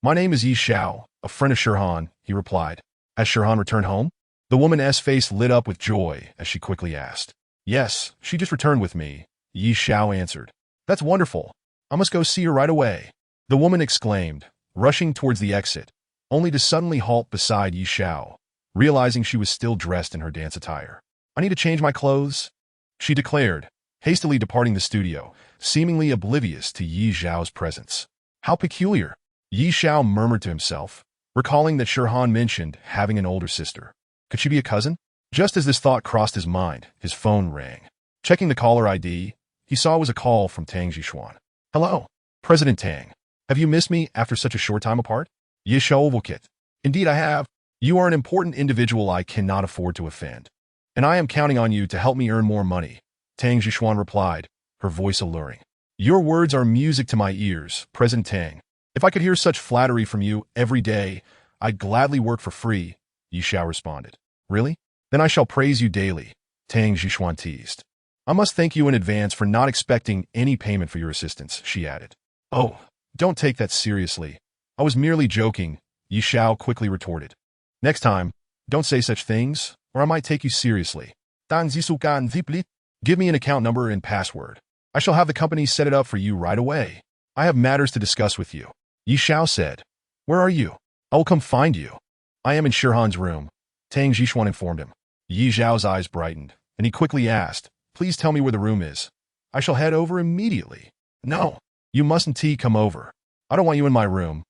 My name is Yi Xiao, a friend of Shirhan, he replied. Has Shirhan returned home? The woman's face lit up with joy as she quickly asked. Yes, she just returned with me, Yi Xiao answered. That's wonderful. I must go see her right away. The woman exclaimed, rushing towards the exit, only to suddenly halt beside Yi Xiao, realizing she was still dressed in her dance attire. I need to change my clothes, she declared, hastily departing the studio, seemingly oblivious to Yi Xiao's presence. How peculiar, Yi Xiao murmured to himself, recalling that Shirhan mentioned having an older sister. Could she be a cousin? Just as this thought crossed his mind, his phone rang. Checking the caller ID, he saw it was a call from Tang Zhishuan. Hello, President Tang. Have you missed me after such a short time apart? Yi Xiao. Indeed I have. You are an important individual I cannot afford to offend, and I am counting on you to help me earn more money, Tang Zhishuan replied, her voice alluring. Your words are music to my ears, President Tang. If I could hear such flattery from you every day, I'd gladly work for free, Yi Xiao responded. Really? Then I shall praise you daily, Tang Zhishuan teased. I must thank you in advance for not expecting any payment for your assistance, she added. Oh, don't take that seriously. I was merely joking, Yi Xiao quickly retorted. Next time, don't say such things, or I might take you seriously. Give me an account number and password. I shall have the company set it up for you right away. I have matters to discuss with you. Yi Xiao said. Where are you? I will come find you. I am in Shirhan's room, Tang Zhishuan informed him. Yi Xiao's eyes brightened, and he quickly asked, Please tell me where the room is. I shall head over immediately. No, you mustn't come over. I don't want you in my room.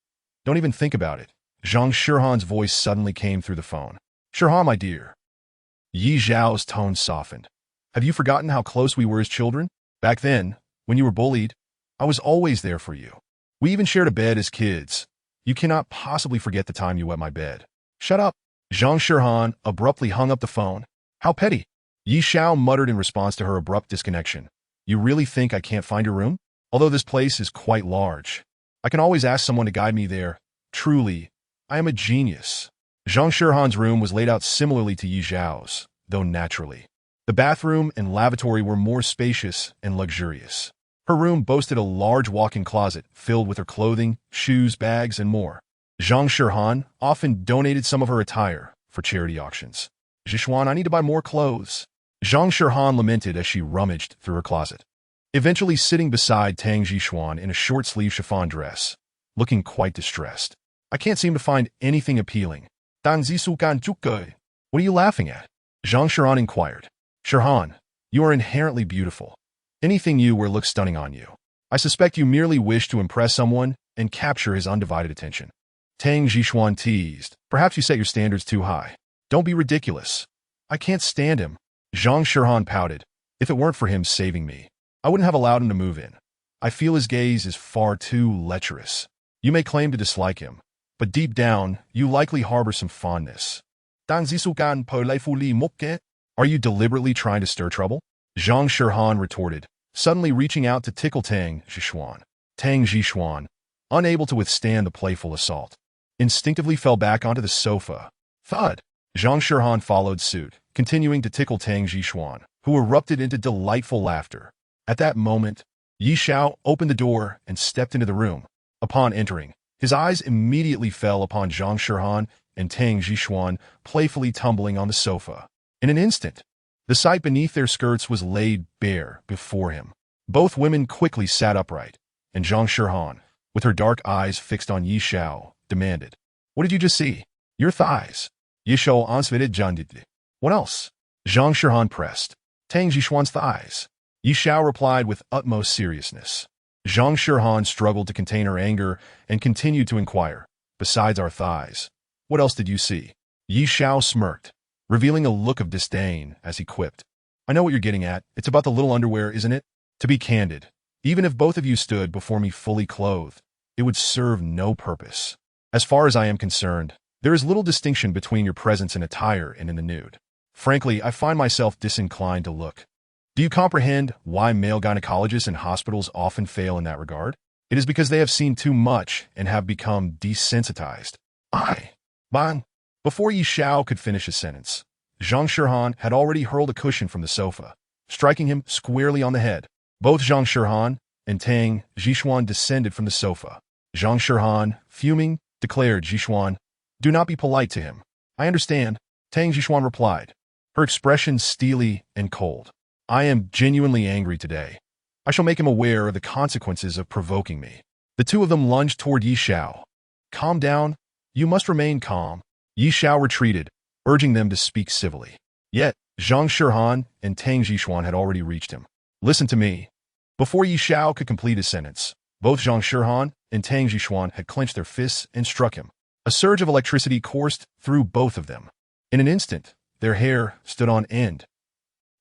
Don't even think about it. Zhang Shirhan's voice suddenly came through the phone. Shirhan, my dear. Yi Xiao's tone softened. Have you forgotten how close we were as children? Back then, when you were bullied, I was always there for you. We even shared a bed as kids. You cannot possibly forget the time you wet my bed. Shut up. Zhang Shirhan abruptly hung up the phone. How petty. Yi Xiao muttered in response to her abrupt disconnection. You really think I can't find your room? Although this place is quite large, I can always ask someone to guide me there. Truly, I am a genius. Zhang Shirhan's room was laid out similarly to Yi Xiao's, though naturally. The bathroom and lavatory were more spacious and luxurious. Her room boasted a large walk-in closet filled with her clothing, shoes, bags, and more. Zhang Shirhan often donated some of her attire for charity auctions. Zhishuan, I need to buy more clothes. Zhang Shirhan lamented as she rummaged through her closet, eventually sitting beside Tang Zhishuan in a short-sleeve chiffon dress, looking quite distressed. I can't seem to find anything appealing. What are you laughing at? Zhang Shirhan inquired. Shirhan, you are inherently beautiful. Anything you wear looks stunning on you. I suspect you merely wish to impress someone and capture his undivided attention. Tang Jixuan teased. Perhaps you set your standards too high. Don't be ridiculous. I can't stand him. Zhang Shihan pouted. If it weren't for him saving me, I wouldn't have allowed him to move in. I feel his gaze is far too lecherous. You may claim to dislike him, but deep down, you likely harbor some fondness. Are you deliberately trying to stir trouble? Zhang Shihan retorted, suddenly reaching out to tickle Tang Jixuan. Tang Jixuan, unable to withstand the playful assault, instinctively fell back onto the sofa. Thud! Zhang Shihan followed suit, continuing to tickle Tang Jixuan, who erupted into delightful laughter. At that moment, Yi Xiao opened the door and stepped into the room. Upon entering, his eyes immediately fell upon Zhang Shihan and Tang Jixuan playfully tumbling on the sofa. In an instant, the sight beneath their skirts was laid bare before him. Both women quickly sat upright, and Zhang Shihan, with her dark eyes fixed on Yi Xiao, demanded, "What did you just see?" "Your thighs." Yi Xiao answered jandidly. "What else?" Zhang Shihan pressed. "Tang Jixuan's thighs." Yi Xiao replied with utmost seriousness. Zhang Shihan struggled to contain her anger and continued to inquire, "Besides our thighs, what else did you see?" Yi Xiao smirked, revealing a look of disdain as he quipped, "I know what you're getting at. It's about the little underwear, isn't it? To be candid, even if both of you stood before me fully clothed, it would serve no purpose. As far as I am concerned, there is little distinction between your presence in attire and in the nude. Frankly, I find myself disinclined to look. Do you comprehend why male gynecologists in hospitals often fail in that regard? It is because they have seen too much and have become desensitized." Ban. Before Yi Xiao could finish his sentence, Zhang Shihan had already hurled a cushion from the sofa, striking him squarely on the head. Both Zhang Shihan and Tang Jixuan descended from the sofa. Zhang Shihan, fuming, declared, "Jixuan, do not be polite to him." "I understand," Tang Jixuan replied, her expression steely and cold. "I am genuinely angry today. I shall make him aware of the consequences of provoking me." The two of them lunged toward Yi Xiao. "Calm down. You must remain calm." Yi Xiao retreated, urging them to speak civilly. Yet, Zhang Shihan and Tang Jixuan had already reached him. "Listen to me." Before Yi Xiao could complete his sentence, both Zhang Shihan and Tang Jixuan had clenched their fists and struck him. A surge of electricity coursed through both of them. In an instant, their hair stood on end.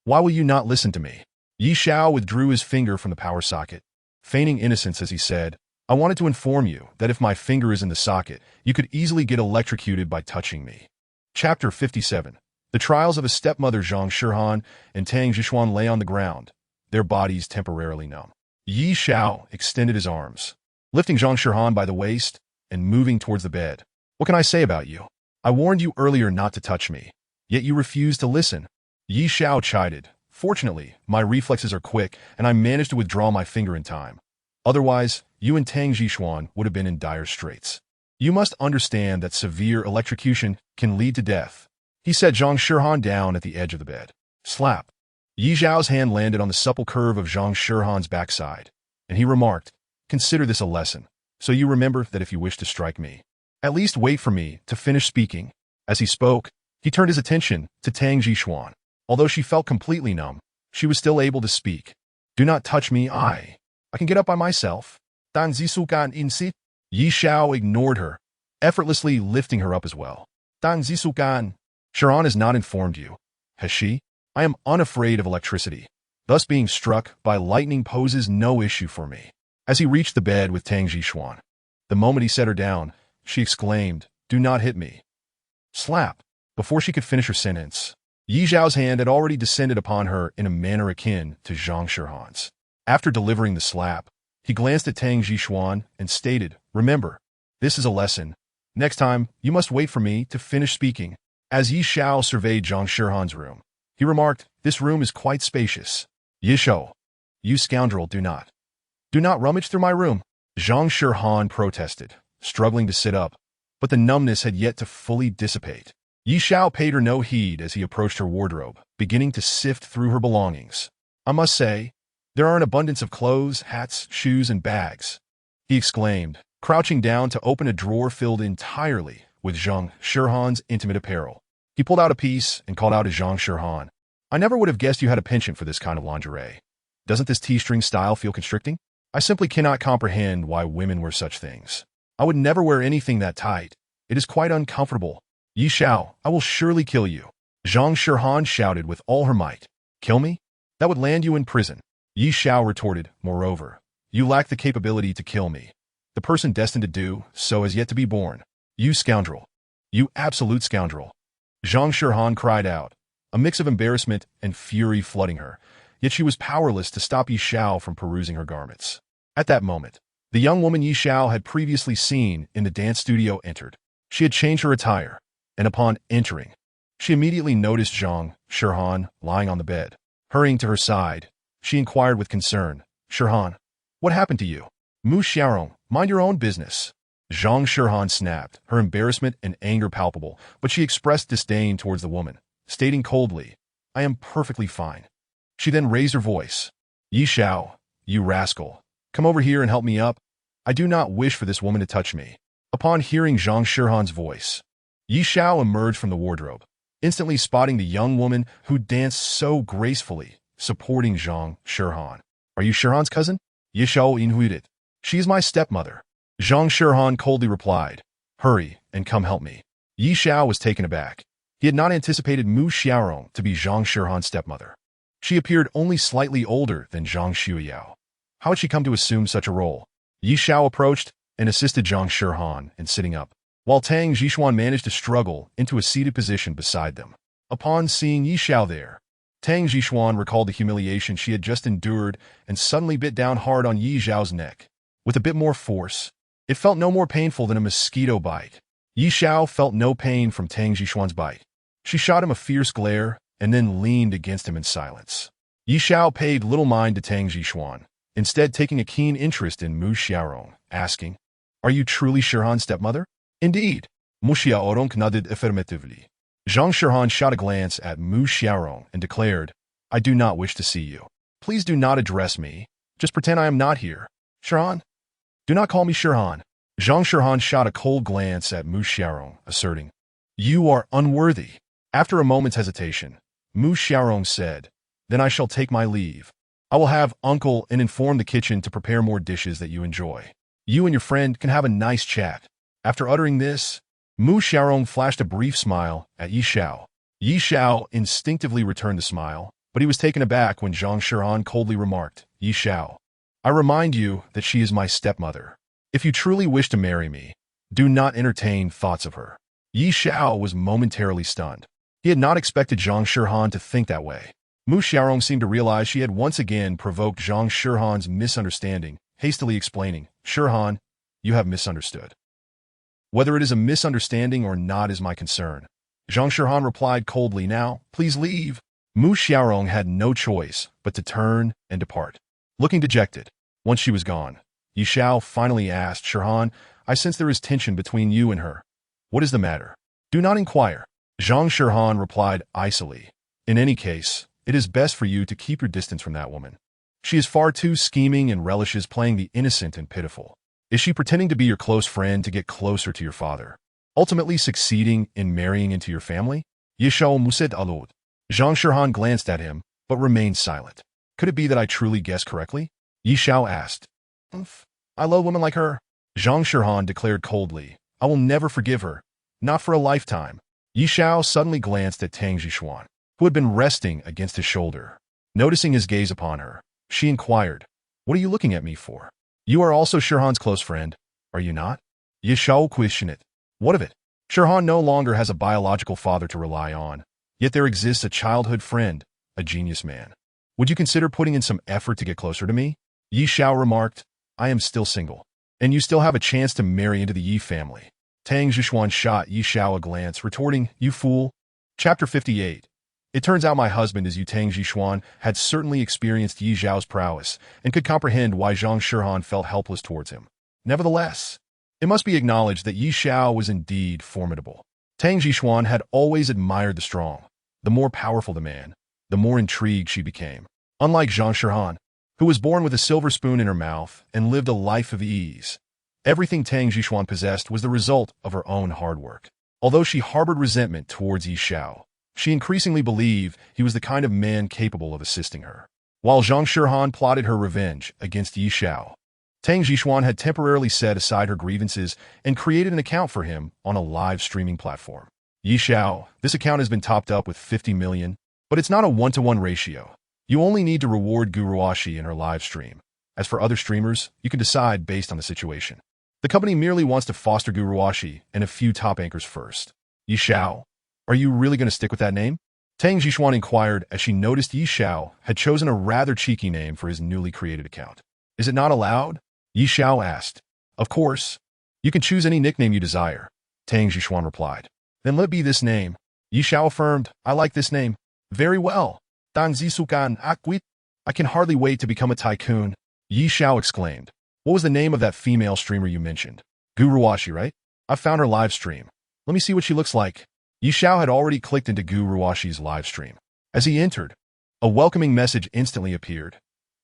"Why will you not listen to me?" Yi Xiao withdrew his finger from the power socket, feigning innocence as he said, "I wanted to inform you that if my finger is in the socket, you could easily get electrocuted by touching me." Chapter 57. The trials of a stepmother. Zhang Shihan and Tang Jixuan lay on the ground, their bodies temporarily numb. Yi Xiao extended his arms, lifting Zhang Shihan by the waist and moving towards the bed. "What can I say about you? I warned you earlier not to touch me, yet you refused to listen." Yi Xiao chided. "Fortunately, my reflexes are quick, and I managed to withdraw my finger in time. Otherwise, you and Tang Jixuan would have been in dire straits. You must understand that severe electrocution can lead to death." He set Zhang Shihan down at the edge of the bed. Slap! Yi Xiao's hand landed on the supple curve of Zhang Shihan's backside, and he remarked, "Consider this a lesson, so you remember that if you wish to strike me, at least wait for me to finish speaking." As he spoke, he turned his attention to Tang Jixuan. Although she felt completely numb, she was still able to speak. "Do not touch me. I can get up by myself." Dan Zisukan insi. Yi Xiao ignored her, effortlessly lifting her up as well. Dan Zisukan. "Sharon has not informed you, has she? I am unafraid of electricity. Thus being struck by lightning poses no issue for me." As he reached the bed with Tang Jixuan, the moment he set her down, she exclaimed, "Do not hit me." Slap! Before she could finish her sentence, Yi Xiao's hand had already descended upon her in a manner akin to Zhang Shihan's. After delivering the slap, he glanced at Tang Jixuan and stated, "Remember, this is a lesson. Next time, you must wait for me to finish speaking." As Yi Xiao surveyed Zhang Shihan's room, he remarked, "This room is quite spacious." "Yi Xiao, you scoundrel, do not rummage through my room." Zhang Shihan protested, struggling to sit up, but the numbness had yet to fully dissipate. Yi Xiao paid her no heed as he approached her wardrobe, beginning to sift through her belongings. "I must say, there are an abundance of clothes, hats, shoes, and bags," he exclaimed, crouching down to open a drawer filled entirely with Zhang Shihan's intimate apparel. He pulled out a piece and called out to Zhang Shihan, "I never would have guessed you had a penchant for this kind of lingerie. Doesn't this T-string style feel constricting? I simply cannot comprehend why women wear such things." I would never wear anything that tight. It is quite uncomfortable. Yi Xiao, I will surely kill you. Zhang Shihan shouted with all her might. Kill me? That would land you in prison. Yi Xiao retorted, moreover, you lack the capability to kill me. The person destined to do so has yet to be born. You scoundrel. You absolute scoundrel. Zhang Shihan cried out, a mix of embarrassment and fury flooding her, yet she was powerless to stop Yi Xiao from perusing her garments. At that moment, the young woman Yi Xiao had previously seen in the dance studio entered. She had changed her attire, and upon entering, she immediately noticed Zhang Shihan lying on the bed. Hurrying to her side, she inquired with concern, Shihan, what happened to you? Mu Xiaorong, mind your own business. Zhang Shihan snapped, her embarrassment and anger palpable, but she expressed disdain towards the woman, stating coldly, I am perfectly fine. She then raised her voice. Yi Xiao, you rascal, come over here and help me up. I do not wish for this woman to touch me. Upon hearing Zhang Shihan's voice, Yi Xiao emerged from the wardrobe, instantly spotting the young woman who danced so gracefully, supporting Zhang Shihan. Are you Shihan's cousin? Yi Xiao inhuited. She is my stepmother. Zhang Shihan coldly replied, hurry and come help me. Yi Xiao was taken aback. He had not anticipated Mu Xiaorong to be Zhang Shihan's stepmother. She appeared only slightly older than Zhang Xiuyao. How had she come to assume such a role? Yi Xiao approached and assisted Zhang Shihan in sitting up, while Tang Zhishuan managed to struggle into a seated position beside them. Upon seeing Yi Xiao there, Tang Zhishuan recalled the humiliation she had just endured and suddenly bit down hard on Yi Xiao's neck. With a bit more force, it felt no more painful than a mosquito bite. Yi Xiao felt no pain from Tang Zhishuan's bite. She shot him a fierce glare and then leaned against him in silence. Yi Xiao paid little mind to Tang Zhishuan, instead taking a keen interest in Mu Xiaorong, asking, are you truly Shihan's stepmother? Indeed. Mu Xiaorong nodded affirmatively. Zhang Shihan shot a glance at Mu Xiaorong and declared, I do not wish to see you. Please do not address me. Just pretend I am not here. Shihan? Do not call me Shihan. Zhang Shihan shot a cold glance at Mu Xiaorong, asserting, you are unworthy. After a moment's hesitation, Mu Xiaorong said, then I shall take my leave. I will have uncle and inform the kitchen to prepare more dishes that you enjoy. You and your friend can have a nice chat. After uttering this, Mu Xiaorong flashed a brief smile at Yi Xiao. Yi Xiao instinctively returned the smile, but he was taken aback when Zhang Shihan coldly remarked, Yi Xiao, I remind you that she is my stepmother. If you truly wish to marry me, do not entertain thoughts of her. Yi Xiao was momentarily stunned. He had not expected Zhang Shihan to think that way. Mu Xiaorong seemed to realize she had once again provoked Zhang Shihan's misunderstanding, hastily explaining, Shihan, you have misunderstood. Whether it is a misunderstanding or not is my concern. Zhang Shihan replied coldly, now, please leave. Mu Xiaorong had no choice but to turn and depart. Looking dejected, once she was gone, Yi Xiao finally asked, Shihan, I sense there is tension between you and her. What is the matter? Do not inquire. Zhang Shihan replied icily. In any case, it is best for you to keep your distance from that woman. She is far too scheming and relishes playing the innocent and pitiful. Is she pretending to be your close friend to get closer to your father, ultimately succeeding in marrying into your family? Yi Xiao Musid Alud. Zhang Shihan glanced at him, but remained silent. Could it be that I truly guessed correctly? Yi Xiao asked. I love women like her. Zhang Shihan declared coldly. I will never forgive her. Not for a lifetime. Yi Xiao suddenly glanced at Tang Zhishuan, who had been resting against his shoulder. Noticing his gaze upon her, she inquired, what are you looking at me for? You are also Shihan's close friend, are you not? Yi Xiao questioned it. What of it? Shihan no longer has a biological father to rely on, yet there exists a childhood friend, a genius man. Would you consider putting in some effort to get closer to me? Yi Xiao remarked, I am still single, and you still have a chance to marry into the Yi family. Tang Zhishuan shot Yi Xiao a glance, retorting, you fool. Chapter 58. It turns out my husband, as you Tang Zhishuan, had certainly experienced Yi Xiao's prowess and could comprehend why Zhang Shihan felt helpless towards him. Nevertheless, it must be acknowledged that Yi Xiao was indeed formidable. Tang Zhishuan had always admired the strong. The more powerful the man, the more intrigued she became. Unlike Zhang Shihan, who was born with a silver spoon in her mouth and lived a life of ease, everything Tang Zhishuan possessed was the result of her own hard work. Although she harbored resentment towards Yi Xiao, she increasingly believed he was the kind of man capable of assisting her. While Zhang Shihan plotted her revenge against Yi Xiao, Tang Jixuan had temporarily set aside her grievances and created an account for him on a live streaming platform. Yi Xiao, this account has been topped up with 50 million, but it's not a one-to-one ratio. You only need to reward Guruashi in her live stream. As for other streamers, you can decide based on the situation. The company merely wants to foster Guruashi and a few top anchors first. Yi Xiao, are you really going to stick with that name? Tang Jixuan inquired as she noticed Yi Xiao had chosen a rather cheeky name for his newly created account. Is it not allowed? Yi Xiao asked. Of course. You can choose any nickname you desire, Tang Jixuan replied. Then let it be this name. Yi Xiao affirmed, I like this name. Very well. Dan Zisukan Akwit. I can hardly wait to become a tycoon, Yi Xiao exclaimed. What was the name of that female streamer you mentioned? Guruashi, right? I found her live stream. Let me see what she looks like. Yi Xiao had already clicked into Guruashi's live stream. As he entered, a welcoming message instantly appeared.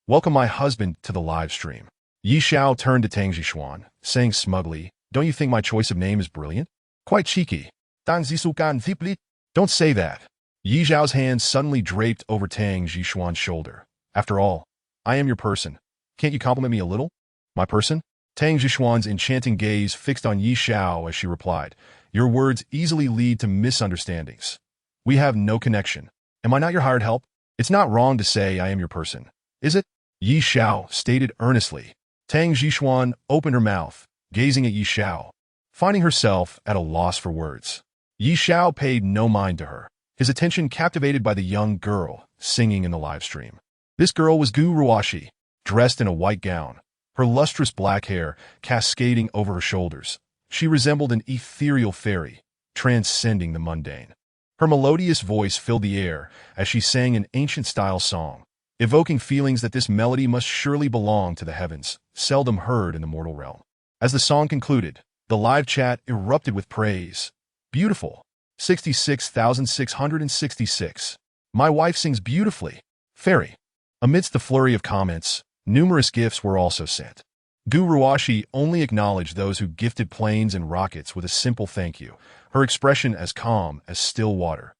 Welcome my husband to the live stream. Yi Xiao turned to Tang Jixuan, saying smugly, don't you think my choice of name is brilliant? Quite cheeky. Dan Zisukan Ziplit. Don't say that. Yi Xiao's hand suddenly draped over Tang Jixuan's shoulder. After all, I am your person. Can't you compliment me a little? My person? Tang Jixuan's enchanting gaze fixed on Yi Xiao as she replied, your words easily lead to misunderstandings. We have no connection. Am I not your hired help? It's not wrong to say I am your person, is it? Yi Xiao stated earnestly. Tang Jixuan opened her mouth, gazing at Yi Xiao, finding herself at a loss for words. Yi Xiao paid no mind to her, his attention captivated by the young girl singing in the live stream. This girl was Guruashi, dressed in a white gown, her lustrous black hair cascading over her shoulders. She resembled an ethereal fairy, transcending the mundane. Her melodious voice filled the air as she sang an ancient-style song, evoking feelings that this melody must surely belong to the heavens, seldom heard in the mortal realm. As the song concluded, the live chat erupted with praise. Beautiful. 66,666. My wife sings beautifully. Fairy. Amidst the flurry of comments, numerous gifts were also sent. Guruashi only acknowledged those who gifted planes and rockets with a simple thank you, her expression as calm as still water.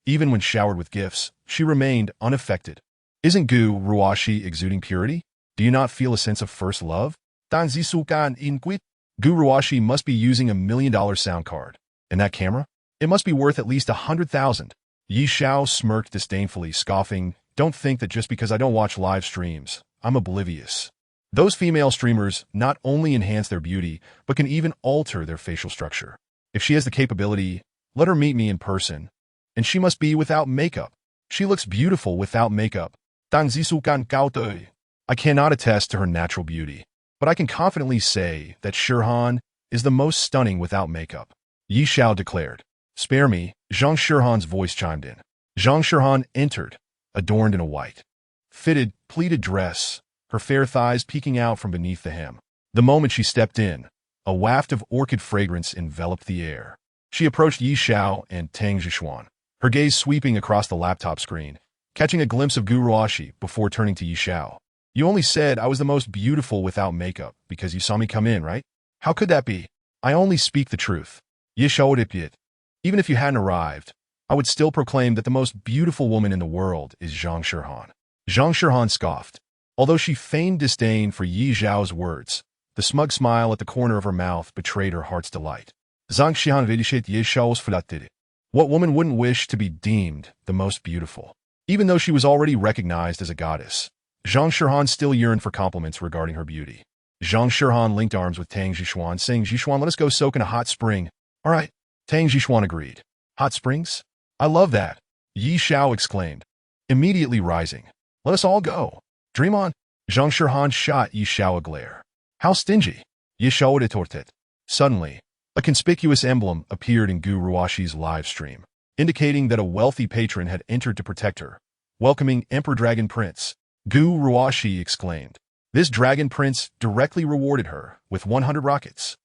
Even when showered with gifts, she remained unaffected. Isn't Guruashi exuding purity? Do you not feel a sense of first love? Danzisukan inquit. Guruashi must be using $1 million sound card. And that camera? It must be worth at least 100,000. Yi Xiao smirked disdainfully, scoffing, don't think that just because I don't watch live streams, I'm oblivious. Those female streamers not only enhance their beauty, but can even alter their facial structure. If she has the capability, let her meet me in person. And she must be without makeup. She looks beautiful without makeup. Danzisukan Gautoi. I cannot attest to her natural beauty, but I can confidently say that Shirhan is the most stunning without makeup. Yi Xiao declared. Spare me, Zhang Shirhan's voice chimed in. Zhang Shirhan entered, adorned in a white, fitted, pleated dress, her fair thighs peeking out from beneath the hem. The moment she stepped in, a waft of orchid fragrance enveloped the air. She approached Yi Xiao and Tang Jixuan, her gaze sweeping across the laptop screen, catching a glimpse of Guruashi before turning to Yi Xiao. You only said I was the most beautiful without makeup because you saw me come in, right? How could that be? I only speak the truth. Yi Xiao replied. Even if you hadn't arrived, I would still proclaim that the most beautiful woman in the world is Zhang Shirhan. Zhang Shirhan scoffed. Although she feigned disdain for Yi Xiao's words, the smug smile at the corner of her mouth betrayed her heart's delight. Zhang Shirhan vedishet Yi Xiao's flatted. What woman wouldn't wish to be deemed the most beautiful? Even though she was already recognized as a goddess, Zhang Shirhan still yearned for compliments regarding her beauty. Zhang Shirhan linked arms with Tang Jixuan, saying, Jixuan, let us go soak in a hot spring. All right. Tang Jixuan agreed. Hot springs? I love that. Yi Xiao exclaimed, immediately rising. Let us all go. Dream on. Zhang Shirhan shot Yi Xiao a glare. How stingy. Yi Xiao retorted. Suddenly, a conspicuous emblem appeared in Guruashi's live stream, indicating that a wealthy patron had entered to protect her, welcoming Emperor Dragon Prince. Guruashi exclaimed. This Dragon Prince directly rewarded her with 100 rockets.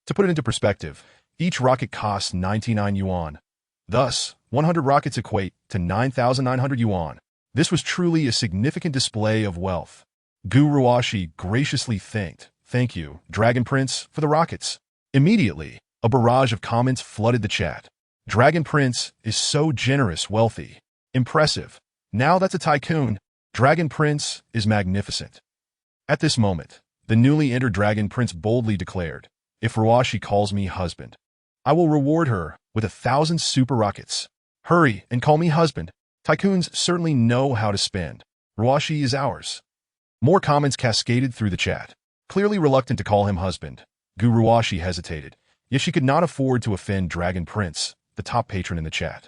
To put it into perspective, each rocket costs 99 yuan. Thus, 100 rockets equate to 9,900 yuan. This was truly a significant display of wealth. Guruashi graciously thanked, thank you, Dragon Prince, for the rockets. Immediately, a barrage of comments flooded the chat. Dragon Prince is so generous, wealthy. Impressive. Now that's a tycoon. Dragon Prince is magnificent. At this moment, The newly entered dragon prince boldly declared, "If Ruashi calls me husband, I will reward her with 1,000 super rockets. Hurry and call me husband. Tycoons certainly know how to spend. Ruashi is ours." More comments cascaded through the chat. Clearly reluctant to call him husband, Gu Ruashi hesitated, yet she could not afford to offend Dragon Prince, the top patron in the chat.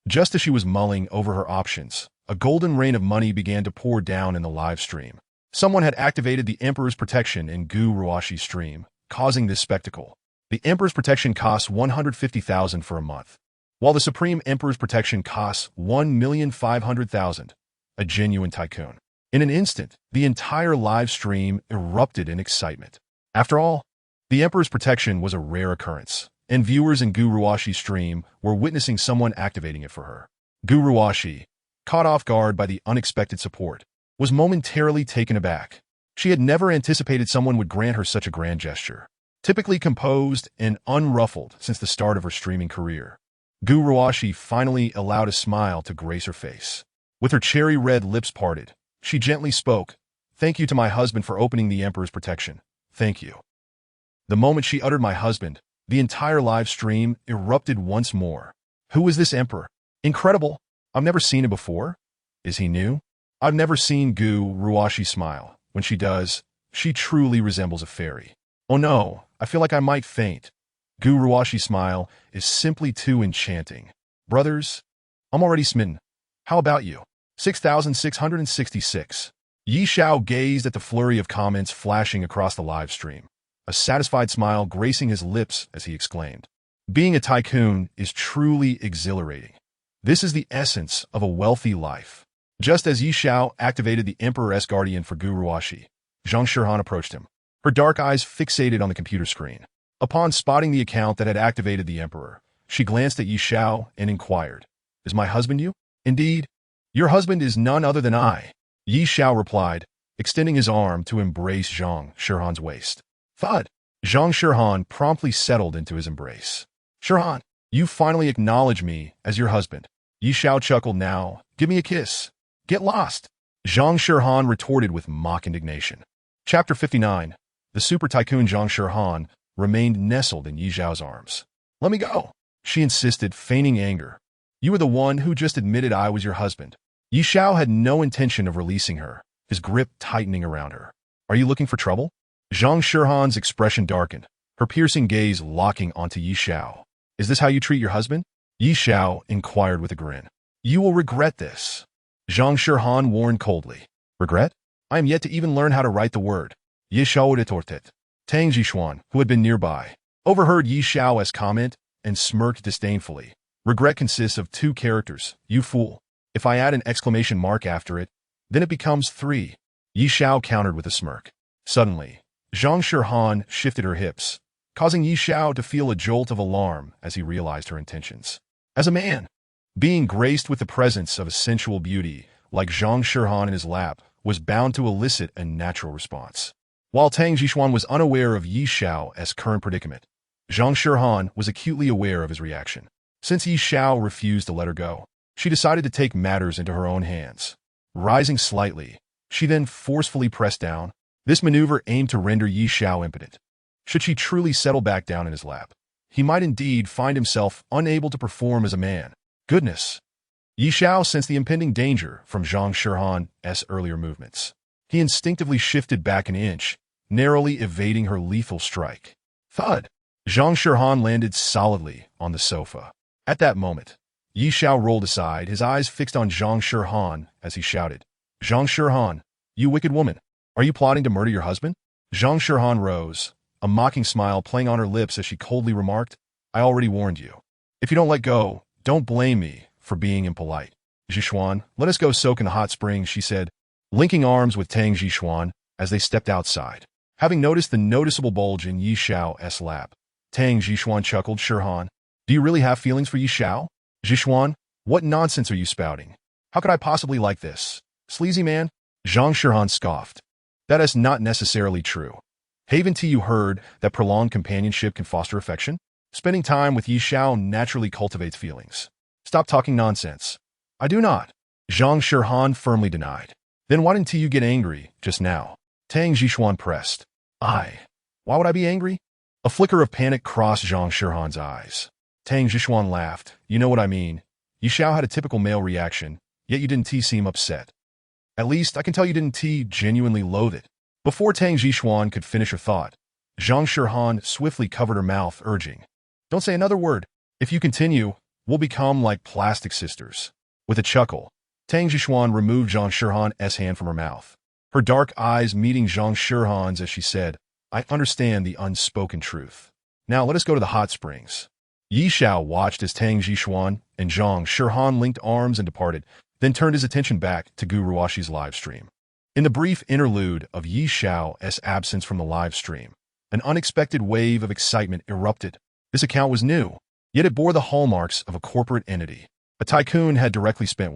Just as she was mulling over her options, a golden rain of money began to pour down in the live stream. Someone had activated the Emperor's Protection in Gu Ruashi's stream, causing this spectacle. The Emperor's Protection costs 150,000 for a month, while the Supreme Emperor's Protection costs 1,500,000, a genuine tycoon. In an instant, the entire live stream erupted in excitement. After all, the Emperor's Protection was a rare occurrence, and viewers in Gu Ruashi's stream were witnessing someone activating it for her. Gu Ruashi, caught off guard by the unexpected support, was momentarily taken aback. She had never anticipated someone would grant her such a grand gesture. Typically composed and unruffled since the start of her streaming career, Gu Ruashi finally allowed a smile to grace her face. With her cherry-red lips parted, she gently spoke, "Thank you to my husband for opening the Emperor's Protection. Thank you." The moment she uttered "my husband," the entire live stream erupted once more. Who is this Emperor? Incredible! I've never seen him before. Is he new? I've never seen Gu Ruashi smile. When she does, she truly resembles a fairy. Oh no, I feel like I might faint. Gu Ruashi's smile is simply too enchanting. Brothers, I'm already smitten. How about you? 6,666. Yi Xiao gazed at the flurry of comments flashing across the live stream, a satisfied smile gracing his lips as he exclaimed, "Being a tycoon is truly exhilarating. This is the essence of a wealthy life." Just as Yi Xiao activated the Emperor's Guardian for Gu Ruashi, Zhang Shihan approached him, her dark eyes fixated on the computer screen. Upon spotting the account that had activated the Emperor, she glanced at Yi Xiao and inquired, "Is my husband you?" "Indeed. Your husband is none other than I," Yi Xiao replied, extending his arm to embrace Zhang Shihan's waist. Thud! Zhang Shihan promptly settled into his embrace. "Shihan, you finally acknowledge me as your husband." Yi Xiao chuckled. "Now, give me a kiss. Get lost." Zhang Shihan retorted with mock indignation. Chapter 59. The super tycoon Zhang Shihan remained nestled in Yi Xiao's arms. "Let me go," she insisted, feigning anger. "You were the one who just admitted I was your husband." Yi Xiao had no intention of releasing her, his grip tightening around her. "Are you looking for trouble?" Zhang Shihan's expression darkened, her piercing gaze locking onto Yi Xiao. "Is this how you treat your husband?" Yi Xiao inquired with a grin. "You will regret this," Zhang Shihan warned coldly. "Regret? I am yet to even learn how to write the word." Yi Xiao retorted. Tang Jixuan, who had been nearby, overheard Yi Xiao's comment and smirked disdainfully. "Regret consists of 2 characters, you fool. If I add an exclamation mark after it, then it becomes 3. Yi Xiao countered with a smirk. Suddenly, Zhang Shihan shifted her hips, causing Yi Xiao to feel a jolt of alarm as he realized her intentions. As a man, being graced with the presence of a sensual beauty like Zhang Shihan in his lap was bound to elicit a natural response. While Tang Jixuan was unaware of Yi Xiao's current predicament, Zhang Shihan was acutely aware of his reaction. Since Yi Xiao refused to let her go, she decided to take matters into her own hands. Rising slightly, she then forcefully pressed down. This maneuver aimed to render Yi Xiao impotent. Should she truly settle back down in his lap, he might indeed find himself unable to perform as a man. Goodness! Yi Xiao sensed the impending danger from Zhang Shihan's earlier movements. He instinctively shifted back an inch, narrowly evading her lethal strike. Thud! Zhang Shihan landed solidly on the sofa. At that moment, Yi Xiao rolled aside, his eyes fixed on Zhang Shihan as he shouted, "Zhang Shihan, you wicked woman! Are you plotting to murder your husband?" Zhang Shihan rose, a mocking smile playing on her lips as she coldly remarked, "I already warned you. If you don't let go, don't blame me for being impolite." "Jixuan, let us go soak in the hot spring," she said, linking arms with Tang Jixuan as they stepped outside. Having noticed the noticeable bulge in Yi Xiao's lap, Tang Jixuan chuckled. "Shihan, do you really have feelings for Yi Xiao?" "Jixuan, what nonsense are you spouting? How could I possibly like this? Sleazy man?" Zhang Shihan scoffed. "That is not necessarily true. Haven't you heard that prolonged companionship can foster affection? Spending time with Yi Xiao naturally cultivates feelings." "Stop talking nonsense." "I do not," Zhang Shihan firmly denied. "Then why didn't you get angry just now?" Tang Jixuan pressed. Why would I be angry? A flicker of panic crossed Zhang Shihan's eyes. Tang Zhishuan laughed. You know what I mean. Yi Xiao had a typical male reaction, yet you didn't seem upset. At least, I can tell you didn't genuinely loathe it. Before Tang Zhishuan could finish her thought, Zhang Shihan swiftly covered her mouth, urging, Don't say another word. If you continue, we'll become like plastic sisters. With a chuckle, Tang Zhishuan removed Zhang Shihan's hand from her mouth, her dark eyes meeting Zhang Shihan's as she said, I understand the unspoken truth. Now let us go to the hot springs. Yi Xiao watched as Tang Zhishuan and Zhang Shihan linked arms and departed, then turned his attention back to Gu Ruoshi's live stream. In the brief interlude of Yi Xiao's absence from the live stream, an unexpected wave of excitement erupted. This account was new, yet it bore the hallmarks of a corporate entity. A tycoon had directly spent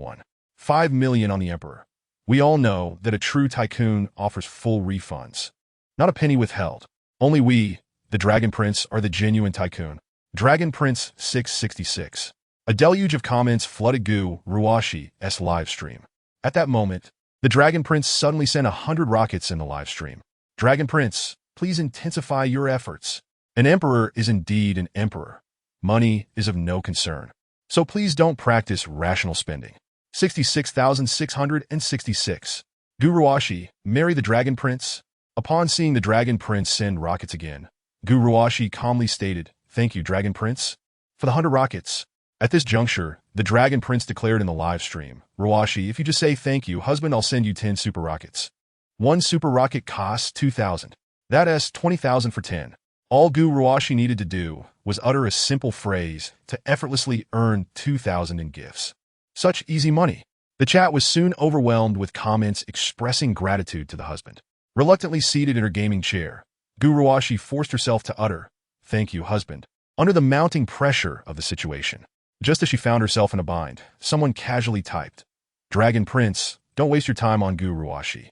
$5 million on the emperor. We all know that a true tycoon offers full refunds. Not a penny withheld. Only we, the Dragon Prince, are the genuine tycoon. Dragon Prince 666. A deluge of comments flooded Gu Ruoshi's live stream. At that moment, the Dragon Prince suddenly sent 100 rockets in the live stream. Dragon Prince, please intensify your efforts. An emperor is indeed an emperor. Money is of no concern. So please don't practice rational spending. 66,666. Gu Ruoshi, marry the Dragon Prince. Upon seeing the Dragon Prince send rockets again, Gu Ruoshi calmly stated, Thank you, Dragon Prince, for the 100 rockets. At this juncture, the Dragon Prince declared in the live stream, Ruoshi, if you just say thank you, husband, I'll send you 10 super rockets. One super rocket costs 2,000. That is 20,000 for 10. All Gu Ruoshi needed to do was utter a simple phrase to effortlessly earn 2,000 in gifts. Such easy money. The chat was soon overwhelmed with comments expressing gratitude to the husband. Reluctantly seated in her gaming chair, Gu Ruoshi forced herself to utter, Thank you, husband, under the mounting pressure of the situation. Just as she found herself in a bind, someone casually typed, Dragon Prince, don't waste your time on Gu Ruoshi.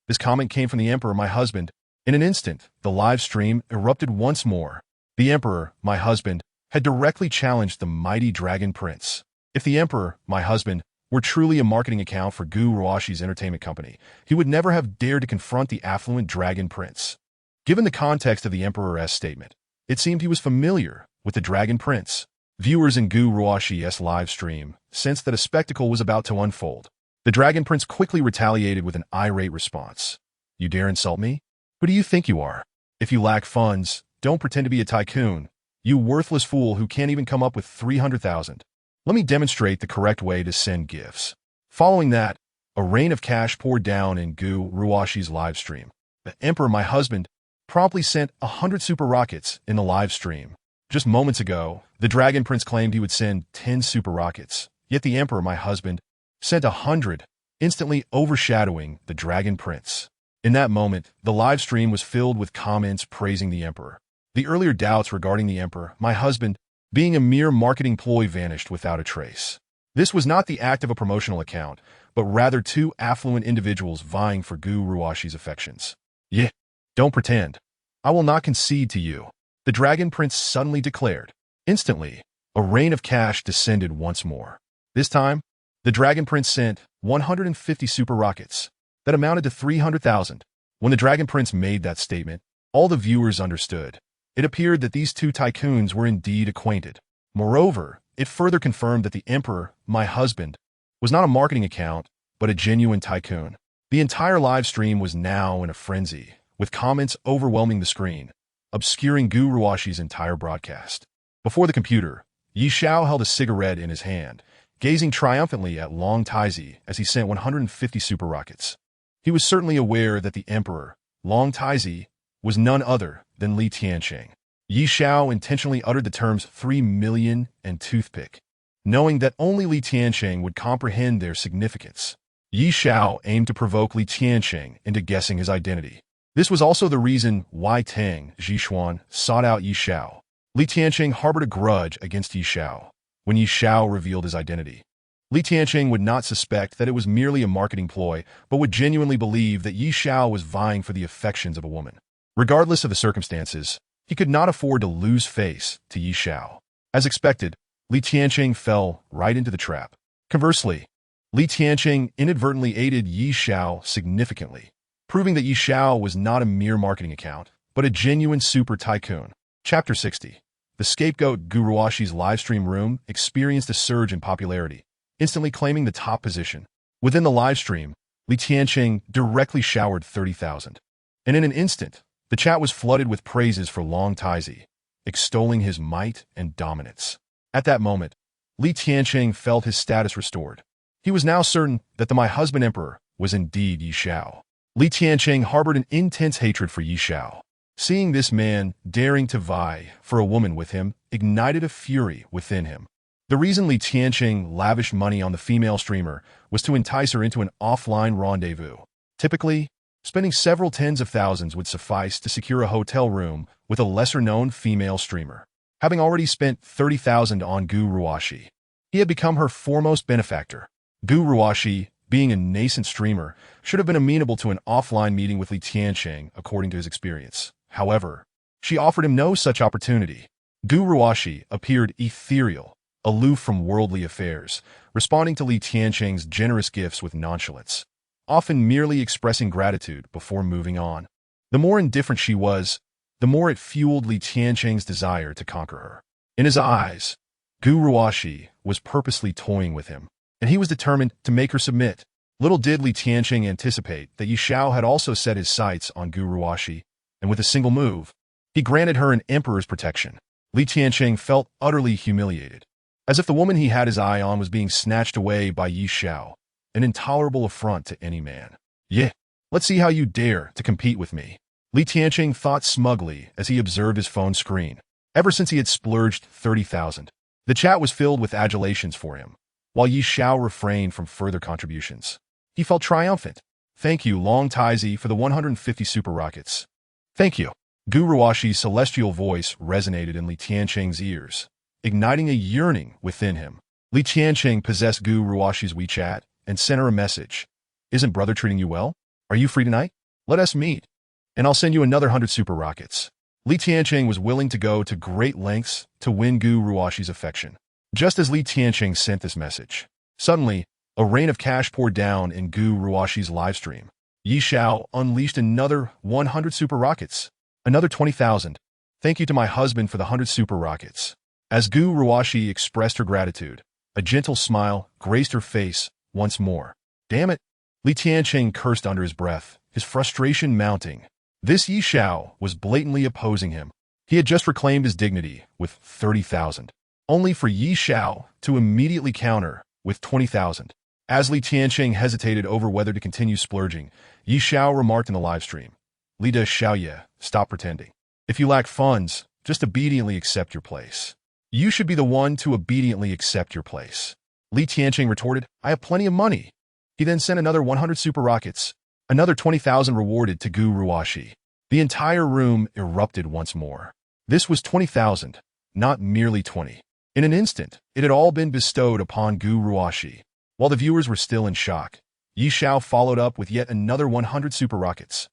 This comment came from the Emperor, my husband. In an instant, the live stream erupted once more. The Emperor, my husband, had directly challenged the mighty Dragon Prince. If the Emperor, my husband, were truly a marketing account for Gu Ruoshi's entertainment company, he would never have dared to confront the affluent Dragon Prince. Given the context of the Emperor's statement, it seemed he was familiar with the Dragon Prince. Viewers in Gu Ruoshi's live stream sensed that a spectacle was about to unfold. The Dragon Prince quickly retaliated with an irate response. You dare insult me? Who do you think you are? If you lack funds, don't pretend to be a tycoon. You worthless fool who can't even come up with 300,000. Let me demonstrate the correct way to send gifts. Following that, a rain of cash poured down in Gu Ruoshi's live stream. The Emperor, my husband, promptly sent 100 super rockets in the live stream. Just moments ago, the Dragon Prince claimed he would send 10 super rockets, yet the Emperor, my husband, sent 100, instantly overshadowing the Dragon Prince. In that moment, the live stream was filled with comments praising the Emperor. The earlier doubts regarding the Emperor, my husband, being a mere marketing ploy vanished without a trace. This was not the act of a promotional account, but rather two affluent individuals vying for Gu Ruoshi's affections. Yeah, don't pretend. I will not concede to you. The Dragon Prince suddenly declared. Instantly, a rain of cash descended once more. This time, the Dragon Prince sent 150 super rockets. That amounted to 300,000. When the Dragon Prince made that statement, all the viewers understood. It appeared that these two tycoons were indeed acquainted. Moreover, it further confirmed that the Emperor, my husband, was not a marketing account, but a genuine tycoon. The entire live stream was now in a frenzy, with comments overwhelming the screen, obscuring Gu Ruoshi's entire broadcast. Before the computer, Yi Xiao held a cigarette in his hand, gazing triumphantly at Long Taizi as he sent 150 super rockets. He was certainly aware that the Emperor, Long Taizi, was none other than Li Tiansheng. Yi Xiao intentionally uttered the terms 3 million and toothpick, knowing that only Li Tiansheng would comprehend their significance. Yi Xiao aimed to provoke Li Tiansheng into guessing his identity. This was also the reason why Tang Zhishuan sought out Yi Xiao. Li Tiansheng harbored a grudge against Yi Xiao. When Yi Xiao revealed his identity, Li Tiansheng would not suspect that it was merely a marketing ploy, but would genuinely believe that Yi Xiao was vying for the affections of a woman. Regardless of the circumstances, he could not afford to lose face to Yi Xiao. As expected, Li Tiansheng fell right into the trap. Conversely, Li Tiansheng inadvertently aided Yi Xiao significantly, proving that Yi Xiao was not a mere marketing account, but a genuine super tycoon. Chapter 60. The scapegoat Gu Ruashi's livestream room experienced a surge in popularity, instantly claiming the top position. Within the livestream, Li Tianqing directly showered 30,000. And in an instant, the chat was flooded with praises for Long Taizi, extolling his might and dominance. At that moment, Li Tianqing felt his status restored. He was now certain that the My Husband Emperor was indeed Yi Xiao. Li Tianqing harbored an intense hatred for Yi Xiao. Seeing this man daring to vie for a woman with him ignited a fury within him. The reason Li Tianqing lavished money on the female streamer was to entice her into an offline rendezvous. Typically, spending several tens of thousands would suffice to secure a hotel room with a lesser-known female streamer. Having already spent 30,000 on Gu Ruashi, he had become her foremost benefactor. Gu Ruashi, being a nascent streamer, should have been amenable to an offline meeting with Li Tianqing, according to his experience. However, she offered him no such opportunity. Gu Ruashi appeared ethereal, aloof from worldly affairs, responding to Li Tianqing's generous gifts with nonchalance, often merely expressing gratitude before moving on. The more indifferent she was, the more it fueled Li Tianqing's desire to conquer her. In his eyes, Gu Ruashi was purposely toying with him, and he was determined to make her submit. Little did Li Tianqing anticipate that Yi Xiao had also set his sights on Gu Ruashi, and with a single move, he granted her an emperor's protection. Li Tianqing felt utterly humiliated, as if the woman he had his eye on was being snatched away by Yi Xiao, an intolerable affront to any man. Yeah, let's see how you dare to compete with me. Li Tianqing thought smugly as he observed his phone screen. Ever since he had splurged 30,000, the chat was filled with adulations for him, while Yi Xiao refrained from further contributions. He felt triumphant. Thank you, Long Taizi, for the 150 super rockets. Thank you. Gu Ruashi's celestial voice resonated in Li Tianqing's ears, igniting a yearning within him. Li Tianqing possessed Gu Ruashi's WeChat and sent her a message. Isn't brother treating you well? Are you free tonight? Let us meet, and I'll send you another 100 super rockets. Li Tianqing was willing to go to great lengths to win Gu Ruashi's affection. Just as Li Tianqing sent this message, suddenly, a rain of cash poured down in Gu Ruashi's livestream. Yi Xiao unleashed another 100 super rockets. Another 20,000. Thank you to my husband for the 100 super rockets. As Gu Ruashi expressed her gratitude, a gentle smile graced her face once more. Damn it! Li Tianqing cursed under his breath, his frustration mounting. This Yi Xiao was blatantly opposing him. He had just reclaimed his dignity with 30,000, only for Yi Xiao to immediately counter with 20,000. As Li Tianqing hesitated over whether to continue splurging, Yi Xiao remarked in the livestream, Li de Xiaoye, stop pretending. If you lack funds, just obediently accept your place. You should be the one to obediently accept your place. Li Tianqing retorted, I have plenty of money. He then sent another 100 super rockets, another 20,000 rewarded to Gu Ruashi. The entire room erupted once more. This was 20,000, not merely 20. In an instant, it had all been bestowed upon Gu Ruashi. While the viewers were still in shock, Yi Xiao followed up with yet another 100 super rockets.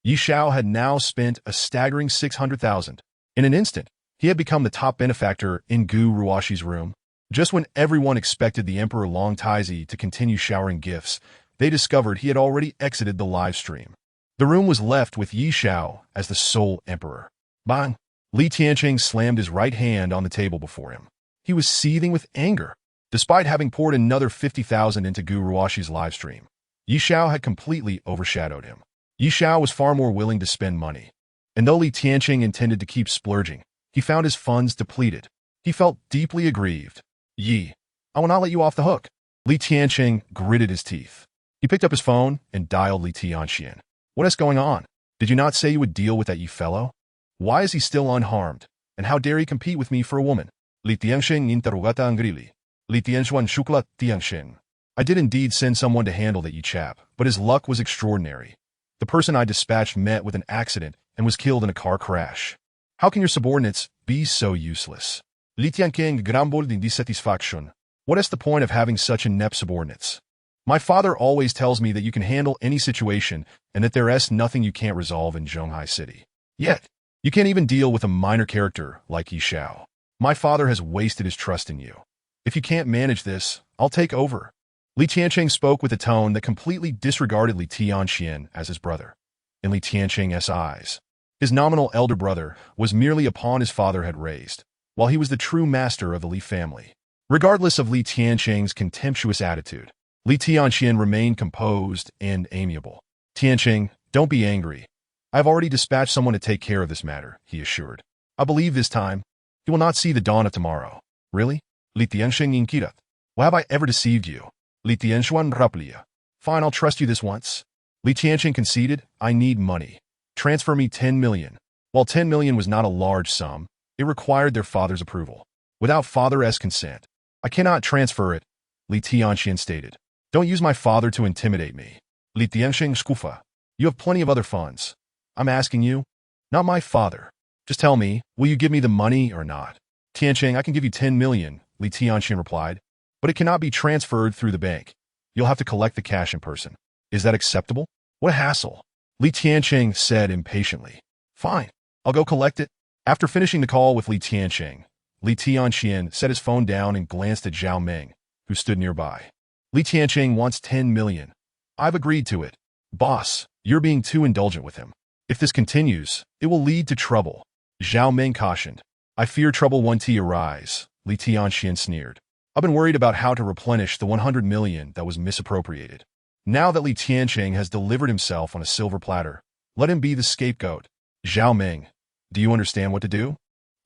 Yi Xiao had now spent a staggering 600,000. In an instant, he had become the top benefactor in Gu Ruashi's room. Just when everyone expected the Emperor Long Taizi to continue showering gifts, they discovered he had already exited the live stream. The room was left with Yi Xiao as the sole emperor. Bang! Li Tianqing slammed his right hand on the table before him. He was seething with anger. Despite having poured another 50,000 into Gu Ruashi's livestream, Yi Xiao had completely overshadowed him. Yi Xiao was far more willing to spend money. And though Li Tianqing intended to keep splurging, he found his funds depleted. He felt deeply aggrieved. Yi, I will not let you off the hook. Li Tianqing gritted his teeth. He picked up his phone and dialed Li Tianqian. What is going on? Did you not say you would deal with that Yi fellow? Why is he still unharmed? And how dare he compete with me for a woman? Li Tianqian interrogata angrili. Li Tianxuan shukla Tianqian. I did indeed send someone to handle that Yi chap, but his luck was extraordinary. The person I dispatched met with an accident and was killed in a car crash. How can your subordinates be so useless? Li Tianqian grumbled in dissatisfaction. What is the point of having such inept subordinates? My father always tells me that you can handle any situation and that there is nothing you can't resolve in Zhonghai City. Yet, you can't even deal with a minor character like Yi Xiao. My father has wasted his trust in you. If you can't manage this, I'll take over. Li Tianqing spoke with a tone that completely disregarded Li Tianqian as his brother. In Li Tianqing's eyes, His nominal elder brother was merely a pawn his father had raised, while he was the true master of the Li family. Regardless of Li Tianqing's contemptuous attitude, Li Tianqian remained composed and amiable. Tianqing, don't be angry. I have already dispatched someone to take care of this matter, he assured. I believe this time, he will not see the dawn of tomorrow. Really? Li Tianqing inquired. Why have I ever deceived you? Li Tianxuan replied. Fine, I'll trust you this once. Li Tianqing conceded, I need money. Transfer me 10 million. While 10 million was not a large sum, it required their father's approval. Without father's consent, I cannot transfer it, Li Tianqian stated. Don't use my father to intimidate me. Li Tianqing skufa. You have plenty of other funds. I'm asking you, not my father. Just tell me, will you give me the money or not? Tianqing, I can give you 10 million, Li Tianqian replied, but it cannot be transferred through the bank. You'll have to collect the cash in person. Is that acceptable? What a hassle, Li Tianqing said impatiently. Fine, I'll go collect it. After finishing the call with Li Tianqing, Li Tianqian set his phone down and glanced at Zhao Ming, who stood nearby. Li Tianqing wants 10 million. I've agreed to it. Boss, you're being too indulgent with him. If this continues, it will lead to trouble. Zhao Ming cautioned. I fear trouble won't arise, Li Tianqian sneered. I've been worried about how to replenish the 100 million that was misappropriated. Now that Li Tianqing has delivered himself on a silver platter, let him be the scapegoat. Zhao Ming, do you understand what to do?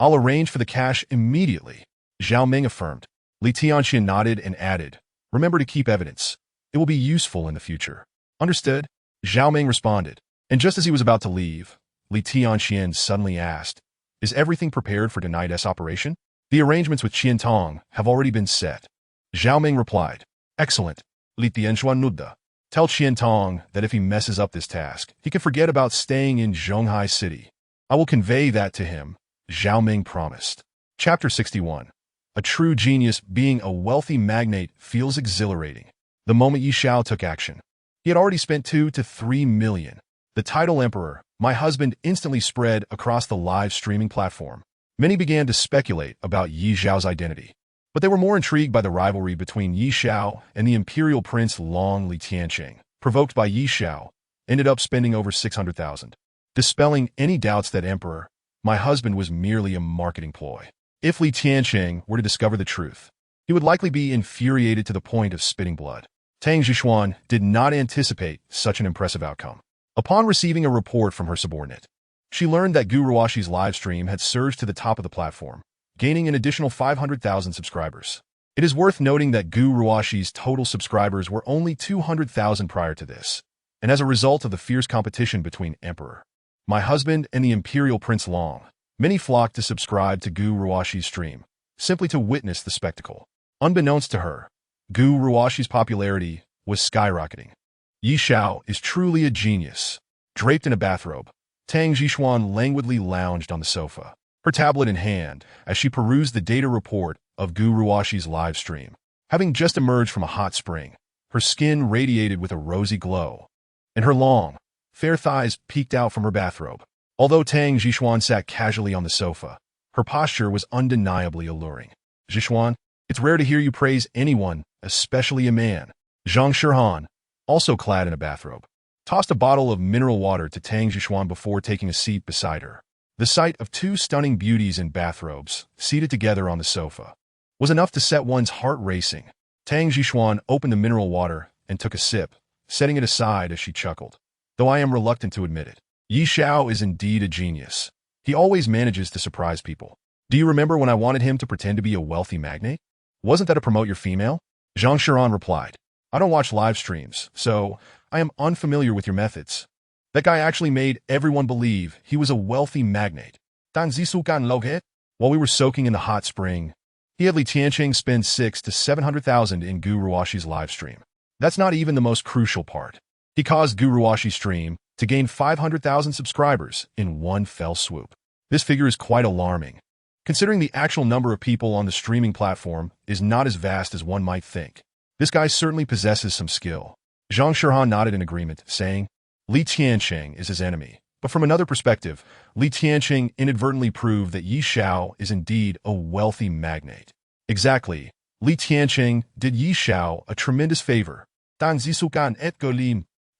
I'll arrange for the cash immediately, Zhao Ming affirmed. Li Tianqian nodded and added, remember to keep evidence. It will be useful in the future. Understood? Zhao Ming responded. And just as he was about to leave, Li Tianqian suddenly asked, is everything prepared for tonight's operation? The arrangements with Qian Tong have already been set. Zhao Ming replied. Excellent. Li Tianxuan nudda. Tell Qian Tong that if he messes up this task, he can forget about staying in Zhonghai City. I will convey that to him, Zhao Ming promised. Chapter 61. A true genius being a wealthy magnate feels exhilarating. The moment Yi Xiao took action, he had already spent 2 to 3 million. The title Emperor, my husband, instantly spread across the live streaming platform. Many began to speculate about Yi Xiao's identity, but they were more intrigued by the rivalry between Yi Xiao and the imperial prince Long Li Tianqing. Provoked by Yi Xiao, ended up spending over 600,000. Dispelling any doubts that Emperor, my husband, was merely a marketing ploy. If Li Tianqing were to discover the truth, he would likely be infuriated to the point of spitting blood. Tang Zhishuan did not anticipate such an impressive outcome. Upon receiving a report from her subordinate, she learned that Gu Ruoshi's live stream had surged to the top of the platform, gaining an additional 500,000 subscribers. It is worth noting that Gu Ruoshi's total subscribers were only 200,000 prior to this, and as a result of the fierce competition between Emperor, my husband, and the Imperial Prince Long, many flocked to subscribe to Gu Ruoshi's stream, simply to witness the spectacle. Unbeknownst to her, Gu Ruoshi's popularity was skyrocketing. Yi Xiao is truly a genius. Draped in a bathrobe, Tang Zhishuan languidly lounged on the sofa, her tablet in hand, as she perused the data report of Gu Ruoshi's live stream. Having just emerged from a hot spring, her skin radiated with a rosy glow, and her long, fair thighs peeked out from her bathrobe. Although Tang Zhishuan sat casually on the sofa, her posture was undeniably alluring. Zhishuan, it's rare to hear you praise anyone, especially a man. Zhang Shihan, also clad in a bathrobe, tossed a bottle of mineral water to Tang Zhishuan before taking a seat beside her. The sight of two stunning beauties in bathrobes, seated together on the sofa, was enough to set one's heart racing. Tang Zhishuan opened the mineral water and took a sip, setting it aside as she chuckled. Though I am reluctant to admit it, Yi Xiao is indeed a genius. He always manages to surprise people. Do you remember when I wanted him to pretend to be a wealthy magnate? Wasn't that to promote your female? Zhang Shiran replied. I don't watch live streams, so I am unfamiliar with your methods. That guy actually made everyone believe he was a wealthy magnate. While we were soaking in the hot spring, he had Li Tianqing spend 600,000 to 700,000 in Gu Ruoshi's live stream. That's not even the most crucial part. He caused Gu Ruoshi's stream to gain 500,000 subscribers in one fell swoop. This figure is quite alarming, considering the actual number of people on the streaming platform is not as vast as one might think. This guy certainly possesses some skill. Zhang Shihan nodded in agreement, saying, Li Tianqing is his enemy. But from another perspective, Li Tianqing inadvertently proved that Yi Xiao is indeed a wealthy magnate. Exactly, Li Tianqing did Yi Xiao a tremendous favor. If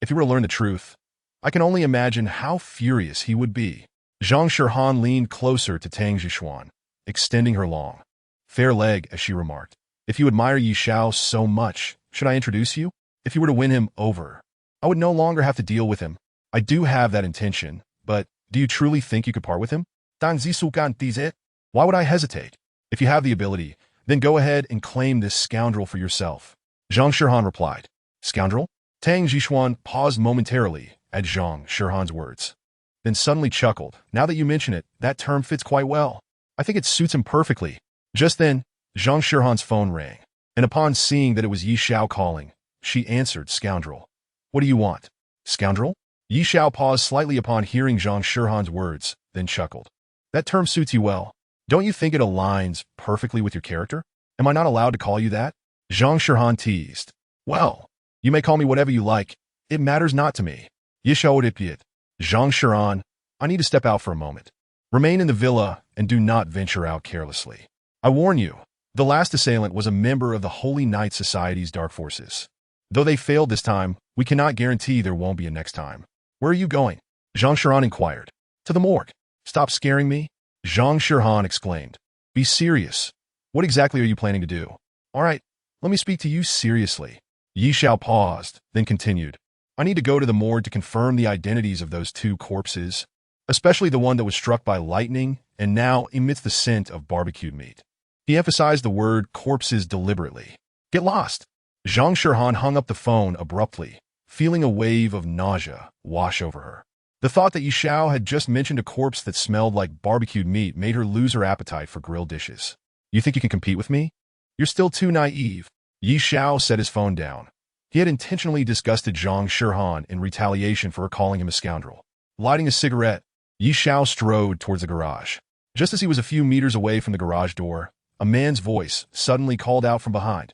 he were to learn the truth, I can only imagine how furious he would be. Zhang Shirhan leaned closer to Tang Zhishuan, extending her long, fair leg as she remarked, "If you admire Yi Xiao so much, should I introduce you? If you were to win him over, I would no longer have to deal with him. I do have that intention, but do you truly think you could part with him? Dang Zisukan it? Why would I hesitate? If you have the ability, then go ahead and claim this scoundrel for yourself." Zhang Shirhan replied. "Scoundrel?" Tang Zhishuan paused momentarily at Zhang Shirhan's words, then suddenly chuckled. "Now that you mention it, that term fits quite well. I think it suits him perfectly." Just then, Zhang Shirhan's phone rang, and upon seeing that it was Yi Xiao calling, she answered, "Scoundrel. What do you want?" "Scoundrel?" Yi Xiao paused slightly upon hearing Zhang Shirhan's words, then chuckled. "That term suits you well. Don't you think it aligns perfectly with your character? Am I not allowed to call you that?" Zhang Shirhan teased. "Well, you may call me whatever you like. It matters not to me." Yi Xiao replied. "Zhang Shirhan, I need to step out for a moment. Remain in the villa and do not venture out carelessly. I warn you, the last assailant was a member of the Holy Knight Society's dark forces. Though they failed this time, we cannot guarantee there won't be a next time." "Where are you going?" Zhang Shirhan inquired. "To the morgue." "Stop scaring me," Zhang Shirhan exclaimed. "Be serious. What exactly are you planning to do?" "All right, let me speak to you seriously." Yi Xiao paused, then continued. "I need to go to the morgue to confirm the identities of those two corpses, especially the one that was struck by lightning and now emits the scent of barbecued meat." He emphasized the word corpses deliberately. "Get lost." Zhang Shirhan hung up the phone abruptly, feeling a wave of nausea wash over her. The thought that Yi Xiao had just mentioned a corpse that smelled like barbecued meat made her lose her appetite for grilled dishes. "You think you can compete with me? You're still too naive." Yi Xiao set his phone down. He had intentionally disgusted Zhang Shirhan in retaliation for her calling him a scoundrel. Lighting a cigarette, Yi Xiao strode towards the garage. Just as he was a few meters away from the garage door, a man's voice suddenly called out from behind.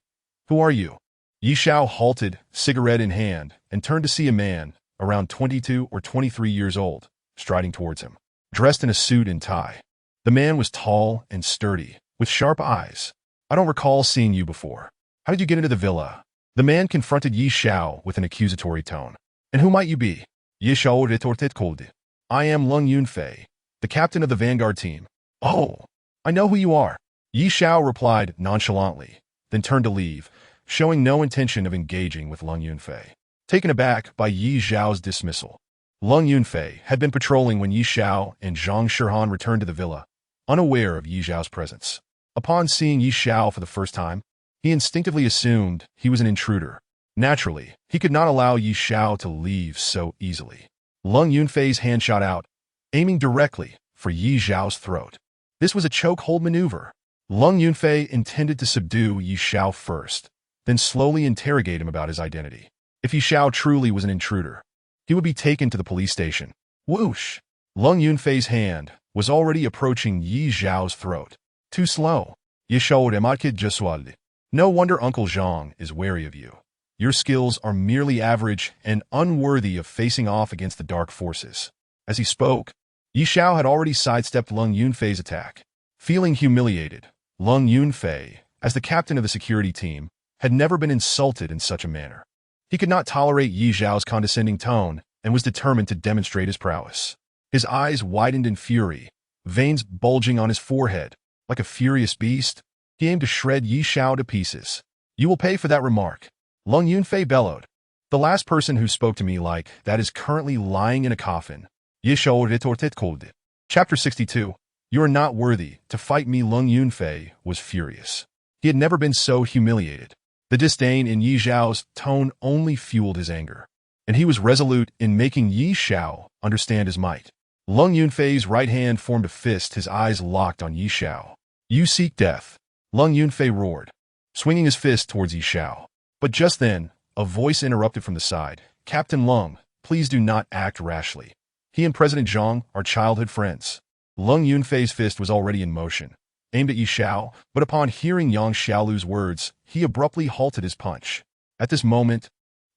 "Who are you?" Yi Xiao halted, cigarette in hand, and turned to see a man, around 22 or 23 years old, striding towards him, dressed in a suit and tie. The man was tall and sturdy, with sharp eyes. "I don't recall seeing you before. How did you get into the villa?" The man confronted Yi Xiao with an accusatory tone. "And who might you be?" Yi Xiao retorted coldly. "I am Lung Yunfei, the captain of the vanguard team." "Oh, I know who you are," Yi Xiao replied nonchalantly, then turned to leave, showing no intention of engaging with Lung Yunfei. Taken aback by Yi Xiao's dismissal, Lung Yunfei had been patrolling when Yi Xiao and Zhang Shirhan returned to the villa, unaware of Yi Xiao's presence. Upon seeing Yi Xiao for the first time, he instinctively assumed he was an intruder. Naturally, he could not allow Yi Xiao to leave so easily. Lung Yunfei's hand shot out, aiming directly for Yi Xiao's throat. This was a chokehold maneuver. Lung Yunfei intended to subdue Yi Xiao first, then slowly interrogate him about his identity. If Yi Xiao truly was an intruder, he would be taken to the police station. Whoosh! Lung Yunfei's hand was already approaching Yi Xiao's throat. Too slow. Yi Xiao remarqued jesually. "No wonder Uncle Zhang is wary of you. Your skills are merely average and unworthy of facing off against the dark forces." As he spoke, Yi Xiao had already sidestepped Lung Yunfei's attack. Feeling humiliated, Lung Yunfei, as the captain of the security team, had never been insulted in such a manner. He could not tolerate Yi Xiao's condescending tone and was determined to demonstrate his prowess. His eyes widened in fury, veins bulging on his forehead. Like a furious beast, he aimed to shred Yi Xiao to pieces. "You will pay for that remark," Lung Yunfei bellowed. "The last person who spoke to me like that is currently lying in a coffin." Yi Xiao retorted coldly. Chapter 62. "You are not worthy to fight me." Lung Yunfei was furious. He had never been so humiliated. The disdain in Yi Xiao's tone only fueled his anger, and he was resolute in making Yi Xiao understand his might. Lung Yunfei's right hand formed a fist, his eyes locked on Yi Xiao. "You seek death," Lung Yunfei roared, swinging his fist towards Yi Xiao. But just then, a voice interrupted from the side. "Captain Lung, please do not act rashly. He and President Zhang are childhood friends." Lung Yunfei's fist was already in motion, aimed at Yi Xiao, but upon hearing Yang Xiaolu's words, he abruptly halted his punch. At this moment,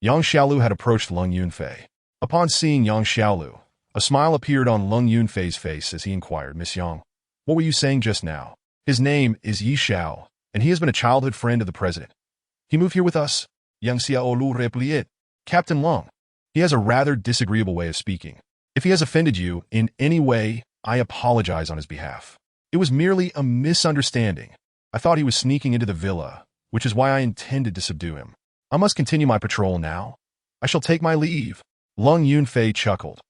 Yang Xiaolu had approached Lung Yunfei. Upon seeing Yang Xiaolu, a smile appeared on Lung Yunfei's face as he inquired, "Miss Yang, what were you saying just now?" "His name is Yi Xiao, and he has been a childhood friend of the president. He moved here with us," Yang Xiaolu replied. "Captain Lung, he has a rather disagreeable way of speaking. If he has offended you in any way, I apologize on his behalf. It was merely a misunderstanding. I thought he was sneaking into the villa, which is why I intended to subdue him. I must continue my patrol now. I shall take my leave. Lung Yunfei chuckled.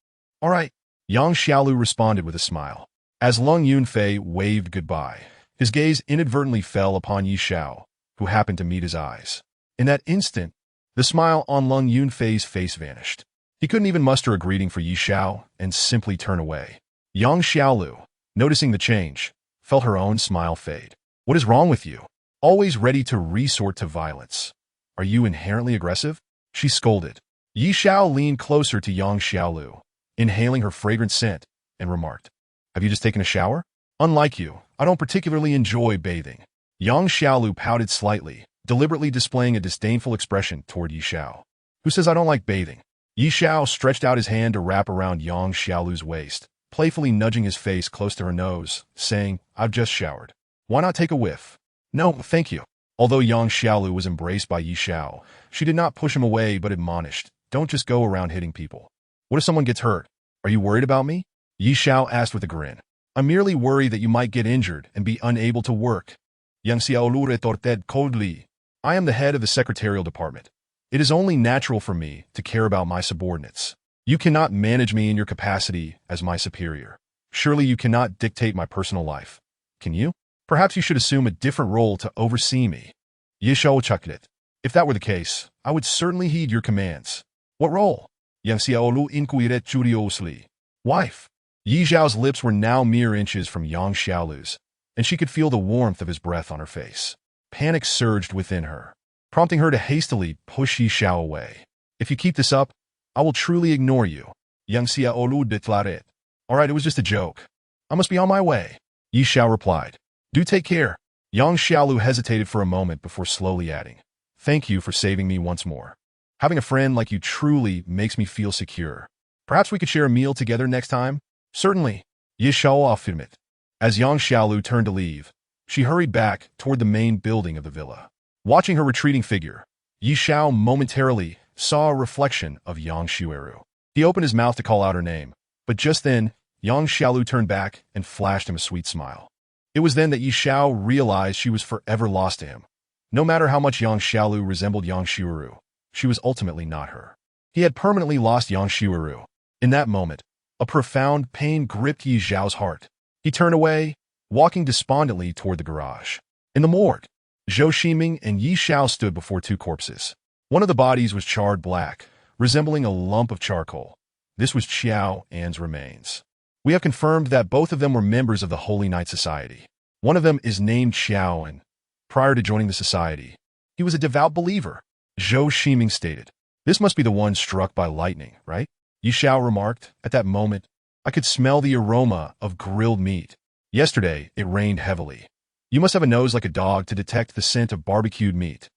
All right. Yang Xiaolu responded with a smile. As Lung Yunfei waved goodbye, his gaze inadvertently fell upon Yi Xiao, who happened to meet his eyes. In that instant, the smile on Lung Yunfei's face vanished. He couldn't even muster a greeting for Yi Xiao and simply turn away. Yang Xiaolu, noticing the change, felt her own smile fade. What is wrong with you? Always ready to resort to violence. Are you inherently aggressive? She scolded. Yi Xiao leaned closer to Yang Xiaolu, inhaling her fragrant scent, and remarked, Have you just taken a shower? Unlike you, I don't particularly enjoy bathing. Yang Xiaolu pouted slightly, deliberately displaying a disdainful expression toward Yi Xiao. Who says I don't like bathing? Yi Xiao stretched out his hand to wrap around Yang Xiaolu's waist, playfully nudging his face close to her nose, saying, I've just showered. Why not take a whiff? No, thank you. Although Yang Xiaolu was embraced by Yi Xiao, she did not push him away but admonished, Don't just go around hitting people. What if someone gets hurt? Are you worried about me? Yi Xiao asked with a grin. I'm merely worried that you might get injured and be unable to work. Yang Xiaolu retorted coldly. I am the head of the secretarial department. It is only natural for me to care about my subordinates. You cannot manage me in your capacity as my superior. Surely you cannot dictate my personal life. Can you? Perhaps you should assume a different role to oversee me. Yi Xiao chuckled. If that were the case, I would certainly heed your commands. What role? Yang Xiaolu inquired curiously. Wife. Yi Xiao's lips were now mere inches from Yang Xiaolu's, and she could feel the warmth of his breath on her face. Panic surged within her, prompting her to hastily push Yi Xiao away. If you keep this up, I will truly ignore you. Yang Xiaolu declared. All right, it was just a joke. I must be on my way. Yi Xiao replied. Do take care. Yang Xiaolu hesitated for a moment before slowly adding, Thank you for saving me once more. Having a friend like you truly makes me feel secure. Perhaps we could share a meal together next time? Certainly. Yi Xiao affirmed. As Yang Xiaolu turned to leave, she hurried back toward the main building of the villa. Watching her retreating figure, Yi Xiao momentarily saw a reflection of Yang Xiaolu. He opened his mouth to call out her name, but just then, Yang Xiaolu turned back and flashed him a sweet smile. It was then that Yi Xiao realized she was forever lost to him. No matter how much Yang Xiaolu resembled Yang Xiaolu, she was ultimately not her. He had permanently lost Yang Xiaolu. In that moment, a profound pain gripped Yi Xiao's heart. He turned away, walking despondently toward the garage. In the morgue, Zhou Ximing and Yi Xiao stood before two corpses. One of the bodies was charred black, resembling a lump of charcoal. This was Qiao An's remains. We have confirmed that both of them were members of the Holy Knight Society. One of them is named Qiao An. Prior to joining the society, he was a devout believer. Zhou Ximing stated. This must be the one struck by lightning, right? Yi Xiao remarked. At that moment, I could smell the aroma of grilled meat. Yesterday, it rained heavily. You must have a nose like a dog to detect the scent of barbecued meat.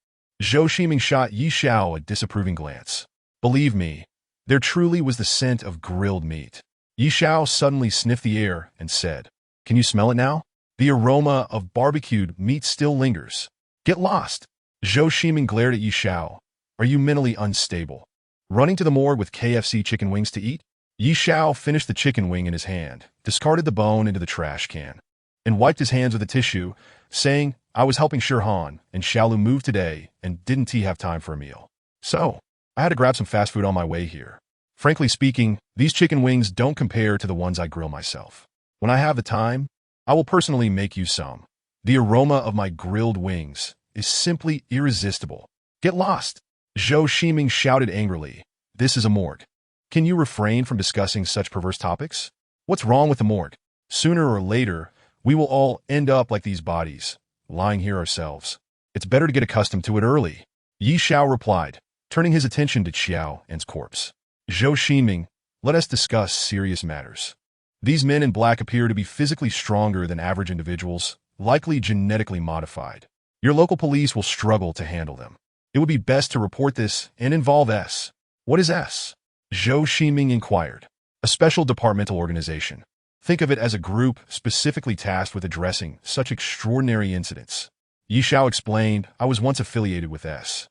Zhou Ximing shot Yi Xiao a disapproving glance. Believe me, there truly was the scent of grilled meat. Yi Xiao suddenly sniffed the air and said, Can you smell it now? The aroma of barbecued meat still lingers. Get lost. Zhou Ximing glared at Yi Xiao. Are you mentally unstable? Running to the morgue with KFC chicken wings to eat? Yi Xiao finished the chicken wing in his hand, discarded the bone into the trash can, and wiped his hands with a tissue, saying, I was helping Shirhan and Xiaolu move today, and didn't he have time for a meal? So, I had to grab some fast food on my way here. Frankly speaking, these chicken wings don't compare to the ones I grill myself. When I have the time, I will personally make you some. The aroma of my grilled wings is simply irresistible. Get lost. Zhou Ximing shouted angrily. This is a morgue. Can you refrain from discussing such perverse topics? What's wrong with the morgue? Sooner or later, we will all end up like these bodies, lying here ourselves. It's better to get accustomed to it early. Yi Xiao replied, turning his attention to Qiao An's corpse. Zhou Ximing, let us discuss serious matters. These men in black appear to be physically stronger than average individuals, likely genetically modified. Your local police will struggle to handle them. It would be best to report this and involve S. What is S? Zhou Ximing inquired. A special departmental organization. Think of it as a group specifically tasked with addressing such extraordinary incidents. Yi Xiao explained, I was once affiliated with S.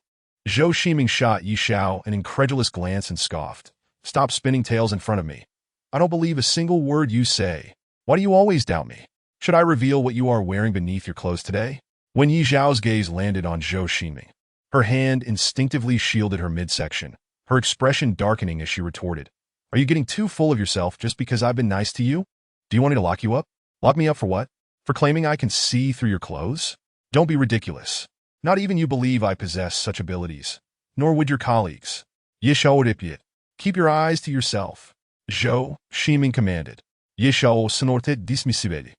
Zhou Ximing shot Yi Xiao an incredulous glance and scoffed. Stop spinning tales in front of me. I don't believe a single word you say. Why do you always doubt me? Should I reveal what you are wearing beneath your clothes today? When Yi Zhao's gaze landed on Zhou Ximing, her hand instinctively shielded her midsection, her expression darkening as she retorted, "Are you getting too full of yourself just because I've been nice to you? Do you want me to lock you up? Lock me up for what? For claiming I can see through your clothes? Don't be ridiculous. Not even you believe I possess such abilities, nor would your colleagues. Ye Shao Ripiet. Keep your eyes to yourself." Zhou Ximing commanded. Ye Shao Sonortet dismissivedi.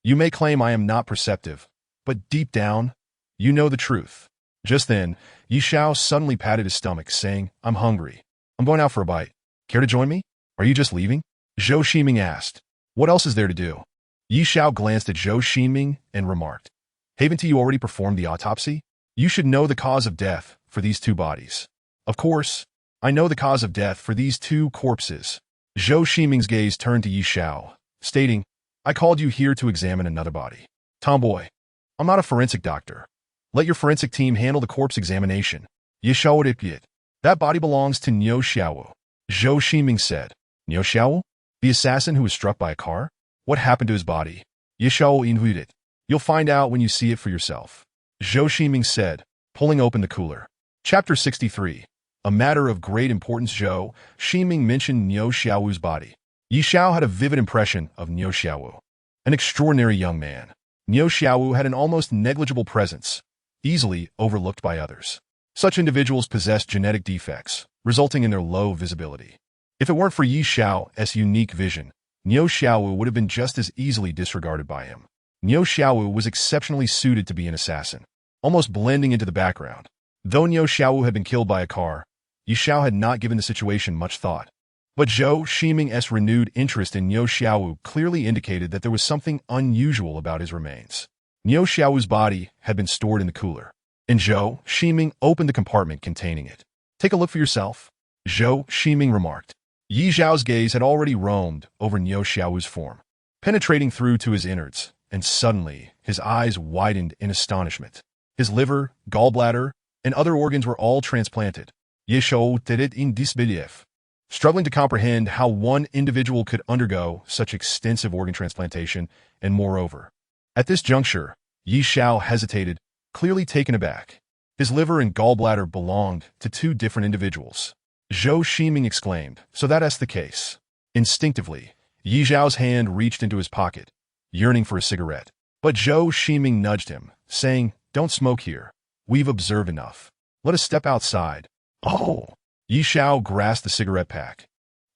You may claim I am not perceptive, but deep down, you know the truth. Just then, Yi Shao suddenly patted his stomach, saying, "I'm hungry. I'm going out for a bite. Care to join me? Are you just leaving?" Zhou Ximing asked. "What else is there to do?" Yi Shao glanced at Zhou Ximing and remarked, "Haven't you already performed the autopsy? You should know the cause of death for these two bodies." "Of course, I know the cause of death for these two corpses." Zhou Ximing's gaze turned to Yi Shao, stating, "I called you here to examine another body. Tomboy, I'm not a forensic doctor. Let your forensic team handle the corpse examination." Yi Shao replied, "That body belongs to Niu Xiao." Zhou Ximing said, "Niu Xiao? The assassin who was struck by a car? What happened to his body?" Yi Shao invited. "You'll find out when you see it for yourself," Zhou Ximing said, pulling open the cooler. Chapter 63. A matter of great importance. Zhou Ximing mentioned Niu Xiao's body. Yi Shao had a vivid impression of Niu Xiao. An extraordinary young man. Niu Xiao had an almost negligible presence, easily overlooked by others. Such individuals possess genetic defects, resulting in their low visibility. If it weren't for Yi Xiao's unique vision, Niu Xiao would have been just as easily disregarded by him. Niu Xiao was exceptionally suited to be an assassin, almost blending into the background. Though Niu Xiao had been killed by a car, Yi Shao had not given the situation much thought. But Zhou Ximing's renewed interest in Niu Xiao clearly indicated that there was something unusual about his remains. Niu Xiao's body had been stored in the cooler, and Zhou Ximing opened the compartment containing it. "Take a look for yourself," Zhou Ximing remarked. Yi Zhao's gaze had already roamed over Niu Xiao's form, penetrating through to his innards, and suddenly his eyes widened in astonishment. His liver, gallbladder, and other organs were all transplanted. Ye Shao did it in disbelief, struggling to comprehend how one individual could undergo such extensive organ transplantation, and moreover. At this juncture, Yi Shao hesitated, clearly taken aback. His liver and gallbladder belonged to two different individuals. Zhou Ximing exclaimed, "So that's the case." Instinctively, Yi Zhao's hand reached into his pocket, yearning for a cigarette. But Zhou Ximing nudged him, saying, "Don't smoke here. We've observed enough. Let us step outside." "Oh!" Yi Shao grasped the cigarette pack,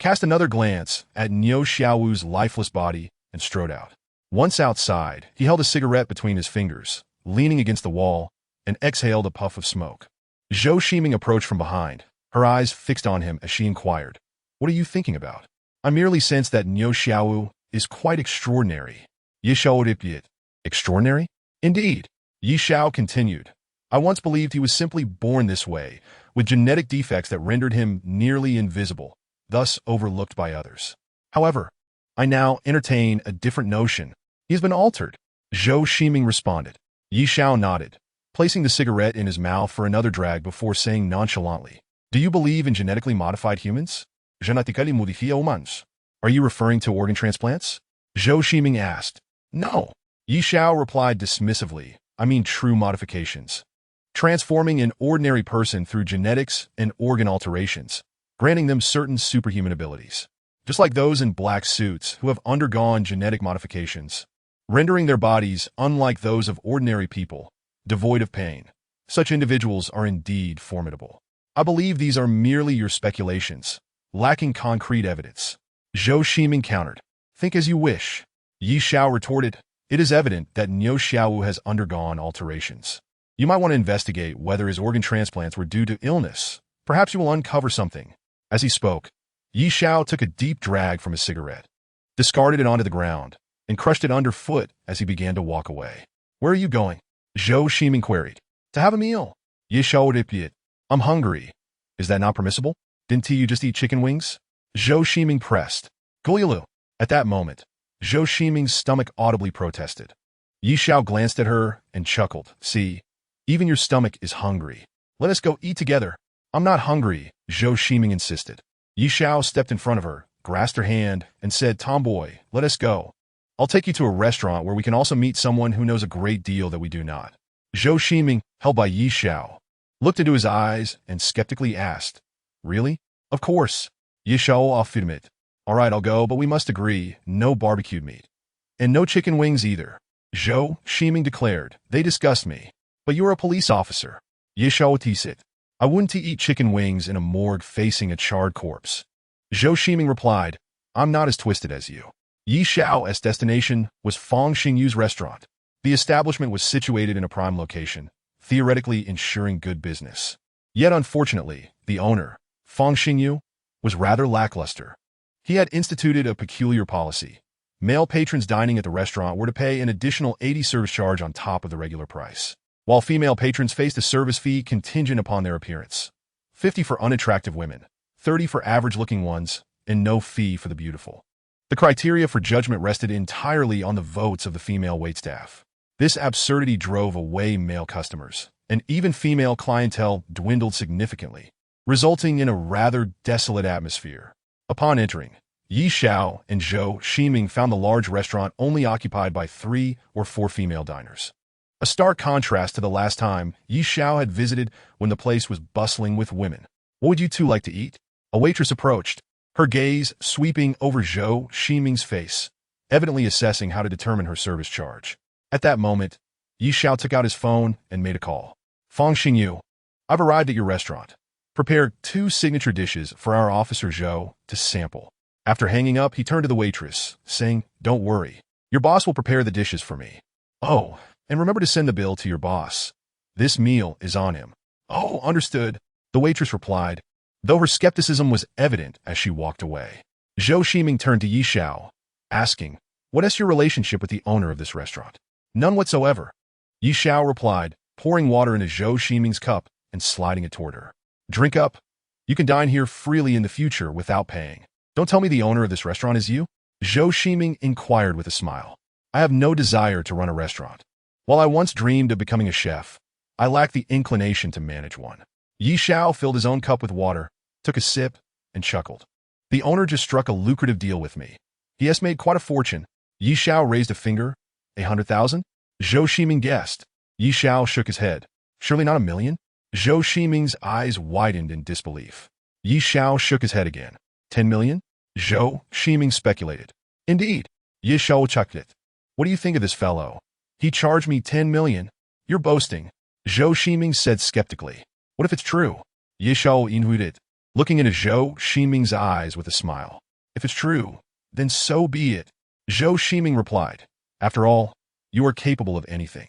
cast another glance at Niu Xiao's lifeless body, and strode out. Once outside, he held a cigarette between his fingers, leaning against the wall, and exhaled a puff of smoke. Zhou Ximing approached from behind, her eyes fixed on him as she inquired, "What are you thinking about?" "I merely sense that Niu Xiao is quite extraordinary." Yi Shao replied. "Extraordinary?" "Indeed," Yi Shao continued. "I once believed he was simply born this way, with genetic defects that rendered him nearly invisible, thus overlooked by others. However, I now entertain a different notion. He has been altered." Zhou Ximing responded. Yi Shao nodded, placing the cigarette in his mouth for another drag before saying nonchalantly, "Do you believe in genetically modified humans? Genetically modifiés humains. Are you referring to organ transplants?" Zhou Ximing asked. "No," Yi Shao replied dismissively. "I mean true modifications. Transforming an ordinary person through genetics and organ alterations, granting them certain superhuman abilities, just like those in black suits who have undergone genetic modifications, rendering their bodies unlike those of ordinary people, devoid of pain. Such individuals are indeed formidable. I believe these are merely your speculations, lacking concrete evidence." Zhou Ximing countered. "Think as you wish." Yi Shao retorted, "It is evident that Niu Xiao has undergone alterations. You might want to investigate whether his organ transplants were due to illness. Perhaps you will uncover something." As he spoke, Yi Shao took a deep drag from his cigarette, discarded it onto the ground, and crushed it underfoot as he began to walk away. "Where are you going?" Zhou Ximing queried. "To have a meal." Yi Shao replied. "I'm hungry. Is that not permissible? Didn't you just eat chicken wings?" Zhou Ximing pressed. "Gulyalu." At that moment, Zhou Ximing's stomach audibly protested. Yi Shao glanced at her and chuckled. "See, even your stomach is hungry. Let us go eat together." "I'm not hungry," Zhou Ximing insisted. Yi Shao stepped in front of her, grasped her hand, and said, "Tomboy, let us go. I'll take you to a restaurant where we can also meet someone who knows a great deal that we do not. Zhou Ximing, held by Yi Xiao, looked into his eyes and skeptically asked, Really? Of course. Yi Xiao affirmed. All right, I'll go, but we must agree, no barbecued meat. And no chicken wings either. Zhou Ximing declared, They disgust me. But you're a police officer. Yi Xiao teased. I wouldn't eat chicken wings in a morgue facing a charred corpse. Zhou Ximing replied, I'm not as twisted as you. Yi Xiao's destination was Fang Xingyu's restaurant. The establishment was situated in a prime location, theoretically ensuring good business. Yet unfortunately, the owner, Fang Xingyu, was rather lackluster. He had instituted a peculiar policy. Male patrons dining at the restaurant were to pay an additional 80 service charge on top of the regular price, while female patrons faced a service fee contingent upon their appearance, 50 for unattractive women, 30 for average-looking ones, and no fee for the beautiful. The criteria for judgment rested entirely on the votes of the female waitstaff. This absurdity drove away male customers, and even female clientele dwindled significantly, resulting in a rather desolate atmosphere. Upon entering, Yi Xiao and Zhou Ximing found the large restaurant only occupied by 3 or 4 female diners. A stark contrast to the last time Yi Xiao had visited when the place was bustling with women. What would you two like to eat? A waitress approached, her gaze sweeping over Zhou Ximing's face, evidently assessing how to determine her service charge. At that moment, Yi Xiao took out his phone and made a call. Fang Xingyu, I've arrived at your restaurant. Prepare 2 signature dishes for our officer Zhou to sample. After hanging up, he turned to the waitress, saying, Don't worry. Your boss will prepare the dishes for me. Oh, and remember to send the bill to your boss. This meal is on him. Oh, understood, the waitress replied, though her skepticism was evident as she walked away. Zhou Ximing turned to Yi Xiao, asking, What is your relationship with the owner of this restaurant? None whatsoever. Yi Xiao replied, pouring water into Zhou Ximing's cup and sliding it toward her. Drink up. You can dine here freely in the future without paying. Don't tell me the owner of this restaurant is you? Zhou Ximing inquired with a smile. I have no desire to run a restaurant. While I once dreamed of becoming a chef, I lack the inclination to manage one. Yi Xiao filled his own cup with water, took a sip, and chuckled. The owner just struck a lucrative deal with me. He has made quite a fortune. Yi Xiao raised a finger. 100,000? Zhou Ximing guessed. Yi Xiao shook his head. Surely not 1 million? Zhou Ximing's eyes widened in disbelief. Yi Xiao shook his head again. 10 million? Zhou Ximing speculated. Indeed. Yi Xiao chuckled. What do you think of this fellow? He charged me 10 million. You're boasting. Zhou Ximing said skeptically. What if it's true? Yi Xiao inhued, looking into Zhou Ximing's eyes with a smile. If it's true, then so be it. Zhou Ximing replied. After all, you are capable of anything.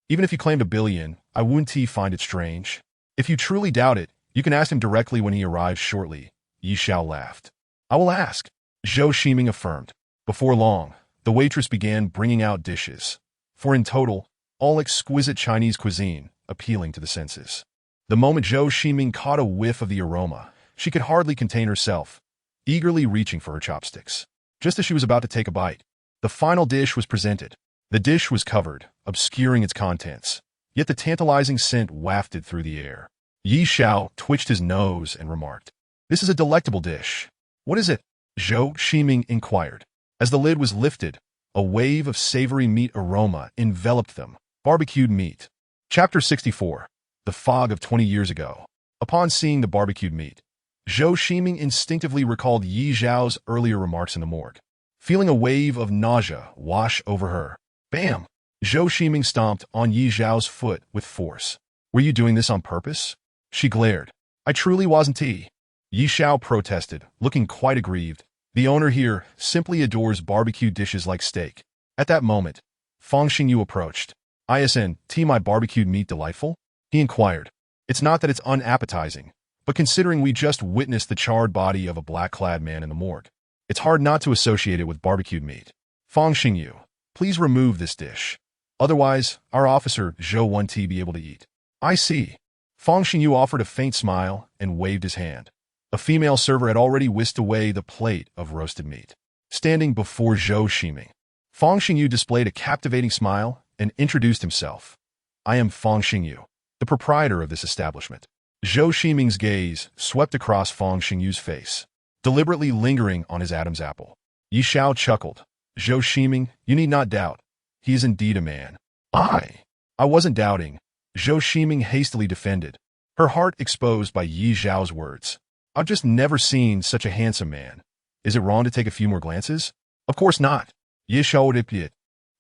Even if you claimed 1 billion, I wouldn't find it strange. If you truly doubt it, you can ask him directly when he arrives shortly. Yi Xiao laughed. I will ask. Zhou Ximing affirmed. Before long, the waitress began bringing out dishes. For in total, all exquisite Chinese cuisine, appealing to the senses. The moment Zhou Ximing caught a whiff of the aroma, she could hardly contain herself, eagerly reaching for her chopsticks. Just as she was about to take a bite, the final dish was presented. The dish was covered, obscuring its contents, yet the tantalizing scent wafted through the air. Yi Xiao twitched his nose and remarked, This is a delectable dish. What is it? Zhou Ximing inquired. As the lid was lifted, a wave of savory meat aroma enveloped them. Barbecued meat. Chapter 64. The Fog of 20 Years Ago. Upon seeing the barbecued meat, Zhou Ximing instinctively recalled Yi Xiao's earlier remarks in the morgue. Feeling a wave of nausea wash over her. Bam! Zhou Ximing stomped on Yi Xiao's foot with force. Were you doing this on purpose? She glared. I truly wasn't. Yi Xiao protested, looking quite aggrieved. The owner here simply adores barbecue dishes like steak. At that moment, Fang Xingyu approached. Isn't my barbecued meat delightful? He inquired. It's not that it's unappetizing, but considering we just witnessed the charred body of a black-clad man in the morgue, it's hard not to associate it with barbecued meat. Fang Xingyu, please remove this dish. Otherwise, our officer Zhou won't be able to eat. I see. Fang Xingyu offered a faint smile and waved his hand. A female server had already whisked away the plate of roasted meat. Standing before Zhou Ximing, Fang Xingyu displayed a captivating smile and introduced himself. I am Fang Xingyu, the proprietor of this establishment. Zhou Ximing's gaze swept across Fang Xingyu's face, deliberately lingering on his Adam's apple. Yi Xiao chuckled. Zhou Ximing, you need not doubt. He is indeed a man. I wasn't doubting. Zhou Ximing hastily defended, her heart exposed by Yi Zhao's words. I've just never seen such a handsome man. Is it wrong to take a few more glances? Of course not. Yi Zhao replied.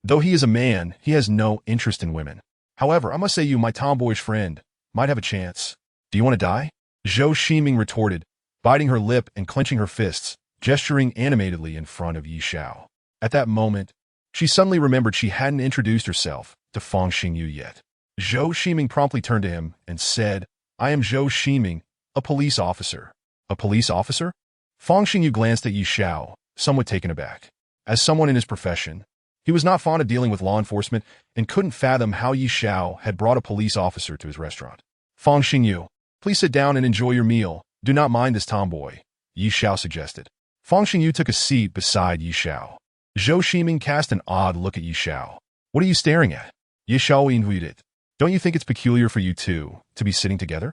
Though he is a man, he has no interest in women. However, I must say you, my tomboyish friend, might have a chance. Do you want to die? Zhou Ximing retorted, biting her lip and clenching her fists, gesturing animatedly in front of Yi Zhao. At that moment, she suddenly remembered she hadn't introduced herself to Fang Xingyu yet. Zhou Ximing promptly turned to him and said, I am Zhou Ximing, a police officer. A police officer? Fang Xingyu glanced at Yi Zhao, somewhat taken aback. As someone in his profession, he was not fond of dealing with law enforcement and couldn't fathom how Yi Zhao had brought a police officer to his restaurant. Fang Xingyu, please sit down and enjoy your meal. Do not mind this tomboy, Yi Zhao suggested. Fang Xingyu took a seat beside Yi Zhao. Zhou Ximing cast an odd look at Yi Zhao. What are you staring at? Yi Zhao invited. Don't you think it's peculiar for you two to be sitting together?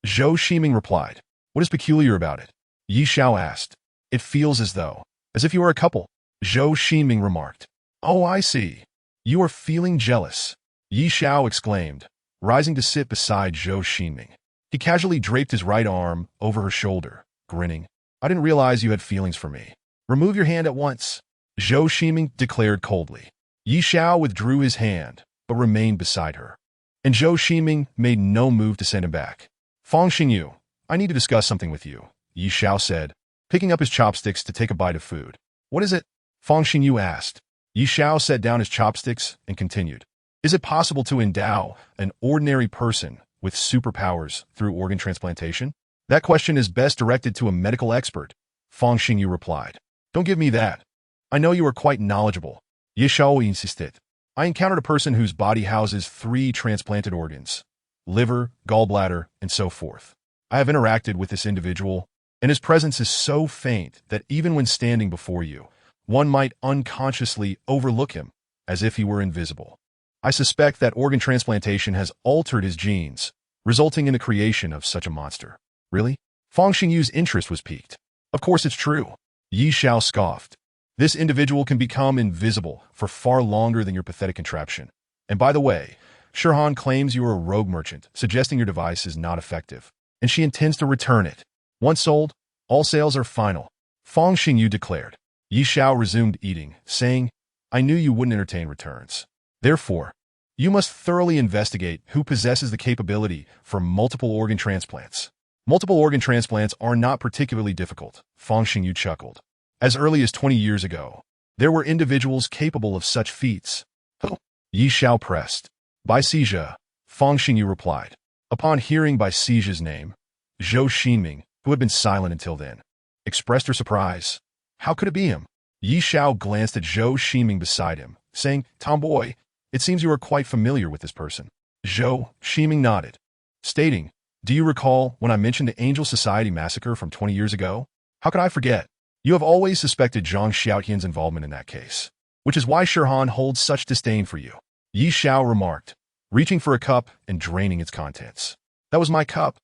Zhou Ximing replied. What is peculiar about it? Yi Zhao asked. It feels as if you are a couple. Zhou Ximing remarked. Oh, I see. You are feeling jealous. Yi Zhao exclaimed, rising to sit beside Zhou Ximing. He casually draped his right arm over her shoulder, grinning. I didn't realize you had feelings for me. Remove your hand at once. Zhou Ximing declared coldly. Yi Zhao withdrew his hand, but remained beside her. And Zhou Ximing made no move to send him back. Fang Xingyu, I need to discuss something with you, Yi Zhao said, picking up his chopsticks to take a bite of food. What is it? Fang Xingyu asked. Yi Zhao set down his chopsticks and continued. Is it possible to endow an ordinary person with superpowers through organ transplantation? That question is best directed to a medical expert, Fang Xingyu replied. Don't give me that. I know you are quite knowledgeable. Yi Zhao insisted. I encountered a person whose body houses 3 transplanted organs, liver, gallbladder, and so forth. I have interacted with this individual, and his presence is so faint that even when standing before you, one might unconsciously overlook him, as if he were invisible. I suspect that organ transplantation has altered his genes, resulting in the creation of such a monster. Really? Fang Xingyu's interest was piqued. Of course it's true. Yi Zhao scoffed. This individual can become invisible for far longer than your pathetic contraption. And by the way, Shirhan claims you are a rogue merchant, suggesting your device is not effective, and she intends to return it. Once sold, all sales are final, Fang Xingyu declared. Yi Zhao resumed eating, saying, I knew you wouldn't entertain returns. Therefore, you must thoroughly investigate who possesses the capability for multiple organ transplants. Multiple organ transplants are not particularly difficult, Fang Xingyu chuckled. As early as 20 years ago, there were individuals capable of such feats. Who? Yi Zhao pressed. Bai Sijia, Fang Xingyu replied. Upon hearing Bai Sijia's name, Zhou Ximing, who had been silent until then, expressed her surprise. How could it be him? Yi Zhao glanced at Zhou Ximing beside him, saying, Tomboy, it seems you are quite familiar with this person. Zhou Ximing nodded, stating, Do you recall when I mentioned the Angel Society massacre from 20 years ago? How could I forget? You have always suspected Zhang Xiaotian's involvement in that case, which is why Shirhan holds such disdain for you. Yi Zhao remarked, reaching for a cup and draining its contents. That was my cup.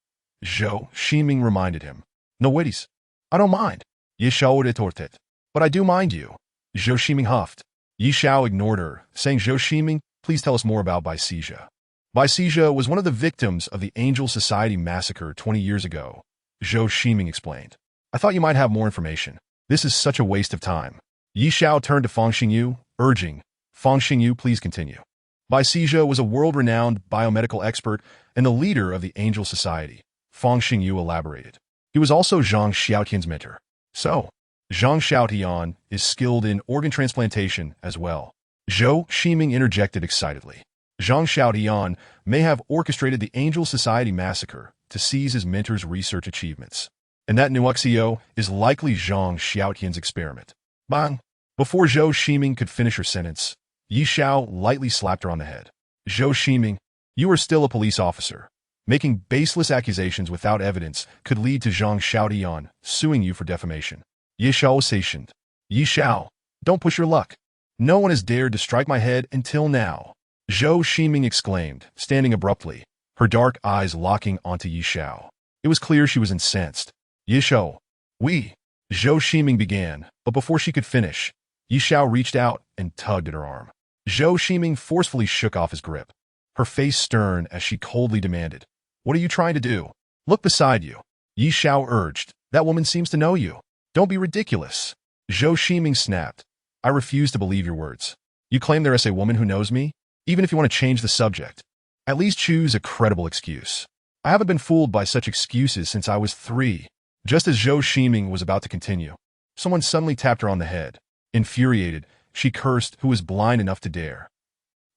Zhou Ximing reminded him. No worries. I don't mind. Yi Zhao retorted. But I do mind you. Zhou Ximing huffed. Yi Zhao ignored her, saying, Zhou Ximing, please tell us more about Bai Sijia. Bai Sijia was one of the victims of the Angel Society massacre 20 years ago, Zhou Ximing explained. I thought you might have more information. This is such a waste of time. Yi Zhao turned to Fang Xingyu, urging, Fang Xingyu, please continue. Bai Sijia was a world-renowned biomedical expert and the leader of the Angel Society, Fang Xingyu elaborated. He was also Zhang Xiaotian's mentor. So, Zhang Xiaotian is skilled in organ transplantation as well. Zhou Ximing interjected excitedly. Zhang Xiaotian may have orchestrated the Angel Society massacre to seize his mentor's research achievements. And that Nuxio is likely Zhang Xiaotian's experiment. Bang! Before Zhou Ximing could finish her sentence, Yi Zhao lightly slapped her on the head. Zhou Ximing, you are still a police officer. Making baseless accusations without evidence could lead to Zhang Xiaotian suing you for defamation. Yi Zhao stationed. Yi Zhao, don't push your luck. No one has dared to strike my head until now. Zhou Ximing exclaimed, standing abruptly, her dark eyes locking onto Yi Zhao. It was clear she was incensed. Yi Zhao, Zhou Ximing began, but before she could finish, Yi Xiao reached out and tugged at her arm. Zhou Ximing forcefully shook off his grip, her face stern as she coldly demanded, "What are you trying to do? Look beside you." Yi Xiao urged, "That woman seems to know you. Don't be ridiculous." Zhou Ximing snapped, "I refuse to believe your words. You claim there is a woman who knows me? Even if you want to change the subject, at least choose a credible excuse. I haven't been fooled by such excuses since I was 3. Just as Zhou Ximing was about to continue, someone suddenly tapped her on the head. Infuriated, she cursed who was blind enough to dare.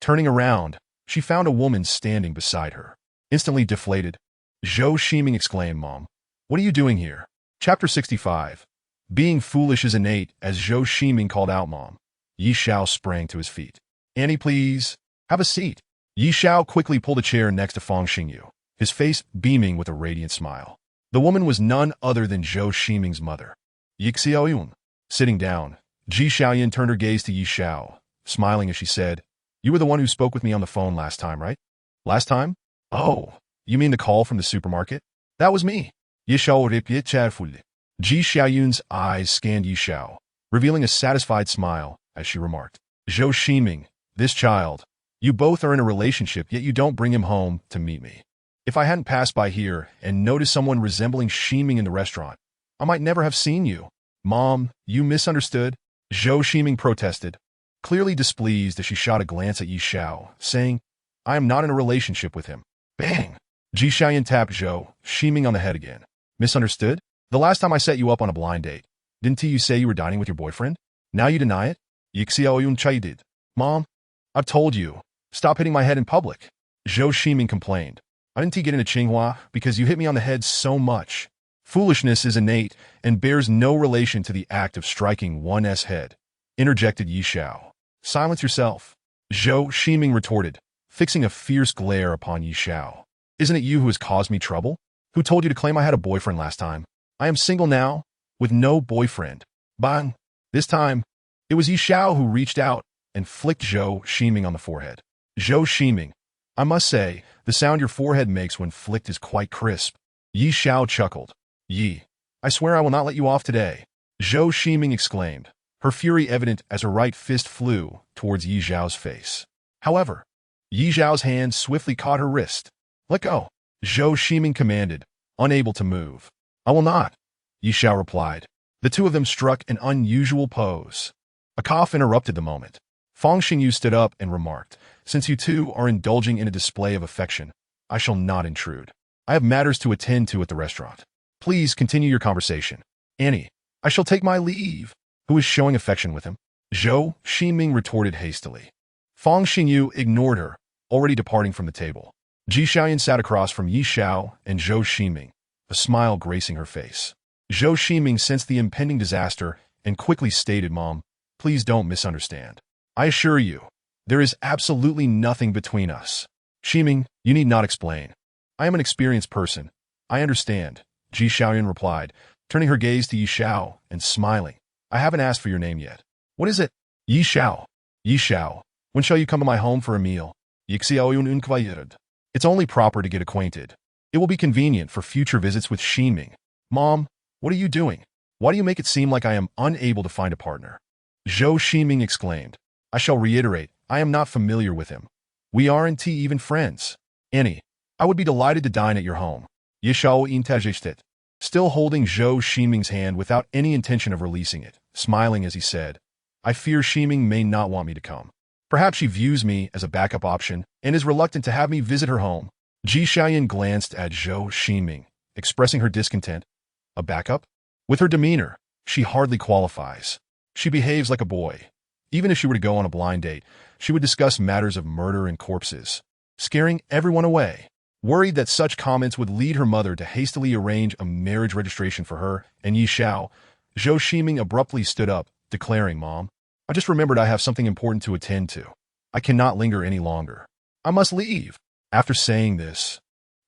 Turning around, she found a woman standing beside her. Instantly deflated, Zhou Ximing exclaimed, "Mom, what are you doing here?" Chapter 65. Being foolish is innate. As Zhou Ximing called out, "Mom," Yi Xiao sprang to his feet. "Annie, please. Have a seat." Yi Xiao quickly pulled a chair next to Fang Xingyu, his face beaming with a radiant smile. The woman was none other than Zhou Ximing's mother, Yi Xiaoyun. Sitting down, Ji Xiaoyan turned her gaze to Yi Xiao, smiling as she said, "You were the one who spoke with me on the phone last time, right?" "Last time? Oh, you mean the call from the supermarket?" "That was me." Yi Xiao replied cheerfully. Ji Xiaoyun's eyes scanned Yi Xiao, revealing a satisfied smile as she remarked, "Zhou Ximing, this child, you both are in a relationship, yet you don't bring him home to meet me. If I hadn't passed by here and noticed someone resembling Ximing in the restaurant, I might never have seen you." "Mom, you misunderstood," Zhou Ximing protested, clearly displeased as she shot a glance at Yi Xiao, saying, "I am not in a relationship with him." Bang! Ji Xiaoyan tapped Zhou Ximing on the head again. "Misunderstood? The last time I set you up on a blind date, didn't you say you were dining with your boyfriend? Now you deny it?" Yi Xiaoyun chided. "Mom, I've told you. Stop hitting my head in public." Zhou Ximing complained. "I didn't get into Tsinghua because you hit me on the head so much." "Foolishness is innate and bears no relation to the act of striking one's head," interjected Yi Xiao. "Silence yourself," Zhou Ximing retorted, fixing a fierce glare upon Yi Xiao. "Isn't it you who has caused me trouble? Who told you to claim I had a boyfriend last time? I am single now, with no boyfriend." Bang! This time, it was Yi Xiao who reached out and flicked Zhou Ximing on the forehead. "Zhou Ximing, I must say, the sound your forehead makes when flicked is quite crisp." Yi Xiao chuckled. "Yi, I swear I will not let you off today," Zhou Ximing exclaimed, her fury evident as her right fist flew towards Yi Xiao's face. However, Yi Xiao's hand swiftly caught her wrist. "Let go," Zhou Ximing commanded, unable to move. "I will not," Yi Xiao replied. The two of them struck an unusual pose. A cough interrupted the moment. Fang Xingyu stood up and remarked, "Since you two are indulging in a display of affection, I shall not intrude. I have matters to attend to at the restaurant. Please continue your conversation." "Annie, I shall take my leave." "Who is showing affection with him?" Zhou Ximing retorted hastily. Fang Xingyu ignored her, already departing from the table. Ji Xiaoyan sat across from Yi Xiao and Zhou Ximing, a smile gracing her face. Zhou Ximing sensed the impending disaster and quickly stated, "Mom, please don't misunderstand. I assure you, there is absolutely nothing between us." "Ximing, you need not explain. I am an experienced person. I understand," Ji Xiaoyan replied, turning her gaze to Yi Xiao and smiling. "I haven't asked for your name yet." "What is it?" "Yi Xiao." "Yi Xiao, when shall you come to my home for a meal?" Yi Xiaoyun inquired. "It's only proper to get acquainted. It will be convenient for future visits with Ximing." "Mom, what are you doing? Why do you make it seem like I am unable to find a partner?" Zhou Ximing exclaimed. "I shall reiterate, I am not familiar with him. We aren't even friends." "Annie, I would be delighted to dine at your home." Yi Xiao interjected, still holding Zhou Ximing's hand without any intention of releasing it, smiling as he said, "I fear Ximing may not want me to come. Perhaps she views me as a backup option and is reluctant to have me visit her home." Ji Xiaoyan glanced at Zhou Ximing, expressing her discontent. "A backup? With her demeanor, she hardly qualifies. She behaves like a boy. Even if she were to go on a blind date, she would discuss matters of murder and corpses, scaring everyone away." Worried that such comments would lead her mother to hastily arrange a marriage registration for her and Yi Xiao, Zhou Ximing abruptly stood up, declaring, "Mom, I just remembered I have something important to attend to. I cannot linger any longer. I must leave." After saying this,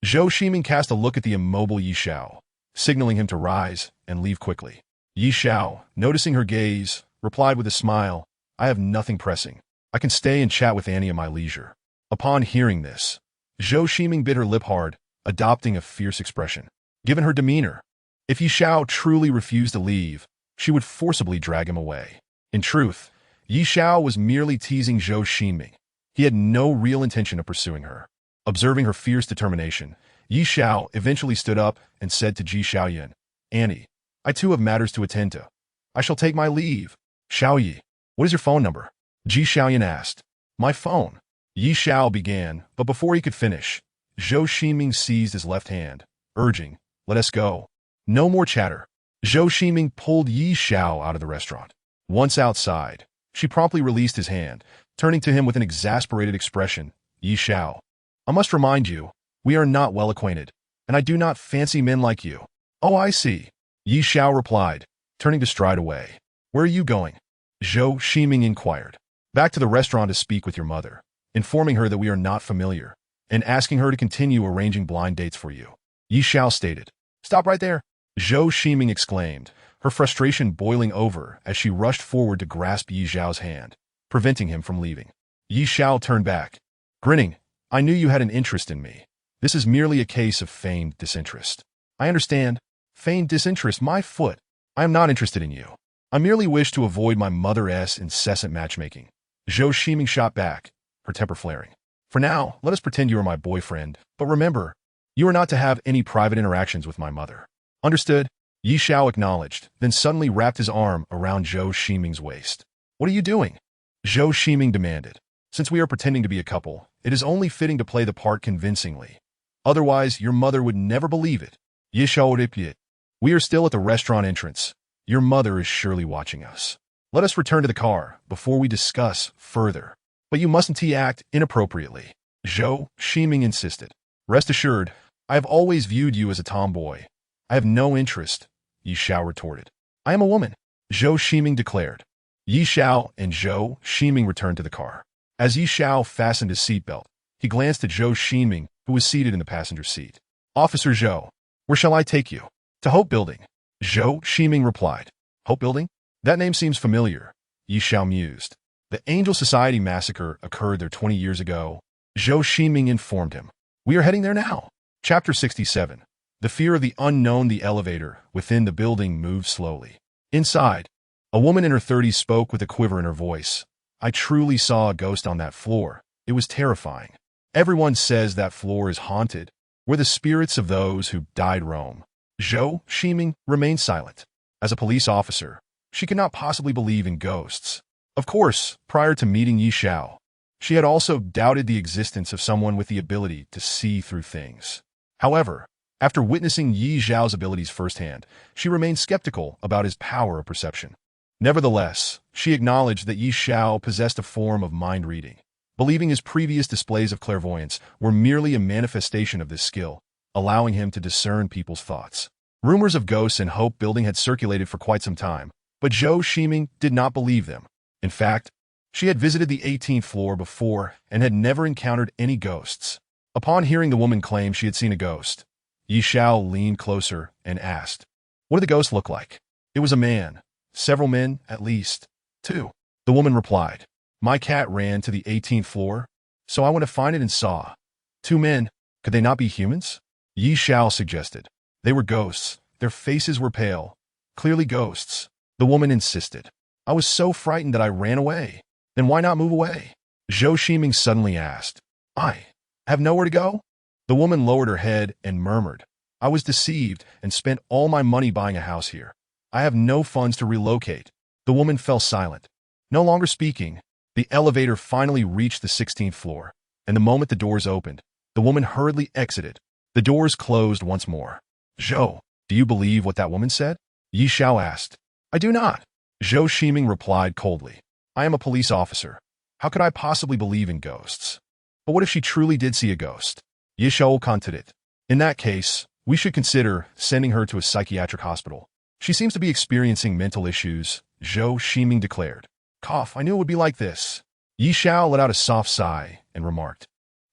Zhou Ximing cast a look at the immobile Yi Xiao, signaling him to rise and leave quickly. Yi Xiao, noticing her gaze, replied with a smile, "I have nothing pressing. I can stay and chat with Annie at my leisure." Upon hearing this, Zhou Ximing bit her lip hard, adopting a fierce expression. Given her demeanor, if Yi Xiao truly refused to leave, she would forcibly drag him away. In truth, Yi Xiao was merely teasing Zhou Xinming. He had no real intention of pursuing her. Observing her fierce determination, Yi Xiao eventually stood up and said to Ji Xiaoyan, "Annie, I too have matters to attend to. I shall take my leave." "Xiaoyi, what is your phone number?" Ji Xiaoyan asked. "My phone." Yi Xiao began, but before he could finish, Zhou Ximing seized his left hand, urging, "Let us go." No more chatter. Zhou Ximing pulled Yi Xiao out of the restaurant. Once outside, she promptly released his hand, turning to him with an exasperated expression. "Yi Xiao, I must remind you, we are not well acquainted, and I do not fancy men like you." "Oh, I see," Yi Xiao replied, turning to stride away. "Where are you going?" Zhou Ximing inquired. "Back to the restaurant to speak with your mother, informing her that we are not familiar, and asking her to continue arranging blind dates for you," Yi Xiao stated. "Stop right there," Zhou Ximing exclaimed, her frustration boiling over as she rushed forward to grasp Yi Xiao's hand, preventing him from leaving. Yi Xiao turned back, grinning. "I knew you had an interest in me. This is merely a case of feigned disinterest." "I understand. Feigned disinterest, my foot. I am not interested in you. I merely wish to avoid my mother's incessant matchmaking." Zhou Ximing shot back, her temper flaring. "For now, let us pretend you are my boyfriend, but remember, you are not to have any private interactions with my mother." "Understood," Yi Xiao acknowledged, then suddenly wrapped his arm around Zhou Ximing's waist. "What are you doing?" Zhou Ximing demanded. "Since we are pretending to be a couple, it is only fitting to play the part convincingly. Otherwise, your mother would never believe it." Yi Xiao repeated. "We are still at the restaurant entrance. Your mother is surely watching us. Let us return to the car before we discuss further." "But you mustn't act inappropriately," Zhou Ximing insisted. "Rest assured, I have always viewed you as a tomboy." "I have no interest," Yi Xiao retorted. "I am a woman," Zhou Ximing declared. Yi Xiao and Zhou Ximing returned to the car. As Yi Xiao fastened his seatbelt, he glanced at Zhou Ximing, who was seated in the passenger seat. "Officer Zhou, where shall I take you?" "To Hope Building," Zhou Ximing replied. "Hope Building? That name seems familiar," Yi Xiao mused. "The Angel Society massacre occurred there 20 years ago," Zhou Ximing informed him. "We are heading there now." Chapter 67. The fear of the unknown. The elevator within the building moved slowly. Inside, a woman in her 30s spoke with a quiver in her voice. "I truly saw a ghost on that floor. It was terrifying. Everyone says that floor is haunted, where the spirits of those who died roam." Zhou Ximing remained silent. As a police officer, she could not possibly believe in ghosts. Of course, prior to meeting Yi Xiao, she had also doubted the existence of someone with the ability to see through things. However, after witnessing Yi Xiao's abilities firsthand, she remained skeptical about his power of perception. Nevertheless, she acknowledged that Yi Xiao possessed a form of mind reading, believing his previous displays of clairvoyance were merely a manifestation of this skill, allowing him to discern people's thoughts. Rumors of ghosts in Hope Building had circulated for quite some time, but Zhou Ximing did not believe them. In fact, she had visited the 18th floor before and had never encountered any ghosts. Upon hearing the woman claim she had seen a ghost, Yi Xiao leaned closer and asked, "What did the ghost look like?" "It was a man. Several men, at least. 2. The woman replied. "My cat ran to the 18th floor, so I went to find it and saw 2 men. Could they not be humans?" Yi Xiao suggested. "They were ghosts. Their faces were pale. Clearly ghosts." The woman insisted. "I was so frightened that I ran away." "Then why not move away?" Zhou Ximing suddenly asked. "I have nowhere to go?" The woman lowered her head and murmured, "I was deceived and spent all my money buying a house here. I have no funds to relocate." The woman fell silent. No longer speaking, the elevator finally reached the 16th floor, and the moment the doors opened, the woman hurriedly exited. The doors closed once more. "Zhou, do you believe what that woman said?" Yi Xiao asked. "I do not," Zhou Ximing replied coldly. "I am a police officer. How could I possibly believe in ghosts?" "But what if she truly did see a ghost?" Yi Xiao countered. "In that case, we should consider sending her to a psychiatric hospital. She seems to be experiencing mental issues," Zhou Ximing declared. "Cough, I knew it would be like this." Yi Xiao let out a soft sigh and remarked,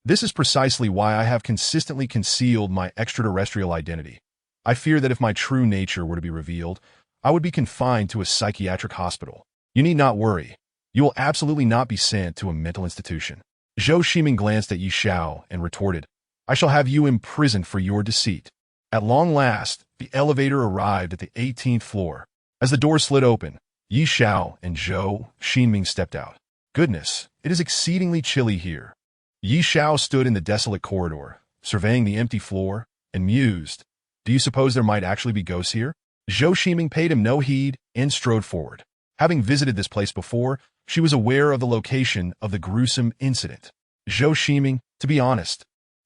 "This is precisely why I have consistently concealed my extraterrestrial identity. I fear that if my true nature were to be revealed, I would be confined to a psychiatric hospital. You need not worry. You will absolutely not be sent to a mental institution." Zhou Ximing glanced at Yi Xiao and retorted, "I shall have you imprisoned for your deceit." At long last, the elevator arrived at the 18th floor. As the door slid open, Yi Xiao and Zhou Xinming stepped out. Goodness, it is exceedingly chilly here. Yi Xiao stood in the desolate corridor, surveying the empty floor, and mused, "Do you suppose there might actually be ghosts here?" Zhou Ximing paid him no heed and strode forward. Having visited this place before, she was aware of the location of the gruesome incident. Zhou Ximing, to be honest,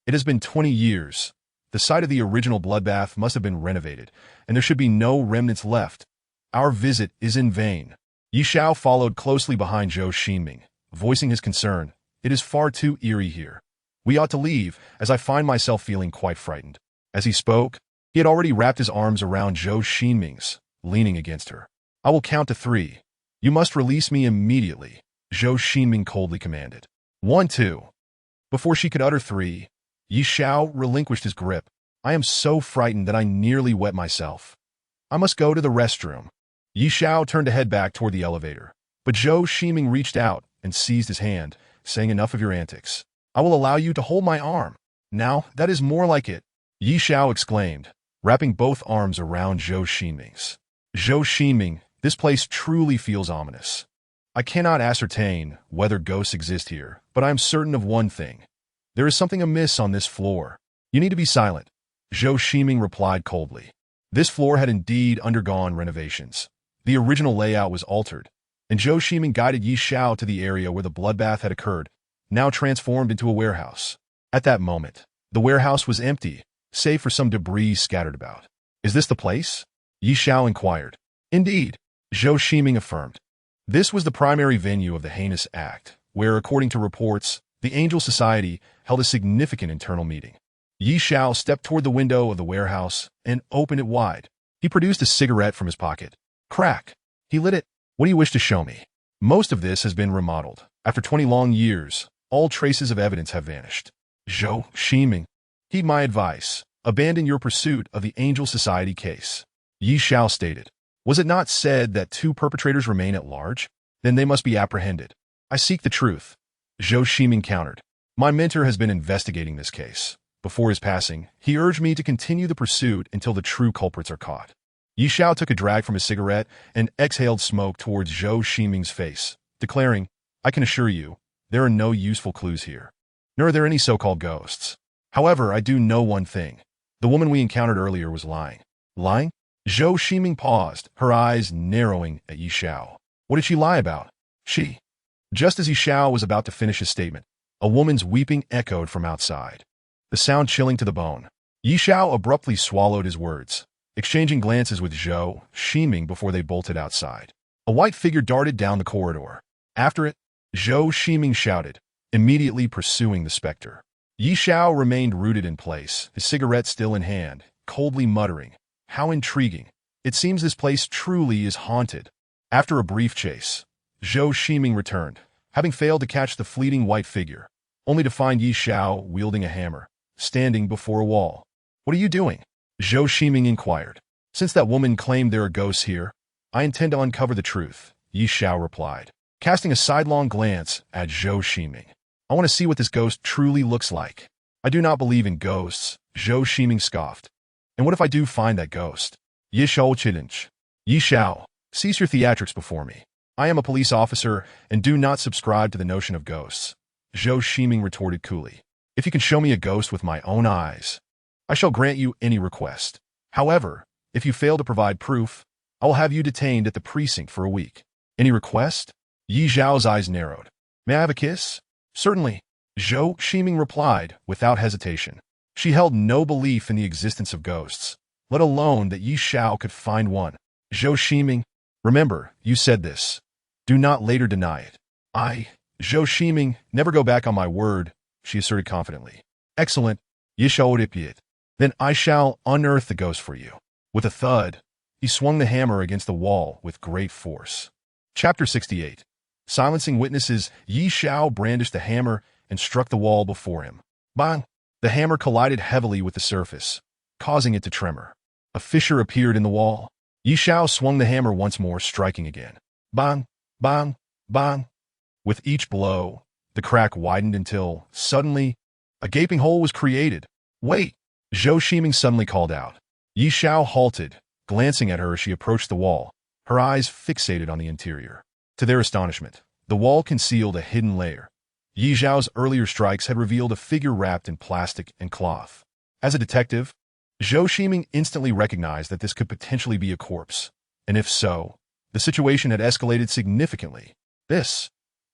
it has been 20 years. The site of the original bloodbath must have been renovated, and there should be no remnants left. Our visit is in vain. Yi Xiao followed closely behind Zhou Ximing, voicing his concern. "It is far too eerie here. We ought to leave, as I find myself feeling quite frightened." As he spoke, he had already wrapped his arms around Zhou Ximing's, leaning against her. "I will count to 3. You must release me immediately," Zhou Ximing coldly commanded. 1, 2. Before she could utter 3, Yi Xiao relinquished his grip. "I am so frightened that I nearly wet myself. I must go to the restroom." Yi Xiao turned to head back toward the elevator, but Zhou Ximing reached out and seized his hand, saying, "Enough of your antics. I will allow you to hold my arm." "Now, that is more like it," Yi Xiao exclaimed, wrapping both arms around Zhou Ximing's. "Zhou Ximing, this place truly feels ominous. I cannot ascertain whether ghosts exist here, but I am certain of one thing. There is something amiss on this floor. You need to be silent," Zhou Ximing replied coldly. This floor had indeed undergone renovations. The original layout was altered, and Zhou Ximing guided Yi Xiao to the area where the bloodbath had occurred, now transformed into a warehouse. At that moment, the warehouse was empty, save for some debris scattered about. "Is this the place?" Yi Xiao inquired. "Indeed," Zhou Ximing affirmed. This was the primary venue of the heinous act, where, according to reports, the Angel Society held a significant internal meeting. Yi Xiao stepped toward the window of the warehouse and opened it wide. He produced a cigarette from his pocket. Crack! He lit it. "What do you wish to show me?" "Most of this has been remodeled. After 20 long years, all traces of evidence have vanished." Zhou Ximing, "Heed my advice. Abandon your pursuit of the Angel Society case," Yi Xiao stated. "Was it not said that 2 perpetrators remain at large? Then they must be apprehended." "I seek the truth," Zhou Ximing countered. "My mentor has been investigating this case. Before his passing, he urged me to continue the pursuit until the true culprits are caught." Yi Xiao took a drag from his cigarette and exhaled smoke towards Zhou Ximing's face, declaring, "I can assure you, there are no useful clues here, nor are there any so-called ghosts. However, I do know one thing. The woman we encountered earlier was lying." "Lying?" Zhou Ximing paused, her eyes narrowing at Yi Xiao. "What did she lie about?" "She." Just as Yi Xiao was about to finish his statement, a woman's weeping echoed from outside, the sound chilling to the bone. Yi Xiao abruptly swallowed his words, exchanging glances with Zhou Ximing before they bolted outside. A white figure darted down the corridor. After it, Zhou Ximing shouted, immediately pursuing the specter. Yi Xiao remained rooted in place, his cigarette still in hand, coldly muttering, "How intriguing. It seems this place truly is haunted." After a brief chase, Zhou Ximing returned, having failed to catch the fleeting white figure, only to find Yi Xiao wielding a hammer, standing before a wall. "What are you doing?" Zhou Ximing inquired. "Since that woman claimed there are ghosts here, I intend to uncover the truth," Yi Xiao replied, casting a sidelong glance at Zhou Ximing. "I want to see what this ghost truly looks like." "I do not believe in ghosts," Zhou Ximing scoffed. "And what if I do find that ghost?" Yi Xiao challenged. "Yi Xiao, cease your theatrics before me. I am a police officer and do not subscribe to the notion of ghosts," Zhou Ximing retorted coolly. "If you can show me a ghost with my own eyes, I shall grant you any request. However, if you fail to provide proof, I will have you detained at the precinct for a week." "Any request?" Yi Xiao's eyes narrowed. "May I have a kiss?" "Certainly," Zhou Ximing replied without hesitation. She held no belief in the existence of ghosts, let alone that Yi Xiao could find one. "Zhou Ximing, remember, you said this. Do not later deny it." Zhou Ximing, never go back on my word," she asserted confidently. "Excellent, Yi Xiao repeated. Then I shall unearth the ghost for you." With a thud, he swung the hammer against the wall with great force. Chapter 68. Silencing witnesses, Yi Xiao brandished the hammer and struck the wall before him. Bang! The hammer collided heavily with the surface, causing it to tremor. A fissure appeared in the wall. Yi Xiao swung the hammer once more, striking again. Bang! Bang! Bang! With each blow, the crack widened until, suddenly, a gaping hole was created. "Wait!" Zhou Ximing suddenly called out. Yi Xiao halted, glancing at her as she approached the wall, her eyes fixated on the interior. To their astonishment, the wall concealed a hidden layer. Yi Zhao's earlier strikes had revealed a figure wrapped in plastic and cloth. As a detective, Zhou Ximing instantly recognized that this could potentially be a corpse, and if so, the situation had escalated significantly. "This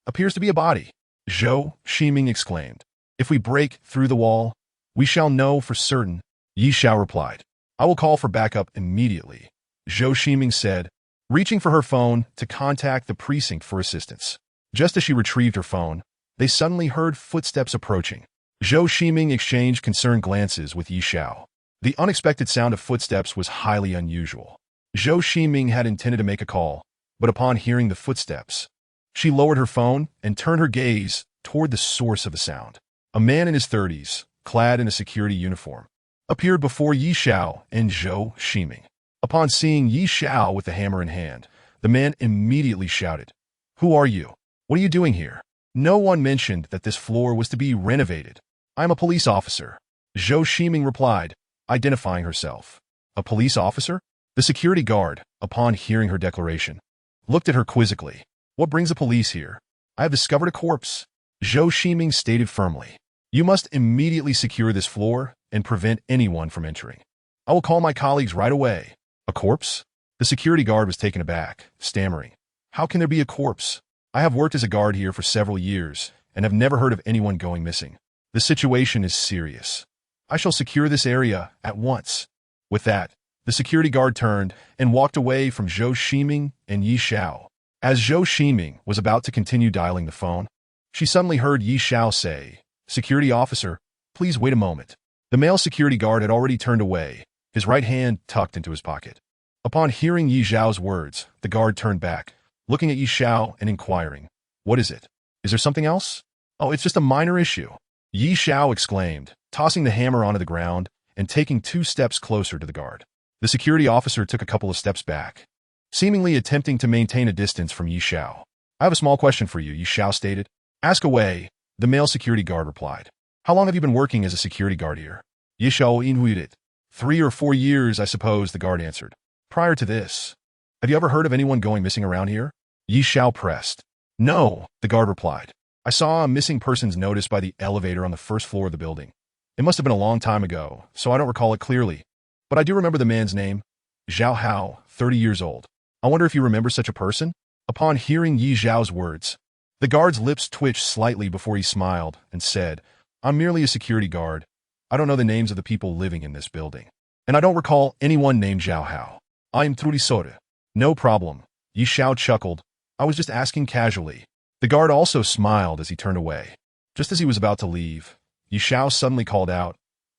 appears to be a body," Zhou Ximing exclaimed. "If we break through the wall, we shall know for certain," Yi Xiao replied. "I will call for backup immediately," Zhou Ximing said, reaching for her phone to contact the precinct for assistance. Just as she retrieved her phone, they suddenly heard footsteps approaching. Zhou Ximing exchanged concerned glances with Yi Xiao. The unexpected sound of footsteps was highly unusual. Zhou Ximing had intended to make a call, but upon hearing the footsteps, she lowered her phone and turned her gaze toward the source of the sound. A man in his 30s, clad in a security uniform, appeared before Yi Xiao and Zhou Ximing. Upon seeing Yi Xiao with the hammer in hand, the man immediately shouted, "Who are you? What are you doing here?" No one mentioned that this floor was to be renovated. "I am a police officer," Zhou Ximing replied, identifying herself. "A police officer?" The security guard, upon hearing her declaration, looked at her quizzically. "What brings the police here?" "I have discovered a corpse," Zhou Ximing stated firmly. "You must immediately secure this floor and prevent anyone from entering. I will call my colleagues right away." "A corpse?" The security guard was taken aback, stammering. "How can there be a corpse? I have worked as a guard here for several years and have never heard of anyone going missing. The situation is serious. I shall secure this area at once." With that, the security guard turned and walked away from Zhou Ximing and Yi Xiao. As Zhou Ximing was about to continue dialing the phone, she suddenly heard Yi Xiao say, "Security officer, please wait a moment." The male security guard had already turned away, his right hand tucked into his pocket. Upon hearing Yi Xiao's words, the guard turned back, looking at Yi Xiao and inquiring, "What is it? Is there something else?" "Oh, it's just a minor issue," Yi Xiao exclaimed, tossing the hammer onto the ground and taking 2 steps closer to the guard. The security officer took a couple of steps back, seemingly attempting to maintain a distance from Yi Xiao. "I have a small question for you," Yi Xiao stated. "Ask away," the male security guard replied. "How long have you been working as a security guard here?" Yi Xiao inhuited. 3 or 4 years, I suppose," the guard answered. "Prior to this, have you ever heard of anyone going missing around here?" Yi Xiao pressed. "No," the guard replied. "I saw a missing persons notice by the elevator on the first floor of the building. It must have been a long time ago, so I don't recall it clearly. But I do remember the man's name, Zhao Hao, 30 years old. I wonder if you remember such a person?" Upon hearing Yi Zhao's words, the guard's lips twitched slightly before he smiled and said, "I'm merely a security guard. I don't know the names of the people living in this building. And I don't recall anyone named Zhao Hao. I am Trurisore." "No problem," Yi Xiao chuckled. "I was just asking casually." The guard also smiled as he turned away. Just as he was about to leave, Yi Xiao suddenly called out,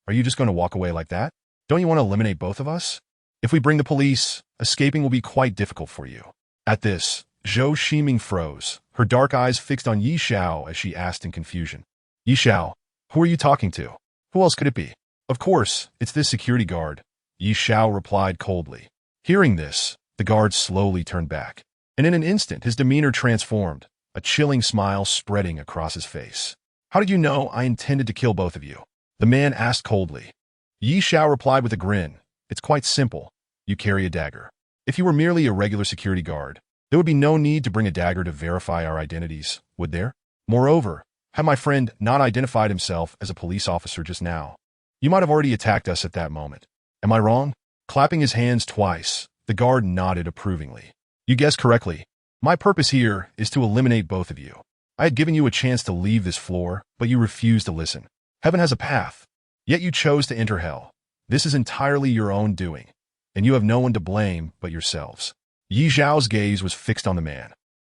"Are you just going to walk away like that? Don't you want to eliminate both of us? If we bring the police, escaping will be quite difficult for you." At this, Zhou Ximing froze, her dark eyes fixed on Yi Xiao as she asked in confusion, "Yi Xiao, who are you talking to? Who else could it be?" "Of course, it's this security guard," Yi Xiao replied coldly. Hearing this, the guard slowly turned back, and in an instant his demeanor transformed, a chilling smile spreading across his face. "How did you know I intended to kill both of you?" the man asked coldly. Yi Xiao replied with a grin, "It's quite simple. You carry a dagger. If you were merely a regular security guard, there would be no need to bring a dagger to verify our identities, would there? Moreover, had my friend not identified himself as a police officer just now, you might have already attacked us at that moment. Am I wrong?" Clapping his hands twice, the guard nodded approvingly. "You guessed correctly. My purpose here is to eliminate both of you. I had given you a chance to leave this floor, but you refused to listen. Heaven has a path, yet you chose to enter hell. This is entirely your own doing, and you have no one to blame but yourselves." Yi Zhao's gaze was fixed on the man,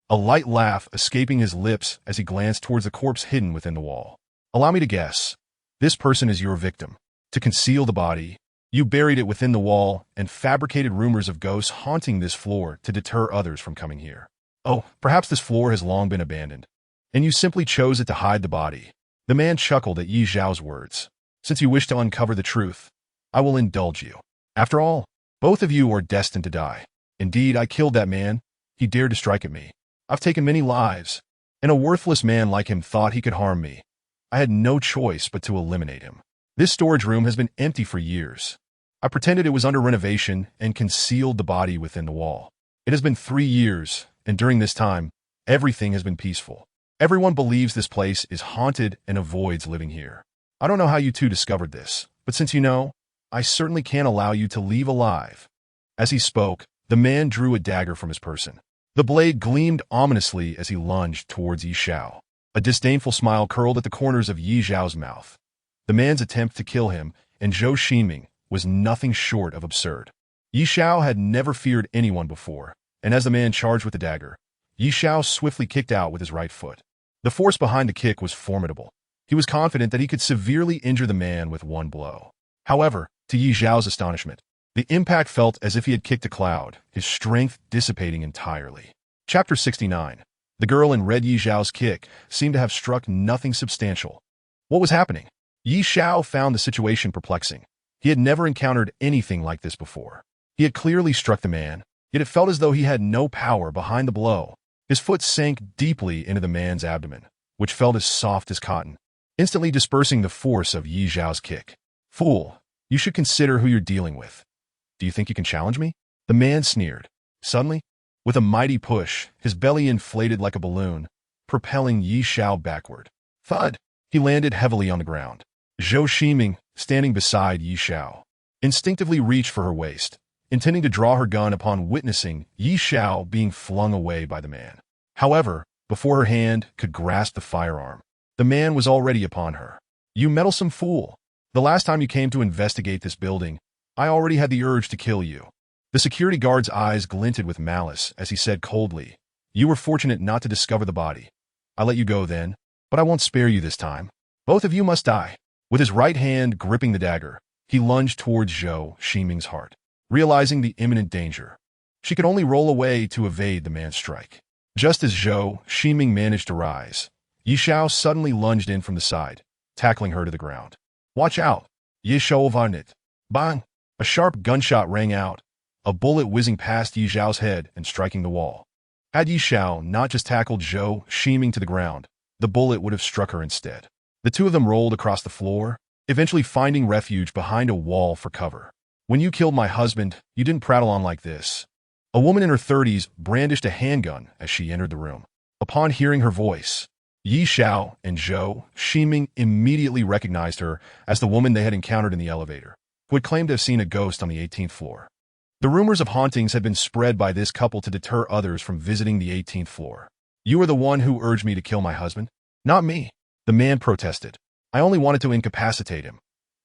a light laugh escaping his lips as he glanced towards the corpse hidden within the wall. "Allow me to guess. This person is your victim. To conceal the body, you buried it within the wall and fabricated rumors of ghosts haunting this floor to deter others from coming here. Oh, perhaps this floor has long been abandoned, and you simply chose it to hide the body." The man chuckled at Yi Zhao's words. "Since you wish to uncover the truth, I will indulge you. After all, both of you are destined to die. Indeed, I killed that man. He dared to strike at me. I've taken many lives, and a worthless man like him thought he could harm me. I had no choice but to eliminate him. This storage room has been empty for years. I pretended it was under renovation and concealed the body within the wall. It has been 3 years, and during this time, everything has been peaceful. Everyone believes this place is haunted and avoids living here. I don't know how you two discovered this, but since you know, I certainly can't allow you to leave alive." As he spoke, the man drew a dagger from his person. The blade gleamed ominously as he lunged towards Yi Xiao. A disdainful smile curled at the corners of Yi Xiao's mouth. The man's attempt to kill him and Zhou Ximing was nothing short of absurd. Yi Xiao had never feared anyone before, and as the man charged with the dagger, Yi Xiao swiftly kicked out with his right foot. The force behind the kick was formidable. He was confident that he could severely injure the man with one blow. However, to Yi Xiao's astonishment, the impact felt as if he had kicked a cloud, his strength dissipating entirely. Chapter 69. The girl in red. Yi Xiao's kick seemed to have struck nothing substantial. What was happening? Yi Xiao found the situation perplexing. He had never encountered anything like this before. He had clearly struck the man, yet it felt as though he had no power behind the blow. His foot sank deeply into the man's abdomen, which felt as soft as cotton, instantly dispersing the force of Yi Xiao's kick. "Fool, you should consider who you're dealing with. Do you think you can challenge me?" The man sneered. Suddenly, with a mighty push, his belly inflated like a balloon, propelling Yi Xiao backward. Thud! He landed heavily on the ground. Zhou Ximing, standing beside Yi Xiao, instinctively reached for her waist, intending to draw her gun upon witnessing Yi Xiao being flung away by the man. However, before her hand could grasp the firearm, the man was already upon her. "You meddlesome fool! The last time you came to investigate this building, I already had the urge to kill you." The security guard's eyes glinted with malice as he said coldly, "You were fortunate not to discover the body. I let you go then, but I won't spare you this time. Both of you must die." With his right hand gripping the dagger, he lunged towards Zhou Ximing's heart. Realizing the imminent danger, she could only roll away to evade the man's strike. Just as Zhou Ximing managed to rise, Yi Xiao suddenly lunged in from the side, tackling her to the ground. "Watch out! Yi Xiao varnit!" Bang! A sharp gunshot rang out, a bullet whizzing past Yi Xiao's head and striking the wall. Had Yi Xiao not just tackled Zhou Ximing to the ground, the bullet would have struck her instead. The two of them rolled across the floor, eventually finding refuge behind a wall for cover. "When you killed my husband, you didn't prattle on like this." A woman in her 30s brandished a handgun as she entered the room. Upon hearing her voice, Yi Xiao and Zhou Ximing immediately recognized her as the woman they had encountered in the elevator, who had claimed to have seen a ghost on the 18th floor. The rumors of hauntings had been spread by this couple to deter others from visiting the 18th floor. "You are the one who urged me to kill my husband?" "Not me," the man protested. "I only wanted to incapacitate him."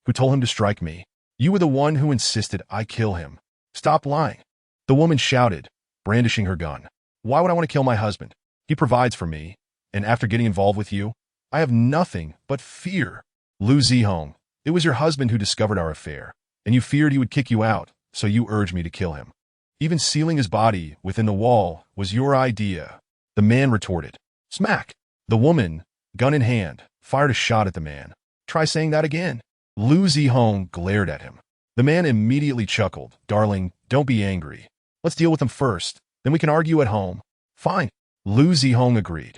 "Who told him to strike me?" "You were the one who insisted I kill him." "Stop lying," the woman shouted, brandishing her gun. "Why would I want to kill my husband? He provides for me, and after getting involved with you, I have nothing but fear." "Lu Zihong, it was your husband who discovered our affair, and you feared he would kick you out, so you urged me to kill him. Even sealing his body within the wall was your idea," the man retorted. Smack! The woman, gun in hand, fired a shot at the man. "Try saying that again." Lu Zihong glared at him. The man immediately chuckled. "Darling, don't be angry. Let's deal with them first, then we can argue at home." "Fine," Lu Zihong agreed.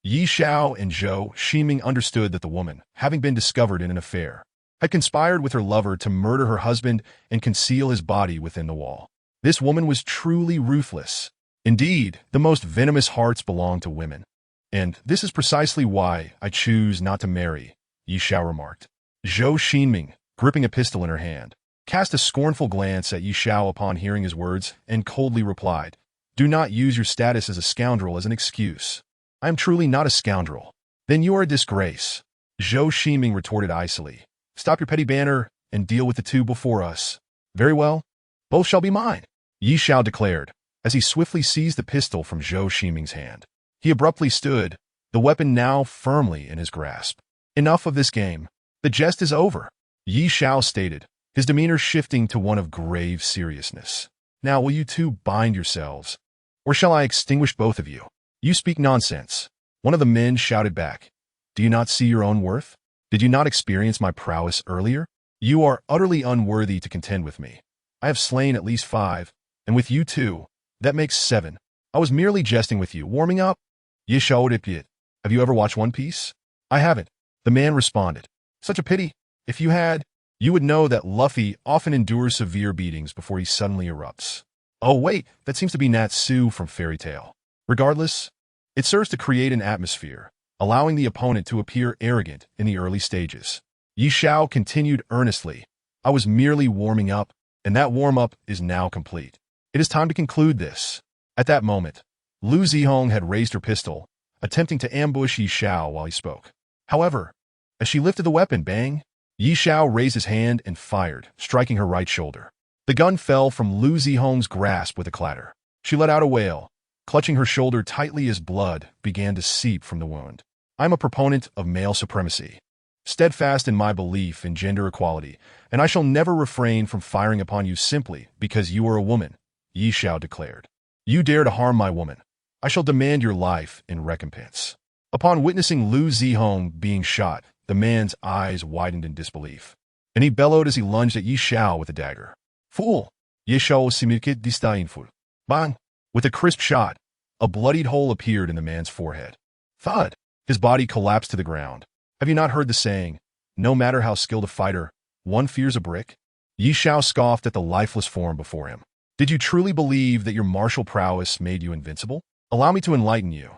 Yi Xiao and Zhou Ximing understood that the woman, having been discovered in an affair, had conspired with her lover to murder her husband and conceal his body within the wall. This woman was truly ruthless. Indeed, the most venomous hearts belong to women. "And this is precisely why I choose not to marry," Yi Xiao remarked. Zhou Ximing, gripping a pistol in her hand, cast a scornful glance at Yi Xiao upon hearing his words and coldly replied, "Do not use your status as a scoundrel as an excuse." "I am truly not a scoundrel." "Then you are a disgrace," Zhou Ximing retorted icily. "Stop your petty banter and deal with the two before us." "Very well. Both shall be mine," Yi Xiao declared, as he swiftly seized the pistol from Zhou Ximing's hand. He abruptly stood, the weapon now firmly in his grasp. "Enough of this game. The jest is over," Yi Xiao stated, his demeanor shifting to one of grave seriousness. "Now will you two bind yourselves, or shall I extinguish both of you?" "You speak nonsense," one of the men shouted back. "Do you not see your own worth? Did you not experience my prowess earlier? You are utterly unworthy to contend with me. I have slain at least 5, and with you 2, that makes 7. I was merely jesting with you, warming up." "Yi Xiao Dipyit, have you ever watched One Piece?" "I haven't," the man responded. "Such a pity. If you had, you would know that Luffy often endures severe beatings before he suddenly erupts." Oh wait, that seems to be Nat Su from Fairy Tale. Regardless, it serves to create an atmosphere, allowing the opponent to appear arrogant in the early stages. Yi Xiao continued earnestly. I was merely warming up, and that warm-up is now complete. It is time to conclude this. At that moment, Lu Zihong had raised her pistol, attempting to ambush Yi Xiao while he spoke. However, as she lifted the weapon, bang, Yi Xiao raised his hand and fired, striking her right shoulder. The gun fell from Lu Zihong's grasp with a clatter. She let out a wail, clutching her shoulder tightly as blood began to seep from the wound. I'm a proponent of male supremacy, steadfast in my belief in gender equality, and I shall never refrain from firing upon you simply because you are a woman, Yi Xiao declared. You dare to harm my woman. I shall demand your life in recompense. Upon witnessing Lu Zihong being shot, the man's eyes widened in disbelief, and he bellowed as he lunged at Yi Xiao with a dagger. Fool! Yi Xiao similkit disdainful. Bang! With a crisp shot, a bloodied hole appeared in the man's forehead. Thud! His body collapsed to the ground. Have you not heard the saying, no matter how skilled a fighter, one fears a brick? Yi Xiao scoffed at the lifeless form before him. Did you truly believe that your martial prowess made you invincible? Allow me to enlighten you.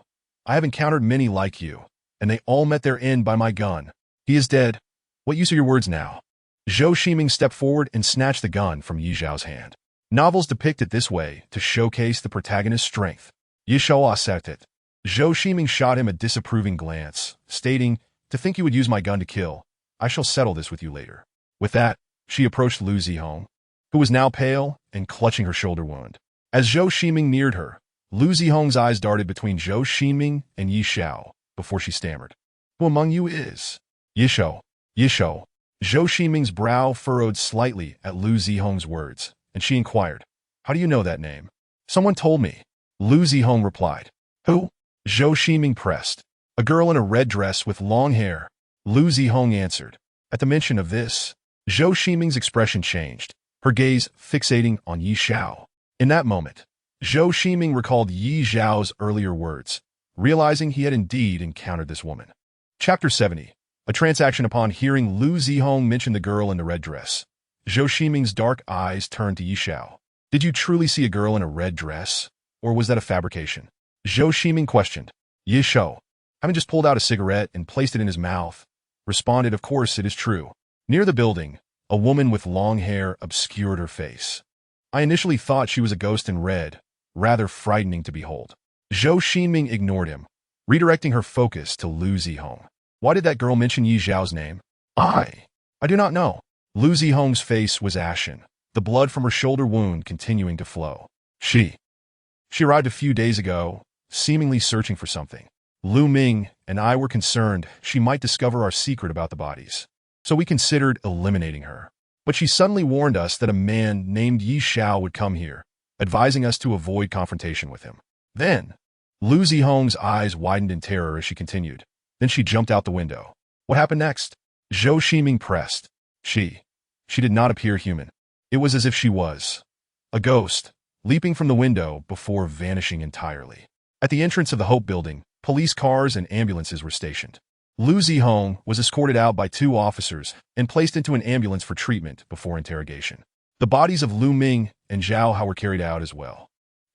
I have encountered many like you, and they all met their end by my gun. He is dead. What use are your words now? Zhou Shiming stepped forward and snatched the gun from Yi Xiao's hand. Novels depict it this way to showcase the protagonist's strength. Yi Xiao accepted. Zhou Shiming shot him a disapproving glance, stating, to think you would use my gun to kill. I shall settle this with you later. With that, she approached Lu Zihong, who was now pale and clutching her shoulder wound. As Zhou Shiming neared her, Lu Zihong's eyes darted between Zhou Shiming and Yi Xiao before she stammered. Who among you is? Yi Xiao. Yi Xiao. Zhou Shiming's brow furrowed slightly at Lu Zihong's words, and she inquired, how do you know that name? Someone told me. Lu Zihong replied. Who? Zhou Shiming pressed. A girl in a red dress with long hair. Lu Zihong answered. At the mention of this, Zhou Shiming's expression changed, her gaze fixating on Yi Xiao. In that moment, Zhou Shiming recalled Yi Xiao's earlier words, realizing he had indeed encountered this woman. Chapter 70. A transaction. Upon hearing Lu Zihong mention the girl in the red dress, Zhou Shiming's dark eyes turned to Yi Xiao. Did you truly see a girl in a red dress, or was that a fabrication? Zhou Shiming questioned. Yi Xiao, having just pulled out a cigarette and placed it in his mouth, responded, of course it is true. Near the building, a woman with long hair obscured her face. I initially thought she was a ghost in red, rather frightening to behold. Zhou Shiming ignored him, redirecting her focus to Lu Zihong. Why did that girl mention Yi Xiao's name? I do not know. Lu Zihong's face was ashen, the blood from her shoulder wound continuing to flow. She arrived a few days ago, seemingly searching for something. Lu Ming and I were concerned she might discover our secret about the bodies, so we considered eliminating her. But she suddenly warned us that a man named Yi Xiao would come here, advising us to avoid confrontation with him. Then, Lu Zihong's eyes widened in terror as she continued. Then she jumped out the window. What happened next? Zhou Shiming pressed. She did not appear human. It was as if she was a ghost, leaping from the window before vanishing entirely. At the entrance of the Hope Building, police cars and ambulances were stationed. Lu Zihong was escorted out by 2 officers and placed into an ambulance for treatment before interrogation. The bodies of Lu Ming and Zhao Hao were carried out as well.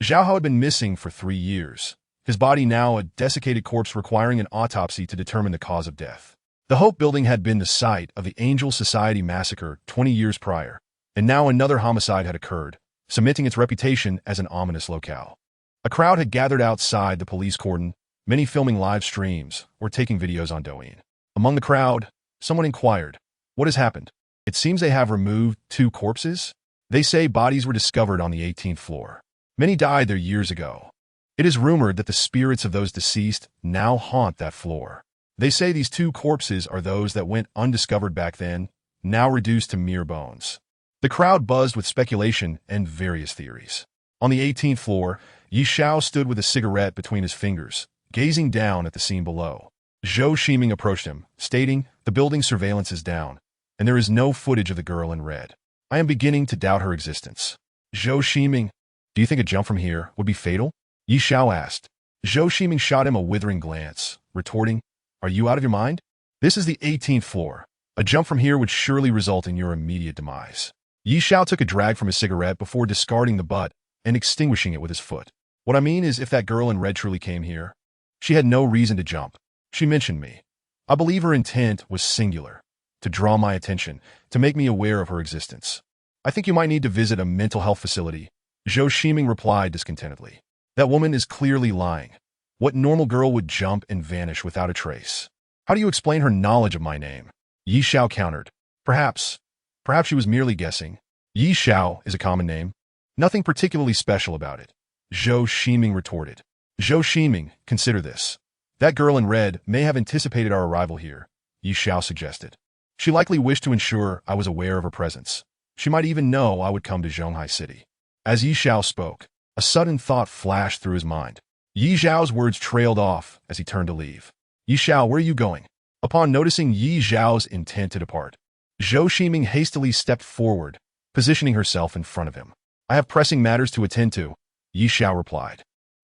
Zhao Hao had been missing for 3 years, his body now a desiccated corpse requiring an autopsy to determine the cause of death. The Hope Building had been the site of the Angel Society massacre 20 years prior, and now another homicide had occurred, cementing its reputation as an ominous locale. A crowd had gathered outside the police cordon, many filming live streams or taking videos on Douyin. Among the crowd, someone inquired, what has happened? It seems they have removed 2 corpses. They say bodies were discovered on the 18th floor. Many died there years ago. It is rumored that the spirits of those deceased now haunt that floor. They say these 2 corpses are those that went undiscovered back then, now reduced to mere bones. The crowd buzzed with speculation and various theories. On the 18th floor, Yi Xiao stood with a cigarette between his fingers, gazing down at the scene below. Zhou Shiming approached him, stating, the building's surveillance is down, and there is no footage of the girl in red. I am beginning to doubt her existence. Zhou Shiming, do you think a jump from here would be fatal? Yi Xiao asked. Zhou Shiming shot him a withering glance, retorting, are you out of your mind? This is the 18th floor. A jump from here would surely result in your immediate demise. Yi Xiao took a drag from his cigarette before discarding the butt and extinguishing it with his foot. What I mean is, if that girl in red truly came here, she had no reason to jump. She mentioned me. I believe her intent was singular, to draw my attention, to make me aware of her existence. I think you might need to visit a mental health facility, Zhou Shiming replied discontentedly. That woman is clearly lying. What normal girl would jump and vanish without a trace? How do you explain her knowledge of my name? Yi Xiao countered. Perhaps she was merely guessing. Yi Xiao is a common name. Nothing particularly special about it, Zhou Shiming retorted. Zhou Shiming, consider this. That girl in red may have anticipated our arrival here, Yi Xiao suggested. She likely wished to ensure I was aware of her presence. She might even know I would come to Zhonghai City. As Yi Xiao spoke, a sudden thought flashed through his mind. Yi Xiao's words trailed off as he turned to leave. Yi Xiao, where are you going? Upon noticing Yi Xiao's intent to depart, Zhou Shiming hastily stepped forward, positioning herself in front of him. I have pressing matters to attend to, Yi Xiao replied.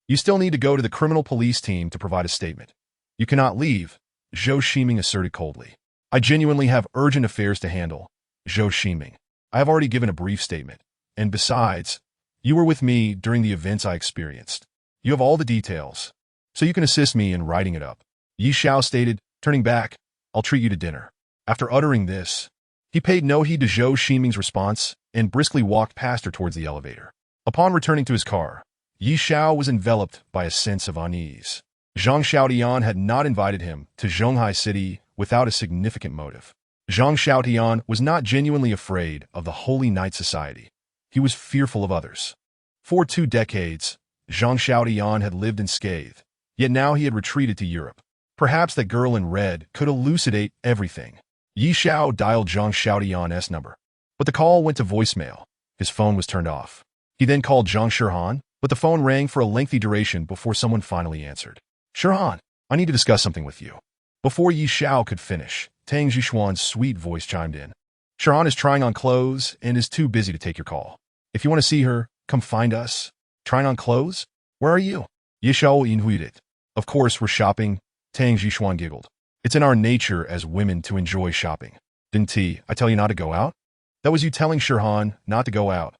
You still need to go to the criminal police team to provide a statement. You cannot leave, Zhou Shiming asserted coldly. I genuinely have urgent affairs to handle, Zhou Shiming. I have already given a brief statement. And besides, you were with me during the events I experienced. You have all the details, so you can assist me in writing it up. Yi Xiao stated, turning back, I'll treat you to dinner. After uttering this, he paid no heed to Zhou Shiming's response and briskly walked past her towards the elevator. Upon returning to his car, Yi Xiao was enveloped by a sense of unease. Zhang Xiaotian had not invited him to Zhonghai City without a significant motive. Zhang Xiaotian was not genuinely afraid of the Holy Knight Society. He was fearful of others. For 2 decades, Zhang Xiaotian had lived in scathe, yet now he had retreated to Europe. Perhaps that girl in red could elucidate everything. Yi Xiao dialed Zhang Xiaotian's number, but the call went to voicemail. His phone was turned off. He then called Zhang Shirhan, but the phone rang for a lengthy duration before someone finally answered. Shirhan, I need to discuss something with you. Before Yi Xiao could finish, Tang Zhishuan's sweet voice chimed in. Shirhan is trying on clothes and is too busy to take your call. If you want to see her, come find us. Trying on clothes? Where are you? Yi Xiao inhuited. Of course, we're shopping, Tang Zhishuan giggled. It's in our nature as women to enjoy shopping. Didn't I tell you not to go out? That was you telling Shirhan not to go out.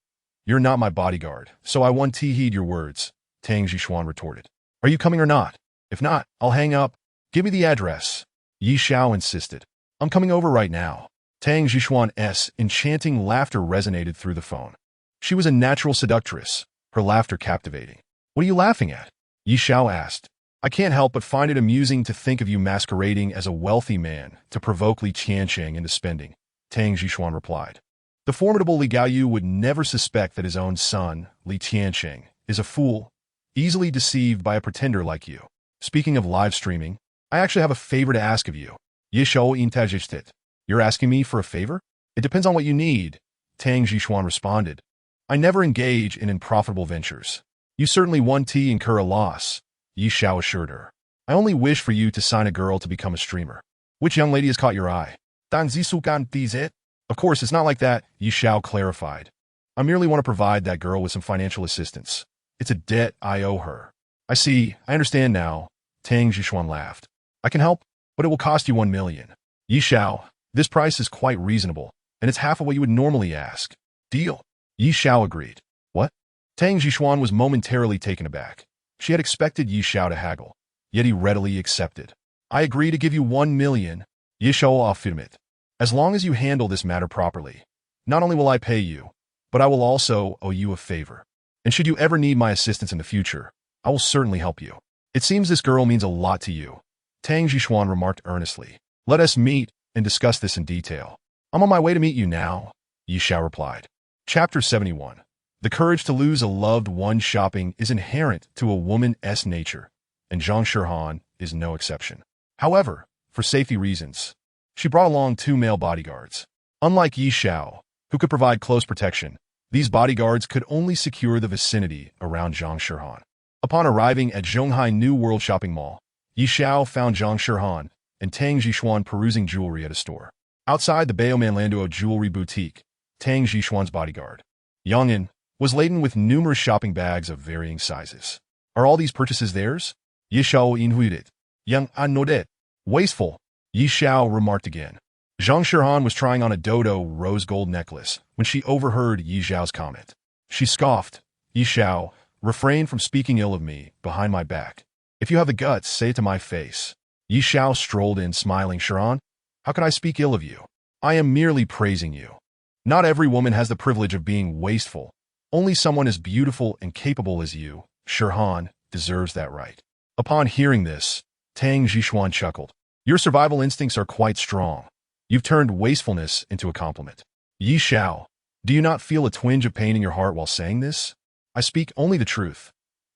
You're not my bodyguard, so I won't heed your words, Tang Zhishuan retorted. Are you coming or not? If not, I'll hang up. Give me the address. Yi Xiao insisted. I'm coming over right now. Tang Zhishuan's enchanting laughter resonated through the phone. She was a natural seductress, her laughter captivating. What are you laughing at? Yi Xiao asked. I can't help but find it amusing to think of you masquerading as a wealthy man to provoke Li Qiansheng into spending, Tang Zhishuan replied. The formidable Li Gaoyu would never suspect that his own son, Li Qiansheng, is a fool, easily deceived by a pretender like you. Speaking of live streaming, I actually have a favor to ask of you. Yi Xiao intajishtit. You're asking me for a favor? It depends on what you need, Tang Zhishuan responded. I never engage in unprofitable ventures. You certainly won't incur a loss, Yi Xiao assured her. I only wish for you to sign a girl to become a streamer. Which young lady has caught your eye? Dan Zisugan it? Of course, it's not like that, Yi Xiao clarified. I merely want to provide that girl with some financial assistance. It's a debt I owe her. I see, I understand now, Tang Zhishuan laughed. I can help, but it will cost you 1 million. Yi Xiao, this price is quite reasonable, and it's half of what you would normally ask. Deal. Yi Xiao agreed. What? Tang Zhishuan was momentarily taken aback. She had expected Yi Xiao to haggle, yet he readily accepted. I agree to give you 1 million, Yi Xiao affirmed. As long as you handle this matter properly, not only will I pay you, but I will also owe you a favor. And should you ever need my assistance in the future, I will certainly help you. It seems this girl means a lot to you, Tang Zhishuan remarked earnestly. Let us meet and discuss this in detail. I'm on my way to meet you now, Yi Xiao replied. Chapter 71. The courage to lose a loved one shopping is inherent to a woman's nature, and Zhang Shirhan is no exception. However, for safety reasons, she brought along 2 male bodyguards. Unlike Yi Xiao, who could provide close protection, these bodyguards could only secure the vicinity around Zhang Shirhan. Upon arriving at Zhonghai New World Shopping Mall, Yi Xiao found Zhang Shirhan and Tang Zhishuan perusing jewelry at a store. Outside the Baoman Landuo jewelry boutique, Tang Zhishuan's bodyguard, Yangin, was laden with numerous shopping bags of varying sizes. Are all these purchases theirs? Yi Xiao inhuited. Yang an nodet. Wasteful, Yi Xiao remarked again. Zhang Shirhan was trying on a dodo rose gold necklace when she overheard Yi Xiao's comment. She scoffed, Yi Shao, refrain from speaking ill of me behind my back. If you have the guts, say it to my face. Yi Shao strolled in, smiling. Shiran, how could I speak ill of you? I am merely praising you. Not every woman has the privilege of being wasteful. Only someone as beautiful and capable as you, Shirhan, deserves that right. Upon hearing this, Tang Jishuan chuckled. Your survival instincts are quite strong. You've turned wastefulness into a compliment. Yi Shao, do you not feel a twinge of pain in your heart while saying this? I speak only the truth.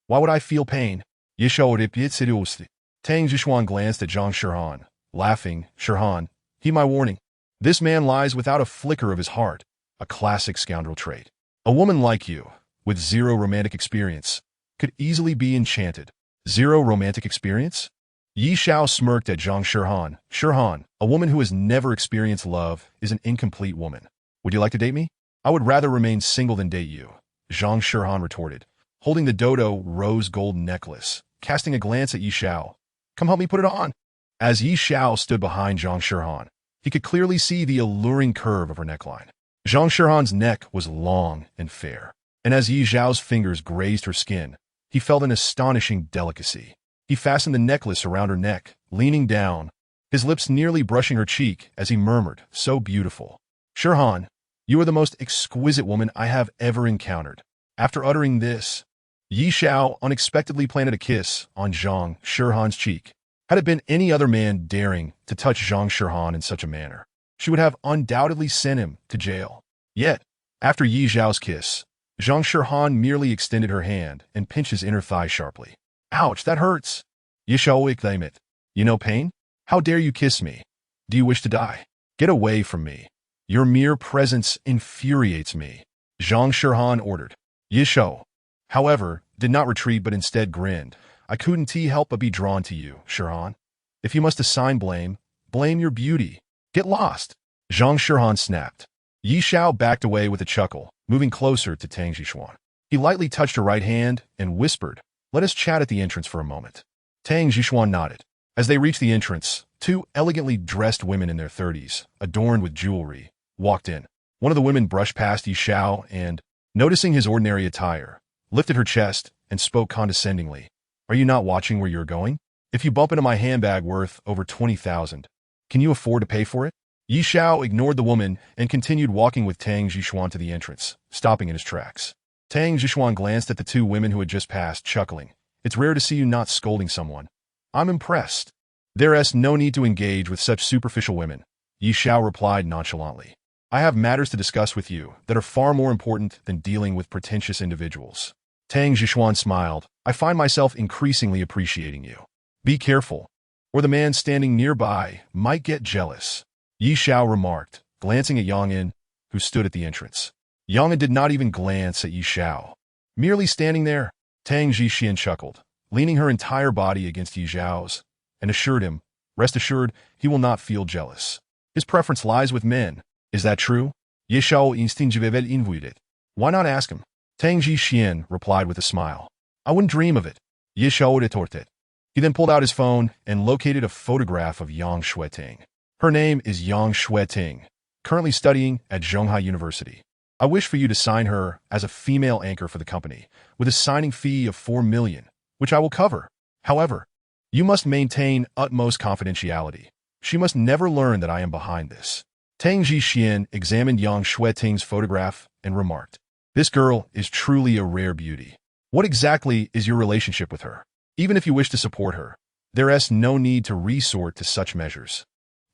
Why would I feel pain? Yi Shao repeated seriously. Tang Jishuan glanced at Zhang Shirhan, laughing. Shirhan, heed my warning. This man lies without a flicker of his heart, a classic scoundrel trait. A woman like you, with zero romantic experience, could easily be enchanted. Zero romantic experience? Yi Shao smirked at Zhang Shirhan. Shirhan, a woman who has never experienced love is an incomplete woman. Would you like to date me? I would rather remain single than date you, Zhang Shirhan retorted, holding the dodo rose gold necklace, casting a glance at Yi Shao. Come help me put it on. As Yi Shao stood behind Zhang Shirhan, he could clearly see the alluring curve of her neckline. Zhang Shirhan's neck was long and fair, and as Yi Xiao's fingers grazed her skin, he felt an astonishing delicacy. He fastened the necklace around her neck, leaning down, his lips nearly brushing her cheek as he murmured, so beautiful. Shirhan, you are the most exquisite woman I have ever encountered. After uttering this, Yi Shao unexpectedly planted a kiss on Zhang Shirhan's cheek. Had it been any other man daring to touch Zhang Shirhan in such a manner, she would have undoubtedly sent him to jail. Yet, after Yi Xiao's kiss, Zhang Shirhan merely extended her hand and pinched his inner thigh sharply. Ouch, that hurts. Yi Shao exclaimed it. You know pain? How dare you kiss me? Do you wish to die? Get away from me. Your mere presence infuriates me, Zhang Shirhan ordered. Yi Shao, however, did not retreat but instead grinned. I couldn't help but be drawn to you, Shirhan. If you must assign blame, blame your beauty. Get lost. Zhang Shirhan snapped. Yi Shao backed away with a chuckle, moving closer to Tang Jishuan. He lightly touched her right hand and whispered, let us chat at the entrance for a moment. Tang Jishuan nodded. As they reached the entrance, two elegantly dressed women in their 30s, adorned with jewelry, walked in. One of the women brushed past Yi Shao and, noticing his ordinary attire, lifted her chest and spoke condescendingly. Are you not watching where you're going? If you bump into my handbag worth over 20,000, can you afford to pay for it? Yi Shao ignored the woman and continued walking with Tang Jishuan to the entrance, stopping in his tracks. Tang Jishuan glanced at the two women who had just passed, chuckling. It's rare to see you not scolding someone. I'm impressed. There's no need to engage with such superficial women, Yi Shao replied nonchalantly. I have matters to discuss with you that are far more important than dealing with pretentious individuals. Tang Jishuan smiled. I find myself increasingly appreciating you. Be careful, or the man standing nearby might get jealous, Yi Shao remarked, glancing at Yang In, who stood at the entrance. Yang In did not even glance at Yi Shao. Merely standing there, Tang Jishuan chuckled, leaning her entire body against Yi Xiao's, and assured him, rest assured, he will not feel jealous. His preference lies with men. Is that true? Yi Shao instinctively invited. Why not ask him? Tang Jishuan replied with a smile. I wouldn't dream of it, Yi Shao retorted. He then pulled out his phone and located a photograph of Yang Xueting. Her name is Yang Xueting, currently studying at Zhonghai University. I wish for you to sign her as a female anchor for the company, with a signing fee of 4 million, which I will cover. However, you must maintain utmost confidentiality. She must never learn that I am behind this. Tang Jishuan examined Yang Xueting's photograph and remarked, this girl is truly a rare beauty. What exactly is your relationship with her? Even if you wish to support her, there is no need to resort to such measures.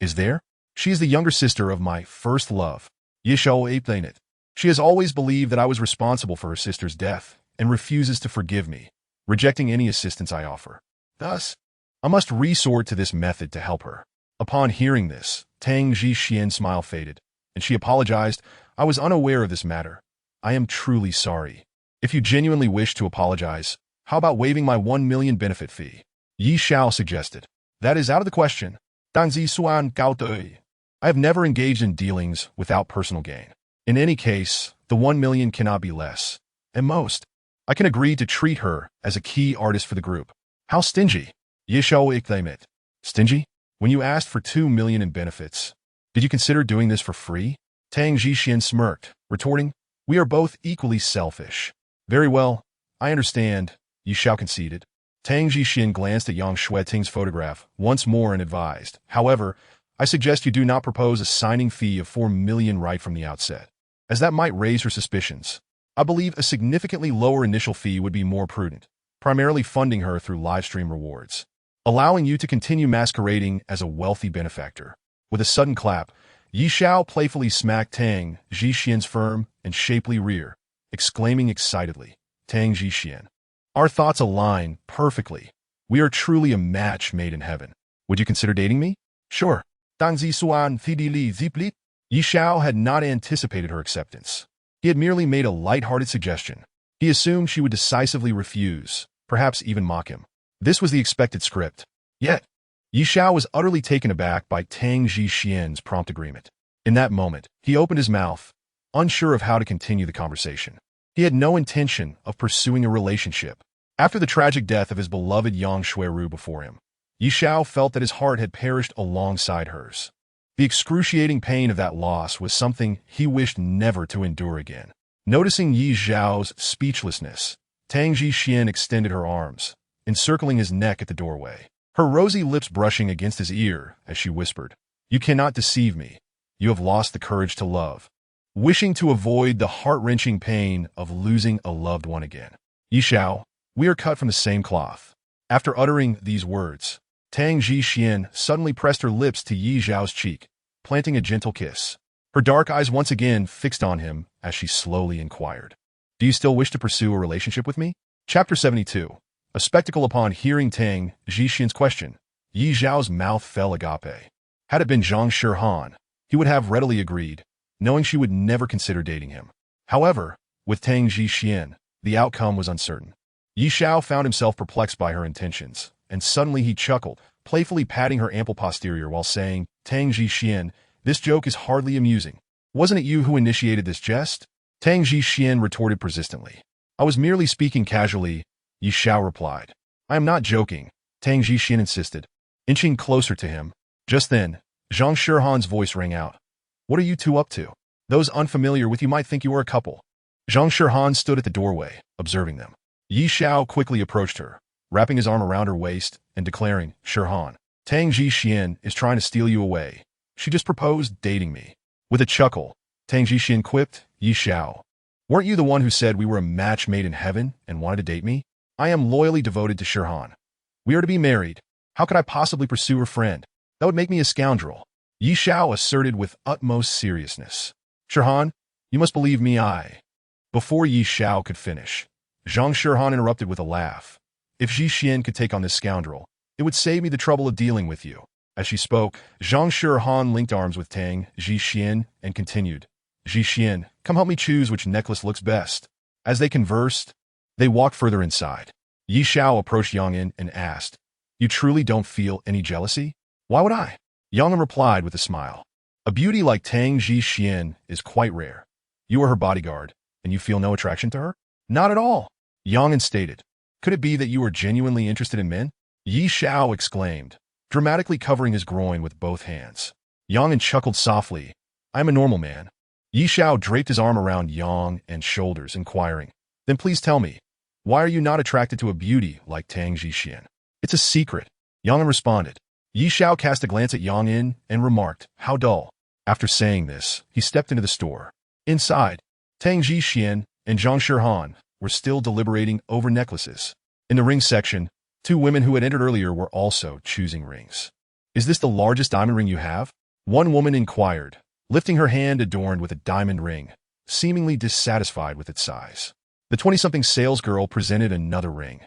Is there? She is the younger sister of my first love, Yi Shao explained it. She has always believed that I was responsible for her sister's death and refuses to forgive me, rejecting any assistance I offer. Thus, I must resort to this method to help her. Upon hearing this, Tang Jishuan's smile faded, and she apologized. I was unaware of this matter. I am truly sorry. If you genuinely wish to apologize, how about waiving my 1 million benefit fee? Yi Shao suggested. That is out of the question. Dang Zisuan Gao Dui. I have never engaged in dealings without personal gain. In any case, the 1 million cannot be less. At most, I can agree to treat her as a key artist for the group. How stingy? Yi Shao exclaimed it. Stingy? When you asked for 2 million in benefits, did you consider doing this for free? Tang Jishuan smirked, retorting, we are both equally selfish. Very well, I understand, Yi Xiao conceded. Tang Jixin glanced at Yang Xueting's photograph once more and advised, however, I suggest you do not propose a signing fee of 4 million right from the outset, as that might raise her suspicions. I believe a significantly lower initial fee would be more prudent, primarily funding her through livestream rewards, allowing you to continue masquerading as a wealthy benefactor. With a sudden clap, Yi Xiao playfully smacked Tang Jixin's firm and shapely rear, exclaiming excitedly, Tang Jixin, our thoughts align perfectly. We are truly a match made in heaven. Would you consider dating me? Sure. Dang Zi Suan Thidi Li Ziplit. Yi Xiao had not anticipated her acceptance. He had merely made a light-hearted suggestion. He assumed she would decisively refuse, perhaps even mock him. This was the expected script. Yet, Yi Xiao was utterly taken aback by Tang Jixin's prompt agreement. In that moment, he opened his mouth, unsure of how to continue the conversation. He had no intention of pursuing a relationship. After the tragic death of his beloved Yang Xueru before him, Yi Xiao felt that his heart had perished alongside hers. The excruciating pain of that loss was something he wished never to endure again. Noticing Yi Xiao's speechlessness, Tang Jixin extended her arms, encircling his neck at the doorway, her rosy lips brushing against his ear as she whispered, You cannot deceive me. You have lost the courage to love. Wishing to avoid the heart-wrenching pain of losing a loved one again. Yi Xiao, we are cut from the same cloth. After uttering these words, Tang Jixin suddenly pressed her lips to Yi Xiao's cheek, planting a gentle kiss. Her dark eyes once again fixed on him as she slowly inquired, Do you still wish to pursue a relationship with me? Chapter 72. A spectacle. Upon hearing Tang Jixin's question, Yi Xiao's mouth fell agape. Had it been Zhang Shirhan, he would have readily agreed, knowing she would never consider dating him. However, with Tang Jixin, the outcome was uncertain. Yi Xiao found himself perplexed by her intentions, and suddenly he chuckled, playfully patting her ample posterior while saying, Tang Jixin, this joke is hardly amusing. Wasn't it you who initiated this jest? Tang Jixin retorted persistently. I was merely speaking casually, Yi Xiao replied. I am not joking, Tang Jixin insisted, inching closer to him. Just then, Zhang Shirhan's voice rang out. What are you two up to? Those unfamiliar with you might think you are a couple. Zhang Shirhan stood at the doorway, observing them. Yi Xiao quickly approached her, wrapping his arm around her waist and declaring, Shirhan, Tang Jixin is trying to steal you away. She just proposed dating me. With a chuckle, Tang Jixin quipped, Yi Xiao, weren't you the one who said we were a match made in heaven and wanted to date me? I am loyally devoted to Shirhan. We are to be married. How could I possibly pursue her friend? That would make me a scoundrel. Yi Xiao asserted with utmost seriousness. Shirhan, you must believe me, Before Yi Xiao could finish, Zhang Shirhan interrupted with a laugh. If Jixin could take on this scoundrel, it would save me the trouble of dealing with you. As she spoke, Zhang Shirhan linked arms with Tang Jixin and continued, Jixin, come help me choose which necklace looks best. As they conversed, they walked further inside. Yi Xiao approached Yang In and asked, You truly don't feel any jealousy? Why would I? Yang In replied with a smile. A beauty like Tang Jixin is quite rare. You are her bodyguard, and you feel no attraction to her? Not at all, Yang In stated. Could it be that you are genuinely interested in men? Yi Xiao exclaimed, dramatically covering his groin with both hands. Yang In chuckled softly. I am a normal man. Yi Xiao draped his arm around Yang In's shoulders, inquiring, Then please tell me, why are you not attracted to a beauty like Tang Jixin? It's a secret, Yang In responded. Yi Xiao cast a glance at Yang In and remarked, How dull. After saying this, he stepped into the store. Inside, Tang Jixin and Zhang Shirhan were still deliberating over necklaces. In the ring section, two women who had entered earlier were also choosing rings. Is this the largest diamond ring you have? One woman inquired, lifting her hand adorned with a diamond ring, seemingly dissatisfied with its size. The 20-something salesgirl presented another ring,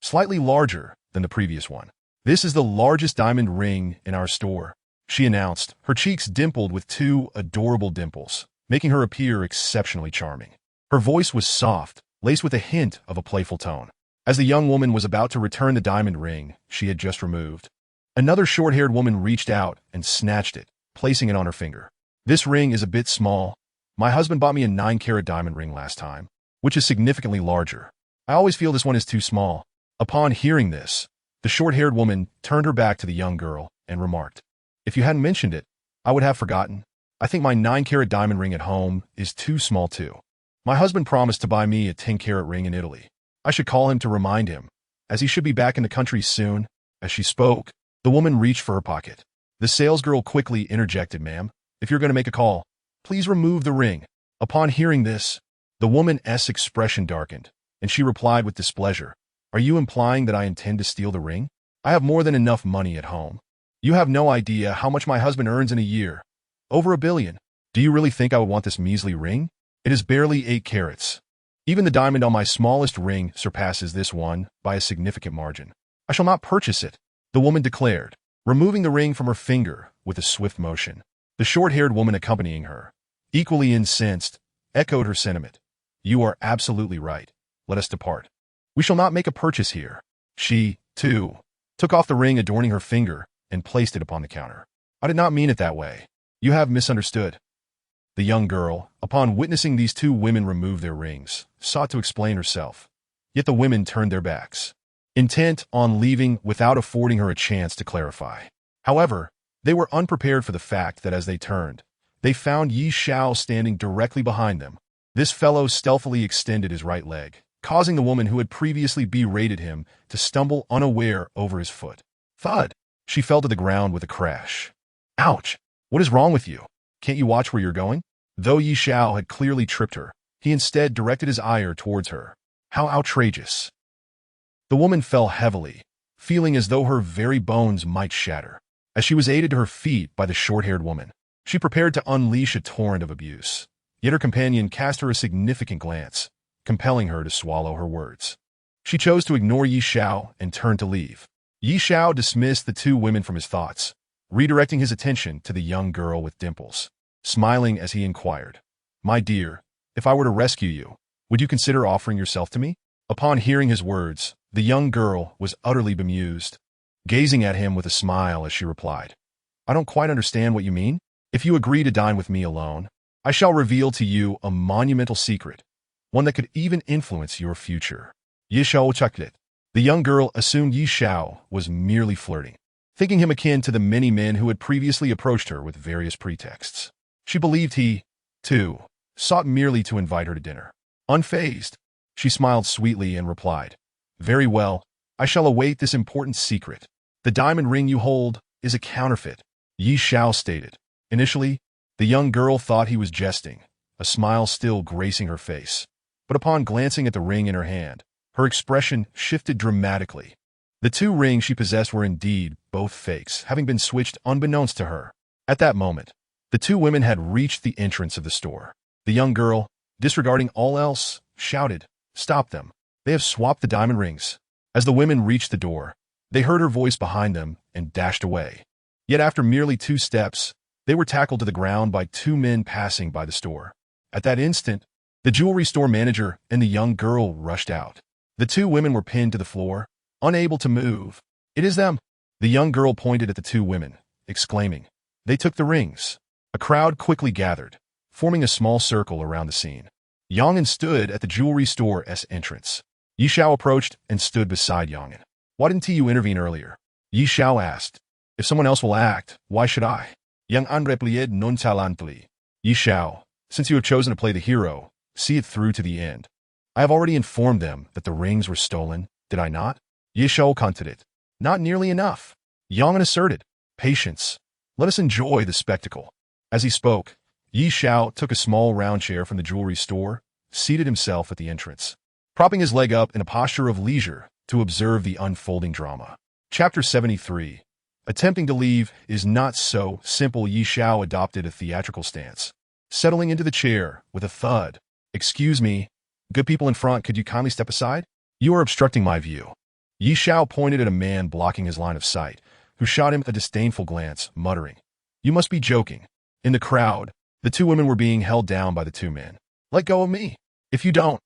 slightly larger than the previous one. This is the largest diamond ring in our store, she announced, her cheeks dimpled with two adorable dimples, making her appear exceptionally charming. Her voice was soft, laced with a hint of a playful tone. As the young woman was about to return the diamond ring she had just removed, another short-haired woman reached out and snatched it, placing it on her finger. This ring is a bit small. My husband bought me a 9-carat diamond ring last time, which is significantly larger. I always feel this one is too small. Upon hearing this, the short-haired woman turned her back to the young girl and remarked, If you hadn't mentioned it, I would have forgotten. I think my 9-carat diamond ring at home is too small too. My husband promised to buy me a 10-carat ring in Italy. I should call him to remind him, as he should be back in the country soon." As she spoke, the woman reached for her pocket. The salesgirl quickly interjected, "Ma'am, if you're going to make a call, please remove the ring." Upon hearing this, the woman's expression darkened, and she replied with displeasure, "Are you implying that I intend to steal the ring? I have more than enough money at home. You have no idea how much my husband earns in a year. Over $1 billion. Do you really think I would want this measly ring? It is barely 8 carats. Even the diamond on my smallest ring surpasses this one by a significant margin. I shall not purchase it," the woman declared, removing the ring from her finger with a swift motion. The short-haired woman accompanying her, equally incensed, echoed her sentiment. "You are absolutely right. Let us depart. We shall not make a purchase here." She, too, took off the ring adorning her finger and placed it upon the counter. "I did not mean it that way. You have misunderstood." The young girl, upon witnessing these two women remove their rings, sought to explain herself. Yet the women turned their backs, intent on leaving without affording her a chance to clarify. However, they were unprepared for the fact that as they turned, they found Yi Xiao standing directly behind them. This fellow stealthily extended his right leg, causing the woman who had previously berated him to stumble unaware over his foot. Thud! She fell to the ground with a crash. "Ouch! What is wrong with you? Can't you watch where you're going?" Though Yi Xiao had clearly tripped her, he instead directed his ire towards her. How outrageous! The woman fell heavily, feeling as though her very bones might shatter. As she was aided to her feet by the short-haired woman, she prepared to unleash a torrent of abuse. Yet her companion cast her a significant glance, compelling her to swallow her words. She chose to ignore Yi Xiao and turned to leave. Yi Xiao dismissed the two women from his thoughts, redirecting his attention to the young girl with dimples, smiling as he inquired, "My dear, if I were to rescue you, would you consider offering yourself to me?" Upon hearing his words, the young girl was utterly bemused, gazing at him with a smile as she replied, "I don't quite understand what you mean. If you agree to dine with me alone, I shall reveal to you a monumental secret, one that could even influence your future." Yi Xiao chucked it. The young girl assumed Yi Xiao was merely flirting, thinking him akin to the many men who had previously approached her with various pretexts. She believed he, too, sought merely to invite her to dinner. Unfazed, she smiled sweetly and replied, "Very well, I shall await this important secret. The diamond ring you hold is a counterfeit," Yi Xiao stated. Initially, the young girl thought he was jesting, a smile still gracing her face. But upon glancing at the ring in her hand, her expression shifted dramatically. The two rings she possessed were indeed both fakes, having been switched unbeknownst to her. At that moment, the two women had reached the entrance of the store. The young girl, disregarding all else, shouted, "Stop them. They have swapped the diamond rings." As the women reached the door, they heard her voice behind them and dashed away. Yet after merely 2 steps, they were tackled to the ground by 2 men passing by the store. At that instant, the jewelry store manager and the young girl rushed out. The 2 women were pinned to the floor, unable to move. "It is them!" The young girl pointed at the 2 women, exclaiming, "They took the rings." A crowd quickly gathered, forming a small circle around the scene. Yang'an stood at the jewelry store's entrance. Yi Xiao approached and stood beside Yang'an. "Why didn't you intervene earlier?" Yi Xiao asked. "If someone else will act, why should I?" Yang'an replied nonchalantly. "Yi Xiao, since you have chosen to play the hero, see it through to the end. I have already informed them that the rings were stolen, did I not?" Yi Xiao countered it. "Not nearly enough," Yang'an asserted. "Patience. Let us enjoy the spectacle." As he spoke, Yi Xiao took a small round chair from the jewelry store, seated himself at the entrance, propping his leg up in a posture of leisure to observe the unfolding drama. Chapter 73. Attempting to leave is not so simple. Yi Xiao adopted a theatrical stance, settling into the chair with a thud. "Excuse me, good people in front, could you kindly step aside? You are obstructing my view." Yi Xiao pointed at a man blocking his line of sight, who shot him a disdainful glance, muttering, "You must be joking." In the crowd, the 2 women were being held down by the 2 men. "Let go of me. If you don't,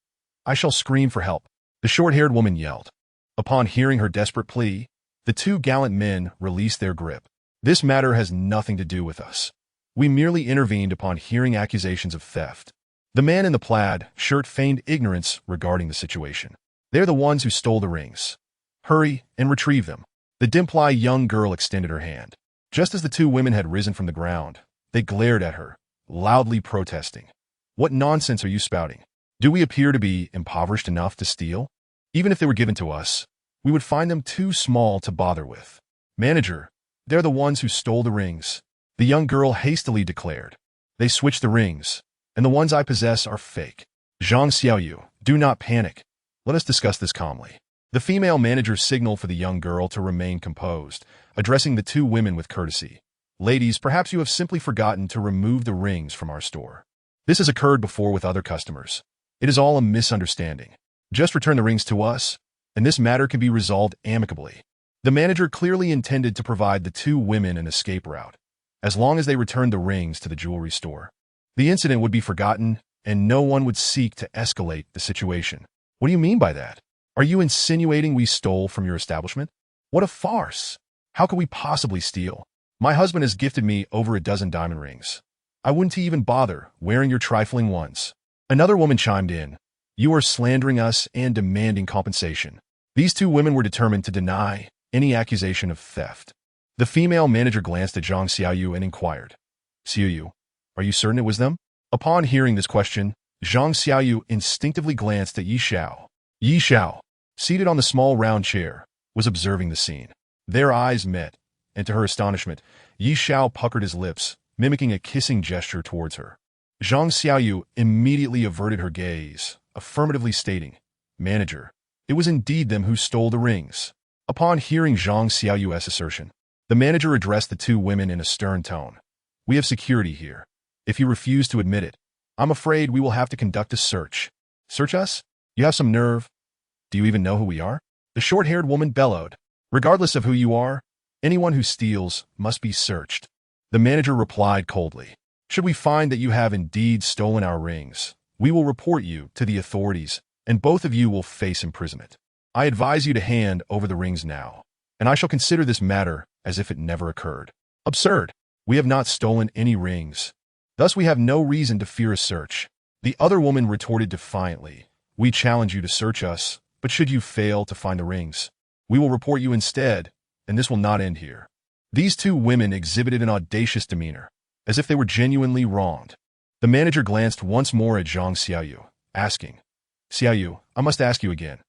I shall scream for help," the short-haired woman yelled. Upon hearing her desperate plea, the 2 gallant men released their grip. "This matter has nothing to do with us. We merely intervened upon hearing accusations of theft." The man in the plaid shirt feigned ignorance regarding the situation. "They're the ones who stole the rings. Hurry and retrieve them." The dimple-eyed young girl extended her hand. Just as the 2 women had risen from the ground, they glared at her, loudly protesting. "What nonsense are you spouting? Do we appear to be impoverished enough to steal? Even if they were given to us, we would find them too small to bother with. Manager, they're the ones who stole the rings, the young girl hastily declared. They switched the rings, and the ones I possess are fake. Zhang Xiaoyu, do not panic. Let us discuss this calmly. The female manager signaled for the young girl to remain composed, addressing the two women with courtesy. Ladies, perhaps you have simply forgotten to remove the rings from our store. This has occurred before with other customers. It is all a misunderstanding. Just return the rings to us, and this matter can be resolved amicably. The manager clearly intended to provide the two women an escape route, as long as they returned the rings to the jewelry store. The incident would be forgotten, and no one would seek to escalate the situation. What do you mean by that? Are you insinuating we stole from your establishment? What a farce! How could we possibly steal? My husband has gifted me over a dozen diamond rings. I wouldn't even bother wearing your trifling ones. Another woman chimed in. You are slandering us and demanding compensation. These two women were determined to deny any accusation of theft. The female manager glanced at Zhang Xiaoyu and inquired, Xiaoyu, are you certain it was them? Upon hearing this question, Zhang Xiaoyu instinctively glanced at Yi Xiao. Yi Xiao, seated on the small round chair, was observing the scene. Their eyes met, and to her astonishment, Yi Xiao puckered his lips, mimicking a kissing gesture towards her. Zhang Xiaoyu immediately averted her gaze, affirmatively stating, Manager, it was indeed them who stole the rings. Upon hearing Zhang Xiaoyu's assertion, the manager addressed the two women in a stern tone. We have security here. If you refuse to admit it, I'm afraid we will have to conduct a search. Search us? You have some nerve. Do you even know who we are? The short-haired woman bellowed. Regardless of who you are, anyone who steals must be searched. The manager replied coldly. Should we find that you have indeed stolen our rings, we will report you to the authorities, and both of you will face imprisonment. I advise you to hand over the rings now, and I shall consider this matter as if it never occurred. Absurd. We have not stolen any rings. Thus we have no reason to fear a search. The other woman retorted defiantly. We challenge you to search us, but should you fail to find the rings, we will report you instead, and this will not end here. These two women exhibited an audacious demeanor, as if they were genuinely wronged. The manager glanced once more at Zhang Xiaoyu, asking, Xiaoyu, I must ask you again.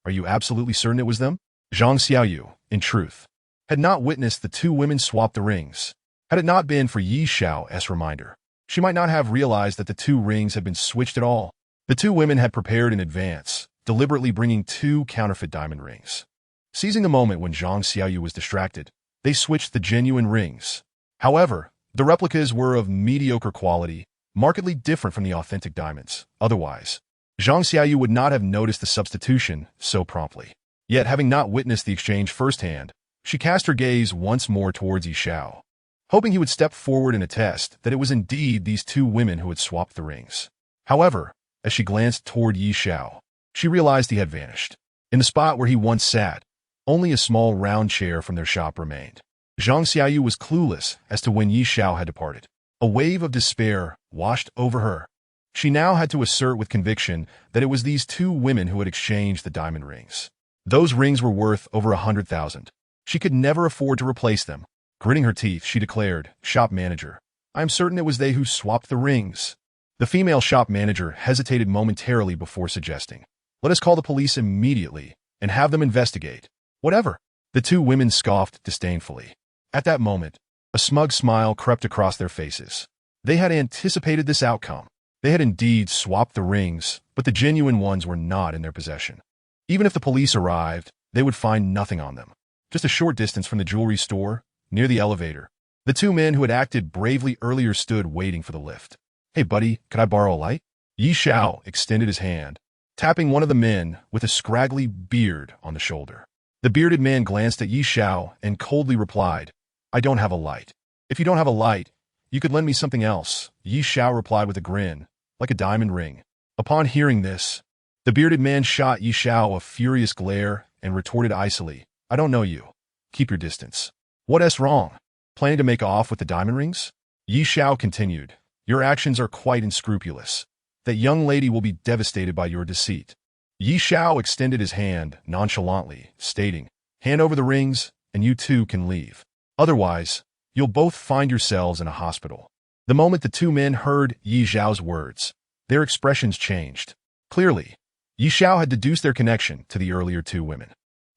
Are you absolutely certain it was them? Zhang Xiaoyu, in truth, had not witnessed the two women swap the rings. Had it not been for Yi Xiao's reminder, she might not have realized that the two rings had been switched at all. The two women had prepared in advance, deliberately bringing two counterfeit diamond rings. Seizing the moment when Zhang Xiaoyu was distracted, they switched the genuine rings. However, the replicas were of mediocre quality, markedly different from the authentic diamonds. Otherwise, Zhang Xiaoyu would not have noticed the substitution so promptly. Yet, having not witnessed the exchange firsthand, she cast her gaze once more towards Yi Xiao, hoping he would step forward and attest that it was indeed these two women who had swapped the rings. However, as she glanced toward Yi Xiao, she realized he had vanished. In the spot where he once sat, only a small round chair from their shop remained. Zhang Xiaoyu was clueless as to when Yi Xiao had departed. A wave of despair washed over her. She now had to assert with conviction that it was these two women who had exchanged the diamond rings. Those rings were worth over 100,000. She could never afford to replace them. Gritting her teeth, she declared, Shop manager, I am certain it was they who swapped the rings. The female shop manager hesitated momentarily before suggesting, Let us call the police immediately and have them investigate. Whatever. The two women scoffed disdainfully. At that moment, a smug smile crept across their faces. They had anticipated this outcome. They had indeed swapped the rings, but the genuine ones were not in their possession. Even if the police arrived, they would find nothing on them. Just a short distance from the jewelry store, near the elevator, the two men who had acted bravely earlier stood waiting for the lift. Hey buddy, could I borrow a light? Yi Xiao extended his hand, tapping one of the men with a scraggly beard on the shoulder. The bearded man glanced at Yi Xiao and coldly replied, I don't have a light. If you don't have a light, you could lend me something else, Yi Xiao replied with a grin, like a diamond ring. Upon hearing this, the bearded man shot Yi Xiao a furious glare and retorted icily, I don't know you. Keep your distance. What's wrong? Planning to make off with the diamond rings? Yi Xiao continued, Your actions are quite unscrupulous. That young lady will be devastated by your deceit. Yi Xiao extended his hand nonchalantly, stating, Hand over the rings, and you two can leave. Otherwise, you'll both find yourselves in a hospital. The moment the two men heard Yi Xiao's words, their expressions changed. Clearly, Yi Xiao had deduced their connection to the earlier two women.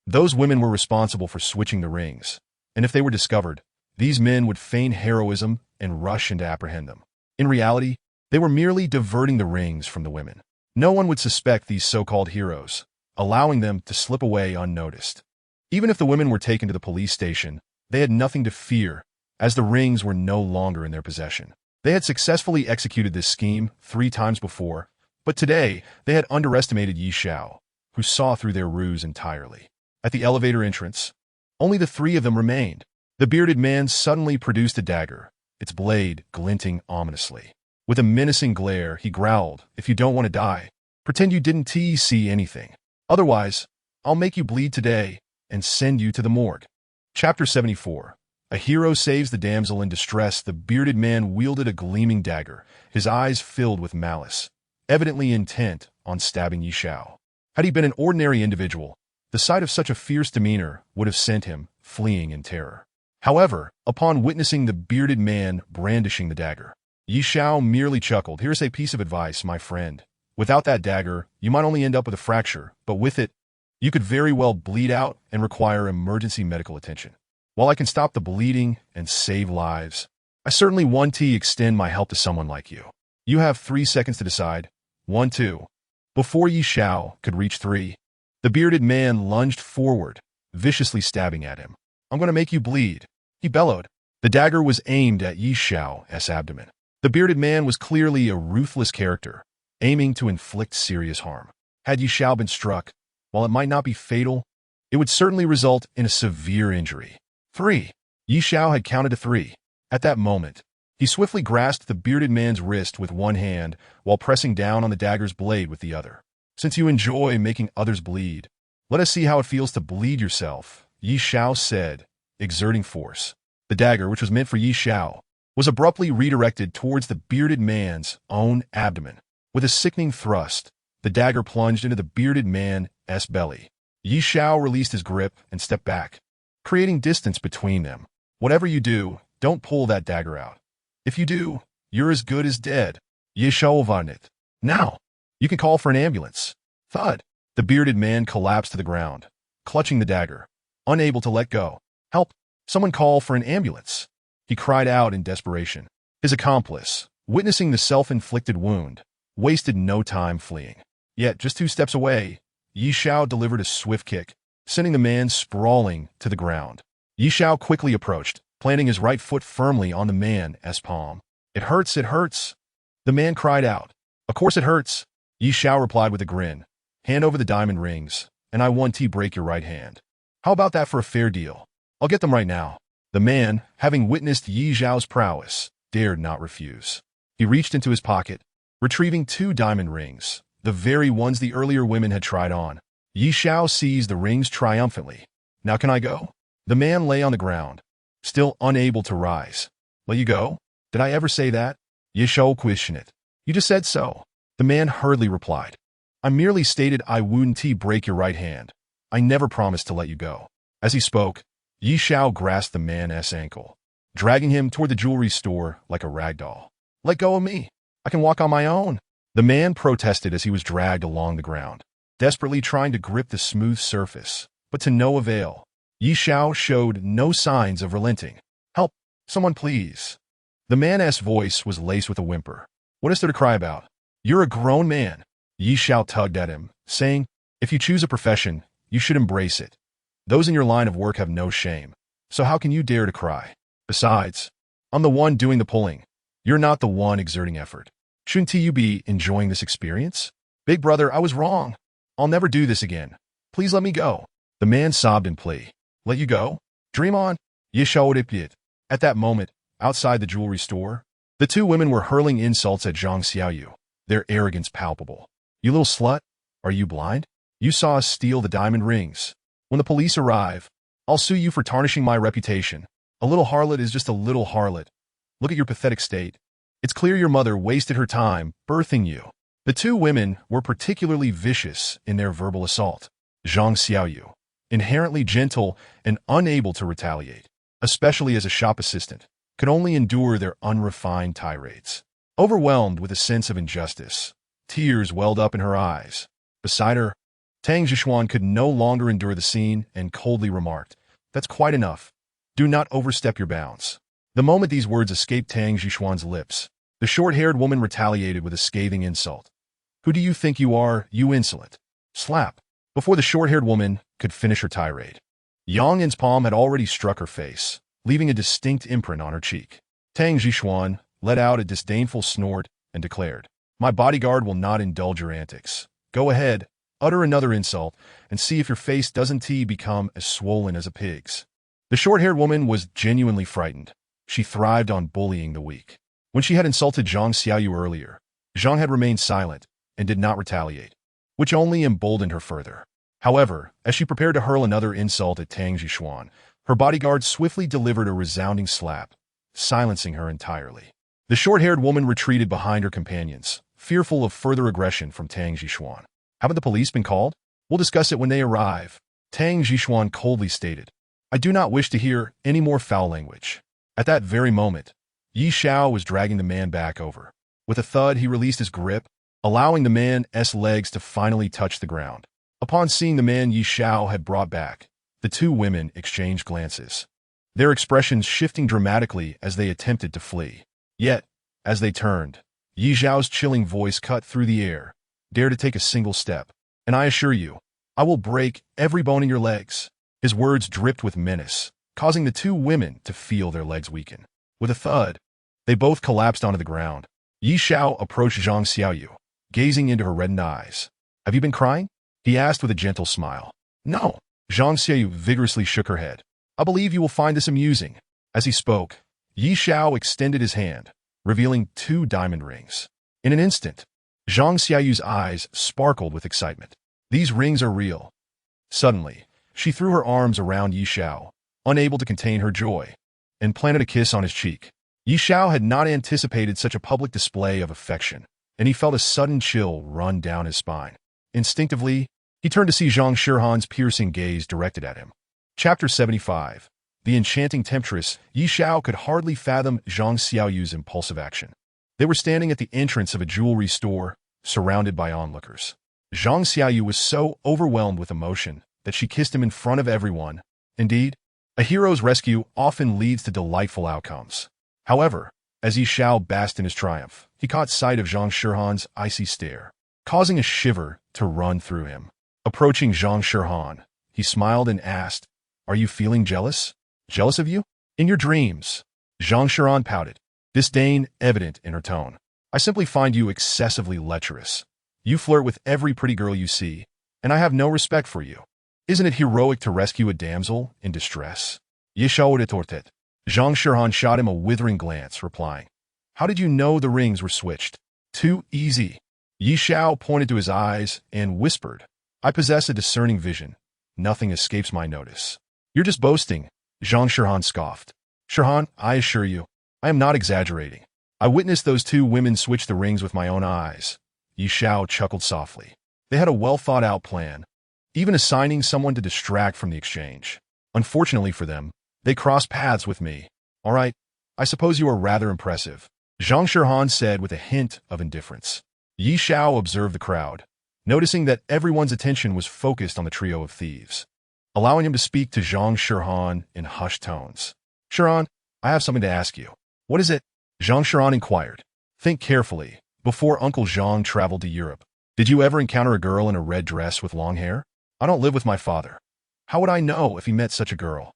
Those women were responsible for switching the rings, and if they were discovered, these men would feign heroism and rush in to apprehend them. In reality, they were merely diverting the rings from the women. No one would suspect these so-called heroes, allowing them to slip away unnoticed. Even if the women were taken to the police station, they had nothing to fear, as the rings were no longer in their possession. They had successfully executed this scheme 3 times before, but today they had underestimated Yi Xiao, who saw through their ruse entirely. At the elevator entrance, only the 3 of them remained. The bearded man suddenly produced a dagger, its blade glinting ominously. With a menacing glare, he growled, "If you don't want to die, pretend you didn't see anything. Otherwise, I'll make you bleed today and send you to the morgue." Chapter 74. A hero saves the damsel in distress. The bearded man wielded a gleaming dagger, his eyes filled with malice, evidently intent on stabbing Yi Xiao. Had he been an ordinary individual, the sight of such a fierce demeanor would have sent him fleeing in terror. However, upon witnessing the bearded man brandishing the dagger, Yi Xiao merely chuckled. "Here's a piece of advice, my friend. Without that dagger, you might only end up with a fracture, but with it, you could very well bleed out and require emergency medical attention. While I can stop the bleeding and save lives, I certainly want to extend my help to someone like you. You have 3 seconds to decide. 1, 2. Before Yi Xiao could reach 3, the bearded man lunged forward, viciously stabbing at him. "I'm going to make you bleed," he bellowed. The dagger was aimed at Yi Xiao's abdomen. The bearded man was clearly a ruthless character, aiming to inflict serious harm. Had Yi Xiao been struck, while it might not be fatal, it would certainly result in a severe injury. 3. Yi Xiao had counted to 3. At that moment, he swiftly grasped the bearded man's wrist with one hand while pressing down on the dagger's blade with the other. "Since you enjoy making others bleed, let us see how it feels to bleed yourself," Yi Xiao said, exerting force. The dagger, which was meant for Yi Xiao, was abruptly redirected towards the bearded man's own abdomen. With a sickening thrust, the dagger plunged into the bearded man's belly. Yi Xiao released his grip and stepped back, creating distance between them. "Whatever you do, don't pull that dagger out. If you do, you're as good as dead. Yi Xiao varnit. Now, you can call for an ambulance." Thud. The bearded man collapsed to the ground, clutching the dagger, unable to let go. "Help! Someone call for an ambulance!" he cried out in desperation. His accomplice, witnessing the self-inflicted wound, wasted no time fleeing. Yet, just 2 steps away, Yi Xiao delivered a swift kick, sending the man sprawling to the ground. Yi Xiao quickly approached, planting his right foot firmly on the man's palm. "It hurts, it hurts!" the man cried out. "Of course it hurts," Yi Xiao replied with a grin. "Hand over the diamond rings, and I want to break your right hand. How about that for a fair deal? I'll get them right now." The man, having witnessed Yi Xiao's prowess, dared not refuse. He reached into his pocket, retrieving 2 diamond rings, the very ones the earlier women had tried on. Yi Xiao seized the rings triumphantly. "Now can I go?" The man lay on the ground, still unable to rise. "Let you go? Did I ever say that?" Yi Xiao questioned it. "You just said so." The man hurriedly replied. "I merely stated I wouldn't break your right hand. I never promised to let you go." As he spoke, Yi Xiao grasped the man's ankle, dragging him toward the jewelry store like a rag doll. "Let go of me. I can walk on my own." The man protested as he was dragged along the ground, desperately trying to grip the smooth surface, but to no avail. Yi Xiao showed no signs of relenting. "Help! Someone please." The man's voice was laced with a whimper. "What is there to cry about? You're a grown man." Yi Xiao tugged at him, saying, "If you choose a profession, you should embrace it. Those in your line of work have no shame, so how can you dare to cry? Besides, I'm the one doing the pulling. You're not the one exerting effort. Shouldn't you be enjoying this experience?" "Big brother, I was wrong. I'll never do this again. Please let me go." The man sobbed in plea. "Let you go? Dream on." Yi Xiao repeated. At that moment, outside the jewelry store, the 2 women were hurling insults at Zhang Xiaoyu, their arrogance palpable. "You little slut, are you blind? You saw us steal the diamond rings. When the police arrive, I'll sue you for tarnishing my reputation. A little harlot is just a little harlot. Look at your pathetic state. It's clear your mother wasted her time birthing you." The 2 women were particularly vicious in their verbal assault. Zhang Xiaoyu, inherently gentle and unable to retaliate, especially as a shop assistant, could only endure their unrefined tirades. Overwhelmed with a sense of injustice, Tears welled up in her eyes. Beside her, Tang Zhishuan could no longer endure the scene and coldly remarked, "That's quite enough. Do not overstep your bounds." The moment these words escaped Tang Zhishuan's lips, the short-haired woman retaliated with a scathing insult. "Who do you think you are, you insolent?" Slap. Before the short-haired woman could finish her tirade, Yang Yin's palm had already struck her face, leaving a distinct imprint on her cheek. Tang Zhishuan let out a disdainful snort and declared, "My bodyguard will not indulge your antics. Go ahead, utter another insult, and see if your face doesn't become as swollen as a pig's." The short-haired woman was genuinely frightened. She thrived on bullying the weak. When she had insulted Zhang Xiaoyu earlier, Zhang had remained silent and did not retaliate, which only emboldened her further. However, as she prepared to hurl another insult at Tang Zhishuan, her bodyguard swiftly delivered a resounding slap, silencing her entirely. The short-haired woman retreated behind her companions, fearful of further aggression from Tang Zhishuan. "Haven't the police been called? We'll discuss it when they arrive," Tang Zhishuan coldly stated. "I do not wish to hear any more foul language." At that very moment, Yi Xiao was dragging the man back over. With a thud, he released his grip, allowing the man's legs to finally touch the ground. Upon seeing the man Yi Xiao had brought back, the two women exchanged glances, their expressions shifting dramatically as they attempted to flee. Yet, as they turned, Yi Xiao's chilling voice cut through the air. "Dare to take a single step, and I assure you, I will break every bone in your legs." His words dripped with menace, causing the two women to feel their legs weaken. With a thud, they both collapsed onto the ground. Yi Xiao approached Zhang Xiaoyu, gazing into her reddened eyes. "Have you been crying?" he asked with a gentle smile. "No." Zhang Xiaoyu vigorously shook her head. "I believe you will find this amusing." As he spoke, Yi Xiao extended his hand, revealing 2 diamond rings. In an instant, Zhang Xiaoyu's eyes sparkled with excitement. "These rings are real." Suddenly, she threw her arms around Yi Xiao, unable to contain her joy, and planted a kiss on his cheek. Yi Xiao had not anticipated such a public display of affection, and he felt a sudden chill run down his spine. Instinctively, he turned to see Zhang Shihan's piercing gaze directed at him. Chapter 75. The enchanting temptress. Yi Xiao could hardly fathom Zhang Xiaoyu's impulsive action. They were standing at the entrance of a jewelry store, surrounded by onlookers. Zhang Xiaoyu was so overwhelmed with emotion that she kissed him in front of everyone. Indeed, a hero's rescue often leads to delightful outcomes. However, as Yi Xiao basked in his triumph, he caught sight of Zhang Shihan's icy stare, causing a shiver to run through him. Approaching Zhang Shihan, he smiled and asked, "Are you feeling jealous?" "Jealous of you?" "In your dreams." Zhang Shihan pouted, disdain evident in her tone. "I simply find you excessively lecherous. You flirt with every pretty girl you see, and I have no respect for you. Isn't it heroic to rescue a damsel in distress?" Yi Xiao retorted. Zhang Shihan shot him a withering glance, replying, "How did you know the rings were switched?" "Too easy." Yi Xiao pointed to his eyes and whispered, "I possess a discerning vision. Nothing escapes my notice." "You're just boasting," Zhang Shihan scoffed. "Shihan, I assure you, I am not exaggerating. I witnessed those 2 women switch the rings with my own eyes." Yi Xiao chuckled softly. They had a well-thought-out plan, even assigning someone to distract from the exchange. Unfortunately for them, they crossed paths with me. "All right, I suppose you are rather impressive," Zhang Shihan said with a hint of indifference. Yi Xiao observed the crowd, noticing that everyone's attention was focused on the trio of thieves, allowing him to speak to Zhang Shihan in hushed tones. "Shihan, I have something to ask you." "What is it?" Zhang Shihan inquired. "Think carefully. Before Uncle Zhang traveled to Europe, did you ever encounter a girl in a red dress with long hair?" "I don't live with my father. How would I know if he met such a girl?"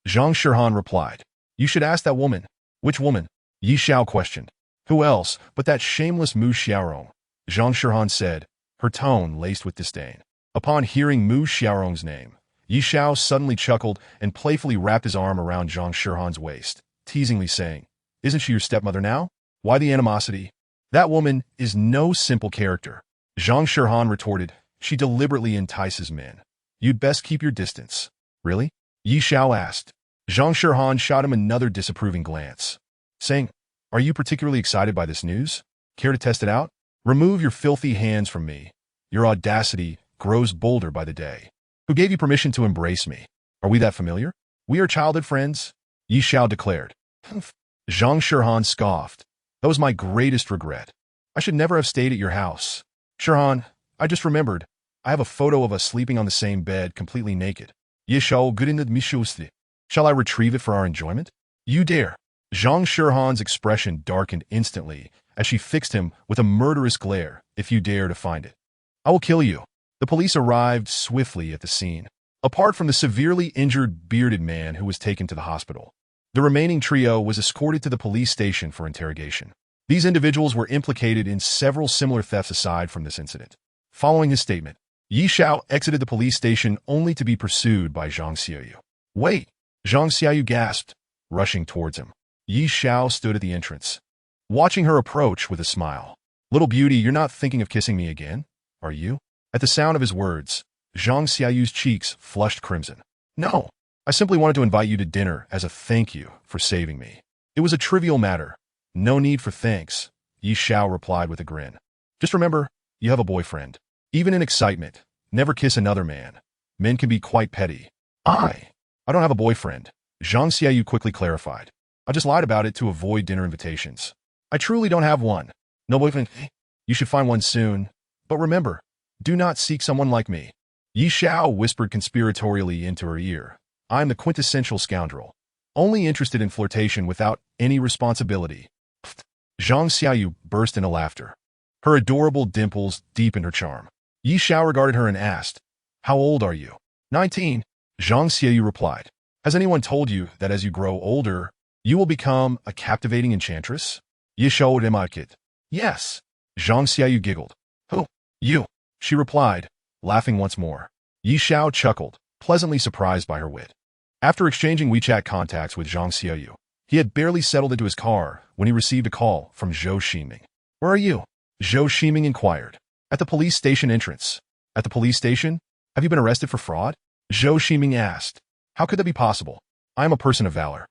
Zhang Shihan replied. "You should ask that woman." "Which woman?" Yi Xiao questioned. "Who else but that shameless Mu Xiaorong?" Zhang Shihan said, her tone laced with disdain. Upon hearing Mu Xiaorong's name, Yi Xiao suddenly chuckled and playfully wrapped his arm around Zhang Shihan's waist, teasingly saying, "Isn't she your stepmother now? Why the animosity?" "That woman is no simple character," Zhang Shihan retorted. "She deliberately entices men. You'd best keep your distance." "Really?" Yi Xiao asked. Zhang Shihan shot him another disapproving glance, saying, "Are you particularly excited by this news? Care to test it out? Remove your filthy hands from me. Your audacity grows bolder by the day. Who gave you permission to embrace me? Are we that familiar?" "We are childhood friends," Yi Xiao declared. "Humph." Zhang Shihan scoffed. "That was my greatest regret. I should never have stayed at your house." Shirhan, I just remembered. I have a photo of us sleeping on the same bed, completely naked. Yeshao Goodinad Mishusti. Shall I retrieve it for our enjoyment? You dare. Zhang Shirhan's expression darkened instantly as she fixed him with a murderous glare. If you dare to find it, I will kill you. The police arrived swiftly at the scene. Apart from the severely injured bearded man who was taken to the hospital, the remaining trio was escorted to the police station for interrogation. These individuals were implicated in several similar thefts aside from this incident. Following his statement, Yi Xiao exited the police station only to be pursued by Zhang Xiaoyu. Wait! Zhang Xiaoyu gasped, rushing towards him. Yi Xiao stood at the entrance, watching her approach with a smile. Little beauty, you're not thinking of kissing me again, are you? At the sound of his words, Zhang Xiaoyu's cheeks flushed crimson. No, I simply wanted to invite you to dinner as a thank you for saving me. It was a trivial matter. No need for thanks, Yi Xiao replied with a grin. Just remember, you have a boyfriend. Even in excitement, never kiss another man. Men can be quite petty. I don't have a boyfriend, Zhang Xiaoyu quickly clarified. I just lied about it to avoid dinner invitations. I truly don't have one. No boyfriend? You should find one soon. But remember, do not seek someone like me. Yi Xiao whispered conspiratorially into her ear. I'm the quintessential scoundrel, only interested in flirtation without any responsibility. Pfft. Zhang Xiaoyu burst into laughter. Her adorable dimples deepened her charm. Yi Xiao regarded her and asked, How old are you? 19. Zhang Xiaoyu replied. Has anyone told you that as you grow older, you will become a captivating enchantress? Yi Xiao remarked. Yes. Zhang Xiaoyu giggled. Who? You. She replied, laughing once more. Yi Xiao chuckled, pleasantly surprised by her wit. After exchanging WeChat contacts with Zhang Xiaoyu, he had barely settled into his car when he received a call from Zhou Ximing. Where are you? Zhou Ximing inquired. At the police station entrance. At the police station? Have you been arrested for fraud? Zhou Ximing asked. How could that be possible? I am a person of valor,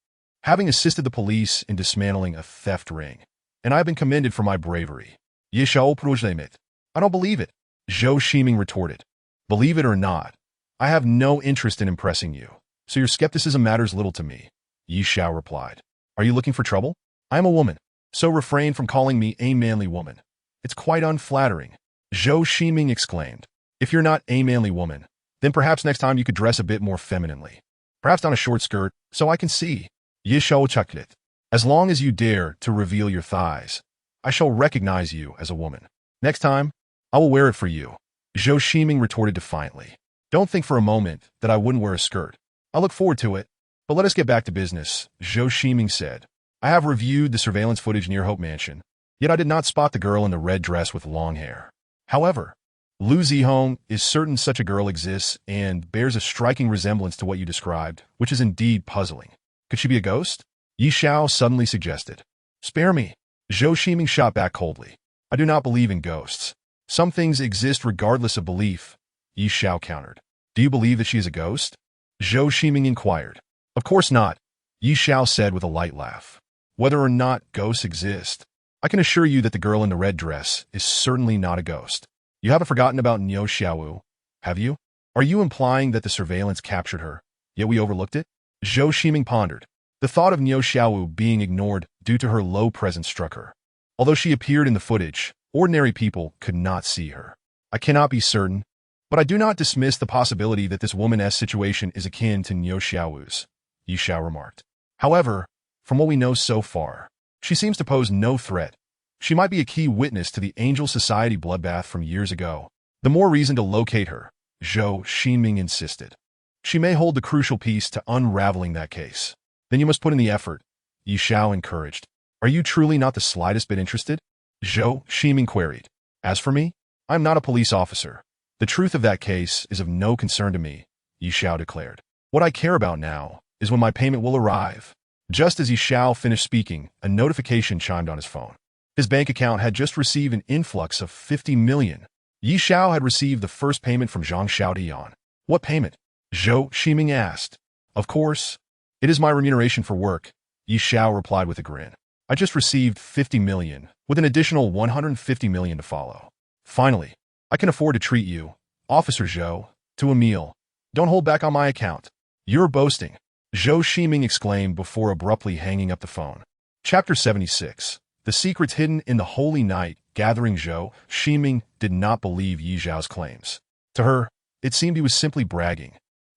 having assisted the police in dismantling a theft ring, and I have been commended for my bravery. Ye shall project. I don't believe it, Zhou Ximing retorted. Believe it or not, I have no interest in impressing you, so your skepticism matters little to me, Yi Xiao replied. Are you looking for trouble? I am a woman, so refrain from calling me a manly woman. It's quite unflattering, Zhou Ximing exclaimed. If you're not a manly woman, then perhaps next time you could dress a bit more femininely. Perhaps on a short skirt, so I can see. Yi Xiao chuckled. As long as you dare to reveal your thighs, I shall recognize you as a woman. Next time, I will wear it for you, Zhou Ximing retorted defiantly. Don't think for a moment that I wouldn't wear a skirt. I look forward to it, but let us get back to business, Zhou Ximing said. I have reviewed the surveillance footage near Hope Mansion, yet I did not spot the girl in the red dress with long hair. However, Lu Zihong is certain such a girl exists and bears a striking resemblance to what you described, which is indeed puzzling. Could she be a ghost? Yi Xiao suddenly suggested. Spare me, Zhou Ximing shot back coldly. I do not believe in ghosts. Some things exist regardless of belief, Yi Xiao countered. Do you believe that she is a ghost? Zhou Ximing inquired. Of course not, Yi Xiao said with a light laugh. Whether or not ghosts exist, I can assure you that the girl in the red dress is certainly not a ghost. You haven't forgotten about Niu Xiaowu, have you? Are you implying that the surveillance captured her, yet we overlooked it? Zhou Ximing pondered. The thought of Niu Xiaowu being ignored due to her low presence struck her. Although she appeared in the footage, ordinary people could not see her. I cannot be certain, but I do not dismiss the possibility that this woman's situation is akin to Niu Xiaowu's, Yi Xiao remarked. However, from what we know so far, she seems to pose no threat. She might be a key witness to the Angel Society bloodbath from years ago. The more reason to locate her, Zhou Ximing insisted. She may hold the crucial piece to unraveling that case. Then you must put in the effort, Yi Xiao encouraged. Are you truly not the slightest bit interested? Zhou Ximing queried. As for me, I am not a police officer. The truth of that case is of no concern to me, Yi Xiao declared. What I care about now is when my payment will arrive. Just as Yi Xiao finished speaking, a notification chimed on his phone. His bank account had just received an influx of 50 million. Yi Xiao had received the first payment from Zhang Xiaodian. What payment? Zhou Ximing asked. Of course. It is my remuneration for work, Yi Xiao replied with a grin. I just received 50 million, with an additional 150 million to follow. Finally, I can afford to treat you, Officer Zhou, to a meal. Don't hold back on my account. You're boasting, Zhou Ximing exclaimed before abruptly hanging up the phone. Chapter 76. The secrets hidden in the holy night gathering Zhou, Ximing did not believe Yi Zhao's claims. To her, it seemed he was simply bragging.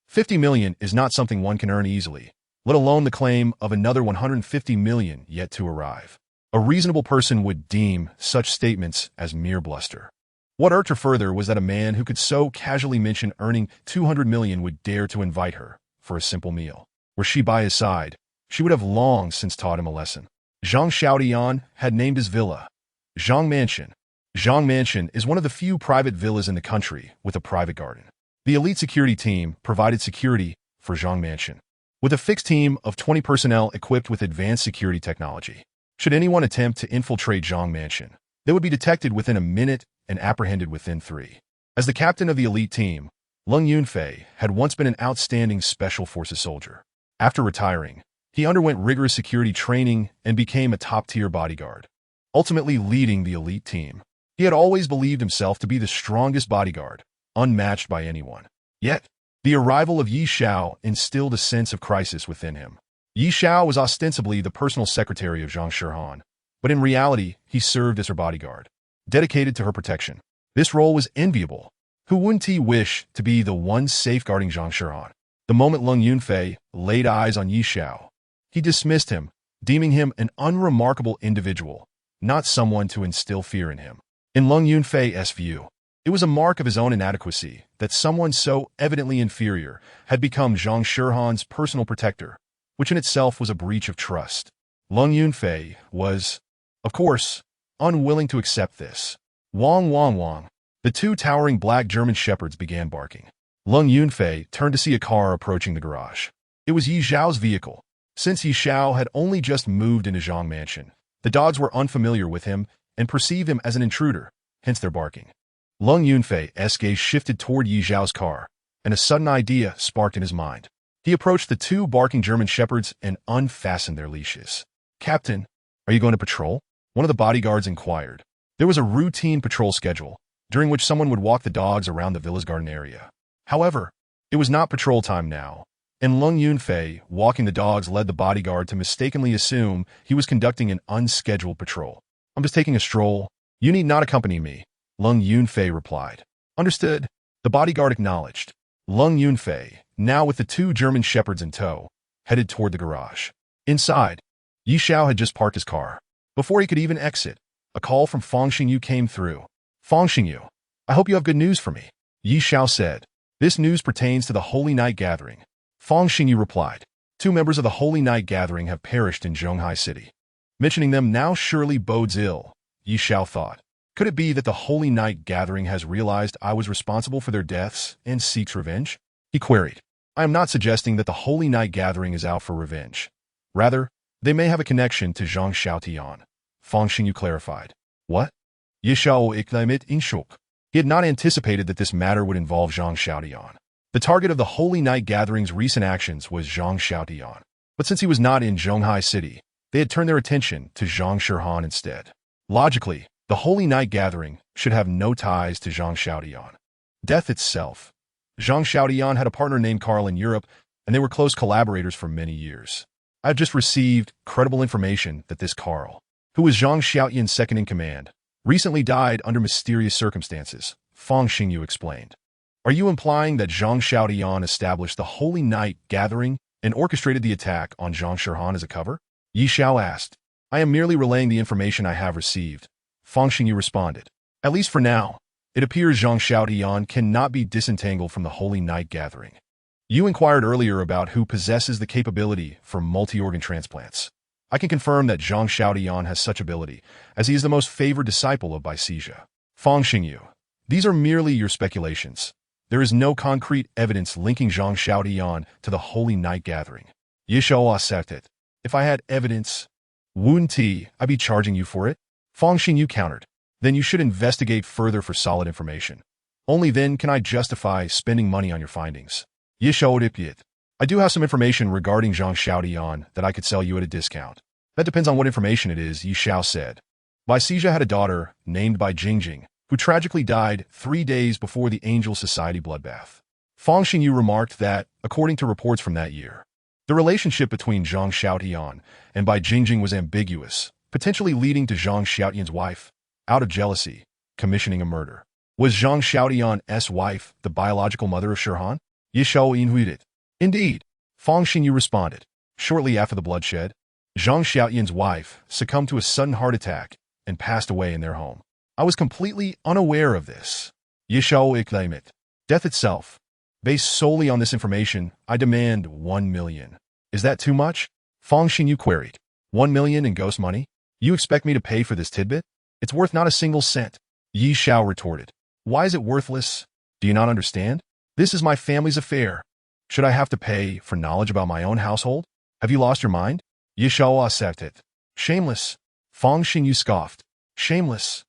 50 million is not something one can earn easily, let alone the claim of another 150 million yet to arrive. A reasonable person would deem such statements as mere bluster. What irked her further was that a man who could so casually mention earning 200 million would dare to invite her for a simple meal. Were she by his side, she would have long since taught him a lesson. Zhang Xiaotian had named his villa Zhang Mansion. Zhang Mansion is one of the few private villas in the country with a private garden. The elite security team provided security for Zhang Mansion, with a fixed team of 20 personnel equipped with advanced security technology. Should anyone attempt to infiltrate Zhang Mansion, they would be detected within a minute and apprehended within 3. As the captain of the elite team, Lung Yunfei had once been an outstanding special forces soldier. After retiring, he underwent rigorous security training and became a top-tier bodyguard, ultimately leading the elite team. He had always believed himself to be the strongest bodyguard, unmatched by anyone. Yet, the arrival of Yi Xiao instilled a sense of crisis within him. Yi Xiao was ostensibly the personal secretary of Zhang Shihan, but in reality, he served as her bodyguard, dedicated to her protection. This role was enviable. Who wouldn't he wish to be the one safeguarding Zhang Shihan? The moment Lung Yunfei laid eyes on Yi Xiao, he dismissed him, deeming him an unremarkable individual, not someone to instill fear in him. In Lung Yunfei's view, it was a mark of his own inadequacy that someone so evidently inferior had become Zhang Shihan's personal protector, which in itself was a breach of trust. Lung Yunfei was, of course, unwilling to accept this. Wong Wong Wong. The 2 towering black German shepherds began barking. Lung Yunfei turned to see a car approaching the garage. It was Yi Zhao's vehicle. Since Yi Xiao had only just moved into Zhang Mansion, the dogs were unfamiliar with him and perceived him as an intruder, hence their barking. Lung Yunfei's gaze shifted toward Yi Zhao's car, and a sudden idea sparked in his mind. He approached the 2 barking German shepherds and unfastened their leashes. "Captain, are you going to patrol?" one of the bodyguards inquired. There was a routine patrol schedule, during which someone would walk the dogs around the villa's garden area. However, it was not patrol time now, and Lung Yunfei walking the dogs led the bodyguard to mistakenly assume he was conducting an unscheduled patrol. "I'm just taking a stroll. You need not accompany me," Lung Yunfei replied. "Understood," the bodyguard acknowledged. Lung Yunfei, now with the 2 German shepherds in tow, headed toward the garage. Inside, Yi Xiao had just parked his car. Before he could even exit, a call from Fang Xingyu came through. "Fang Xingyu, I hope you have good news for me," Yi Xiao said. "This news pertains to the Holy Night Gathering." Fang Xingyu replied. 2 members of the Holy Night Gathering have perished in Zhonghai City. Mentioning them now surely bodes ill, Yi Xiao thought. Could it be that the Holy Night Gathering has realized I was responsible for their deaths and seeks revenge? He queried. I am not suggesting that the Holy Night Gathering is out for revenge. Rather, they may have a connection to Zhang Xiaotian. Fang Xingyu clarified. What? Yi Xiao exclaimed in shock. He had not anticipated that this matter would involve Zhang Xiaotian. The target of the Holy Night Gathering's recent actions was Zhang Xiaotian. But since he was not in Zhonghai City, they had turned their attention to Zhang Shihan instead. Logically, the Holy Night Gathering should have no ties to Zhang Xiaotian. Death itself. Zhang Xiaotian had a partner named Carl in Europe, and they were close collaborators for many years. I have just received credible information that this Carl, who was Zhang Xiaotian's second-in-command, recently died under mysterious circumstances, Fang Xingyu explained. Are you implying that Zhang Xiaotian established the Holy Night Gathering and orchestrated the attack on Zhang Shihan as a cover? Yi Xiao asked. I am merely relaying the information I have received, Fang Xingyu responded. At least for now, it appears Zhang Xiaotian cannot be disentangled from the Holy Night Gathering. You inquired earlier about who possesses the capability for multi-organ transplants. I can confirm that Zhang Xiaotian has such ability, as he is the most favored disciple of Baisija. Fang Xingyu, these are merely your speculations. There is no concrete evidence linking Zhang Xiaotian to the Holy Night Gathering. Yi Xiao accepted. If I had evidence, wouldn't I be charging you for it? Fang Xingyu countered. Then you should investigate further for solid information. Only then can I justify spending money on your findings. Yi Xiao replied. I do have some information regarding Zhang Xiaotian that I could sell you at a discount. That depends on what information it is, Yi Xiao said. Baisija had a daughter named Bai Jingjing, who tragically died 3 days before the Angel Society bloodbath. Fang Xingyu remarked that, according to reports from that year, the relationship between Zhang Xiaotian and Bai Jingjing was ambiguous, potentially leading to Zhang Xiaotian's wife, out of jealousy, commissioning a murder. Was Zhang Xiaotian's wife the biological mother of Shirhan? Ye Shao inhuited. Indeed, Fang Xingyu responded. Shortly after the bloodshed, Zhang Xiaotian's wife succumbed to a sudden heart attack and passed away in their home. I was completely unaware of this. Ye Shao exclaimed. Death itself. Based solely on this information, I demand 1 million. Is that too much? Fang Xingyu queried. 1 million in ghost money? You expect me to pay for this tidbit? It's worth not a single cent. Yi Shao retorted. Why is it worthless? Do you not understand? This is my family's affair. Should I have to pay for knowledge about my own household? Have you lost your mind? Yi Shao accepted. Shameless. Fang Xingyu scoffed. Shameless.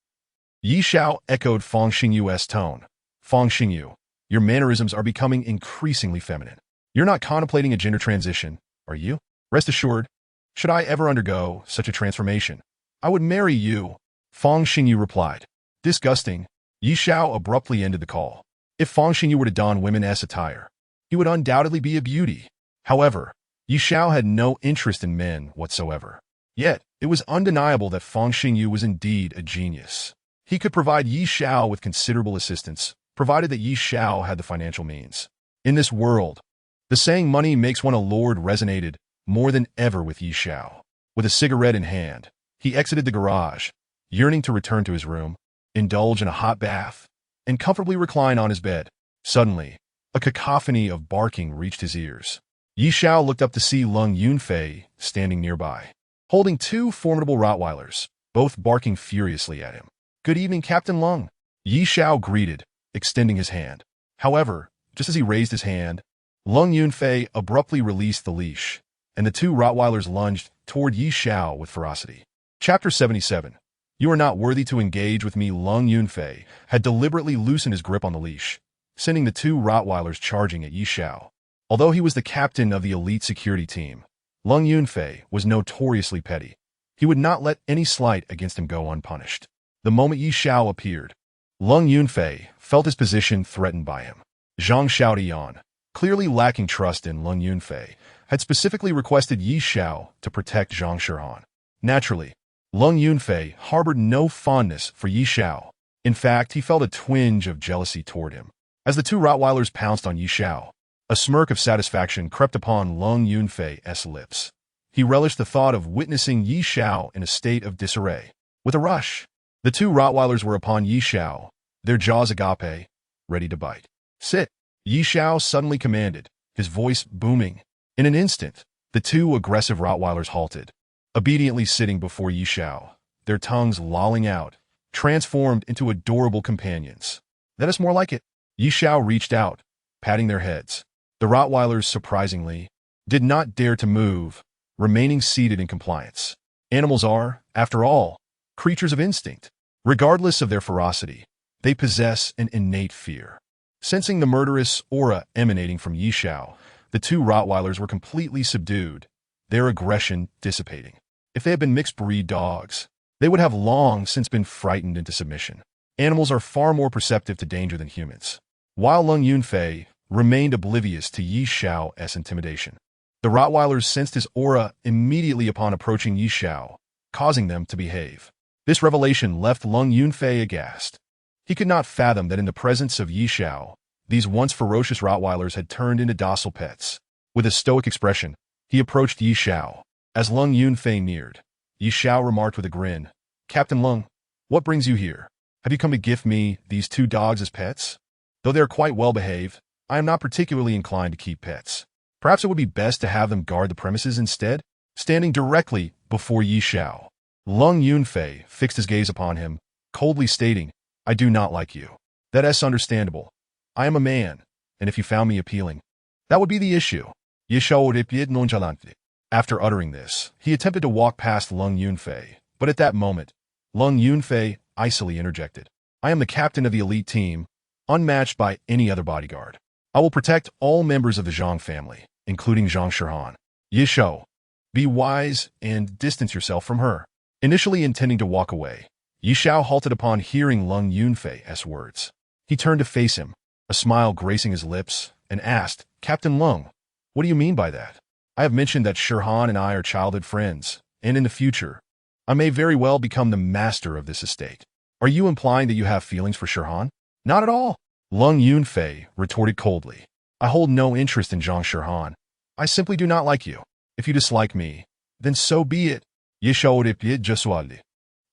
Yi Shao echoed Fang Xingyu's tone. Fang Xingyu, your mannerisms are becoming increasingly feminine. You're not contemplating a gender transition, are you? Rest assured, should I ever undergo such a transformation, I would marry you. Fang Xingyu replied. Disgusting. Yi Shao abruptly ended the call. If Fang Xingyu were to don women's attire, he would undoubtedly be a beauty. However, Yi Shao had no interest in men whatsoever. Yet, it was undeniable that Fang Xingyu was indeed a genius. He could provide Yi Shao with considerable assistance, provided that Yi Shao had the financial means. In this world, the saying money makes one a lord resonated more than ever with Yi Shao. With a cigarette in hand, he exited the garage, yearning to return to his room, indulge in a hot bath, and comfortably recline on his bed. Suddenly, a cacophony of barking reached his ears. Yi Shao looked up to see Lung Yunfei standing nearby, holding 2 formidable Rottweilers, both barking furiously at him. Good evening, Captain Lung. Yi Shao greeted, extending his hand. However, just as he raised his hand, Lung Yunfei abruptly released the leash, and the 2 Rottweilers lunged toward Yi Shao with ferocity. Chapter 77. You are not worthy to engage with me. Lung Yunfei had deliberately loosened his grip on the leash, sending the 2 Rottweilers charging at Yi Shao. Although he was the captain of the elite security team, Lung Yunfei was notoriously petty. He would not let any slight against him go unpunished. The moment Yi Shao appeared, Lung Yunfei felt his position threatened by him. Zhang Xiaotian, clearly lacking trust in Lung Yunfei, had specifically requested Yi Shao to protect Zhang Shirhan. Naturally, Lung Yunfei harbored no fondness for Yi Shao. In fact, he felt a twinge of jealousy toward him. As the 2 Rottweilers pounced on Yi Shao, a smirk of satisfaction crept upon Lung Yunfei's lips. He relished the thought of witnessing Yi Shao in a state of disarray. With a rush, the 2 Rottweilers were upon Yi Shao, their jaws agape, ready to bite. Sit, Yi Shao suddenly commanded, his voice booming. In an instant, the 2 aggressive Rottweilers halted, obediently sitting before Yi Shao, their tongues lolling out, transformed into adorable companions. That is more like it. Yi Shao reached out, patting their heads. The Rottweilers, surprisingly, did not dare to move, remaining seated in compliance. Animals are, after all, creatures of instinct. Regardless of their ferocity, they possess an innate fear. Sensing the murderous aura emanating from Yi Shao, the 2 Rottweilers were completely subdued, their aggression dissipating. If they had been mixed-breed dogs, they would have long since been frightened into submission. Animals are far more perceptive to danger than humans. While Lung Yunfei remained oblivious to Yi Shao's intimidation, the Rottweilers sensed his aura immediately upon approaching Yi Shao, causing them to behave. This revelation left Lung Yunfei aghast. He could not fathom that in the presence of Yi Shao, these once ferocious Rottweilers had turned into docile pets. With a stoic expression, he approached Yi Shao. As Lung Yunfei neared, Yi Shao remarked with a grin, Captain Lung, what brings you here? Have you come to gift me these 2 dogs as pets? Though they are quite well behaved, I am not particularly inclined to keep pets. Perhaps it would be best to have them guard the premises instead? Standing directly before Yi Shao, Lung Yunfei fixed his gaze upon him, coldly stating, I do not like you. That is understandable. I am a man, and if you found me appealing, that would be the issue. Yi Shao replied nonchalantly. After uttering this, he attempted to walk past Lung Yunfei, but at that moment, Lung Yunfei icily interjected. I am the captain of the elite team, unmatched by any other bodyguard. I will protect all members of the Zhang family, including Zhang Shirhan. Yi Shao, be wise and distance yourself from her. Initially intending to walk away, Yi Shao halted upon hearing Lung Yunfei's words. He turned to face him, a smile gracing his lips, and asked, Captain Lung, what do you mean by that? I have mentioned that Shirhan and I are childhood friends, and in the future, I may very well become the master of this estate. Are you implying that you have feelings for Shirhan? Not at all. Lung Yunfei retorted coldly. I hold no interest in Zhang Shirhan. I simply do not like you. If you dislike me, then so be it.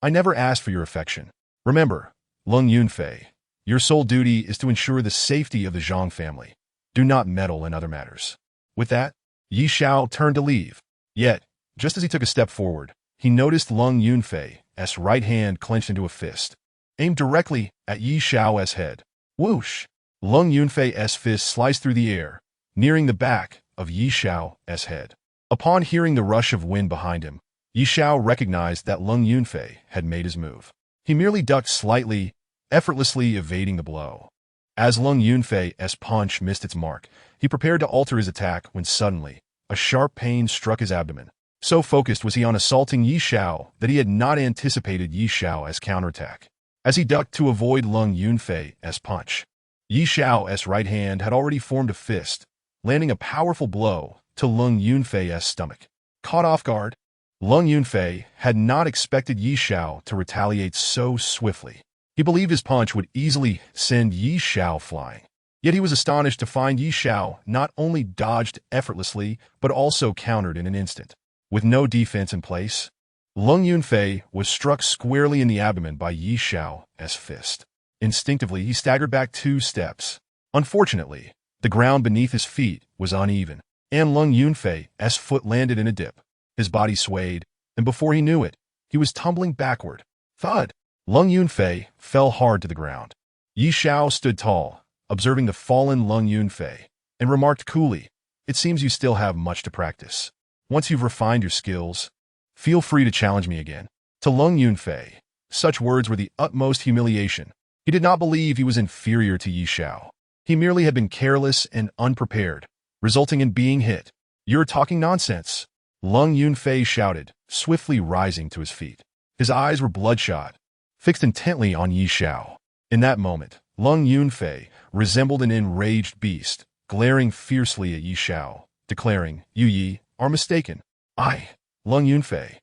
I never asked for your affection. Remember, Lung Yunfei, your sole duty is to ensure the safety of the Zhang family. Do not meddle in other matters. With that, Yi Xiao turned to leave. Yet, just as he took a step forward, he noticed Lung Yunfei's right hand clenched into a fist, aimed directly at Yi Xiao's head. Whoosh! Lung Yunfei's fist sliced through the air, nearing the back of Yi Xiao's head. Upon hearing the rush of wind behind him, Yi Xiao recognized that Lung Yunfei had made his move. He merely ducked slightly, effortlessly evading the blow. As Lung Yunfei's punch missed its mark, he prepared to alter his attack when suddenly, a sharp pain struck his abdomen. So focused was he on assaulting Yi Xiao that he had not anticipated Yi Xiao's counterattack. As he ducked to avoid Lung Yunfei's punch, Yi Xiao's right hand had already formed a fist, landing a powerful blow to Lung Yunfei's stomach. Caught off guard, Lung Yunfei had not expected Yi Xiao to retaliate so swiftly. He believed his punch would easily send Yi Xiao flying. Yet he was astonished to find Yi Xiao not only dodged effortlessly, but also countered in an instant. With no defense in place, Lung Yunfei was struck squarely in the abdomen by Yi Xiao's fist. Instinctively, he staggered back 2 steps. Unfortunately, the ground beneath his feet was uneven, and Lung Yunfei's foot landed in a dip. His body swayed, and before he knew it, he was tumbling backward. Thud! Lung Yunfei fell hard to the ground. Yi Xiao stood tall, observing the fallen Lung Yunfei, and remarked coolly, "It seems you still have much to practice. Once you've refined your skills, feel free to challenge me again." To Lung Yunfei, such words were the utmost humiliation. He did not believe he was inferior to Yi Xiao. He merely had been careless and unprepared, resulting in being hit. "You're talking nonsense," Lung Yunfei shouted, swiftly rising to his feet. His eyes were bloodshot, fixed intently on Yi Xiao. In that moment, Lung Yunfei resembled an enraged beast, glaring fiercely at Yi Xiao, declaring, "You Yi are mistaken. I, Lung Yunfei,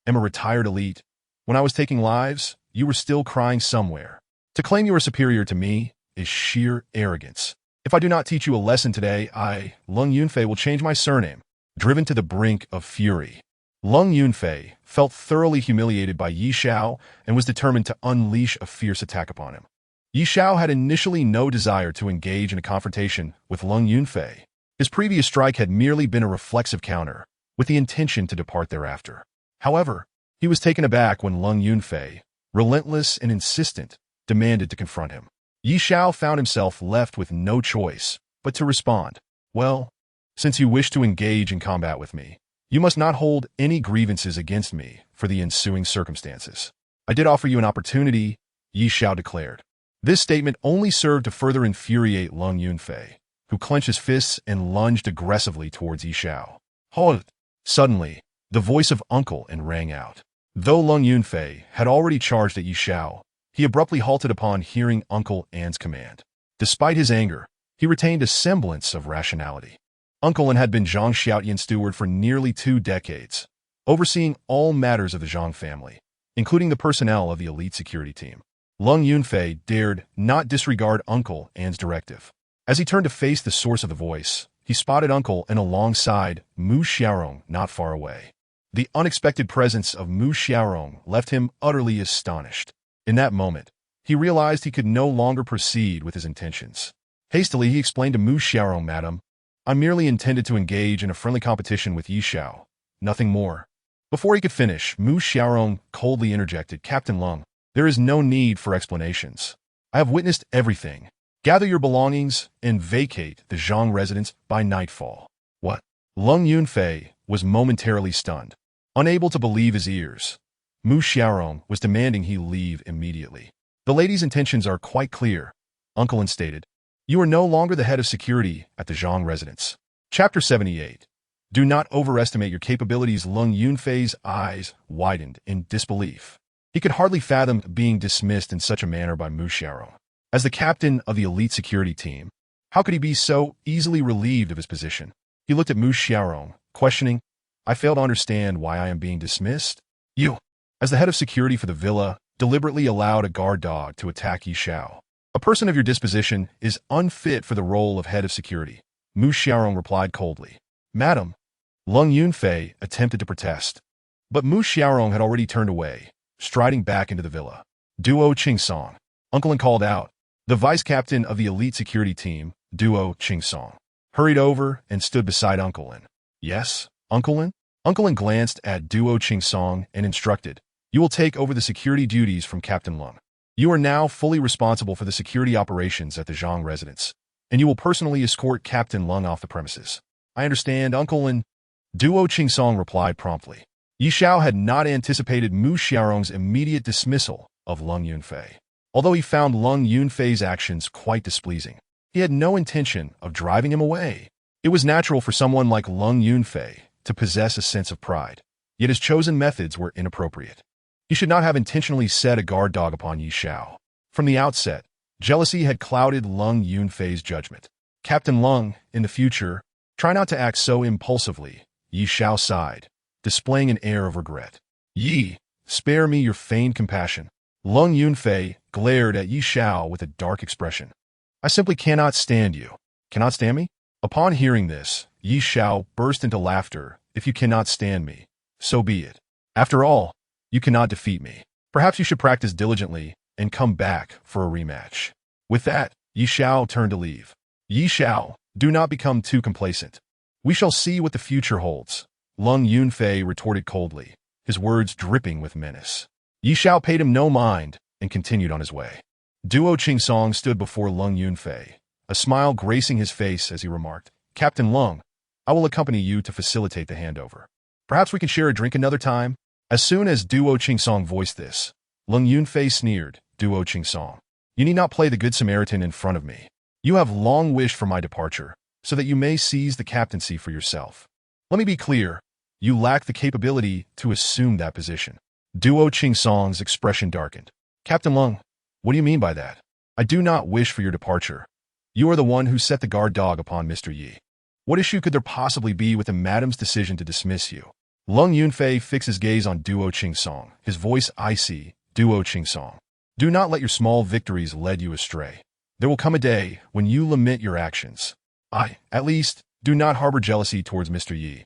am a retired elite. When I was taking lives, you were still crying somewhere. To claim you are superior to me is sheer arrogance. If I do not teach you a lesson today, I, Lung Yunfei, will change my surname." Driven to the brink of fury, Lung Yunfei felt thoroughly humiliated by Yi Xiao and was determined to unleash a fierce attack upon him. Yi Xiao had initially no desire to engage in a confrontation with Lung Yunfei. His previous strike had merely been a reflexive counter, with the intention to depart thereafter. However, he was taken aback when Lung Yunfei, relentless and insistent, demanded to confront him. Yi Xiao found himself left with no choice but to respond. "Well, since you wish to engage in combat with me, you must not hold any grievances against me for the ensuing circumstances. I did offer you an opportunity," Yi Xiao declared. This statement only served to further infuriate Lung Yunfei, who clenched his fists and lunged aggressively towards Yi Xiao. "Halt!" Suddenly, the voice of Uncle An rang out. Though Lung Yunfei had already charged at Yi Xiao, he abruptly halted upon hearing Uncle An's command. Despite his anger, he retained a semblance of rationality. Uncle An had been Zhang Xiaotian's steward for nearly 2 decades, overseeing all matters of the Zhang family, including the personnel of the elite security team. Lung Yunfei dared not disregard Uncle An's directive. As he turned to face the source of the voice, he spotted Uncle An alongside Mu Xiaorong not far away. The unexpected presence of Mu Xiaorong left him utterly astonished. In that moment, he realized he could no longer proceed with his intentions. Hastily, he explained to Mu Xiaorong, "Madam, I merely intended to engage in a friendly competition with Yi Xiao, nothing more." Before he could finish, Mu Xiaorong coldly interjected, "Captain Lung, there is no need for explanations. I have witnessed everything. Gather your belongings and vacate the Zhang residence by nightfall." What? Lung Yunfei was momentarily stunned. Unable to believe his ears, Mu Xiaorong was demanding he leave immediately. "The lady's intentions are quite clear," Uncle An stated. "You are no longer the head of security at the Zhang residence." Chapter 78. Do not overestimate your capabilities. Lung Yunfei's eyes widened in disbelief. He could hardly fathom being dismissed in such a manner by Mu Xiaorong. As the captain of the elite security team, how could he be so easily relieved of his position? He looked at Mu Xiaorong, questioning, "I fail to understand why I am being dismissed." "You, as the head of security for the villa, deliberately allowed a guard dog to attack Yi Xiao. A person of your disposition is unfit for the role of head of security, Mu Xiaorong replied coldly. Madam, Lung Yunfei attempted to protest, but Mu Xiaorong had already turned away, striding back into the villa. Duo Qingsong, Uncle Lin called out. The vice captain of the elite security team, Duo Qingsong, hurried over and stood beside Uncle Lin. Yes, Uncle Lin? Uncle Lin glanced at Duo Qingsong and instructed, you will take over the security duties from Captain Lung. You are now fully responsible for the security operations at the Zhang residence, and you will personally escort Captain Lung off the premises. I understand, Uncle Lin. Duo Qingsong replied promptly. Yi Xiao had not anticipated Mu Xiaorong's immediate dismissal of Lung Yunfei. Although he found Lung Yunfei's actions quite displeasing, he had no intention of driving him away. It was natural for someone like Lung Yunfei to possess a sense of pride, yet his chosen methods were inappropriate. He should not have intentionally set a guard dog upon Yi Xiao. From the outset, jealousy had clouded Lung Yunfei's judgment. Captain Lung, in the future, try not to act so impulsively, Yi Xiao sighed, displaying an air of regret. Yi, spare me your feigned compassion. Lung Yunfei glared at Yi Xiao with a dark expression. I simply cannot stand you. Cannot stand me? Upon hearing this, Yi Xiao burst into laughter. If you cannot stand me, so be it. After all, you cannot defeat me. Perhaps you should practice diligently and come back for a rematch. With that, Yi Xiao turned to leave. Yi Xiao, do not become too complacent. We shall see what the future holds, Lung Yunfei retorted coldly, his words dripping with menace. Yi Xiao paid him no mind and continued on his way. Duo Qingsong stood before Lung Yunfei, a smile gracing his face as he remarked, Captain Lung, I will accompany you to facilitate the handover. Perhaps we can share a drink another time? As soon as Duo Qingsong voiced this, Lung Yunfei sneered, Duo Qingsong, you need not play the Good Samaritan in front of me. You have long wished for my departure, so that you may seize the captaincy for yourself. Let me be clear, you lack the capability to assume that position. Duo Qingsong's expression darkened. Captain Lung, what do you mean by that? I do not wish for your departure. You are the one who set the guard dog upon Mr. Yi. What issue could there possibly be with the madam's decision to dismiss you? Lung Yunfei fixed his gaze on Duo Qingsong, his voice icy. Duo Qingsong, do not let your small victories lead you astray. There will come a day when you lament your actions. At least, do not harbor jealousy towards Mr. Yi.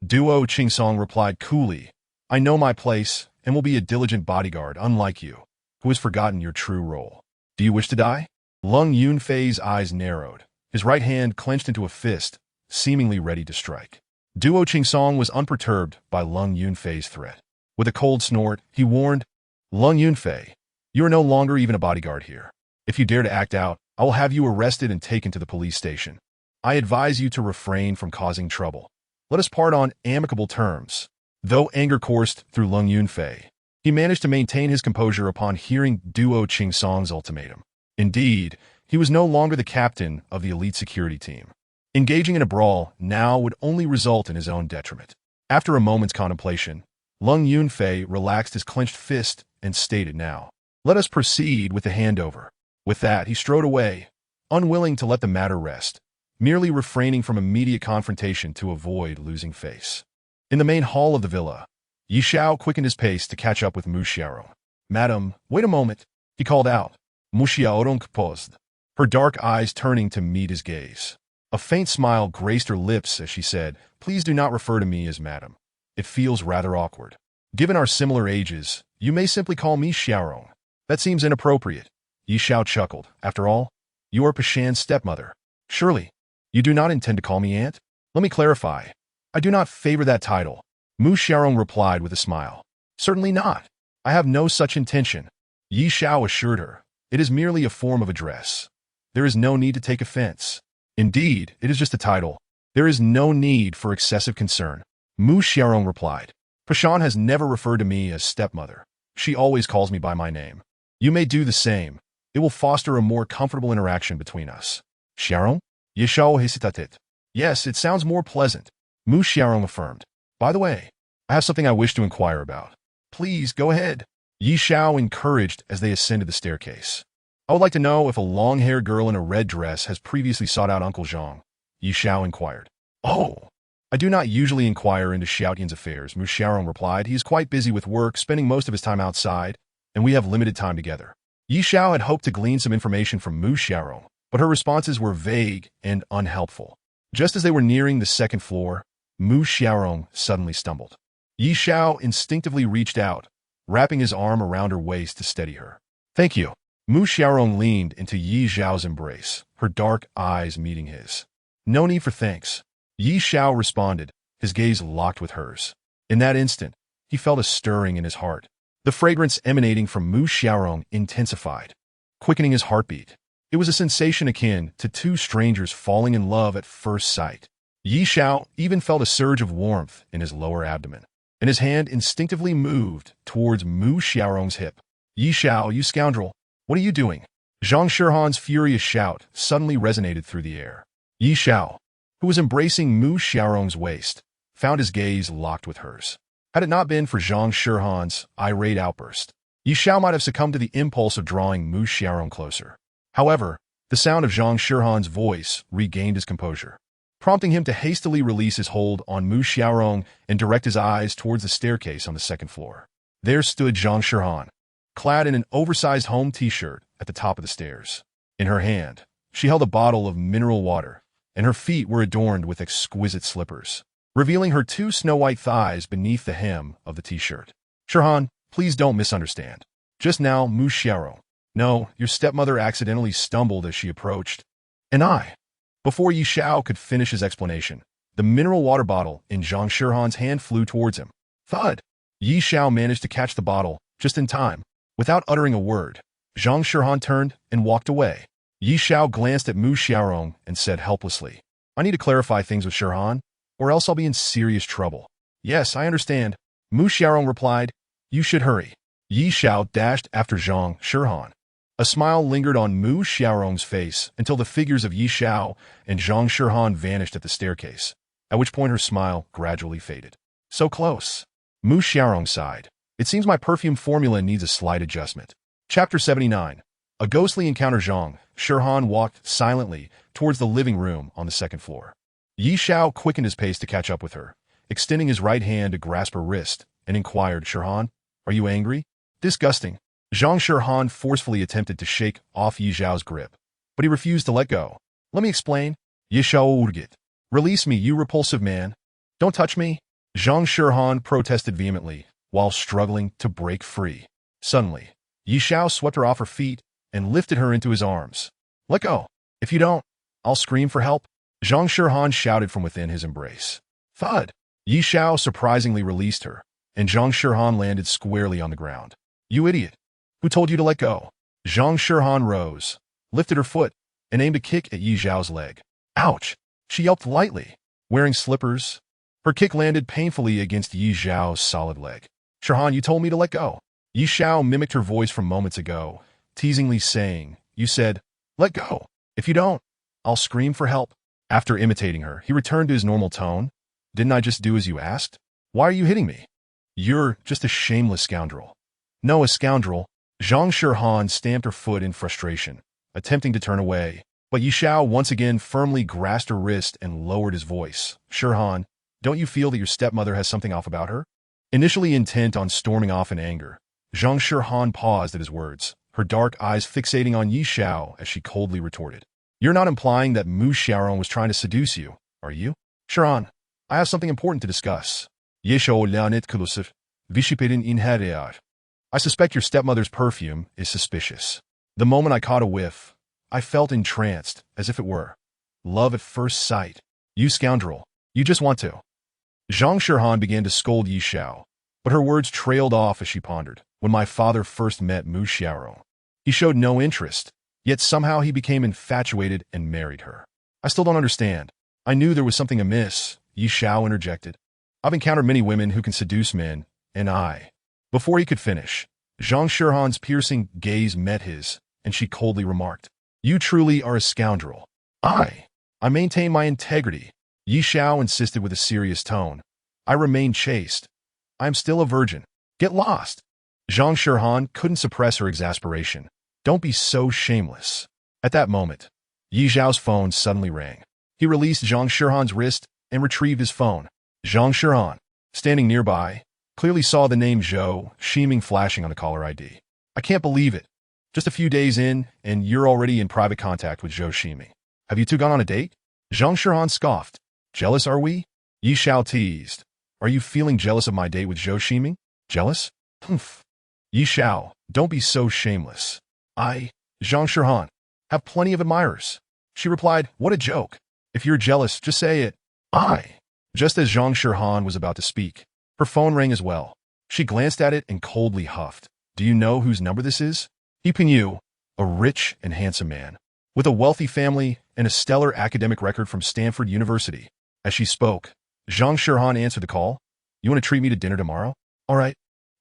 Duo Qingsong replied coolly, I know my place and will be a diligent bodyguard unlike you, who has forgotten your true role. Do you wish to die? Lung Yunfei's eyes narrowed, his right hand clenched into a fist, seemingly ready to strike. Duo Qingsong was unperturbed by Lung Yunfei's threat. With a cold snort, he warned, Lung Yunfei, you are no longer even a bodyguard here. If you dare to act out, I will have you arrested and taken to the police station. I advise you to refrain from causing trouble. Let us part on amicable terms. Though anger coursed through Lung Yunfei, he managed to maintain his composure upon hearing Duo Qingsong's ultimatum. Indeed, he was no longer the captain of the elite security team. Engaging in a brawl now would only result in his own detriment. After a moment's contemplation, Lung Yunfei relaxed his clenched fist and stated now, let us proceed with the handover. With that, he strode away, unwilling to let the matter rest, merely refraining from immediate confrontation to avoid losing face. In the main hall of the villa, Yi Xiao quickened his pace to catch up with Mu Xiaorong. Madam, wait a moment, he called out. Mu Xiaorong paused, her dark eyes turning to meet his gaze. A faint smile graced her lips as she said, please do not refer to me as madam. It feels rather awkward. Given our similar ages, you may simply call me Xiaorong. That seems inappropriate. Yi Xiao chuckled. After all, you are Pashan's stepmother. Surely, you do not intend to call me aunt? Let me clarify. I do not favor that title. Mu Xiaorong replied with a smile. Certainly not. I have no such intention. Yi Xiao assured her. It is merely a form of address. There is no need to take offense. Indeed, it is just a title. There is no need for excessive concern. Mu Xiaorong replied. Pashan has never referred to me as stepmother. She always calls me by my name. You may do the same. It will foster a more comfortable interaction between us. Xiaorong? Yi Xiao hesitated. Yes, it sounds more pleasant. Mu Xiaorong affirmed. By the way, I have something I wish to inquire about. Please, go ahead. Yi Xiao encouraged as they ascended the staircase. I would like to know if a long-haired girl in a red dress has previously sought out Uncle Zhang. Yi Xiao inquired. Oh, I do not usually inquire into Xiaotian's affairs, Mu Xiaorong replied. He is quite busy with work, spending most of his time outside. and we have limited time together. Yi Xiao had hoped to glean some information from Mu Xiaorong, but her responses were vague and unhelpful. Just as they were nearing the second floor, Mu Xiaorong suddenly stumbled. Yi Xiao instinctively reached out, wrapping his arm around her waist to steady her. "Thank you." Mu Xiaorong leaned into Yi Xiao's embrace, her dark eyes meeting his. "No need for thanks." Yi Xiao responded, his gaze locked with hers. In that instant, he felt a stirring in his heart. The fragrance emanating from Mu Xiaorong intensified, quickening his heartbeat. It was a sensation akin to two strangers falling in love at first sight. Yi Xiao even felt a surge of warmth in his lower abdomen, and his hand instinctively moved towards Mu Xiaorong's hip. "Yi Xiao, you scoundrel! What are you doing?" Zhang Shihan's furious shout suddenly resonated through the air. Yi Xiao, who was embracing Mu Xiaorong's waist, found his gaze locked with hers. Had it not been for Zhang Shihan's irate outburst, Yi Xiao might have succumbed to the impulse of drawing Mu Xiaorong closer. However, the sound of Zhang Shihan's voice regained his composure, prompting him to hastily release his hold on Mu Xiaorong and direct his eyes towards the staircase on the second floor. There stood Zhang Shihan, clad in an oversized home t-shirt at the top of the stairs. In her hand, she held a bottle of mineral water, and her feet were adorned with exquisite slippers, revealing her two snow-white thighs beneath the hem of the t-shirt. "Shihan, please don't misunderstand. Just now, Mu Xiaorong. No, your stepmother accidentally stumbled as she approached. And I." Before Yi Xiao could finish his explanation, the mineral water bottle in Zhang Shihan's hand flew towards him. Thud! Yi Xiao managed to catch the bottle just in time. Without uttering a word, Zhang Shihan turned and walked away. Yi Xiao glanced at Mu Xiaorong and said helplessly, "I need to clarify things with Shihan, or else I'll be in serious trouble." "Yes, I understand." Mu Xiaorong replied, "You should hurry." Yi Xiao dashed after Zhang Shihan. A smile lingered on Mu Xiaorong's face until the figures of Yi Xiao and Zhang Shihan vanished at the staircase, at which point her smile gradually faded. "So close." Mu Xiaorong sighed. "It seems my perfume formula needs a slight adjustment." Chapter 79. A ghostly encounter. Zhang Shihan walked silently towards the living room on the second floor. Yi Xiao quickened his pace to catch up with her, extending his right hand to grasp her wrist, and inquired, "Shihan, are you angry?" "Disgusting." Zhang Shihan forcefully attempted to shake off Yi Xiao's grip, but he refused to let go. "Let me explain." Yi Xiao urged. "Release me, you repulsive man. Don't touch me." Zhang Shihan protested vehemently, while struggling to break free. Suddenly, Yi Xiao swept her off her feet and lifted her into his arms. "Let go. If you don't, I'll scream for help." Zhang Shihan shouted from within his embrace. Thud! Yi Xiao surprisingly released her, and Zhang Shihan landed squarely on the ground. "You idiot! Who told you to let go?" Zhang Shihan rose, lifted her foot, and aimed a kick at Yi Xiao's leg. Ouch! She yelped lightly. Wearing slippers, her kick landed painfully against Yi Xiao's solid leg. "Shihan, you told me to let go." Yi Xiao mimicked her voice from moments ago, teasingly saying, "You said, let go. If you don't, I'll scream for help." After imitating her, he returned to his normal tone. "Didn't I just do as you asked? Why are you hitting me? You're just a shameless scoundrel." "No, a scoundrel." Zhang Shihan stamped her foot in frustration, attempting to turn away, but Yi Xiao once again firmly grasped her wrist and lowered his voice. "Shihan, don't you feel that your stepmother has something off about her?" Initially intent on storming off in anger, Zhang Shihan paused at his words, her dark eyes fixating on Yi Xiao as she coldly retorted. "You're not implying that Mu Xiaorong was trying to seduce you, are you?" "Shihan, I have something important to discuss." Yi Xiao lanet kulusiv, vishipedin in harear. "I suspect your stepmother's perfume is suspicious. The moment I caught a whiff, I felt entranced, as if it were love at first sight." "You scoundrel, you just want to." Zhang Shihan began to scold Yi Xiao, but her words trailed off as she pondered. "When my father first met Mu Xiaorong, he showed no interest, yet somehow he became infatuated and married her. I still don't understand." "I knew there was something amiss," Yi Xiao interjected. "I've encountered many women who can seduce men, and I—" Before he could finish, Zhang Shihan's piercing gaze met his, and she coldly remarked, "You truly are a scoundrel." I maintain my integrity," Yi Xiao insisted with a serious tone. "I remain chaste. I am still a virgin. Get lost." Zhang Shihan couldn't suppress her exasperation. "Don't be so shameless." At that moment, Yi Xiao's phone suddenly rang. He released Zhang Shihan's wrist and retrieved his phone. Zhang Shihan, standing nearby, clearly saw the name Zhou Shiming flashing on the caller ID. I can't believe it. Just a few days in, and you're already in private contact with Zhou Ximing. Have you two gone on a date? Zhang Shihan scoffed. Jealous, are we? Yi Xiao teased. Are you feeling jealous of my date with Zhou Ximing? Jealous? Humph. Yi Xiao, don't be so shameless. I, Zhang Shihan, have plenty of admirers. She replied, what a joke. If you're jealous, just say it. I. Just as Zhang Shihan was about to speak, her phone rang as well. She glanced at it and coldly huffed. Do you know whose number this is? He Pinyu, a rich and handsome man, with a wealthy family and a stellar academic record from Stanford University. As she spoke, Zhang Shihan answered the call. You want to treat me to dinner tomorrow? All right.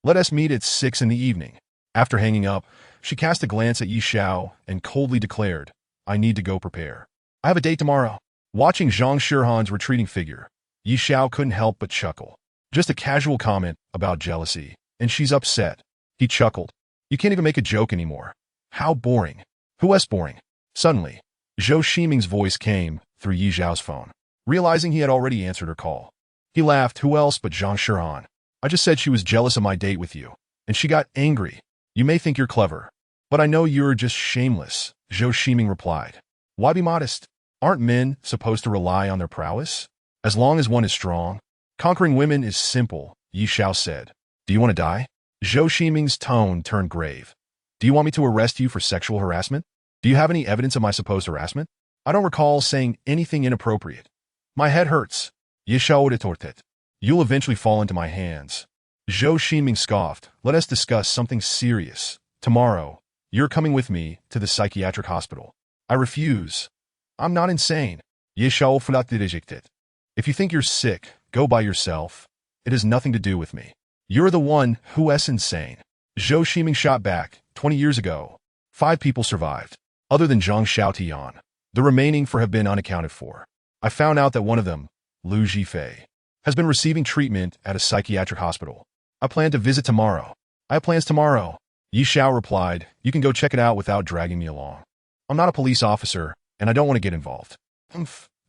Let us meet at 6 in the evening. After hanging up, she cast a glance at Yi Xiao and coldly declared, I need to go prepare. I have a date tomorrow. Watching Zhang Shihan's retreating figure, Yi Xiao couldn't help but chuckle. Just a casual comment about jealousy, and she's upset. He chuckled. You can't even make a joke anymore. How boring. Who else boring? Suddenly, Zhou Ximing's voice came through Yi Xiao's phone. Realizing he had already answered her call, he laughed. Who else but Zhang Shihan? I just said she was jealous of my date with you, and she got angry. You may think you're clever, but I know you're just shameless, Zhou Ximing replied. Why be modest? Aren't men supposed to rely on their prowess? As long as one is strong. Conquering women is simple, Yi Xiao said. Do you want to die? Zhou Ximing's tone turned grave. Do you want me to arrest you for sexual harassment? Do you have any evidence of my supposed harassment? I don't recall saying anything inappropriate. My head hurts. Yi Xiao retorted. You'll eventually fall into my hands. Zhou Ximing scoffed. Let us discuss something serious. Tomorrow, you're coming with me to the psychiatric hospital. I refuse. I'm not insane. Yi Xiao rejected. If you think you're sick, go by yourself. It has nothing to do with me. You're the one who is insane. Zhou Ximing shot back. 20 years ago, 5 people survived. Other than Zhang Xiaotian, the remaining 4 have been unaccounted for. I found out that one of them, Lu Zhifei, has been receiving treatment at a psychiatric hospital. I plan to visit tomorrow. I have plans tomorrow. Yi Xiao replied, you can go check it out without dragging me along. I'm not a police officer, and I don't want to get involved.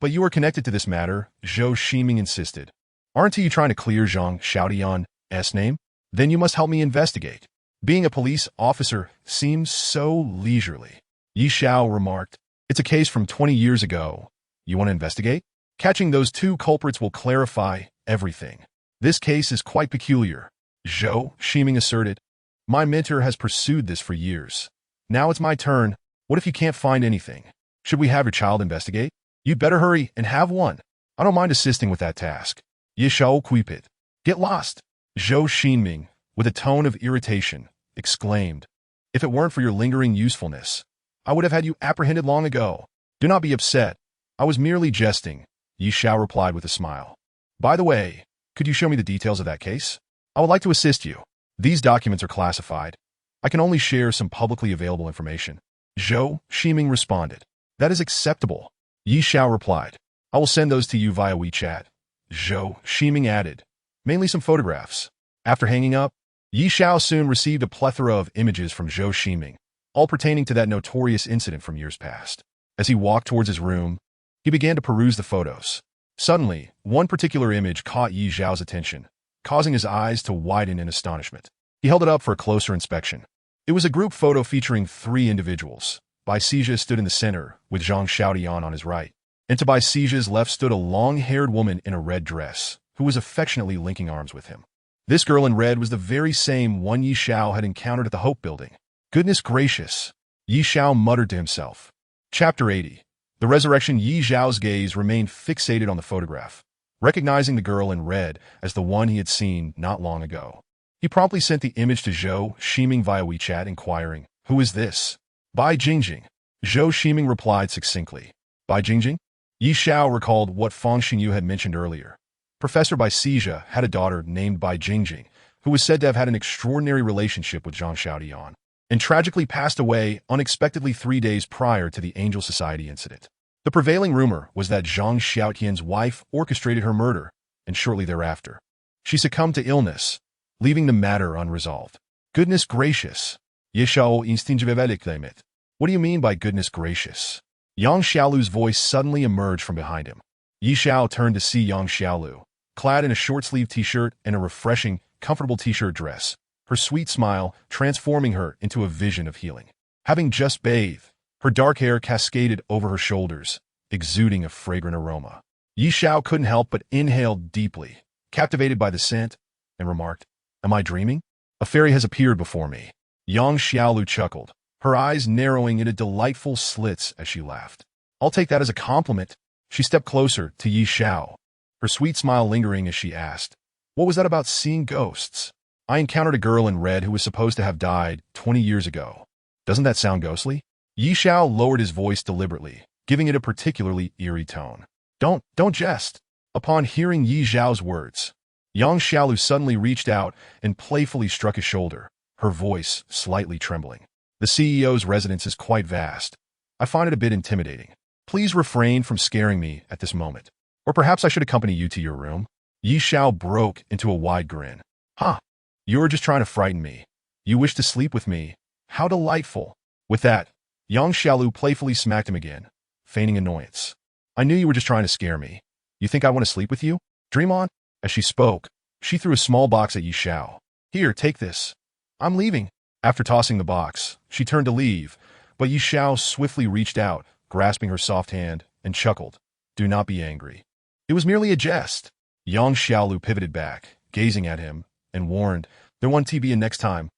But you are connected to this matter, Zhou Ximing insisted. Aren't you trying to clear Zhang Xiaotian's name? Then you must help me investigate. Being a police officer seems so leisurely. Yi Xiao remarked, it's a case from 20 years ago. You want to investigate? Catching those 2 culprits will clarify everything. This case is quite peculiar, Zhou Ximing asserted. My mentor has pursued this for years. Now it's my turn. What if you can't find anything? Should we have your child investigate? You'd better hurry and have one. I don't mind assisting with that task. Yi Xiao quipped. Get lost. Zhou Ximing, with a tone of irritation, exclaimed. If it weren't for your lingering usefulness, I would have had you apprehended long ago. Do not be upset. I was merely jesting, Yi Xiao replied with a smile. By the way, could you show me the details of that case? I would like to assist you. These documents are classified. I can only share some publicly available information. Zhou Ximing responded. That is acceptable, Yi Xiao replied. I will send those to you via WeChat. Zhou Ximing added. Mainly some photographs. After hanging up, Yi Xiao soon received a plethora of images from Zhou Ximing, all pertaining to that notorious incident from years past. As he walked towards his room, he began to peruse the photos. Suddenly, one particular image caught Yi Xiao's attention, causing his eyes to widen in astonishment. He held it up for a closer inspection. It was a group photo featuring 3 individuals. Bai Sijia stood in the center, with Zhang Xiaotian on his right, and to Bai Sijia's left stood a long-haired woman in a red dress, who was affectionately linking arms with him. This girl in red was the very same one Yi Xiao had encountered at the Hope Building. Goodness gracious, Yi Xiao muttered to himself. Chapter 80. The Resurrection. Yi Xiao's gaze remained fixated on the photograph, recognizing the girl in red as the one he had seen not long ago. He promptly sent the image to Zhou Ximing via WeChat, inquiring, Who is this? Bai Jingjing. Zhou Ximing replied succinctly. Bai Jingjing? Yi Xiao recalled what Fang Xingyu had mentioned earlier. Professor Bai Sijia had a daughter named Bai Jingjing, who was said to have had an extraordinary relationship with Zhang Xiaotian, and tragically passed away unexpectedly 3 days prior to the Angel Society incident. The prevailing rumor was that Zhang Xiaotian's wife orchestrated her murder, and shortly thereafter, she succumbed to illness, leaving the matter unresolved. Goodness gracious! Yi Xiao instinctively claimed it. What do you mean by goodness gracious? Yang Xiaolu's voice suddenly emerged from behind him. Yi Xiao turned to see Yang Xiaolu, clad in a short-sleeved t-shirt and a refreshing, comfortable t-shirt dress, her sweet smile transforming her into a vision of healing. Having just bathed, her dark hair cascaded over her shoulders, exuding a fragrant aroma. Yi Xiao couldn't help but inhale deeply, captivated by the scent, and remarked, "Am I dreaming? A fairy has appeared before me." Yang Xiaolu chuckled, her eyes narrowing into delightful slits as she laughed. "I'll take that as a compliment." She stepped closer to Yi Xiao, her sweet smile lingering as she asked, "What was that about seeing ghosts? I encountered a girl in red who was supposed to have died 20 years ago. Doesn't that sound ghostly?" Yi Xiao lowered his voice deliberately, giving it a particularly eerie tone. Don't jest." Upon hearing Yi Xiao's words, Yang Xiaolu suddenly reached out and playfully struck his shoulder, her voice slightly trembling. "The CEO's residence is quite vast. I find it a bit intimidating. Please refrain from scaring me at this moment. Or perhaps I should accompany you to your room." Yi Xiao broke into a wide grin. "Huh, you were just trying to frighten me. You wish to sleep with me? How delightful." With that, Yang Xiaolu playfully smacked him again, feigning annoyance. "I knew you were just trying to scare me. You think I want to sleep with you? Dream on." As she spoke, she threw a small box at Yi Xiao. "Here, take this. I'm leaving." After tossing the box, she turned to leave, but Yi Xiao swiftly reached out, grasping her soft hand, and chuckled. "Do not be angry. It was merely a jest." Yang Xiaolu pivoted back, gazing at him, and warned, "There won't be a next time.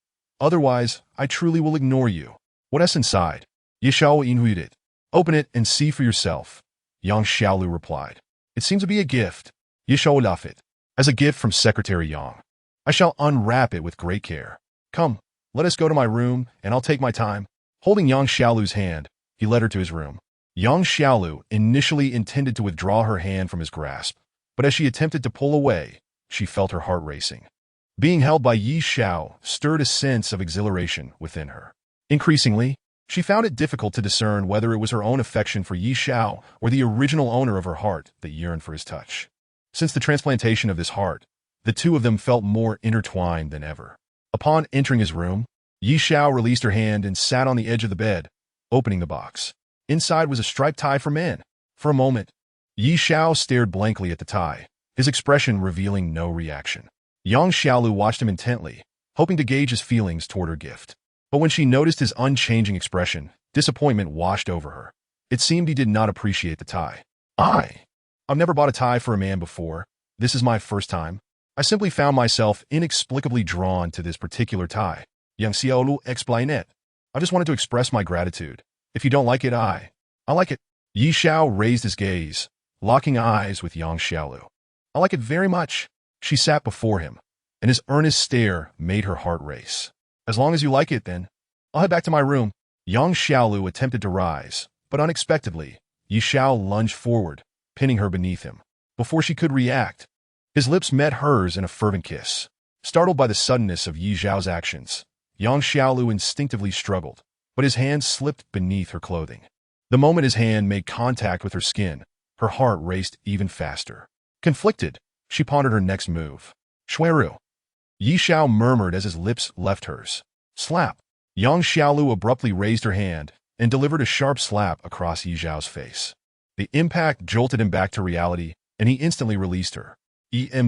Otherwise, I truly will ignore you." "What's inside?" Yi Xiao inhuited it. "Open it and see for yourself," Yang Xiaolu replied. "It seems to be a gift." Yi Xiao laughed it. "As a gift from Secretary Yang. I shall unwrap it with great care. Come, let us go to my room, and I'll take my time." Holding Yang Xiaolu's hand, he led her to his room. Yang Xiaolu initially intended to withdraw her hand from his grasp, but as she attempted to pull away, she felt her heart racing. Being held by Yi Xiao stirred a sense of exhilaration within her. Increasingly, she found it difficult to discern whether it was her own affection for Yi Xiao or the original owner of her heart that yearned for his touch. Since the transplantation of this heart, the two of them felt more intertwined than ever. Upon entering his room, Yi Xiao released her hand and sat on the edge of the bed, opening the box. Inside was a striped tie for men. For a moment, Yi Xiao stared blankly at the tie, his expression revealing no reaction. Yang Xiaolu watched him intently, hoping to gauge his feelings toward her gift. But when she noticed his unchanging expression, disappointment washed over her. It seemed he did not appreciate the tie. I've never bought a tie for a man before. This is my first time. I simply found myself inexplicably drawn to this particular tie. Yang Xiaolu explained it. I just wanted to express my gratitude. If you don't like it, I like it." Yi Xiao raised his gaze, locking eyes with Yang Xiaolu. "I like it very much." She sat before him, and his earnest stare made her heart race. "As long as you like it, then. I'll head back to my room." Yang Xiaolu attempted to rise, but unexpectedly, Yi Xiao lunged forward, pinning her beneath him. Before she could react, his lips met hers in a fervent kiss. Startled by the suddenness of Yi Xiao's actions, Yang Xiaolu instinctively struggled, but his hand slipped beneath her clothing. The moment his hand made contact with her skin, her heart raced even faster. Conflicted, she pondered her next move. "Shuiru." Yi Xiao murmured as his lips left hers. "Slap." Yang Xiaolu abruptly raised her hand and delivered a sharp slap across Yi Xiao's face. The impact jolted him back to reality, and he instantly released her.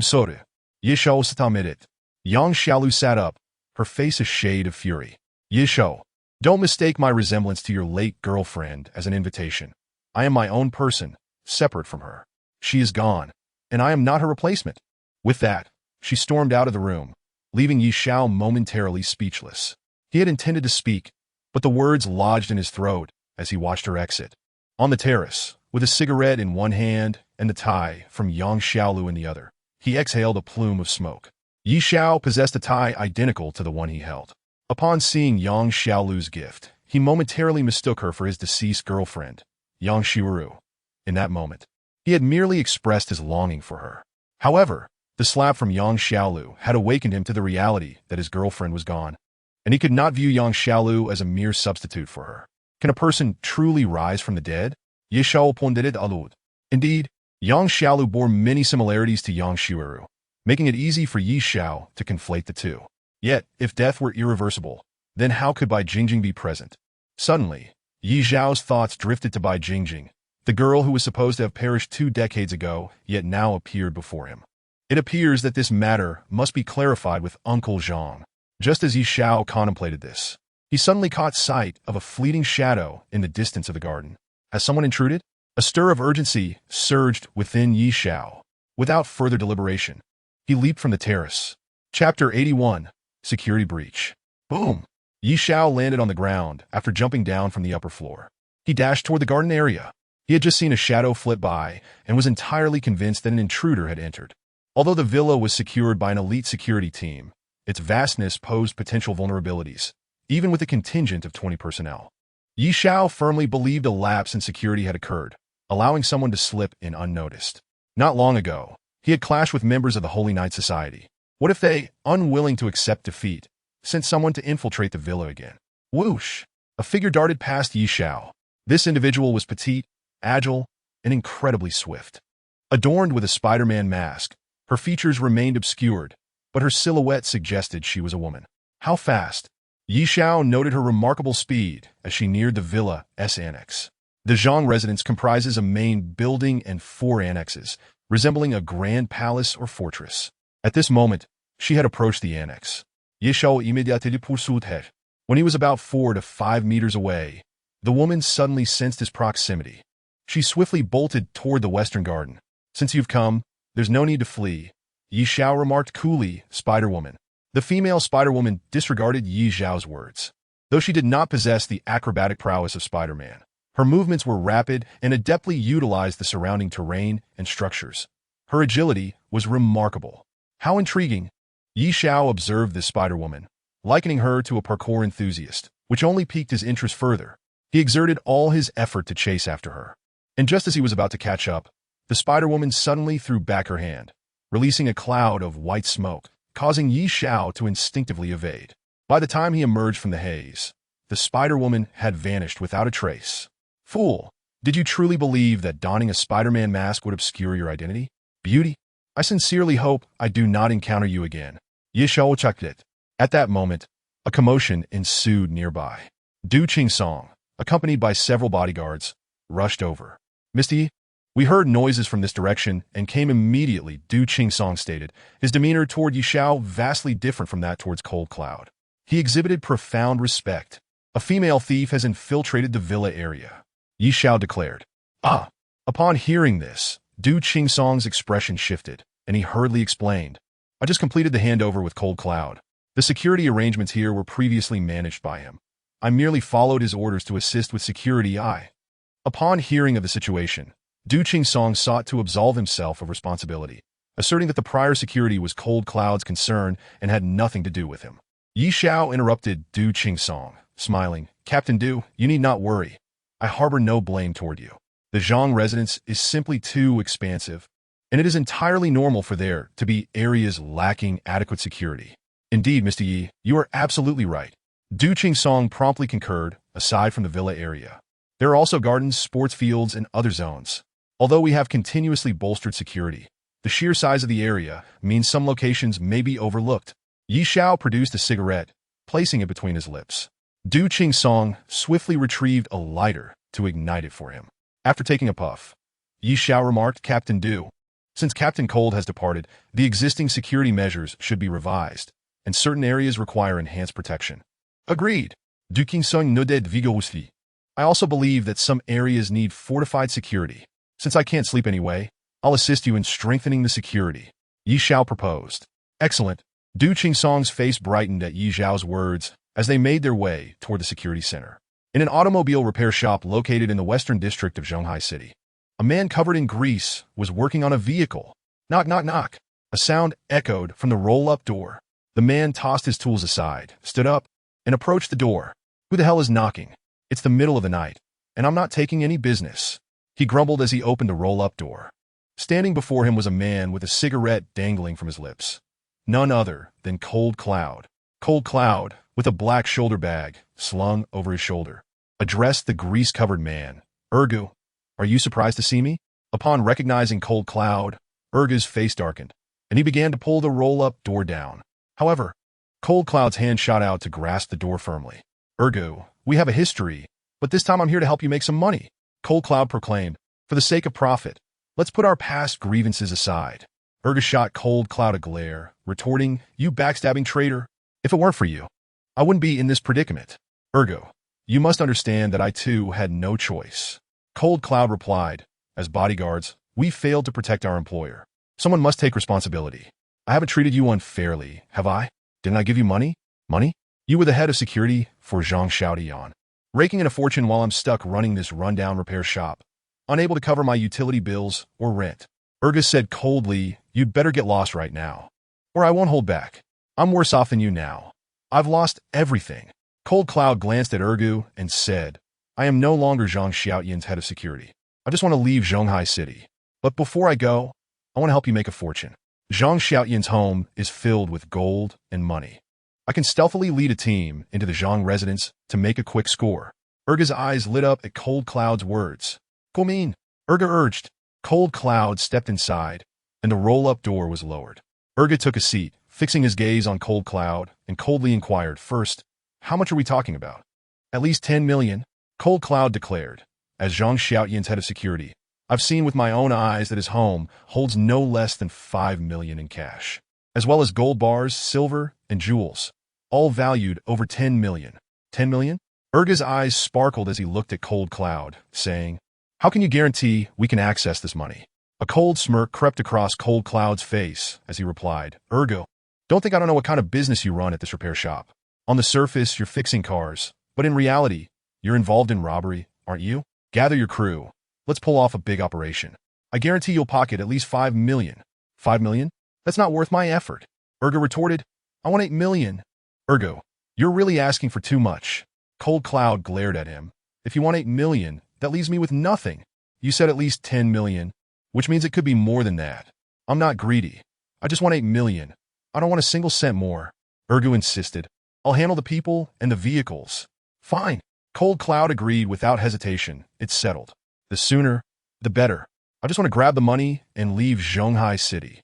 Sore. Yi Xiao stamitted. Yang Xiaolu sat up, her face a shade of fury. "Yi Xiao, don't mistake my resemblance to your late girlfriend as an invitation. I am my own person, separate from her. She is gone, and I am not her replacement." With that, she stormed out of the room, leaving Yi Xiao momentarily speechless. He had intended to speak, but the words lodged in his throat as he watched her exit. On the terrace, with a cigarette in one hand and the tie from Yang Xiaolu in the other, he exhaled a plume of smoke. Yi Xiao possessed a tie identical to the one he held. Upon seeing Yang Xiaolu's gift, he momentarily mistook her for his deceased girlfriend, Yang Xiuru. In that moment, he had merely expressed his longing for her. However, the slap from Yang Xiaolu had awakened him to the reality that his girlfriend was gone, and he could not view Yang Xiaolu as a mere substitute for her. Can a person truly rise from the dead? Yi Xiao pondered alud. Indeed, Yang Xiaolu bore many similarities to Yang Xiuru, making it easy for Yi Xiao to conflate the two. Yet, if death were irreversible, then how could Bai Jingjing be present? Suddenly, Yi Xiao's thoughts drifted to Bai Jingjing, the girl who was supposed to have perished 2 decades ago, yet now appeared before him. It appears that this matter must be clarified with Uncle Zhang. Just as Yi Xiao contemplated this, he suddenly caught sight of a fleeting shadow in the distance of the garden. Has someone intruded? A stir of urgency surged within Yi Xiao. Without further deliberation, he leaped from the terrace. Chapter 81, Security Breach. Boom! Yi Xiao landed on the ground after jumping down from the upper floor. He dashed toward the garden area. He had just seen a shadow flit by and was entirely convinced that an intruder had entered. Although the villa was secured by an elite security team, its vastness posed potential vulnerabilities, even with a contingent of 20 personnel. Yi Xiao firmly believed a lapse in security had occurred, allowing someone to slip in unnoticed. Not long ago, he had clashed with members of the Holy Knight Society. What if they, unwilling to accept defeat, sent someone to infiltrate the villa again? Whoosh! A figure darted past Yi Xiao. This individual was petite, agile, and incredibly swift. Adorned with a Spider-Man mask, her features remained obscured, but her silhouette suggested she was a woman. How fast? Yi Xiao noted her remarkable speed as she neared the villa's annex. The Zhang residence comprises a main building and 4 annexes, resembling a grand palace or fortress. At this moment, she had approached the annex. Yi Xiao immédiatement poursuit her. When he was about 4 to 5 meters away, the woman suddenly sensed his proximity. She swiftly bolted toward the western garden. Since you've come, there's no need to flee, Yi Xiao remarked coolly, Spider-Woman. The female Spider-Woman disregarded Yi Xiao's words. Though she did not possess the acrobatic prowess of Spider-Man, her movements were rapid and adeptly utilized the surrounding terrain and structures. Her agility was remarkable. How intriguing! Yi Xiao observed this Spider-Woman, likening her to a parkour enthusiast, which only piqued his interest further. He exerted all his effort to chase after her. And just as he was about to catch up, the Spider-Woman suddenly threw back her hand, releasing a cloud of white smoke, causing Yi Xiao to instinctively evade. By the time he emerged from the haze, the Spider-Woman had vanished without a trace. Fool, did you truly believe that donning a Spider-Man mask would obscure your identity? Beauty, I sincerely hope I do not encounter you again. Yi Xiao chucked it. At that moment, a commotion ensued nearby. Du Qingsong, accompanied by several bodyguards, rushed over. Mr. Yi, we heard noises from this direction and came immediately, Du Qingsong stated, his demeanor toward Yi Xiao vastly different from that towards Cold Cloud. He exhibited profound respect. A female thief has infiltrated the villa area, Yi Xiao declared. Ah! Upon hearing this, Du Qingsong's expression shifted, and he hurriedly explained. I just completed the handover with Cold Cloud. The security arrangements here were previously managed by him. I merely followed his orders to assist with security. Upon hearing of the situation, Du Qingsong sought to absolve himself of responsibility, asserting that the prior security was Cold Cloud's concern and had nothing to do with him. Yi Xiao interrupted Du Qingsong, smiling. Captain Du, you need not worry. I harbor no blame toward you. The Zhang residence is simply too expansive, and it is entirely normal for there to be areas lacking adequate security. Indeed, Mr. Yi, you are absolutely right. Du Qingsong promptly concurred, aside from the villa area. There are also gardens, sports fields, and other zones. Although we have continuously bolstered security, the sheer size of the area means some locations may be overlooked. Yi Xiao produced a cigarette, placing it between his lips. Du Qingsong swiftly retrieved a lighter to ignite it for him. After taking a puff, Yi Xiao remarked, Captain Du, since Captain Cold has departed, the existing security measures should be revised, and certain areas require enhanced protection. Agreed. Du Qingsong nodded vigorously. I also believe that some areas need fortified security. Since I can't sleep anyway, I'll assist you in strengthening the security, Yi Xiao proposed. Excellent. Du Qingsong's face brightened at Yi Xiao's words as they made their way toward the security center. In an automobile repair shop located in the western district of Zhonghai City, a man covered in grease was working on a vehicle. Knock, knock, knock. A sound echoed from the roll-up door. The man tossed his tools aside, stood up, and approached the door. Who the hell is knocking? It's the middle of the night, and I'm not taking any business, he grumbled as he opened the roll-up door. Standing before him was a man with a cigarette dangling from his lips. None other than Cold Cloud. Cold Cloud, with a black shoulder bag slung over his shoulder, addressed the grease-covered man. Ergu, are you surprised to see me? Upon recognizing Cold Cloud, Ergu's face darkened, and he began to pull the roll-up door down. However, Cold Cloud's hand shot out to grasp the door firmly. Ergu, we have a history, but this time I'm here to help you make some money, Cold Cloud proclaimed. For the sake of profit, let's put our past grievances aside. Ergu shot Cold Cloud a glare, retorting, you backstabbing traitor. If it weren't for you, I wouldn't be in this predicament. Ergo, you must understand that I too had no choice. Cold Cloud replied, as bodyguards, we failed to protect our employer. Someone must take responsibility. I haven't treated you unfairly, have I? Didn't I give you money? Money? You were the head of security for Zhang Xiaotian, raking in a fortune while I'm stuck running this rundown repair shop, unable to cover my utility bills or rent. Ergo said coldly, you'd better get lost right now, or I won't hold back. I'm worse off than you now. I've lost everything. Cold Cloud glanced at Ergo and said, I am no longer Zhang Xiaotian's head of security. I just want to leave Zhonghai City. But before I go, I want to help you make a fortune. Zhang Xiaotian's home is filled with gold and money. I can stealthily lead a team into the Zhang residence to make a quick score. Ergo's eyes lit up at Cold Cloud's words. Go mean, Ergo urged. Cold Cloud stepped inside, and the roll-up door was lowered. Ergo took a seat, fixing his gaze on Cold Cloud, and coldly inquired, first, how much are we talking about? At least 10 million, Cold Cloud declared. As Zhang Xiaotian's head of security, I've seen with my own eyes that his home holds no less than 5 million in cash, as well as gold bars, silver, and jewels, all valued over 10 million. 10 million? Ergo's eyes sparkled as he looked at Cold Cloud, saying, how can you guarantee we can access this money? A cold smirk crept across Cold Cloud's face as he replied, Ergo, don't think I don't know what kind of business you run at this repair shop. On the surface, you're fixing cars, but in reality, you're involved in robbery, aren't you? Gather your crew. Let's pull off a big operation. I guarantee you'll pocket at least 5 million. 5 million? That's not worth my effort. Ergo retorted, I want 8 million. Ergo, you're really asking for too much. Cold Cloud glared at him. If you want 8 million, that leaves me with nothing. You said at least 10 million, which means it could be more than that. I'm not greedy. I just want 8 million. I don't want a single cent more. Ergo insisted. I'll handle the people and the vehicles. Fine. Cold Cloud agreed without hesitation. It's settled. The sooner, the better. I just want to grab the money and leave Zhonghai City.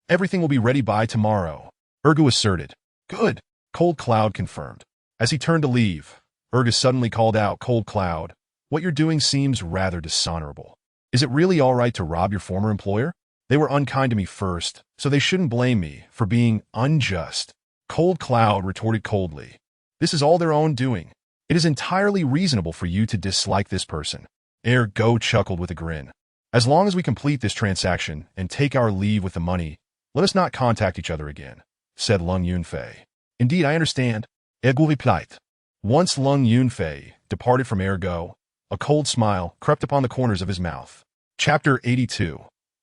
Everything will be ready by tomorrow. Ergo asserted. Good. Cold Cloud confirmed. As he turned to leave, Ergo suddenly called out, Cold Cloud, what you're doing seems rather dishonorable. Is it really all right to rob your former employer? They were unkind to me first, so they shouldn't blame me for being unjust. Cold Cloud retorted coldly. This is all their own doing. It is entirely reasonable for you to dislike this person. Ergo chuckled with a grin. As long as we complete this transaction and take our leave with the money, let us not contact each other again, said Lung Yunfei. Indeed, I understand. Ergo replied. Once Lung Yunfei departed from Ergo, a cold smile crept upon the corners of his mouth. Chapter 82.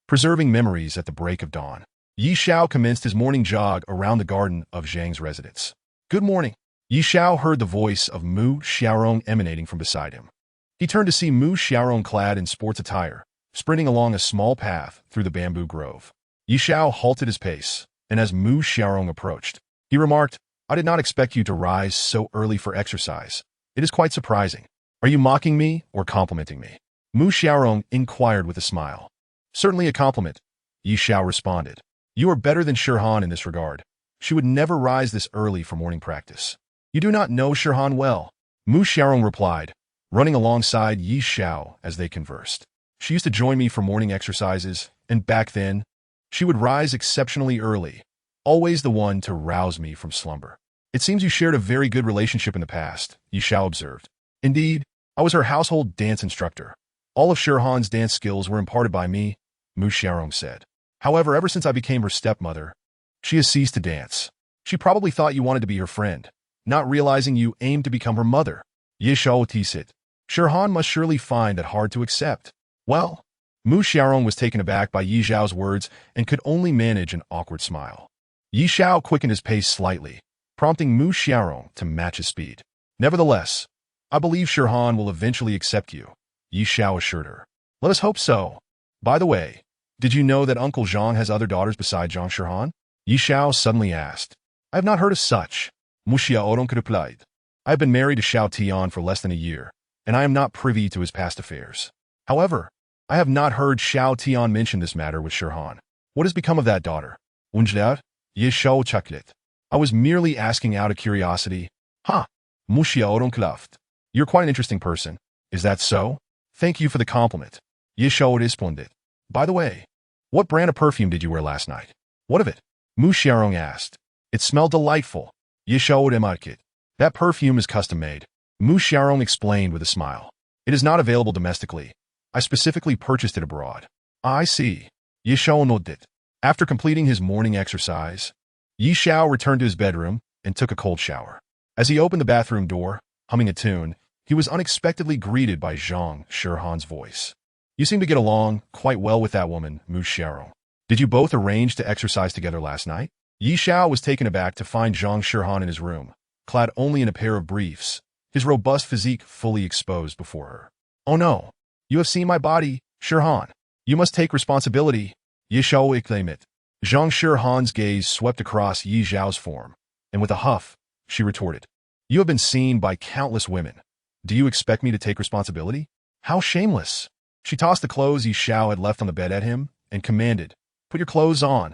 Preserving Memories at the Break of Dawn. Yi Xiao commenced his morning jog around the garden of Zhang's residence. Good morning. Yi Xiao heard the voice of Mu Xiaorong emanating from beside him. He turned to see Mu Xiaorong clad in sports attire, sprinting along a small path through the bamboo grove. Yi Xiao halted his pace, and as Mu Xiaorong approached, he remarked, I did not expect you to rise so early for exercise. It is quite surprising. Are you mocking me or complimenting me? Mu Xiaorong inquired with a smile. Certainly a compliment, Yi Xiao responded. You are better than Shirhan in this regard. She would never rise this early for morning practice. You do not know Shirhan well, Mu Xiaorong replied, running alongside Yi Xiao as they conversed. She used to join me for morning exercises, and back then, she would rise exceptionally early, always the one to rouse me from slumber. It seems you shared a very good relationship in the past, Yi Xiao observed. Indeed, I was her household dance instructor. All of Shirhan's dance skills were imparted by me, Mu Xiaorong said. However, ever since I became her stepmother, she has ceased to dance. She probably thought you wanted to be her friend, not realizing you aimed to become her mother. Yi Xiao teased. Shirhan must surely find that hard to accept. Well, Mu Xiaorong was taken aback by Yi Xiao's words and could only manage an awkward smile. Yi Xiao quickened his pace slightly, prompting Mu Xiaorong to match his speed. Nevertheless, I believe Shirhan will eventually accept you, Yi Xiao assured her. Let us hope so. By the way, did you know that Uncle Zhang has other daughters besides Zhang Shirhan? Yi Xiao suddenly asked. I have not heard of such, Mu Xiaorong replied. I have been married to Xiao Tian for less than a year, and I am not privy to his past affairs. However, I have not heard Xiao Tian mention this matter with Shirhan. What has become of that daughter? Unjlat? Yi Xiao chuckled. I was merely asking out of curiosity. Ha! Mu Xiaorong laughed. You're quite an interesting person. Is that so? Thank you for the compliment. Yi Xiao responded. By the way, what brand of perfume did you wear last night? What of it? Mu Xiaorong asked. It smelled delightful. Yishao market. That perfume is custom-made. Mu Xiaorong explained with a smile. It is not available domestically. I specifically purchased it abroad. I see. Yishao nodded. After completing his morning exercise, Yishao returned to his bedroom and took a cold shower. As he opened the bathroom door, humming a tune, he was unexpectedly greeted by Zhang Shihan's voice. You seem to get along quite well with that woman, Mu Xiaorong. Did you both arrange to exercise together last night? Yishao was taken aback to find Zhang Shihan in his room, clad only in a pair of briefs, his robust physique fully exposed before her. Oh no! You have seen my body, Shihan. You must take responsibility. Yishao exclaimed. Zhang Shihan's gaze swept across Yi Zhao's form, and with a huff, she retorted. You have been seen by countless women. Do you expect me to take responsibility? How shameless! She tossed the clothes Yi Zhao had left on the bed at him and commanded, Put your clothes on.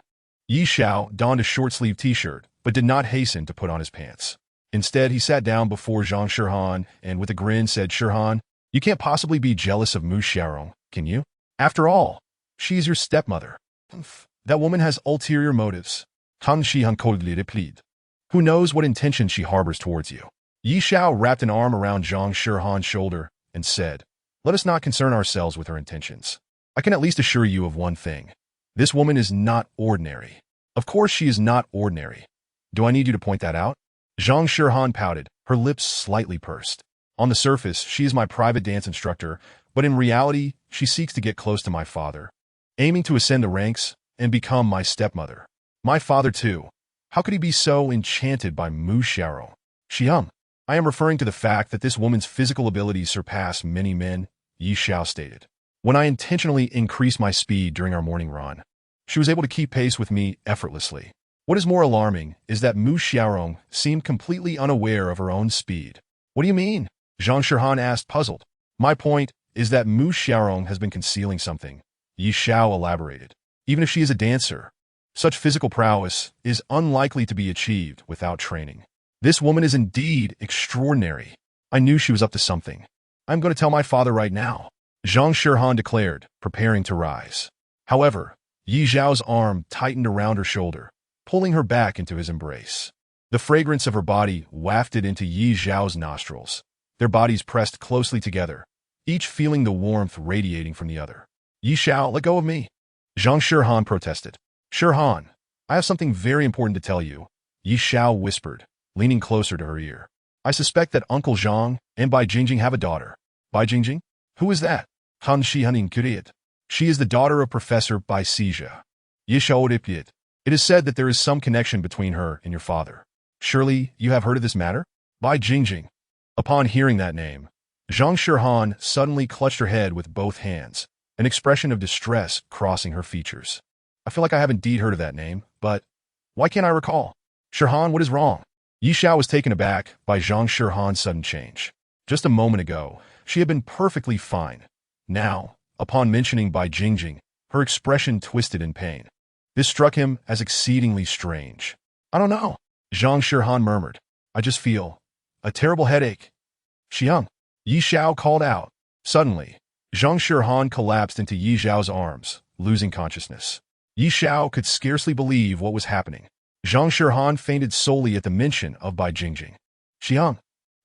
Yi Zhao donned a short-sleeved t-shirt, but did not hasten to put on his pants. Instead, he sat down before Zhang Shihan and with a grin said, Shihan, you can't possibly be jealous of Mu Xiaorong, can you? After all, she is your stepmother. That woman has ulterior motives. Han Shihan coldly replied. Who knows what intention she harbors towards you? Yi Zhao wrapped an arm around Zhang Shihan's shoulder and said, Let us not concern ourselves with her intentions. I can at least assure you of one thing. This woman is not ordinary. Of course she is not ordinary. Do I need you to point that out? Zhang Shihan pouted, her lips slightly pursed. On the surface, she is my private dance instructor, but in reality, she seeks to get close to my father, aiming to ascend the ranks and become my stepmother. My father, too. How could he be so enchanted by Mu Xiaorong? Xiang, I am referring to the fact that this woman's physical abilities surpass many men, Yi Zhao stated. When I intentionally increased my speed during our morning run, she was able to keep pace with me effortlessly. What is more alarming is that Mu Xiaorong seemed completely unaware of her own speed. What do you mean? Zhang Shihan asked, puzzled. My point is that Mu Xiaorong has been concealing something, Yi Zhao elaborated. Even if she is a dancer, such physical prowess is unlikely to be achieved without training. This woman is indeed extraordinary. I knew she was up to something. I'm going to tell my father right now, Zhang Shihan declared, preparing to rise. However, Yi Zhao's arm tightened around her shoulder, pulling her back into his embrace. The fragrance of her body wafted into Yi Zhao's nostrils. Their bodies pressed closely together, each feeling the warmth radiating from the other. Yi Zhao, let go of me. Zhang Shihan protested. Shihan, I have something very important to tell you, Yi Zhao whispered, leaning closer to her ear. I suspect that Uncle Zhang and Bai Jingjing have a daughter. Bai Jingjing? Who is that? Han Shihan inquired. She is the daughter of Professor Bai Sijia. Yi Zhao replied. It is said that there is some connection between her and your father. Surely you have heard of this matter? Bai Jingjing. Upon hearing that name, Zhang Shihan suddenly clutched her head with both hands, an expression of distress crossing her features. I feel like I have indeed heard of that name, but why can't I recall? Shihan, what is wrong? Yi Zhao was taken aback by Zhang Shihan's sudden change. Just a moment ago, she had been perfectly fine. Now, upon mentioning Bai Jingjing, her expression twisted in pain. This struck him as exceedingly strange. I don't know, Zhang Shihan murmured. I just feel a terrible headache. Xiang, Yi Zhao called out. Suddenly, Zhang Shihan collapsed into Yi Zhao's arms, losing consciousness. Yi Zhao could scarcely believe what was happening. Zhang Shihan fainted solely at the mention of Bai Jingjing. Xiang,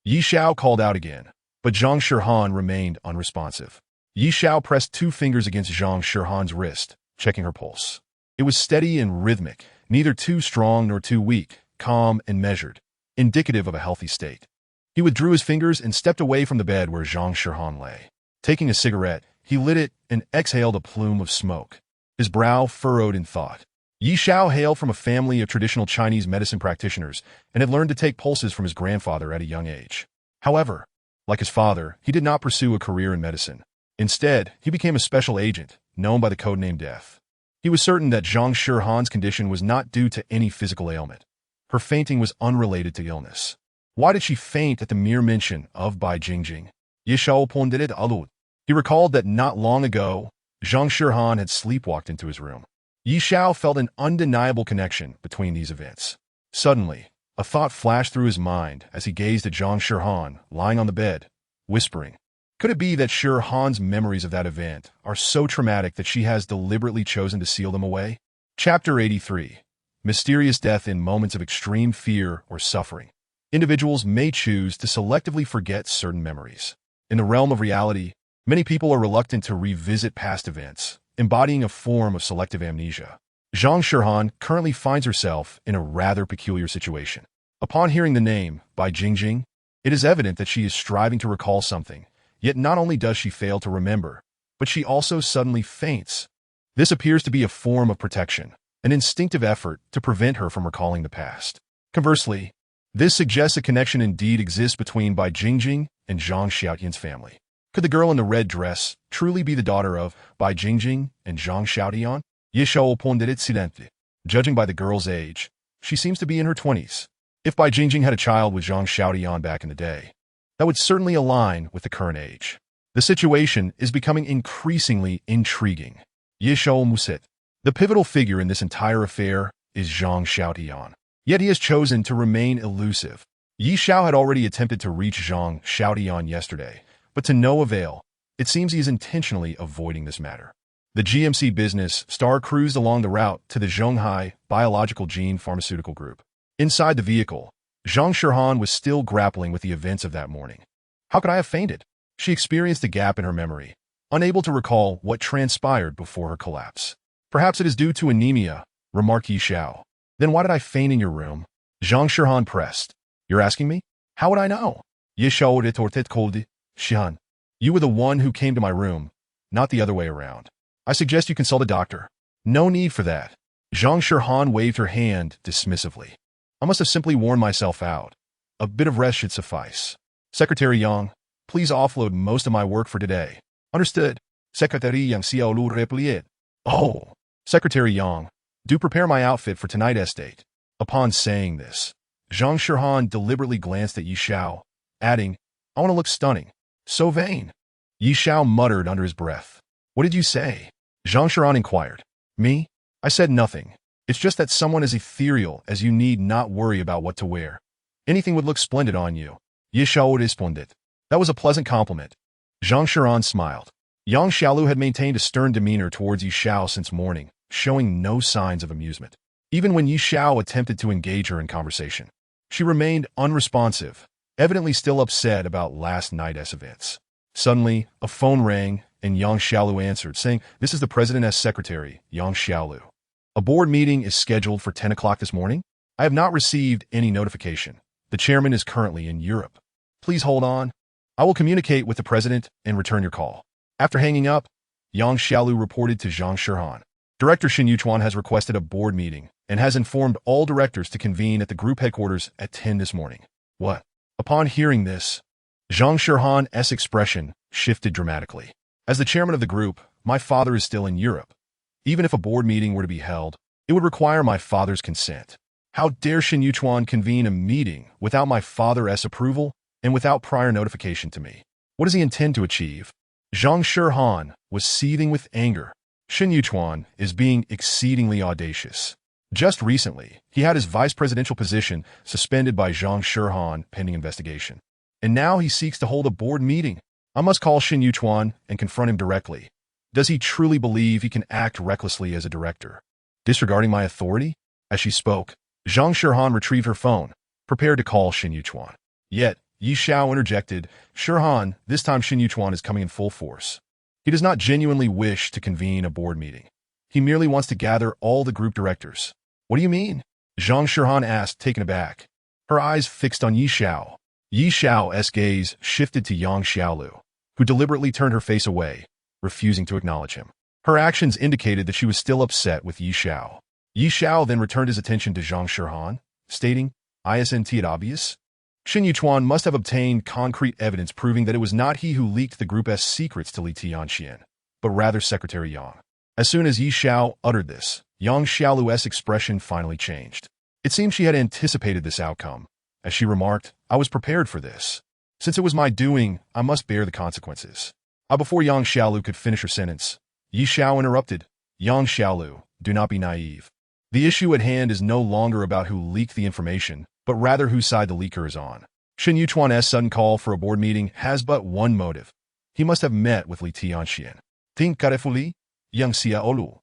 Yi Zhao called out again, but Zhang Shihan remained unresponsive. Yi Zhao pressed 2 fingers against Zhang Shihan's wrist, checking her pulse. It was steady and rhythmic, neither too strong nor too weak, calm and measured, indicative of a healthy state. He withdrew his fingers and stepped away from the bed where Zhang Shihan lay. Taking a cigarette, he lit it and exhaled a plume of smoke. His brow furrowed in thought. Yi Zhao hailed from a family of traditional Chinese medicine practitioners and had learned to take pulses from his grandfather at a young age. However, like his father, he did not pursue a career in medicine. Instead, he became a special agent, known by the codename Death. He was certain that Zhang Shihan's condition was not due to any physical ailment. Her fainting was unrelated to illness. Why did she faint at the mere mention of Bai Jingjing? Yi Zhao pondered aloud. He recalled that not long ago, Zhang Shihan had sleepwalked into his room. Yi Zhao felt an undeniable connection between these events. Suddenly, a thought flashed through his mind as he gazed at Zhang Shihan lying on the bed, whispering, could it be that Shihan's memories of that event are so traumatic that she has deliberately chosen to seal them away? Chapter 83. mysterious death in moments of extreme fear or suffering. Individuals may choose to selectively forget certain memories. In the realm of reality, many people are reluctant to revisit past events, embodying a form of selective amnesia. Zhang Shirhan currently finds herself in a rather peculiar situation. Upon hearing the name, Bai Jingjing, it is evident that she is striving to recall something, yet not only does she fail to remember, but she also suddenly faints. This appears to be a form of protection, an instinctive effort to prevent her from recalling the past. Conversely, this suggests a connection indeed exists between Bai Jingjing and Zhang Xiaotian's family. Could the girl in the red dress truly be the daughter of Bai Jingjing and Zhang Xiaotian? Yishao pondered incidentally. Judging by the girl's age, she seems to be in her 20s. If Bai Jingjing had a child with Zhang Xiaotian back in the day, that would certainly align with the current age. The situation is becoming increasingly intriguing. Yishao Musit. The pivotal figure in this entire affair is Zhang Xiaotian. Yet he has chosen to remain elusive. Yi Xiao had already attempted to reach Zhang Xiaotian yesterday, but to no avail. It seems he is intentionally avoiding this matter. The GMC business star cruised along the route to the Zhonghai Biological Gene Pharmaceutical Group. Inside the vehicle, Zhang Shirhan was still grappling with the events of that morning. How could I have fainted? She experienced a gap in her memory, unable to recall what transpired before her collapse. Perhaps it is due to anemia, remarked Yi Xiao. Then why did I faint in your room? Zhang Shirhan pressed. You're asking me? How would I know? Yi Xiao retorted coldly. Xian, you were the one who came to my room, not the other way around. I suggest you consult a doctor. No need for that. Zhang Shirhan waved her hand dismissively. I must have simply worn myself out. A bit of rest should suffice. Secretary Yang, please offload most of my work for today. Understood. Secretary Yang Xiaolu replied. Oh, Secretary Yang, do prepare my outfit for tonight's estate. Upon saying this, Zhang Shirhan deliberately glanced at Yi Xiao, adding, I want to look stunning. So vain. Yi Xiao muttered under his breath. What did you say? Zhang Shirhan inquired. Me? I said nothing. It's just that someone as ethereal as you need not worry about what to wear. Anything would look splendid on you. Yi Xiao responded. That was a pleasant compliment. Zhang Shirhan smiled. Yang Xiaolu had maintained a stern demeanor towards Yi Xiao since morning, showing no signs of amusement. Even when Yi Xiao attempted to engage her in conversation, she remained unresponsive, evidently still upset about last night's events. Suddenly, a phone rang, and Yang Xiaolu answered, saying, This is the President's secretary, Yang Xiaolu. A board meeting is scheduled for 10 o'clock this morning. I have not received any notification. The chairman is currently in Europe. Please hold on. I will communicate with the president and return your call. After hanging up, Yang Xiaolu reported to Zhang Shirhan. Director Xin Yuchuan has requested a board meeting and has informed all directors to convene at the group headquarters at 10 this morning. What? Upon hearing this, Zhang Shirhan's expression shifted dramatically. As the chairman of the group, my father is still in Europe. Even if a board meeting were to be held, it would require my father's consent. How dare Xin Yuchuan convene a meeting without my father's approval and without prior notification to me? What does he intend to achieve? Zhang Shirhan was seething with anger. Xin Yuchuan is being exceedingly audacious. Just recently, he had his vice presidential position suspended by Zhang Shirhan pending investigation. And now he seeks to hold a board meeting. I must call Xin Yuchuan and confront him directly. Does he truly believe he can act recklessly as a director, disregarding my authority? As she spoke, Zhang Shirhan retrieved her phone, prepared to call Xin Yuchuan. Yet, Yi Xiao interjected, Shirhan, this time Xin Yuchuan is coming in full force. He does not genuinely wish to convene a board meeting. He merely wants to gather all the group directors. What do you mean? Zhang Shirhan asked, taken aback. Her eyes fixed on Yi Xiao. Yi Xiao's gaze shifted to Yang Xiaolu, who deliberately turned her face away, refusing to acknowledge him. Her actions indicated that she was still upset with Yi Xiao. Yi Xiao then returned his attention to Zhang Shirhan, stating, Isn't it obvious? Xin Yuchuan must have obtained concrete evidence proving that it was not he who leaked the group's secrets to Li Tianxian, but rather Secretary Yang. As soon as Yi Xiao uttered this, Yang Xiaolu's expression finally changed. It seemed she had anticipated this outcome. As she remarked, I was prepared for this. Since it was my doing, I must bear the consequences. Before Yang Xiaolu could finish her sentence, Yi Xiao interrupted. Yang Xiaolu, do not be naive. The issue at hand is no longer about who leaked the information, but rather whose side the leaker is on. Xin Yuchuan's sudden call for a board meeting has but one motive. He must have met with Li Tianxian. Think carefully, Yang Xiaolu.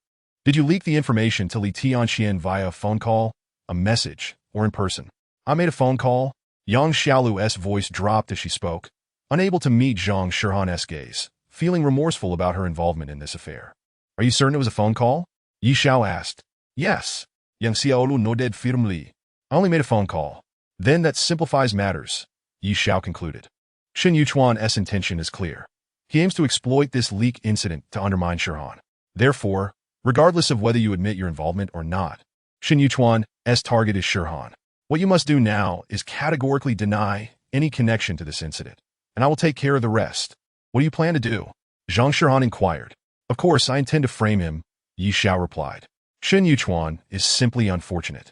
Did you leak the information to Li Tianxian via a phone call, a message, or in person? I made a phone call. Yang Xiaolu's voice dropped as she spoke, unable to meet Zhang Shihan's gaze, feeling remorseful about her involvement in this affair. Are you certain it was a phone call? Yi Xiao asked. Yes. Yang Xiaolu nodded firmly. I only made a phone call. Then that simplifies matters, Yi Xiao concluded. Shen Yuchuan's intention is clear. He aims to exploit this leak incident to undermine Shihan. Therefore, regardless of whether you admit your involvement or not, Shen Yuchuan's target is Shihan. What you must do now is categorically deny any connection to this incident, and I will take care of the rest. What do you plan to do? Zhang Shihan inquired. Of course, I intend to frame him, Yi Xiao replied. Shen Yuchuan is simply unfortunate.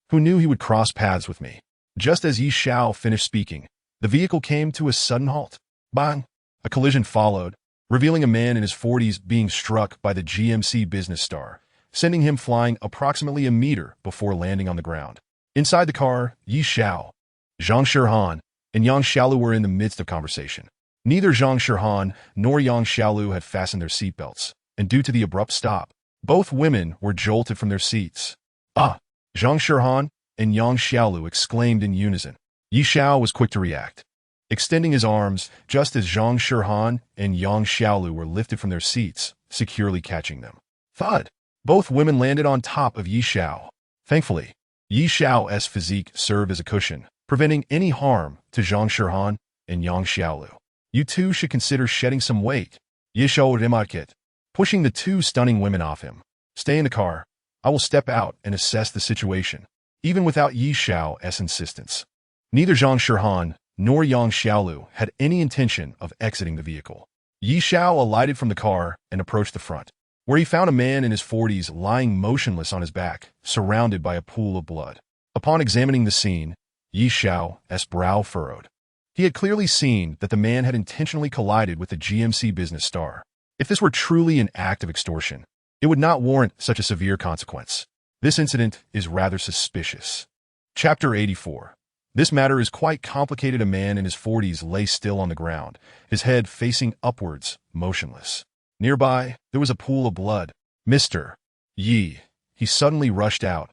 Who knew he would cross paths with me? Just as Yi Xiao finished speaking, the vehicle came to a sudden halt. Bang! A collision followed, revealing a man in his 40s being struck by the GMC business star, sending him flying approximately a meter before landing on the ground. Inside the car, Yi Xiao, Zhang Shihan, and Yang Xiaolu were in the midst of conversation. Neither Zhang Shihan nor Yang Xiaolu had fastened their seatbelts, and due to the abrupt stop, both women were jolted from their seats. Ah! Zhang Shihan and Yang Xiaolu exclaimed in unison. Yi Xiao was quick to react, extending his arms just as Zhang Shihan and Yang Xiaolu were lifted from their seats, securely catching them. Thud! Both women landed on top of Yi Xiao. Thankfully, Yi Xiao's physique served as a cushion, preventing any harm to Zhang Shihan and Yang Xiaolu. You two should consider shedding some weight, Yi Xiao remarked, pushing the two stunning women off him. Stay in the car. I will step out and assess the situation, even without Yi Xiao's insistence. Neither Zhang Shihan nor Yang Xiaolu had any intention of exiting the vehicle. Yi Xiao alighted from the car and approached the front, where he found a man in his 40s lying motionless on his back, surrounded by a pool of blood. Upon examining the scene, Yi Xiao's brow furrowed. He had clearly seen that the man had intentionally collided with the GMC business star. If this were truly an act of extortion, it would not warrant such a severe consequence. This incident is rather suspicious. Chapter 84. This matter is quite complicated. A man in his 40s lay still on the ground, his head facing upwards, motionless. Nearby, there was a pool of blood. Mr. Yi, he suddenly rushed out.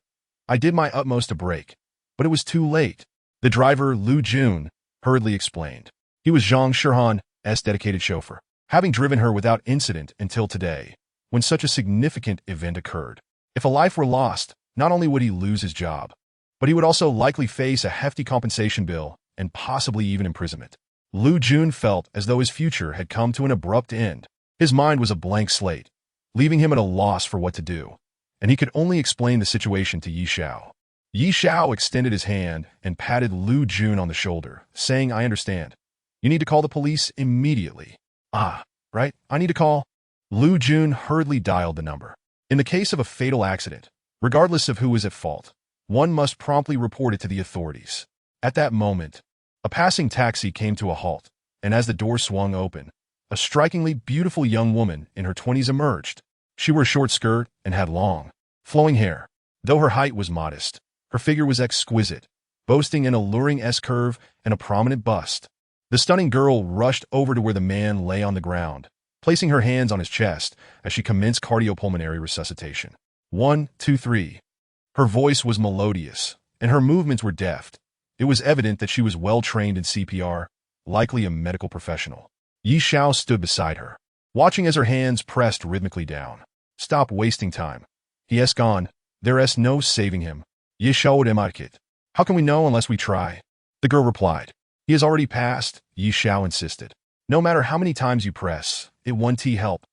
I did my utmost to brake, but it was too late. The driver, Lu Jun, hurriedly explained. He was Zhang Shihan's dedicated chauffeur, having driven her without incident until today, when such a significant event occurred. If a life were lost, not only would he lose his job, but he would also likely face a hefty compensation bill and possibly even imprisonment. Lu Jun felt as though his future had come to an abrupt end. His mind was a blank slate, leaving him at a loss for what to do, and he could only explain the situation to Yi Xiao. Yi Xiao extended his hand and patted Lu Jun on the shoulder, saying, I understand. You need to call the police immediately. Ah, right, I need to call. Lu Jun hurriedly dialed the number. In the case of a fatal accident, regardless of who is at fault, one must promptly report it to the authorities. At that moment, a passing taxi came to a halt, and as the door swung open, a strikingly beautiful young woman in her 20s emerged. She wore a short skirt and had long, flowing hair. Though her height was modest, her figure was exquisite, boasting an alluring S-curve and a prominent bust. The stunning girl rushed over to where the man lay on the ground, placing her hands on his chest as she commenced cardiopulmonary resuscitation. 1, 2, 3. Her voice was melodious, and her movements were deft. It was evident that she was well trained in CPR, likely a medical professional. Yi Xiao stood beside her, watching as her hands pressed rhythmically down. Stop wasting time. He has gone. There's no saving him. Yi Xiao remarked. How can we know unless we try? The girl replied. He has already passed, Yi Xiao insisted. No matter how many times you press, it won't help.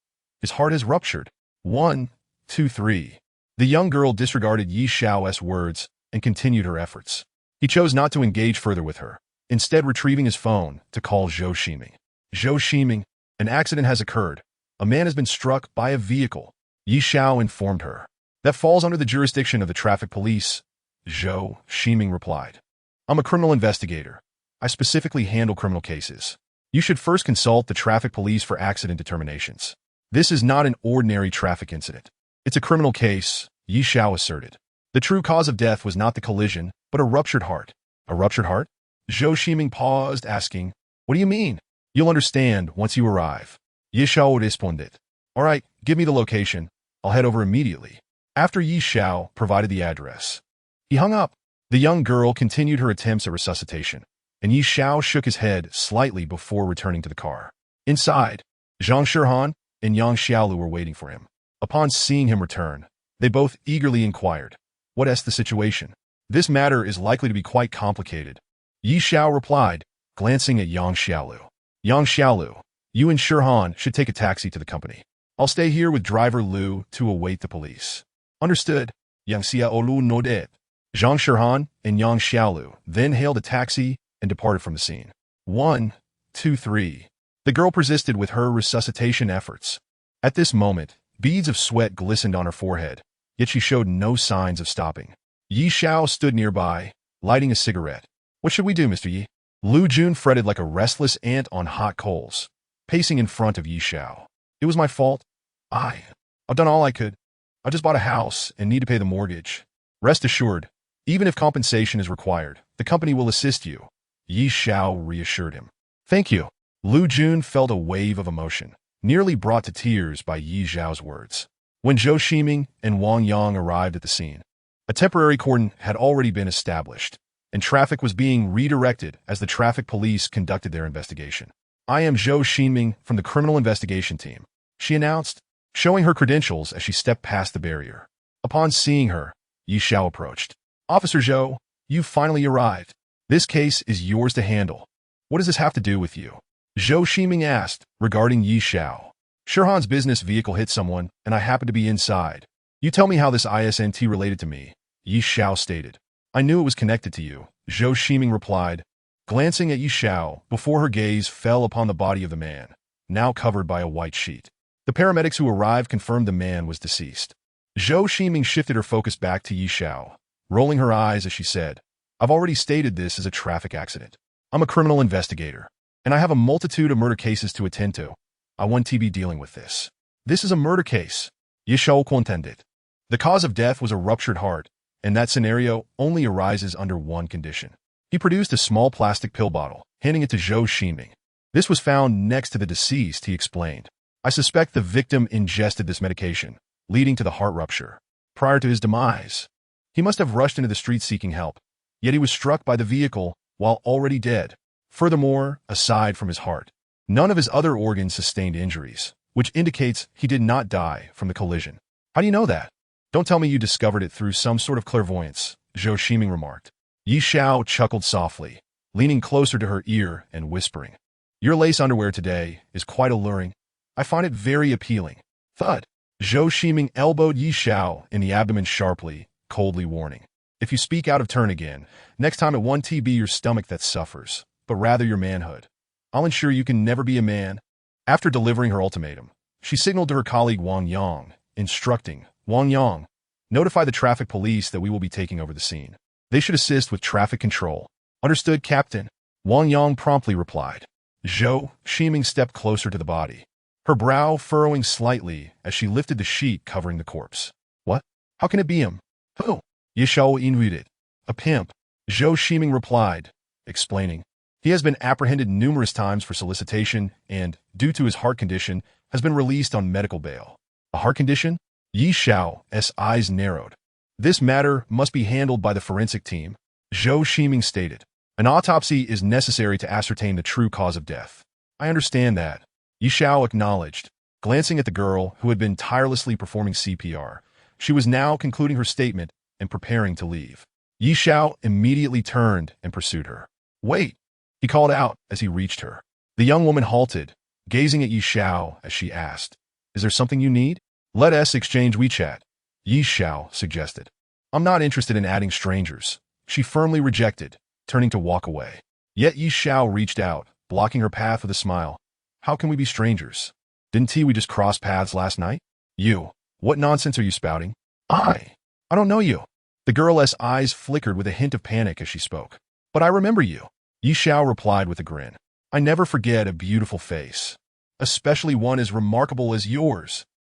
His heart has ruptured. 1, 2, 3. The young girl disregarded Yi Xiao's words and continued her efforts. He chose not to engage further with her, instead retrieving his phone to call Zhou Ximing. Zhou Ximing, an accident has occurred. A man has been struck by a vehicle. Yi Xiao informed her. That falls under the jurisdiction of the traffic police, Zhou Ximing replied. I'm a criminal investigator. I specifically handle criminal cases. You should first consult the traffic police for accident determinations. This is not an ordinary traffic incident. It's a criminal case, Yi Xiao asserted. The true cause of death was not the collision, but a ruptured heart. A ruptured heart? Zhou Ximing paused, asking, What do you mean? You'll understand once you arrive. Yi Xiao responded. All right, give me the location. I'll head over immediately. After Yi Xiao provided the address, he hung up. The young girl continued her attempts at resuscitation, and Yi Xiao shook his head slightly before returning to the car. Inside, Zhang Shihan and Yang Xiaolu were waiting for him. Upon seeing him return, they both eagerly inquired, "What is the situation? This matter is likely to be quite complicated." Yi Xiao replied, glancing at Yang Xiaolu. "Yang Xiaolu, you and Shihan should take a taxi to the company. I'll stay here with driver Lu to await the police." "Understood." Yang Xiaolu nodded. Zhang Shihan and Yang Xiaolu then hailed a taxi and departed from the scene. 1, 2, 3. The girl persisted with her resuscitation efforts. At this moment, beads of sweat glistened on her forehead, yet she showed no signs of stopping. Yi Xiao stood nearby, lighting a cigarette. "What should we do, Mr. Yi?" Lu Jun fretted like a restless ant on hot coals, pacing in front of Yi Xiao. "It was my fault. I've done all I could. I just bought a house and need to pay the mortgage. Rest assured, even if compensation is required, the company will assist you," Yi Xiao reassured him. "Thank you." Lu Jun felt a wave of emotion, nearly brought to tears by Yi Xiao's words. When Zhou Ximing and Wang Yang arrived at the scene, a temporary cordon had already been established, and traffic was being redirected as the traffic police conducted their investigation. "I am Zhou Ximing from the criminal investigation team," she announced, showing her credentials as she stepped past the barrier. Upon seeing her, Yi Xiao approached. "Officer Zhou, you've finally arrived. This case is yours to handle. What does this have to do with you?" Zhou Ximing asked, regarding Yi Xiao. "Shihan's business vehicle hit someone, and I happened to be inside. You tell me how this isn't related to me," Yi Xiao stated. "I knew it was connected to you," Zhou Ximing replied, glancing at Yi Xiao before her gaze fell upon the body of the man, now covered by a white sheet. The paramedics who arrived confirmed the man was deceased. Zhou Ximing shifted her focus back to Yi Xiao, rolling her eyes as she said, "I've already stated this as a traffic accident. I'm a criminal investigator, and I have a multitude of murder cases to attend to. I want to be dealing with this. This is a murder case." Yi Xiao contended. The cause of death was a ruptured heart, and that scenario only arises under one condition. He produced a small plastic pill bottle, handing it to Zhou Ximing. "This was found next to the deceased," he explained. "I suspect the victim ingested this medication, leading to the heart rupture. Prior to his demise, he must have rushed into the street seeking help, yet he was struck by the vehicle while already dead. Furthermore, aside from his heart, none of his other organs sustained injuries, which indicates he did not die from the collision." "How do you know that?" "Don't tell me you discovered it through some sort of clairvoyance," Zhou Ximing remarked. Yi Xiao chuckled softly, leaning closer to her ear and whispering, "Your lace underwear today is quite alluring. I find it very appealing." Thud. Zhou Ximing elbowed Yi Xiao in the abdomen sharply, coldly warning, "If you speak out of turn again, next time it won't be your stomach that suffers, but rather your manhood. I'll ensure you can never be a man." After delivering her ultimatum, she signaled to her colleague Wang Yang, instructing, "Wang Yang, notify the traffic police that we will be taking over the scene. They should assist with traffic control." "Understood, Captain," Wang Yang promptly replied. Zhou Ximing stepped closer to the body, her brow furrowing slightly as she lifted the sheet covering the corpse. "What? How can it be him?" "Who?" Yi Xiao invited. "A pimp," Zhou Ximing replied, explaining. "He has been apprehended numerous times for solicitation and, due to his heart condition, has been released on medical bail." "A heart condition?" Yi Xiao's eyes narrowed. "This matter must be handled by the forensic team," Zhou Ximing stated. "An autopsy is necessary to ascertain the true cause of death." "I understand that," Yi Xiao acknowledged, glancing at the girl who had been tirelessly performing CPR. She was now concluding her statement and preparing to leave. Yi Xiao immediately turned and pursued her. "Wait!" he called out as he reached her. The young woman halted, gazing at Yi Xiao as she asked, "Is there something you need?" "Let us exchange WeChat," Yi Xiao suggested. "I'm not interested in adding strangers," she firmly rejected, turning to walk away. Yet Yi Xiao reached out, blocking her path with a smile. "How can we be strangers? Didn't we just cross paths last night?" "You, what nonsense are you spouting?" I don't know you." The girl's eyes flickered with a hint of panic as she spoke. "But I remember you," Yi Xiao replied with a grin. "I never forget a beautiful face, especially one as remarkable as yours."